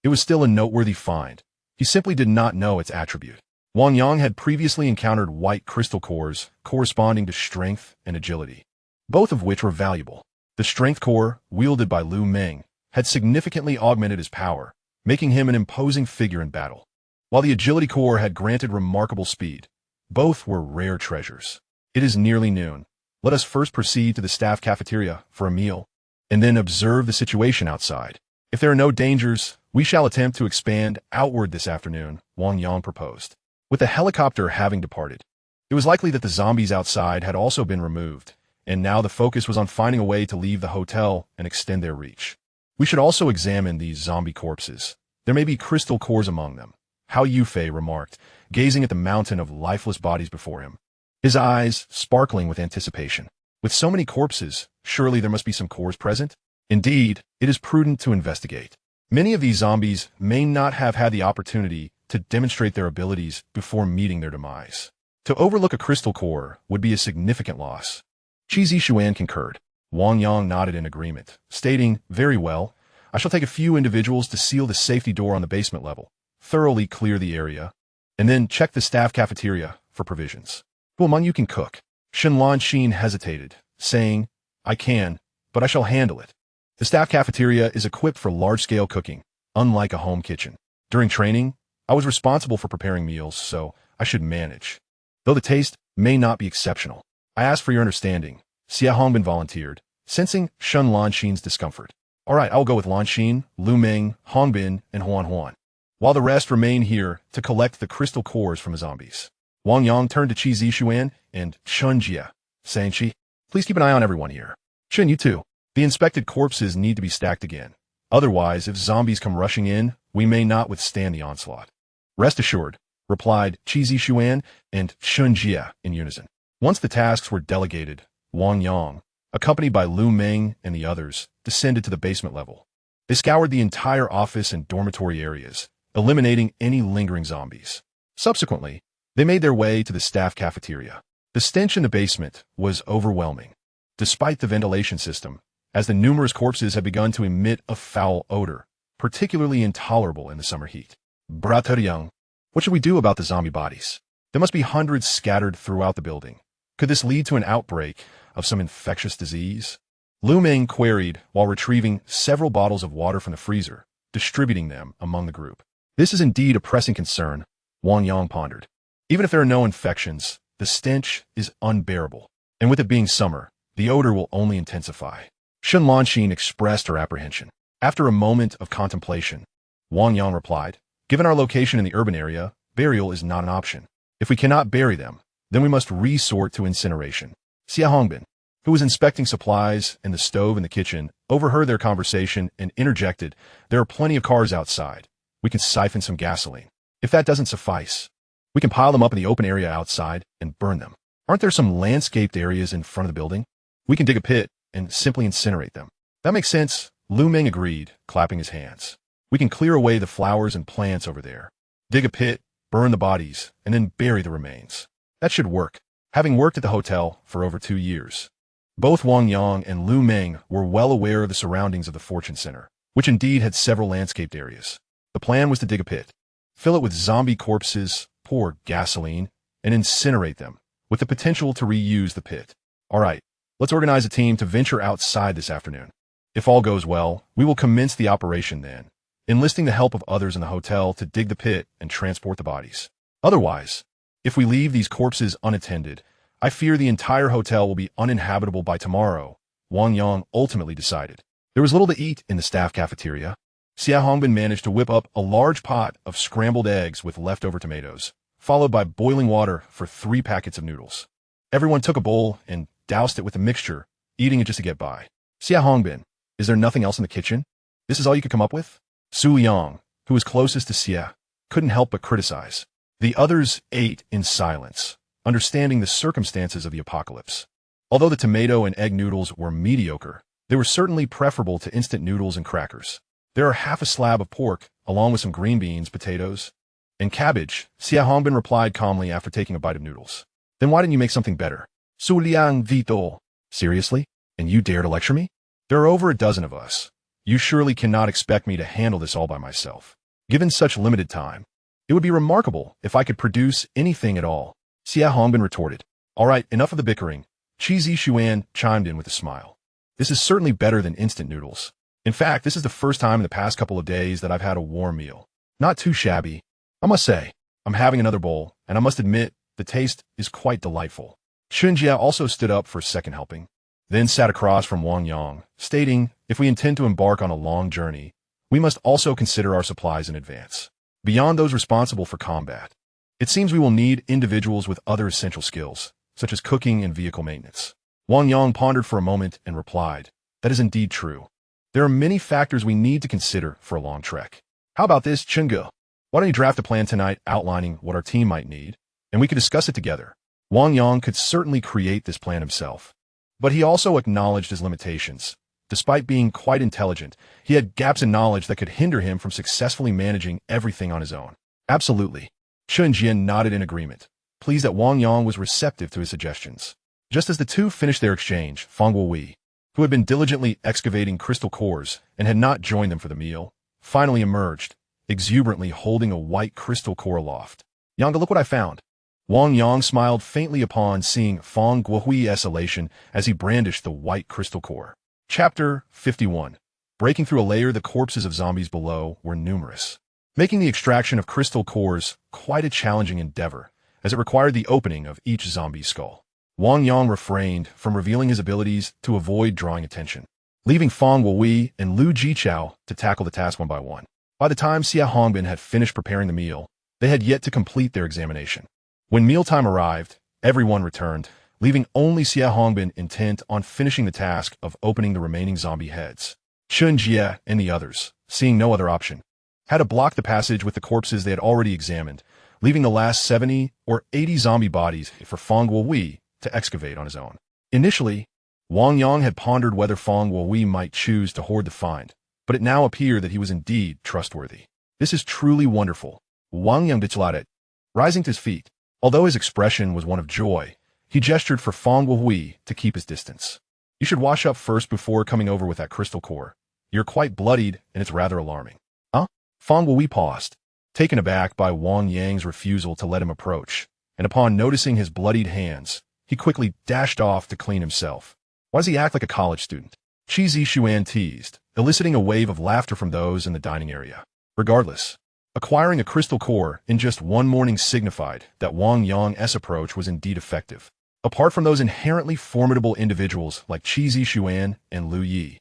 it was still a noteworthy find. He simply did not know its attribute. Wang Yang had previously encountered white crystal cores corresponding to strength and agility, both of which were valuable. The strength core, wielded by Lu Meng, had significantly augmented his power, making him an imposing figure in battle, while the agility core had granted remarkable speed. Both were rare treasures. It is nearly noon. Let us first proceed to the staff cafeteria for a meal, and then observe the situation outside. If there are no dangers, we shall attempt to expand outward this afternoon, Wang Yang proposed. With the helicopter having departed, it was likely that the zombies outside had also been removed, and now the focus was on finding a way to leave the hotel and extend their reach. We should also examine these zombie corpses. There may be crystal cores among them, Hao Yufei remarked, gazing at the mountain of lifeless bodies before him, his eyes sparkling with anticipation. With so many corpses, surely there must be some cores present? Indeed, it is prudent to investigate. Many of these zombies may not have had the opportunity to demonstrate their abilities before meeting their demise. To overlook a crystal core would be a significant loss. Qi Zishuan concurred. Wang Yang nodded in agreement, stating, very well, I shall take a few individuals to seal the safety door on the basement level, thoroughly clear the area, and then check the staff cafeteria for provisions. Who among you can cook? Shun Lanxin hesitated, saying, I can, but I shall handle it. The staff cafeteria is equipped for large-scale cooking, unlike a home kitchen. During training, I was responsible for preparing meals, so I should manage. Though the taste may not be exceptional, I ask for your understanding, Xia Hongbin volunteered, sensing Shun Lanxin's discomfort. All right, I'll go with Lanxin, Lu Meng, Hongbin, and Huan Huan, while the rest remain here to collect the crystal cores from the zombies. Wang Yang turned to Qi Zishuan and Chun Jia, saying, Qi, please keep an eye on everyone here. Chun, you too. The inspected corpses need to be stacked again. Otherwise, if zombies come rushing in, we may not withstand the onslaught. Rest assured, replied Qi Zishuan and Chun Jia in unison. Once the tasks were delegated, Wang Yang, accompanied by Lu Meng and the others, descended to the basement level. They scoured the entire office and dormitory areas, eliminating any lingering zombies. Subsequently, they made their way to the staff cafeteria. The stench in the basement was overwhelming, despite the ventilation system, as the numerous corpses had begun to emit a foul odor, particularly intolerable in the summer heat. Brother Yang, what should we do about the zombie bodies? There must be hundreds scattered throughout the building. Could this lead to an outbreak of some infectious disease? Lu Meng queried while retrieving several bottles of water from the freezer, distributing them among the group. This is indeed a pressing concern, Wang Yang pondered. Even if there are no infections, the stench is unbearable, and with it being summer, the odor will only intensify. Shun Lanxin expressed her apprehension. After a moment of contemplation, Wang Yang replied. Given our location in the urban area, burial is not an option. If we cannot bury them, then we must resort to incineration. Xia Hongbin, who was inspecting supplies and the stove in the kitchen, overheard their conversation and interjected, "There are plenty of cars outside. We can siphon some gasoline. If that doesn't suffice, we can pile them up in the open area outside and burn them. Aren't there some landscaped areas in front of the building? We can dig a pit and simply incinerate them." "That makes sense," Lu Meng agreed, clapping his hands. "We can clear away the flowers and plants over there. Dig a pit, burn the bodies, and then bury the remains. That should work." Having worked at the hotel for over 2 years, both Wang Yang and Lu Meng were well aware of the surroundings of the Fortune Center, which indeed had several landscaped areas. The plan was to dig a pit, fill it with zombie corpses, pour gasoline, and incinerate them, with the potential to reuse the pit. "All right, let's organize a team to venture outside this afternoon. If all goes well, we will commence the operation then, enlisting the help of others in the hotel to dig the pit and transport the bodies. Otherwise, if we leave these corpses unattended, I fear the entire hotel will be uninhabitable by tomorrow," Wang Yang ultimately decided. There was little to eat in the staff cafeteria. Xia Hongbin managed to whip up a large pot of scrambled eggs with leftover tomatoes, followed by boiling water for 3 packets of noodles. Everyone took a bowl and doused it with the mixture, eating it just to get by. "Xia Hongbin, is there nothing else in the kitchen? This is all you could come up with?" Su Yang, who was closest to Xia, couldn't help but criticize. The others ate in silence, understanding the circumstances of the apocalypse. Although the tomato and egg noodles were mediocre, they were certainly preferable to instant noodles and crackers. "There are half a slab of pork, along with some green beans, potatoes, and cabbage," Xia Hongbin replied calmly after taking a bite of noodles. "Then why didn't you make something better?" Su Liang Vito. "Seriously? And you dare to lecture me? There are over a dozen of us. You surely cannot expect me to handle this all by myself. Given such limited time, it would be remarkable if I could produce anything at all," Xia Hongbin retorted. "All right, enough of the bickering," Qi Zixuan chimed in with a smile. "This is certainly better than instant noodles. In fact, this is the first time in the past couple of days that I've had a warm meal. Not too shabby. I must say, I'm having another bowl, and I must admit, the taste is quite delightful." Chunjia also stood up for a second helping, then sat across from Wang Yang, stating, "If we intend to embark on a long journey, we must also consider our supplies in advance. Beyond those responsible for combat, it seems we will need individuals with other essential skills, such as cooking and vehicle maintenance." Wang Yang pondered for a moment and replied, "That is indeed true. There are many factors we need to consider for a long trek. How about this, Chunga? Why don't you draft a plan tonight outlining what our team might need, and we could discuss it together?" Wang Yang could certainly create this plan himself, but he also acknowledged his limitations. Despite being quite intelligent, he had gaps in knowledge that could hinder him from successfully managing everything on his own. "Absolutely." Chun Jian nodded in agreement, pleased that Wang Yang was receptive to his suggestions. Just as the two finished their exchange, Fang Wei, who had been diligently excavating crystal cores and had not joined them for the meal, finally emerged, exuberantly holding a white crystal core aloft. "Yanga, look what I found." Wang Yang smiled faintly upon seeing Fang Guohui's elation as he brandished the white crystal core. Chapter 51. Breaking through a layer, the corpses of zombies below were numerous, making the extraction of crystal cores quite a challenging endeavor, as it required the opening of each zombie's skull. Wang Yang refrained from revealing his abilities to avoid drawing attention, leaving Fang Wei and Lu Jichao to tackle the task one by one. By the time Xia Hongbin had finished preparing the meal, they had yet to complete their examination. When mealtime arrived, everyone returned, leaving only Xia Hongbin intent on finishing the task of opening the remaining zombie heads. Chun Jie and the others, seeing no other option, had to block the passage with the corpses they had already examined, leaving the last 70 or 80 zombie bodies for Fang Wei to excavate on his own. Initially, Wang Yang had pondered whether Fang Wei might choose to hoard the find, but it now appeared that he was indeed trustworthy. "This is truly wonderful," Wang Yang declared, rising to his feet. Although his expression was one of joy, he gestured for Fang Wei to keep his distance. "You should wash up first before coming over with that crystal core. You're quite bloodied, and it's rather alarming." "Huh?" Fang Wei paused, taken aback by Wang Yang's refusal to let him approach, and upon noticing his bloodied hands, he quickly dashed off to clean himself. "Why does he act like a college student?" Qi Zixuan teased, eliciting a wave of laughter from those in the dining area. Regardless, acquiring a crystal core in just one morning signified that Wang Yang's approach was indeed effective. Apart from those inherently formidable individuals like Qi Zixuan and Lu Yi,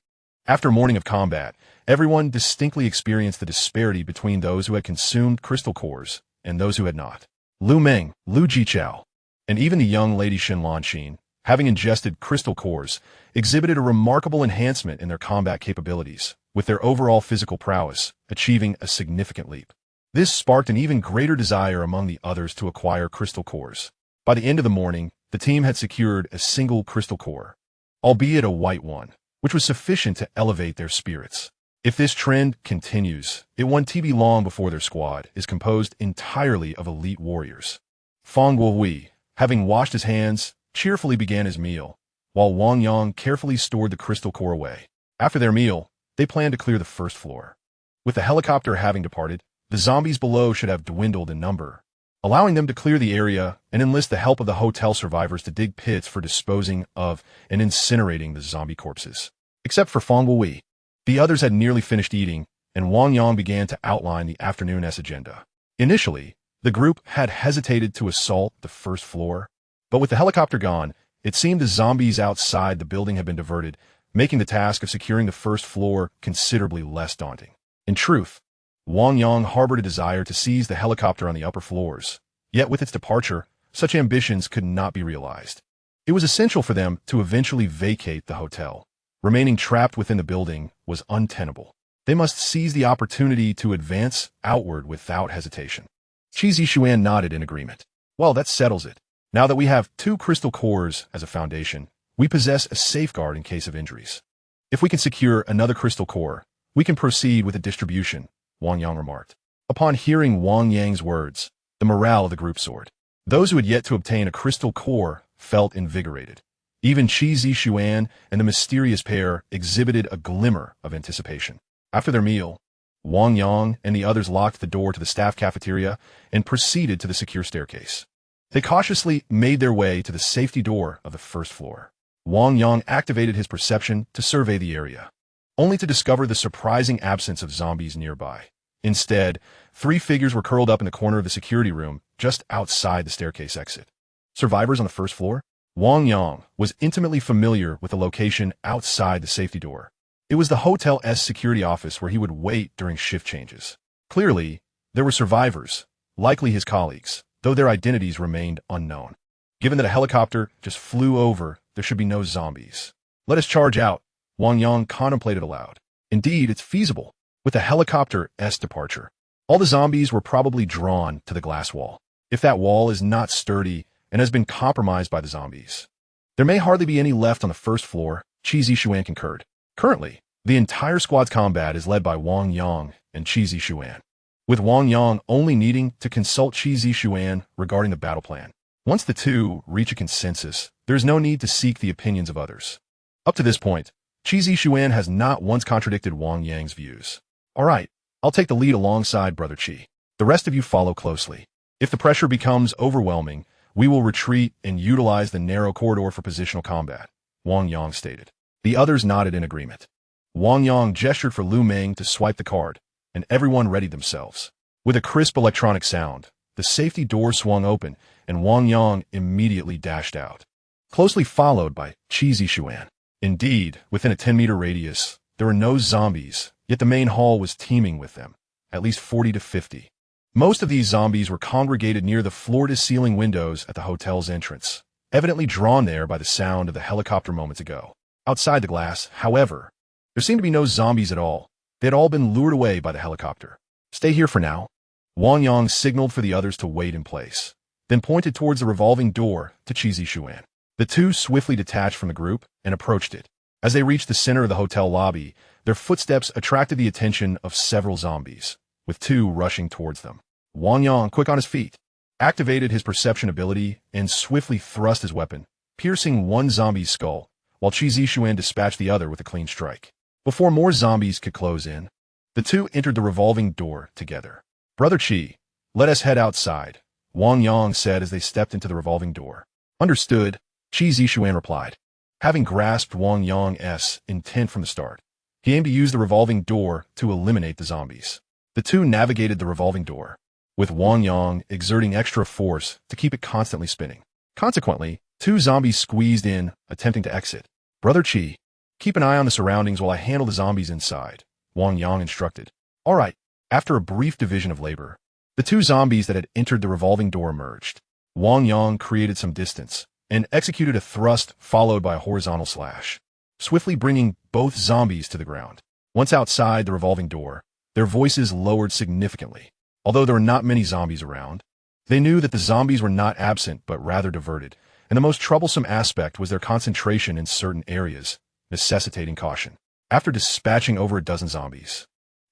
after a morning of combat, Everyone distinctly experienced the disparity between those who had consumed crystal cores and those who had not. Lu Meng, Lu Jichao, and even the young lady Shen Lanqin, having ingested crystal cores, exhibited a remarkable enhancement in their combat capabilities, with their overall physical prowess achieving a significant leap. This sparked an even greater desire among the others to acquire crystal cores. By the end of the morning, the team had secured a single crystal core, albeit a white one, which was sufficient to elevate their spirits. If this trend continues, it won't be long before their squad is composed entirely of elite warriors. Fang Guohui, having washed his hands, cheerfully began his meal, while Wang Yang carefully stored the crystal core away. After their meal, they planned to clear the first floor. With the helicopter having departed, the zombies below should have dwindled in number, allowing them to clear the area and enlist the help of the hotel survivors to dig pits for disposing of and incinerating the zombie corpses. Except for Fang Guohui, the others had nearly finished eating, and Wang Yang began to outline the afternoon's agenda. Initially, the group had hesitated to assault the first floor, but with the helicopter gone, it seemed the zombies outside the building had been diverted, making the task of securing the first floor considerably less daunting. In truth, Wang Yang harbored a desire to seize the helicopter on the upper floors, yet with its departure, such ambitions could not be realized. It was essential for them to eventually vacate the hotel. Remaining trapped within the building was untenable. They must seize the opportunity to advance outward without hesitation. Qi Zixuan nodded in agreement. Well, that settles it. Now that we have 2 crystal cores as a foundation, we possess a safeguard in case of injuries. If we can secure another crystal core, we can proceed with the distribution, Wang Yang remarked. Upon hearing Wang Yang's words, the morale of the group soared. Those who had yet to obtain a crystal core felt invigorated. Even Qi Zixuan and the mysterious pair exhibited a glimmer of anticipation. After their meal, Wang Yang and the others locked the door to the staff cafeteria and proceeded to the secure staircase. They cautiously made their way to the safety door of the first floor. Wang Yang activated his perception to survey the area, only to discover the surprising absence of zombies nearby. Instead, 3 figures were curled up in the corner of the security room just outside the staircase exit. Survivors on the first floor? Wang Yang was intimately familiar with the location outside the safety door. It was the hotel's security office where he would wait during shift changes. Clearly, there were survivors, likely his colleagues, though their identities remained unknown. Given that a helicopter just flew over, there should be no zombies. Let us charge out, Wang Yang contemplated aloud. Indeed, it's feasible. With the helicopter's departure, all the zombies were probably drawn to the glass wall. If that wall is not sturdy and has been compromised by the zombies, there may hardly be any left on the first floor, Qi Zixuan concurred. Currently, the entire squad's combat is led by Wang Yang and Qi Zixuan, with Wang Yang only needing to consult Qi Zixuan regarding the battle plan. Once the two reach a consensus, there is no need to seek the opinions of others. Up to this point, Qi Zixuan has not once contradicted Wang Yang's views. All right, I'll take the lead alongside Brother Qi. The rest of you follow closely. If the pressure becomes overwhelming, we will retreat and utilize the narrow corridor for positional combat, Wang Yang stated. The others nodded in agreement. Wang Yang gestured for Lu Meng to swipe the card, and everyone readied themselves. With a crisp electronic sound, the safety door swung open, and Wang Yang immediately dashed out, closely followed by Qi Zixuan. Indeed, within a 10-meter radius, there were no zombies, yet the main hall was teeming with them, at least 40 to 50. Most of these zombies were congregated near the floor-to-ceiling windows at the hotel's entrance, evidently drawn there by the sound of the helicopter moments ago. Outside the glass, however, there seemed to be no zombies at all. They had all been lured away by the helicopter. Stay here for now. Wang Yang signaled for the others to wait in place, then pointed towards the revolving door to Qi Zixuan. The two swiftly detached from the group and approached it. As they reached the center of the hotel lobby, their footsteps attracted the attention of several zombies, with two rushing towards them. Wang Yang, quick on his feet, activated his perception ability and swiftly thrust his weapon, piercing one zombie's skull, while Qi Zixuan dispatched the other with a clean strike. Before more zombies could close in, the two entered the revolving door together. Brother Qi, let us head outside, Wang Yang said as they stepped into the revolving door. Understood, Qi Zixuan replied. Having grasped Wang Yang's intent from the start, he aimed to use the revolving door to eliminate the zombies. The two navigated the revolving door, with Wang Yang exerting extra force to keep it constantly spinning. Consequently, two zombies squeezed in, attempting to exit. Brother Qi, keep an eye on the surroundings while I handle the zombies inside, Wang Yang instructed. All right. After a brief division of labor, the two zombies that had entered the revolving door emerged. Wang Yang created some distance and executed a thrust followed by a horizontal slash, swiftly bringing both zombies to the ground. Once outside the revolving door, their voices lowered significantly. Although there were not many zombies around, they knew that the zombies were not absent but rather diverted, and the most troublesome aspect was their concentration in certain areas, necessitating caution. After dispatching over a dozen zombies,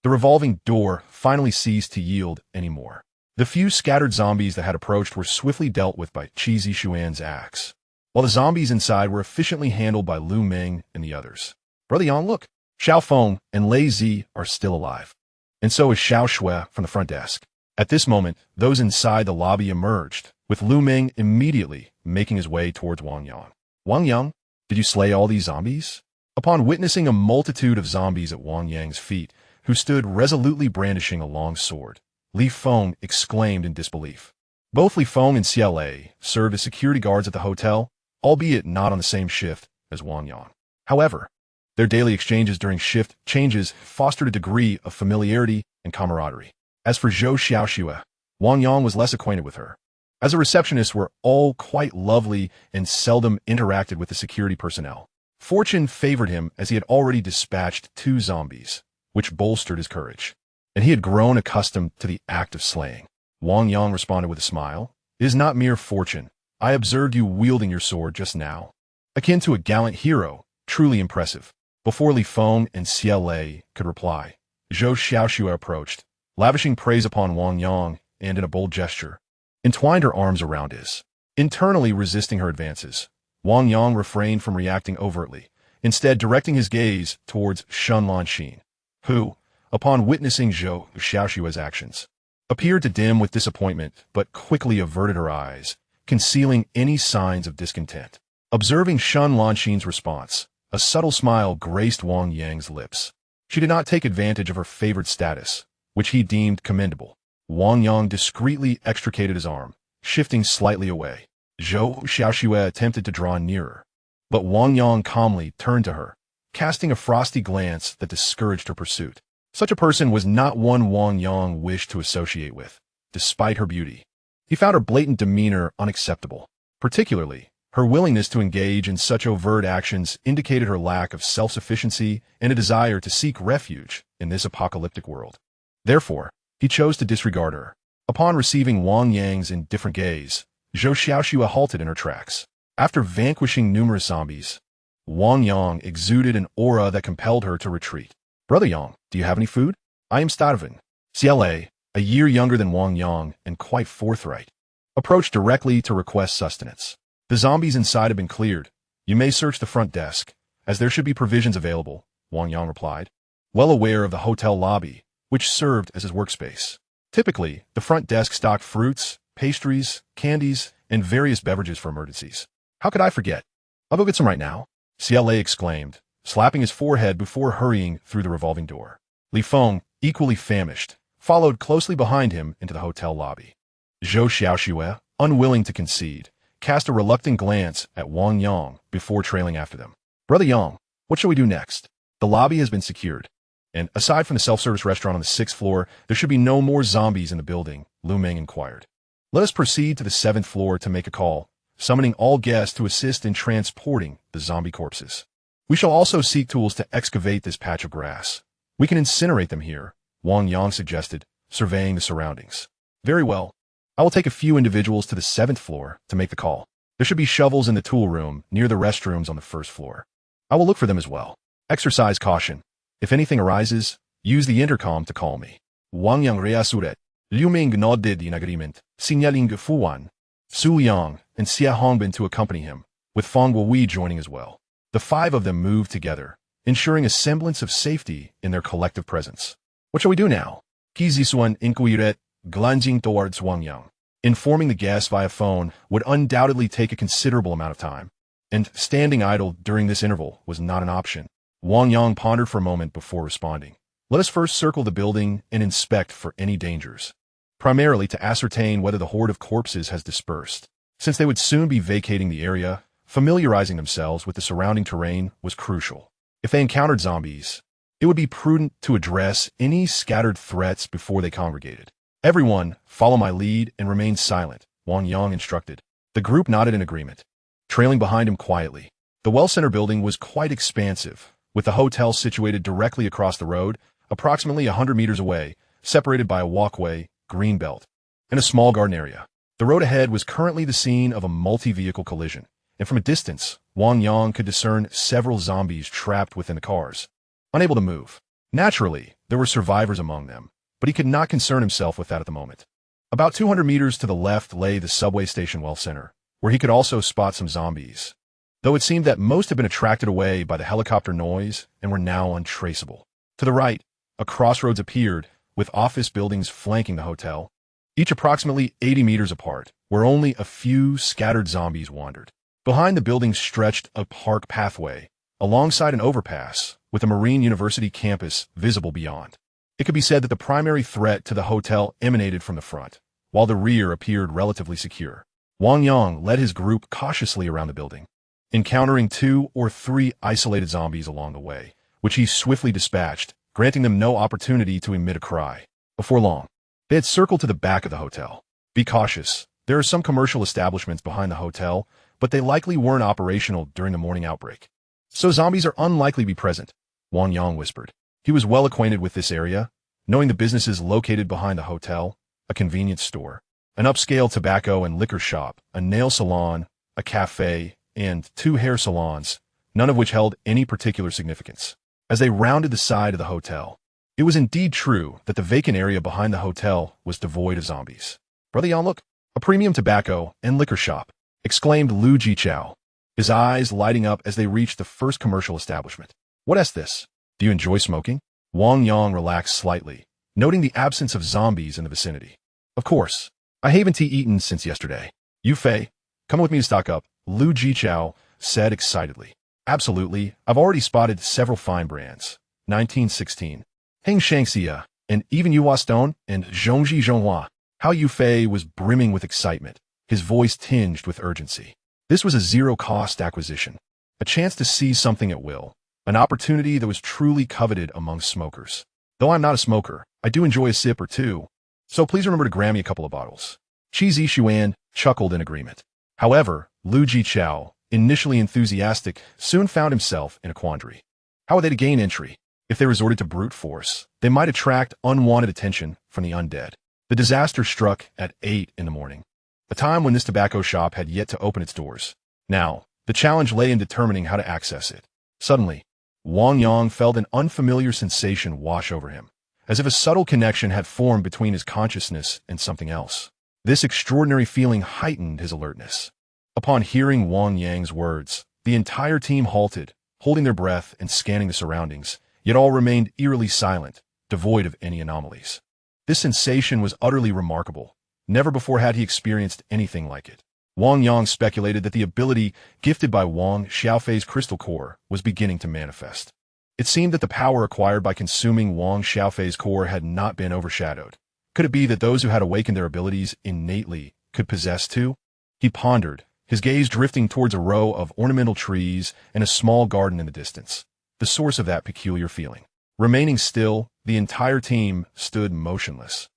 the revolving door finally ceased to yield anymore. The few scattered zombies that had approached were swiftly dealt with by Cheesy Xuan's axe, while the zombies inside were efficiently handled by Lu Ming and the others. Brother Yang, look! Xiao Feng and Lei Zi are still alive. And so is Xiao Shui from the front desk. At this moment, those inside the lobby emerged, with Lu Ming immediately making his way towards Wang Yang. Wang Yang, did you slay all these zombies? Upon witnessing a multitude of zombies at Wang Yang's feet, who stood resolutely brandishing a long sword, Li Feng exclaimed in disbelief. Both Li Feng and CLA served as security guards at the hotel, albeit not on the same shift as Wang Yang. However, their daily exchanges during shift changes fostered a degree of familiarity and camaraderie. As for Zhou Xiaoxue, Wang Yang was less acquainted with her. As a receptionist, were all quite lovely and seldom interacted with the security personnel. Fortune favored him as he had already dispatched 2 zombies, which bolstered his courage, and he had grown accustomed to the act of slaying. Wang Yang responded with a smile. It is not mere fortune. I observed you wielding your sword just now. Akin to a gallant hero, truly impressive. Before Li Feng and CLA could reply, Zhou Xiaoxue approached, lavishing praise upon Wang Yang, and in a bold gesture, entwined her arms around his. Internally resisting her advances, Wang Yang refrained from reacting overtly, instead directing his gaze towards Shun Lanxin, who, upon witnessing Zhou Xiaoxue's actions, appeared to dim with disappointment but quickly averted her eyes, concealing any signs of discontent. Observing Shun Lanxin's response, a subtle smile graced Wang Yang's lips. She did not take advantage of her favored status, which he deemed commendable. Wang Yang discreetly extricated his arm, shifting slightly away. Zhou Xiaoxue attempted to draw nearer, but Wang Yang calmly turned to her, casting a frosty glance that discouraged her pursuit. Such a person was not one Wang Yang wished to associate with, despite her beauty. He found her blatant demeanor unacceptable. Particularly, her willingness to engage in such overt actions indicated her lack of self-sufficiency and a desire to seek refuge in this apocalyptic world. Therefore, he chose to disregard her. Upon receiving Wang Yang's indifferent gaze, Zhou Xiaoxue halted in her tracks. After vanquishing numerous zombies, Wang Yang exuded an aura that compelled her to retreat. Brother Yang, do you have any food? I am starving. CLA, a year younger than Wang Yang and quite forthright, approached directly to request sustenance. The zombies inside have been cleared. You may search the front desk, as there should be provisions available, Wang Yang replied, well aware of the hotel lobby, which served as his workspace. Typically, the front desk stocked fruits, pastries, candies, and various beverages for emergencies. How could I forget? I'll go get some right now, CLA exclaimed, slapping his forehead before hurrying through the revolving door. Li Feng, equally famished, followed closely behind him into the hotel lobby. Zhou Xiaoxue, unwilling to concede, cast a reluctant glance at Wang Yang before trailing after them. Brother Yang, what shall we do next? The lobby has been secured, and aside from the self-service restaurant on the 6th floor, there should be no more zombies in the building, Lu Ming inquired. Let us proceed to the 7th floor to make a call, summoning all guests to assist in transporting the zombie corpses. We shall also seek tools to excavate this patch of grass. We can incinerate them here, Wang Yang suggested, surveying the surroundings. Very well. I will take a few individuals to the 7th floor to make the call. There should be shovels in the tool room near the restrooms on the 1st floor. I will look for them as well. Exercise caution. If anything arises, use the intercom to call me. Wang Yang reassured. Liu Ming nodded in agreement, signaling Fu Wan, Su Yang, and Xia Hongbin to accompany him, with Fang Wei joining as well. The 5 of them moved together, ensuring a semblance of safety in their collective presence. What shall we do now? Qi Zisuan inquired, glancing towards Wang Yang. Informing the guests via phone would undoubtedly take a considerable amount of time, and standing idle during this interval was not an option. Wang Yang pondered for a moment before responding. Let us first circle the building and inspect for any dangers, primarily to ascertain whether the horde of corpses has dispersed. Since they would soon be vacating the area, familiarizing themselves with the surrounding terrain was crucial. If they encountered zombies, It would be prudent to address any scattered threats before they congregated. Everyone, follow my lead and remain silent, Wang Yang instructed. The group nodded in agreement, trailing behind him quietly. The Well Center building was quite expansive, with the hotel situated directly across the road, approximately 100 meters away, separated by a walkway, green belt, and a small garden area. The road ahead was currently the scene of a multi-vehicle collision, and from a distance, Wang Yang could discern several zombies trapped within the cars, unable to move. Naturally, there were survivors among them, but he could not concern himself with that at the moment. About 200 meters to the left lay the subway station Well Center, where he could also spot some zombies, though it seemed that most had been attracted away by the helicopter noise and were now untraceable. To the right, a crossroads appeared, with office buildings flanking the hotel, each approximately 80 meters apart, where only a few scattered zombies wandered. Behind the buildings stretched a park pathway, alongside an overpass, with a Marine University campus visible beyond. It could be said that the primary threat to the hotel emanated from the front, while the rear appeared relatively secure. Wang Yang led his group cautiously around the building, encountering 2 or 3 isolated zombies along the way, which he swiftly dispatched, granting them no opportunity to emit a cry. Before long, they had circled to the back of the hotel. Be cautious. There are some commercial establishments behind the hotel, but they likely weren't operational during the morning outbreak. So zombies are unlikely to be present, Wang Yang whispered. He was well acquainted with this area, knowing the businesses located behind the hotel, a convenience store, an upscale tobacco and liquor shop, a nail salon, a cafe, and 2 hair salons, none of which held any particular significance. As they rounded the side of the hotel, it was indeed true that the vacant area behind the hotel was devoid of zombies. Brother Yang, look, a premium tobacco and liquor shop, exclaimed Lu Jichao, his eyes lighting up as they reached the first commercial establishment. What is this? Do you enjoy smoking? Wang Yang relaxed slightly, noting the absence of zombies in the vicinity. Of course. I haven't eaten since yesterday. Yu Fei, come with me to stock up, Lu Jichao said excitedly. Absolutely, I've already spotted several fine brands. 1916, Heng Shangxia, and even Yuhua Stone and Zhongji Zhonghua. How Yu Fei was brimming with excitement, his voice tinged with urgency. This was a zero-cost acquisition, a chance to seize something at will, an opportunity that was truly coveted among smokers. Though I'm not a smoker, I do enjoy a sip or two, so please remember to grab me a couple of bottles. Qi Zishuan chuckled in agreement. However, Lu Jichao, initially enthusiastic, soon found himself in a quandary. How were they to gain entry? If they resorted to brute force, they might attract unwanted attention from the undead. The disaster struck at 8 in the morning, a time when this tobacco shop had yet to open its doors. Now, the challenge lay in determining how to access it. Suddenly, Wang Yang felt an unfamiliar sensation wash over him, as if a subtle connection had formed between his consciousness and something else. This extraordinary feeling heightened his alertness. Upon hearing Wang Yang's words, the entire team halted, holding their breath and scanning the surroundings, yet all remained eerily silent, devoid of any anomalies. This sensation was utterly remarkable. Never before had he experienced anything like it. Wang Yang speculated that the ability gifted by Wang Xiaofei's crystal core was beginning to manifest. It seemed that the power acquired by consuming Wang Xiaofei's core had not been overshadowed. Could it be that those who had awakened their abilities innately could possess too? He pondered, his gaze drifting towards a row of ornamental trees and a small garden in the distance, the source of that peculiar feeling. Remaining still, the entire team stood motionless,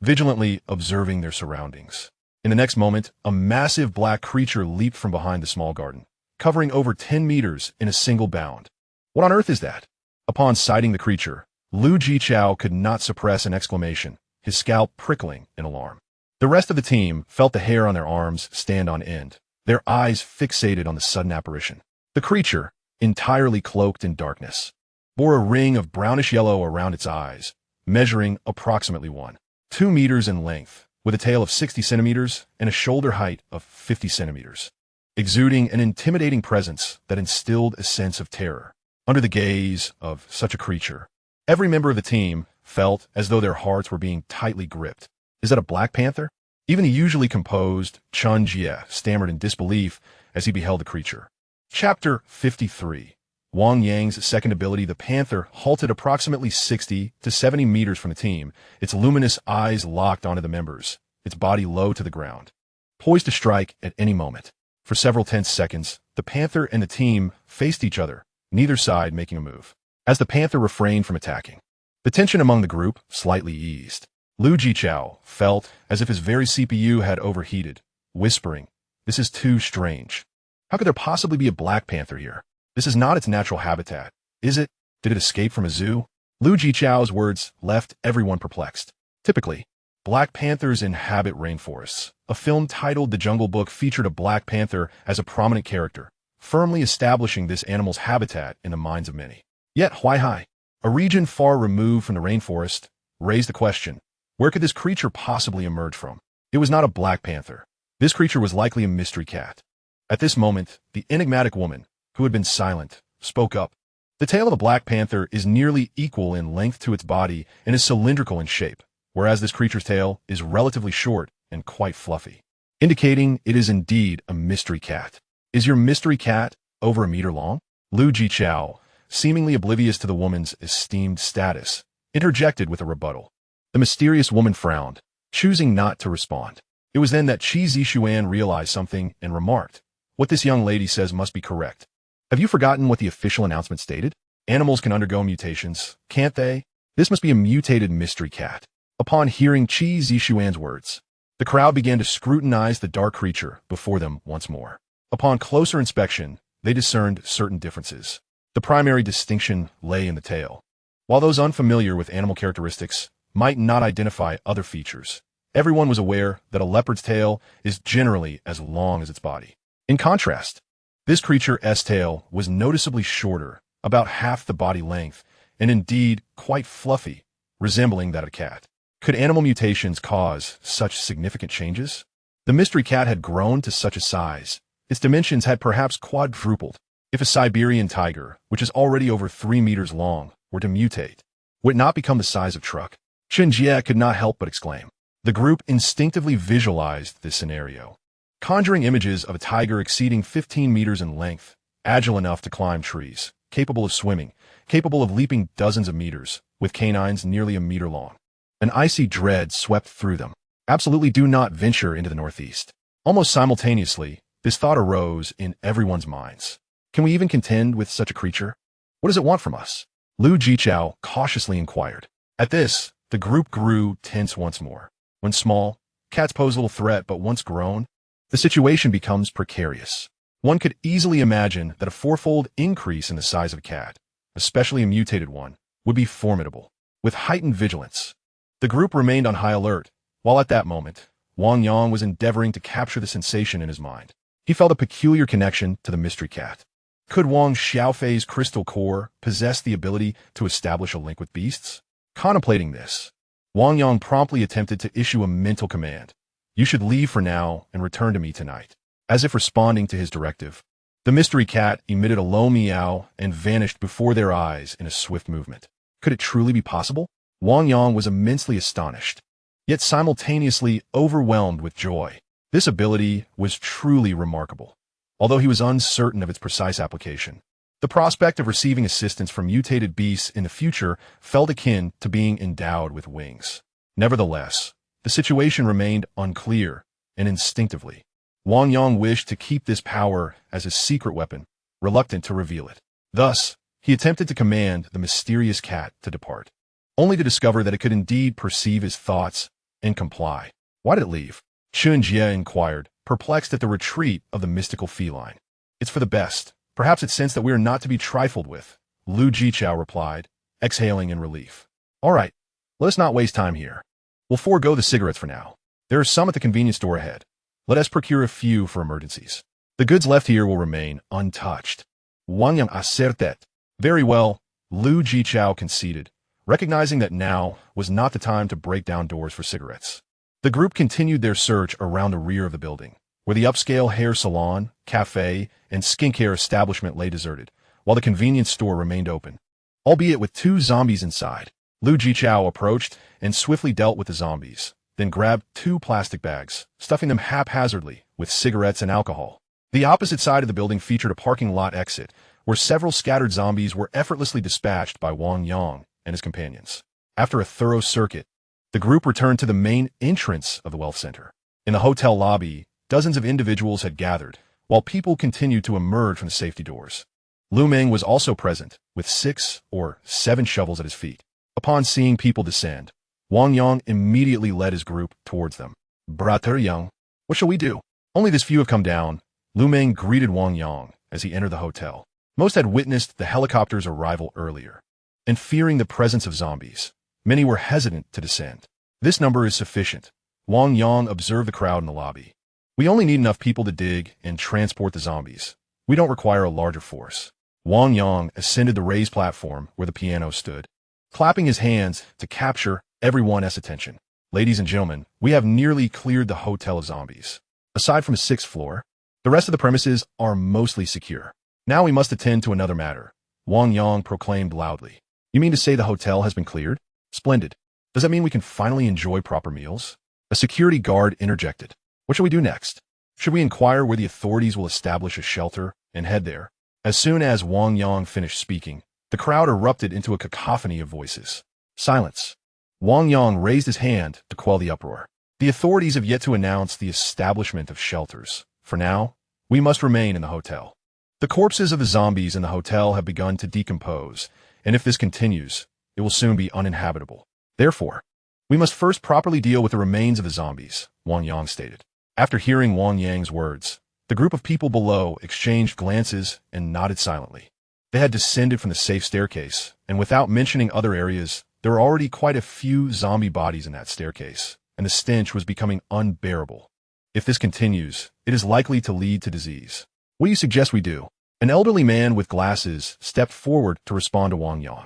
vigilantly observing their surroundings. In the next moment, a massive black creature leaped from behind the small garden, covering over 10 meters in a single bound. What on earth is that? Upon sighting the creature, Lu Jichao could not suppress an exclamation, his scalp prickling in alarm. The rest of the team felt the hair on their arms stand on end, their eyes fixated on the sudden apparition. The creature, entirely cloaked in darkness, bore a ring of brownish yellow around its eyes, measuring approximately 1.2 meters in length, with a tail of 60 centimeters and a shoulder height of 50 centimeters, exuding an intimidating presence that instilled a sense of terror. Under the gaze of such a creature, every member of the team felt as though their hearts were being tightly gripped. Is that a black panther? Even the usually composed Chun Jie stammered in disbelief as he beheld the creature. Chapter 53. Wang Yang's second ability, the panther, halted approximately 60 to 70 meters from the team, its luminous eyes locked onto the members, its body low to the ground, poised to strike at any moment. For several tense seconds, the panther and the team faced each other, neither side making a move. as the panther refrained from attacking. The tension among the group slightly eased. Lu Jichao felt as if his very CPU had overheated, whispering, "This is too strange. How could there possibly be a black panther here? This is not its natural habitat, is it? Did it escape from a zoo?" Lu Jichao's words left everyone perplexed. Typically, black panthers inhabit rainforests. A film titled The Jungle Book featured a black panther as a prominent character, firmly establishing this animal's habitat in the minds of many. Yet Huaihai, a region far removed from the rainforest, raised the question, where could this creature possibly emerge from? It was not a black panther. This creature was likely a mystery cat. At this moment, the enigmatic woman, who had been silent, spoke up. The tail of a black panther is nearly equal in length to its body and is cylindrical in shape, whereas this creature's tail is relatively short and quite fluffy, indicating it is indeed a mystery cat. Is your mystery cat over a meter long? Lu Jichao, seemingly oblivious to the woman's esteemed status, interjected with a rebuttal. The mysterious woman frowned, choosing not to respond. It was then that Qi Zishuan realized something and remarked, "What this young lady says must be correct. Have you forgotten what the official announcement stated? Animals can undergo mutations, can't they? This must be a mutated mystery cat." Upon hearing Qi Zishuan's words, the crowd began to scrutinize the dark creature before them once more. Upon closer inspection, they discerned certain differences. The primary distinction lay in the tail. While those unfamiliar with animal characteristics might not identify other features, everyone was aware that a leopard's tail is generally as long as its body. In contrast, this creature's tail was noticeably shorter, about half the body length, and indeed quite fluffy, resembling that of a cat. Could animal mutations cause such significant changes? The mystery cat had grown to such a size. Its dimensions had perhaps quadrupled. If a Siberian tiger, which is already over 3 meters long, were to mutate, would it not become the size of truck? Chen Jie could not help but exclaim. The group instinctively visualized this scenario, conjuring images of a tiger exceeding 15 meters in length, agile enough to climb trees, capable of swimming, capable of leaping dozens of meters, with canines nearly a meter long. An icy dread swept through them. Absolutely do not venture into the northeast. Almost simultaneously, this thought arose in everyone's minds. Can we even contend with such a creature? What does it want from us? Lu Jichao cautiously inquired. At this, the group grew tense once more. When small, cats pose little threat, but once grown, the situation becomes precarious. One could easily imagine that a fourfold increase in the size of a cat, especially a mutated one, would be formidable. With heightened vigilance, the group remained on high alert, while at that moment, Wang Yang was endeavoring to capture the sensation in his mind. He felt a peculiar connection to the mystery cat. Could Wang Xiaofei's crystal core possess the ability to establish a link with beasts? Contemplating this, Wang Yang promptly attempted to issue a mental command. "You should leave for now and return to me tonight." As if responding to his directive, the mystery cat emitted a low meow and vanished before their eyes in a swift movement. Could it truly be possible? Wang Yang was immensely astonished, yet simultaneously overwhelmed with joy. This ability was truly remarkable. Although he was uncertain of its precise application, the prospect of receiving assistance from mutated beasts in the future felt akin to being endowed with wings. Nevertheless, the situation remained unclear, and instinctively, Wang Yang wished to keep this power as his secret weapon, reluctant to reveal it. Thus, he attempted to command the mysterious cat to depart, only to discover that it could indeed perceive his thoughts and comply. Why did it leave? Chen Jie inquired, perplexed at the retreat of the mystical feline. "It's for the best. Perhaps it sensed that we are not to be trifled with," Lu Jichao replied, exhaling in relief. "All right, let us not waste time here. We'll forego the cigarettes for now. There are some at the convenience store ahead. Let us procure a few for emergencies. The goods left here will remain untouched." Wang Yang asserted. "Very well," Lu Jichao conceded, recognizing that now was not the time to break down doors for cigarettes. The group continued their search around the rear of the building, where the upscale hair salon, cafe, and skincare establishment lay deserted, while the convenience store remained open, albeit with 2 zombies inside. Lu Jichao approached and swiftly dealt with the zombies, then grabbed 2 plastic bags, stuffing them haphazardly with cigarettes and alcohol. The opposite side of the building featured a parking lot exit, where several scattered zombies were effortlessly dispatched by Wang Yang and his companions. After a thorough circuit, the group returned to the main entrance of the wealth center. In the hotel lobby, dozens of individuals had gathered, while people continued to emerge from the safety doors. Lu Meng was also present, with 6 or 7 shovels at his feet. Upon seeing people descend, Wang Yang immediately led his group towards them. Brother Yang, what shall we do? Only this few have come down. Lu Meng greeted Wang Yang as he entered the hotel. Most had witnessed the helicopter's arrival earlier, and fearing the presence of zombies, many were hesitant to descend. This number is sufficient. Wang Yang observed the crowd in the lobby. We only need enough people to dig and transport the zombies. We don't require a larger force. Wang Yang ascended the raised platform where the piano stood, clapping his hands to capture everyone's attention. Ladies and gentlemen, we have nearly cleared the hotel of zombies. Aside from the 6th floor, the rest of the premises are mostly secure. Now we must attend to another matter, Wang Yang proclaimed loudly. You mean to say the hotel has been cleared? Splendid. Does that mean we can finally enjoy proper meals? A security guard interjected. What shall we do next? Should we inquire where the authorities will establish a shelter and head there? As soon as Wang Yang finished speaking, the crowd erupted into a cacophony of voices. Silence. Wang Yang raised his hand to quell the uproar. The authorities have yet to announce the establishment of shelters. For now, we must remain in the hotel. The corpses of the zombies in the hotel have begun to decompose, and if this continues, it will soon be uninhabitable. Therefore, we must first properly deal with the remains of the zombies, Wang Yang stated. After hearing Wang Yang's words, the group of people below exchanged glances and nodded silently. They had descended from the safe staircase, and without mentioning other areas, there were already quite a few zombie bodies in that staircase, and the stench was becoming unbearable. If this continues, it is likely to lead to disease. What do you suggest we do? An elderly man with glasses stepped forward to respond to Wang Yang.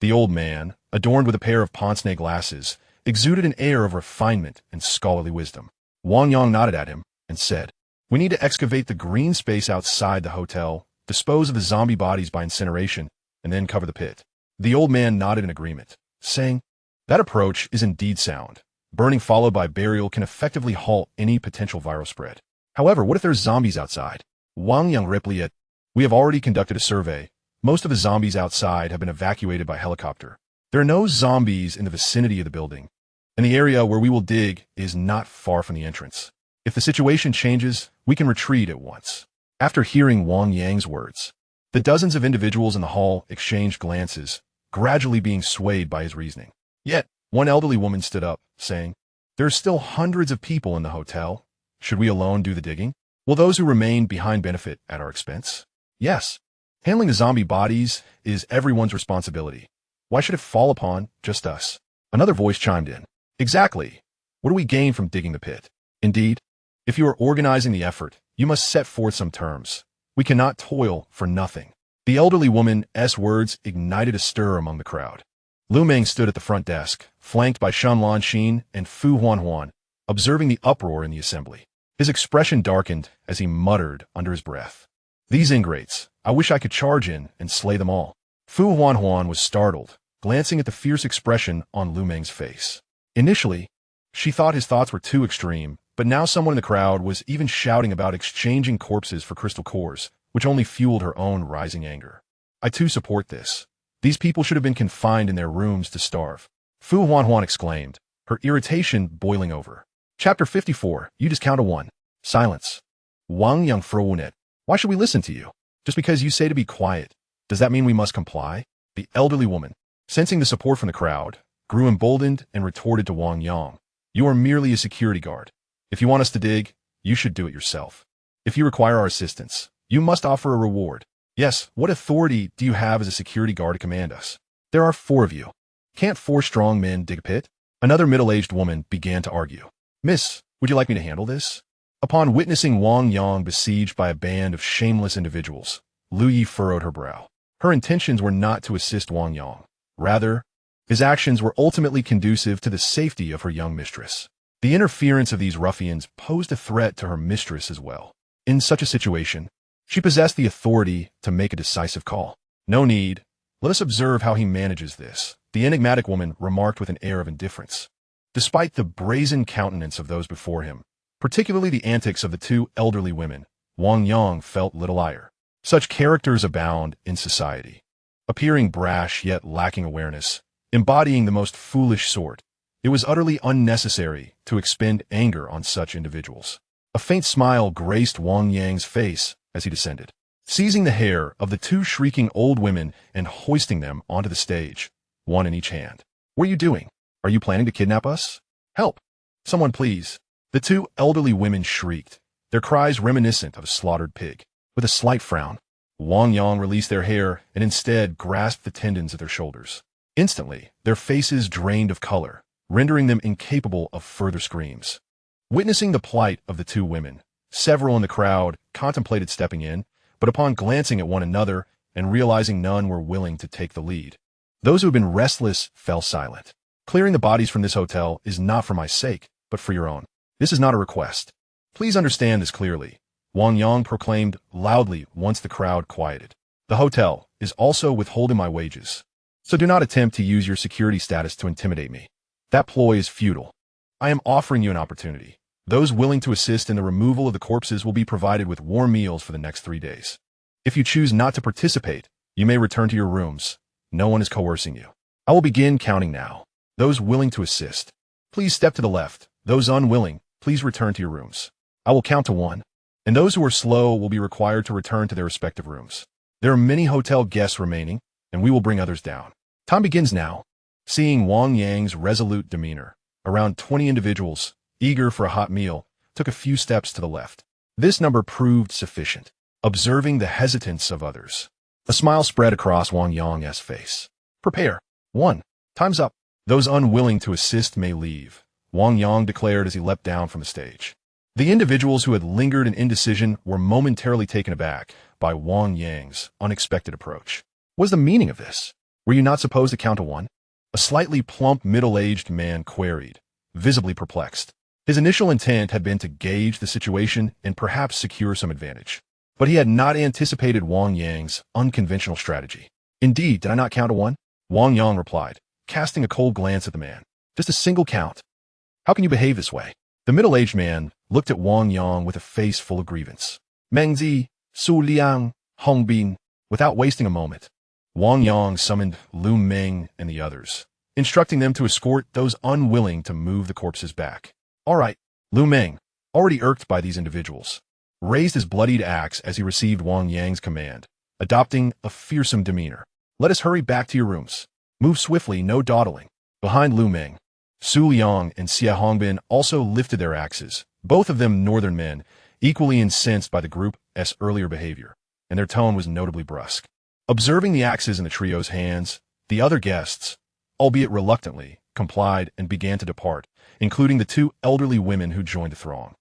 The old man, adorned with a pair of pince-nez glasses, exuded an air of refinement and scholarly wisdom. Wang Yang nodded at him and said, We need to excavate the green space outside the hotel, dispose of the zombie bodies by incineration, and then cover the pit. The old man nodded in agreement, saying, That approach is indeed sound. Burning followed by burial can effectively halt any potential viral spread. However, what if there's zombies outside? Wang Yang replied, We have already conducted a survey. Most of the zombies outside have been evacuated by helicopter. There are no zombies in the vicinity of the building, and the area where we will dig is not far from the entrance. If the situation changes, we can retreat at once. After hearing Wang Yang's words, the dozens of individuals in the hall exchanged glances, gradually being swayed by his reasoning. Yet, one elderly woman stood up, saying, There are still hundreds of people in the hotel. Should we alone do the digging? Will those who remain behind benefit at our expense? Yes. Handling the zombie bodies is everyone's responsibility. Why should it fall upon just us? Another voice chimed in. Exactly. What do we gain from digging the pit? Indeed, if you are organizing the effort, you must set forth some terms. We cannot toil for nothing. The elderly woman's words ignited a stir among the crowd. Lu Meng stood at the front desk, flanked by Shan Lanxin and Fu Huanhuan, observing the uproar in the assembly. His expression darkened as he muttered under his breath. These ingrates, I wish I could charge in and slay them all. Fu Huanhuan was startled, glancing at the fierce expression on Lu Meng's face. Initially, she thought his thoughts were too extreme, but now someone in the crowd was even shouting about exchanging corpses for crystal cores, which only fueled her own rising anger. I too support this. These people should have been confined in their rooms to starve. Fu Huanhuan exclaimed, her irritation boiling over. Chapter 54, You Just Count to 1. Silence. Wang Yang frowned. Why should we listen to you? Just because you say to be quiet, does that mean we must comply? The elderly woman, sensing the support from the crowd, grew emboldened and retorted to Wang Yang. You are merely a security guard. If you want us to dig, you should do it yourself. If you require our assistance, you must offer a reward. Yes, what authority do you have as a security guard to command us? There are 4 of you. Can't 4 strong men dig a pit? Another middle-aged woman began to argue. Miss, would you like me to handle this? Upon witnessing Wang Yang besieged by a band of shameless individuals, Lu Yi furrowed her brow. Her intentions were not to assist Wang Yang. Rather, his actions were ultimately conducive to the safety of her young mistress. The interference of these ruffians posed a threat to her mistress as well. In such a situation, she possessed the authority to make a decisive call. No need. Let us observe how he manages this, the enigmatic woman remarked with an air of indifference. Despite the brazen countenance of those before him, particularly the antics of the 2 elderly women, Wang Yang felt little ire. Such characters abound in society. Appearing brash yet lacking awareness, embodying the most foolish sort, it was utterly unnecessary to expend anger on such individuals. A faint smile graced Wang Yang's face as he descended. seizing the hair of the two shrieking old women and hoisting them onto the stage, one in each hand. What are you doing? Are you planning to kidnap us? Help! Someone please. The two elderly women shrieked, their cries reminiscent of a slaughtered pig. With a slight frown, Wang Yang released their hair and instead grasped the tendons at their shoulders. Instantly, their faces drained of color, rendering them incapable of further screams. Witnessing the plight of the two women, several in the crowd contemplated stepping in, but upon glancing at one another and realizing none were willing to take the lead, those who had been restless fell silent. Clearing the bodies from this hotel is not for my sake, but for your own. This is not a request. Please understand this clearly, Wang Yang proclaimed loudly once the crowd quieted. The hotel is also withholding my wages, so do not attempt to use your security status to intimidate me. That ploy is futile. I am offering you an opportunity. Those willing to assist in the removal of the corpses will be provided with warm meals for the next 3 days. If you choose not to participate, you may return to your rooms. No one is coercing you. I will begin counting now. Those willing to assist, please step to the left. Those unwilling, please return to your rooms. I will count to 1, and those who are slow will be required to return to their respective rooms. There are many hotel guests remaining, and we will bring others down. Time begins now. Seeing Wang Yang's resolute demeanor, around 20 individuals, eager for a hot meal, took a few steps to the left. This number proved sufficient. Observing the hesitance of others, a smile spread across Wang Yang's face. Prepare. 1. Time's up. Those unwilling to assist may leave, Wang Yang declared as he leapt down from the stage. The individuals who had lingered in indecision were momentarily taken aback by Wang Yang's unexpected approach. What was the meaning of this? Were you not supposed to count to 1? A slightly plump, middle-aged man queried, visibly perplexed. His initial intent had been to gauge the situation and perhaps secure some advantage. But he had not anticipated Wang Yang's unconventional strategy. Indeed, did I not count to 1? Wang Yang replied, casting a cold glance at the man. Just a single count. How can you behave this way? The middle-aged man looked at Wang Yang with a face full of grievance. Mengzi, Su Liang, Hong Bin. Without wasting a moment, Wang Yang summoned Lu Meng and the others, instructing them to escort those unwilling to move the corpses back. All right, Lu Meng, already irked by these individuals, raised his bloodied axe as he received Wang Yang's command, adopting a fearsome demeanor. Let us hurry back to your rooms. Move swiftly, no dawdling. Behind Lu Meng, Su Liang and Xia Hongbin also lifted their axes, both of them northern men, equally incensed by the group's earlier behavior, and their tone was notably brusque. Observing the axes in the trio's hands, the other guests, albeit reluctantly, complied and began to depart, including the 2 elderly women who joined the throng.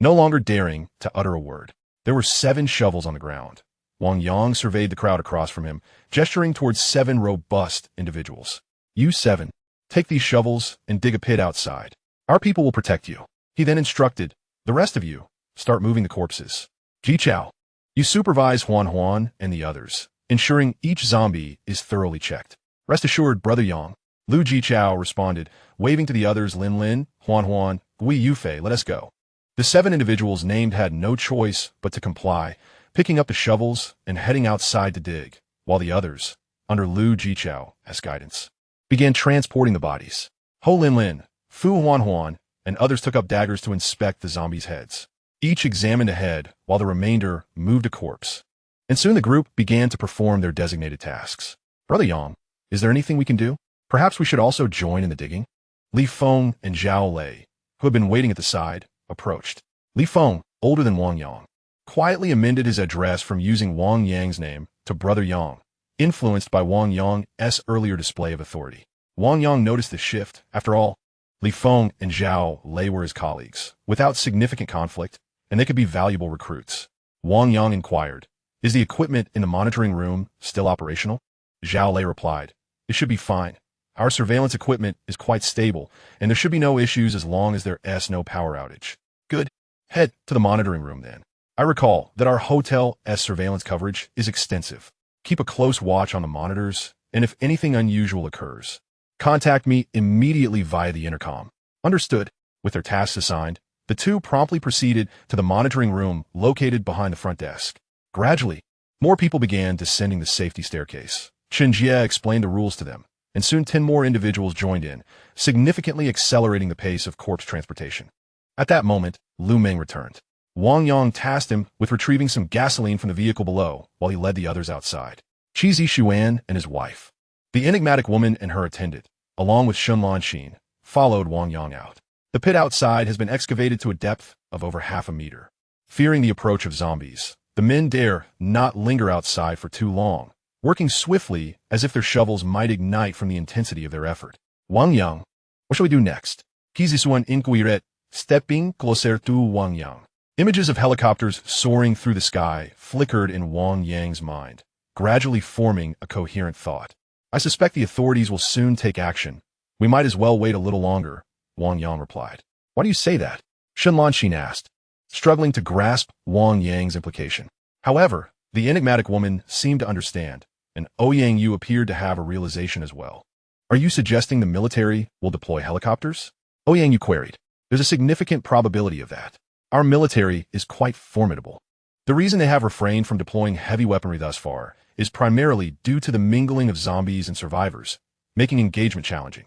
No longer daring to utter a word, there were 7 shovels on the ground. Wang Yang surveyed the crowd across from him, gesturing towards 7 robust individuals. You 7, take these shovels and dig a pit outside. Our people will protect you. He then instructed, the rest of you, start moving the corpses. Ji Chao, you supervise Huan Huan and the others, ensuring each zombie is thoroughly checked. Rest assured, Brother Yang. Lu Ji Chao responded, waving to the others Lin Lin, Huan Huan, Gui Yufei, let us go. The 7 individuals named had no choice but to comply, picking up the shovels and heading outside to dig, while the others, under Lu Ji Chao's guidance, began transporting the bodies. Ho Lin Lin, Fu Huan Huan, and others took up daggers to inspect the zombies' heads. Each examined a head, while the remainder moved a corpse. And soon the group began to perform their designated tasks. Brother Yang, is there anything we can do? Perhaps we should also join in the digging? Li Feng and Zhao Lei, who had been waiting at the side, approached. Li Feng, older than Wang Yang, quietly amended his address from using Wang Yang's name to Brother Yang, influenced by Wang Yang's earlier display of authority. Wang Yang noticed the shift. After all, Li Feng and Zhao Lei were his colleagues, without significant conflict, and they could be valuable recruits. Wang Yang inquired, is the equipment in the monitoring room still operational? Zhao Lei replied, it should be fine. Our surveillance equipment is quite stable, and there should be no issues as long as there is no power outage. Good. Head to the monitoring room then. I recall that our hotel's surveillance coverage is extensive. Keep a close watch on the monitors, and if anything unusual occurs, contact me immediately via the intercom. Understood. With their tasks assigned, the 2 promptly proceeded to the monitoring room located behind the front desk. Gradually, more people began descending the safety staircase. Chen Jie explained the rules to them, and soon 10 more individuals joined in, significantly accelerating the pace of corpse transportation. At that moment, Lu Meng returned. Wang Yang tasked him with retrieving some gasoline from the vehicle below while he led the others outside. Qi Zishuan and his wife, the enigmatic woman and her attendant, along with Shun Lanxin, followed Wang Yang out. The pit outside has been excavated to a depth of over half a meter. Fearing the approach of zombies, the men dare not linger outside for too long, working swiftly as if their shovels might ignite from the intensity of their effort. Wang Yang, what shall we do next? Qi Zishuan inquired, stepping closer to Wang Yang. Images of helicopters soaring through the sky flickered in Wang Yang's mind, gradually forming a coherent thought. I suspect the authorities will soon take action. We might as well wait a little longer, Wang Yang replied. Why do you say that? Shun Lanxin asked, struggling to grasp Wang Yang's implication. However, the enigmatic woman seemed to understand, and Ouyang Yu appeared to have a realization as well. Are you suggesting the military will deploy helicopters? Ouyang Yu queried. There's a significant probability of that. Our military is quite formidable. The reason they have refrained from deploying heavy weaponry thus far is primarily due to the mingling of zombies and survivors, making engagement challenging.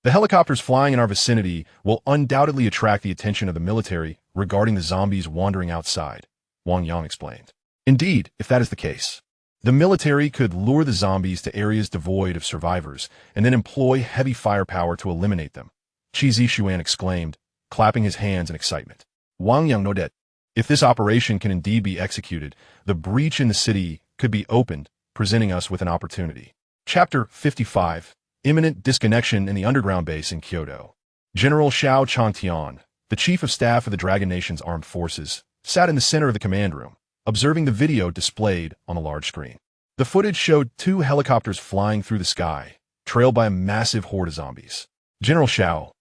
The helicopters flying in our vicinity will undoubtedly attract the attention of the military regarding the zombies wandering outside, Wang Yang explained. Indeed, if that is the case, the military could lure the zombies to areas devoid of survivors and then employ heavy firepower to eliminate them, Qi Zishuan exclaimed, clapping his hands in excitement. Wang Yang nodded. If this operation can indeed be executed, the breach in the city could be opened, presenting us with an opportunity. Chapter 55. Imminent disconnection in the underground base in Kyoto. General Xiao Changtian, the chief of staff of the Dragon Nation's armed forces, sat in the center of the command room, observing the video displayed on a large screen. The footage showed 2 helicopters flying through the sky, trailed by a massive horde of zombies. General Xiao,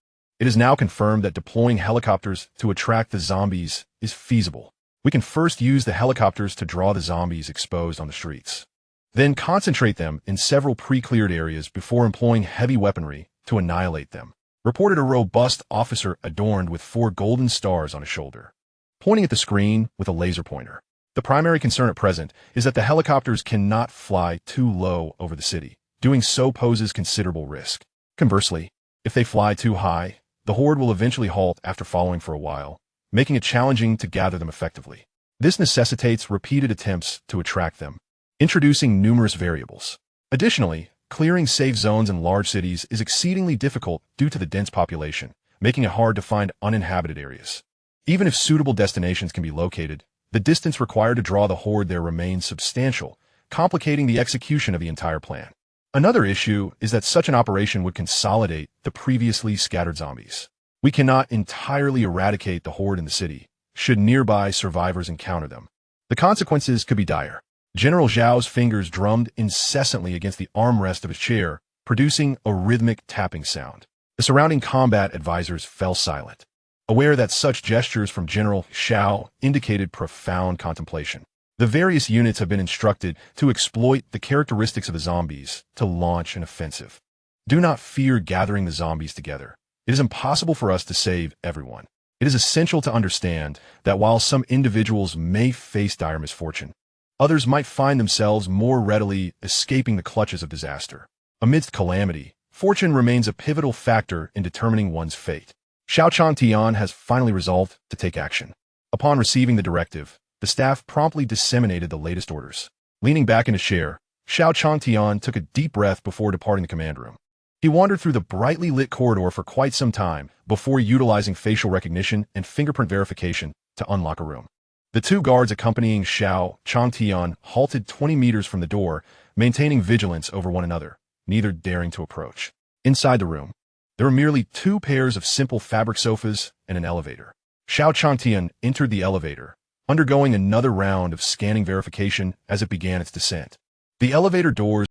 it is now confirmed that deploying helicopters to attract the zombies is feasible. We can first use the helicopters to draw the zombies exposed on the streets. Then concentrate them in several pre-cleared areas before employing heavy weaponry to annihilate them, reported a robust officer adorned with 4 golden stars on his shoulder, pointing at the screen with a laser pointer. The primary concern at present is that the helicopters cannot fly too low over the city. Doing so poses considerable risk. Conversely, if they fly too high, the horde will eventually halt after following for a while, making it challenging to gather them effectively. This necessitates repeated attempts to attract them, introducing numerous variables. Additionally, clearing safe zones in large cities is exceedingly difficult due to the dense population, making it hard to find uninhabited areas. Even if suitable destinations can be located, the distance required to draw the horde there remains substantial, complicating the execution of the entire plan. Another issue is that such an operation would consolidate the previously scattered zombies. We cannot entirely eradicate the horde in the city, should nearby survivors encounter them. The consequences could be dire. General Zhao's fingers drummed incessantly against the armrest of his chair, producing a rhythmic tapping sound. The surrounding combat advisors fell silent, aware that such gestures from General Xiao indicated profound contemplation. The various units have been instructed to exploit the characteristics of the zombies to launch an offensive. Do not fear gathering the zombies together. It is impossible for us to save everyone. It is essential to understand that while some individuals may face dire misfortune, others might find themselves more readily escaping the clutches of disaster. Amidst calamity, fortune remains a pivotal factor in determining one's fate. Xiao Changtian has finally resolved to take action. Upon receiving the directive, the staff promptly disseminated the latest orders. Leaning back in his chair, Xiao Changtian took a deep breath before departing the command room. He wandered through the brightly lit corridor for quite some time before utilizing facial recognition and fingerprint verification to unlock a room. The 2 guards accompanying Xiao Changtian halted 20 meters from the door, maintaining vigilance over one another, neither daring to approach. Inside the room, there were merely 2 pairs of simple fabric sofas and an elevator. Xiao Changtian entered the elevator, undergoing another round of scanning verification as it began its descent. The elevator doors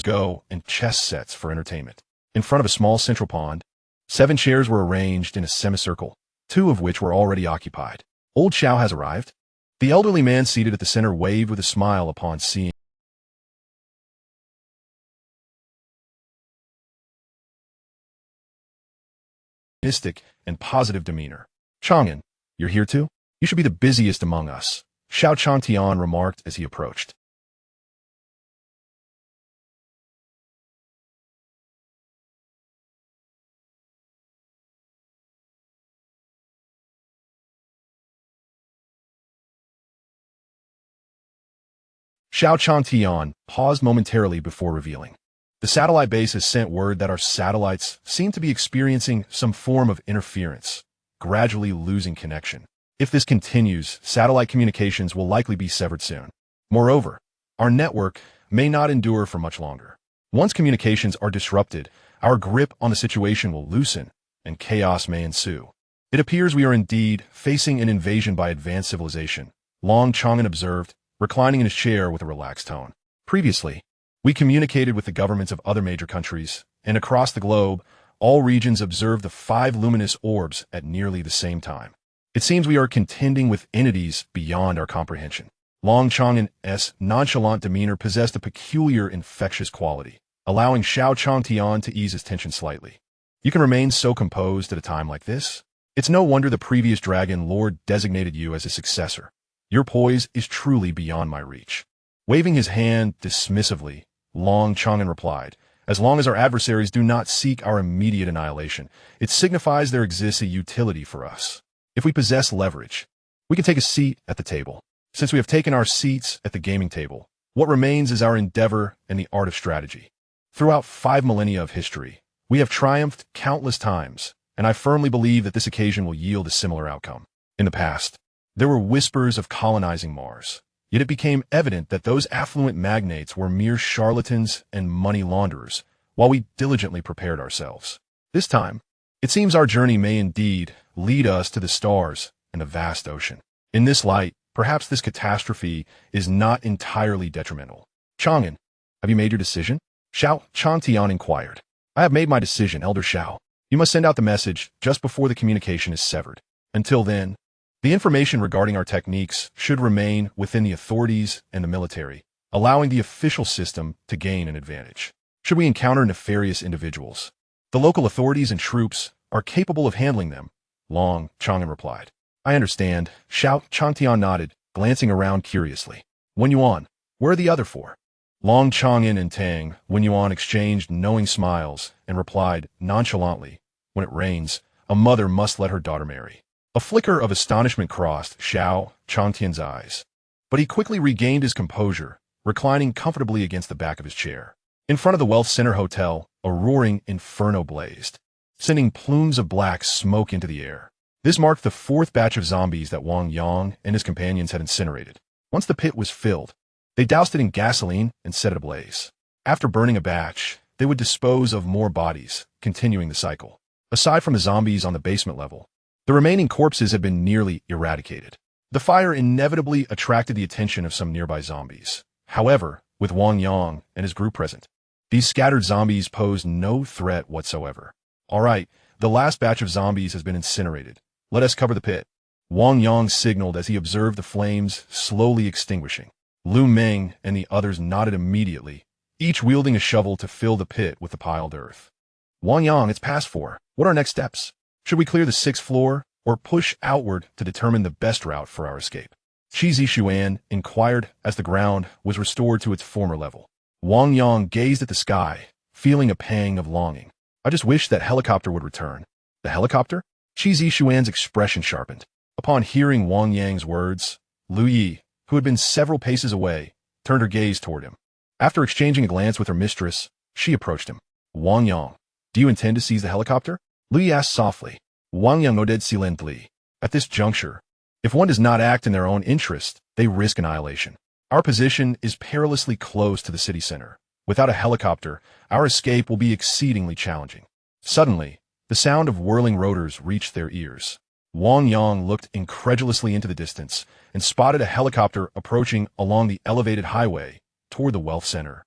go and chess sets for entertainment. In front of a small central pond, 7 chairs were arranged in a semicircle, 2 of which were already occupied. Old Xiao has arrived? The elderly man seated at the center waved with a smile upon seeing mystic and positive demeanor. Chang'an, you're here too? You should be the busiest among us, Xiao Changtian remarked as he approached. Xiao Changtian paused momentarily before revealing. The satellite base has sent word that our satellites seem to be experiencing some form of interference, gradually losing connection. If this continues, satellite communications will likely be severed soon. Moreover, our network may not endure for much longer. Once communications are disrupted, our grip on the situation will loosen, and chaos may ensue. It appears we are indeed facing an invasion by advanced civilization, Long Chang'an observed, reclining in his chair with a relaxed tone. Previously, we communicated with the governments of other major countries, and across the globe, all regions observed the 5 luminous orbs at nearly the same time. It seems we are contending with entities beyond our comprehension. Long Chang'an's nonchalant demeanor possessed a peculiar infectious quality, allowing Xiao Changtian to ease his tension slightly. You can remain so composed at a time like this? It's no wonder the previous Dragon Lord designated you as his successor. Your poise is truly beyond my reach. Waving his hand dismissively, Long Chang'an replied, as long as our adversaries do not seek our immediate annihilation, it signifies there exists a utility for us. If we possess leverage, we can take a seat at the table. Since we have taken our seats at the gaming table, what remains is our endeavor and the art of strategy. Throughout 5 millennia of history, we have triumphed countless times, and I firmly believe that this occasion will yield a similar outcome. In the past, there were whispers of colonizing Mars, yet it became evident that those affluent magnates were mere charlatans and money launderers, while we diligently prepared ourselves. This time, it seems our journey may indeed lead us to the stars and the vast ocean. In this light, perhaps this catastrophe is not entirely detrimental. Chang'an, have you made your decision? Xiao Changtian inquired. I have made my decision, Elder Xiao. You must send out the message just before the communication is severed. Until then, the information regarding our techniques should remain within the authorities and the military, allowing the official system to gain an advantage. Should we encounter nefarious individuals, the local authorities and troops are capable of handling them, Long Chang'an replied. I understand, Xiao Changtian nodded, glancing around curiously. Wen Yuan, where are the other 4? Long Chang'an and Tang Wen Yuan exchanged knowing smiles and replied nonchalantly, when it rains, a mother must let her daughter marry. A flicker of astonishment crossed Xiao Changtian's eyes, but he quickly regained his composure, reclining comfortably against the back of his chair. In front of the Wealth Center Hotel, a roaring inferno blazed, sending plumes of black smoke into the air. This marked the 4th batch of zombies that Wang Yang and his companions had incinerated. Once the pit was filled, they doused it in gasoline and set it ablaze. After burning a batch, they would dispose of more bodies, continuing the cycle. Aside from the zombies on the basement level, the remaining corpses had been nearly eradicated. The fire inevitably attracted the attention of some nearby zombies. However, with Wang Yang and his group present, these scattered zombies posed no threat whatsoever. All right, the last batch of zombies has been incinerated. Let us cover the pit. Wang Yang signaled as he observed the flames slowly extinguishing. Lu Meng and the others nodded immediately, each wielding a shovel to fill the pit with the piled earth. Wang Yang, it's past 4. What are our next steps? Should we clear the 6th floor or push outward to determine the best route for our escape? Qi Zishuan inquired as the ground was restored to its former level. Wang Yang gazed at the sky, feeling a pang of longing. I just wish that helicopter would return. The helicopter? Qi Zishuan's expression sharpened. Upon hearing Wang Yang's words, Lu Yi, who had been several paces away, turned her gaze toward him. After exchanging a glance with her mistress, she approached him. Wang Yang, do you intend to seize the helicopter? Lu Yi asked softly. Wang Yang nodded silently. At this juncture, if one does not act in their own interest, they risk annihilation. Our position is perilously close to the city center. Without a helicopter, our escape will be exceedingly challenging. Suddenly, the sound of whirling rotors reached their ears. Wang Yang looked incredulously into the distance and spotted a helicopter approaching along the elevated highway toward the Wealth Center.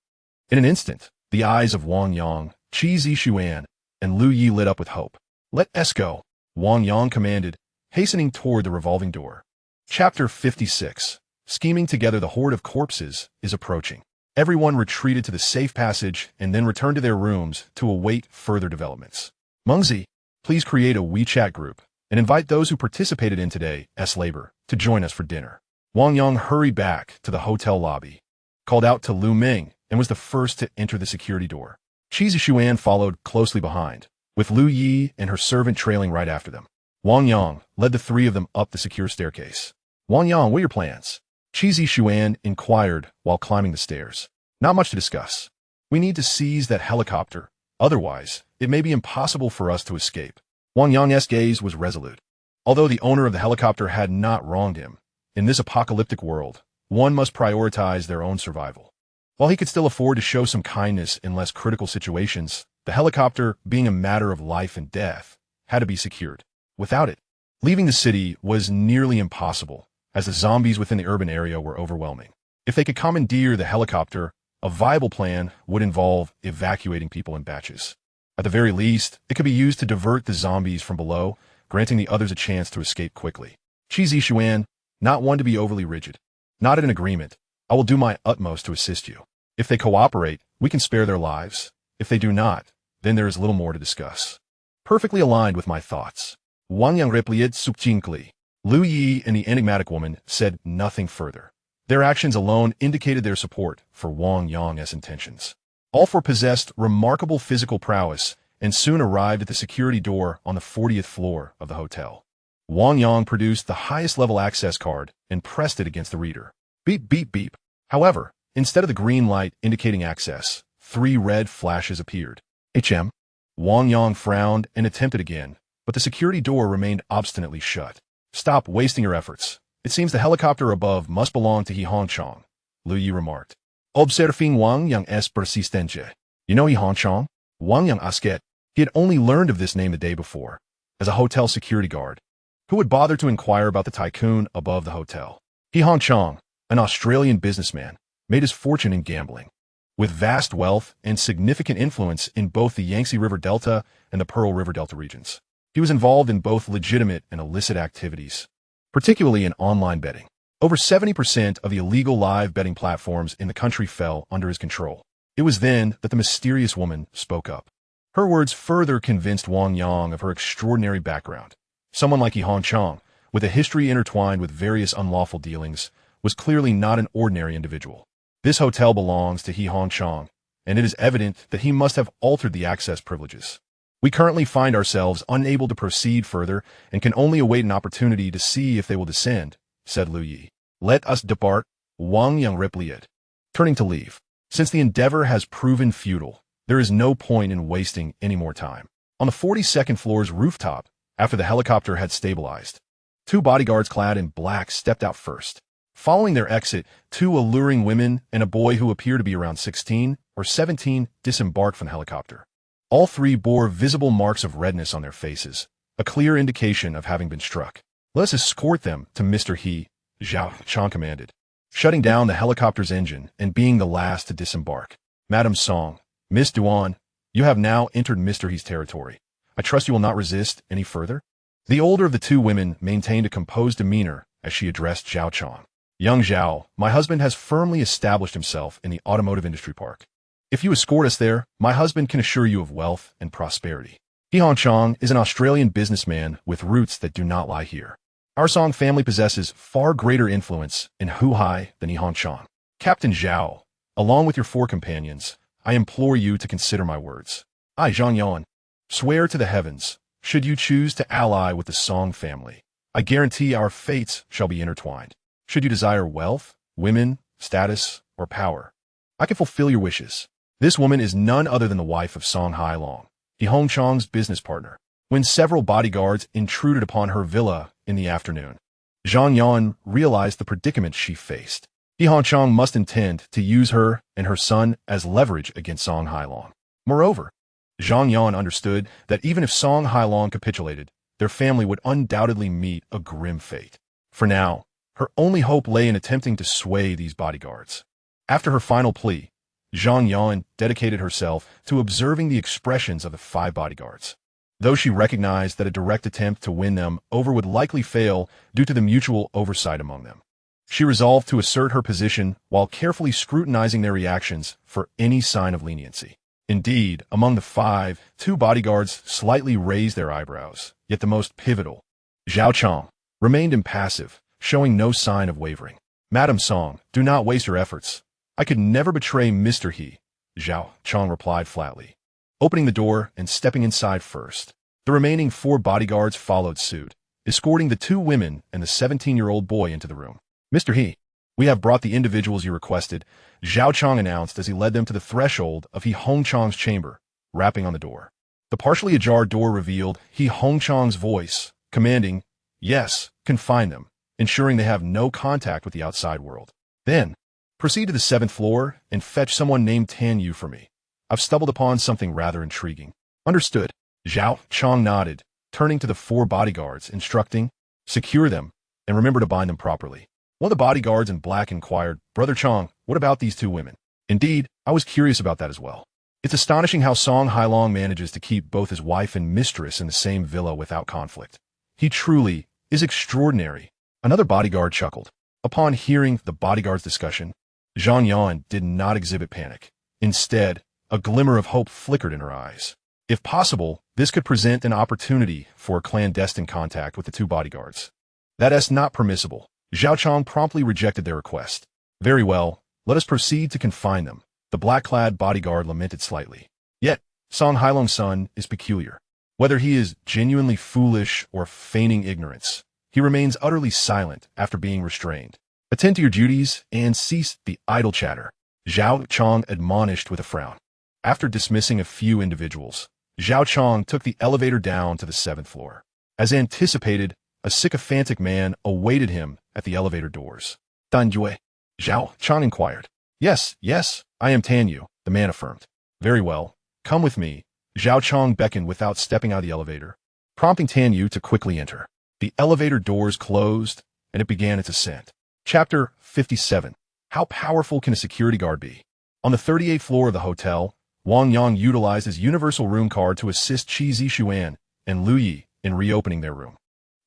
In an instant, the eyes of Wang Yang, Qi Zishuan, and Lu Yi lit up with hope. Let us go, Wang Yang commanded, hastening toward the revolving door. Chapter 56. Scheming together, the horde of corpses is approaching. Everyone retreated to the safe passage and then returned to their rooms to await further developments. Mengzi, please create a WeChat group and invite those who participated in today's labor to join us for dinner. Wang Yang hurried back to the hotel lobby, called out to Lu Ming, and was the first to enter the security door. Qi Zishuan followed closely behind, with Lu Yi and her servant trailing right after them. Wang Yang led the three of them up the secure staircase. Wang Yang, what are your plans? Qi Zishuan inquired while climbing the stairs. Not much to discuss. We need to seize that helicopter. Otherwise, it may be impossible for us to escape. Wang Yang's gaze was resolute. Although the owner of the helicopter had not wronged him, in this apocalyptic world, one must prioritize their own survival. While he could still afford to show some kindness in less critical situations, the helicopter, being a matter of life and death, had to be secured. Without it, leaving the city was nearly impossible, as the zombies within the urban area were overwhelming. If they could commandeer the helicopter, a viable plan would involve evacuating people in batches. At the very least, it could be used to divert the zombies from below, granting the others a chance to escape quickly. Qi Zishuan, not one to be overly rigid. Not an agreement. I will do my utmost to assist you. If they cooperate, we can spare their lives. If they do not, then there is little more to discuss. Perfectly aligned with my thoughts. Wang Yang replied succinctly. Lu Yi and the enigmatic woman said nothing further. Their actions alone indicated their support for Wang Yang's intentions. All four possessed remarkable physical prowess and soon arrived at the security door on the 40th floor of the hotel. Wang Yang produced the highest level access card and pressed it against the reader. Beep, beep, beep. However, instead of the green light indicating access, 3 red flashes appeared. HM. Wang Yang frowned and attempted again, but the security door remained obstinately shut. Stop wasting your efforts. It seems the helicopter above must belong to He Hongchong, Lu Yi remarked. Observing Wang Yang's persistence. You know He Hongchong? Wang Yang asked. He had only learned of this name the day before, as a hotel security guard. Who would bother to inquire about the tycoon above the hotel? He Hongchong, an Australian businessman, made his fortune in gambling. With vast wealth and significant influence in both the Yangtze River Delta and the Pearl River Delta regions, he was involved in both legitimate and illicit activities, particularly in online betting. Over 70% of the illegal live betting platforms in the country fell under his control. It was then that the mysterious woman spoke up. Her words further convinced Wang Yang of her extraordinary background. Someone like He Hongchong, with a history intertwined with various unlawful dealings, was clearly not an ordinary individual. This hotel belongs to He Hongchong, and it is evident that he must have altered the access privileges. We currently find ourselves unable to proceed further and can only await an opportunity to see if they will descend, said Lu Yi. Let us depart, Wang Yang replied, turning to leave. Since the endeavor has proven futile, there is no point in wasting any more time. On the 42nd floor's rooftop, after the helicopter had stabilized, 2 bodyguards clad in black stepped out first. Following their exit, 2 alluring women and a boy who appeared to be around 16 or 17 disembarked from the helicopter. All 3 bore visible marks of redness on their faces, a clear indication of having been struck. Let us escort them to Mr. He, Zhao Chang commanded, shutting down the helicopter's engine and being the last to disembark. Madam Song, Miss Duan, you have now entered Mr. He's territory. I trust you will not resist any further? The older of the 2 women maintained a composed demeanor as she addressed Zhao Chang. Young Zhao, my husband has firmly established himself in the automotive industry park. If you escort us there, my husband can assure you of wealth and prosperity. He Hongchong is an Australian businessman with roots that do not lie here. Our Song family possesses far greater influence in Huhai than He Hongchong. Captain Zhao, along with your 4 companions, I implore you to consider my words. I, Zhang Yan, swear to the heavens, should you choose to ally with the Song family, I guarantee our fates shall be intertwined. Should you desire wealth, women, status, or power, I can fulfill your wishes. This woman is none other than the wife of Song Hailong, He Hongchong's business partner. When several bodyguards intruded upon her villa in the afternoon, Zhang Yan realized the predicament she faced. He Hongchong must intend to use her and her son as leverage against Song Hailong. Moreover, Zhang Yan understood that even if Song Hailong capitulated, their family would undoubtedly meet a grim fate. For now, her only hope lay in attempting to sway these bodyguards. After her final plea, Zhang Yan dedicated herself to observing the expressions of the 5 bodyguards. Though she recognized that a direct attempt to win them over would likely fail due to the mutual oversight among them, she resolved to assert her position while carefully scrutinizing their reactions for any sign of leniency. Indeed, among the 5, 2 bodyguards slightly raised their eyebrows, yet the most pivotal, Zhao Chang, remained impassive, showing no sign of wavering. Madam Song, do not waste your efforts. I could never betray Mr. He, Zhao Chong replied flatly, opening the door and stepping inside first. The remaining 4 bodyguards followed suit, escorting the 2 women and the 17-year-old boy into the room. Mr. He, we have brought the individuals you requested, Zhao Chong announced as he led them to the threshold of He Hongchong's chamber, rapping on the door. The partially ajar door revealed He Hongchong's voice, commanding, "Yes, confine them," ensuring they have no contact with the outside world. Then, proceed to the 7th floor and fetch someone named Tan Yu for me. I've stumbled upon something rather intriguing. Understood. Zhao Chong nodded, turning to the 4 bodyguards, instructing, "Secure them, and remember to bind them properly." One of the bodyguards in black inquired, "Brother Chong, what about these 2 women?" Indeed, I was curious about that as well. It's astonishing how Song Hailong manages to keep both his wife and mistress in the same villa without conflict. He truly is extraordinary. Another bodyguard chuckled. Upon hearing the bodyguard's discussion, Zhang Yan did not exhibit panic. Instead, a glimmer of hope flickered in her eyes. If possible, this could present an opportunity for a clandestine contact with the 2 bodyguards. That is not permissible. Zhao Chong promptly rejected their request. Very well, let us proceed to confine them. The black-clad bodyguard lamented slightly. Yet, Song Hailong's son is peculiar. Whether he is genuinely foolish or feigning ignorance, he remains utterly silent after being restrained. Attend to your duties and cease the idle chatter, Zhao Chong admonished with a frown. After dismissing a few individuals, Zhao Chong took the elevator down to the 7th floor. As anticipated, a sycophantic man awaited him at the elevator doors. "Dan Yue?" Zhao Chong inquired. Yes, I am Tan Yu," the man affirmed. "Very well, come with me." Zhao Chong beckoned without stepping out of the elevator, prompting Tan Yu to quickly enter. The elevator doors closed, and it began its ascent. Chapter 57. How powerful can a security guard be? On the 38th floor of the hotel, Wang Yang utilized his universal room card to assist Qi Zixuan and Lu Yi in reopening their room.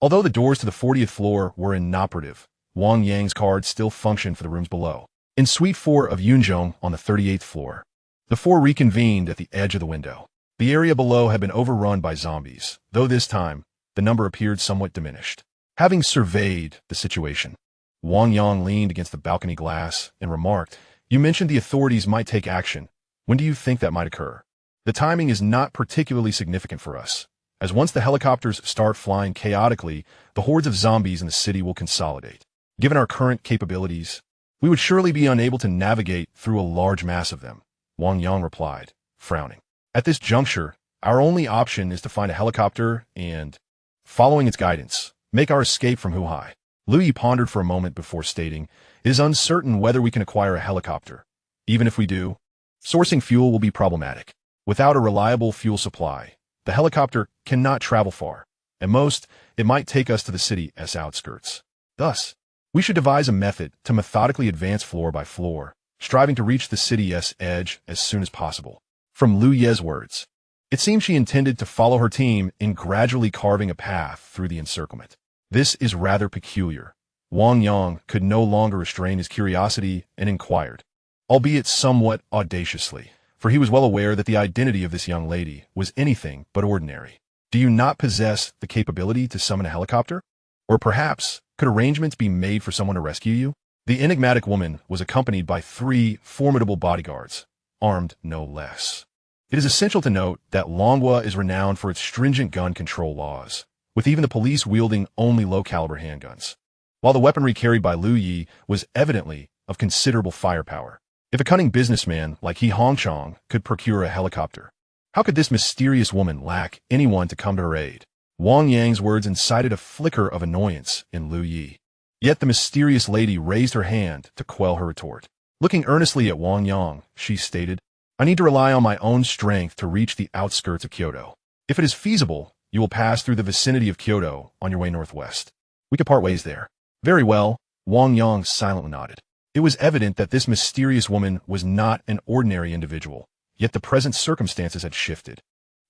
Although the doors to the 40th floor were inoperative, Wang Yang's card still functioned for the rooms below. In Suite 4 of Yunzhong on the 38th floor, the 4 reconvened at the edge of the window. The area below had been overrun by zombies, though this time, the number appeared somewhat diminished. Having surveyed the situation, Wang Yang leaned against the balcony glass and remarked, "You mentioned the authorities might take action. When do you think that might occur?" "The timing is not particularly significant for us, as once the helicopters start flying chaotically, the hordes of zombies in the city will consolidate. Given our current capabilities, we would surely be unable to navigate through a large mass of them," Wang Yang replied, frowning. "At this juncture, our only option is to find a helicopter and, following its guidance, make our escape from Huhai." Lu Yi pondered for a moment before stating, "It is uncertain whether we can acquire a helicopter. Even if we do, sourcing fuel will be problematic. Without a reliable fuel supply, the helicopter cannot travel far. At most, it might take us to the city's outskirts. Thus, we should devise a method to methodically advance floor by floor, striving to reach the city's edge as soon as possible." From Lu Ye's words, it seemed she intended to follow her team in gradually carving a path through the encirclement. This is rather peculiar. Wang Yang could no longer restrain his curiosity and inquired, albeit somewhat audaciously, for he was well aware that the identity of this young lady was anything but ordinary. "Do you not possess the capability to summon a helicopter? Or perhaps, could arrangements be made for someone to rescue you?" The enigmatic woman was accompanied by 3 formidable bodyguards, armed no less. It is essential to note that Longhua is renowned for its stringent gun control laws, with even the police wielding only low-caliber handguns, while the weaponry carried by Lu Yi was evidently of considerable firepower. If a cunning businessman like He Hongchong could procure a helicopter, how could this mysterious woman lack anyone to come to her aid? Wang Yang's words incited a flicker of annoyance in Lu Yi. Yet the mysterious lady raised her hand to quell her retort. Looking earnestly at Wang Yang, she stated, "I need to rely on my own strength to reach the outskirts of Kyoto. If it is feasible, you will pass through the vicinity of Kyoto on your way northwest. We could part ways there." "Very well," Wang Yang silently nodded. It was evident that this mysterious woman was not an ordinary individual, yet the present circumstances had shifted.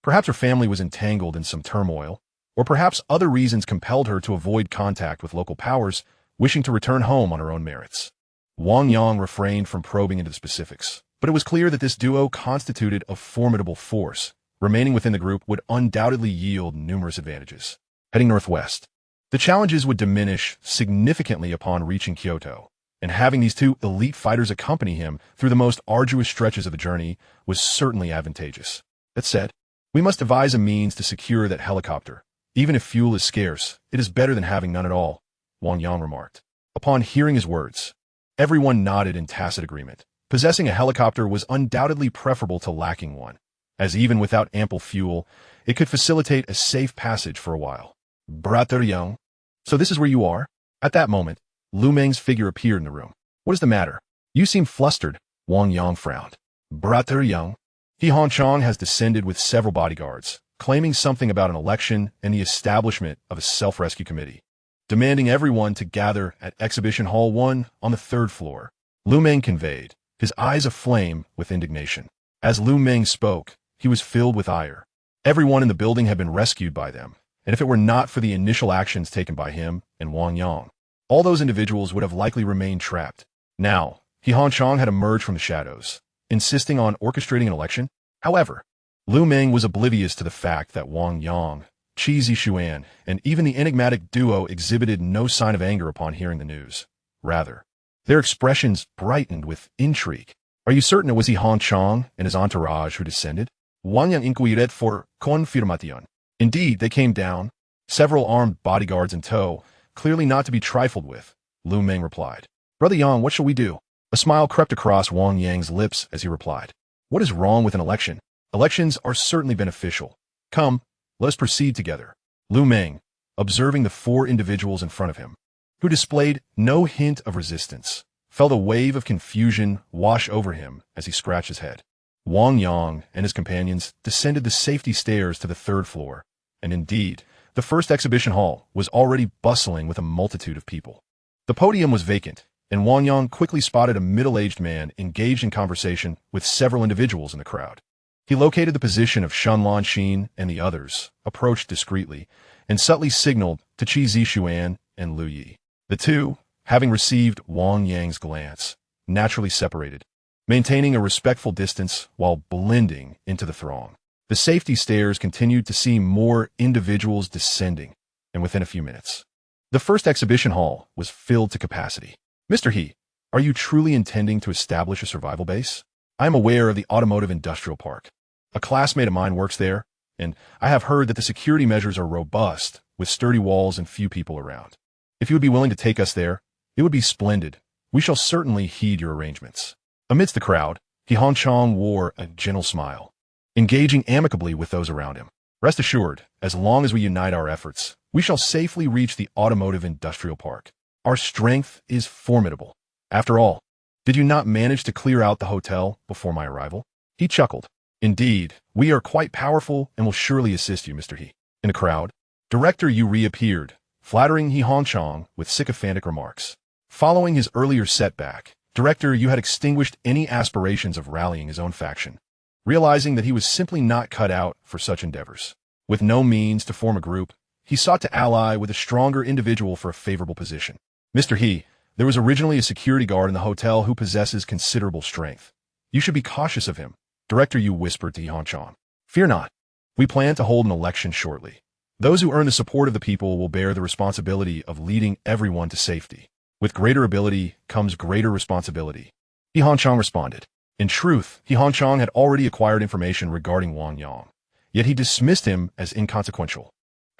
Perhaps her family was entangled in some turmoil, or perhaps other reasons compelled her to avoid contact with local powers, wishing to return home on her own merits. Wang Yang refrained from probing into the specifics, but it was clear that this duo constituted a formidable force. Remaining within the group would undoubtedly yield numerous advantages. Heading northwest, the challenges would diminish significantly upon reaching Kyoto. and having these two elite fighters accompany him through the most arduous stretches of the journey was certainly advantageous. That said, we must devise a means to secure that helicopter. Even if fuel is scarce, it is better than having none at all, Wang Yang remarked. Upon hearing his words, everyone nodded in tacit agreement. Possessing a helicopter was undoubtedly preferable to lacking one, as even without ample fuel, it could facilitate a safe passage for a while. Brother Yang, so this is where you are? At that moment, Lu Meng's figure appeared in the room. What is the matter? You seem flustered, Wang Yang frowned. Brother Yang, He Hanchang has descended with several bodyguards, claiming something about an election and the establishment of a self-rescue committee, demanding everyone to gather at Exhibition Hall 1 on the 3rd floor. Lu Meng conveyed, his eyes aflame with indignation. As Lu Meng spoke, he was filled with ire. Everyone in the building had been rescued by them, and if it were not for the initial actions taken by him and Wang Yang, all those individuals would have likely remained trapped. Now, He Hanchang had emerged from the shadows, insisting on orchestrating an election. However, Lu Meng was oblivious to the fact that Wang Yang, Qi Zixuan, and even the enigmatic duo exhibited no sign of anger upon hearing the news. Rather, their expressions brightened with intrigue. Are you certain it was He Hanchang and his entourage who descended? Wang Yang inquired for confirmation. Indeed, they came down, several armed bodyguards in tow, clearly not to be trifled with, Lu Meng replied. Brother Yang, what shall we do? A smile crept across Wang Yang's lips as he replied. What is wrong with an election? Elections are certainly beneficial. Come, let us proceed together. Lu Meng, observing the 4 individuals in front of him, who displayed no hint of resistance, felt a wave of confusion wash over him as he scratched his head. Wang Yang and his companions descended the safety stairs to the 3rd floor, and indeed, the first exhibition hall was already bustling with a multitude of people. The podium was vacant, and Wang Yang quickly spotted a middle-aged man engaged in conversation with several individuals in the crowd. He located the position of Shen Lanxin and the others, approached discreetly, and subtly signaled to Qi Zixuan and Lu Yi. The two, having received Wang Yang's glance, naturally separated, maintaining a respectful distance while blending into the throng. The safety stairs continued to see more individuals descending, and within a few minutes, the first exhibition hall was filled to capacity. Mr. He, are you truly intending to establish a survival base? I am aware of the Automotive Industrial Park. A classmate of mine works there, and I have heard that the security measures are robust, with sturdy walls and few people around. If you would be willing to take us there, it would be splendid. We shall certainly heed your arrangements. Amidst the crowd, He Hanchang wore a gentle smile, engaging amicably with those around him. Rest assured, as long as we unite our efforts, we shall safely reach the Automotive Industrial Park. Our strength is formidable. After all, did you not manage to clear out the hotel before my arrival? He chuckled. Indeed, we are quite powerful and will surely assist you, Mr. He. In the crowd, Director Yu reappeared, flattering He Hanchang with sycophantic remarks. Following his earlier setback, Director Yu had extinguished any aspirations of rallying his own faction, realizing that he was simply not cut out for such endeavors. With no means to form a group, he sought to ally with a stronger individual for a favorable position. Mr. He, there was originally a security guard in the hotel who possesses considerable strength. You should be cautious of him, Director Yu whispered to He Hanchang. Fear not. We plan to hold an election shortly. Those who earn the support of the people will bear the responsibility of leading everyone to safety. With greater ability comes greater responsibility. He Hanchang responded. In truth, He Hanchang had already acquired information regarding Wang Yang, yet he dismissed him as inconsequential.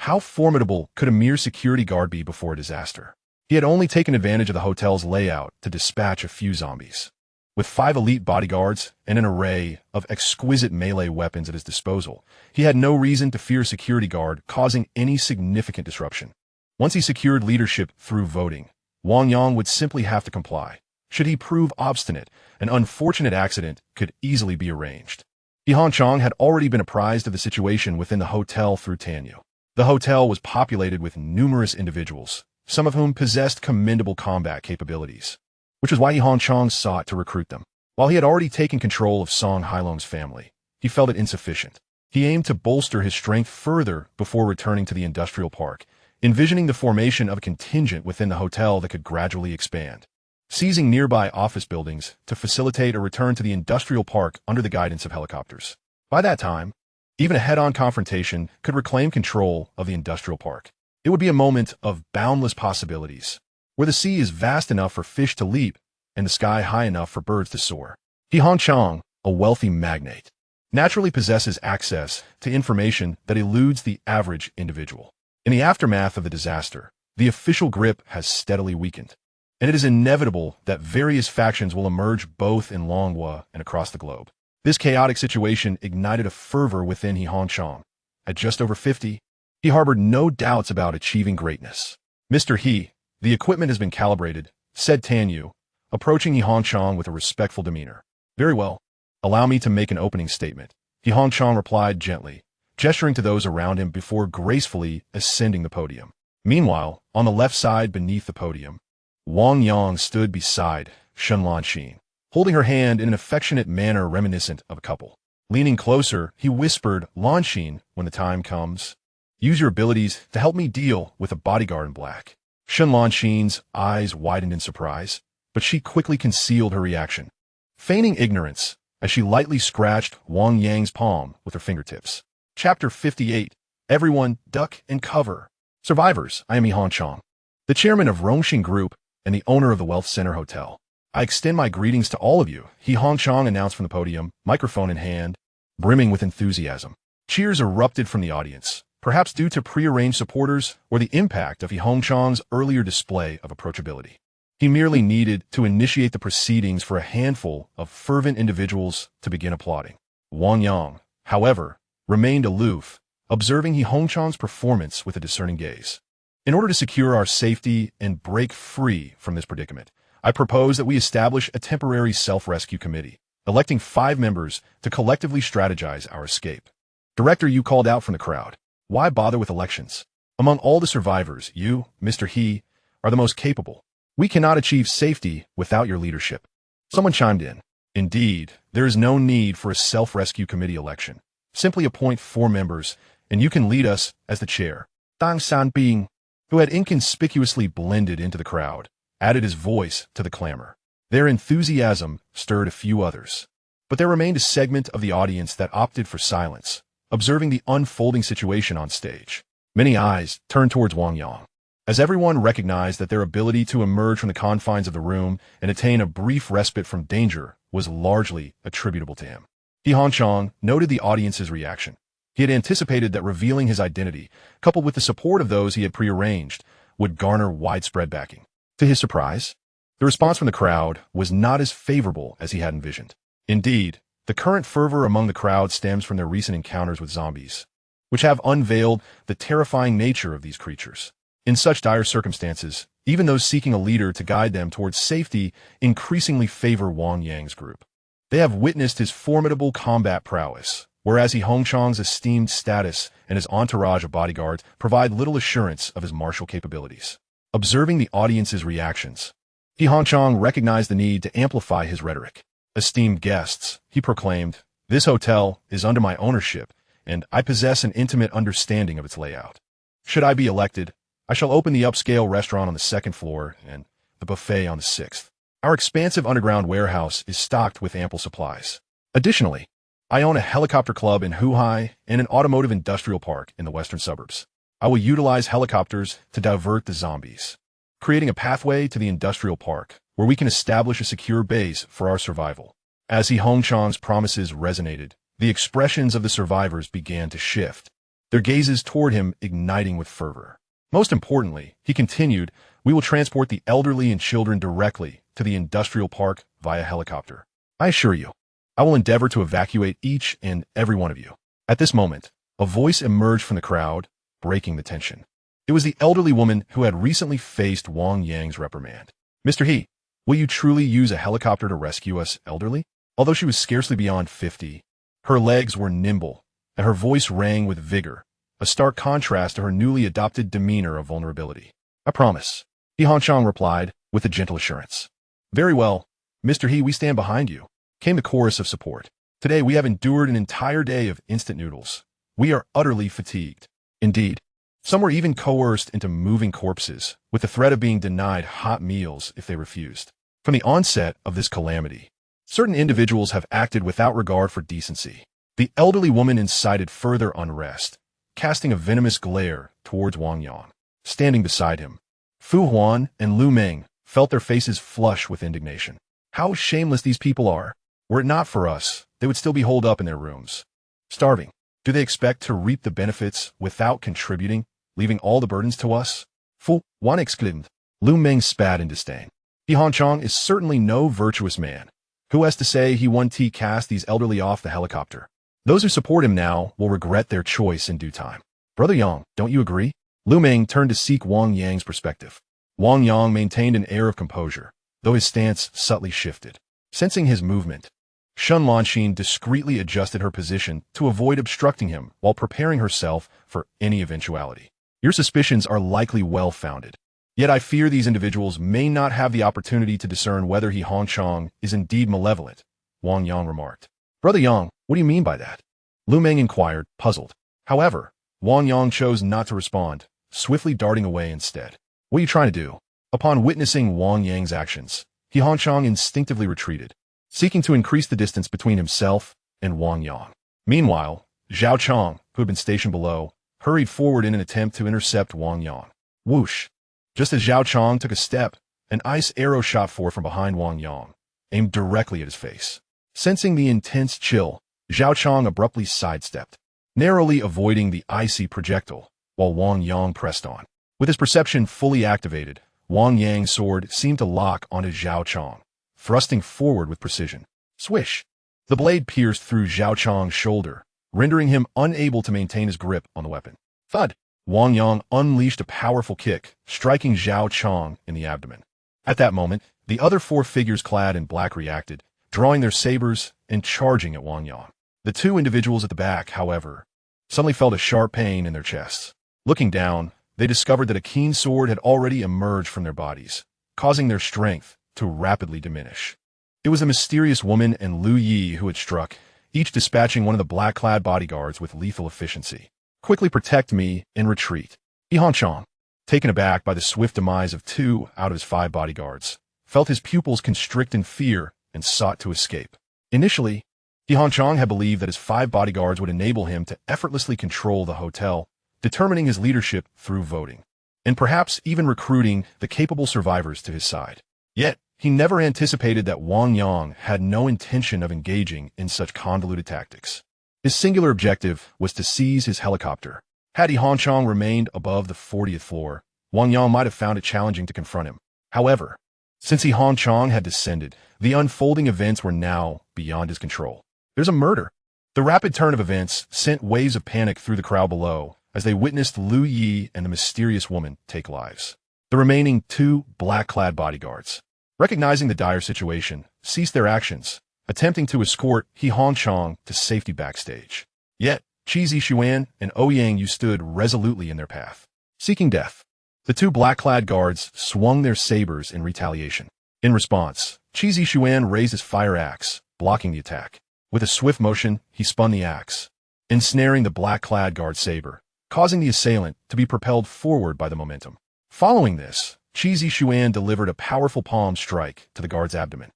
How formidable could a mere security guard be before a disaster? He had only taken advantage of the hotel's layout to dispatch a few zombies. With 5 elite bodyguards and an array of exquisite melee weapons at his disposal, he had no reason to fear a security guard causing any significant disruption. Once he secured leadership through voting, Wang Yang would simply have to comply. Should he prove obstinate, an unfortunate accident could easily be arranged. He Hanchang had already been apprised of the situation within the hotel through Tanyu. The hotel was populated with numerous individuals, some of whom possessed commendable combat capabilities, which was why He Hanchang sought to recruit them. While he had already taken control of Song Hailong's family, he felt it insufficient. He aimed to bolster his strength further before returning to the industrial park, envisioning the formation of a contingent within the hotel that could gradually expand, seizing nearby office buildings to facilitate a return to the industrial park under the guidance of helicopters. By that time, even a head-on confrontation could reclaim control of the industrial park. It would be a moment of boundless possibilities. where the sea is vast enough for fish to leap and the sky high enough for birds to soar. He Hongchang, a wealthy magnate, naturally possesses access to information that eludes the average individual. In the aftermath of the disaster, the official grip has steadily weakened, and it is inevitable that various factions will emerge both in Longhua and across the globe. This chaotic situation ignited a fervor within He Hongchang. At just over 50, he harbored no doubts about achieving greatness. Mr. He, the equipment has been calibrated, said Tan Yu, approaching He Hongchang with a respectful demeanor. Very well. Allow me to make an opening statement. He Hongchang replied gently, gesturing to those around him before gracefully ascending the podium. Meanwhile, on the left side beneath the podium, Wang Yang stood beside Shen Lanxin, holding her hand in an affectionate manner reminiscent of a couple. Leaning closer, he whispered, Lanxin, when the time comes, use your abilities to help me deal with a bodyguard in black. Shen Lanxin's eyes widened in surprise, but she quickly concealed her reaction, feigning ignorance as she lightly scratched Wang Yang's palm with her fingertips. Chapter 58. Everyone, duck and cover. Survivors, I am He Hongchang, the chairman of Rongxing Group and the owner of the Wealth Center Hotel. I extend my greetings to all of you, He Hongchang announced from the podium, microphone in hand, brimming with enthusiasm. Cheers erupted from the audience, perhaps due to prearranged supporters or the impact of He Hongchang's earlier display of approachability. He merely needed to initiate the proceedings for a handful of fervent individuals to begin applauding. Wang Yang, however, remained aloof, observing He Hongchang's performance with a discerning gaze. In order to secure our safety and break free from this predicament, I propose that we establish a temporary self-rescue committee, electing 5 members to collectively strategize our escape. Director Yu called out from the crowd. Why bother with elections? Among all the survivors, you, Mr. He, are the most capable. We cannot achieve safety without your leadership. Someone chimed in. Indeed, there is no need for a self-rescue committee election. Simply appoint 4 members, and you can lead us as the chair. Dang Sanbing, who had inconspicuously blended into the crowd, added his voice to the clamor. Their enthusiasm stirred a few others, but there remained a segment of the audience that opted for silence, observing the unfolding situation on stage. Many eyes turned towards Wang Yang, as everyone recognized that their ability to emerge from the confines of the room and attain a brief respite from danger was largely attributable to him. He Hongchang noted the audience's reaction. He had anticipated that revealing his identity, coupled with the support of those he had prearranged, would garner widespread backing. To his surprise, the response from the crowd was not as favorable as he had envisioned. Indeed, the current fervor among the crowd stems from their recent encounters with zombies, which have unveiled the terrifying nature of these creatures. In such dire circumstances, even those seeking a leader to guide them towards safety increasingly favor Wang Yang's group. They have witnessed his formidable combat prowess, whereas He Hongchang's esteemed status and his entourage of bodyguards provide little assurance of his martial capabilities. Observing the audience's reactions, He Hongchang recognized the need to amplify his rhetoric. Esteemed guests, he proclaimed, this hotel is under my ownership, and I possess an intimate understanding of its layout. Should I be elected, I shall open the upscale restaurant on the 2nd floor and the buffet on the 6th. Our expansive underground warehouse is stocked with ample supplies. Additionally, I own a helicopter club in Huhai and an automotive industrial park in the western suburbs. I will utilize helicopters to divert the zombies, creating a pathway to the industrial park where we can establish a secure base for our survival. As He Hongchang's promises resonated, the expressions of the survivors began to shift, their gazes toward him igniting with fervor. Most importantly, he continued, we will transport the elderly and children directly to the industrial park via helicopter. I assure you, I will endeavor to evacuate each and every one of you. At this moment, a voice emerged from the crowd, breaking the tension. It was the elderly woman who had recently faced Wang Yang's reprimand. Mr. He, will you truly use a helicopter to rescue us elderly? Although she was scarcely beyond 50, her legs were nimble, and her voice rang with vigor, a stark contrast to her newly adopted demeanor of vulnerability. I promise, He Hongchang replied with a gentle assurance. Very well, Mr. He, we stand behind you, came the chorus of support. Today we have endured an entire day of instant noodles. We are utterly fatigued. Indeed, some were even coerced into moving corpses, with the threat of being denied hot meals if they refused. From the onset of this calamity, certain individuals have acted without regard for decency. The elderly woman incited further unrest, casting a venomous glare towards Wang Yang. Standing beside him, Fu Huan and Lu Meng felt their faces flush with indignation. How shameless these people are. Were it not for us, they would still be holed up in their rooms, starving. Do they expect to reap the benefits without contributing, leaving all the burdens to us? Fu Huan exclaimed. Lu Meng spat in disdain. He Hanchang is certainly no virtuous man. Who has to say he won T cast these elderly off the helicopter? Those who support him now will regret their choice in due time. Brother Yang, don't you agree? Lu Meng turned to seek Wang Yang's perspective. Wang Yang maintained an air of composure, though his stance subtly shifted. Sensing his movement, Shun Lanxin discreetly adjusted her position to avoid obstructing him while preparing herself for any eventuality. Your suspicions are likely well-founded. Yet I fear these individuals may not have the opportunity to discern whether he Hanchang is indeed malevolent, Wang Yang remarked. Brother Yang, what do you mean by that? Lu Meng inquired, puzzled. However, Wang Yang chose not to respond, swiftly darting away instead. What are you trying to do? Upon witnessing Wang Yang's actions, he Hanchang instinctively retreated, seeking to increase the distance between himself and Wang Yang. Meanwhile, Zhao Chang, who had been stationed below, hurried forward in an attempt to intercept Wang Yang. Whoosh! Just as Zhao Chang took a step, an ice arrow shot forth from behind Wang Yang, aimed directly at his face. Sensing the intense chill, Zhao Chang abruptly sidestepped, narrowly avoiding the icy projectile, while Wang Yang pressed on. With his perception fully activated, Wang Yang's sword seemed to lock onto Zhao Chang, thrusting forward with precision. Swish! The blade pierced through Zhao Chang's shoulder, rendering him unable to maintain his grip on the weapon. Thud! Wang Yang unleashed a powerful kick, striking Zhao Chang in the abdomen. At that moment, the other four figures clad in black reacted, drawing their sabers and charging at Wang Yang. The two individuals at the back, however, suddenly felt a sharp pain in their chests. Looking down, they discovered that a keen sword had already emerged from their bodies, causing their strength to rapidly diminish. It was a mysterious woman and Lu Yi who had struck, each dispatching one of the black-clad bodyguards with lethal efficiency. Quickly protect me and retreat. He Hanchang, taken aback by the swift demise of 2 out of his 5 bodyguards, felt his pupils constrict in fear and sought to escape. Initially, He Hanchang had believed that his 5 bodyguards would enable him to effortlessly control the hotel, determining his leadership through voting, and perhaps even recruiting the capable survivors to his side. Yet, he never anticipated that Wang Yang had no intention of engaging in such convoluted tactics. His singular objective was to seize his helicopter. Had He Hanchang remained above the 40th floor, Wang Yang might have found it challenging to confront him. However, since He Hanchang had descended, the unfolding events were now beyond his control. There's a murder. The rapid turn of events sent waves of panic through the crowd below as they witnessed Lu Yi and the mysterious woman take lives. The remaining 2 black-clad bodyguards, recognizing the dire situation, ceased their actions, attempting to escort He Hanchang to safety backstage. Yet, Qi Zixuan and Ouyang Yu stood resolutely in their path, seeking death. The 2 black-clad guards swung their sabers in retaliation. In response, Qi Zixuan raised his fire axe, blocking the attack. With a swift motion, he spun the axe, ensnaring the black-clad guard's saber, causing the assailant to be propelled forward by the momentum. Following this, Qi Zixuan delivered a powerful palm strike to the guard's abdomen.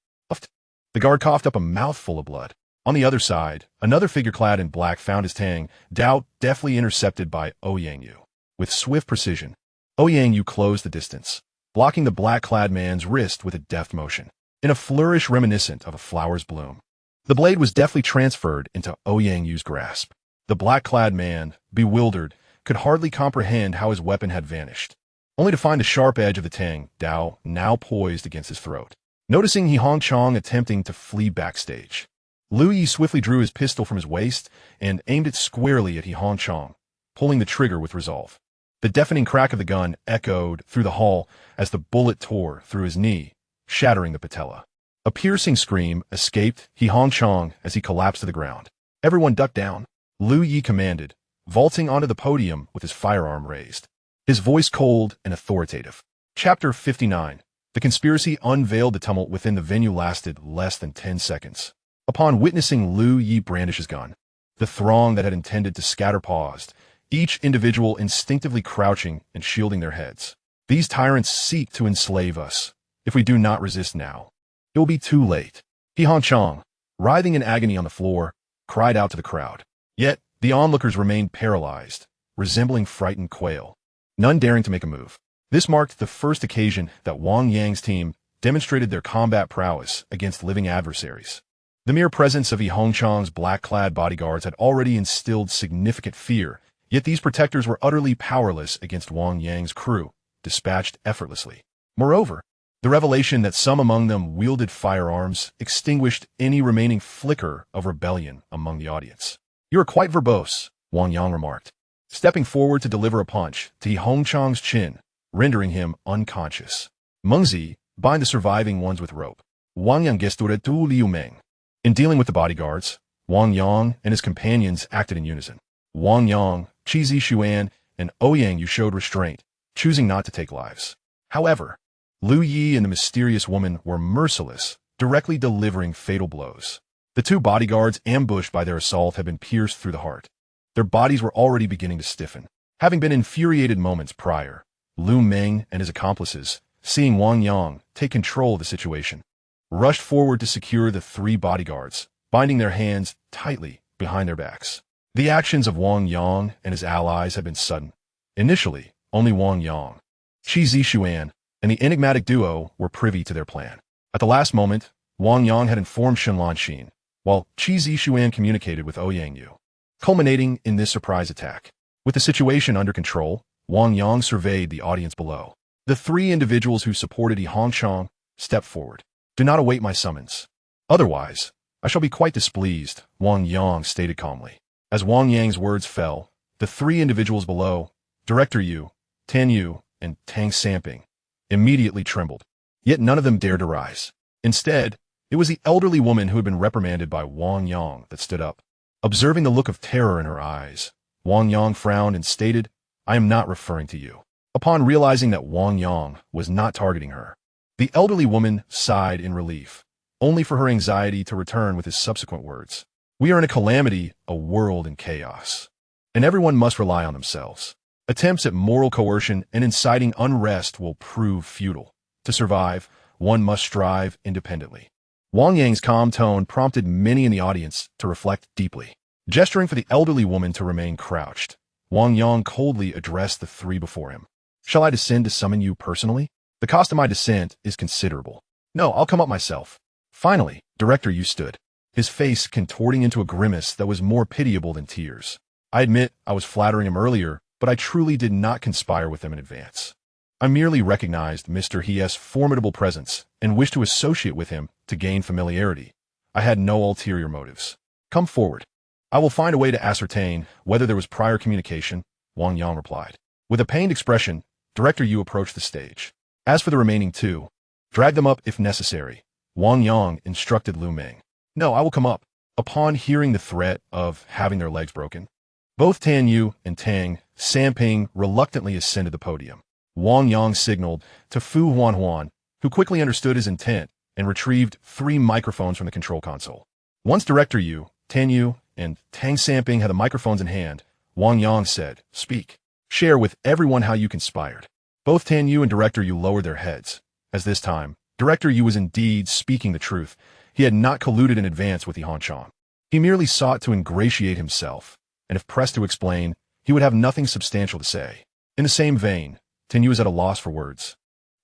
The guard coughed up a mouthful of blood. On the other side, another figure clad in black found his tang, Dao deftly intercepted by Ouyang Yu. With swift precision, Ouyang Yu closed the distance, blocking the black-clad man's wrist with a deft motion. In a flourish reminiscent of a flower's bloom, the blade was deftly transferred into Ouyang Yu's grasp. The black-clad man, bewildered, could hardly comprehend how his weapon had vanished, only to find the sharp edge of the tang, Dao, now poised against his throat. Noticing He Hanchang attempting to flee backstage, Lu Yi swiftly drew his pistol from his waist and aimed it squarely at He Hanchang, pulling the trigger with resolve. The deafening crack of the gun echoed through the hall as the bullet tore through his knee, shattering the patella. A piercing scream escaped He Hanchang as he collapsed to the ground. Everyone ducked down, Lu Yi commanded, vaulting onto the podium with his firearm raised, his voice cold and authoritative. Chapter 59. The conspiracy unveiled. The tumult within the venue lasted less than 10 seconds. Upon witnessing Lu Yi brandish his gun, the throng that had intended to scatter paused, each individual instinctively crouching and shielding their heads. These tyrants seek to enslave us. If we do not resist now, it will be too late. He Hanchang, writhing in agony on the floor, cried out to the crowd. Yet, the onlookers remained paralyzed, resembling frightened quail, none daring to make a move. This marked the first occasion that Wang Yang's team demonstrated their combat prowess against living adversaries. The mere presence of Yi Hongchang's black-clad bodyguards had already instilled significant fear, yet these protectors were utterly powerless against Wang Yang's crew, dispatched effortlessly. Moreover, the revelation that some among them wielded firearms extinguished any remaining flicker of rebellion among the audience. "You are quite verbose," Wang Yang remarked, stepping forward to deliver a punch to Yi Hongchang's chin, rendering him unconscious. "Mengzi, bind the surviving ones with rope." Wang Yang gesture tu Liu Meng. In dealing with the bodyguards, Wang Yang and his companions acted in unison. Wang Yang, Qi Zixuan, and Ouyang Yu showed restraint, choosing not to take lives. However, Lu Yi and the mysterious woman were merciless, directly delivering fatal blows. The two bodyguards ambushed by their assault had been pierced through the heart. Their bodies were already beginning to stiffen. Having been infuriated moments prior, Lu Meng and his accomplices, seeing Wang Yang take control of the situation, rushed forward to secure the three bodyguards, binding their hands tightly behind their backs. The actions of Wang Yang and his allies had been sudden. Initially, only Wang Yang, Qi Zixuan, and the enigmatic duo were privy to their plan. At the last moment, Wang Yang had informed Shenlan Xin, while Qi Zixuan communicated with Ouyang Yu, culminating in this surprise attack. With the situation under control, Wang Yang surveyed the audience below. The three individuals who supported Yi Hongchang stepped forward. "Do not await my summons. Otherwise, I shall be quite displeased," Wang Yang stated calmly. As Wang Yang's words fell, the three individuals below, Director Yu, Tan Yu, and Tang Samping, immediately trembled. Yet none of them dared to rise. Instead, it was the elderly woman who had been reprimanded by Wang Yang that stood up. Observing the look of terror in her eyes, Wang Yang frowned and stated, "I am not referring to you." Upon realizing that Wang Yang was not targeting her, the elderly woman sighed in relief, only for her anxiety to return with his subsequent words. "We are in a calamity, a world in chaos, and everyone must rely on themselves. Attempts at moral coercion and inciting unrest will prove futile. To survive, one must strive independently." Wang Yang's calm tone prompted many in the audience to reflect deeply. Gesturing for the elderly woman to remain crouched, Wang Yang coldly addressed the three before him. "Shall I descend to summon you personally? The cost of my descent is considerable." "No, I'll come up myself." Finally, Director Yu stood, his face contorting into a grimace that was more pitiable than tears. "I admit I was flattering him earlier, but I truly did not conspire with him in advance. I merely recognized Mr. He's formidable presence and wished to associate with him to gain familiarity. I had no ulterior motives. Come forward. I will find a way to ascertain whether there was prior communication," Wang Yang replied. With a pained expression, Director Yu approached the stage. "As for the remaining two, drag them up if necessary," Wang Yang instructed Lu Meng. "No, I will come up." Upon hearing the threat of having their legs broken, both Tan Yu and Tang Samping reluctantly ascended the podium. Wang Yang signaled to Fu Huanhuan, who quickly understood his intent and retrieved 3 microphones from the control console. Once Director Yu, Tan Yu, and Tang Samping had the microphones in hand, Wang Yang said, "Speak. Share with everyone how you conspired." Both Tan Yu and Director Yu lowered their heads, as this time, Director Yu was indeed speaking the truth. He had not colluded in advance with Yi Hongchang. He merely sought to ingratiate himself, and if pressed to explain, he would have nothing substantial to say. In the same vein, Tan Yu was at a loss for words,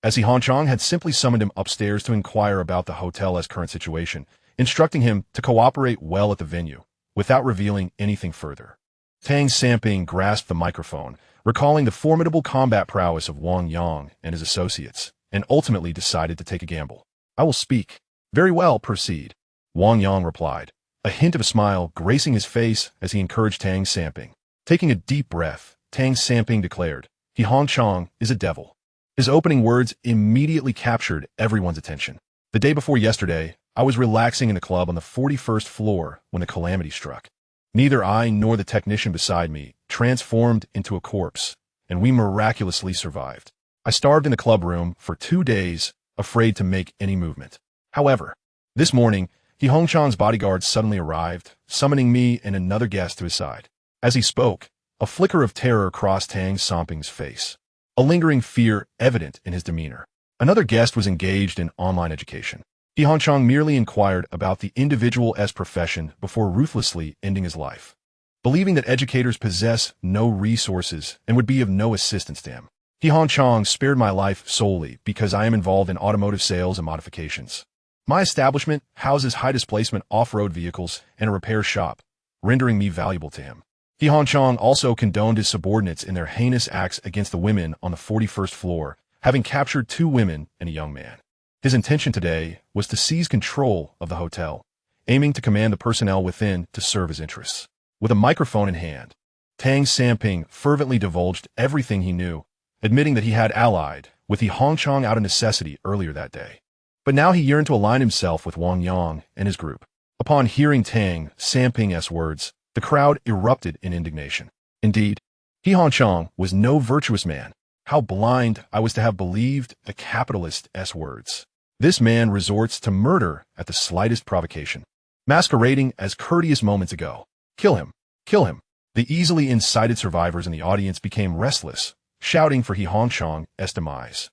as Yi Hongchang had simply summoned him upstairs to inquire about the hotel's current situation, instructing him to cooperate well at the venue, without revealing anything further. Tang Samping grasped the microphone, recalling the formidable combat prowess of Wang Yang and his associates, and ultimately decided to take a gamble. "I will speak." "Very well, proceed," Wang Yang replied, a hint of a smile gracing his face as he encouraged Tang Samping. Taking a deep breath, Tang Samping declared, "Yi Hongchang is a devil." His opening words immediately captured everyone's attention. "The day before yesterday, I was relaxing in a club on the 41st floor when the calamity struck. Neither I nor the technician beside me transformed into a corpse, and we miraculously survived. I starved in the club room for 2 days, afraid to make any movement. However, this morning, Yi Hongchang's bodyguards suddenly arrived, summoning me and another guest to his side." As he spoke, a flicker of terror crossed Tang Samping's face, a lingering fear evident in his demeanor. Another guest was engaged in online education. Yi Hongchang merely inquired about the individual's profession before ruthlessly ending his life. Believing that educators possess no resources and would be of no assistance to him, He Hongchong spared my life solely because I am involved in automotive sales and modifications. My establishment houses high-displacement off-road vehicles and a repair shop, rendering me valuable to him. He Hongchong also condoned his subordinates in their heinous acts against the women on the 41st floor, having captured 2 women and a young man. His intention today was to seize control of the hotel, aiming to command the personnel within to serve his interests. With a microphone in hand, Tang Samping fervently divulged everything he knew, admitting that he had allied with He Hongchong out of necessity earlier that day. But now he yearned to align himself with Wang Yang and his group. Upon hearing Tang Samping's words, the crowd erupted in indignation. Indeed, He Hongchong was no virtuous man. How blind I was to have believed a capitalist's words. This man resorts to murder at the slightest provocation, masquerading as courteous moments ago. Kill him! Kill him! The easily incited survivors in the audience became restless, shouting for He Hongchong's demise,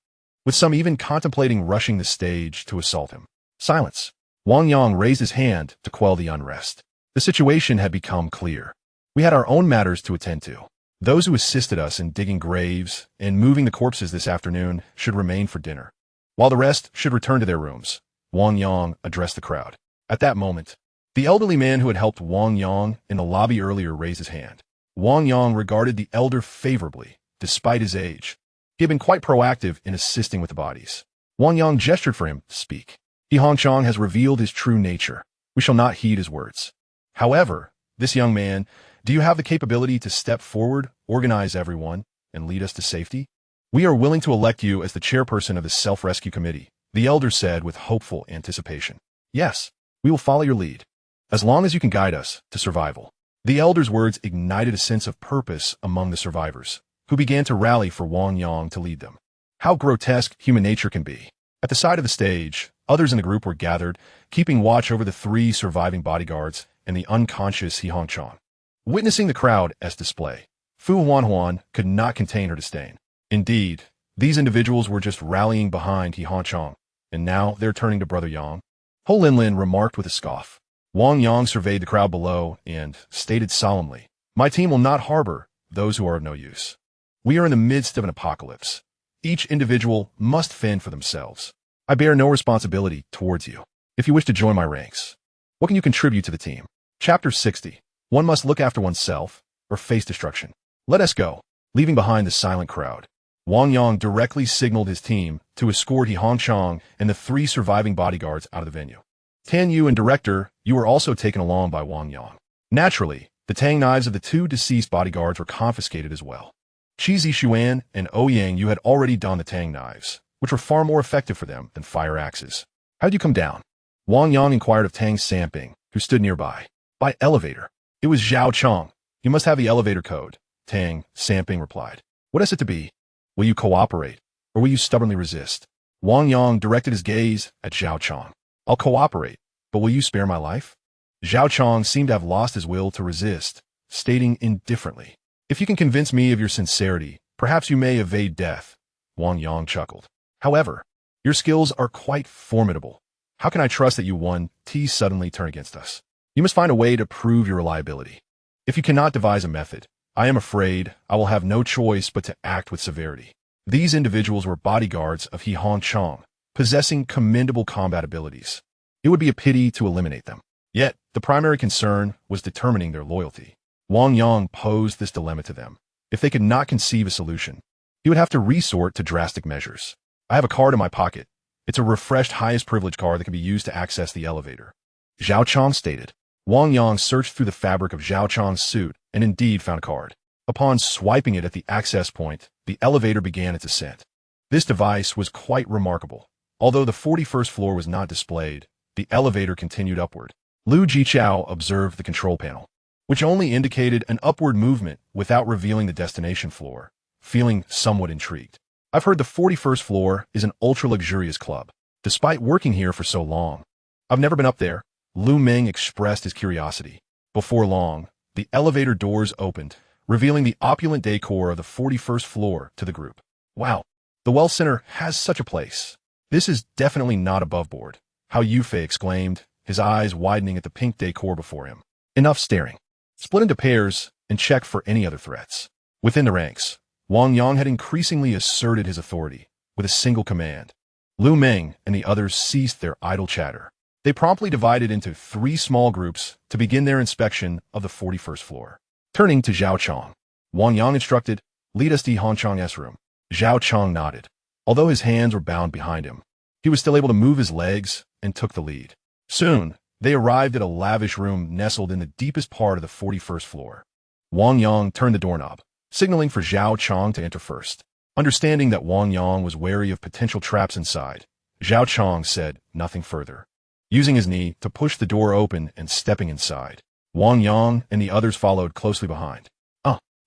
with some even contemplating rushing the stage to assault him. Silence. Wang Yang raised his hand to quell the unrest. The situation had become clear. We had our own matters to attend to. Those who assisted us in digging graves and moving the corpses this afternoon should remain for dinner, while the rest should return to their rooms. Wang Yang addressed the crowd. At that moment, the elderly man who had helped Wang Yang in the lobby earlier raised his hand. Wang Yang regarded the elder favorably, despite his age. He had been quite proactive in assisting with the bodies. Wang Yang gestured for him to speak. He Hongchong has revealed his true nature. We shall not heed his words. However, this young man, do you have the capability to step forward, organize everyone, and lead us to safety? We are willing to elect you as the chairperson of the self-rescue committee, the elder said with hopeful anticipation. Yes, we will follow your lead, as long as you can guide us to survival. The elder's words ignited a sense of purpose among the survivors, who began to rally for Wang Yang to lead them. How grotesque human nature can be. At the side of the stage, others in the group were gathered, keeping watch over the 3 surviving bodyguards and the unconscious He Hongchong. Witnessing the crowd's display, Fu Huanhuan could not contain her disdain. Indeed, these individuals were just rallying behind He Hongchong, and now they're turning to Brother Yang. Ho Linlin remarked with a scoff. Wang Yang surveyed the crowd below and stated solemnly, "My team will not harbor those who are of no use. We are in the midst of an apocalypse. Each individual must fend for themselves. I bear no responsibility towards you. If you wish to join my ranks, what can you contribute to the team?" Chapter 60. One must look after oneself or face destruction. Let us go. Leaving behind the silent crowd, Wang Yang directly signaled his team to escort He Hongchong and the 3 surviving bodyguards out of the venue. Tan Yu and Director, you were also taken along by Wang Yang. Naturally, the Tang knives of the 2 deceased bodyguards were confiscated as well. Qi Zixuan and Ouyang Yu had already donned the Tang knives, which were far more effective for them than fire axes. How'd you come down? Wang Yang inquired of Tang Samping, who stood nearby. By elevator. It was Zhao Chong. You must have the elevator code, Tang Samping replied. What is it to be? Will you cooperate, or will you stubbornly resist? Wang Yang directed his gaze at Zhao Chong. I'll cooperate, but will you spare my life? Zhao Chong seemed to have lost his will to resist, stating indifferently, if you can convince me of your sincerity, perhaps you may evade death. Wang Yang chuckled. However, your skills are quite formidable. How can I trust that you won't suddenly turn against us? You must find a way to prove your reliability. If you cannot devise a method, I am afraid I will have no choice but to act with severity. These individuals were bodyguards of He Hongchong, possessing commendable combat abilities. It would be a pity to eliminate them. Yet, the primary concern was determining their loyalty. Wang Yang posed this dilemma to them. If they could not conceive a solution, he would have to resort to drastic measures. I have a card in my pocket. It's a refreshed highest privilege card that can be used to access the elevator. Zhao Chong stated. Wang Yang searched through the fabric of Zhao Chong's suit and indeed found a card. Upon swiping it at the access point, the elevator began its ascent. This device was quite remarkable. Although the 41st floor was not displayed, the elevator continued upward. Lu Jichao observed the control panel, which only indicated an upward movement without revealing the destination floor, feeling somewhat intrigued. I've heard the 41st floor is an ultra-luxurious club. Despite working here for so long, I've never been up there. Lu Meng expressed his curiosity. Before long, the elevator doors opened, revealing the opulent decor of the 41st floor to the group. Wow, the Well Center has such a place. This is definitely not above board. How Yufei exclaimed, his eyes widening at the pink decor before him. Enough staring. Split into pairs and check for any other threats. Within the ranks, Wang Yang had increasingly asserted his authority with a single command. Lu Meng and the others ceased their idle chatter. They promptly divided into 3 small groups to begin their inspection of the 41st floor. Turning to Zhao Chong, Wang Yang instructed, "Lead us to Han Chang's room." Zhao Chong nodded. Although his hands were bound behind him, he was still able to move his legs and took the lead. Soon, they arrived at a lavish room nestled in the deepest part of the 41st floor. Wang Yang turned the doorknob, signaling for Zhao Chong to enter first. Understanding that Wang Yang was wary of potential traps inside, Zhao Chong said nothing further. Using his knee to push the door open and stepping inside, Wang Yang and the others followed closely behind.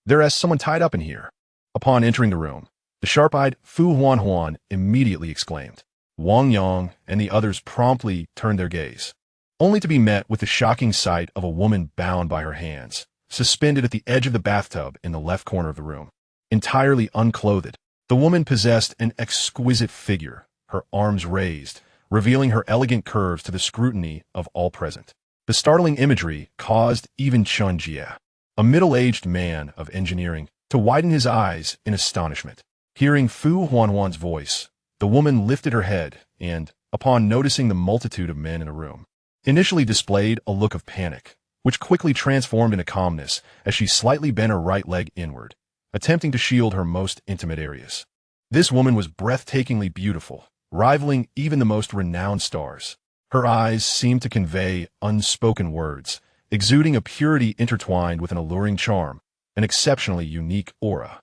There's someone tied up in here." Upon entering the room, the sharp-eyed Fu Huan immediately exclaimed. Wang Yang and the others promptly turned their gaze, only to be met with the shocking sight of a woman bound by her hands, suspended at the edge of the bathtub in the left corner of the room. Entirely unclothed, the woman possessed an exquisite figure, her arms raised, revealing her elegant curves to the scrutiny of all present. The startling imagery caused even Chun Jie, a middle-aged man of engineering, to widen his eyes in astonishment. Hearing Fu Huan's voice, the woman lifted her head and, upon noticing the multitude of men in the room, initially displayed a look of panic, which quickly transformed into calmness as she slightly bent her right leg inward, attempting to shield her most intimate areas. This woman was breathtakingly beautiful, rivaling even the most renowned stars. Her eyes seemed to convey unspoken words, exuding a purity intertwined with an alluring charm, an exceptionally unique aura.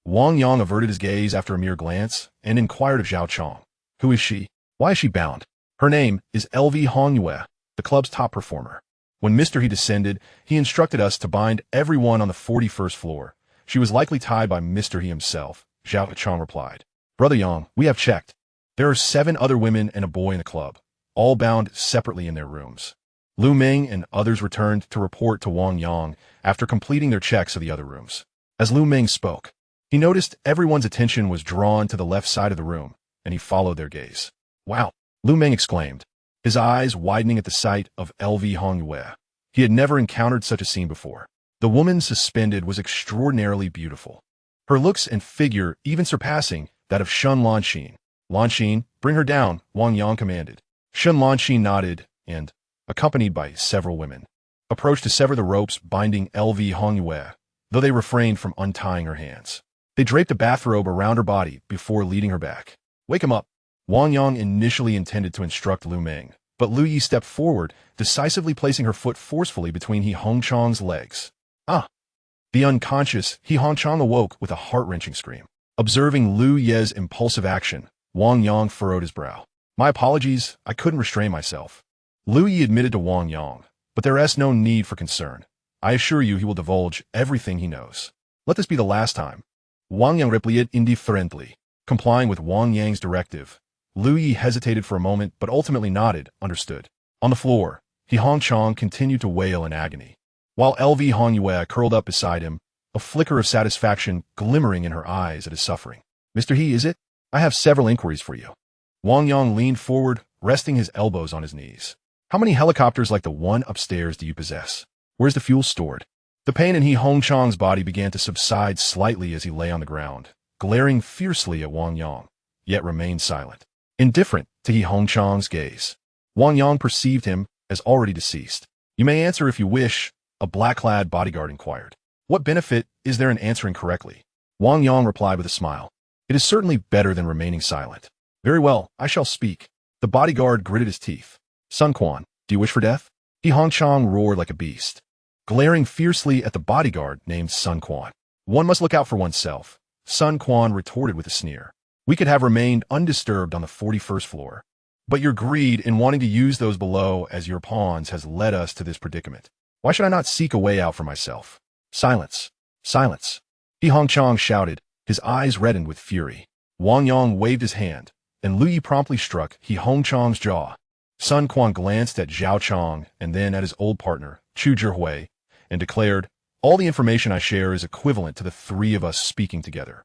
Wang Yang averted his gaze after a mere glance and inquired of Zhao Chong. "Who is she? Why is she bound?" "Her name is LV Honyue, the club's top performer. When Mr. He descended, he instructed us to bind everyone on the 41st floor. She was likely tied by Mr. He himself," Zhao Chong replied. "Brother Yang, we have checked. There are 7 other women and a boy in the club, all bound separately in their rooms." Lu Meng and others returned to report to Wang Yang after completing their checks of the other rooms. As Lu Meng spoke, he noticed everyone's attention was drawn to the left side of the room, and he followed their gaze. "Wow!" Lu Meng exclaimed, his eyes widening at the sight of LV Honyue. He had never encountered such a scene before. The woman suspended was extraordinarily beautiful, her looks and figure even surpassing that of Shun Lanxin. "Lanxin, bring her down," Wang Yang commanded. Shun Lanxin nodded and, accompanied by several women, approached to sever the ropes binding LV Honyue, though they refrained from untying her hands. They draped a bathrobe around her body before leading her back. "Wake him up." Wang Yang initially intended to instruct Lu Meng, but Lu Yi stepped forward, decisively placing her foot forcefully between He Hongchang's legs. "Ah!" The unconscious He Hongchang awoke with a heart-wrenching scream. Observing Lu Ye's impulsive action, Wang Yang furrowed his brow. "My apologies, I couldn't restrain myself." Lu Yi admitted to Wang Yang, "But there is no need for concern. I assure you he will divulge everything he knows. Let this be the last time." Wang Yang replied indifferently. Complying with Wang Yang's directive, Lu Yi hesitated for a moment but ultimately nodded, understood. On the floor, He Hongchang continued to wail in agony, while LV Honyue curled up beside him, a flicker of satisfaction glimmering in her eyes at his suffering. "Mr. He, is it? I have several inquiries for you." Wang Yang leaned forward, resting his elbows on his knees. "How many helicopters like the one upstairs do you possess? Where's the fuel stored?" The pain in He Hongchang's body began to subside slightly as he lay on the ground, glaring fiercely at Wang Yang, yet remained silent, indifferent to He Hongchang's gaze. Wang Yang perceived him as already deceased. "You may answer if you wish," a black-clad bodyguard inquired. "What benefit is there in answering correctly?" Wang Yang replied with a smile. "It is certainly better than remaining silent." "Very well, I shall speak." The bodyguard gritted his teeth. "Sun Quan, do you wish for death?" He Hongchang roared like a beast, glaring fiercely at the bodyguard named Sun Quan. "One must look out for oneself," Sun Quan retorted with a sneer. "We could have remained undisturbed on the 41st floor. But your greed in wanting to use those below as your pawns has led us to this predicament. Why should I not seek a way out for myself?" "Silence! Silence!" He Hongchang shouted, his eyes reddened with fury. Wang Yang waved his hand, and Lu Yi promptly struck He Hongchang's jaw. Sun Quan glanced at Zhao Chong and then at his old partner, Chu Zhihui, and declared, "All the information I share is equivalent to the 3 of us speaking together."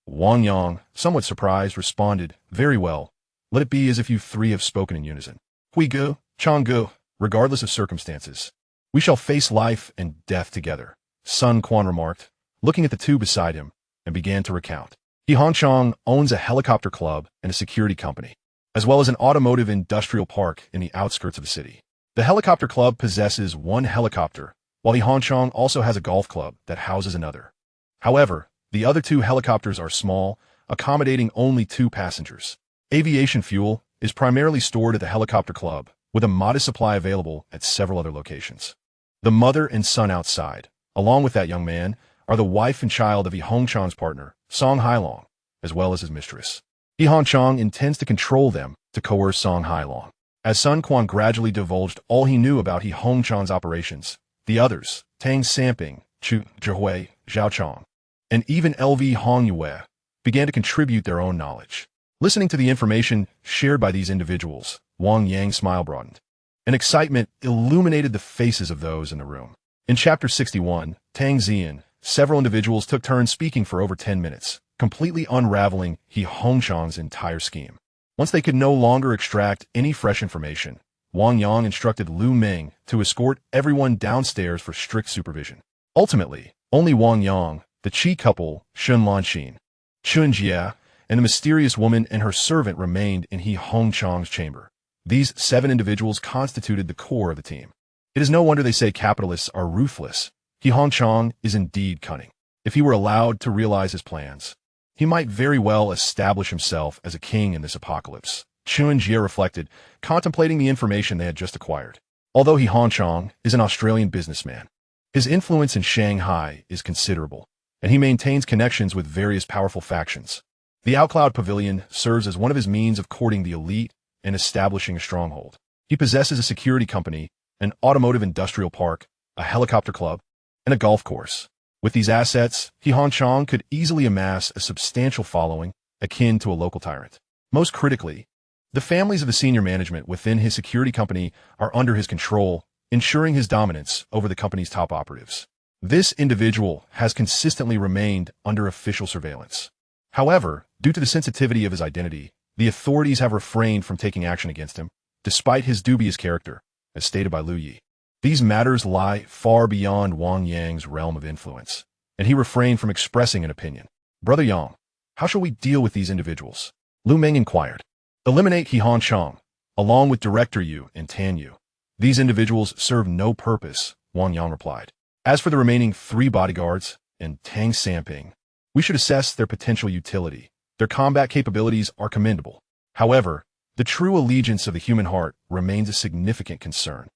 Wang Yang, somewhat surprised, responded, "Very well. Let it be as if you 3 have spoken in unison. Hui Gu, Chong Gu, regardless of circumstances. We shall face life and death together," Sun Quan remarked, looking at the 2 beside him, and began to recount. He Hongchang owns a helicopter club and a security company, as well as an automotive industrial park in the outskirts of the city. The helicopter club possesses one helicopter, while He Hongchang also has a golf club that houses another. However, the other two helicopters are small, accommodating only 2 passengers. Aviation fuel is primarily stored at the helicopter club, with a modest supply available at several other locations. The mother and son outside, along with that young man, are the wife and child of He Hongchang's partner, Song Hailong, as well as his mistress. He Hongchang intends to control them to coerce Song Hailong. As Sun Quan gradually divulged all he knew about He Hongchang's operations, the others, Tang Samping, Chu Zhihui, Zhao Chong, and even LV Hongyue, began to contribute their own knowledge. Listening to the information shared by these individuals, Wang Yang's smile broadened, and excitement illuminated the faces of those in the room. In Chapter 61, Tang Zian, several individuals took turns speaking for over 10 minutes, completely unraveling He Hongchang's entire scheme. Once they could no longer extract any fresh information, Wang Yang instructed Lu Ming to escort everyone downstairs for strict supervision. Ultimately, only Wang Yang, the Qi couple, Shun Lanxin, Chun Jia, and the mysterious woman and her servant remained in He Hongchang's chamber. These 7 individuals constituted the core of the team. It is no wonder they say capitalists are ruthless. He Hongchang is indeed cunning. If he were allowed to realize his plans, he might very well establish himself as a king in this apocalypse. Chun Jia reflected, contemplating the information they had just acquired. Although He Hongchang is an Australian businessman, his influence in Shanghai is considerable, and he maintains connections with various powerful factions. The Outcloud Pavilion serves as one of his means of courting the elite and establishing a stronghold. He possesses a security company, an automotive industrial park, a helicopter club, and a golf course. With these assets, He Hongchang could easily amass a substantial following akin to a local tyrant. Most critically, the families of the senior management within his security company are under his control, ensuring his dominance over the company's top operatives. This individual has consistently remained under official surveillance. However, due to the sensitivity of his identity, the authorities have refrained from taking action against him, despite his dubious character, as stated by Lu Yi. These matters lie far beyond Wang Yang's realm of influence, and he refrained from expressing an opinion. Brother Yang, how shall we deal with these individuals? Lu Ming inquired. Eliminate He Hongchang, along with Director Yu and Tan Yu. These individuals serve no purpose, Wang Yang replied. As for the remaining 3 bodyguards and Tang Samping, we should assess their potential utility. Their combat capabilities are commendable. However, the true allegiance of the human heart remains a significant concern.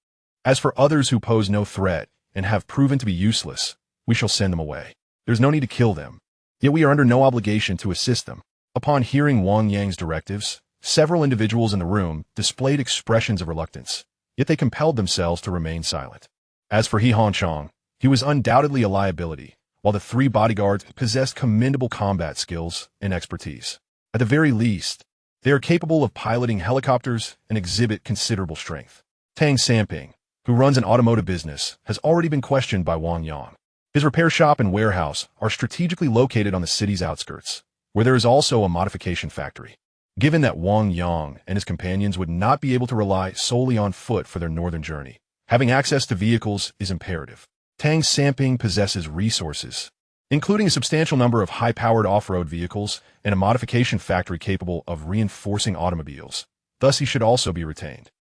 As for others who pose no threat and have proven to be useless, we shall send them away. There's no need to kill them, yet we are under no obligation to assist them. Upon hearing Wang Yang's directives, several individuals in the room displayed expressions of reluctance, yet they compelled themselves to remain silent. As for He Hongchang, he was undoubtedly a liability, while the 3 bodyguards possessed commendable combat skills and expertise. At the very least, they are capable of piloting helicopters and exhibit considerable strength. Tang Samping, who runs an automotive business, has already been questioned by Wang Yang. His repair shop and warehouse are strategically located on the city's outskirts, where there is also a modification factory. Given that Wang Yang and his companions would not be able to rely solely on foot for their northern journey, having access to vehicles is imperative. Tang Samping possesses resources, including a substantial number of high-powered off-road vehicles and a modification factory capable of reinforcing automobiles. Thus, he should also be retained.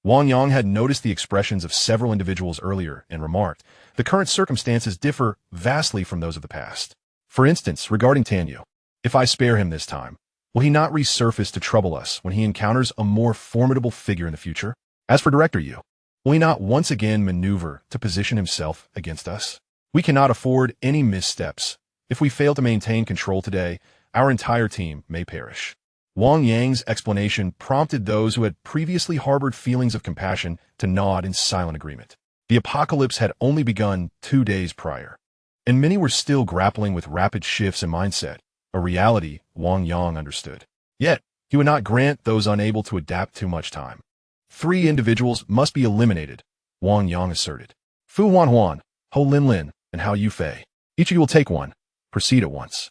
Wang Yang had noticed the expressions of several individuals earlier and remarked, the current circumstances differ vastly from those of the past. For instance, regarding Tan Yu, if I spare him this time, will he not resurface to trouble us when he encounters a more formidable figure in the future? As for Director Yu, will he not once again maneuver to position himself against us? We cannot afford any missteps. If we fail to maintain control today, our entire team may perish. Wang Yang's explanation prompted those who had previously harbored feelings of compassion to nod in silent agreement. The apocalypse had only begun 2 days prior, and many were still grappling with rapid shifts in mindset, a reality Wang Yang understood. Yet, he would not grant those unable to adapt too much time. 3 individuals must be eliminated, Wang Yang asserted. Fu Huanhuan, Ho Linlin, and Hao Yufei. Each of you will take one. Proceed at once.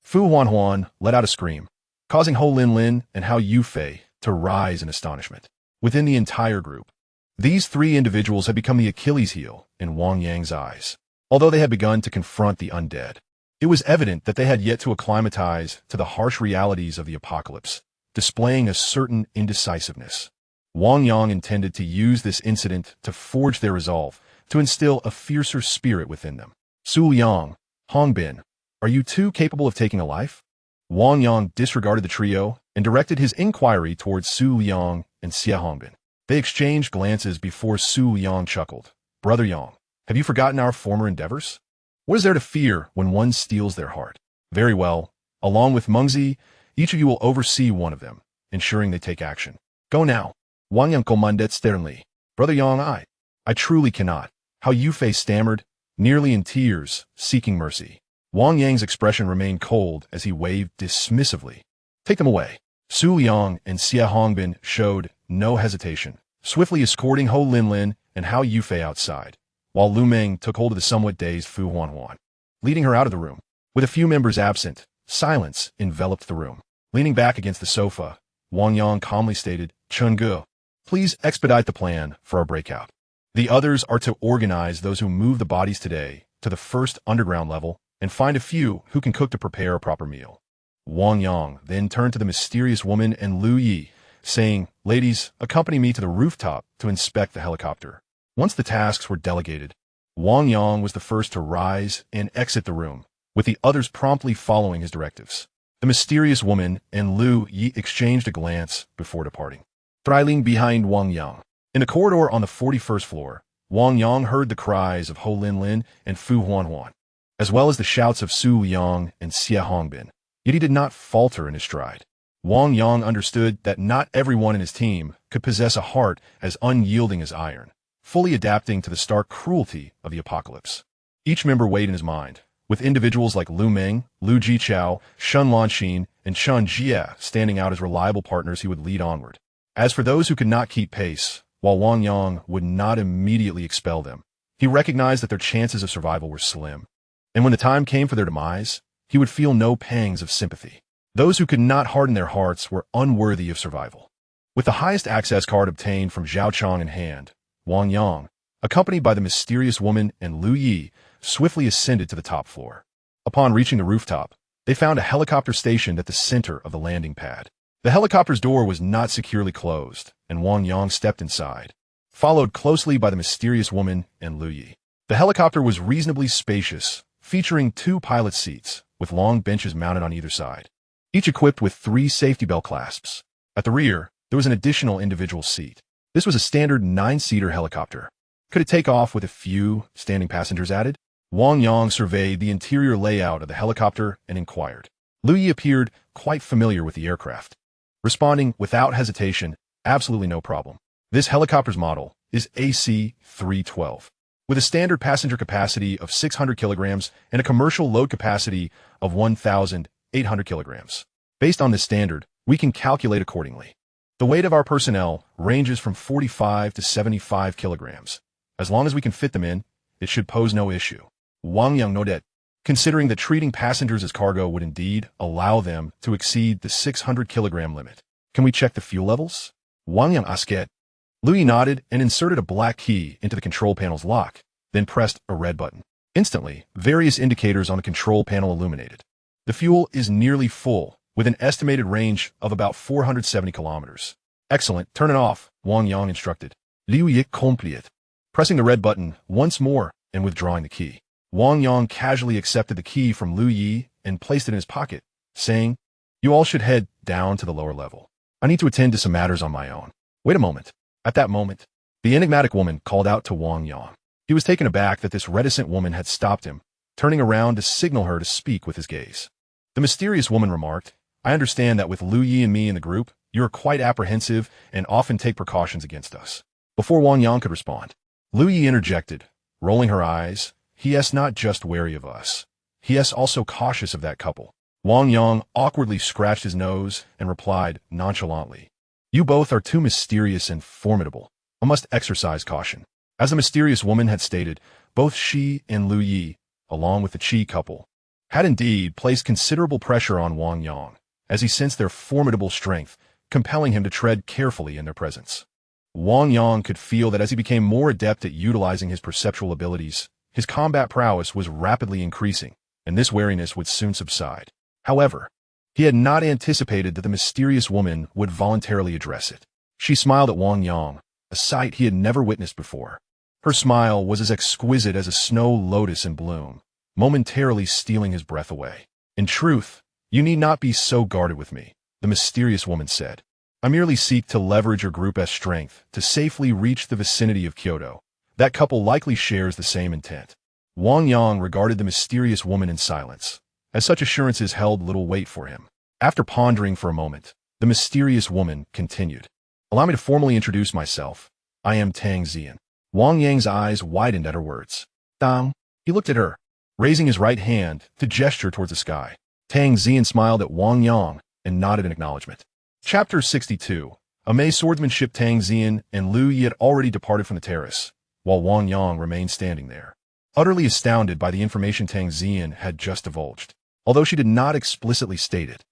Fu Huanhuan let out a scream, causing Ho Linlin and Hao Yufei to rise in astonishment. Within the entire group, these 3 individuals had become the Achilles heel in Wang Yang's eyes. Although they had begun to confront the undead, It was evident that they had yet to acclimatize to the harsh realities of the apocalypse, displaying a certain indecisiveness. Wang Yang intended to use this incident to forge their resolve, to instill a fiercer spirit within them. Su Yang, Hongbin, are you two capable of taking a life? Wang Yang disregarded the trio and directed his inquiry towards Su Yang and Xie Hongbin. They exchanged glances before Su Yang chuckled. Brother Yang, have you forgotten our former endeavors? What is there to fear when one steals their heart? Very well. Along with Mengzi, each of you will oversee one of them, ensuring they take action. Go now. Wang Yang commanded sternly. Brother Yang, I truly cannot. How Yufei stammered, nearly in tears, seeking mercy. Wang Yang's expression remained cold as he waved dismissively. Take them away. Su Yang and Xie Hongbin showed no hesitation, swiftly escorting Ho Linlin and Hao Yufei outside, while Lu Meng took hold of the somewhat dazed Fu Huanhuan, leading her out of the room. With a few members absent, silence enveloped the room. Leaning back against the sofa, Wang Yang calmly stated, Chun Ge, please expedite the plan for our breakout. The others are to organize those who move the bodies today to the first underground level and find a few who can cook to prepare a proper meal. Wang Yang then turned to the mysterious woman and Lu Yi, saying, Ladies, accompany me to the rooftop to inspect the helicopter. Once the tasks were delegated, Wang Yang was the first to rise and exit the room, with the others promptly following his directives. The mysterious woman and Lu Yi exchanged a glance before departing. Trailing behind Wang Yang. In a corridor on the 41st floor, Wang Yang heard the cries of Ho Linlin and Fu Huanhuan, as well as the shouts of Su Yang and Xie Hongbin. Yet he did not falter in his stride. Wang Yang understood that not everyone in his team could possess a heart as unyielding as iron, fully adapting to the stark cruelty of the apocalypse. Each member weighed in his mind, with individuals like Lu Meng, Lu Jichao, Shun Lanxin, and Chun Jie standing out as reliable partners he would lead onward. As for those who could not keep pace, while Wang Yang would not immediately expel them, he recognized that their chances of survival were slim. And when the time came for their demise, he would feel no pangs of sympathy. Those who could not harden their hearts were unworthy of survival. With the highest access card obtained from Zhao Chong in hand, Wang Yang, accompanied by the mysterious woman and Lu Yi, swiftly ascended to the top floor. Upon reaching the rooftop, they found a helicopter stationed at the center of the landing pad. The helicopter's door was not securely closed, and Wang Yang stepped inside, followed closely by the mysterious woman and Lu Yi. The helicopter was reasonably spacious, featuring 2 pilot seats, with long benches mounted on either side, each equipped with 3 safety belt clasps. At the rear, there was an additional individual seat. This was a standard 9-seater helicopter. Could it take off with a few standing passengers added? Wang Yang surveyed the interior layout of the helicopter and inquired. Lu Yi appeared quite familiar with the aircraft, responding without hesitation, absolutely no problem. This helicopter's model is AC-312, with a standard passenger capacity of 600 kilograms and a commercial load capacity of 1,800 kilograms. Based on this standard, we can calculate accordingly. The weight of our personnel ranges from 45 to 75 kilograms. As long as we can fit them in, it should pose no issue. Wang Yang nodded, considering that treating passengers as cargo would indeed allow them to exceed the 600-kilogram limit. Can we check the fuel levels? Wang Yang asked. Lu Yi nodded and inserted a black key into the control panel's lock, then pressed a red button. Instantly, various indicators on the control panel illuminated. The fuel is nearly full, with an estimated range of about 470 kilometers. Excellent, turn it off, Wang Yang instructed. Liu Yi complied, pressing the red button once more and withdrawing the key. Wang Yang casually accepted the key from Lu Yi and placed it in his pocket, saying, You all should head down to the lower level. I need to attend to some matters on my own. Wait a moment. At that moment, the enigmatic woman called out to Wang Yang. He was taken aback that this reticent woman had stopped him, turning around to signal her to speak with his gaze. The mysterious woman remarked, I understand that with Lu Yi and me in the group, you are quite apprehensive and often take precautions against us. Before Wang Yang could respond, Lu Yi interjected, rolling her eyes, He is not just wary of us. He is also cautious of that couple. Wang Yang awkwardly scratched his nose and replied nonchalantly, You both are too mysterious and formidable. I must exercise caution. As the mysterious woman had stated, both she and Lu Yi, along with the Qi couple, had indeed placed considerable pressure on Wang Yang, as he sensed their formidable strength, compelling him to tread carefully in their presence. Wang Yang could feel that as he became more adept at utilizing his perceptual abilities, his combat prowess was rapidly increasing, and this wariness would soon subside. However, he had not anticipated that the mysterious woman would voluntarily address it. She smiled at Wang Yang, a sight he had never witnessed before. Her smile was as exquisite as a snow lotus in bloom, momentarily stealing his breath away. In truth, you need not be so guarded with me, the mysterious woman said. I merely seek to leverage your group's strength to safely reach the vicinity of Kyoto. That couple likely shares the same intent. Wang Yang regarded the mysterious woman in silence, as such assurances held little weight for him. After pondering for a moment, the mysterious woman continued. Allow me to formally introduce myself. I am Tang Zian. Wang Yang's eyes widened at her words. Tang. He looked at her, raising his right hand to gesture towards the sky. Tang Zian smiled at Wang Yang and nodded in acknowledgement. Chapter 62. Amazed swordsmanship. Tang Zian and Liu Yi had already departed from the terrace, while Wang Yang remained standing there, utterly astounded by the information Tang Zian had just divulged. Although she did not explicitly state it,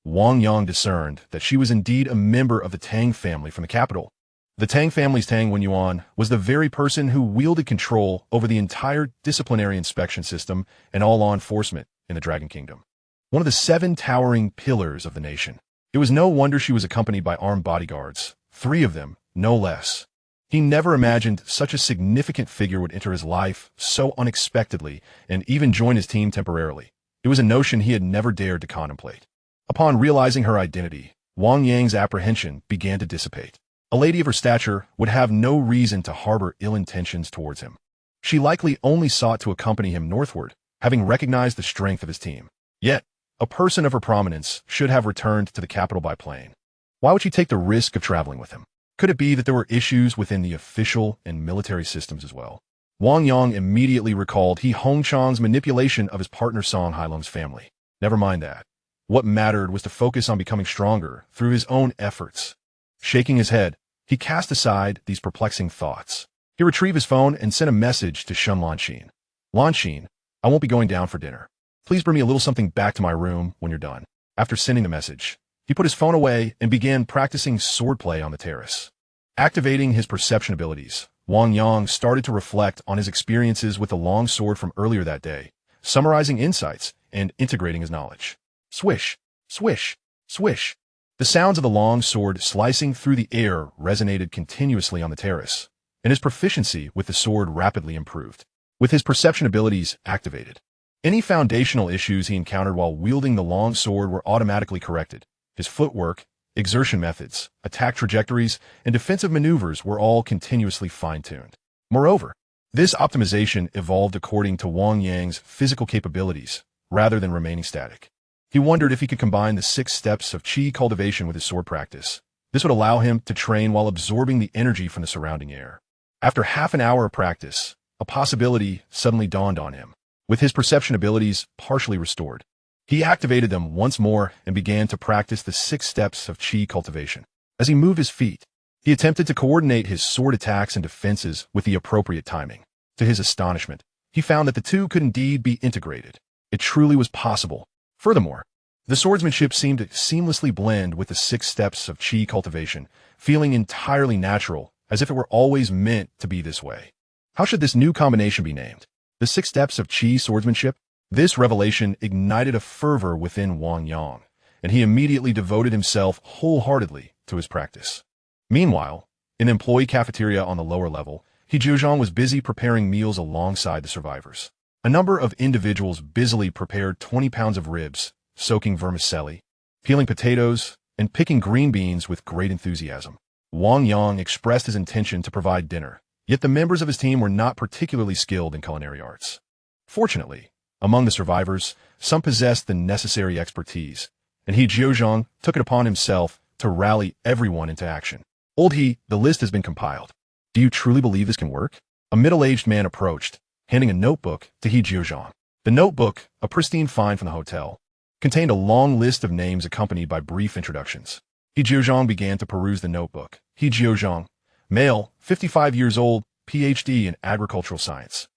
Wang Yang discerned that she was indeed a member of the Tang family from the capital. The Tang family's Tang Wenyuan was the very person who wielded control over the entire disciplinary inspection system and all law enforcement in the Dragon Kingdom. One of the 7 towering pillars of the nation. It was no wonder she was accompanied by armed bodyguards, 3 of them, no less. He never imagined such a significant figure would enter his life so unexpectedly and even join his team temporarily. It was a notion he had never dared to contemplate. Upon realizing her identity, Wang Yang's apprehension began to dissipate. A lady of her stature would have no reason to harbor ill intentions towards him. She likely only sought to accompany him northward, having recognized the strength of his team. Yet, a person of her prominence should have returned to the capital by plane. Why would she take the risk of traveling with him? Could it be that there were issues within the official and military systems as well? Wang Yang immediately recalled He Hongchang's manipulation of his partner Song Hailong's family. Never mind that. What mattered was to focus on becoming stronger through his own efforts. Shaking his head, he cast aside these perplexing thoughts. He retrieved his phone and sent a message to Shun Lanxin. Lanxin, I won't be going down for dinner. Please bring me a little something back to my room when you're done. After sending the message, he put his phone away and began practicing swordplay on the terrace. Activating his perception abilities, Wang Yang started to reflect on his experiences with the long sword from earlier that day, summarizing insights and integrating his knowledge. Swish, swish, swish. The sounds of the long sword slicing through the air resonated continuously on the terrace, and his proficiency with the sword rapidly improved. With his perception abilities activated, any foundational issues he encountered while wielding the long sword were automatically corrected. His footwork, exertion methods, attack trajectories, and defensive maneuvers were all continuously fine-tuned. Moreover, this optimization evolved according to Wang Yang's physical capabilities, rather than remaining static. He wondered if he could combine the 6 steps of qi cultivation with his sword practice. This would allow him to train while absorbing the energy from the surrounding air. After half an hour of practice, a possibility suddenly dawned on him. With his perception abilities partially restored, he activated them once more and began to practice the 6 steps of qi cultivation. As he moved his feet, he attempted to coordinate his sword attacks and defenses with the appropriate timing. To his astonishment, he found that the two could indeed be integrated. It truly was possible. Furthermore, the swordsmanship seemed to seamlessly blend with the 6 steps of qi cultivation, feeling entirely natural, as if it were always meant to be this way. How should this new combination be named? The 6 steps of qi swordsmanship? This revelation ignited a fervor within Wang Yang, and he immediately devoted himself wholeheartedly to his practice. Meanwhile, in the employee cafeteria on the lower level, He Jiuzhang was busy preparing meals alongside the survivors. A number of individuals busily prepared 20 pounds of ribs, soaking vermicelli, peeling potatoes, and picking green beans with great enthusiasm. Wang Yang expressed his intention to provide dinner, yet the members of his team were not particularly skilled in culinary arts. Fortunately, among the survivors, some possessed the necessary expertise, and He Jiuzhang took it upon himself to rally everyone into action. Old He, the list has been compiled. Do you truly believe this can work? A middle-aged man approached, handing a notebook to He Jiuzhang. The notebook, a pristine find from the hotel, contained a long list of names accompanied by brief introductions. He Jiuzhang began to peruse the notebook. He Jiuzhang, male, 55 years old, PhD in agricultural science.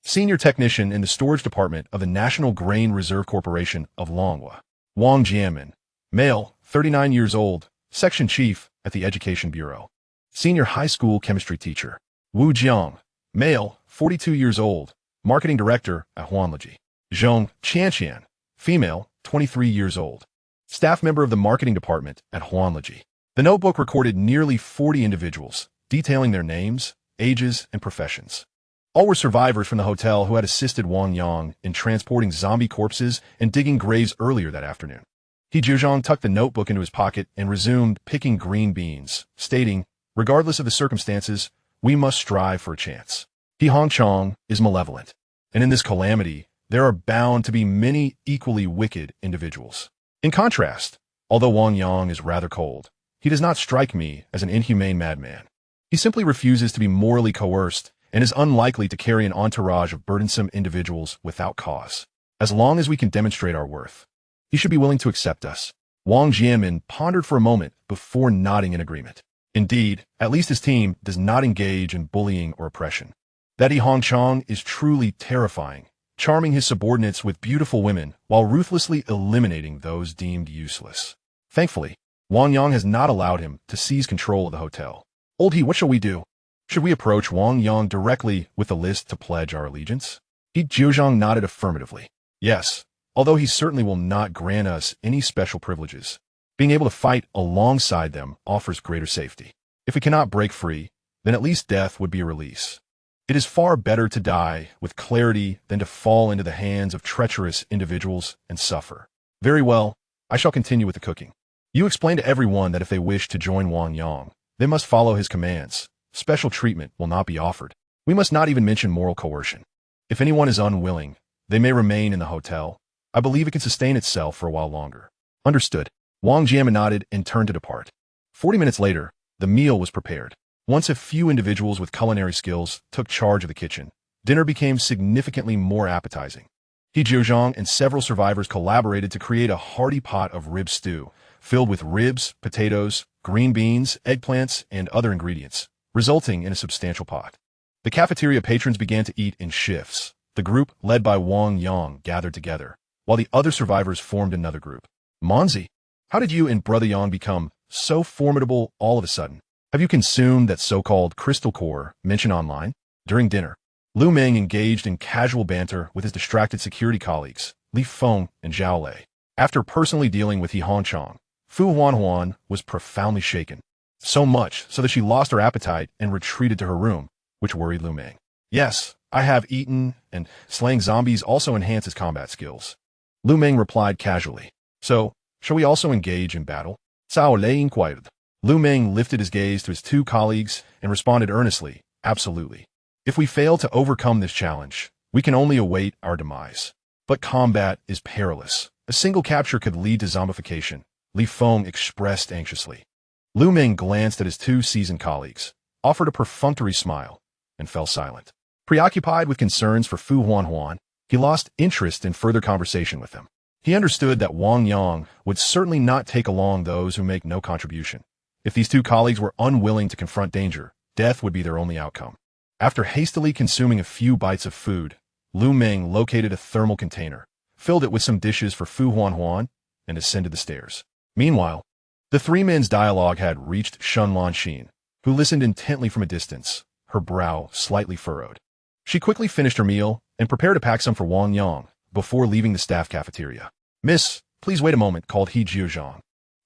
Senior technician in the storage department of the National Grain Reserve Corporation of Longhua. Wang Jianmin, male, 39 years old, section chief at the Education Bureau. Senior high school chemistry teacher. Wu Jiang, male, 42 years old, marketing director at Huanleji. Zhong Qianqian, female, 23 years old. Staff member of the marketing department at Huanleji. The notebook recorded nearly 40 individuals, detailing their names, ages, and professions. All were survivors from the hotel who had assisted Wang Yang in transporting zombie corpses and digging graves earlier that afternoon. He Zhuzhong tucked the notebook into his pocket and resumed picking green beans, stating, regardless of the circumstances, we must strive for a chance. He Hongchong is malevolent, and in this calamity, there are bound to be many equally wicked individuals. In contrast, although Wang Yang is rather cold, he does not strike me as an inhumane madman. He simply refuses to be morally coerced and is unlikely to carry an entourage of burdensome individuals without cause. As long as we can demonstrate our worth, he should be willing to accept us. Wang Jianmin pondered for a moment before nodding in agreement. Indeed, at least his team does not engage in bullying or oppression. That He Hongchong is truly terrifying, charming his subordinates with beautiful women while ruthlessly eliminating those deemed useless. Thankfully, Wang Yang has not allowed him to seize control of the hotel. Old He, what shall we do? Should we approach Wang Yang directly with the list to pledge our allegiance? He Jiuzhang nodded affirmatively. Yes, although he certainly will not grant us any special privileges. Being able to fight alongside them offers greater safety. If we cannot break free, then at least death would be a release. It is far better to die with clarity than to fall into the hands of treacherous individuals and suffer. Very well, I shall continue with the cooking. You explain to everyone that if they wish to join Wang Yang, they must follow his commands. Special treatment will not be offered. We must not even mention moral coercion. If anyone is unwilling, they may remain in the hotel. I believe it can sustain itself for a while longer. Understood. Wang Jianmin nodded and turned to depart. 40 minutes later, the meal was prepared. Once a few individuals with culinary skills took charge of the kitchen, dinner became significantly more appetizing. He Jiuzhang and several survivors collaborated to create a hearty pot of rib stew, filled with ribs, potatoes, green beans, eggplants, and other ingredients, resulting in a substantial pot. The cafeteria patrons began to eat in shifts. The group, led by Wang Yang, gathered together, while the other survivors formed another group. Monzi, how did you and Brother Yang become so formidable all of a sudden? Have you consumed that so-called crystal core mentioned online? During dinner, Lu Meng engaged in casual banter with his distracted security colleagues, Li Feng and Zhao Lei. After personally dealing with He Hongchong, Fu Huanhuan was profoundly shaken. So much so that she lost her appetite and retreated to her room, which worried Lu Meng. Yes, I have eaten, and slaying zombies also enhances combat skills. Lu Meng replied casually. So, shall we also engage in battle? Cao Lei inquired. Lu Meng lifted his gaze to his two colleagues and responded earnestly, absolutely. If we fail to overcome this challenge, we can only await our demise. But combat is perilous. A single capture could lead to zombification, Li Feng expressed anxiously. Lu Meng glanced at his two seasoned colleagues, offered a perfunctory smile, and fell silent. Preoccupied with concerns for Fu Huanhuan, he lost interest in further conversation with them. He understood that Wang Yang would certainly not take along those who make no contribution. If these two colleagues were unwilling to confront danger, death would be their only outcome. After hastily consuming a few bites of food, Lu Meng located a thermal container, filled it with some dishes for Fu Huanhuan, and ascended the stairs. Meanwhile, the three men's dialogue had reached Shun Lanxin, who listened intently from a distance, her brow slightly furrowed. She quickly finished her meal and prepared to pack some for Wang Yang before leaving the staff cafeteria. Miss, please wait a moment, called He Jiuzhang,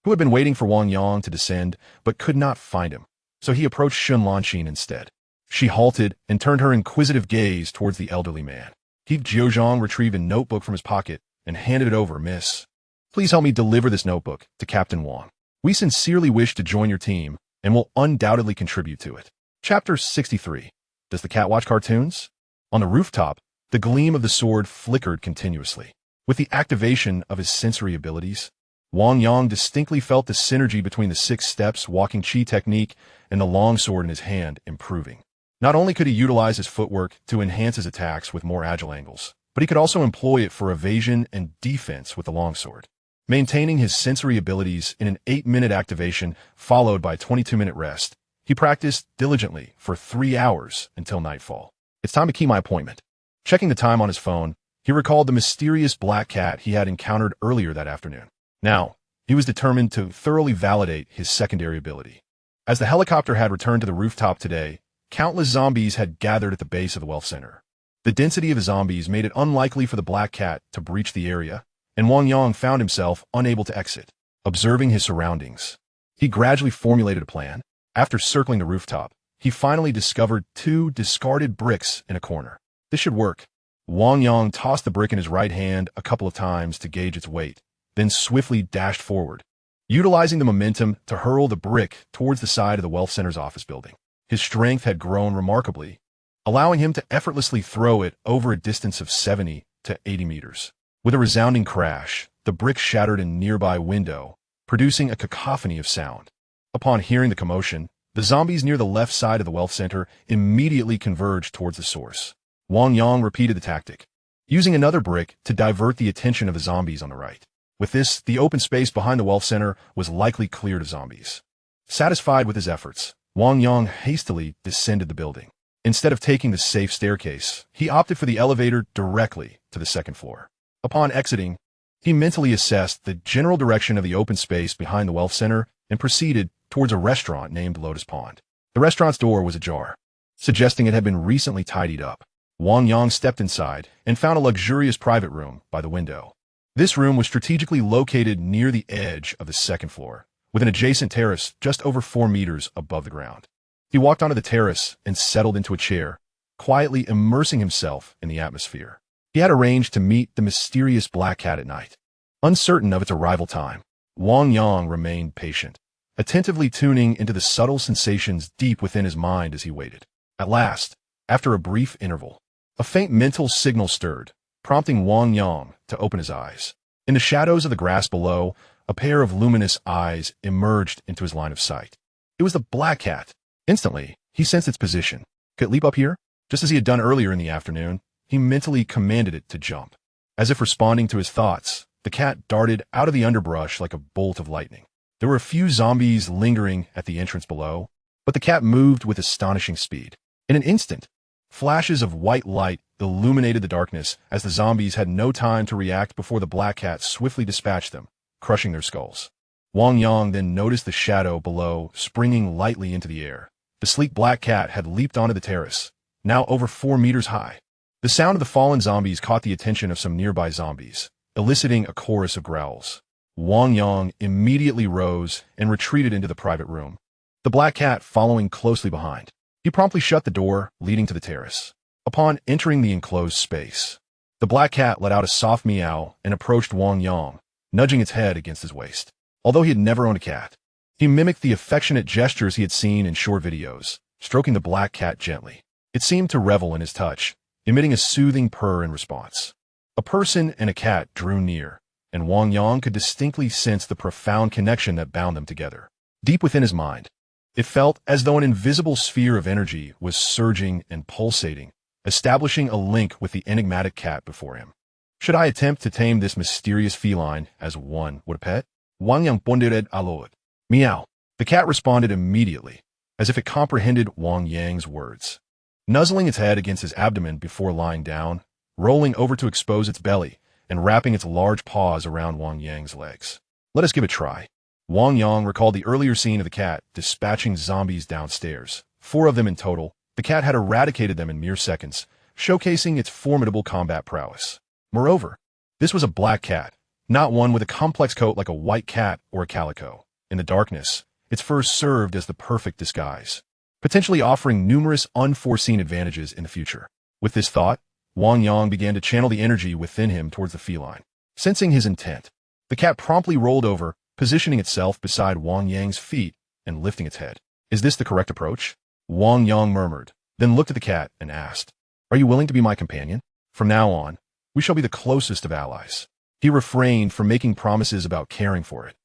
who had been waiting for Wang Yang to descend but could not find him, so he approached Shun Lanxin instead. She halted and turned her inquisitive gaze towards the elderly man. He Jiuzhang retrieved a notebook from his pocket and handed it over. Miss, please help me deliver this notebook to Captain Wang. We sincerely wish to join your team and will undoubtedly contribute to it. Chapter 63. Does the cat watch cartoons? On the rooftop, the gleam of the sword flickered continuously. With the activation of his sensory abilities, Wang Yang distinctly felt the synergy between the 6 steps walking chi technique and the long sword in his hand improving. Not only could he utilize his footwork to enhance his attacks with more agile angles, but he could also employ it for evasion and defense with the longsword. Maintaining his sensory abilities in an 8-minute activation followed by a 22-minute rest, he practiced diligently for 3 hours until nightfall. It's time to keep my appointment. Checking the time on his phone, he recalled the mysterious black cat he had encountered earlier that afternoon. Now, he was determined to thoroughly validate his secondary ability. As the helicopter had returned to the rooftop today, countless zombies had gathered at the base of the wealth center. The density of the zombies made it unlikely for the black cat to breach the area, and Wang Yang found himself unable to exit. Observing his surroundings, he gradually formulated a plan. After circling the rooftop, he finally discovered 2 discarded bricks in a corner. This should work. Wang Yang tossed the brick in his right hand a couple of times to gauge its weight, then swiftly dashed forward, utilizing the momentum to hurl the brick towards the side of the wealth center's office building. His strength had grown remarkably, allowing him to effortlessly throw it over a distance of 70 to 80 meters. With a resounding crash, the brick shattered a nearby window, producing a cacophony of sound. Upon hearing the commotion, the zombies near the left side of the wealth center immediately converged towards the source. Wang Yang repeated the tactic, using another brick to divert the attention of the zombies on the right. With this, the open space behind the wealth center was likely cleared of zombies. Satisfied with his efforts, Wang Yang hastily descended the building. Instead of taking the safe staircase, he opted for the elevator directly to the second floor. Upon exiting, he mentally assessed the general direction of the open space behind the wealth center and proceeded towards a restaurant named Lotus Pond. The restaurant's door was ajar, suggesting it had been recently tidied up. Wang Yang stepped inside and found a luxurious private room by the window. This room was strategically located near the edge of the second floor, with an adjacent terrace just over 4 meters above the ground. He walked onto the terrace and settled into a chair, quietly immersing himself in the atmosphere. He had arranged to meet the mysterious black cat at night. Uncertain of its arrival time, Wang Yang remained patient, attentively tuning into the subtle sensations deep within his mind as he waited. At last, after a brief interval, a faint mental signal stirred, prompting Wang Yang to open his eyes. In the shadows of the grass below, a pair of luminous eyes emerged into his line of sight. It was the black cat. Instantly, he sensed its position. Could it leap up here? Just as he had done earlier in the afternoon, he mentally commanded it to jump. As if responding to his thoughts, the cat darted out of the underbrush like a bolt of lightning. There were a few zombies lingering at the entrance below, but the cat moved with astonishing speed. In an instant, flashes of white light illuminated the darkness as the zombies had no time to react before the black cat swiftly dispatched them, crushing their skulls. Wang Yang then noticed the shadow below springing lightly into the air. The sleek black cat had leaped onto the terrace, now over 4 meters high. The sound of the fallen zombies caught the attention of some nearby zombies, eliciting a chorus of growls. Wang Yang immediately rose and retreated into the private room, the black cat following closely behind. He promptly shut the door leading to the terrace. Upon entering the enclosed space, the black cat let out a soft meow and approached Wang Yang, nudging its head against his waist. Although he had never owned a cat, he mimicked the affectionate gestures he had seen in short videos, stroking the black cat gently. It seemed to revel in his touch, emitting a soothing purr in response. A person and a cat drew near, and Wang Yang could distinctly sense the profound connection that bound them together. Deep within his mind, it felt as though an invisible sphere of energy was surging and pulsating, establishing a link with the enigmatic cat before him. Should I attempt to tame this mysterious feline as one would a pet? Wang Yang pondered aloud. Meow. The cat responded immediately, as if it comprehended Wang Yang's words. Nuzzling its head against his abdomen before lying down, rolling over to expose its belly, and wrapping its large paws around Wang Yang's legs. Let us give it a try. Wang Yang recalled the earlier scene of the cat dispatching zombies downstairs. 4 of them in total. The cat had eradicated them in mere seconds, showcasing its formidable combat prowess. Moreover, this was a black cat, not one with a complex coat like a white cat or a calico. In the darkness, its fur served as the perfect disguise, potentially offering numerous unforeseen advantages in the future. With this thought, Wang Yang began to channel the energy within him towards the feline. Sensing his intent, the cat promptly rolled over, positioning itself beside Wang Yang's feet and lifting its head. Is this the correct approach? Wang Yang murmured, then looked at the cat and asked, Are you willing to be my companion? From now on, we shall be the closest of allies. He refrained from making promises about caring for it,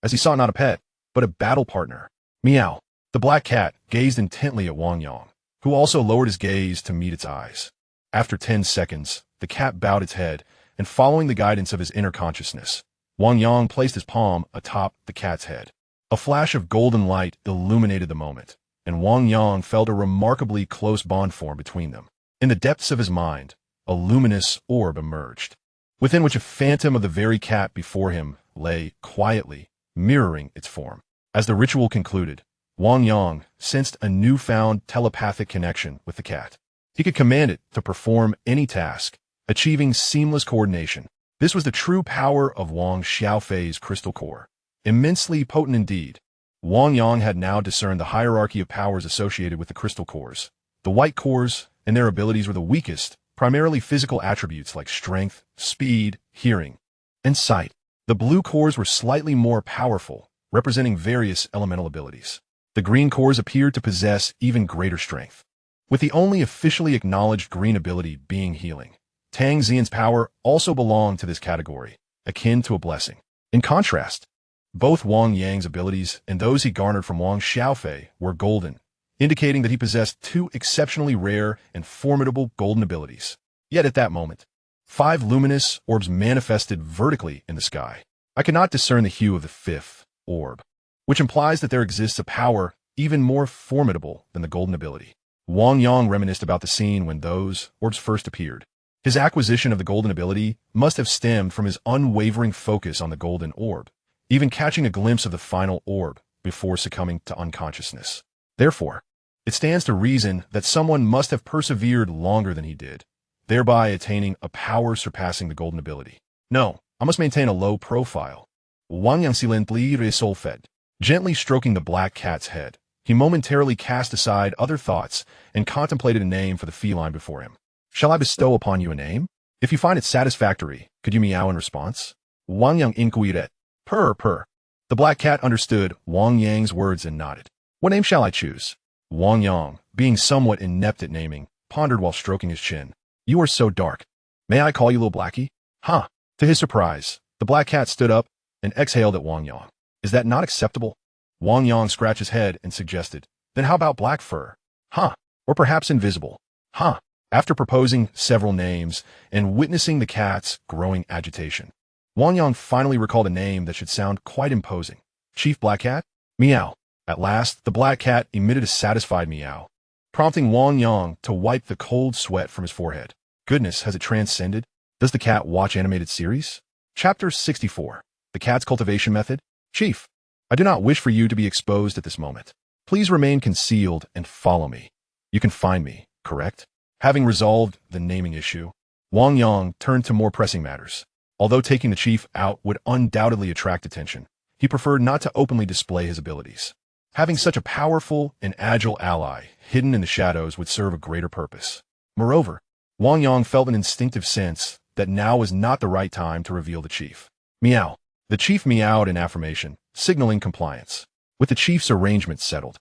as he sought not a pet, but a battle partner. Meow. The black cat gazed intently at Wang Yang, who also lowered his gaze to meet its eyes. After 10 seconds, the cat bowed its head, and following the guidance of his inner consciousness, Wang Yang placed his palm atop the cat's head. A flash of golden light illuminated the moment, and Wang Yang felt a remarkably close bond form between them. In the depths of his mind, a luminous orb emerged, within which a phantom of the very cat before him lay quietly, mirroring its form. As the ritual concluded, Wang Yang sensed a newfound telepathic connection with the cat. He could command it to perform any task, achieving seamless coordination. This was the true power of Wang Xiaofei's crystal core. Immensely potent indeed. Wang Yang had now discerned the hierarchy of powers associated with the crystal cores. The white cores and their abilities were the weakest, primarily physical attributes like strength, speed, hearing, and sight. The blue cores were slightly more powerful, representing various elemental abilities. The green cores appeared to possess even greater strength, with the only officially acknowledged green ability being healing. Tang Xian's power also belonged to this category, akin to a blessing. In contrast, both Wang Yang's abilities and those he garnered from Wang Xiaofei were golden, indicating that he possessed two exceptionally rare and formidable golden abilities. Yet at that moment, 5 luminous orbs manifested vertically in the sky. I could not discern the hue of the 5th orb, which implies that there exists a power even more formidable than the golden ability. Wang Yang reminisced about the scene when those orbs first appeared. His acquisition of the golden ability must have stemmed from his unwavering focus on the golden orb, even catching a glimpse of the final orb before succumbing to unconsciousness. Therefore, it stands to reason that someone must have persevered longer than he did, thereby attaining a power surpassing the golden ability. No, I must maintain a low profile. Wang Yang silently resolved. Gently stroking the black cat's head, he momentarily cast aside other thoughts and contemplated a name for the feline before him. Shall I bestow upon you a name? If you find it satisfactory, could you meow in response? Wang Yang inquired. Purr, purr. The black cat understood Wang Yang's words and nodded. What name shall I choose? Wang Yang, being somewhat inept at naming, pondered while stroking his chin. You are so dark. May I call you Little Blackie? Huh. To his surprise, the black cat stood up and exhaled at Wang Yang. Is that not acceptable? Wang Yang scratched his head and suggested, then how about Black Fur? Huh. Or perhaps Invisible? Huh. After proposing several names and witnessing the cat's growing agitation, Wang Yang finally recalled a name that should sound quite imposing. Chief Black Cat? Meow. At last, the black cat emitted a satisfied meow, prompting Wang Yang to wipe the cold sweat from his forehead. Goodness, has it transcended? Does the cat watch animated series? Chapter 64. The Cat's Cultivation Method. Chief, I do not wish for you to be exposed at this moment. Please remain concealed and follow me. You can find me, correct? Having resolved the naming issue, Wang Yang turned to more pressing matters. Although taking the chief out would undoubtedly attract attention, he preferred not to openly display his abilities. Having such a powerful and agile ally hidden in the shadows would serve a greater purpose. Moreover, Wang Yang felt an instinctive sense that now was not the right time to reveal the chief. Meow. The chief meowed in affirmation, signaling compliance. With the chief's arrangement settled,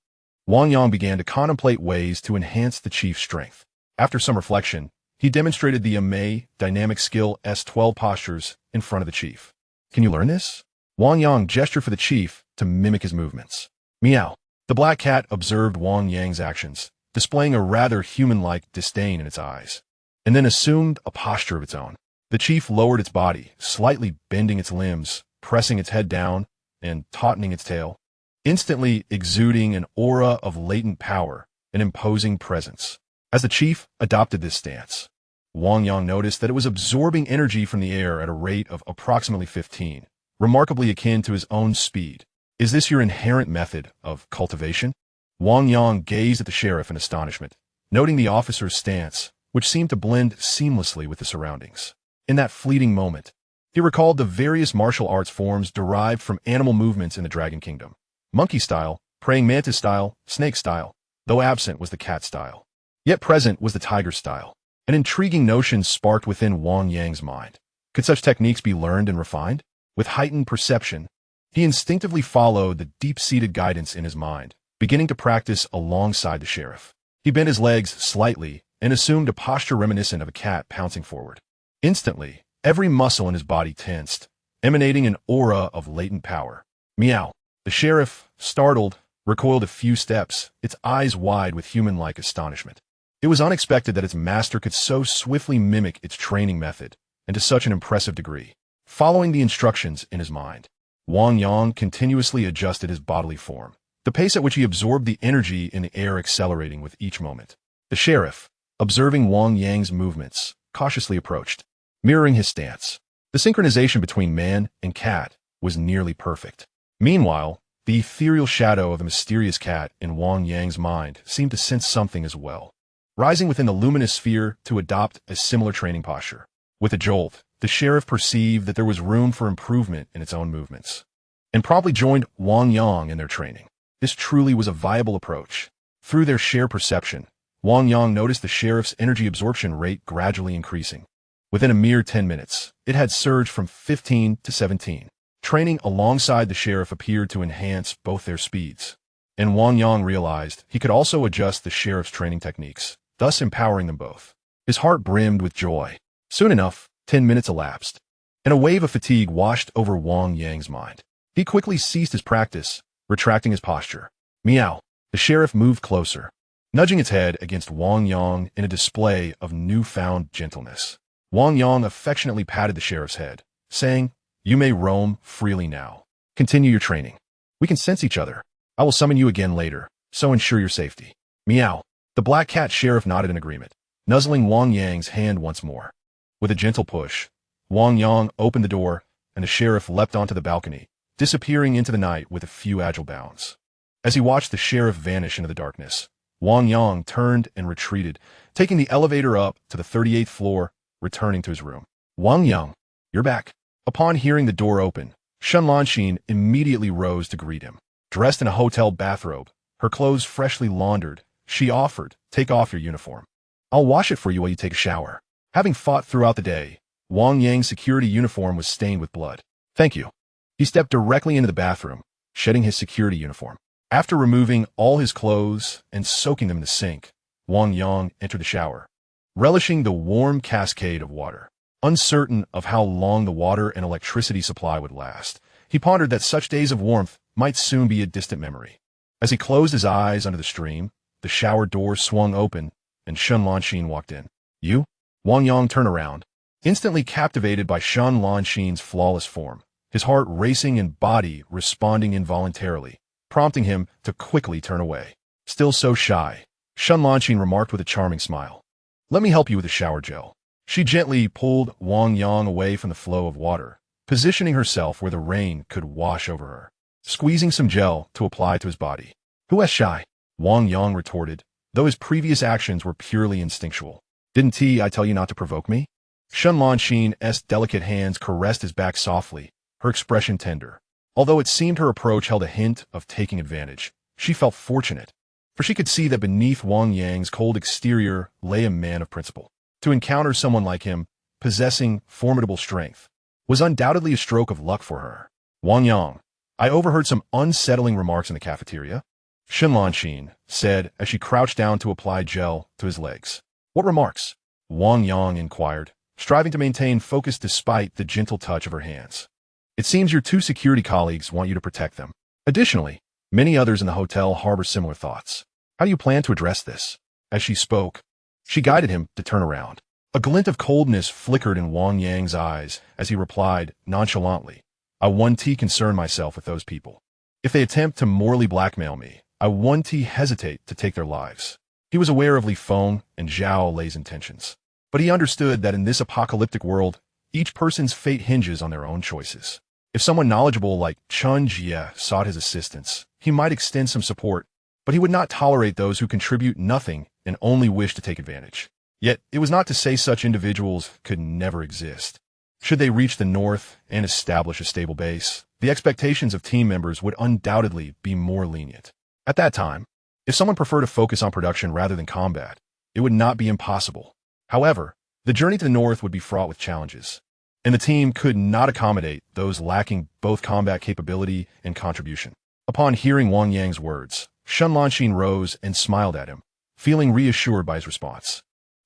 Wang Yang began to contemplate ways to enhance the chief's strength. After some reflection, he demonstrated the Amei dynamic skill S12 postures in front of the chief. Can you learn this? Wang Yang gestured for the chief to mimic his movements. Meow. The black cat observed Wang Yang's actions, displaying a rather human-like disdain in its eyes, and then assumed a posture of its own. The chief lowered its body, slightly bending its limbs, pressing its head down, and tautening its tail, instantly exuding an aura of latent power and imposing presence. As the chief adopted this stance, Wang Yang noticed that it was absorbing energy from the air at a rate of approximately 15, remarkably akin to his own speed. Is this your inherent method of cultivation? Wang Yang gazed at the sheriff in astonishment, noting the officer's stance, which seemed to blend seamlessly with the surroundings. In that fleeting moment, he recalled the various martial arts forms derived from animal movements in the Dragon Kingdom. Monkey style, praying mantis style, snake style, though absent was the cat style. Yet present was the tiger style. An intriguing notion sparked within Wang Yang's mind. Could such techniques be learned and refined? With heightened perception, he instinctively followed the deep-seated guidance in his mind, beginning to practice alongside the sheriff. He bent his legs slightly and assumed a posture reminiscent of a cat pouncing forward. Instantly, every muscle in his body tensed, emanating an aura of latent power. Meow. The sheriff, startled, recoiled a few steps, its eyes wide with human-like astonishment. It was unexpected that its master could so swiftly mimic its training method, and to such an impressive degree. Following the instructions in his mind, Wang Yang continuously adjusted his bodily form, the pace at which he absorbed the energy in the air accelerating with each moment. The sheriff, observing Wang Yang's movements, cautiously approached, mirroring his stance. The synchronization between man and cat was nearly perfect. Meanwhile, the ethereal shadow of the mysterious cat in Wang Yang's mind seemed to sense something as well. rising within the luminous sphere to adopt a similar training posture. With a jolt, the sheriff perceived that there was room for improvement in its own movements, and promptly joined Wang Yang in their training. This truly was a viable approach. Through their shared perception, Wang Yang noticed the sheriff's energy absorption rate gradually increasing. Within a mere 10 minutes, it had surged from 15 to 17. Training alongside the sheriff appeared to enhance both their speeds, and Wang Yang realized he could also adjust the sheriff's training techniques, thus empowering them both. His heart brimmed with joy. Soon enough, 10 minutes elapsed, and a wave of fatigue washed over Wang Yang's mind. He quickly ceased his practice, retracting his posture. Meow. The sheriff moved closer, nudging its head against Wang Yang in a display of newfound gentleness. Wang Yang affectionately patted the sheriff's head, saying, "You may roam freely now. Continue your training. We can sense each other. I will summon you again later, so ensure your safety." Meow. The black cat sheriff nodded in agreement, nuzzling Wang Yang's hand once more. With a gentle push, Wang Yang opened the door, and the sheriff leapt onto the balcony, disappearing into the night with a few agile bounds. As he watched the sheriff vanish into the darkness, Wang Yang turned and retreated, taking the elevator up to the 38th floor, returning to his room. "Wang Yang, you're back." Upon hearing the door open, Shen Lanxin immediately rose to greet him. Dressed in a hotel bathrobe, her clothes freshly laundered, she offered, "Take off your uniform. I'll wash it for you while you take a shower." Having fought throughout the day, Wang Yang's security uniform was stained with blood. "Thank you." He stepped directly into the bathroom, shedding his security uniform. After removing all his clothes and soaking them in the sink, Wang Yang entered the shower, relishing the warm cascade of water. Uncertain of how long the water and electricity supply would last, he pondered that such days of warmth might soon be a distant memory. As he closed his eyes under the stream, the shower door swung open, and Shen Lanxin walked in. "You?" Wang Yang turned around, instantly captivated by Shen Lanxin's flawless form, his heart racing and body responding involuntarily, prompting him to quickly turn away. Still so shy, Shen Lanxin remarked with a charming smile, "Let me help you with the shower gel." She gently pulled Wang Yang away from the flow of water, positioning herself where the rain could wash over her, squeezing some gel to apply to his body. "Who is shy?" Wang Yang retorted, though his previous actions were purely instinctual. "Didn't I tell you not to provoke me?" Shen Lanxin's delicate hands caressed his back softly, her expression tender. Although it seemed her approach held a hint of taking advantage, she felt fortunate, for she could see that beneath Wang Yang's cold exterior lay a man of principle. To encounter someone like him, possessing formidable strength, was undoubtedly a stroke of luck for her. "Wang Yang, I overheard some unsettling remarks in the cafeteria," Shen Lanxin said as she crouched down to apply gel to his legs. "What remarks?" Wang Yang inquired, striving to maintain focus despite the gentle touch of her hands. "It seems your two security colleagues want you to protect them. Additionally, many others in the hotel harbor similar thoughts. How do you plan to address this?" As she spoke, she guided him to turn around. A glint of coldness flickered in Wang Yang's eyes as he replied nonchalantly, "I won't concern myself with those people. If they attempt to morally blackmail me, I won't hesitate to take their lives." He was aware of Li Feng and Zhao Lei's intentions, but he understood that in this apocalyptic world, each person's fate hinges on their own choices. If someone knowledgeable like Chun Jie sought his assistance, he might extend some support, but he would not tolerate those who contribute nothing and only wish to take advantage. Yet, it was not to say such individuals could never exist. Should they reach the north and establish a stable base, the expectations of team members would undoubtedly be more lenient. At that time, if someone preferred to focus on production rather than combat, it would not be impossible. However, the journey to the north would be fraught with challenges, and the team could not accommodate those lacking both combat capability and contribution. Upon hearing Wang Yang's words, Shen Lanxin rose and smiled at him, feeling reassured by his response.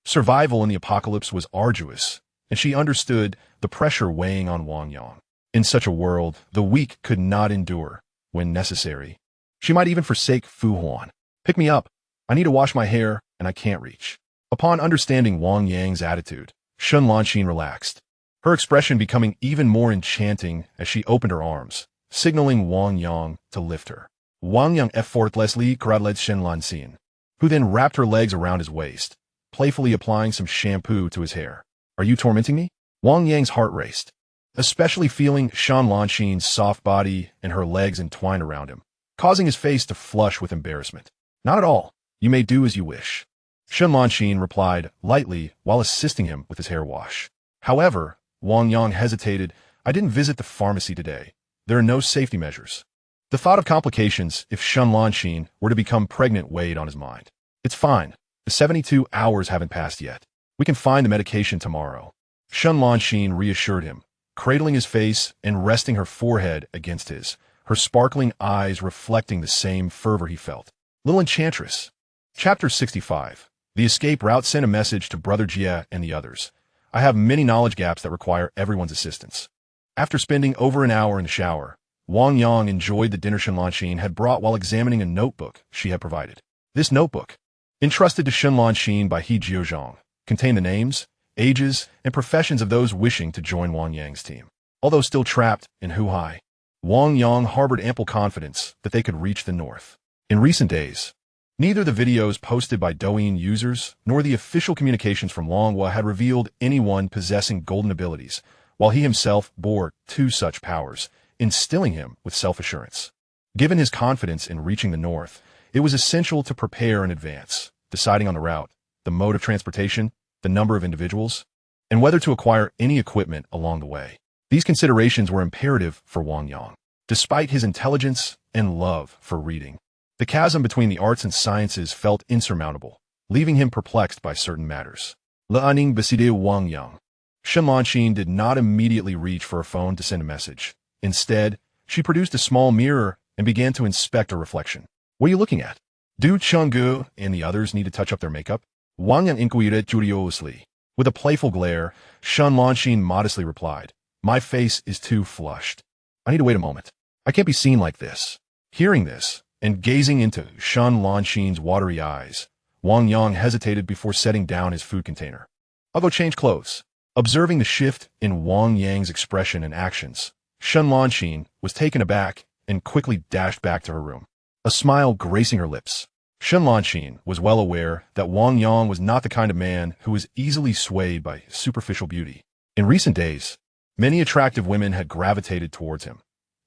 Survival in the apocalypse was arduous, and she understood the pressure weighing on Wang Yang. In such a world, the weak could not endure, when necessary. She might even forsake Fu Huan. "Pick me up. I need to wash my hair, and I can't reach." Upon understanding Wang Yang's attitude, Shen Lanxin relaxed, her expression becoming even more enchanting as she opened her arms, signaling Wang Yang to lift her. Wang Yang effortlessly cradled Shen Lanxin, who then wrapped her legs around his waist, playfully applying some shampoo to his hair. "Are you tormenting me?" Wang Yang's heart raced, especially feeling Shen Lanxin's soft body and her legs entwined around him, causing his face to flush with embarrassment. "Not at all. You may do as you wish." Shen Lanxin replied lightly while assisting him with his hair wash. However, Wang Yang hesitated. I didn't visit the pharmacy today. There are no safety measures. The thought of complications if Shen Lanxin were to become pregnant weighed on his mind. It's fine. The 72 hours haven't passed yet. We can find the medication tomorrow. Shen Lanxin reassured him, cradling his face and resting her forehead against his, her sparkling eyes reflecting the same fervor he felt. Little Enchantress. Chapter 65. The escape route sent a message to Brother Jia and the others. I have many knowledge gaps that require everyone's assistance. After spending over an hour in the shower, Wang Yang enjoyed the dinner Shen Lanxin had brought while examining a notebook she had provided. This notebook, entrusted to Shen Lanxin by He Jiuzhang, contained the names, ages, and professions of those wishing to join Wang Yang's team. Although still trapped in Huhai, Wang Yang harbored ample confidence that they could reach the north. In recent days, neither the videos posted by Douyin users nor the official communications from Longhua had revealed anyone possessing golden abilities, while he himself bore 2 such powers, instilling him with self-assurance. Given his confidence in reaching the north, it was essential to prepare in advance, deciding on the route, the mode of transportation, the number of individuals, and whether to acquire any equipment along the way. These considerations were imperative for Wang Yang. Despite his intelligence and love for reading, the chasm between the arts and sciences felt insurmountable, leaving him perplexed by certain matters. L'Aning Baside Wang Yang. Shen Lanxin did not immediately reach for a phone to send a message. Instead, she produced a small mirror and began to inspect her reflection. What are you looking at? Do Chenggu and the others need to touch up their makeup? Wang Yang inquired curiously. With a playful glare, Shen Lanxin modestly replied, My face is too flushed. I need to wait a moment. I can't be seen like this. Hearing this, and gazing into Shen Lanxin's watery eyes, Wang Yang hesitated before setting down his food container. I'll go change clothes. Observing the shift in Wang Yang's expression and actions, Shen Lanxin was taken aback and quickly dashed back to her room, a smile gracing her lips. Shen Lanxin was well aware that Wang Yang was not the kind of man who was easily swayed by superficial beauty. In recent days, many attractive women had gravitated towards him.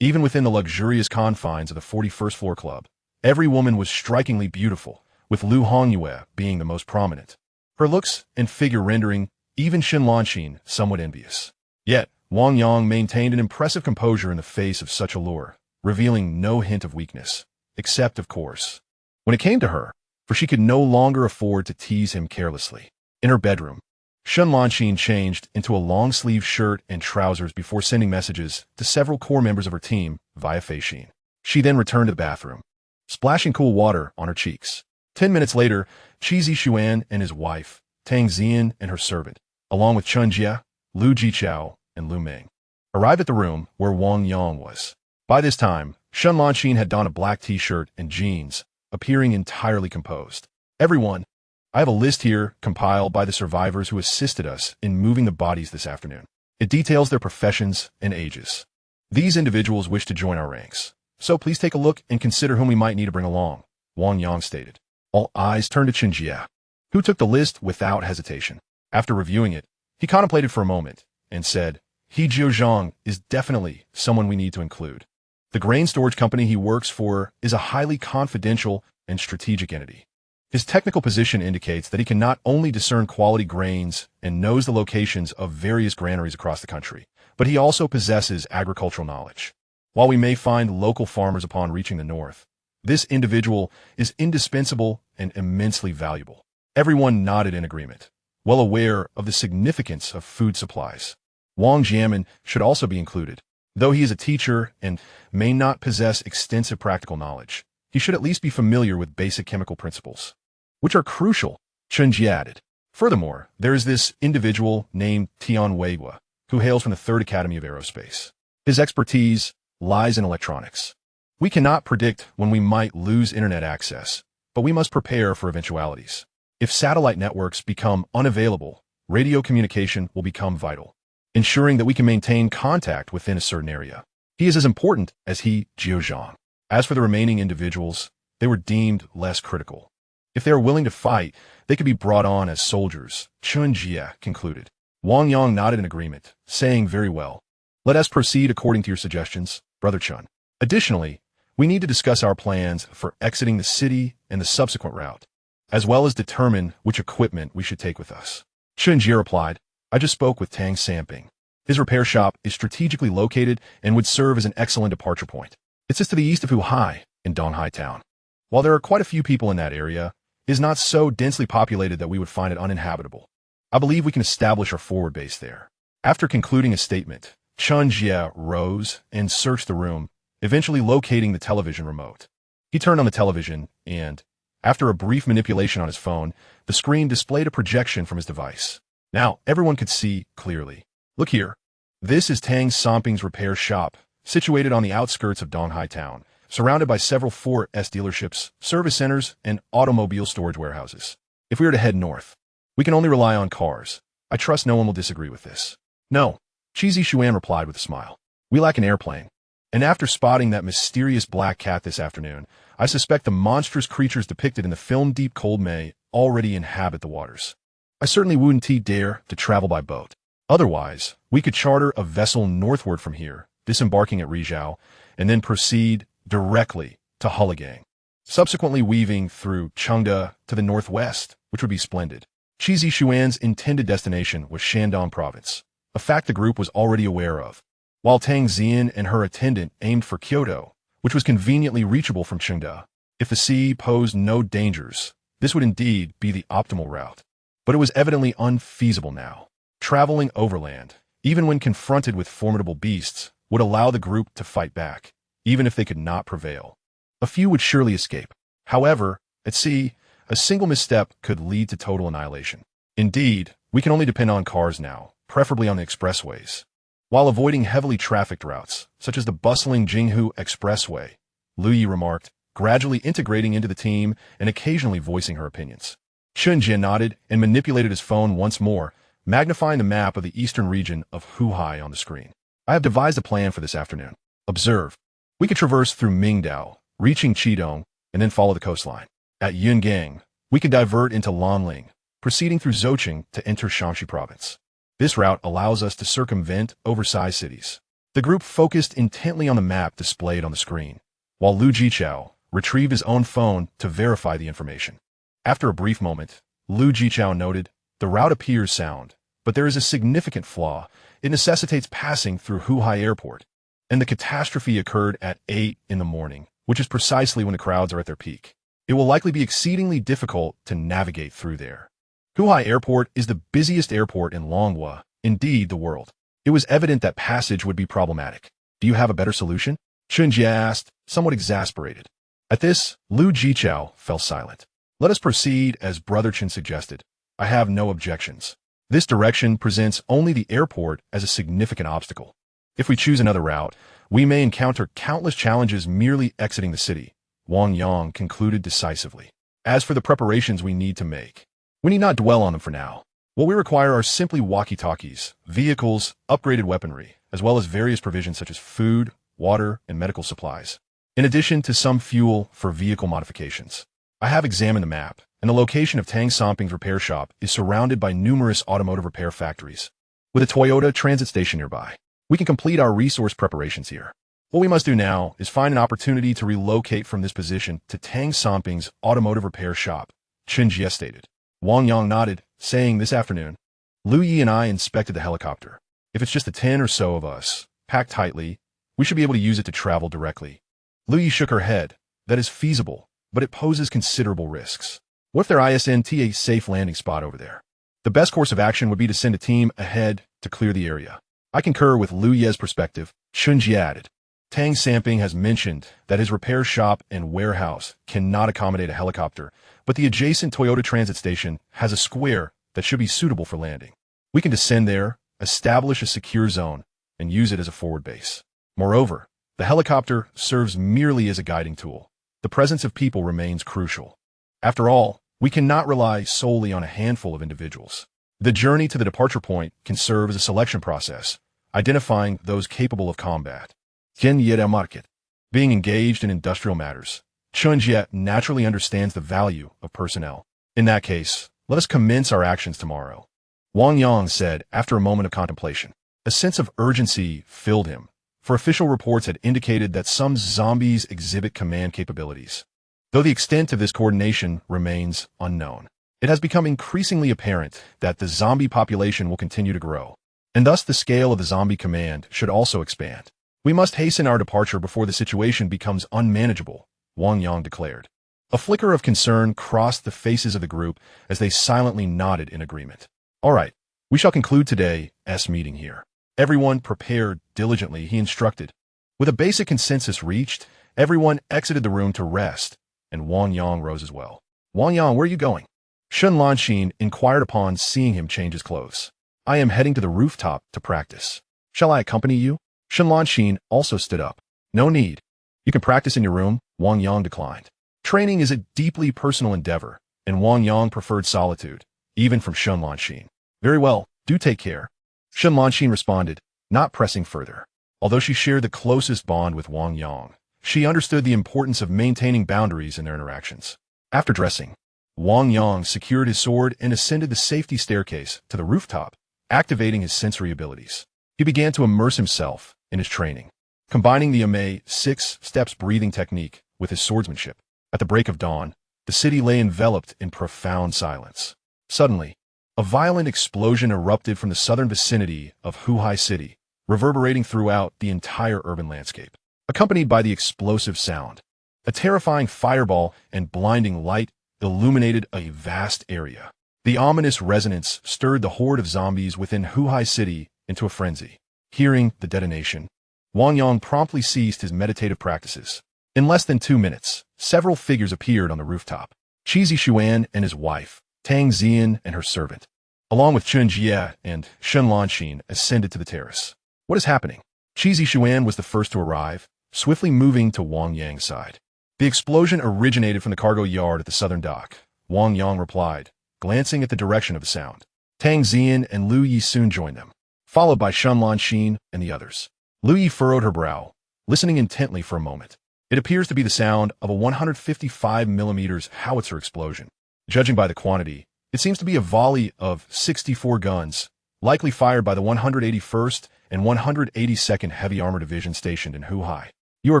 Even within the luxurious confines of the 41st Floor Club, every woman was strikingly beautiful, with Lu Hongyue being the most prominent. Her looks and figure rendering even Shen Lanxin somewhat envious. Yet, Wang Yang maintained an impressive composure in the face of such allure, revealing no hint of weakness, except, of course, when it came to her, for she could no longer afford to tease him carelessly. In her bedroom, Shen Lanxin changed into a long-sleeved shirt and trousers before sending messages to several core members of her team via Feishin. She then returned to the bathroom, splashing cool water on her cheeks. 10 minutes later, Qi Zixuan and his wife, Tang Zian and her servant, along with Chen Jia, Lu Jichao, and Lu Ming, arrived at the room where Wang Yang was. By this time, Shen Lanxin had donned a black t-shirt and jeans, appearing entirely composed. Everyone, I have a list here compiled by the survivors who assisted us in moving the bodies this afternoon. It details their professions and ages. These individuals wish to join our ranks, so please take a look and consider whom we might need to bring along, Wang Yang stated. All eyes turned to Chen Jia, who took the list without hesitation. After reviewing it, he contemplated for a moment and said, He Jiuzhang is definitely someone we need to include. The grain storage company he works for is a highly confidential and strategic entity. His technical position indicates that he can not only discern quality grains and knows the locations of various granaries across the country, but he also possesses agricultural knowledge. While we may find local farmers upon reaching the north, this individual is indispensable and immensely valuable. Everyone nodded in agreement, well aware of the significance of food supplies. Wang Jiamin should also be included. Though he is a teacher and may not possess extensive practical knowledge, he should at least be familiar with basic chemical principles, which are crucial, Chen Jia added. Furthermore, there is this individual named Tian Weihua, who hails from the 3rd Academy of Aerospace. His expertise lies in electronics. We cannot predict when we might lose internet access, but we must prepare for eventualities. If satellite networks become unavailable, radio communication will become vital, ensuring that we can maintain contact within a certain area. He is as important as He Jiuzhang. As for the remaining individuals, they were deemed less critical. If they are willing to fight, they could be brought on as soldiers, Chen Jia concluded. Wang Yang nodded in agreement, saying very well. Let us proceed according to your suggestions, Brother Chen. Additionally, we need to discuss our plans for exiting the city and the subsequent route. as well as determine which equipment we should take with us. Chen Jie replied, I just spoke with Tang Samping. His repair shop is strategically located and would serve as an excellent departure point. It sits to the east of Huhai, in Donghai Town. While there are quite a few people in that area, it is not so densely populated that we would find it uninhabitable. I believe we can establish our forward base there. After concluding his statement, Chen Jie rose and searched the room, eventually locating the television remote. He turned on the television and, after a brief manipulation on his phone, the screen displayed a projection from his device. Now, everyone could see clearly. Look here. This is Tang Samping's repair shop, situated on the outskirts of Donghai Town, surrounded by several 4S dealerships, service centers, and automobile storage warehouses. If we were to head north, we can only rely on cars. I trust no one will disagree with this. No, Cheesy Xuan replied with a smile. We lack an airplane. And after spotting that mysterious black cat this afternoon, I suspect the monstrous creatures depicted in the film Deep Cold may already inhabit the waters. I certainly wouldn't dare to travel by boat. Otherwise, we could charter a vessel northward from here, disembarking at Rizhao, and then proceed directly to Huligang, subsequently weaving through Chengde to the northwest, which would be splendid. Cheesy Xuan's intended destination was Shandong Province, a fact the group was already aware of, while Tang Xian and her attendant aimed for Kyoto, which was conveniently reachable from Chengde. If the sea posed no dangers, this would indeed be the optimal route. But it was evidently unfeasible now. Traveling overland, even when confronted with formidable beasts, would allow the group to fight back, even if they could not prevail. A few would surely escape. However, at sea, a single misstep could lead to total annihilation. Indeed, we can only depend on cars now, preferably on the expressways. While avoiding heavily trafficked routes, such as the bustling Jinghu Expressway, Lu Yi remarked, gradually integrating into the team and occasionally voicing her opinions. Chen Jie nodded and manipulated his phone once more, magnifying the map of the eastern region of Huhai on the screen. I have devised a plan for this afternoon. Observe. We could traverse through Mingdao, reaching Qidong, and then follow the coastline. At Yungang, we could divert into Lanling, proceeding through Zhocheng to enter Shaanxi Province. This route allows us to circumvent oversized cities. The group focused intently on the map displayed on the screen, while Lu Jichao retrieved his own phone to verify the information. After a brief moment, Lu Jichao noted, the route appears sound, but there is a significant flaw. It necessitates passing through Huhai Airport, and the catastrophe occurred at 8 in the morning, which is precisely when the crowds are at their peak. It will likely be exceedingly difficult to navigate through there. Huhai Airport is the busiest airport in Longhua, indeed the world. It was evident that passage would be problematic. Do you have a better solution? Chen Jie asked, somewhat exasperated. At this, Lu Jichao fell silent. Let us proceed as Brother Chen suggested. I have no objections. This direction presents only the airport as a significant obstacle. If we choose another route, we may encounter countless challenges merely exiting the city, Wang Yang concluded decisively. As for the preparations we need to make, we need not dwell on them for now. What we require are simply walkie-talkies, vehicles, upgraded weaponry, as well as various provisions such as food, water, and medical supplies, in addition to some fuel for vehicle modifications. I have examined the map, and the location of Tang Samping's repair shop is surrounded by numerous automotive repair factories, with a Toyota transit station nearby. We can complete our resource preparations here. What we must do now is find an opportunity to relocate from this position to Tang Samping's automotive repair shop, Chen Jie stated. Wang Yang nodded, saying this afternoon, Lu Yi and I inspected the helicopter. If it's just the 10 or so of us, packed tightly, we should be able to use it to travel directly. Lu Yi shook her head. That is feasible, but it poses considerable risks. What if there isn't a safe landing spot over there? The best course of action would be to send a team ahead to clear the area. I concur with Lu Ye's perspective, Chen Jie added. Tang Samping has mentioned that his repair shop and warehouse cannot accommodate a helicopter, but the adjacent Toyota transit station has a square that should be suitable for landing. We can descend there, establish a secure zone, and use it as a forward base. Moreover, the helicopter serves merely as a guiding tool. The presence of people remains crucial. After all, we cannot rely solely on a handful of individuals. The journey to the departure point can serve as a selection process, identifying those capable of combat. Market. Being engaged in industrial matters, Chen Jie naturally understands the value of personnel. In that case, let us commence our actions tomorrow. Wang Yang said after a moment of contemplation. A sense of urgency filled him, for official reports had indicated that some zombies exhibit command capabilities. though the extent of this coordination remains unknown. It has become increasingly apparent that the zombie population will continue to grow, and thus the scale of the zombie command should also expand. We must hasten our departure before the situation becomes unmanageable, Wang Yang declared. A flicker of concern crossed the faces of the group as they silently nodded in agreement. All right, we shall conclude today's meeting here. Everyone prepared diligently, he instructed. With a basic consensus reached, everyone exited the room to rest, and Wang Yang rose as well. Wang Yang, where are you going? Shun Lanxin inquired upon seeing him change his clothes. I am heading to the rooftop to practice. Shall I accompany you? Shun Lanxin also stood up. No need. You can practice in your room, Wang Yang declined. Training is a deeply personal endeavor, and Wang Yang preferred solitude, even from Shun Lanxin. Very well, do take care. Shun Lanxin responded, not pressing further. Although she shared the closest bond with Wang Yang, she understood the importance of maintaining boundaries in their interactions. After dressing, Wang Yang secured his sword and ascended the safety staircase to the rooftop, activating his sensory abilities. He began to immerse himself in his training, combining the Ame 6 steps breathing technique with his swordsmanship. At the break of dawn, the city lay enveloped in profound silence. Suddenly, a violent explosion erupted from the southern vicinity of Huhai City, reverberating throughout the entire urban landscape. Accompanied by the explosive sound, a terrifying fireball and blinding light illuminated a vast area. The ominous resonance stirred the horde of zombies within Huhai City into a frenzy. Hearing the detonation, Wang Yang promptly ceased his meditative practices. In less than 2 minutes, several figures appeared on the rooftop. Qi Xuan and his wife, Tang Zian and her servant, along with Chun Jie and Shun Lanxin, ascended to the terrace. What is happening? Qi Xuan was the first to arrive, swiftly moving to Wang Yang's side. The explosion originated from the cargo yard at the southern dock, Wang Yang replied, glancing at the direction of the sound. Tang Zian and Lu Yi soon joined them, followed by Shun Lanxin and the others. Lu Yi furrowed her brow, listening intently for a moment. It appears to be the sound of a 155mm howitzer explosion. Judging by the quantity, it seems to be a volley of 64 guns, likely fired by the 181st and 182nd Heavy Armor Division stationed in Huhai. You are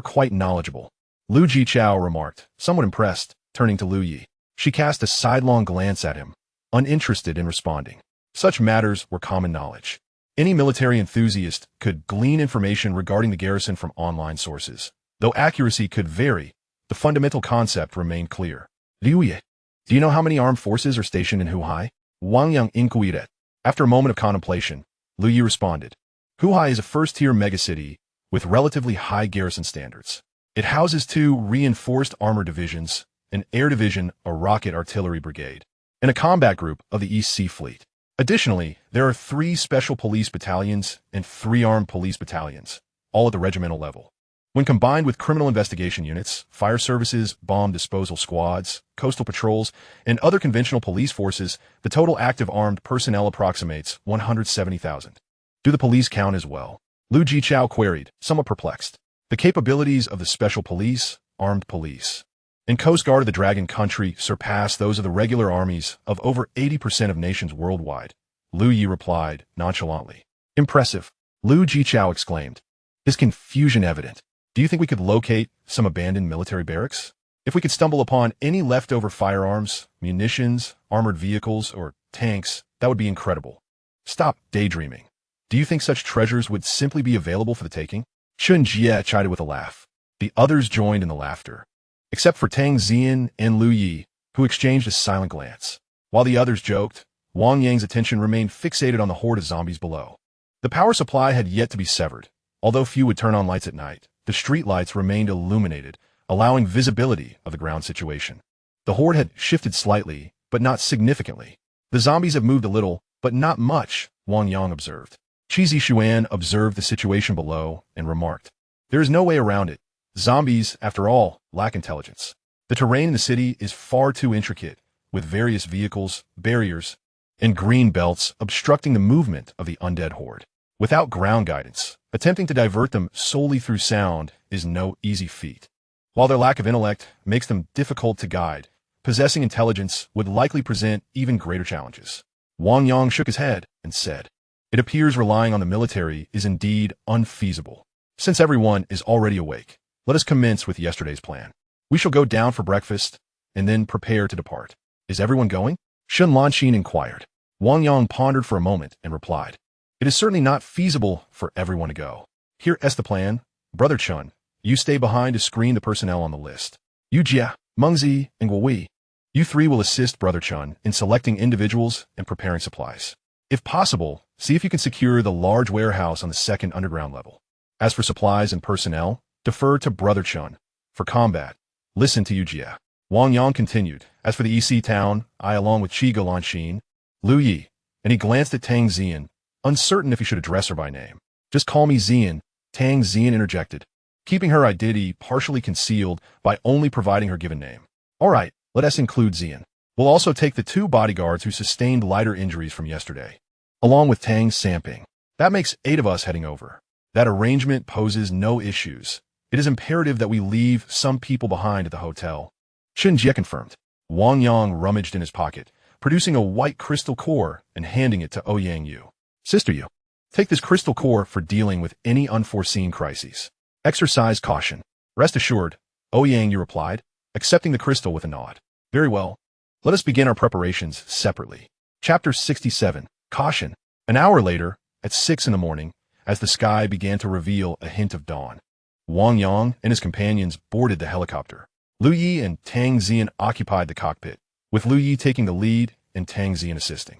quite knowledgeable, Lu Jichao remarked, somewhat impressed, turning to Lu Yi. She cast a sidelong glance at him, uninterested in responding. Such matters were common knowledge. Any military enthusiast could glean information regarding the garrison from online sources. Though accuracy could vary, the fundamental concept remained clear. Liu Yi, do you know how many armed forces are stationed in Huhai? Wang Yang inquired. After a moment of contemplation, Lu Yi responded. Huhai is a first-tier megacity with relatively high garrison standards. It houses 2 reinforced armor divisions, an air division, a rocket artillery brigade, and a combat group of the East Sea Fleet. Additionally, there are 3 special police battalions and 3 armed police battalions, all at the regimental level. When combined with criminal investigation units, fire services, bomb disposal squads, coastal patrols, and other conventional police forces, the total active armed personnel approximates 170,000. Do the police count as well? Lu Jichao queried, somewhat perplexed. The capabilities of the special police, armed police, and Coast Guard of the Dragon Country surpass those of the regular armies of over 80% of nations worldwide, Lu Yi replied nonchalantly. Impressive, Lu Jichao exclaimed, his confusion evident. Do you think we could locate some abandoned military barracks? If we could stumble upon any leftover firearms, munitions, armored vehicles, or tanks, that would be incredible. Stop daydreaming. Do you think such treasures would simply be available for the taking? Chun Jie chided with a laugh. The others joined in the laughter, except for Tang Zian and Lu Yi, who exchanged a silent glance. While the others joked, Wang Yang's attention remained fixated on the horde of zombies below. The power supply had yet to be severed. Although few would turn on lights at night, the street lights remained illuminated, allowing visibility of the ground situation. The horde had shifted slightly, but not significantly. The zombies have moved a little, but not much, Wang Yang observed. Qi Xuan observed the situation below and remarked, there is no way around it. Zombies, after all, lack intelligence. The terrain in the city is far too intricate, with various vehicles, barriers, and green belts obstructing the movement of the undead horde. Without ground guidance, attempting to divert them solely through sound is no easy feat. While their lack of intellect makes them difficult to guide, possessing intelligence would likely present even greater challenges. Wang Yang shook his head and said, it appears relying on the military is indeed unfeasible. Since everyone is already awake, let us commence with yesterday's plan. We shall go down for breakfast, and then prepare to depart. Is everyone going? Shun Lanxin inquired. Wang Yang pondered for a moment and replied, It is certainly not feasible for everyone to go. Here is the plan. Brother Chun, you stay behind to screen the personnel on the list. Yu Jia, Mengzi, and Guowei, you three will assist Brother Chun in selecting individuals and preparing supplies. If possible, see if you can secure the large warehouse on the second underground level. As for supplies and personnel, defer to Brother Chun. For combat, listen to Yu Jia. Wang Yang continued, As for the EC town, I, along with Qi Lanxin, Lu Yi, and he glanced at Tang Zian, uncertain if he should address her by name. Just call me Zian, Tang Zian interjected, keeping her identity partially concealed by only providing her given name. All right, let us include Zian. We'll also take the 2 bodyguards who sustained lighter injuries from yesterday, along with Tang Samping. That makes 8 of us heading over. That arrangement poses no issues. It is imperative that we leave some people behind at the hotel. Shen Jie confirmed. Wang Yang rummaged in his pocket, producing a white crystal core and handing it to Ouyang Yu. Sister Yu, take this crystal core for dealing with any unforeseen crises. Exercise caution. Rest assured, Ouyang Yu replied, accepting the crystal with a nod. Very well. Let us begin our preparations separately. Chapter 67. Caution. An hour later, at 6 in the morning, as the sky began to reveal a hint of dawn, Wang Yang and his companions boarded the helicopter. Lu Yi and Tang Zian occupied the cockpit, with Lu Yi taking the lead and Tang Zian assisting.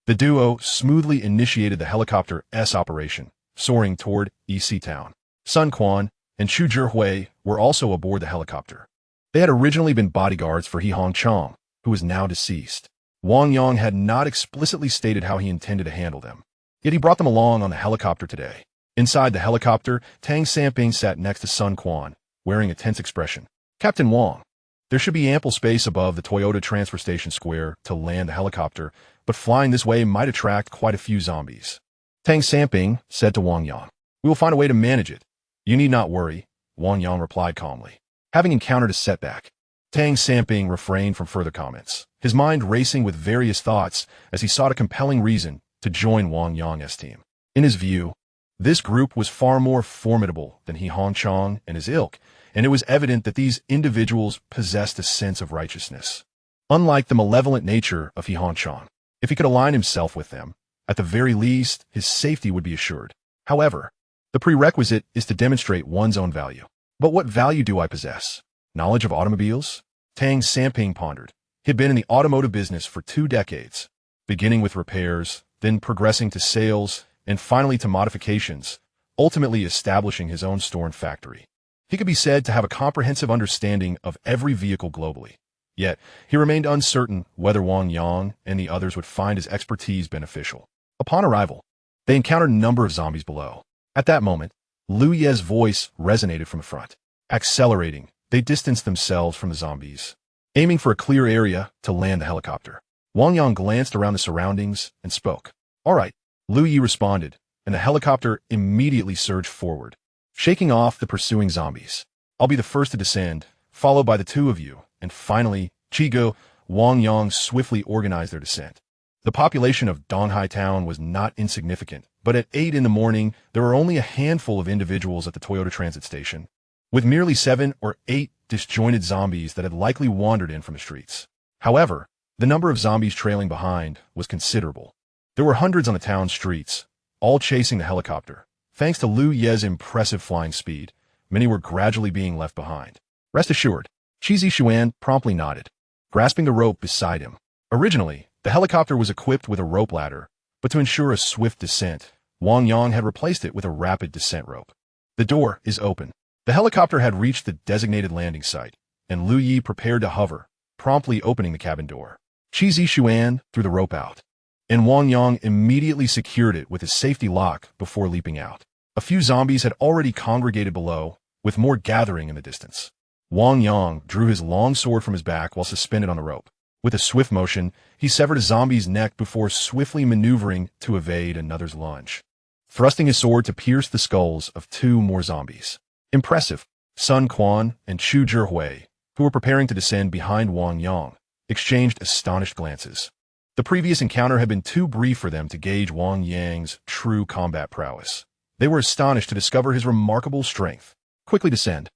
The duo smoothly initiated the helicopter's operation, soaring toward EC Town. Sun Quan and Chu Zhihui were also aboard the helicopter. They had originally been bodyguards for He Hongchang, who was now deceased. Wang Yang had not explicitly stated how he intended to handle them, yet he brought them along on the helicopter today. Inside the helicopter, Tang Samping sat next to Sun Quan, wearing a tense expression. Captain Wang, there should be ample space above the Toyota transfer station square to land the helicopter, but flying this way might attract quite a few zombies. Tang Samping said to Wang Yang, We will find a way to manage it. You need not worry, Wang Yang replied calmly. Having encountered a setback, Tang Samping refrained from further comments, his mind racing with various thoughts as he sought a compelling reason to join Wang Yang's team. In his view, this group was far more formidable than He Hongchang and his ilk, and it was evident that these individuals possessed a sense of righteousness. Unlike the malevolent nature of He Hongchang, if he could align himself with them, at the very least, his safety would be assured. However, the prerequisite is to demonstrate one's own value. But what value do I possess? Knowledge of automobiles? Tang Samping pondered. He had been in the automotive business for 2 decades, beginning with repairs, then progressing to sales, and finally to modifications, ultimately establishing his own store and factory. He could be said to have a comprehensive understanding of every vehicle globally. Yet, he remained uncertain whether Wang Yang and the others would find his expertise beneficial. Upon arrival, they encountered a number of zombies below. At that moment, Lu Ye's voice resonated from the front. Accelerating, they distanced themselves from the zombies, aiming for a clear area to land the helicopter. Wang Yang glanced around the surroundings and spoke. All right, Lu Yi responded, and the helicopter immediately surged forward, shaking off the pursuing zombies. I'll be the first to descend, followed by the 2 of you, and finally, Chigo. Wang Yang swiftly organized their descent. The population of Donghai Town was not insignificant, but at 8 in the morning, there were only a handful of individuals at the Toyota transit station, with merely 7 or 8 disjointed zombies that had likely wandered in from the streets. However, the number of zombies trailing behind was considerable. There were hundreds on the town streets, all chasing the helicopter. Thanks to Lu Ye's impressive flying speed, many were gradually being left behind. Rest assured, Qi Zishuan promptly nodded, grasping the rope beside him. Originally, the helicopter was equipped with a rope ladder, but to ensure a swift descent, Wang Yang had replaced it with a rapid descent rope. The door is open. The helicopter had reached the designated landing site, and Lu Yi prepared to hover, promptly opening the cabin door. Qi Zishuan threw the rope out, and Wang Yang immediately secured it with his safety lock before leaping out. A few zombies had already congregated below, with more gathering in the distance. Wang Yang drew his long sword from his back while suspended on the rope. With a swift motion, he severed a zombie's neck before swiftly maneuvering to evade another's lunge, thrusting his sword to pierce the skulls of 2 more zombies. Impressive. Sun Quan and Chu Zhihui, who were preparing to descend behind Wang Yang, exchanged astonished glances. The previous encounter had been too brief for them to gauge Wang Yang's true combat prowess. They were astonished to discover his remarkable strength. Quickly descend.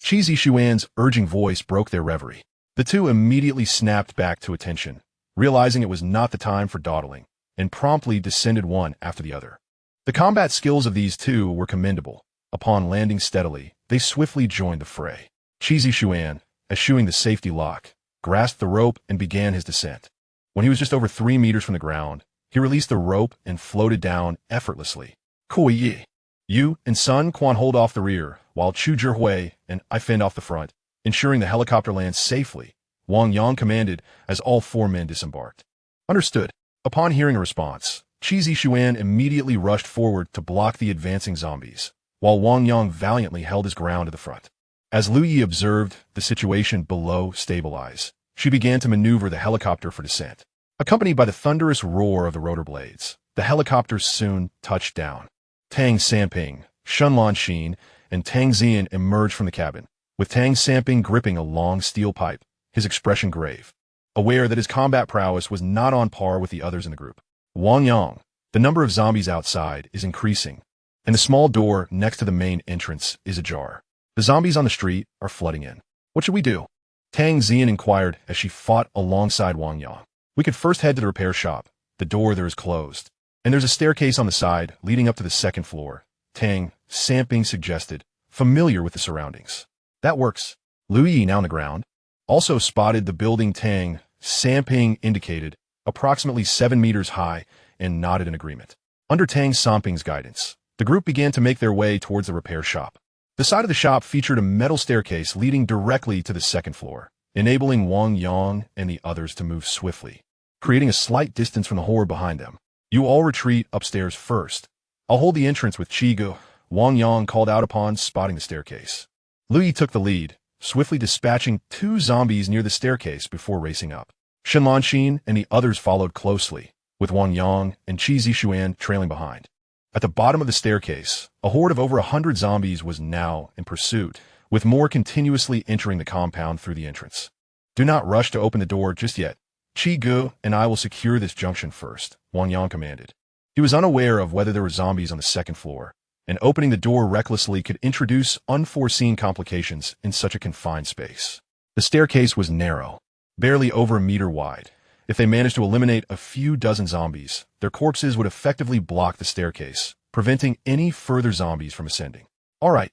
Qi Zishuan's urging voice broke their reverie. The two immediately snapped back to attention, realizing it was not the time for dawdling, and promptly descended one after the other. The combat skills of these two were commendable. Upon landing steadily, they swiftly joined the fray. Qi Zishuan, eschewing the safety lock, grasped the rope and began his descent. When he was just over 3 meters from the ground, he released the rope and floated down effortlessly. Kui Yi. You and Sun Quan hold off the rear, while Chu Zhihui and I fend off the front, ensuring the helicopter lands safely, Wang Yang commanded as all 4 men disembarked. Understood. Upon hearing a response, Qi Zishuan immediately rushed forward to block the advancing zombies, while Wang Yang valiantly held his ground at the front. As Lu Yi observed the situation below stabilize, she began to maneuver the helicopter for descent. Accompanied by the thunderous roar of the rotor blades, the helicopter soon touched down. Tang Samping, Shunlan Xin, and Tang Zian emerged from the cabin, with Tang Samping gripping a long steel pipe, his expression grave, aware that his combat prowess was not on par with the others in the group. Wang Yang, the number of zombies outside is increasing, and the small door next to the main entrance is ajar. The zombies on the street are flooding in. What should we do? Tang Zian inquired as she fought alongside Wang Yang. We could first head to the repair shop. The door there is closed, and there's a staircase on the side leading up to the 2nd floor, Tang Samping suggested, familiar with the surroundings. That works. Lu Yi, now on the ground, also spotted the building Tang Samping indicated, approximately 7 meters high, and nodded in agreement. Under Tang Samping's guidance, the group began to make their way towards the repair shop. The side of the shop featured a metal staircase leading directly to the 2nd floor, enabling Wang Yang and the others to move swiftly, creating a slight distance from the horde behind them. You all retreat upstairs first. I'll hold the entrance with Chigo, Wang Yang called out upon spotting the staircase. Lu Yi took the lead, swiftly dispatching 2 zombies near the staircase before racing up. Shenlan Xin and the others followed closely, with Wang Yang and Qi Zishuan trailing behind. At the bottom of the staircase, a horde of over 100 zombies was now in pursuit, with more continuously entering the compound through the entrance. Do not rush to open the door just yet. Qi Gu and I will secure this junction first, Wang Yang commanded. He was unaware of whether there were zombies on the 2nd floor, and opening the door recklessly could introduce unforeseen complications in such a confined space. The staircase was narrow, barely over a meter wide. If they managed to eliminate a few dozen zombies, their corpses would effectively block the staircase, preventing any further zombies from ascending. All right,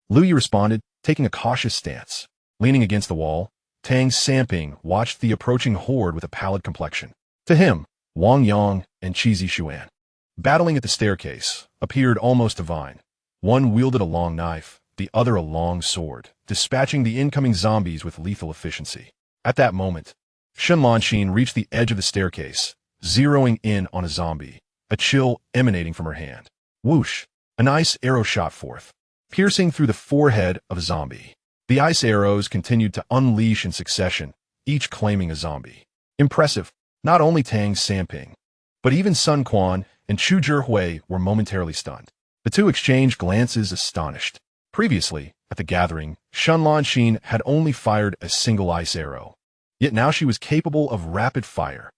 Lu Yi responded, taking a cautious stance. Leaning against the wall, Tang Samping watched the approaching horde with a pallid complexion. To him, Wang Yang and Qi Zishuan, battling at the staircase, appeared almost divine. One wielded a long knife, the other a long sword, dispatching the incoming zombies with lethal efficiency. At that moment, Shenlan Xin reached the edge of the staircase, zeroing in on a zombie, a chill emanating from her hand. Whoosh! An ice arrow shot forth, piercing through the forehead of a zombie. The ice arrows continued to unleash in succession, each claiming a zombie. Impressive. Not only Tang Samping, but even Sun Quan and Chu Zhihui were momentarily stunned. The two exchanged glances astonished. Previously, at the gathering, Shenlan Xin had only fired a single ice arrow. Yet now she was capable of rapid fire.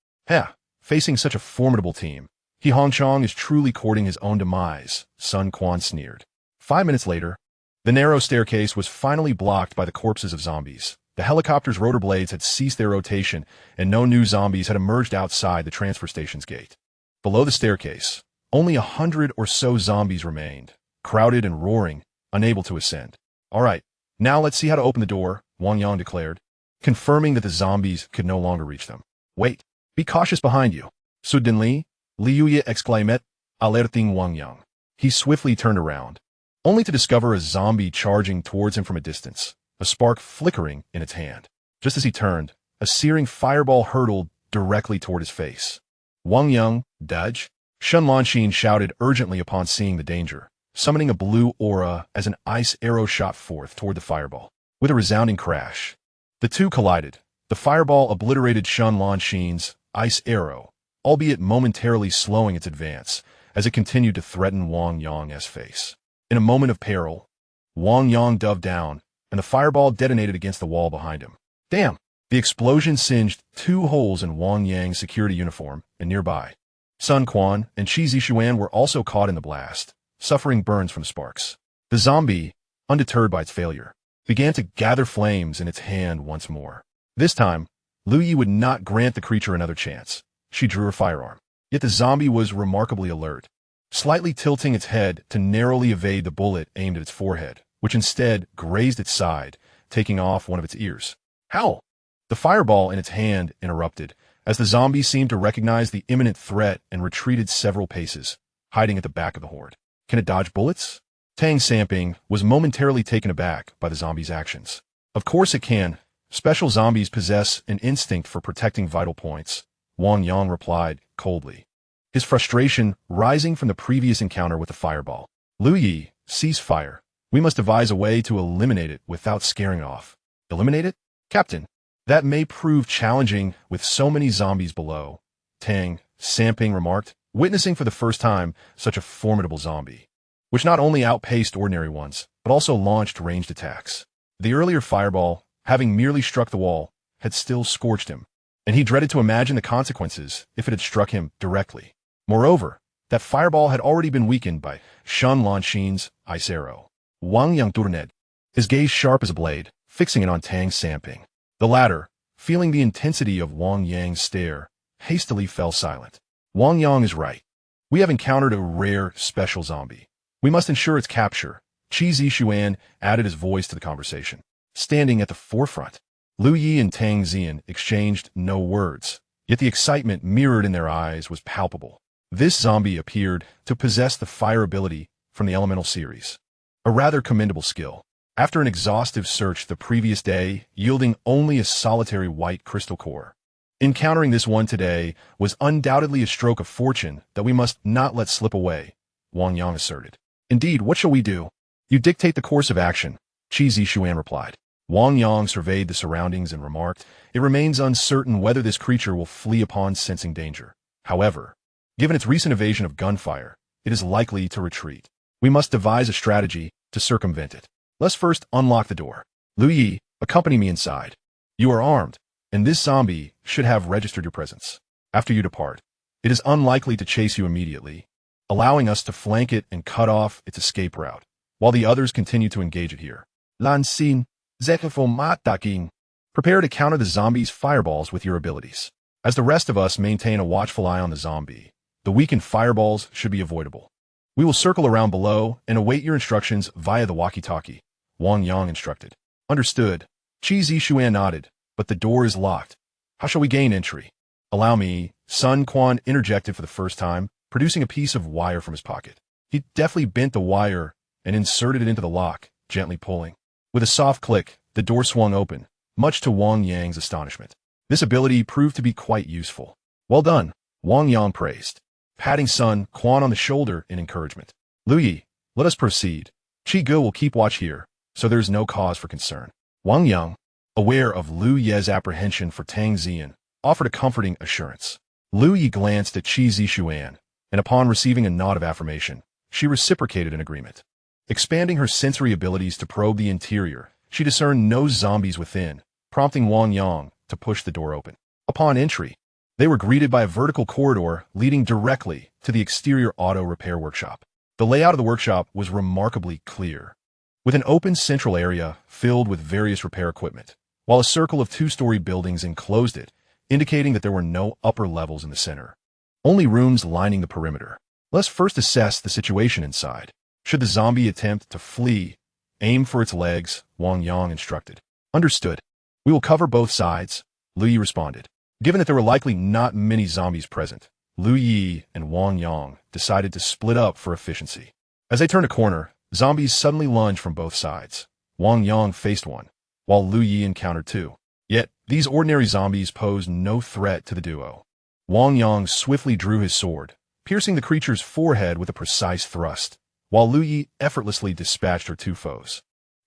Facing such a formidable team, He Hongchong is truly courting his own demise, Sun Quan sneered. 5 minutes later, the narrow staircase was finally blocked by the corpses of zombies. The helicopter's rotor blades had ceased their rotation, and no new zombies had emerged outside the transfer station's gate. Below the staircase, only 100 or so zombies remained, crowded and roaring, unable to ascend. All right, now let's see how to open the door, Wang Yang declared, confirming that the zombies could no longer reach them. Wait, be cautious behind you. Suddenly, Liuye exclaimed, alerting Wang Yang. He swiftly turned around, only to discover a zombie charging towards him from a distance, a spark flickering in its hand. Just as he turned, a searing fireball hurtled directly toward his face. Wang Yang, dodge! Shenlan Xin shouted urgently upon seeing the danger, summoning a blue aura as an ice arrow shot forth toward the fireball. With a resounding crash, the two collided. The fireball obliterated Shenlan Xin's ice arrow, albeit momentarily slowing its advance as it continued to threaten Wang Yang's face. In a moment of peril, Wang Yang dove down, and the fireball detonated against the wall behind him. Damn! The explosion singed 2 holes in Wang Yang's security uniform and nearby. Sun Quan and Qi Zishuan were also caught in the blast, suffering burns from sparks. The zombie, undeterred by its failure, began to gather flames in its hand once more. This time, Lu Yi would not grant the creature another chance. She drew her firearm. Yet the zombie was remarkably alert, slightly tilting its head to narrowly evade the bullet aimed at its forehead, which instead grazed its side, taking off one of its ears. Howl! The fireball in its hand interrupted, as the zombie seemed to recognize the imminent threat and retreated several paces, hiding at the back of the horde. Can it dodge bullets? Tang Samping was momentarily taken aback by the zombie's actions. Of course it can. Special zombies possess an instinct for protecting vital points, Wang Yang replied coldly, his frustration rising from the previous encounter with the fireball. Lu Yi, cease fire. We must devise a way to eliminate it without scaring it off. Eliminate it? Captain, that may prove challenging with so many zombies below, Tang Samping remarked, witnessing for the first time such a formidable zombie, which not only outpaced ordinary ones, but also launched ranged attacks. The earlier fireball, having merely struck the wall, had still scorched him, and he dreaded to imagine the consequences if it had struck him directly. Moreover, that fireball had already been weakened by Shen Lanxin's ice arrow. Wang Yang turned, his gaze sharp as a blade, fixing it on Tang Samping. The latter, feeling the intensity of Wang Yang's stare, hastily fell silent. Wang Yang is right. We have encountered a rare, special zombie. We must ensure its capture. Qi Zishuan added his voice to the conversation. Standing at the forefront, Lu Yi and Tang Zian exchanged no words, yet the excitement mirrored in their eyes was palpable. This zombie appeared to possess the fire ability from the elemental series, a rather commendable skill. After an exhaustive search the previous day, yielding only a solitary white crystal core, encountering this one today was undoubtedly a stroke of fortune that we must not let slip away, Wang Yang asserted. Indeed, what shall we do? You dictate the course of action, Qi Zishuan replied. Wang Yang surveyed the surroundings and remarked, it remains uncertain whether this creature will flee upon sensing danger. However, given its recent evasion of gunfire, it is likely to retreat. We must devise a strategy to circumvent it. Let's first unlock the door. Lu Yi, accompany me inside. You are armed, and this zombie should have registered your presence. After you depart, it is unlikely to chase you immediately, allowing us to flank it and cut off its escape route, while the others continue to engage it here. Lan Xin, Zekafo Mataking. Prepare to counter the zombie's fireballs with your abilities. As the rest of us maintain a watchful eye on the zombie, the weakened fireballs should be avoidable. We will circle around below and await your instructions via the walkie-talkie, Wang Yang instructed. Understood. Qi Zishuan nodded, but the door is locked. How shall we gain entry? Allow me, Sun Quan interjected for the first time, producing a piece of wire from his pocket. He deftly bent the wire and inserted it into the lock, gently pulling. With a soft click, the door swung open, much to Wang Yang's astonishment. This ability proved to be quite useful. Well done, Wang Yang praised, patting Sun Quan on the shoulder in encouragement. Lu Yi, let us proceed. Qi Ge will keep watch here, so there is no cause for concern. Wang Yang, aware of Lu Ye's apprehension for Tang Zian, offered a comforting assurance. Lu Yi glanced at Qi Zishuan, and upon receiving a nod of affirmation, she reciprocated in agreement. Expanding her sensory abilities to probe the interior, she discerned no zombies within, prompting Wang Yang to push the door open. Upon entry, they were greeted by a vertical corridor leading directly to the exterior auto repair workshop. The layout of the workshop was remarkably clear, with an open central area filled with various repair equipment, while a circle of two-story buildings enclosed it, indicating that there were no upper levels in the center, only rooms lining the perimeter. Let's first assess the situation inside. Should the zombie attempt to flee, aim for its legs, Wang Yang instructed. Understood. We will cover both sides, Lu Yi responded. Given that there were likely not many zombies present, Lu Yi and Wang Yang decided to split up for efficiency. As they turned a corner, zombies suddenly lunged from both sides. Wang Yang faced one, while Lu Yi encountered two. Yet, these ordinary zombies posed no threat to the duo. Wang Yang swiftly drew his sword, piercing the creature's forehead with a precise thrust, while Lu Yi effortlessly dispatched her two foes.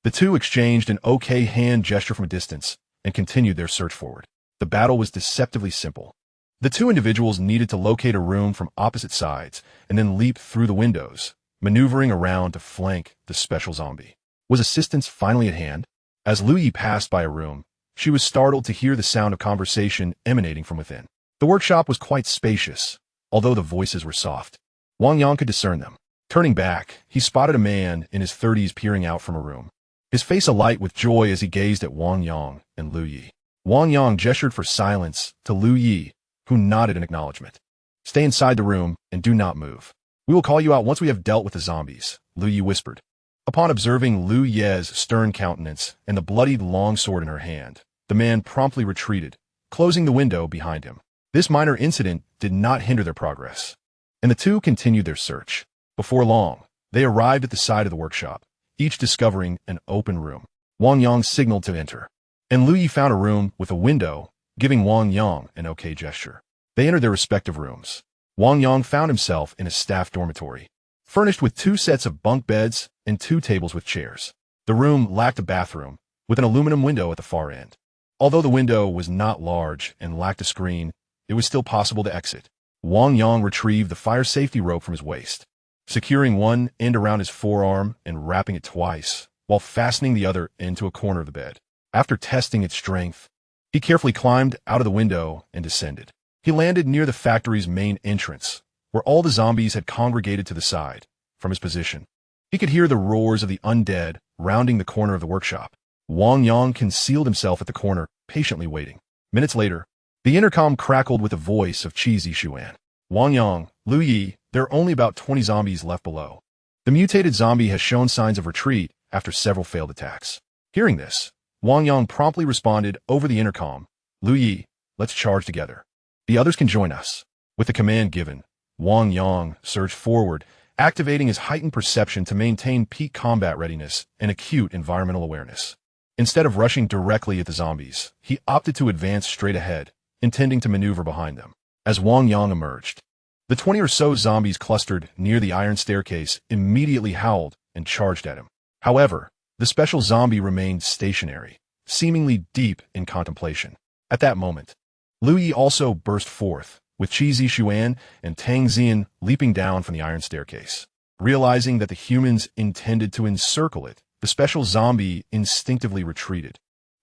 The two exchanged an okay hand gesture from a distance and continued their search forward. The battle was deceptively simple. The two individuals needed to locate a room from opposite sides and then leap through the windows, maneuvering around to flank the special zombie. Was assistance finally at hand? As Lu Yi passed by a room, she was startled to hear the sound of conversation emanating from within. The workshop was quite spacious, although the voices were soft. Wang Yang could discern them. Turning back, he spotted a man in his 30s peering out from a room. his face alight with joy as he gazed at Wang Yang and Lu Yi. Wang Yang gestured for silence to Lu Yi, who nodded in acknowledgement. "Stay inside the room and do not move. We will call you out once we have dealt with the zombies," Lu Yi whispered. Upon observing Lu Ye's stern countenance and the bloodied longsword in her hand, the man promptly retreated, closing the window behind him. This minor incident did not hinder their progress, and the two continued their search. Before long, they arrived at the side of the workshop, each discovering an open room. Wang Yang signaled to enter, and Lu Yi found a room with a window, giving Wang Yang an okay gesture. They entered their respective rooms. Wang Yang found himself in a staff dormitory, furnished with 2 sets of bunk beds and 2 tables with chairs. The room lacked a bathroom, with an aluminum window at the far end. Although the window was not large and lacked a screen, it was still possible to exit. Wang Yang retrieved the fire safety rope from his waist, securing one end around his forearm and wrapping it twice, while fastening the other into a corner of the bed. After testing its strength, he carefully climbed out of the window and descended. He landed near the factory's main entrance, where all the zombies had congregated to the side. From his position, he could hear the roars of the undead rounding the corner of the workshop. Wang Yang concealed himself at the corner, patiently waiting. Minutes later, the intercom crackled with the voice of Cheesy Xuan. "Wang Yang, Lu Yi, there are only about 20 zombies left below. The mutated zombie has shown signs of retreat after several failed attacks." Hearing this, Wang Yang promptly responded over the intercom, "Lu Yi, let's charge together. The others can join us." With the command given, Wang Yang surged forward, activating his heightened perception to maintain peak combat readiness and acute environmental awareness. Instead of rushing directly at the zombies, he opted to advance straight ahead, intending to maneuver behind them. As Wang Yang emerged, the 20 or so zombies clustered near the iron staircase immediately howled and charged at him. However, the special zombie remained stationary, seemingly deep in contemplation. At that moment, Lu Yi also burst forth, with Cheesy Xuan and Tang Xian leaping down from the iron staircase. Realizing that the humans intended to encircle it, the special zombie instinctively retreated.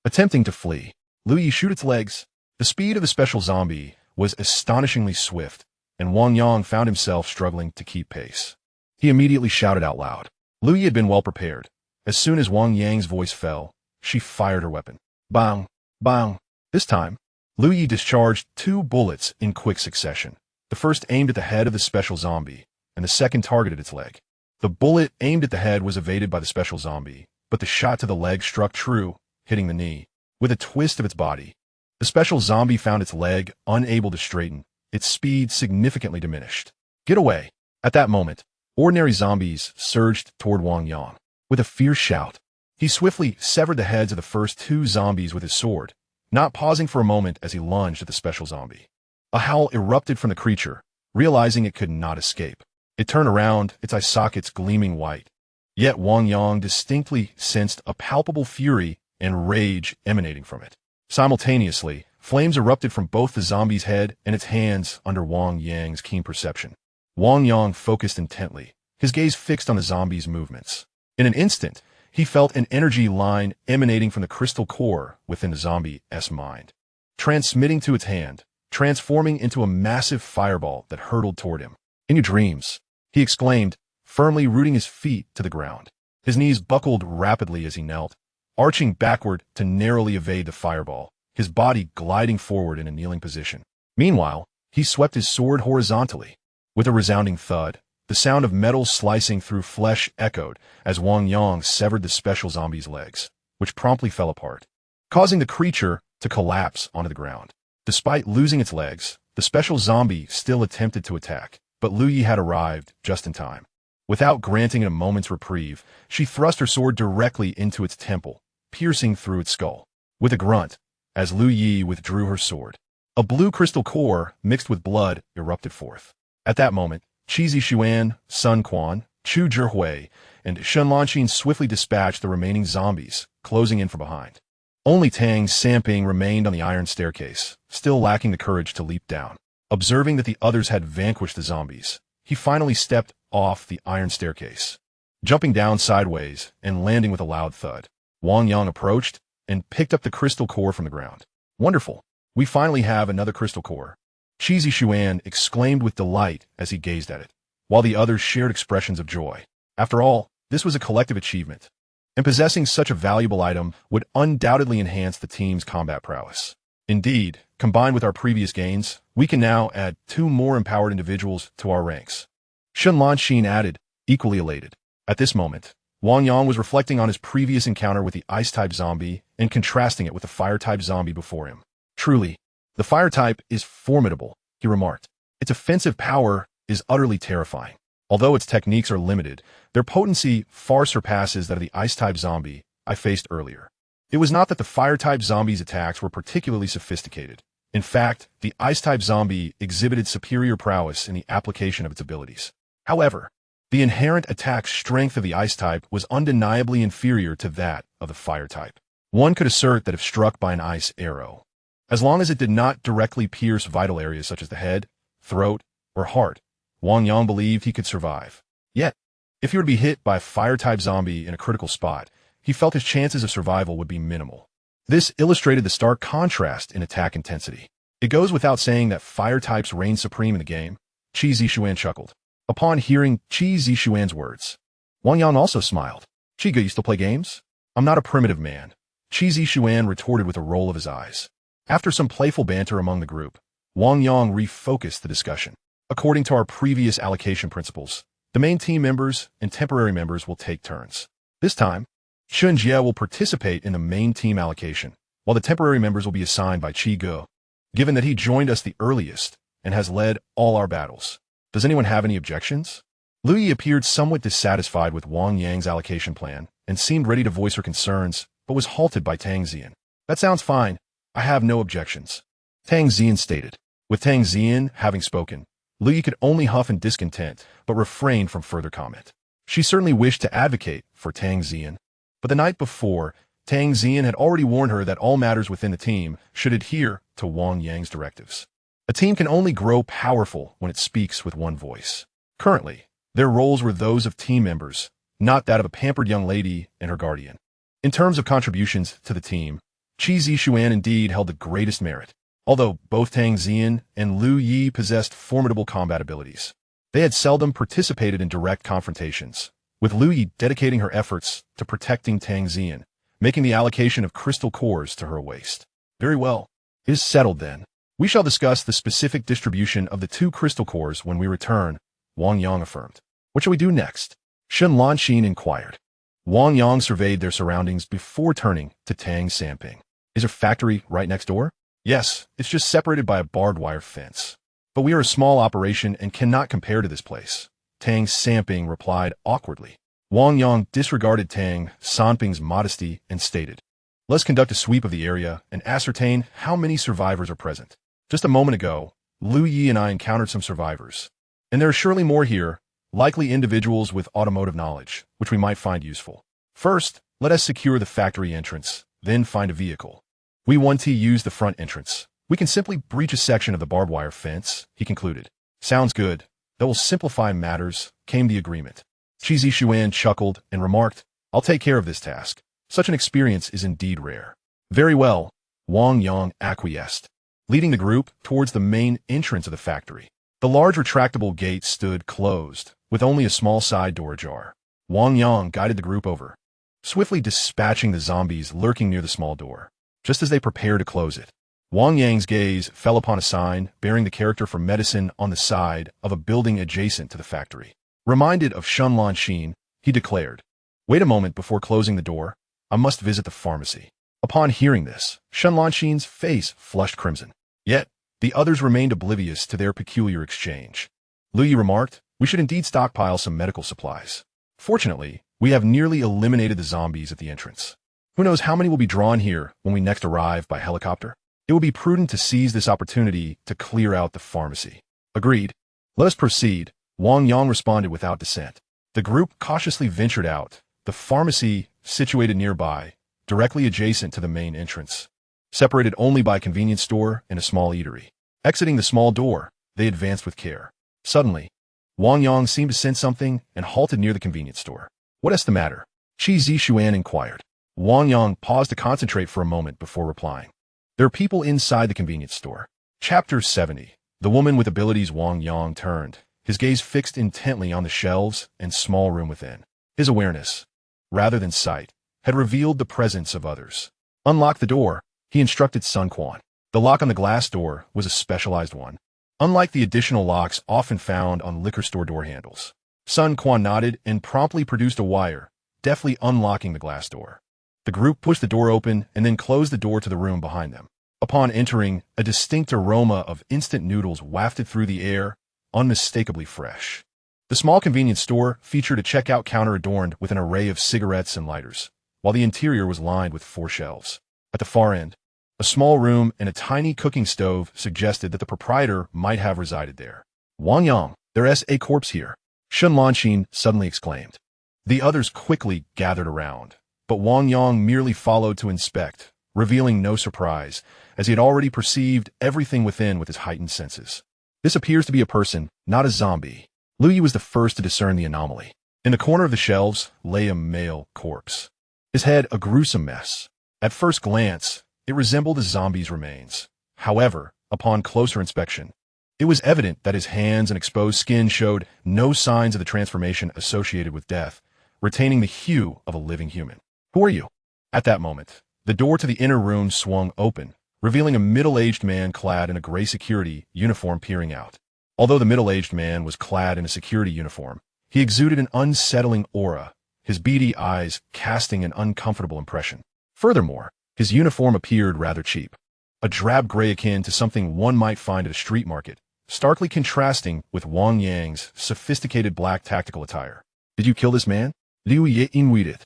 Attempting to flee, Lu Yi shoot its legs. The speed of the special zombie was astonishingly swift, and Wang Yang found himself struggling to keep pace. He immediately shouted out loud. Lu Yi had been well prepared. As soon as Wang Yang's voice fell, she fired her weapon. Bang! Bang! This time, Lu Yi discharged 2 bullets in quick succession. The first aimed at the head of the special zombie, and the second targeted its leg. The bullet aimed at the head was evaded by the special zombie, but the shot to the leg struck true, hitting the knee. With a twist of its body, the special zombie found its leg unable to straighten, its speed significantly diminished. Get away! At that moment, ordinary zombies surged toward Wang Yang. With a fierce shout, he swiftly severed the heads of the first 2 zombies with his sword, not pausing for a moment as he lunged at the special zombie. A howl erupted from the creature, realizing it could not escape. It turned around, its eye sockets gleaming white. Yet Wang Yang distinctly sensed a palpable fury and rage emanating from it. Simultaneously, flames erupted from both the zombie's head and its hands under Wang Yang's keen perception. Wang Yang focused intently, his gaze fixed on the zombie's movements. In an instant, he felt an energy line emanating from the crystal core within the zombie's mind, transmitting to its hand, transforming into a massive fireball that hurtled toward him. "In your dreams," he exclaimed, firmly rooting his feet to the ground. His knees buckled rapidly as he knelt, arching backward to narrowly evade the fireball, his body gliding forward in a kneeling position. Meanwhile, he swept his sword horizontally. With a resounding thud, the sound of metal slicing through flesh echoed as Wang Yang severed the special zombie's legs, which promptly fell apart, causing the creature to collapse onto the ground. Despite losing its legs, the special zombie still attempted to attack, but Lu Yi had arrived just in time. Without granting it a moment's reprieve, she thrust her sword directly into its temple, piercing through its skull. With a grunt, as Lu Yi withdrew her sword, a blue crystal core mixed with blood erupted forth. At that moment, Cheesy Xuan, Sun Quan, Chu Zhihui, and Shen Lanqin swiftly dispatched the remaining zombies, closing in from behind. Only Tang Samping remained on the iron staircase, still lacking the courage to leap down. Observing that the others had vanquished the zombies, he finally stepped off the iron staircase, jumping down sideways and landing with a loud thud. Wang Yang approached and picked up the crystal core from the ground. "Wonderful! We finally have another crystal core," Cheesy Xuan exclaimed with delight as he gazed at it, while the others shared expressions of joy. After all, this was a collective achievement. and possessing such a valuable item would undoubtedly enhance the team's combat prowess. Indeed, combined with our previous gains, we can now add 2 more empowered individuals to our ranks. Shenlanxin added, equally elated. At this moment, Wang Yang was reflecting on his previous encounter with the ice-type zombie and contrasting it with the fire-type zombie before him. Truly, the fire-type is formidable, he remarked. Its offensive power is utterly terrifying. Although its techniques are limited, their potency far surpasses that of the ice-type zombie I faced earlier. It was not that the fire-type zombie's attacks were particularly sophisticated. In fact, the ice-type zombie exhibited superior prowess in the application of its abilities. However, the inherent attack strength of the ice-type was undeniably inferior to that of the fire-type. One could assert that if struck by an ice arrow, as long as it did not directly pierce vital areas such as the head, throat, or heart, Wang Yang believed he could survive. Yet, if he were to be hit by a fire-type zombie in a critical spot, he felt his chances of survival would be minimal. This illustrated the stark contrast in attack intensity. It goes without saying that fire types reign supreme in the game. Qi Zishuan chuckled. Upon hearing Qi Zishuan's words, Wang Yang also smiled. Chiga, you still play games? I'm not a primitive man. Qi Zishuan retorted with a roll of his eyes. After some playful banter among the group, Wang Yang refocused the discussion. According to our previous allocation principles, the main team members and temporary members will take turns. This time, Shun Jie will participate in the main team allocation, while the temporary members will be assigned by Qi Ge. Given that he joined us the earliest and has led all our battles, does anyone have any objections? Lu Yi appeared somewhat dissatisfied with Wang Yang's allocation plan and seemed ready to voice her concerns, but was halted by Tang Zian. That sounds fine. I have no objections, Tang Zian stated. With Tang Zian having spoken, Lu Yi could only huff in discontent, but refrained from further comment. She certainly wished to advocate for Tang Zian, but the night before, Tang Zian had already warned her that all matters within the team should adhere to Wang Yang's directives. A team can only grow powerful when it speaks with one voice. Currently, their roles were those of team members, not that of a pampered young lady and her guardian. In terms of contributions to the team, Qi Zishuan indeed held the greatest merit, although both Tang Zian and Lu Yi possessed formidable combat abilities. They had seldom participated in direct confrontations, with Lu Yi dedicating her efforts to protecting Tang Zian, making the allocation of crystal cores to her a waste. Very well. It is settled then. We shall discuss the specific distribution of the 2 crystal cores when we return, Wang Yang affirmed. What shall we do next? Shenlanxin inquired. Wang Yang surveyed their surroundings before turning to Tang Samping. Is her factory right next door? Yes, it's just separated by a barbed wire fence. But we are a small operation and cannot compare to this place, Tang Samping replied awkwardly. Wang Yang disregarded Tang Samping's modesty and stated, let's conduct a sweep of the area and ascertain how many survivors are present. Just a moment ago, Lu Yi and I encountered some survivors, and there are surely more here, likely individuals with automotive knowledge, which we might find useful. First, let us secure the factory entrance, then find a vehicle. We want to use the front entrance. We can simply breach a section of the barbed wire fence, he concluded. Sounds good. That will simplify matters, came the agreement. Qi Zishuan chuckled and remarked, I'll take care of this task. Such an experience is indeed rare. Very well, Wang Yang acquiesced, leading the group towards the main entrance of the factory. The large retractable gate stood closed, with only a small side door ajar. Wang Yang guided the group over, swiftly dispatching the zombies lurking near the small door. Just as they prepared to close it, Wang Yang's gaze fell upon a sign bearing the character for medicine on the side of a building adjacent to the factory. Reminded of Shenlanxin, he declared, wait a moment before closing the door. I must visit the pharmacy. Upon hearing this, Shenlanxin's face flushed crimson. Yet, the others remained oblivious to their peculiar exchange. Lu Yi remarked, we should indeed stockpile some medical supplies. Fortunately, we have nearly eliminated the zombies at the entrance. Who knows how many will be drawn here when we next arrive by helicopter? It will be prudent to seize this opportunity to clear out the pharmacy. Agreed. Let us proceed, Wang Yang responded without dissent. The group cautiously ventured out, the pharmacy situated nearby, directly adjacent to the main entrance, separated only by a convenience store and a small eatery. Exiting the small door, they advanced with care. Suddenly, Wang Yang seemed to sense something and halted near the convenience store. What is the matter? Qi Zishuan inquired. Wang Yang paused to concentrate for a moment before replying. There are people inside the convenience store. Chapter 70. The woman with abilities. Wang Yang turned, his gaze fixed intently on the shelves and small room within. His awareness, rather than sight, had revealed the presence of others. Unlock the door, he instructed Sun Quan. The lock on the glass door was a specialized one, unlike the additional locks often found on liquor store door handles. Sun Quan nodded and promptly produced a wire, deftly unlocking the glass door. The group pushed the door open and then closed the door to the room behind them. Upon entering, a distinct aroma of instant noodles wafted through the air, unmistakably fresh. The small convenience store featured a checkout counter adorned with an array of cigarettes and lighters, while the interior was lined with 4 shelves. At the far end, a small room and a tiny cooking stove suggested that the proprietor might have resided there. Wang Yang, there's a corpse here, Shun Lanxin suddenly exclaimed. The others quickly gathered around, but Wang Yang merely followed to inspect, revealing no surprise, as he had already perceived everything within with his heightened senses. This appears to be a person, not a zombie. Lu Yi was the first to discern the anomaly. In the corner of the shelves lay a male corpse, his head a gruesome mess. At first glance, it resembled a zombie's remains. However, upon closer inspection, it was evident that his hands and exposed skin showed no signs of the transformation associated with death, retaining the hue of a living human. Who are you? At that moment, the door to the inner room swung open, revealing a middle-aged man clad in a gray security uniform peering out. Although the middle-aged man was clad in a security uniform, he exuded an unsettling aura, his beady eyes casting an uncomfortable impression. Furthermore, his uniform appeared rather cheap, a drab gray akin to something one might find at a street market, starkly contrasting with Wang Yang's sophisticated black tactical attire. Did you kill this man? Liu Yi inwided,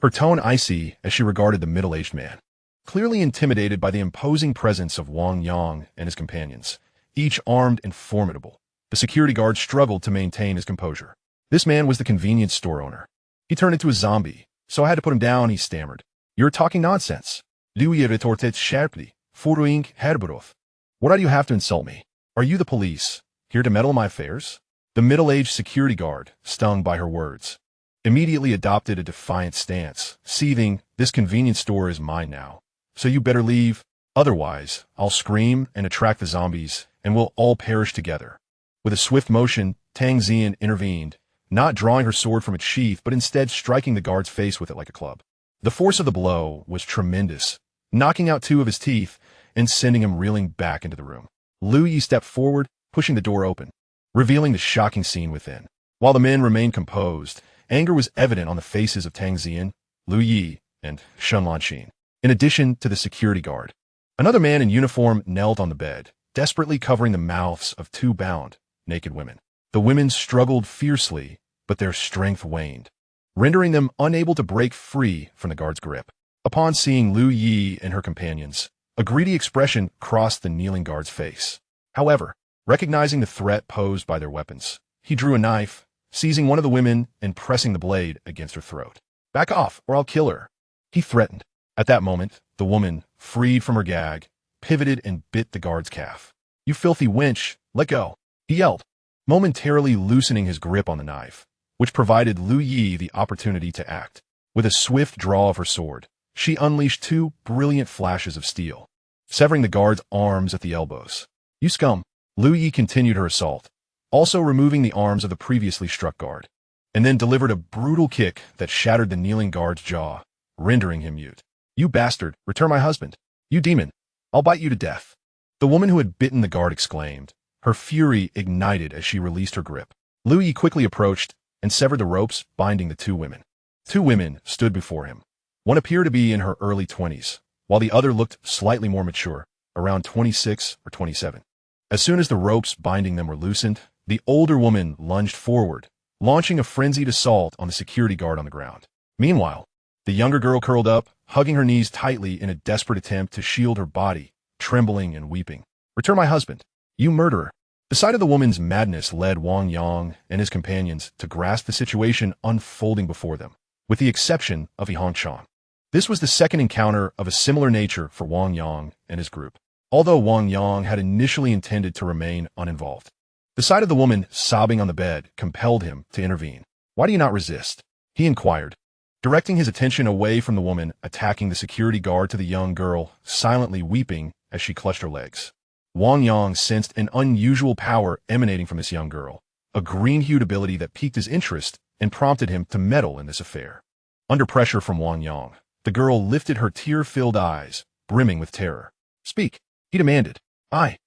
her tone icy as she regarded the middle-aged man. Clearly intimidated by the imposing presence of Wang Yang and his companions, each armed and formidable, the security guard struggled to maintain his composure. This man was the convenience store owner. He turned into a zombie, so I had to put him down, he stammered. You're talking nonsense. Liu Yi retorted sharply, following Herberoth. What do you have to insult me? Are you the police, here to meddle in my affairs? The middle-aged security guard, stung by her words, immediately adopted a defiant stance, seething, this convenience store is mine now, so you better leave, otherwise I'll scream and attract the zombies, and we'll all perish together. With a swift motion, Tang Zian intervened, not drawing her sword from its sheath but instead striking the guard's face with it like a club. The force of the blow was tremendous, knocking out 2 of his teeth and sending him reeling back into the room. Lu Yi stepped forward, pushing the door open, revealing the shocking scene within. While the men remained composed, anger was evident on the faces of Tang Zian, Lu Yi, and Shun Lanxin. In addition to the security guard, another man in uniform knelt on the bed, desperately covering the mouths of 2 bound, naked women. The women struggled fiercely, but their strength waned, rendering them unable to break free from the guard's grip. Upon seeing Lu Yi and her companions, a greedy expression crossed the kneeling guard's face. However, recognizing the threat posed by their weapons, he drew a knife, seizing one of the women and pressing the blade against her throat. Back off, or I'll kill her, he threatened. At that moment, the woman, freed from her gag, pivoted and bit the guard's calf. You filthy wench, let go, he yelled, momentarily loosening his grip on the knife, which provided Lu Yi the opportunity to act. With a swift draw of her sword, she unleashed 2 brilliant flashes of steel, severing the guard's arms at the elbows. You scum! Lu Yi continued her assault, also removing the arms of the previously struck guard, and then delivered a brutal kick that shattered the kneeling guard's jaw, rendering him mute. You bastard, return my husband. You demon, I'll bite you to death. The woman who had bitten the guard exclaimed, her fury ignited as she released her grip. Lu Yi quickly approached and severed the ropes binding the 2 women. 2 women stood before him. One appeared to be in her early 20s, while the other looked slightly more mature, around 26 or 27. As soon as the ropes binding them were loosened, the older woman lunged forward, launching a frenzied assault on the security guard on the ground. Meanwhile, the younger girl curled up, hugging her knees tightly in a desperate attempt to shield her body, trembling and weeping. Return my husband, you murderer. The sight of the woman's madness led Wang Yang and his companions to grasp the situation unfolding before them, with the exception of Yi Hongchan. This was the second encounter of a similar nature for Wang Yang and his group, although Wang Yang had initially intended to remain uninvolved. The sight of the woman sobbing on the bed compelled him to intervene. Why do you not resist? He inquired, directing his attention away from the woman attacking the security guard to the young girl, silently weeping as she clutched her legs. Wang Yang sensed an unusual power emanating from this young girl, a green-hued ability that piqued his interest and prompted him to meddle in this affair. Under pressure from Wang Yang, The girl lifted her tear-filled eyes, brimming with terror. "Speak," he demanded. I'm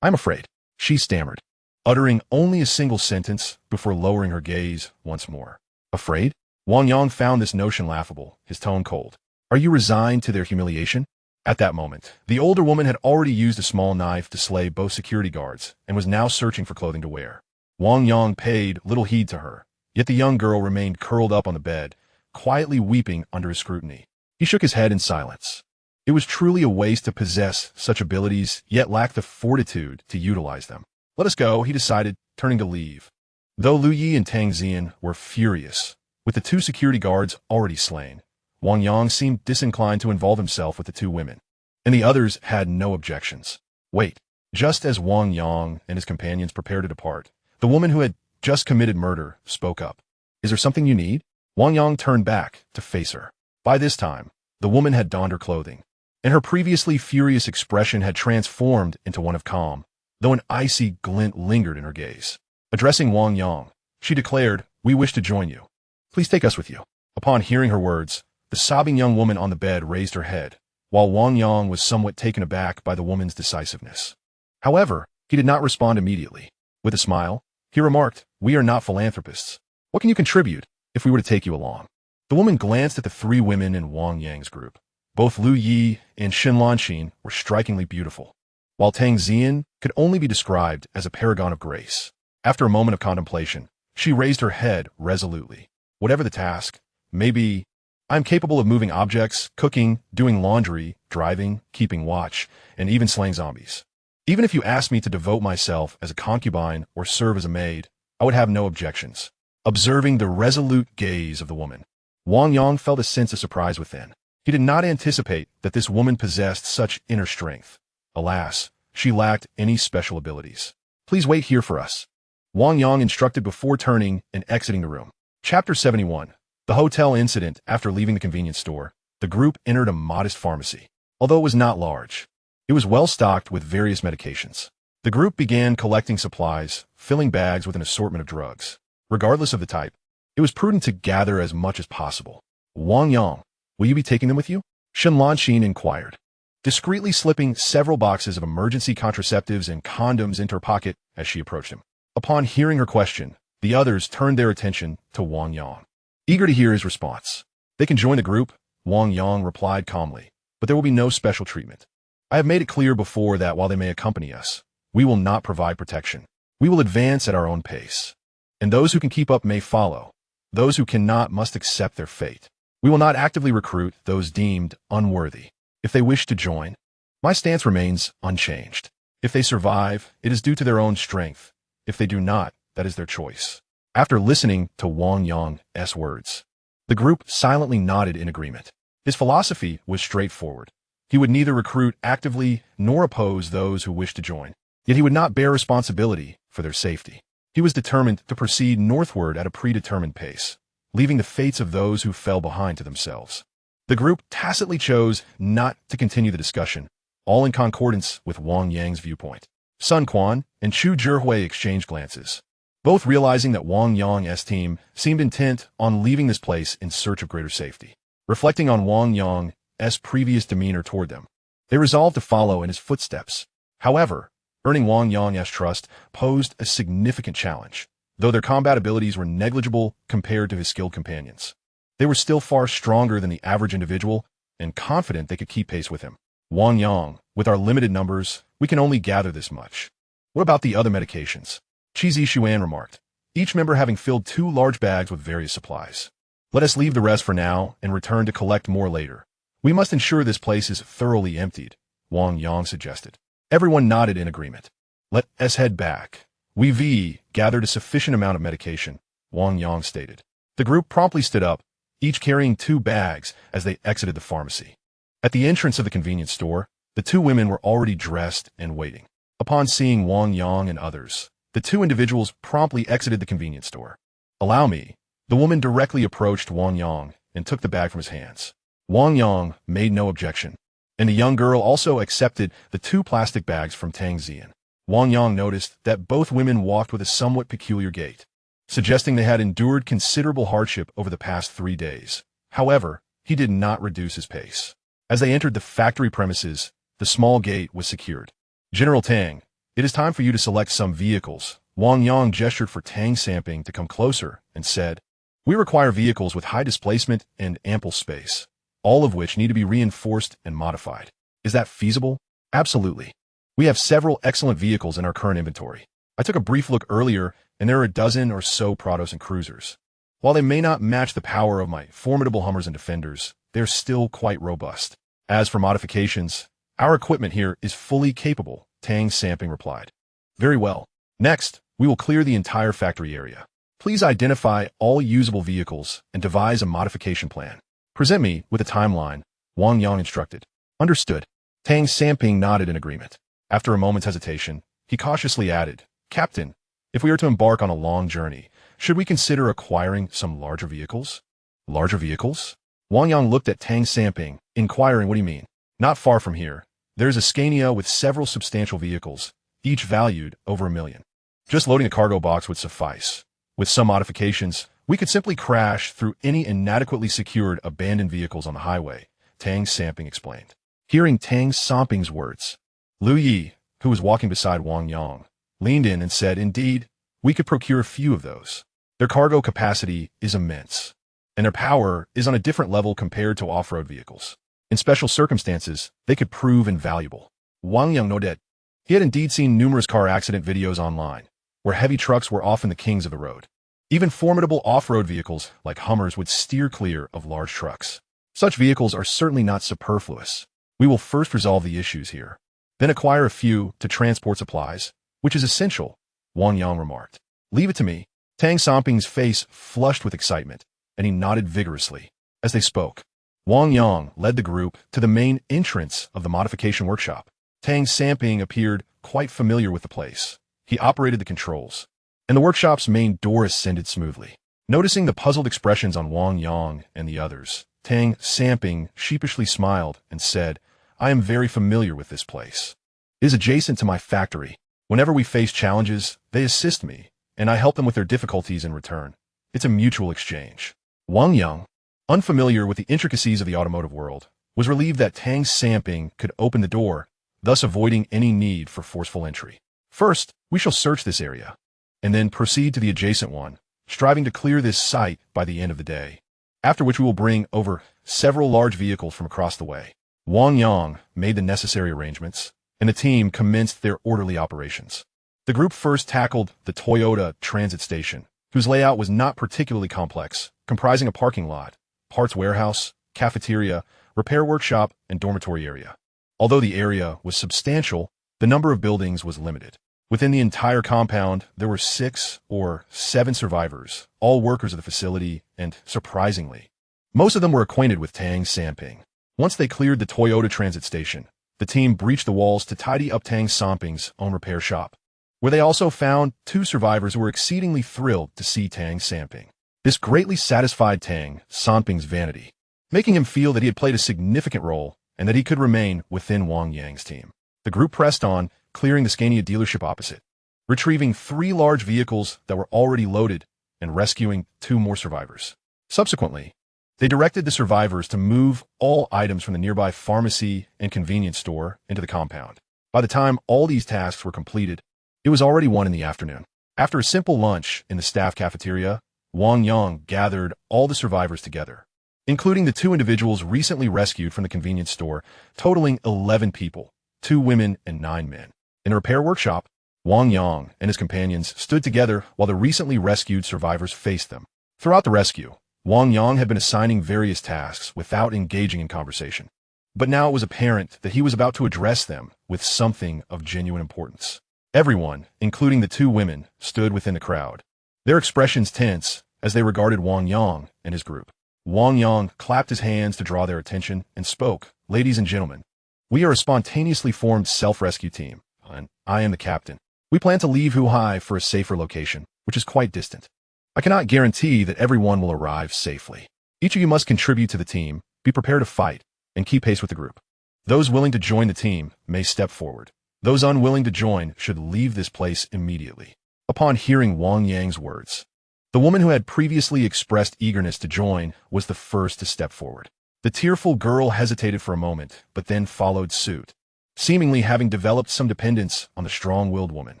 afraid," she stammered, uttering only a single sentence before lowering her gaze once more. "Afraid?" Wang Yang found this notion laughable, his tone cold. "Are you resigned to their humiliation?" At that moment, the older woman had already used a small knife to slay both security guards and was now searching for clothing to wear. Wang Yang paid little heed to her, yet the young girl remained curled up on the bed, quietly weeping under his scrutiny. He shook his head in silence. It was truly a waste to possess such abilities, yet lack the fortitude to utilize them. "Let us go," he decided, turning to leave. Though Lu Yi and Tang Zian were furious, with the two security guards already slain, Wang Yang seemed disinclined to involve himself with the two women, and the others had no objections. "Wait." Just as Wang Yang and his companions prepared to depart, the woman who had just committed murder spoke up. "Is there something you need?" Wang Yang turned back to face her. By this time, the woman had donned her clothing, and her previously furious expression had transformed into one of calm, though an icy glint lingered in her gaze. Addressing Wang Yang, she declared, "We wish to join you. Please take us with you." Upon hearing her words, the sobbing young woman on the bed raised her head, while Wang Yang was somewhat taken aback by the woman's decisiveness. However, he did not respond immediately. With a smile, he remarked, "We are not philanthropists. What can you contribute if we were to take you along?" The woman glanced at the three women in Wang Yang's group. Both Lu Yi and Xin Lanxin were strikingly beautiful, while Tang Zian could only be described as a paragon of grace. After a moment of contemplation, she raised her head resolutely. "Whatever the task, maybe I'm capable of moving objects, cooking, doing laundry, driving, keeping watch, and even slaying zombies. Even if you asked me to devote myself as a concubine or serve as a maid, I would have no objections." Observing the resolute gaze of the woman, Wang Yang felt a sense of surprise within. He did not anticipate that this woman possessed such inner strength. Alas, she lacked any special abilities. "Please wait here for us," Wang Yang instructed before turning and exiting the room. Chapter 71. The Hotel Incident. After leaving the convenience store, the group entered a modest pharmacy. Although it was not large, it was well stocked with various medications. The group began collecting supplies, filling bags with an assortment of drugs. Regardless of the type, it was prudent to gather as much as possible. "Wang Yang, will you be taking them with you?" Xin Lanxin inquired, discreetly slipping several boxes of emergency contraceptives and condoms into her pocket as she approached him. Upon hearing her question, the others turned their attention to Wang Yang, eager to hear his response. "They can join the group," Wang Yang replied calmly, "but there will be no special treatment. I have made it clear before that while they may accompany us, we will not provide protection. We will advance at our own pace, and those who can keep up may follow. Those who cannot must accept their fate. We will not actively recruit those deemed unworthy. If they wish to join, my stance remains unchanged. If they survive, it is due to their own strength. If they do not, that is their choice." After listening to Wang Yang's words, the group silently nodded in agreement. His philosophy was straightforward. He would neither recruit actively nor oppose those who wished to join, yet he would not bear responsibility for their safety. He was determined to proceed northward at a predetermined pace, leaving the fates of those who fell behind to themselves. The group tacitly chose not to continue the discussion, all in concordance with Wang Yang's viewpoint. Sun Quan and Chu Zhihui exchanged glances, both realizing that Wang Yang's team seemed intent on leaving this place in search of greater safety. Reflecting on Wang Yang's previous demeanor toward them, they resolved to follow in his footsteps. However, earning Wang Yang's trust posed a significant challenge. Though their combat abilities were negligible compared to his skilled companions, they were still far stronger than the average individual and confident they could keep pace with him. "Wang Yang, with our limited numbers, we can only gather this much. What about the other medications?" Qi Zishuan remarked, each member having filled 2 large bags with various supplies. "Let us leave the rest for now and return to collect more later. We must ensure this place is thoroughly emptied," Wang Yang suggested. Everyone nodded in agreement. "Let us head back. We've gathered a sufficient amount of medication," Wang Yang stated. The group promptly stood up, each carrying 2 bags as they exited the pharmacy. At the entrance of the convenience store, the 2 women were already dressed and waiting. Upon seeing Wang Yang and others, the 2 individuals promptly exited the convenience store. "Allow me." The woman directly approached Wang Yang and took the bag from his hands. Wang Yang made no objection, and the young girl also accepted the 2 plastic bags from Tang Zian. Wang Yang noticed that both women walked with a somewhat peculiar gait, suggesting they had endured considerable hardship over the past 3 days. However, he did not reduce his pace. As they entered the factory premises, the small gate was secured. General Tang, it is time for you to select some vehicles. Wang Yang gestured for Tang Samping to come closer and said, we require vehicles with high displacement and ample space, all of which need to be reinforced and modified. Is that feasible? Absolutely. We have several excellent vehicles in our current inventory. I took a brief look earlier, and there are a dozen or so Prados and Cruisers. While they may not match the power of my formidable Hummers and Defenders, they're still quite robust. As for modifications, our equipment here is fully capable, Tang Samping replied. Very well. Next, we will clear the entire factory area. Please identify all usable vehicles and devise a modification plan. Present me with a timeline, Wang Yang instructed. Understood. Tang Samping nodded in agreement. After a moment's hesitation, he cautiously added, Captain, if we are to embark on a long journey, should we consider acquiring some larger vehicles? Larger vehicles? Wang Yang looked at Tang Samping, inquiring what do you mean? Not far from here, there's a Scania with several substantial vehicles, each valued over $1 million. Just loading a cargo box would suffice. With some modifications, we could simply crash through any inadequately secured abandoned vehicles on the highway, Tang Samping explained. Hearing Tang Samping's words, Lu Yi, who was walking beside Wang Yang, leaned in and said, indeed, we could procure a few of those. Their cargo capacity is immense, and their power is on a different level compared to off-road vehicles. In special circumstances, they could prove invaluable. Wang Yang nodded. He had indeed seen numerous car accident videos online, where heavy trucks were often the kings of the road. Even formidable off-road vehicles like Hummers would steer clear of large trucks. Such vehicles are certainly not superfluous. We will first resolve the issues here, then acquire a few to transport supplies, which is essential, Wang Yang remarked. Leave it to me. Tang Samping's face flushed with excitement, and he nodded vigorously. As they spoke, Wang Yang led the group to the main entrance of the modification workshop. Tang Samping appeared quite familiar with the place. He operated the controls, and the workshop's main door ascended smoothly. Noticing the puzzled expressions on Wang Yang and the others, Tang Samping sheepishly smiled and said, I am very familiar with this place. It is adjacent to my factory. Whenever we face challenges, they assist me, and I help them with their difficulties in return. It's a mutual exchange. Wang Yang, unfamiliar with the intricacies of the automotive world, was relieved that Tang Samping could open the door, thus avoiding any need for forceful entry. First, we shall search this area, and then proceed to the adjacent one, striving to clear this site by the end of the day, after which we will bring over several large vehicles from across the way. Wang Yang made the necessary arrangements, and the team commenced their orderly operations. The group first tackled the Toyota transit station, whose layout was not particularly complex, comprising a parking lot, parts warehouse, cafeteria, repair workshop, and dormitory area. Although the area was substantial, the number of buildings was limited. Within the entire compound, there were 6 or 7 survivors, all workers of the facility, and, surprisingly, most of them were acquainted with Tang Samping. Once they cleared the Toyota transit station, the team breached the walls to tidy up Tang Samping's own repair shop, where they also found 2 survivors who were exceedingly thrilled to see Tang Samping. This greatly satisfied Tang Samping's vanity, making him feel that he had played a significant role and that he could remain within Wang Yang's team. The group pressed on, clearing the Scania dealership opposite, retrieving 3 large vehicles that were already loaded and rescuing 2 more survivors. Subsequently, they directed the survivors to move all items from the nearby pharmacy and convenience store into the compound. By the time all these tasks were completed, it was already 1 in the afternoon. After a simple lunch in the staff cafeteria, Wang Yang gathered all the survivors together, including the 2 individuals recently rescued from the convenience store, totaling 11 people, 2 women and 9 men. In a repair workshop, Wang Yang and his companions stood together while the recently rescued survivors faced them. Throughout the rescue, Wang Yang had been assigning various tasks without engaging in conversation. But now it was apparent that he was about to address them with something of genuine importance. Everyone, including the 2 women, stood within the crowd, their expressions tense as they regarded Wang Yang and his group. Wang Yang clapped his hands to draw their attention and spoke, Ladies and gentlemen, we are a spontaneously formed self-rescue team, and I am the captain. We plan to leave Huhai for a safer location, which is quite distant. I cannot guarantee that everyone will arrive safely. Each of you must contribute to the team, be prepared to fight, and keep pace with the group. Those willing to join the team may step forward. Those unwilling to join should leave this place immediately. Upon hearing Wang Yang's words, the woman who had previously expressed eagerness to join was the first to step forward. The tearful girl hesitated for a moment, but then followed suit, seemingly having developed some dependence on the strong-willed woman.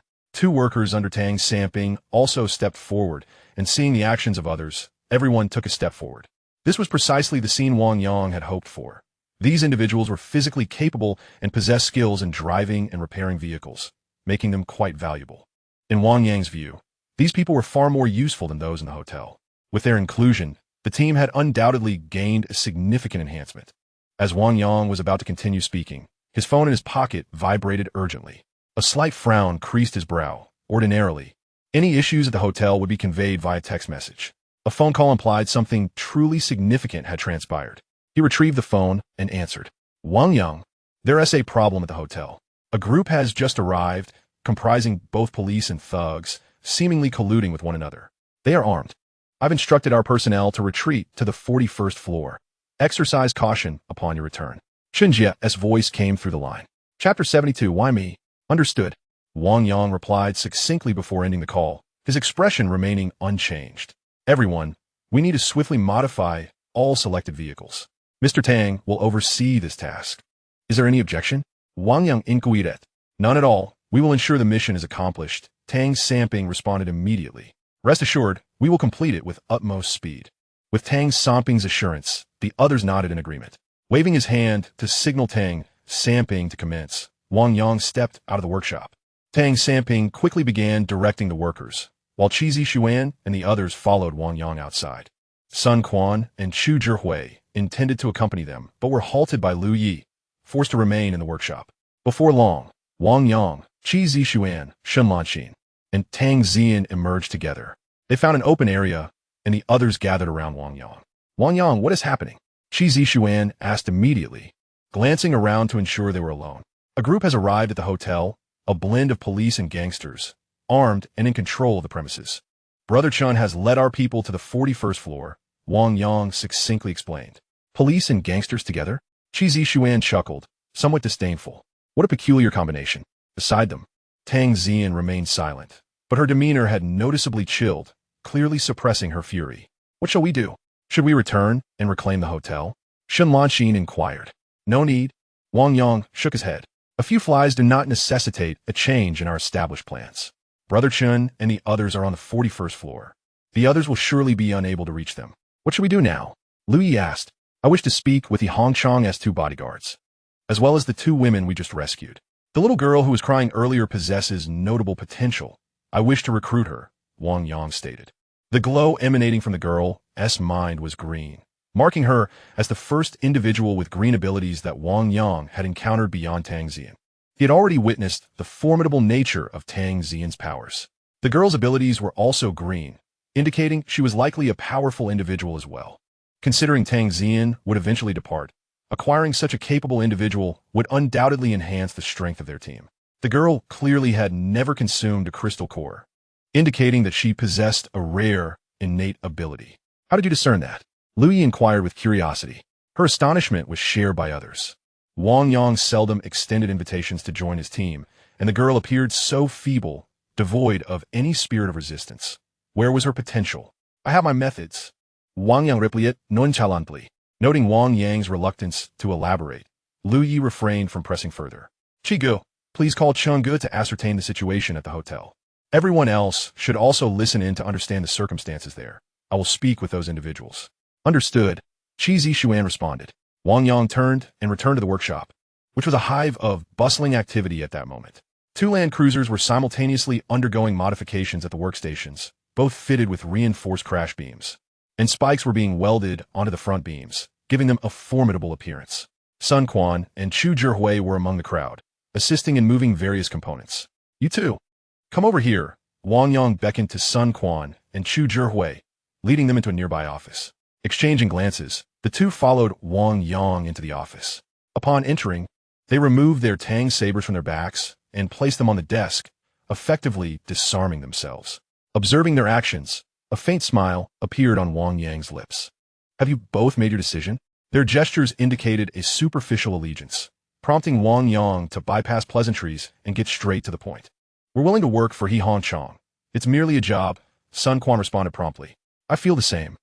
Two workers under Tang Samping also stepped forward, and seeing the actions of others, everyone took a step forward. This was precisely the scene Wang Yang had hoped for. These individuals were physically capable and possessed skills in driving and repairing vehicles, making them quite valuable. In Wang Yang's view, these people were far more useful than those in the hotel. With their inclusion, the team had undoubtedly gained a significant enhancement. As Wang Yang was about to continue speaking, his phone in his pocket vibrated urgently. A slight frown creased his brow. Ordinarily, any issues at the hotel would be conveyed via text message. A phone call implied something truly significant had transpired. He retrieved the phone and answered. Wang Yang, there's a problem at the hotel. A group has just arrived, comprising both police and thugs, seemingly colluding with one another. They are armed. I've instructed our personnel to retreat to the 41st floor. Exercise caution upon your return. Shinjia's voice came through the line. Chapter 72. Why me? Understood. Wang Yang replied succinctly before ending the call, his expression remaining unchanged. Everyone, we need to swiftly modify all selected vehicles. Mr. Tang will oversee this task. Is there any objection? Wang Yang inquired. None at all. We will ensure the mission is accomplished. Tang Samping responded immediately. Rest assured, we will complete it with utmost speed. With Tang Samping's assurance, the others nodded in agreement. Waving his hand to signal Tang Samping to commence, Wang Yang stepped out of the workshop. Tang Samping quickly began directing the workers, while Qi Zishuan and the others followed Wang Yang outside. Sun Quan and Chu Zhihui intended to accompany them, but were halted by Lu Yi, forced to remain in the workshop. Before long, Wang Yang, Qi Zishuan, Shen Lanxin, and Tang Zian emerged together. They found an open area, and the others gathered around Wang Yang. Wang Yang, what is happening? Qi Zishuan asked immediately, glancing around to ensure they were alone. A group has arrived at the hotel, a blend of police and gangsters, armed and in control of the premises. Brother Chun has led our people to the 41st floor, Wang Yang succinctly explained. Police and gangsters together? Qi Zishuan chuckled, somewhat disdainful. What a peculiar combination. Beside them, Tang Zian remained silent, but her demeanor had noticeably chilled, clearly suppressing her fury. What shall we do? Should we return and reclaim the hotel? Shen Lanxin inquired. No need. Wang Yang shook his head. A few flies do not necessitate a change in our established plans. Brother Chun and the others are on the 41st floor. The others will surely be unable to reach them. What should we do now? Lu Yi asked. I wish to speak with the Hongchang's two bodyguards, as well as the two women we just rescued. The little girl who was crying earlier possesses notable potential. I wish to recruit her, Wang Yang stated. The glow emanating from the girl's mind was green, marking her as the first individual with green abilities that Wang Yang had encountered beyond Tang Zian. He had already witnessed the formidable nature of Tang Zian's powers. The girl's abilities were also green, indicating she was likely a powerful individual as well. Considering Tang Zian would eventually depart, acquiring such a capable individual would undoubtedly enhance the strength of their team. The girl clearly had never consumed a crystal core, indicating that she possessed a rare, innate ability. How did you discern that? Lu Yi inquired with curiosity. Her astonishment was shared by others. Wang Yang seldom extended invitations to join his team, and the girl appeared so feeble, devoid of any spirit of resistance. Where was her potential? I have my methods. Wang Yang replied nonchalantly. Noting Wang Yang's reluctance to elaborate, Lu Yi refrained from pressing further. Chigu, please call Changgu to ascertain the situation at the hotel. Everyone else should also listen in to understand the circumstances there. I will speak with those individuals. Understood, Qi Zishuan responded. Wang Yang turned and returned to the workshop, which was a hive of bustling activity at that moment. Two land cruisers were simultaneously undergoing modifications at the workstations, both fitted with reinforced crash beams, and spikes were being welded onto the front beams, giving them a formidable appearance. Sun Quan and Chu Zhihui were among the crowd, assisting in moving various components. You too. Come over here. Wang Yang beckoned to Sun Quan and Chu Zhihui, leading them into a nearby office. Exchanging glances, the two followed Wang Yang into the office. Upon entering, they removed their Tang sabers from their backs and placed them on the desk, effectively disarming themselves. Observing their actions, a faint smile appeared on Wang Yang's lips. Have you both made your decision? Their gestures indicated a superficial allegiance, prompting Wang Yang to bypass pleasantries and get straight to the point. We're willing to work for He Hongchang. It's merely a job, Sun Quan responded promptly. I feel the same.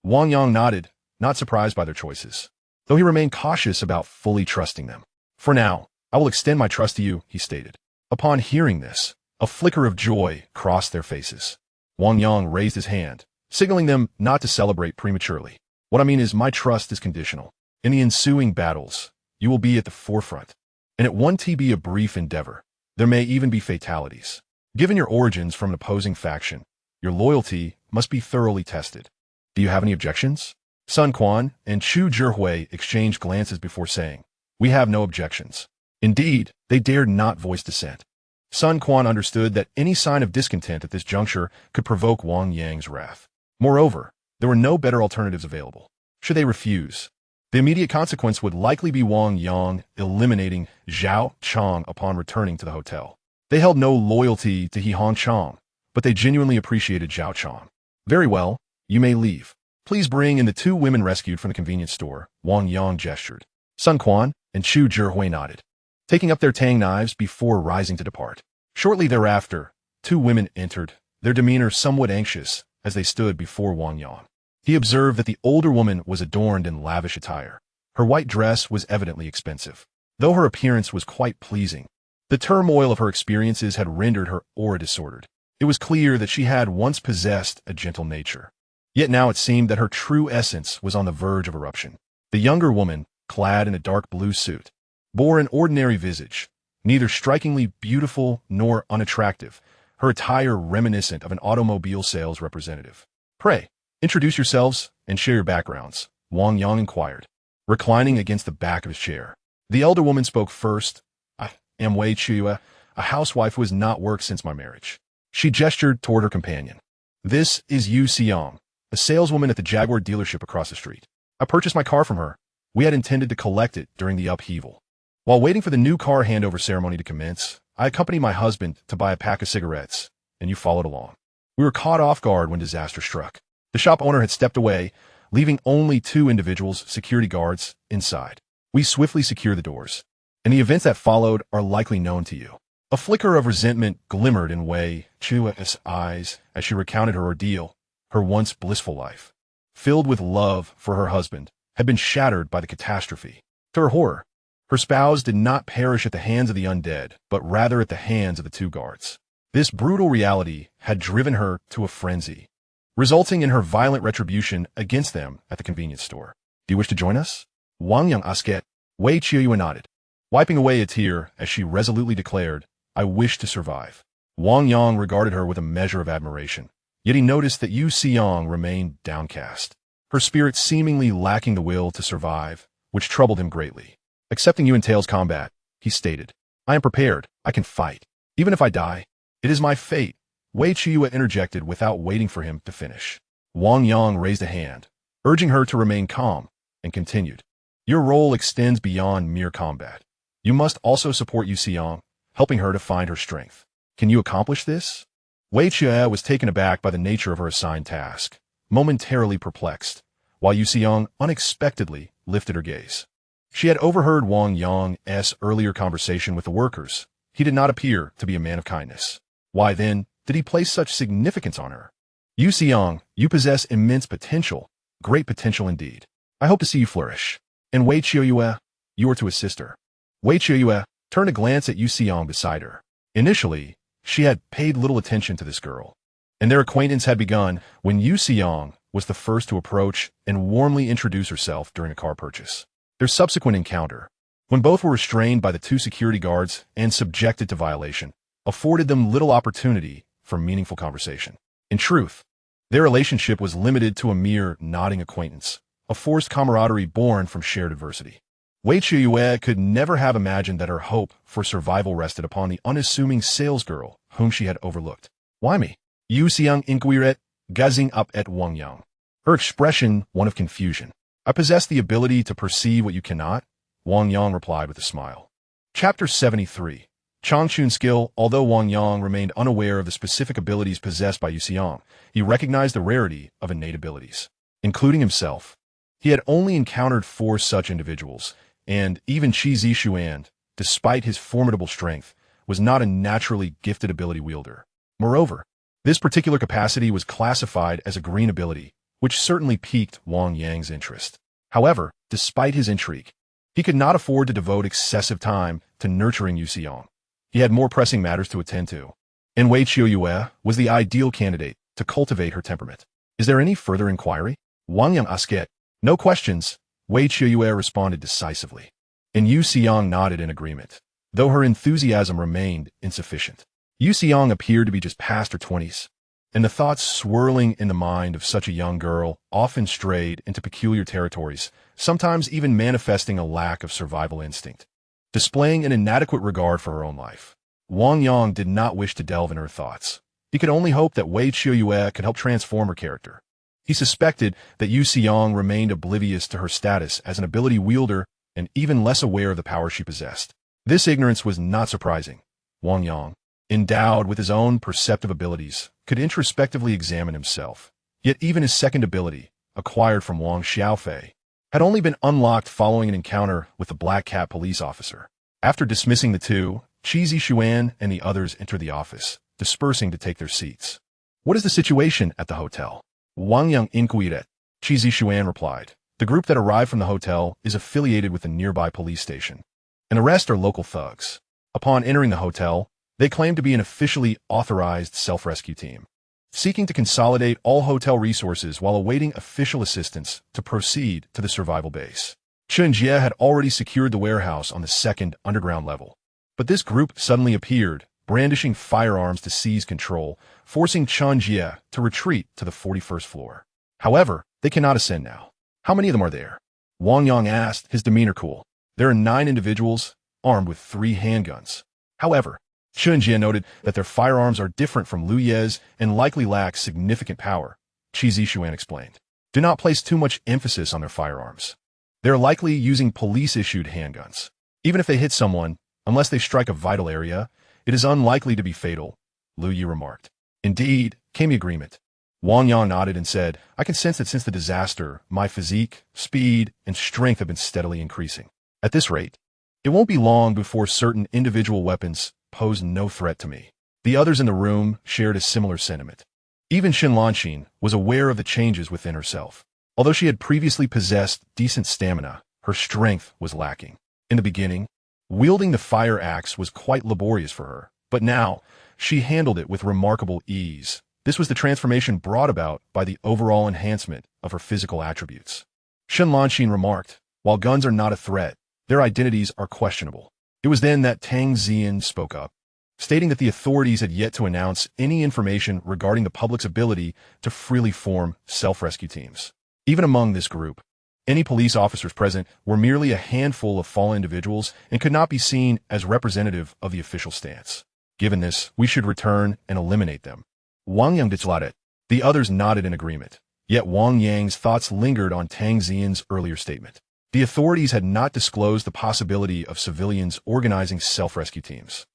Wang Yang nodded, not surprised by their choices, though he remained cautious about fully trusting them. For now, I will extend my trust to you, he stated. Upon hearing this, a flicker of joy crossed their faces. Wang Yang raised his hand, signaling them not to celebrate prematurely. What I mean is my trust is conditional. In the ensuing battles, you will be at the forefront. And it won't be a brief endeavor. There may even be fatalities. Given your origins from an opposing faction, your loyalty must be thoroughly tested. Do you have any objections? Sun Quan and Chu Zhihui exchanged glances before saying, "We have no objections." Indeed, they dared not voice dissent. Sun Quan understood that any sign of discontent at this juncture could provoke Wang Yang's wrath. Moreover, there were no better alternatives available. Should they refuse, the immediate consequence would likely be Wang Yang eliminating Zhao Chang upon returning to the hotel. They held no loyalty to He Hong Chang, but they genuinely appreciated Zhao Chang. Very well, you may leave. Please bring in the two women rescued from the convenience store, Wang Yang gestured. Sun Quan and Chu Zhihui nodded, taking up their tang knives before rising to depart. Shortly thereafter, two women entered, their demeanor somewhat anxious as they stood before Wang Yang. He observed that the older woman was adorned in lavish attire. Her white dress was evidently expensive, though her appearance was quite pleasing. The turmoil of her experiences had rendered her aura disordered. It was clear that she had once possessed a gentle nature. Yet now it seemed that her true essence was on the verge of eruption. The younger woman, clad in a dark blue suit, bore an ordinary visage, neither strikingly beautiful nor unattractive, her attire reminiscent of an automobile sales representative. "Pray, introduce yourselves and share your backgrounds," Wang Yang inquired, reclining against the back of his chair. The elder woman spoke first. "I am Wei Chiyue, a housewife who has not worked since my marriage." She gestured toward her companion. "This is Yu Xiang, a saleswoman at the Jaguar dealership across the street. I purchased my car from her. We had intended to collect it during the upheaval. While waiting for the new car handover ceremony to commence, I accompanied my husband to buy a pack of cigarettes, and you followed along. We were caught off guard when disaster struck. The shop owner had stepped away, leaving only two individuals, security guards, inside. We swiftly secured the doors, and the events that followed are likely known to you." A flicker of resentment glimmered in Wei Chua's eyes as she recounted her ordeal. Her once blissful life, filled with love for her husband, had been shattered by the catastrophe. To her horror, her spouse did not perish at the hands of the undead, but rather at the hands of the two guards. This brutal reality had driven her to a frenzy, resulting in her violent retribution against them at the convenience store. "Do you wish to join us?" Wang Yang asked. Wei Qiuyue nodded, wiping away a tear as she resolutely declared, "I wish to survive." Wang Yang regarded her with a measure of admiration, yet he noticed that Yu Xiang remained downcast, her spirit seemingly lacking the will to survive, which troubled him greatly. "Accepting you entails combat," he stated. "I am prepared. I can fight. Even if I die, it is my fate," Wei Qiuyue interjected without waiting for him to finish. Wang Yang raised a hand, urging her to remain calm, and continued, "Your role extends beyond mere combat. You must also support Yu Xiang, helping her to find her strength. Can you accomplish this?" Wei Qiuyue was taken aback by the nature of her assigned task, momentarily perplexed, while Yu Xiang unexpectedly lifted her gaze. She had overheard Wang Yang's earlier conversation with the workers. He did not appear to be a man of kindness. Why then did he place such significance on her? "Yu Xiang, you possess immense potential, great potential indeed. I hope to see you flourish. And Wei Qiuyue, you are to assist her." Wei Qiuyue turned a glance at Yu Xiang beside her. Initially, she had paid little attention to this girl, and their acquaintance had begun when Yu Xiang was the first to approach and warmly introduce herself during a car purchase. Their subsequent encounter, when both were restrained by the two security guards and subjected to violation, afforded them little opportunity for meaningful conversation. In truth, their relationship was limited to a mere nodding acquaintance, a forced camaraderie born from shared adversity. Wei Qiuyue could never have imagined that her hope for survival rested upon the unassuming salesgirl whom she had overlooked. "Why me?" Yu Xiang inquired, gazing up at Wang Yang, her expression one of confusion. "I possess the ability to perceive what you cannot," Wang Yang replied with a smile. Chapter 73. Changchun's skill. Although Wang Yang remained unaware of the specific abilities possessed by Yu Xiang, he recognized the rarity of innate abilities. Including himself, he had only encountered 4 such individuals, and even Qi Zishuan, despite his formidable strength, was not a naturally gifted ability wielder. Moreover, this particular capacity was classified as a green ability, which certainly piqued Wang Yang's interest. However, despite his intrigue, he could not afford to devote excessive time to nurturing Yu Xiong. He had more pressing matters to attend to. And Wei Qiuyue was the ideal candidate to cultivate her temperament. Is there any further inquiry? Wang Yang asked. No questions, Wei Qiuyue responded decisively. And Yu Xiong nodded in agreement, though her enthusiasm remained insufficient. Yu Xiong appeared to be just past her 20s, and the thoughts swirling in the mind of such a young girl often strayed into peculiar territories, sometimes even manifesting a lack of survival instinct. Displaying an inadequate regard for her own life, Wang Yang did not wish to delve in her thoughts. He could only hope that Wei Qiuyue could help transform her character. He suspected that Yu Xiong remained oblivious to her status as an ability wielder and even less aware of the power she possessed. This ignorance was not surprising. Wang Yang, endowed with his own perceptive abilities, could introspectively examine himself. Yet even his second ability, acquired from Wang Xiaofei, had only been unlocked following an encounter with the Black Cat police officer. After dismissing the two, Qi Zixuan and the others entered the office, dispersing to take their seats. What is the situation at the hotel? Wang Yang inquired. Qi Zixuan replied. The group that arrived from the hotel is affiliated with the nearby police station, and the rest are local thugs. Upon entering the hotel, they claim to be an officially authorized self-rescue team, seeking to consolidate all hotel resources while awaiting official assistance to proceed to the survival base. Chen Jie had already secured the warehouse on the second underground level, but this group suddenly appeared, brandishing firearms to seize control, forcing Chen Jie to retreat to the 41st floor. However, they cannot ascend now. How many of them are there? Wang Yang asked, his demeanor cool. There are 9 individuals, armed with 3 handguns. However, Chen Jie noted that their firearms are different from Lu Ye's and likely lack significant power. Qi Zixuan explained. Do not place too much emphasis on their firearms. They are likely using police-issued handguns. Even if they hit someone, unless they strike a vital area, it is unlikely to be fatal, Lu Yi remarked. Indeed, came the agreement. Wang Yang nodded and said, I can sense that since the disaster, my physique, speed, and strength have been steadily increasing. At this rate, it won't be long before certain individual weapons pose no threat to me. The others in the room shared a similar sentiment. Even Xin Lanxin was aware of the changes within herself. Although she had previously possessed decent stamina, her strength was lacking. In the beginning, wielding the fire axe was quite laborious for her, but now, she handled it with remarkable ease. This was the transformation brought about by the overall enhancement of her physical attributes. Xin Lanxin remarked, while guns are not a threat, their identities are questionable. It was then that Tang Ziyan spoke up, stating that the authorities had yet to announce any information regarding the public's ability to freely form self-rescue teams. Even among this group, any police officers present were merely a handful of fallen individuals and could not be seen as representative of the official stance. Given this, we should return and eliminate them. Wang Yang declared. The others nodded in agreement. Yet Wang Yang's thoughts lingered on Tang Ziyan's earlier statement. The authorities had not disclosed the possibility of civilians organizing self-rescue teams.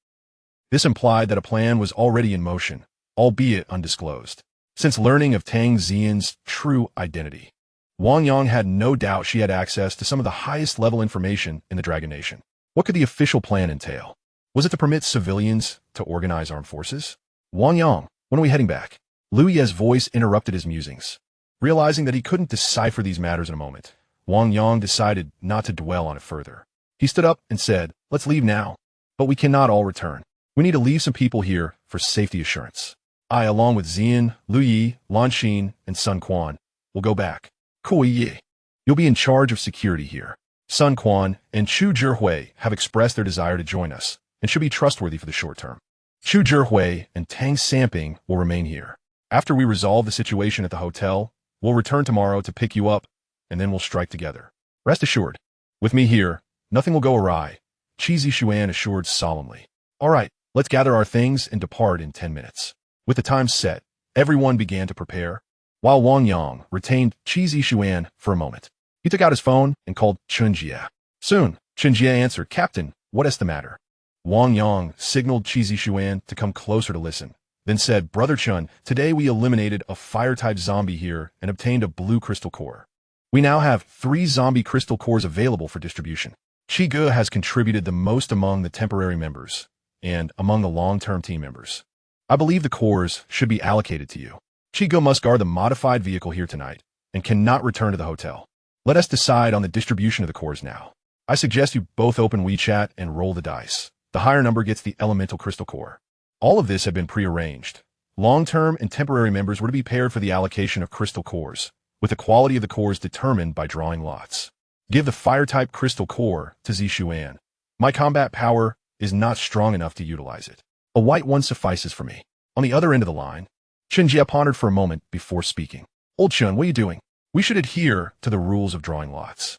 This implied that a plan was already in motion, albeit undisclosed. Since learning of Tang Ziyan's true identity, Wang Yang had no doubt she had access to some of the highest level information in the Dragon Nation. What could the official plan entail? Was it to permit civilians to organize armed forces? Wang Yang, when are we heading back? Lu Ye's voice interrupted his musings. Realizing that he couldn't decipher these matters in a moment, Wang Yang decided not to dwell on it further. He stood up and said, let's leave now. But we cannot all return. We need to leave some people here for safety assurance. I, along with Ziyan, Lu Yi, Lanxin, and Sun Quan, will go back. Kui Yi, you'll be in charge of security here. Sun Quan and Chu Zhihui have expressed their desire to join us and should be trustworthy for the short term. Chu Zhihui and Tang Samping will remain here. After we resolve the situation at the hotel, we'll return tomorrow to pick you up, and then we'll strike together. Rest assured, with me here, nothing will go awry, Qi Zixuan assured solemnly. All right, let's gather our things and depart in 10 minutes. With the time set, everyone began to prepare, while Wang Yang retained Qi Zixuan for a moment. He took out his phone and called Chen Jie. Soon, Chen Jie answered, Captain, what is the matter? Wang Yang signaled Qi Zixuan to come closer to listen, then said, Brother Chen, today we eliminated a fire-type zombie here and obtained a blue crystal core. We now have 3 zombie crystal cores available for distribution. Qi Ge has contributed the most among the temporary members and among the long-term team members. I believe the cores should be allocated to you. Qi Ge must guard the modified vehicle here tonight, and cannot return to the hotel. Let us decide on the distribution of the cores now. I suggest you both open WeChat and roll the dice. The higher number gets the elemental crystal core. All of this had been prearranged. Long-term and temporary members were to be paired for the allocation of crystal cores, with the quality of the cores determined by drawing lots. Give the fire-type crystal core to Zishuan. My combat power is not strong enough to utilize it. A white one suffices for me. On the other end of the line, Chunjie pondered for a moment before speaking. Old Chun, what are you doing? We should adhere to the rules of drawing lots.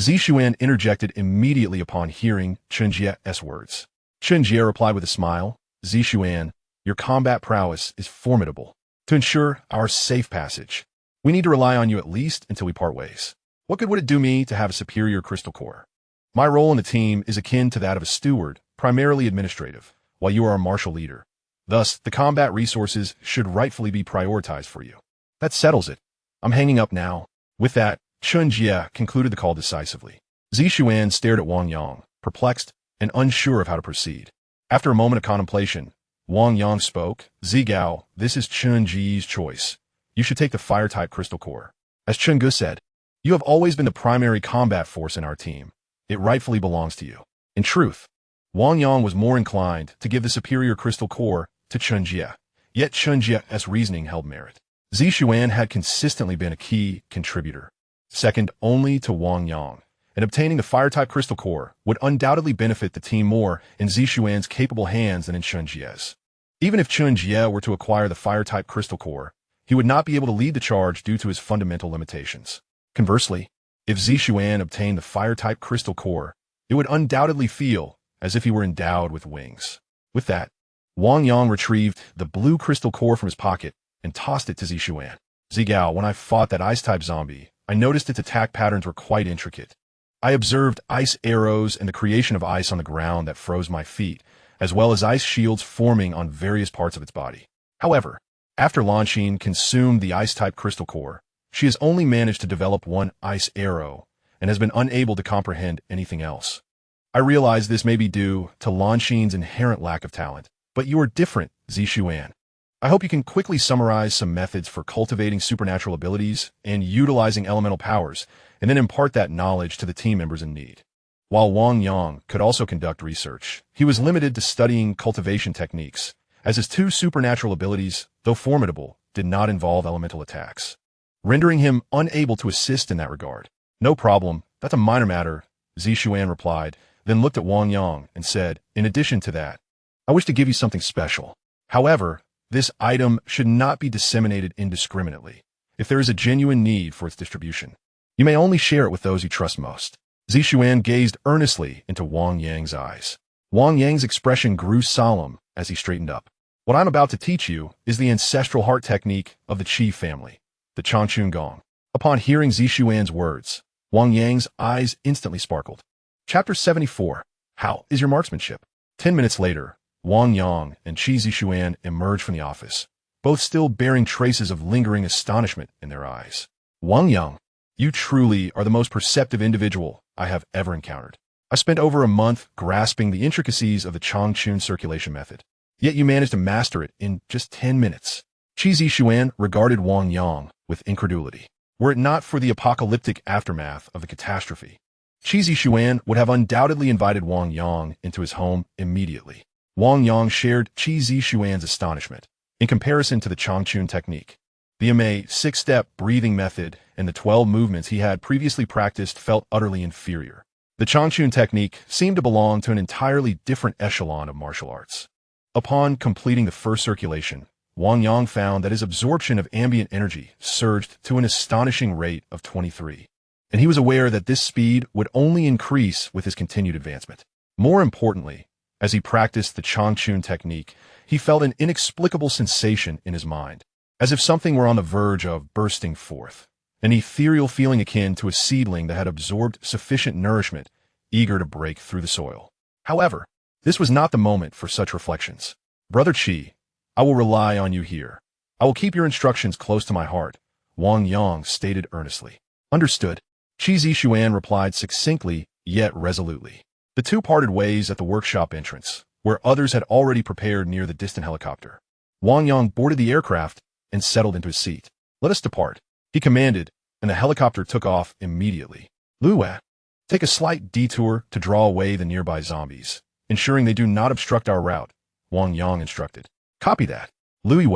Zishuan interjected immediately upon hearing Chunjie's words. Chunjie replied with a smile, Zishuan, your combat prowess is formidable. To ensure our safe passage, we need to rely on you at least until we part ways. What good would it do me to have a superior crystal core? My role in the team is akin to that of a steward, primarily administrative, while you are a martial leader. Thus, the combat resources should rightfully be prioritized for you. That settles it. I'm hanging up now. With that, Chunjie concluded the call decisively. Zishuan stared at Wang Yang, perplexed and unsure of how to proceed. After a moment of contemplation, Wang Yang spoke, Zigao, this is Chunjie's choice. You should take the fire-type crystal core. As Chungu said, you have always been the primary combat force in our team. It rightfully belongs to you. In truth, Wang Yang was more inclined to give the superior crystal core to Chunjie, yet Chunjie's reasoning held merit. Zishuan had consistently been a key contributor, second only to Wang Yang, and obtaining the fire-type crystal core would undoubtedly benefit the team more in Zishuan's capable hands than in Chunjie's. Even if Chunjie were to acquire the fire-type crystal core, he would not be able to lead the charge due to his fundamental limitations. Conversely, if Zishuan obtained the fire-type crystal core, it would undoubtedly feel as if he were endowed with wings. With that, Wang Yang retrieved the blue crystal core from his pocket and tossed it to Zishuan. Zigao, when I fought that ice-type zombie, I noticed its attack patterns were quite intricate. I observed ice arrows and the creation of ice on the ground that froze my feet, as well as ice shields forming on various parts of its body. However, after Lanshin consumed the ice-type crystal core, she has only managed to develop one ice arrow and has been unable to comprehend anything else. I realize this may be due to Lanshin's inherent lack of talent, but you are different, Zishuan. I hope you can quickly summarize some methods for cultivating supernatural abilities and utilizing elemental powers, and then impart that knowledge to the team members in need. While Wang Yang could also conduct research, he was limited to studying cultivation techniques, as his two supernatural abilities, though formidable, did not involve elemental attacks, rendering him unable to assist in that regard. No problem, that's a minor matter, Zishuan replied, then looked at Wang Yang and said, in addition to that, I wish to give you something special. However, this item should not be disseminated indiscriminately. If there is a genuine need for its distribution, you may only share it with those you trust most. Zishuan gazed earnestly into Wang Yang's eyes. Wang Yang's expression grew solemn as he straightened up. What I'm about to teach you is the ancestral heart technique of the Qi family, the Changchun Gong. Upon hearing Zishuan's words, Wang Yang's eyes instantly sparkled. Chapter 74. How is your marksmanship? 10 minutes later, Wang Yang and Qi Zishuan emerged from the office, both still bearing traces of lingering astonishment in their eyes. Wang Yang, you truly are the most perceptive individual I have ever encountered. I spent over a month grasping the intricacies of the Changchun circulation method, yet you managed to master it in just 10 minutes. Qi Zishuan regarded Wang Yang with incredulity. Were it not for the apocalyptic aftermath of the catastrophe, Qi Zishuan would have undoubtedly invited Wang Yang into his home immediately. Wang Yang shared Qi Zishuan's astonishment in comparison to the Changchun technique. The MA 6-step breathing method and the 12 movements he had previously practiced felt utterly inferior. The Changchun technique seemed to belong to an entirely different echelon of martial arts. Upon completing the first circulation, Wang Yang found that his absorption of ambient energy surged to an astonishing rate of 23, and he was aware that this speed would only increase with his continued advancement. More importantly, as he practiced the Changchun technique, he felt an inexplicable sensation in his mind, as if something were on the verge of bursting forth, an ethereal feeling akin to a seedling that had absorbed sufficient nourishment, eager to break through the soil. However, this was not the moment for such reflections. Brother Qi, I will rely on you here. I will keep your instructions close to my heart, Wang Yang stated earnestly. Understood. Qi Zishuan replied succinctly yet resolutely. The two parted ways at the workshop entrance, where others had already prepared near the distant helicopter. Wang Yang boarded the aircraft and settled into his seat. Let us depart, he commanded, and the helicopter took off immediately. Lu, take a slight detour to draw away the nearby zombies, ensuring they do not obstruct our route, Wang Yang instructed. Copy that. Lu,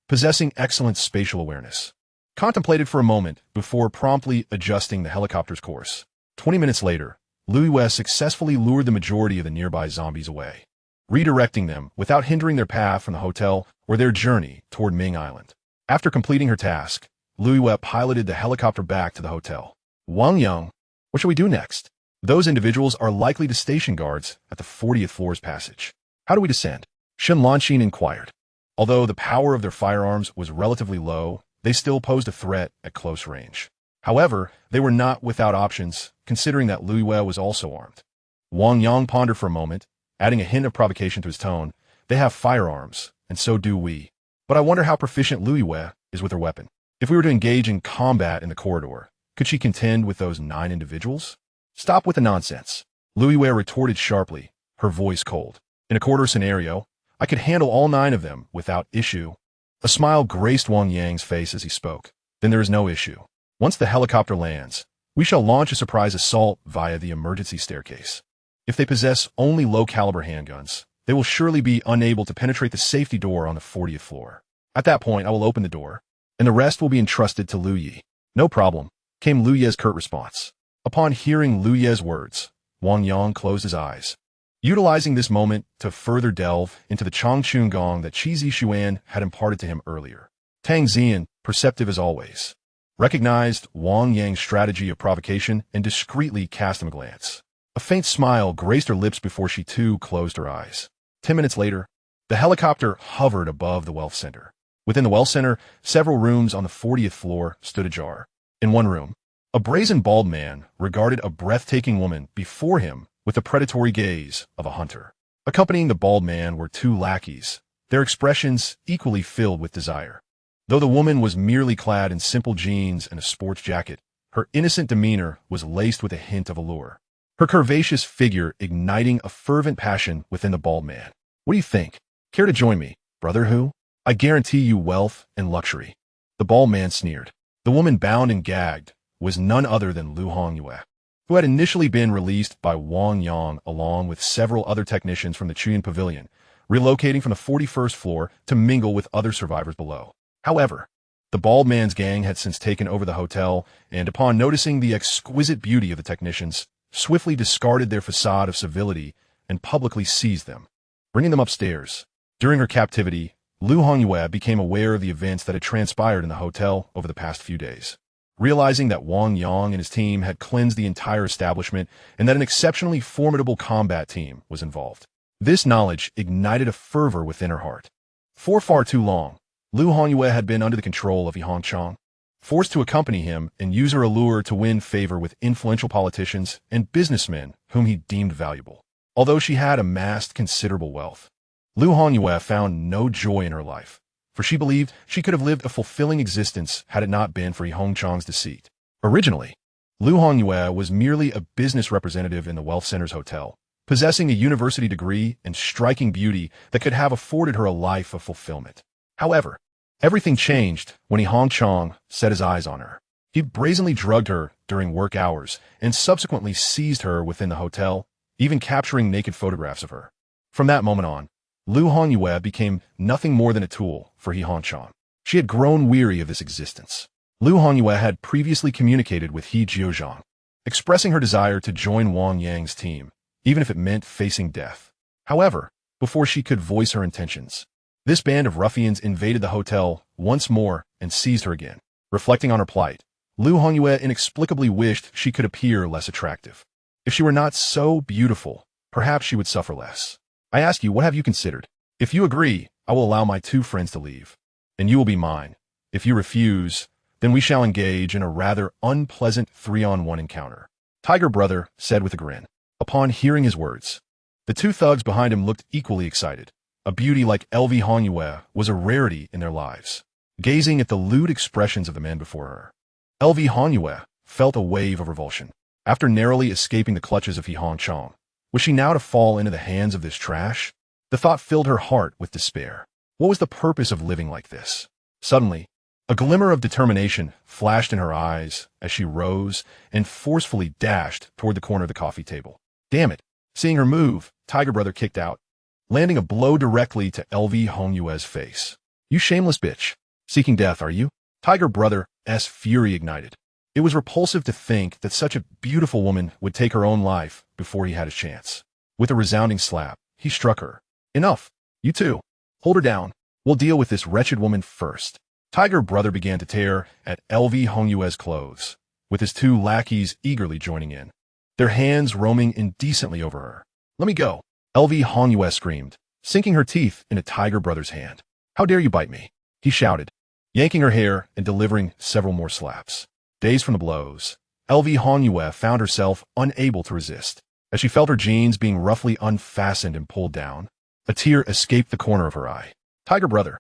possessing excellent spatial awareness, contemplated for a moment before promptly adjusting the helicopter's course. 20 minutes later, Lu successfully lured the majority of the nearby zombies away, redirecting them without hindering their path from the hotel or their journey toward Ming Island. After completing her task, Lu piloted the helicopter back to the hotel. Wang Yang, what shall we do next? Those individuals are likely to station guards at the 40th floor's passage. How do we descend? Shen Lanxin inquired. Although the power of their firearms was relatively low, they still posed a threat at close range. However, they were not without options, considering that Lu was also armed. Wang Yang pondered for a moment, adding a hint of provocation to his tone. They have firearms, and so do we. But I wonder how proficient Lu is with her weapon. If we were to engage in combat in the corridor, could she contend with those 9 individuals? Stop with the nonsense. Lu retorted sharply, her voice cold. In a corridor scenario, I could handle all 9 of them without issue. A smile graced Wang Yang's face as he spoke. Then there is no issue. Once the helicopter lands, we shall launch a surprise assault via the emergency staircase. If they possess only low-caliber handguns, they will surely be unable to penetrate the safety door on the 40th floor. At that point, I will open the door, and the rest will be entrusted to Lu Yi. No problem, came Lu Ye's curt response. Upon hearing Lu Ye's words, Wang Yang closed his eyes, utilizing this moment to further delve into the Changchun Gong that Qi Zixuan had imparted to him earlier. Tang Zian, perceptive as always, recognized Wang Yang's strategy of provocation and discreetly cast him a glance. A faint smile graced her lips before she too closed her eyes. 10 minutes later, the helicopter hovered above the wealth center. Within the wealth center, several rooms on the 40th floor stood ajar. In one room, a brazen bald man regarded a breathtaking woman before him with the predatory gaze of a hunter. Accompanying the bald man were 2 lackeys, their expressions equally filled with desire. Though the woman was merely clad in simple jeans and a sports jacket, her innocent demeanor was laced with a hint of allure, her curvaceous figure igniting a fervent passion within the bald man. What do you think? Care to join me, brother Hu? I guarantee you wealth and luxury. The bald man sneered. The woman bound and gagged was none other than Lu Hongyue, who had initially been released by Wang Yang along with several other technicians from the Chuyan Pavilion, relocating from the 41st floor to mingle with other survivors below. However, the bald man's gang had since taken over the hotel, and upon noticing the exquisite beauty of the technicians, swiftly discarded their facade of civility and publicly seized them, bringing them upstairs. During her captivity, Lu Hongyue became aware of the events that had transpired in the hotel over the past few days. Realizing that Wang Yang and his team had cleansed the entire establishment and that an exceptionally formidable combat team was involved, this knowledge ignited a fervor within her heart. For far too long, Lu Hongyue had been under the control of Yi Hongchang, forced to accompany him and use her allure to win favor with influential politicians and businessmen whom he deemed valuable. Although she had amassed considerable wealth, Lu Hongyue found no joy in her life, for she believed she could have lived a fulfilling existence had it not been for Yi Hongchang's deceit. Originally, Lu Hongyue was merely a business representative in the Wealth Center's hotel, possessing a university degree and striking beauty that could have afforded her a life of fulfillment. However, everything changed when Yi Hongchang set his eyes on her. He brazenly drugged her during work hours and subsequently seized her within the hotel, even capturing naked photographs of her. From that moment on, Lu Hongyue became nothing more than a tool for Yi Hongchang. She had grown weary of this existence. Lu Hongyue had previously communicated with He Jiuzhang, expressing her desire to join Wang Yang's team, even if it meant facing death. However, before she could voice her intentions, this band of ruffians invaded the hotel once more and seized her again. Reflecting on her plight, Lu Hongyue inexplicably wished she could appear less attractive. If she were not so beautiful, perhaps she would suffer less. I ask you, what have you considered? If you agree, I will allow my 2 friends to leave, and you will be mine. If you refuse, then we shall engage in a rather unpleasant 3-on-1 encounter, Tiger Brother said with a grin. Upon hearing his words, the 2 thugs behind him looked equally excited. A beauty like LV Hongyue was a rarity in their lives. Gazing at the lewd expressions of the men before her, LV Hongyue felt a wave of revulsion. After narrowly escaping the clutches of Yi Hongchang, was she now to fall into the hands of this trash? The thought filled her heart with despair. What was the purpose of living like this? Suddenly, A glimmer of determination flashed in her eyes as she rose and forcefully dashed toward the corner of the coffee table. Damn it. Seeing her move, Tiger Brother kicked out, landing a blow directly to LV Hongyue's face. You shameless bitch. Seeking death, are you? Tiger Brother's fury ignited. It was repulsive to think that such a beautiful woman would take her own life before he had a chance. With a resounding slap, he struck her. Enough. You too. Hold her down. We'll deal with this wretched woman first. Tiger Brother began to tear at LV Hongyue's clothes, with his two lackeys eagerly joining in, their hands roaming indecently over her. Let me go. LV Hongyue screamed, sinking her teeth into Tiger Brother's hand. How dare you bite me? He shouted, yanking her hair and delivering several more slaps. Dazed from the blows, LV Hongyue found herself unable to resist. As she felt her jeans being roughly unfastened and pulled down, a tear escaped the corner of her eye. Tiger Brother,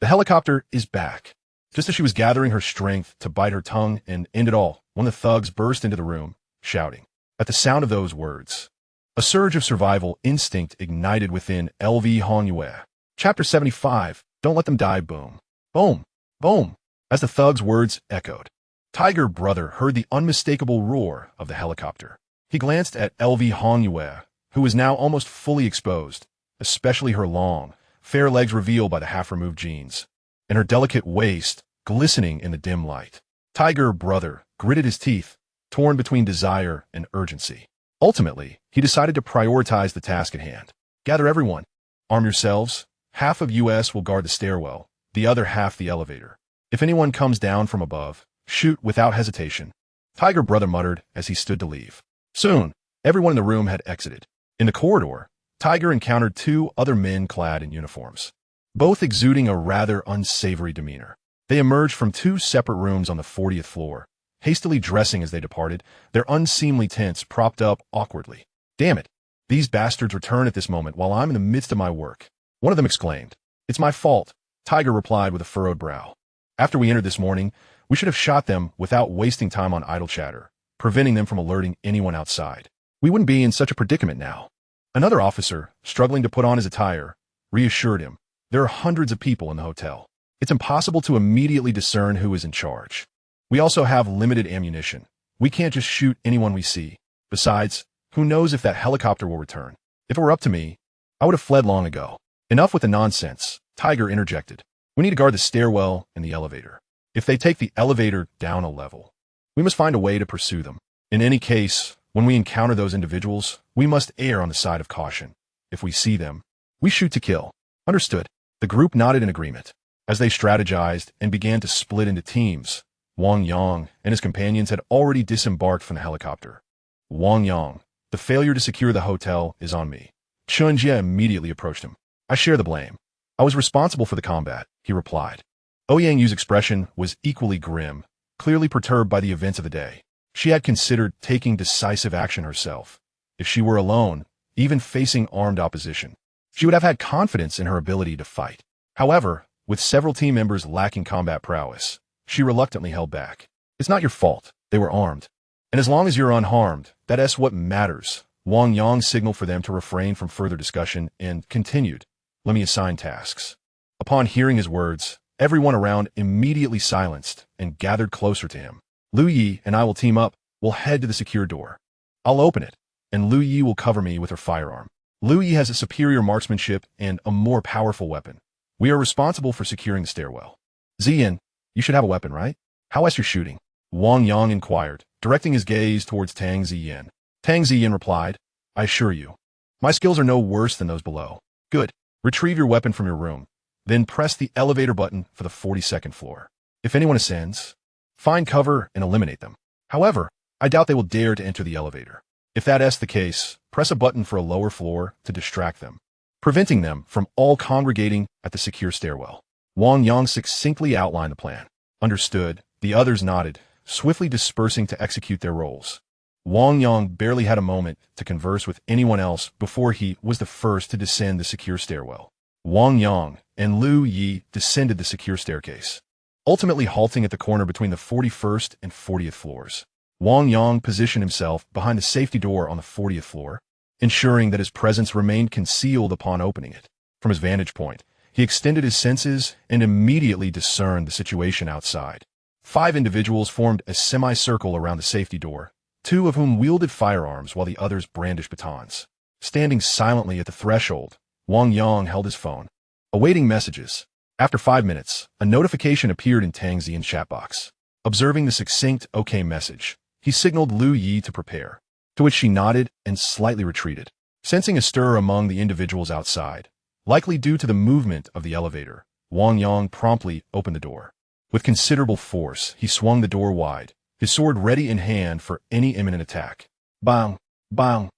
the helicopter is back. Just as she was gathering her strength to bite her tongue and end it all, one of the thugs burst into the room, shouting. At the sound of those words, a surge of survival instinct ignited within LV Hongyue. Chapter 75, Don't Let Them Die, boom. Boom, boom. As the thug's words echoed, Tiger Brother heard the unmistakable roar of the helicopter. He glanced at LV Hongyue, who was now almost fully exposed, especially her long, fair legs revealed by the half-removed jeans, and her delicate waist glistening in the dim light. Tiger Brother gritted his teeth, torn between desire and urgency. Ultimately, he decided to prioritize the task at hand. Gather everyone. Arm yourselves. Half of US will guard the stairwell, the other half the elevator. If anyone comes down from above, shoot without hesitation. Tiger Brother muttered as he stood to leave. Soon, everyone in the room had exited. In the corridor, Tiger encountered two other men clad in uniforms, both exuding a rather unsavory demeanor. They emerged from two separate rooms on the 40th floor, hastily dressing as they departed, their unseemly tents propped up awkwardly. Damn it! These bastards return at this moment while I'm in the midst of my work. One of them exclaimed. It's my fault, Tiger replied with a furrowed brow. After we entered this morning, we should have shot them without wasting time on idle chatter, preventing them from alerting anyone outside. We wouldn't be in such a predicament now. Another officer, struggling to put on his attire, reassured him. There are hundreds of people in the hotel. It's impossible to immediately discern who is in charge. We also have limited ammunition. We can't just shoot anyone we see. Besides, who knows if that helicopter will return? If it were up to me, I would have fled long ago. Enough with the nonsense, Tiger interjected. We need to guard the stairwell and the elevator. If they take the elevator down a level, we must find a way to pursue them. In any case, when we encounter those individuals, we must err on the side of caution. If we see them, we shoot to kill. Understood. The group nodded in agreement. As they strategized and began to split into teams, Wang Yang and his companions had already disembarked from the helicopter. Wang Yang, the failure to secure the hotel is on me. Chunjie immediately approached him. I share the blame. I was responsible for the combat, he replied. Ouyang Yu's expression was equally grim, clearly perturbed by the events of the day. She had considered taking decisive action herself. If she were alone, even facing armed opposition, she would have had confidence in her ability to fight. However, with several team members lacking combat prowess, she reluctantly held back. It's not your fault. They were armed. And as long as you're unharmed, that's what matters. Wang Yang signaled for them to refrain from further discussion and continued. Let me assign tasks. Upon hearing his words, everyone around immediately silenced and gathered closer to him. Lu Yi and I will team up. We'll head to the secure door. I'll open it, and Lu Yi will cover me with her firearm. Lu Yi has a superior marksmanship and a more powerful weapon. We are responsible for securing the stairwell. Ziyin, you should have a weapon, right? How else you're shooting? Wang Yang inquired, directing his gaze towards Tang Ziyin. Tang Ziyin replied, I assure you, my skills are no worse than those below. Good. Retrieve your weapon from your room. Then press the elevator button for the 42nd floor. If anyone ascends, find cover and eliminate them. However, I doubt they will dare to enter the elevator. If that's the case, press a button for a lower floor to distract them, preventing them from all congregating at the secure stairwell. Wang Yang succinctly outlined the plan. Understood, the others nodded, swiftly dispersing to execute their roles. Wang Yang barely had a moment to converse with anyone else before he was the first to descend the secure stairwell. Wang Yang and Lu Yi descended the secure staircase, ultimately halting at the corner between the 41st and 40th floors. Wang Yang positioned himself behind the safety door on the 40th floor, ensuring that his presence remained concealed upon opening it. From his vantage point, He extended his senses and immediately discerned the situation outside. 5 individuals formed a semicircle around the safety door, 2 of whom wielded firearms while the others brandished batons. Standing silently at the threshold, Wang Yang held his phone, awaiting messages. After 5 minutes, a notification appeared in Tang Xian's chat box. Observing the succinct OK message, he signaled Lu Yi to prepare, to which she nodded and slightly retreated. Sensing a stir among the individuals outside, likely due to the movement of the elevator, Wang Yang promptly opened the door. With considerable force, he swung the door wide, his sword ready in hand for any imminent attack. Bang! Bang!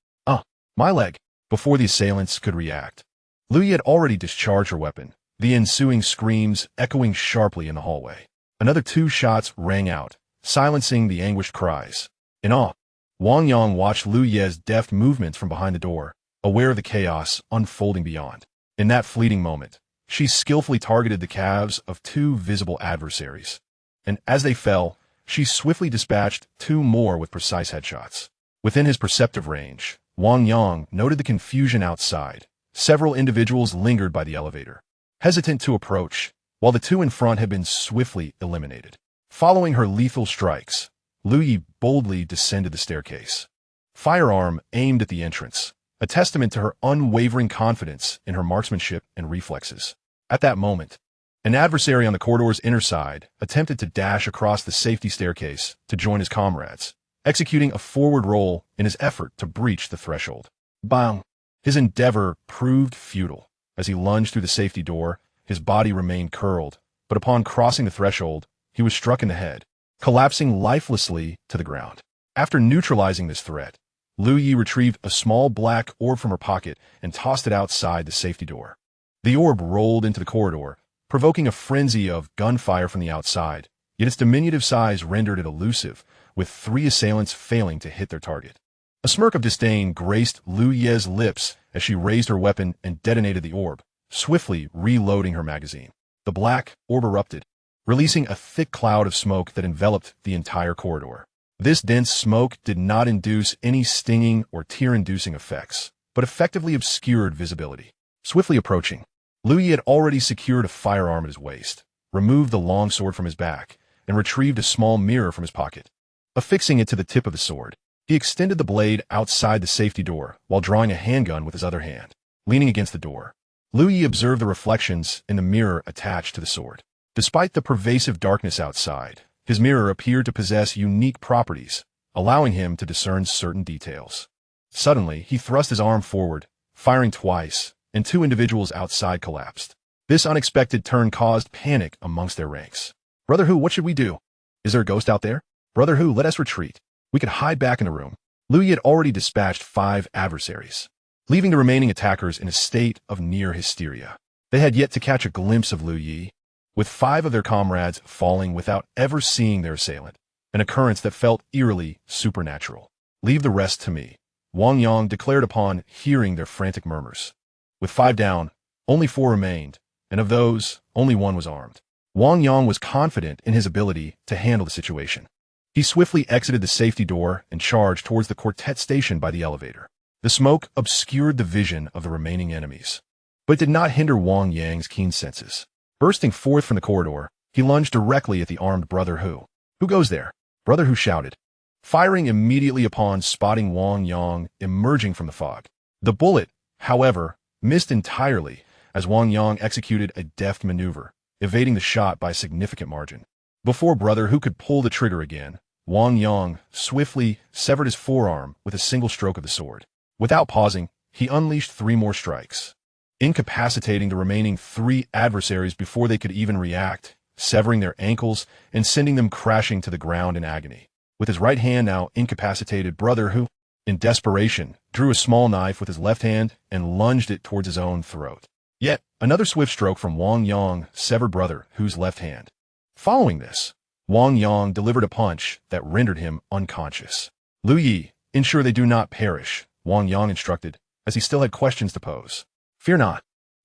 My leg! Before the assailants could react, Lu Yi had already discharged her weapon, the ensuing screams echoing sharply in the hallway. Another 2 shots rang out, silencing the anguished cries. In awe, Wang Yang watched Lu Yi's deft movements from behind the door, aware of the chaos unfolding beyond. In that fleeting moment, she skillfully targeted the calves of 2 visible adversaries, and as they fell, she swiftly dispatched 2 more with precise headshots. Within his perceptive range, Wang Yang noted the confusion outside. Several individuals lingered by the elevator, hesitant to approach, while the 2 in front had been swiftly eliminated. Following her lethal strikes, Lu Yi boldly descended the staircase, firearm aimed at the entrance, a testament to her unwavering confidence in her marksmanship and reflexes. At that moment, an adversary on the corridor's inner side attempted to dash across the safety staircase to join his comrades, executing a forward roll in his effort to breach the threshold. Bang! His endeavor proved futile. As he lunged through the safety door, his body remained curled, but upon crossing the threshold, he was struck in the head, collapsing lifelessly to the ground. After neutralizing this threat, Lu Yi retrieved a small black orb from her pocket and tossed it outside the safety door. The orb rolled into the corridor, provoking a frenzy of gunfire from the outside, yet its diminutive size rendered it elusive, with 3 assailants failing to hit their target. A smirk of disdain graced Lu Yi's lips as she raised her weapon and detonated the orb, swiftly reloading her magazine. The black orb erupted, releasing a thick cloud of smoke that enveloped the entire corridor. This dense smoke did not induce any stinging or tear-inducing effects, but effectively obscured visibility. Swiftly approaching, Lu Yi had already secured a firearm at his waist, removed the long sword from his back, and retrieved a small mirror from his pocket. Affixing it to the tip of the sword, he extended the blade outside the safety door while drawing a handgun with his other hand. Leaning against the door, Lu Yi observed the reflections in the mirror attached to the sword. Despite the pervasive darkness outside, his mirror appeared to possess unique properties, allowing him to discern certain details. Suddenly, he thrust his arm forward, firing twice, and 2 individuals outside collapsed. This unexpected turn caused panic amongst their ranks. "Brother Hu, what should we do? Is there a ghost out there? Brother Hu, let us retreat. We could hide back in the room." Lu Yi had already dispatched 5 adversaries, leaving the remaining attackers in a state of near hysteria. They had yet to catch a glimpse of Lu Yi, with 5 of their comrades falling without ever seeing their assailant, an occurrence that felt eerily supernatural. "Leave the rest to me," Wang Yang declared upon hearing their frantic murmurs. With 5 down, only 4 remained, and of those, only 1 was armed. Wang Yang was confident in his ability to handle the situation. He swiftly exited the safety door and charged towards the quartet station by the elevator. The smoke obscured the vision of the remaining enemies, but did not hinder Wang Yang's keen senses. Bursting forth from the corridor, he lunged directly at the armed Brother Hu. "Who goes there?" Brother Hu shouted, firing immediately upon spotting Wang Yang emerging from the fog. The bullet, however, missed entirely as Wang Yang executed a deft maneuver, evading the shot by a significant margin. Before Brother Hu could pull the trigger again, Wang Yang swiftly severed his forearm with a single stroke of the sword. Without pausing, he unleashed 3 more strikes, incapacitating the remaining 3 adversaries before they could even react, severing their ankles and sending them crashing to the ground in agony. With his right hand now incapacitated, Brother Hu, in desperation, drew a small knife with his left hand and lunged it towards his own throat. Yet another swift stroke from Wang Yang severed Brother Hu's left hand. Following this, Wang Yang delivered a punch that rendered him unconscious. "Lu Yi, ensure they do not perish," Wang Yang instructed, as he still had questions to pose. "Fear not.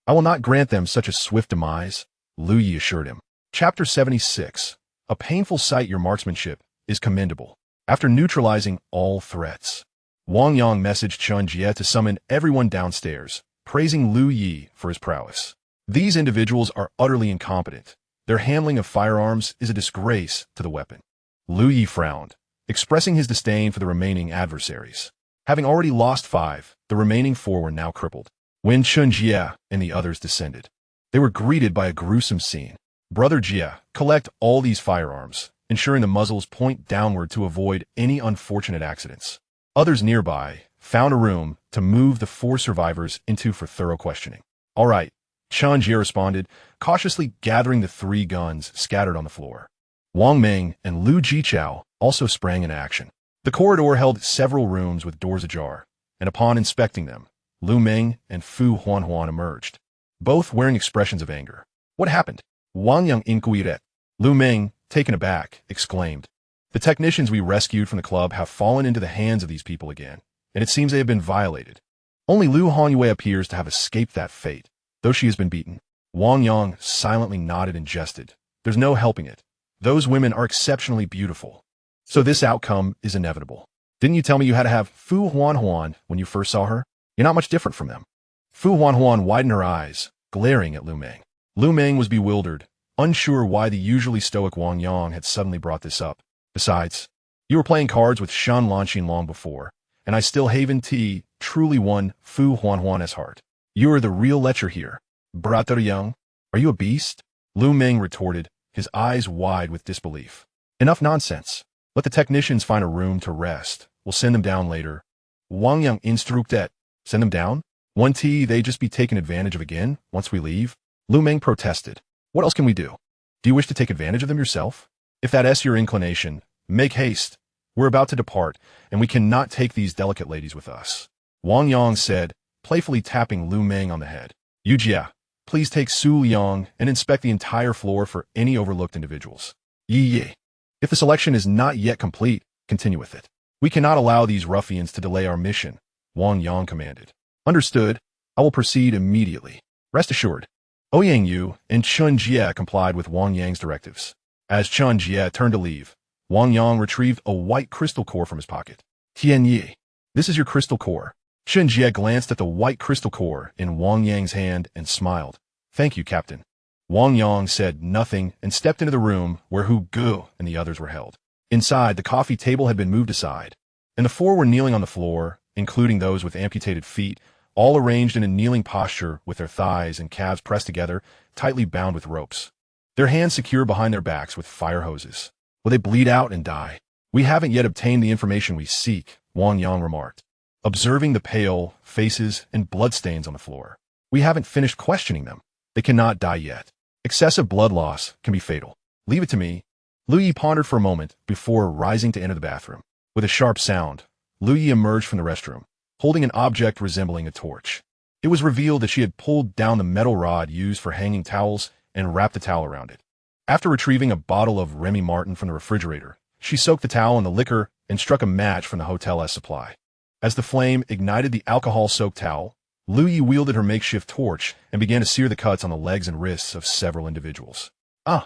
I will not grant them such a swift demise," Lu Yi assured him. Chapter 76. A painful sight. Your marksmanship is commendable. After neutralizing all threats, Wang Yang messaged Chun Jie to summon everyone downstairs, praising Lu Yi for his prowess. These individuals are utterly incompetent. Their handling of firearms is a disgrace to the weapon. Lu Yi frowned, expressing his disdain for the remaining adversaries. Having already lost 5, the remaining 4 were now crippled. When Chun Jie and the others descended, they were greeted by a gruesome scene. Brother Jie, collect all these firearms, ensuring the muzzles point downward to avoid any unfortunate accidents. Others nearby found a room to move the 4 survivors into for thorough questioning. All right, Chun Jie responded, cautiously gathering the 3 guns scattered on the floor. Wang Meng and Lu Jichao also sprang into action. The corridor held several rooms with doors ajar, and upon inspecting them, Lu Meng and Fu Huanhuan emerged, both wearing expressions of anger. What happened? Wang Yang inquired. Lu Meng, taken aback, exclaimed, "The technicians we rescued from the club have fallen into the hands of these people again, and it seems they have been violated. Only Lu Hanyue appears to have escaped that fate, though she has been beaten." Wang Yang silently nodded and jested. "There's no helping it. Those women are exceptionally beautiful. So this outcome is inevitable. Didn't you tell me you had to have Fu Huanhuan when you first saw her? You're not much different from them." Fu Huanhuan widened her eyes, glaring at Lu Meng. Lu Meng was bewildered, unsure why the usually stoic Wang Yang had suddenly brought this up. "Besides, you were playing cards with Shan Lanqin long before, and I still haven't truly won Fu Huanhuan's heart. You are the real lecher here. Brother Yang, are you a beast?" Lu Meng retorted, his eyes wide with disbelief. "Enough nonsense. Let the technicians find a room to rest. We'll send them down later." Wang Yang instructed. "Send them down? Won't they just be taken advantage of again once we leave?" Lu Meng protested. "What else can we do? Do you wish to take advantage of them yourself? If that's your inclination, make haste. We're about to depart, and we cannot take these delicate ladies with us." Wang Yang said, playfully tapping Lu Meng on the head. "Yu Jie, please take Su Yang and inspect the entire floor for any overlooked individuals. Yi. If the selection is not yet complete, continue with it. We cannot allow these ruffians to delay our mission," Wang Yang commanded. "Understood. I will proceed immediately. Rest assured." Ouyang Yu and Chun Jie complied with Wang Yang's directives. As Chun Jie turned to leave, Wang Yang retrieved a white crystal core from his pocket. "Tian Yi, this is your crystal core." Chun Jie glanced at the white crystal core in Wang Yang's hand and smiled. "Thank you, Captain." Wang Yang said nothing and stepped into the room where Hu Gu and the others were held. Inside, the coffee table had been moved aside, and the 4 were kneeling on the floor, including those with amputated feet, all arranged in a kneeling posture with their thighs and calves pressed together, tightly bound with ropes. Their hands secure behind their backs with fire hoses. "Will they bleed out and die?" "We haven't yet obtained the information we seek," Wang Yang remarked, observing the pale faces and bloodstains on the floor. "We haven't finished questioning them. They cannot die yet. Excessive blood loss can be fatal. Leave it to me." Lu Yi pondered for a moment before rising to enter the bathroom. With a sharp sound, Lu Yi emerged from the restroom, holding an object resembling a torch. It was revealed that she had pulled down the metal rod used for hanging towels and wrapped the towel around it. After retrieving a bottle of Remy Martin from the refrigerator, she soaked the towel in the liquor and struck a match from the hotel's supply. As the flame ignited the alcohol-soaked towel, Lu Yi wielded her makeshift torch and began to sear the cuts on the legs and wrists of several individuals. Ah!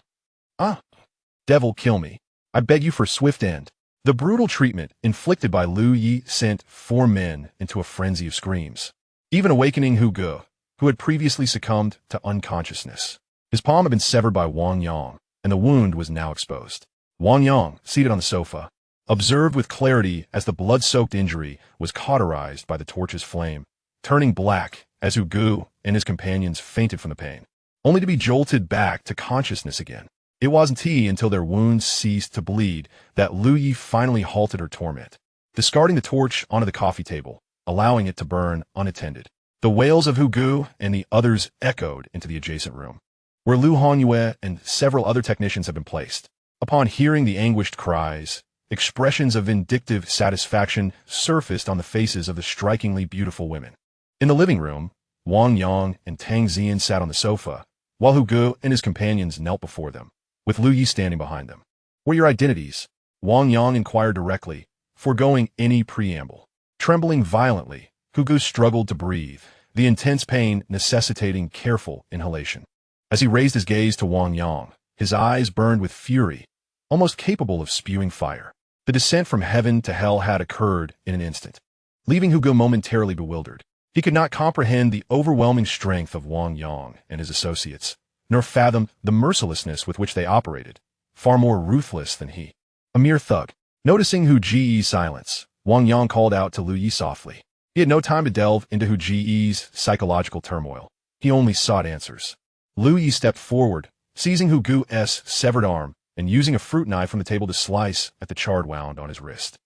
Devil, kill me. I beg you for swift end." The brutal treatment inflicted by Lu Yi sent 4 men into a frenzy of screams, even awakening Hu Ge, who had previously succumbed to unconsciousness. His palm had been severed by Wang Yang, and the wound was now exposed. Wang Yang, seated on the sofa, observed with clarity as the blood-soaked injury was cauterized by the torch's flame, turning black as Hu Ge and his companions fainted from the pain, only to be jolted back to consciousness again. It wasn't until their wounds ceased to bleed that Lu Yi finally halted her torment, discarding the torch onto the coffee table, allowing it to burn unattended. The wails of Hu Ge and the others echoed into the adjacent room, where Lu Hanyue and several other technicians had been placed. Upon hearing the anguished cries, expressions of vindictive satisfaction surfaced on the faces of the strikingly beautiful women. In the living room, Wang Yang and Tang Zian sat on the sofa, while Hu Ge and his companions knelt before them, with Lu Yi standing behind them. "What are your identities?" Wang Yang inquired directly, foregoing any preamble. Trembling violently, Hu Ge struggled to breathe, the intense pain necessitating careful inhalation. As he raised his gaze to Wang Yang, his eyes burned with fury, almost capable of spewing fire. The descent from heaven to hell had occurred in an instant, leaving Hu Ge momentarily bewildered. He could not comprehend the overwhelming strength of Wang Yang and his associates, nor fathom the mercilessness with which they operated, far more ruthless than he. A mere thug. Noticing Hu Ji's silence, Wang Yang called out to Lu Yi softly. He had no time to delve into Hu Ji's psychological turmoil. He only sought answers. Lu Yi stepped forward, seizing Hu Gu's severed arm and using a fruit knife from the table to slice at the charred wound on his wrist.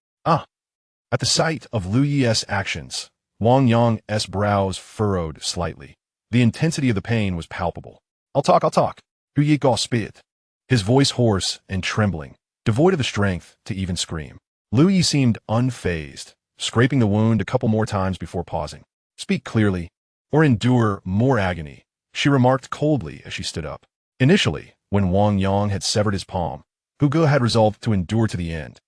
At the sight of Lu Yi's actions, Wang Yang's brows furrowed slightly. The intensity of the pain was palpable. I'll talk. Hu Yi got spit. His voice hoarse and trembling, devoid of the strength to even scream. Lu Yi seemed unfazed, scraping the wound a couple more times before pausing. Speak clearly, or endure more agony, she remarked coldly as she stood up. Initially, when Wang Yang had severed his palm, Hu Ge had resolved to endure to the end.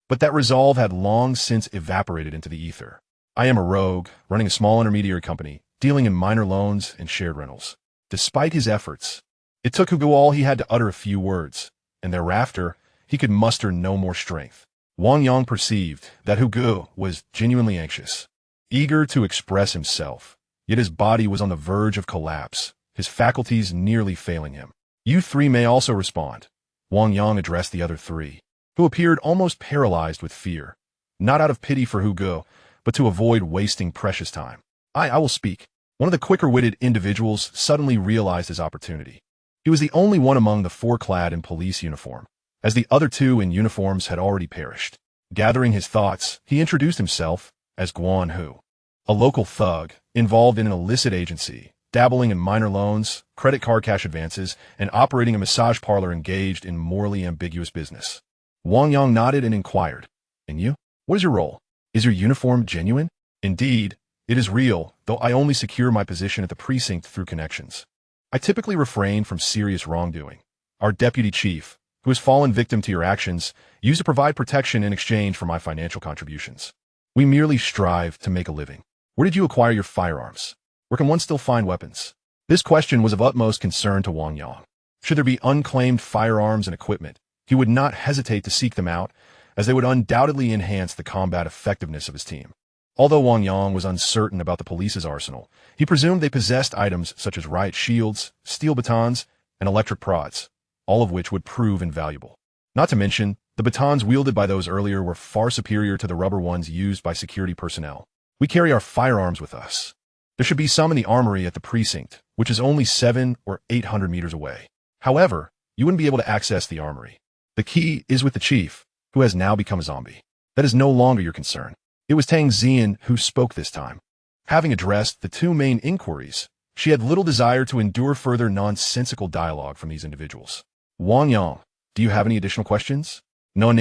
But that resolve had long since evaporated into the ether. I am a rogue, running a small intermediary company, dealing in minor loans and shared rentals. Despite his efforts, it took Hu Ge all he had to utter a few words, and thereafter, he could muster no more strength. Wang Yang perceived that Hu Ge was genuinely anxious, eager to express himself, yet his body was on the verge of collapse, his faculties nearly failing him. You three may also respond. Wang Yang addressed the other three, who appeared almost paralyzed with fear, not out of pity for Hu Ge, but to avoid wasting precious time. I will speak. One of the quicker-witted individuals suddenly realized his opportunity. He was the only one among the four clad in police uniform, as the other two in uniforms had already perished. Gathering his thoughts, he introduced himself as Guan Hu, a local thug involved in an illicit agency, dabbling in minor loans, credit card cash advances, and operating a massage parlor engaged in morally ambiguous business. Wang Yang nodded and inquired, And you? What is your role? Is your uniform genuine? Indeed, it is real, though I only secure my position at the precinct through connections. I typically refrain from serious wrongdoing. Our deputy chief, who has fallen victim to your actions, used to provide protection in exchange for my financial contributions. We merely strive to make a living. Where did you acquire your firearms? Where can one still find weapons? This question was of utmost concern to Wang Yang. Should there be unclaimed firearms and equipment, he would not hesitate to seek them out, as they would undoubtedly enhance the combat effectiveness of his team. Although Wang Yang was uncertain about the police's arsenal, he presumed they possessed items such as riot shields, steel batons, and electric prods, all of which would prove invaluable. Not to mention, the batons wielded by those earlier were far superior to the rubber ones used by security personnel. We carry our firearms with us. There should be some in the armory at the precinct, which is only 700 or 800 meters away. However, you wouldn't be able to access the armory. The key is with the chief, who has now become a zombie. That is no longer your concern. It was Tang Xian who spoke this time. Having addressed the two main inquiries, she had little desire to endure further nonsensical dialogue from these individuals. Wang Yang, do you have any additional questions? No,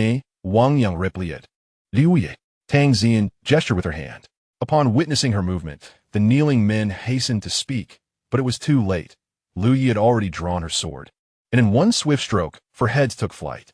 Wang Yang replied. Liu Ye. Tang Xian gestured with her hand. Upon witnessing her movement, the kneeling men hastened to speak, but it was too late. Liu Yi had already drawn her sword, and in one swift stroke, her heads took flight.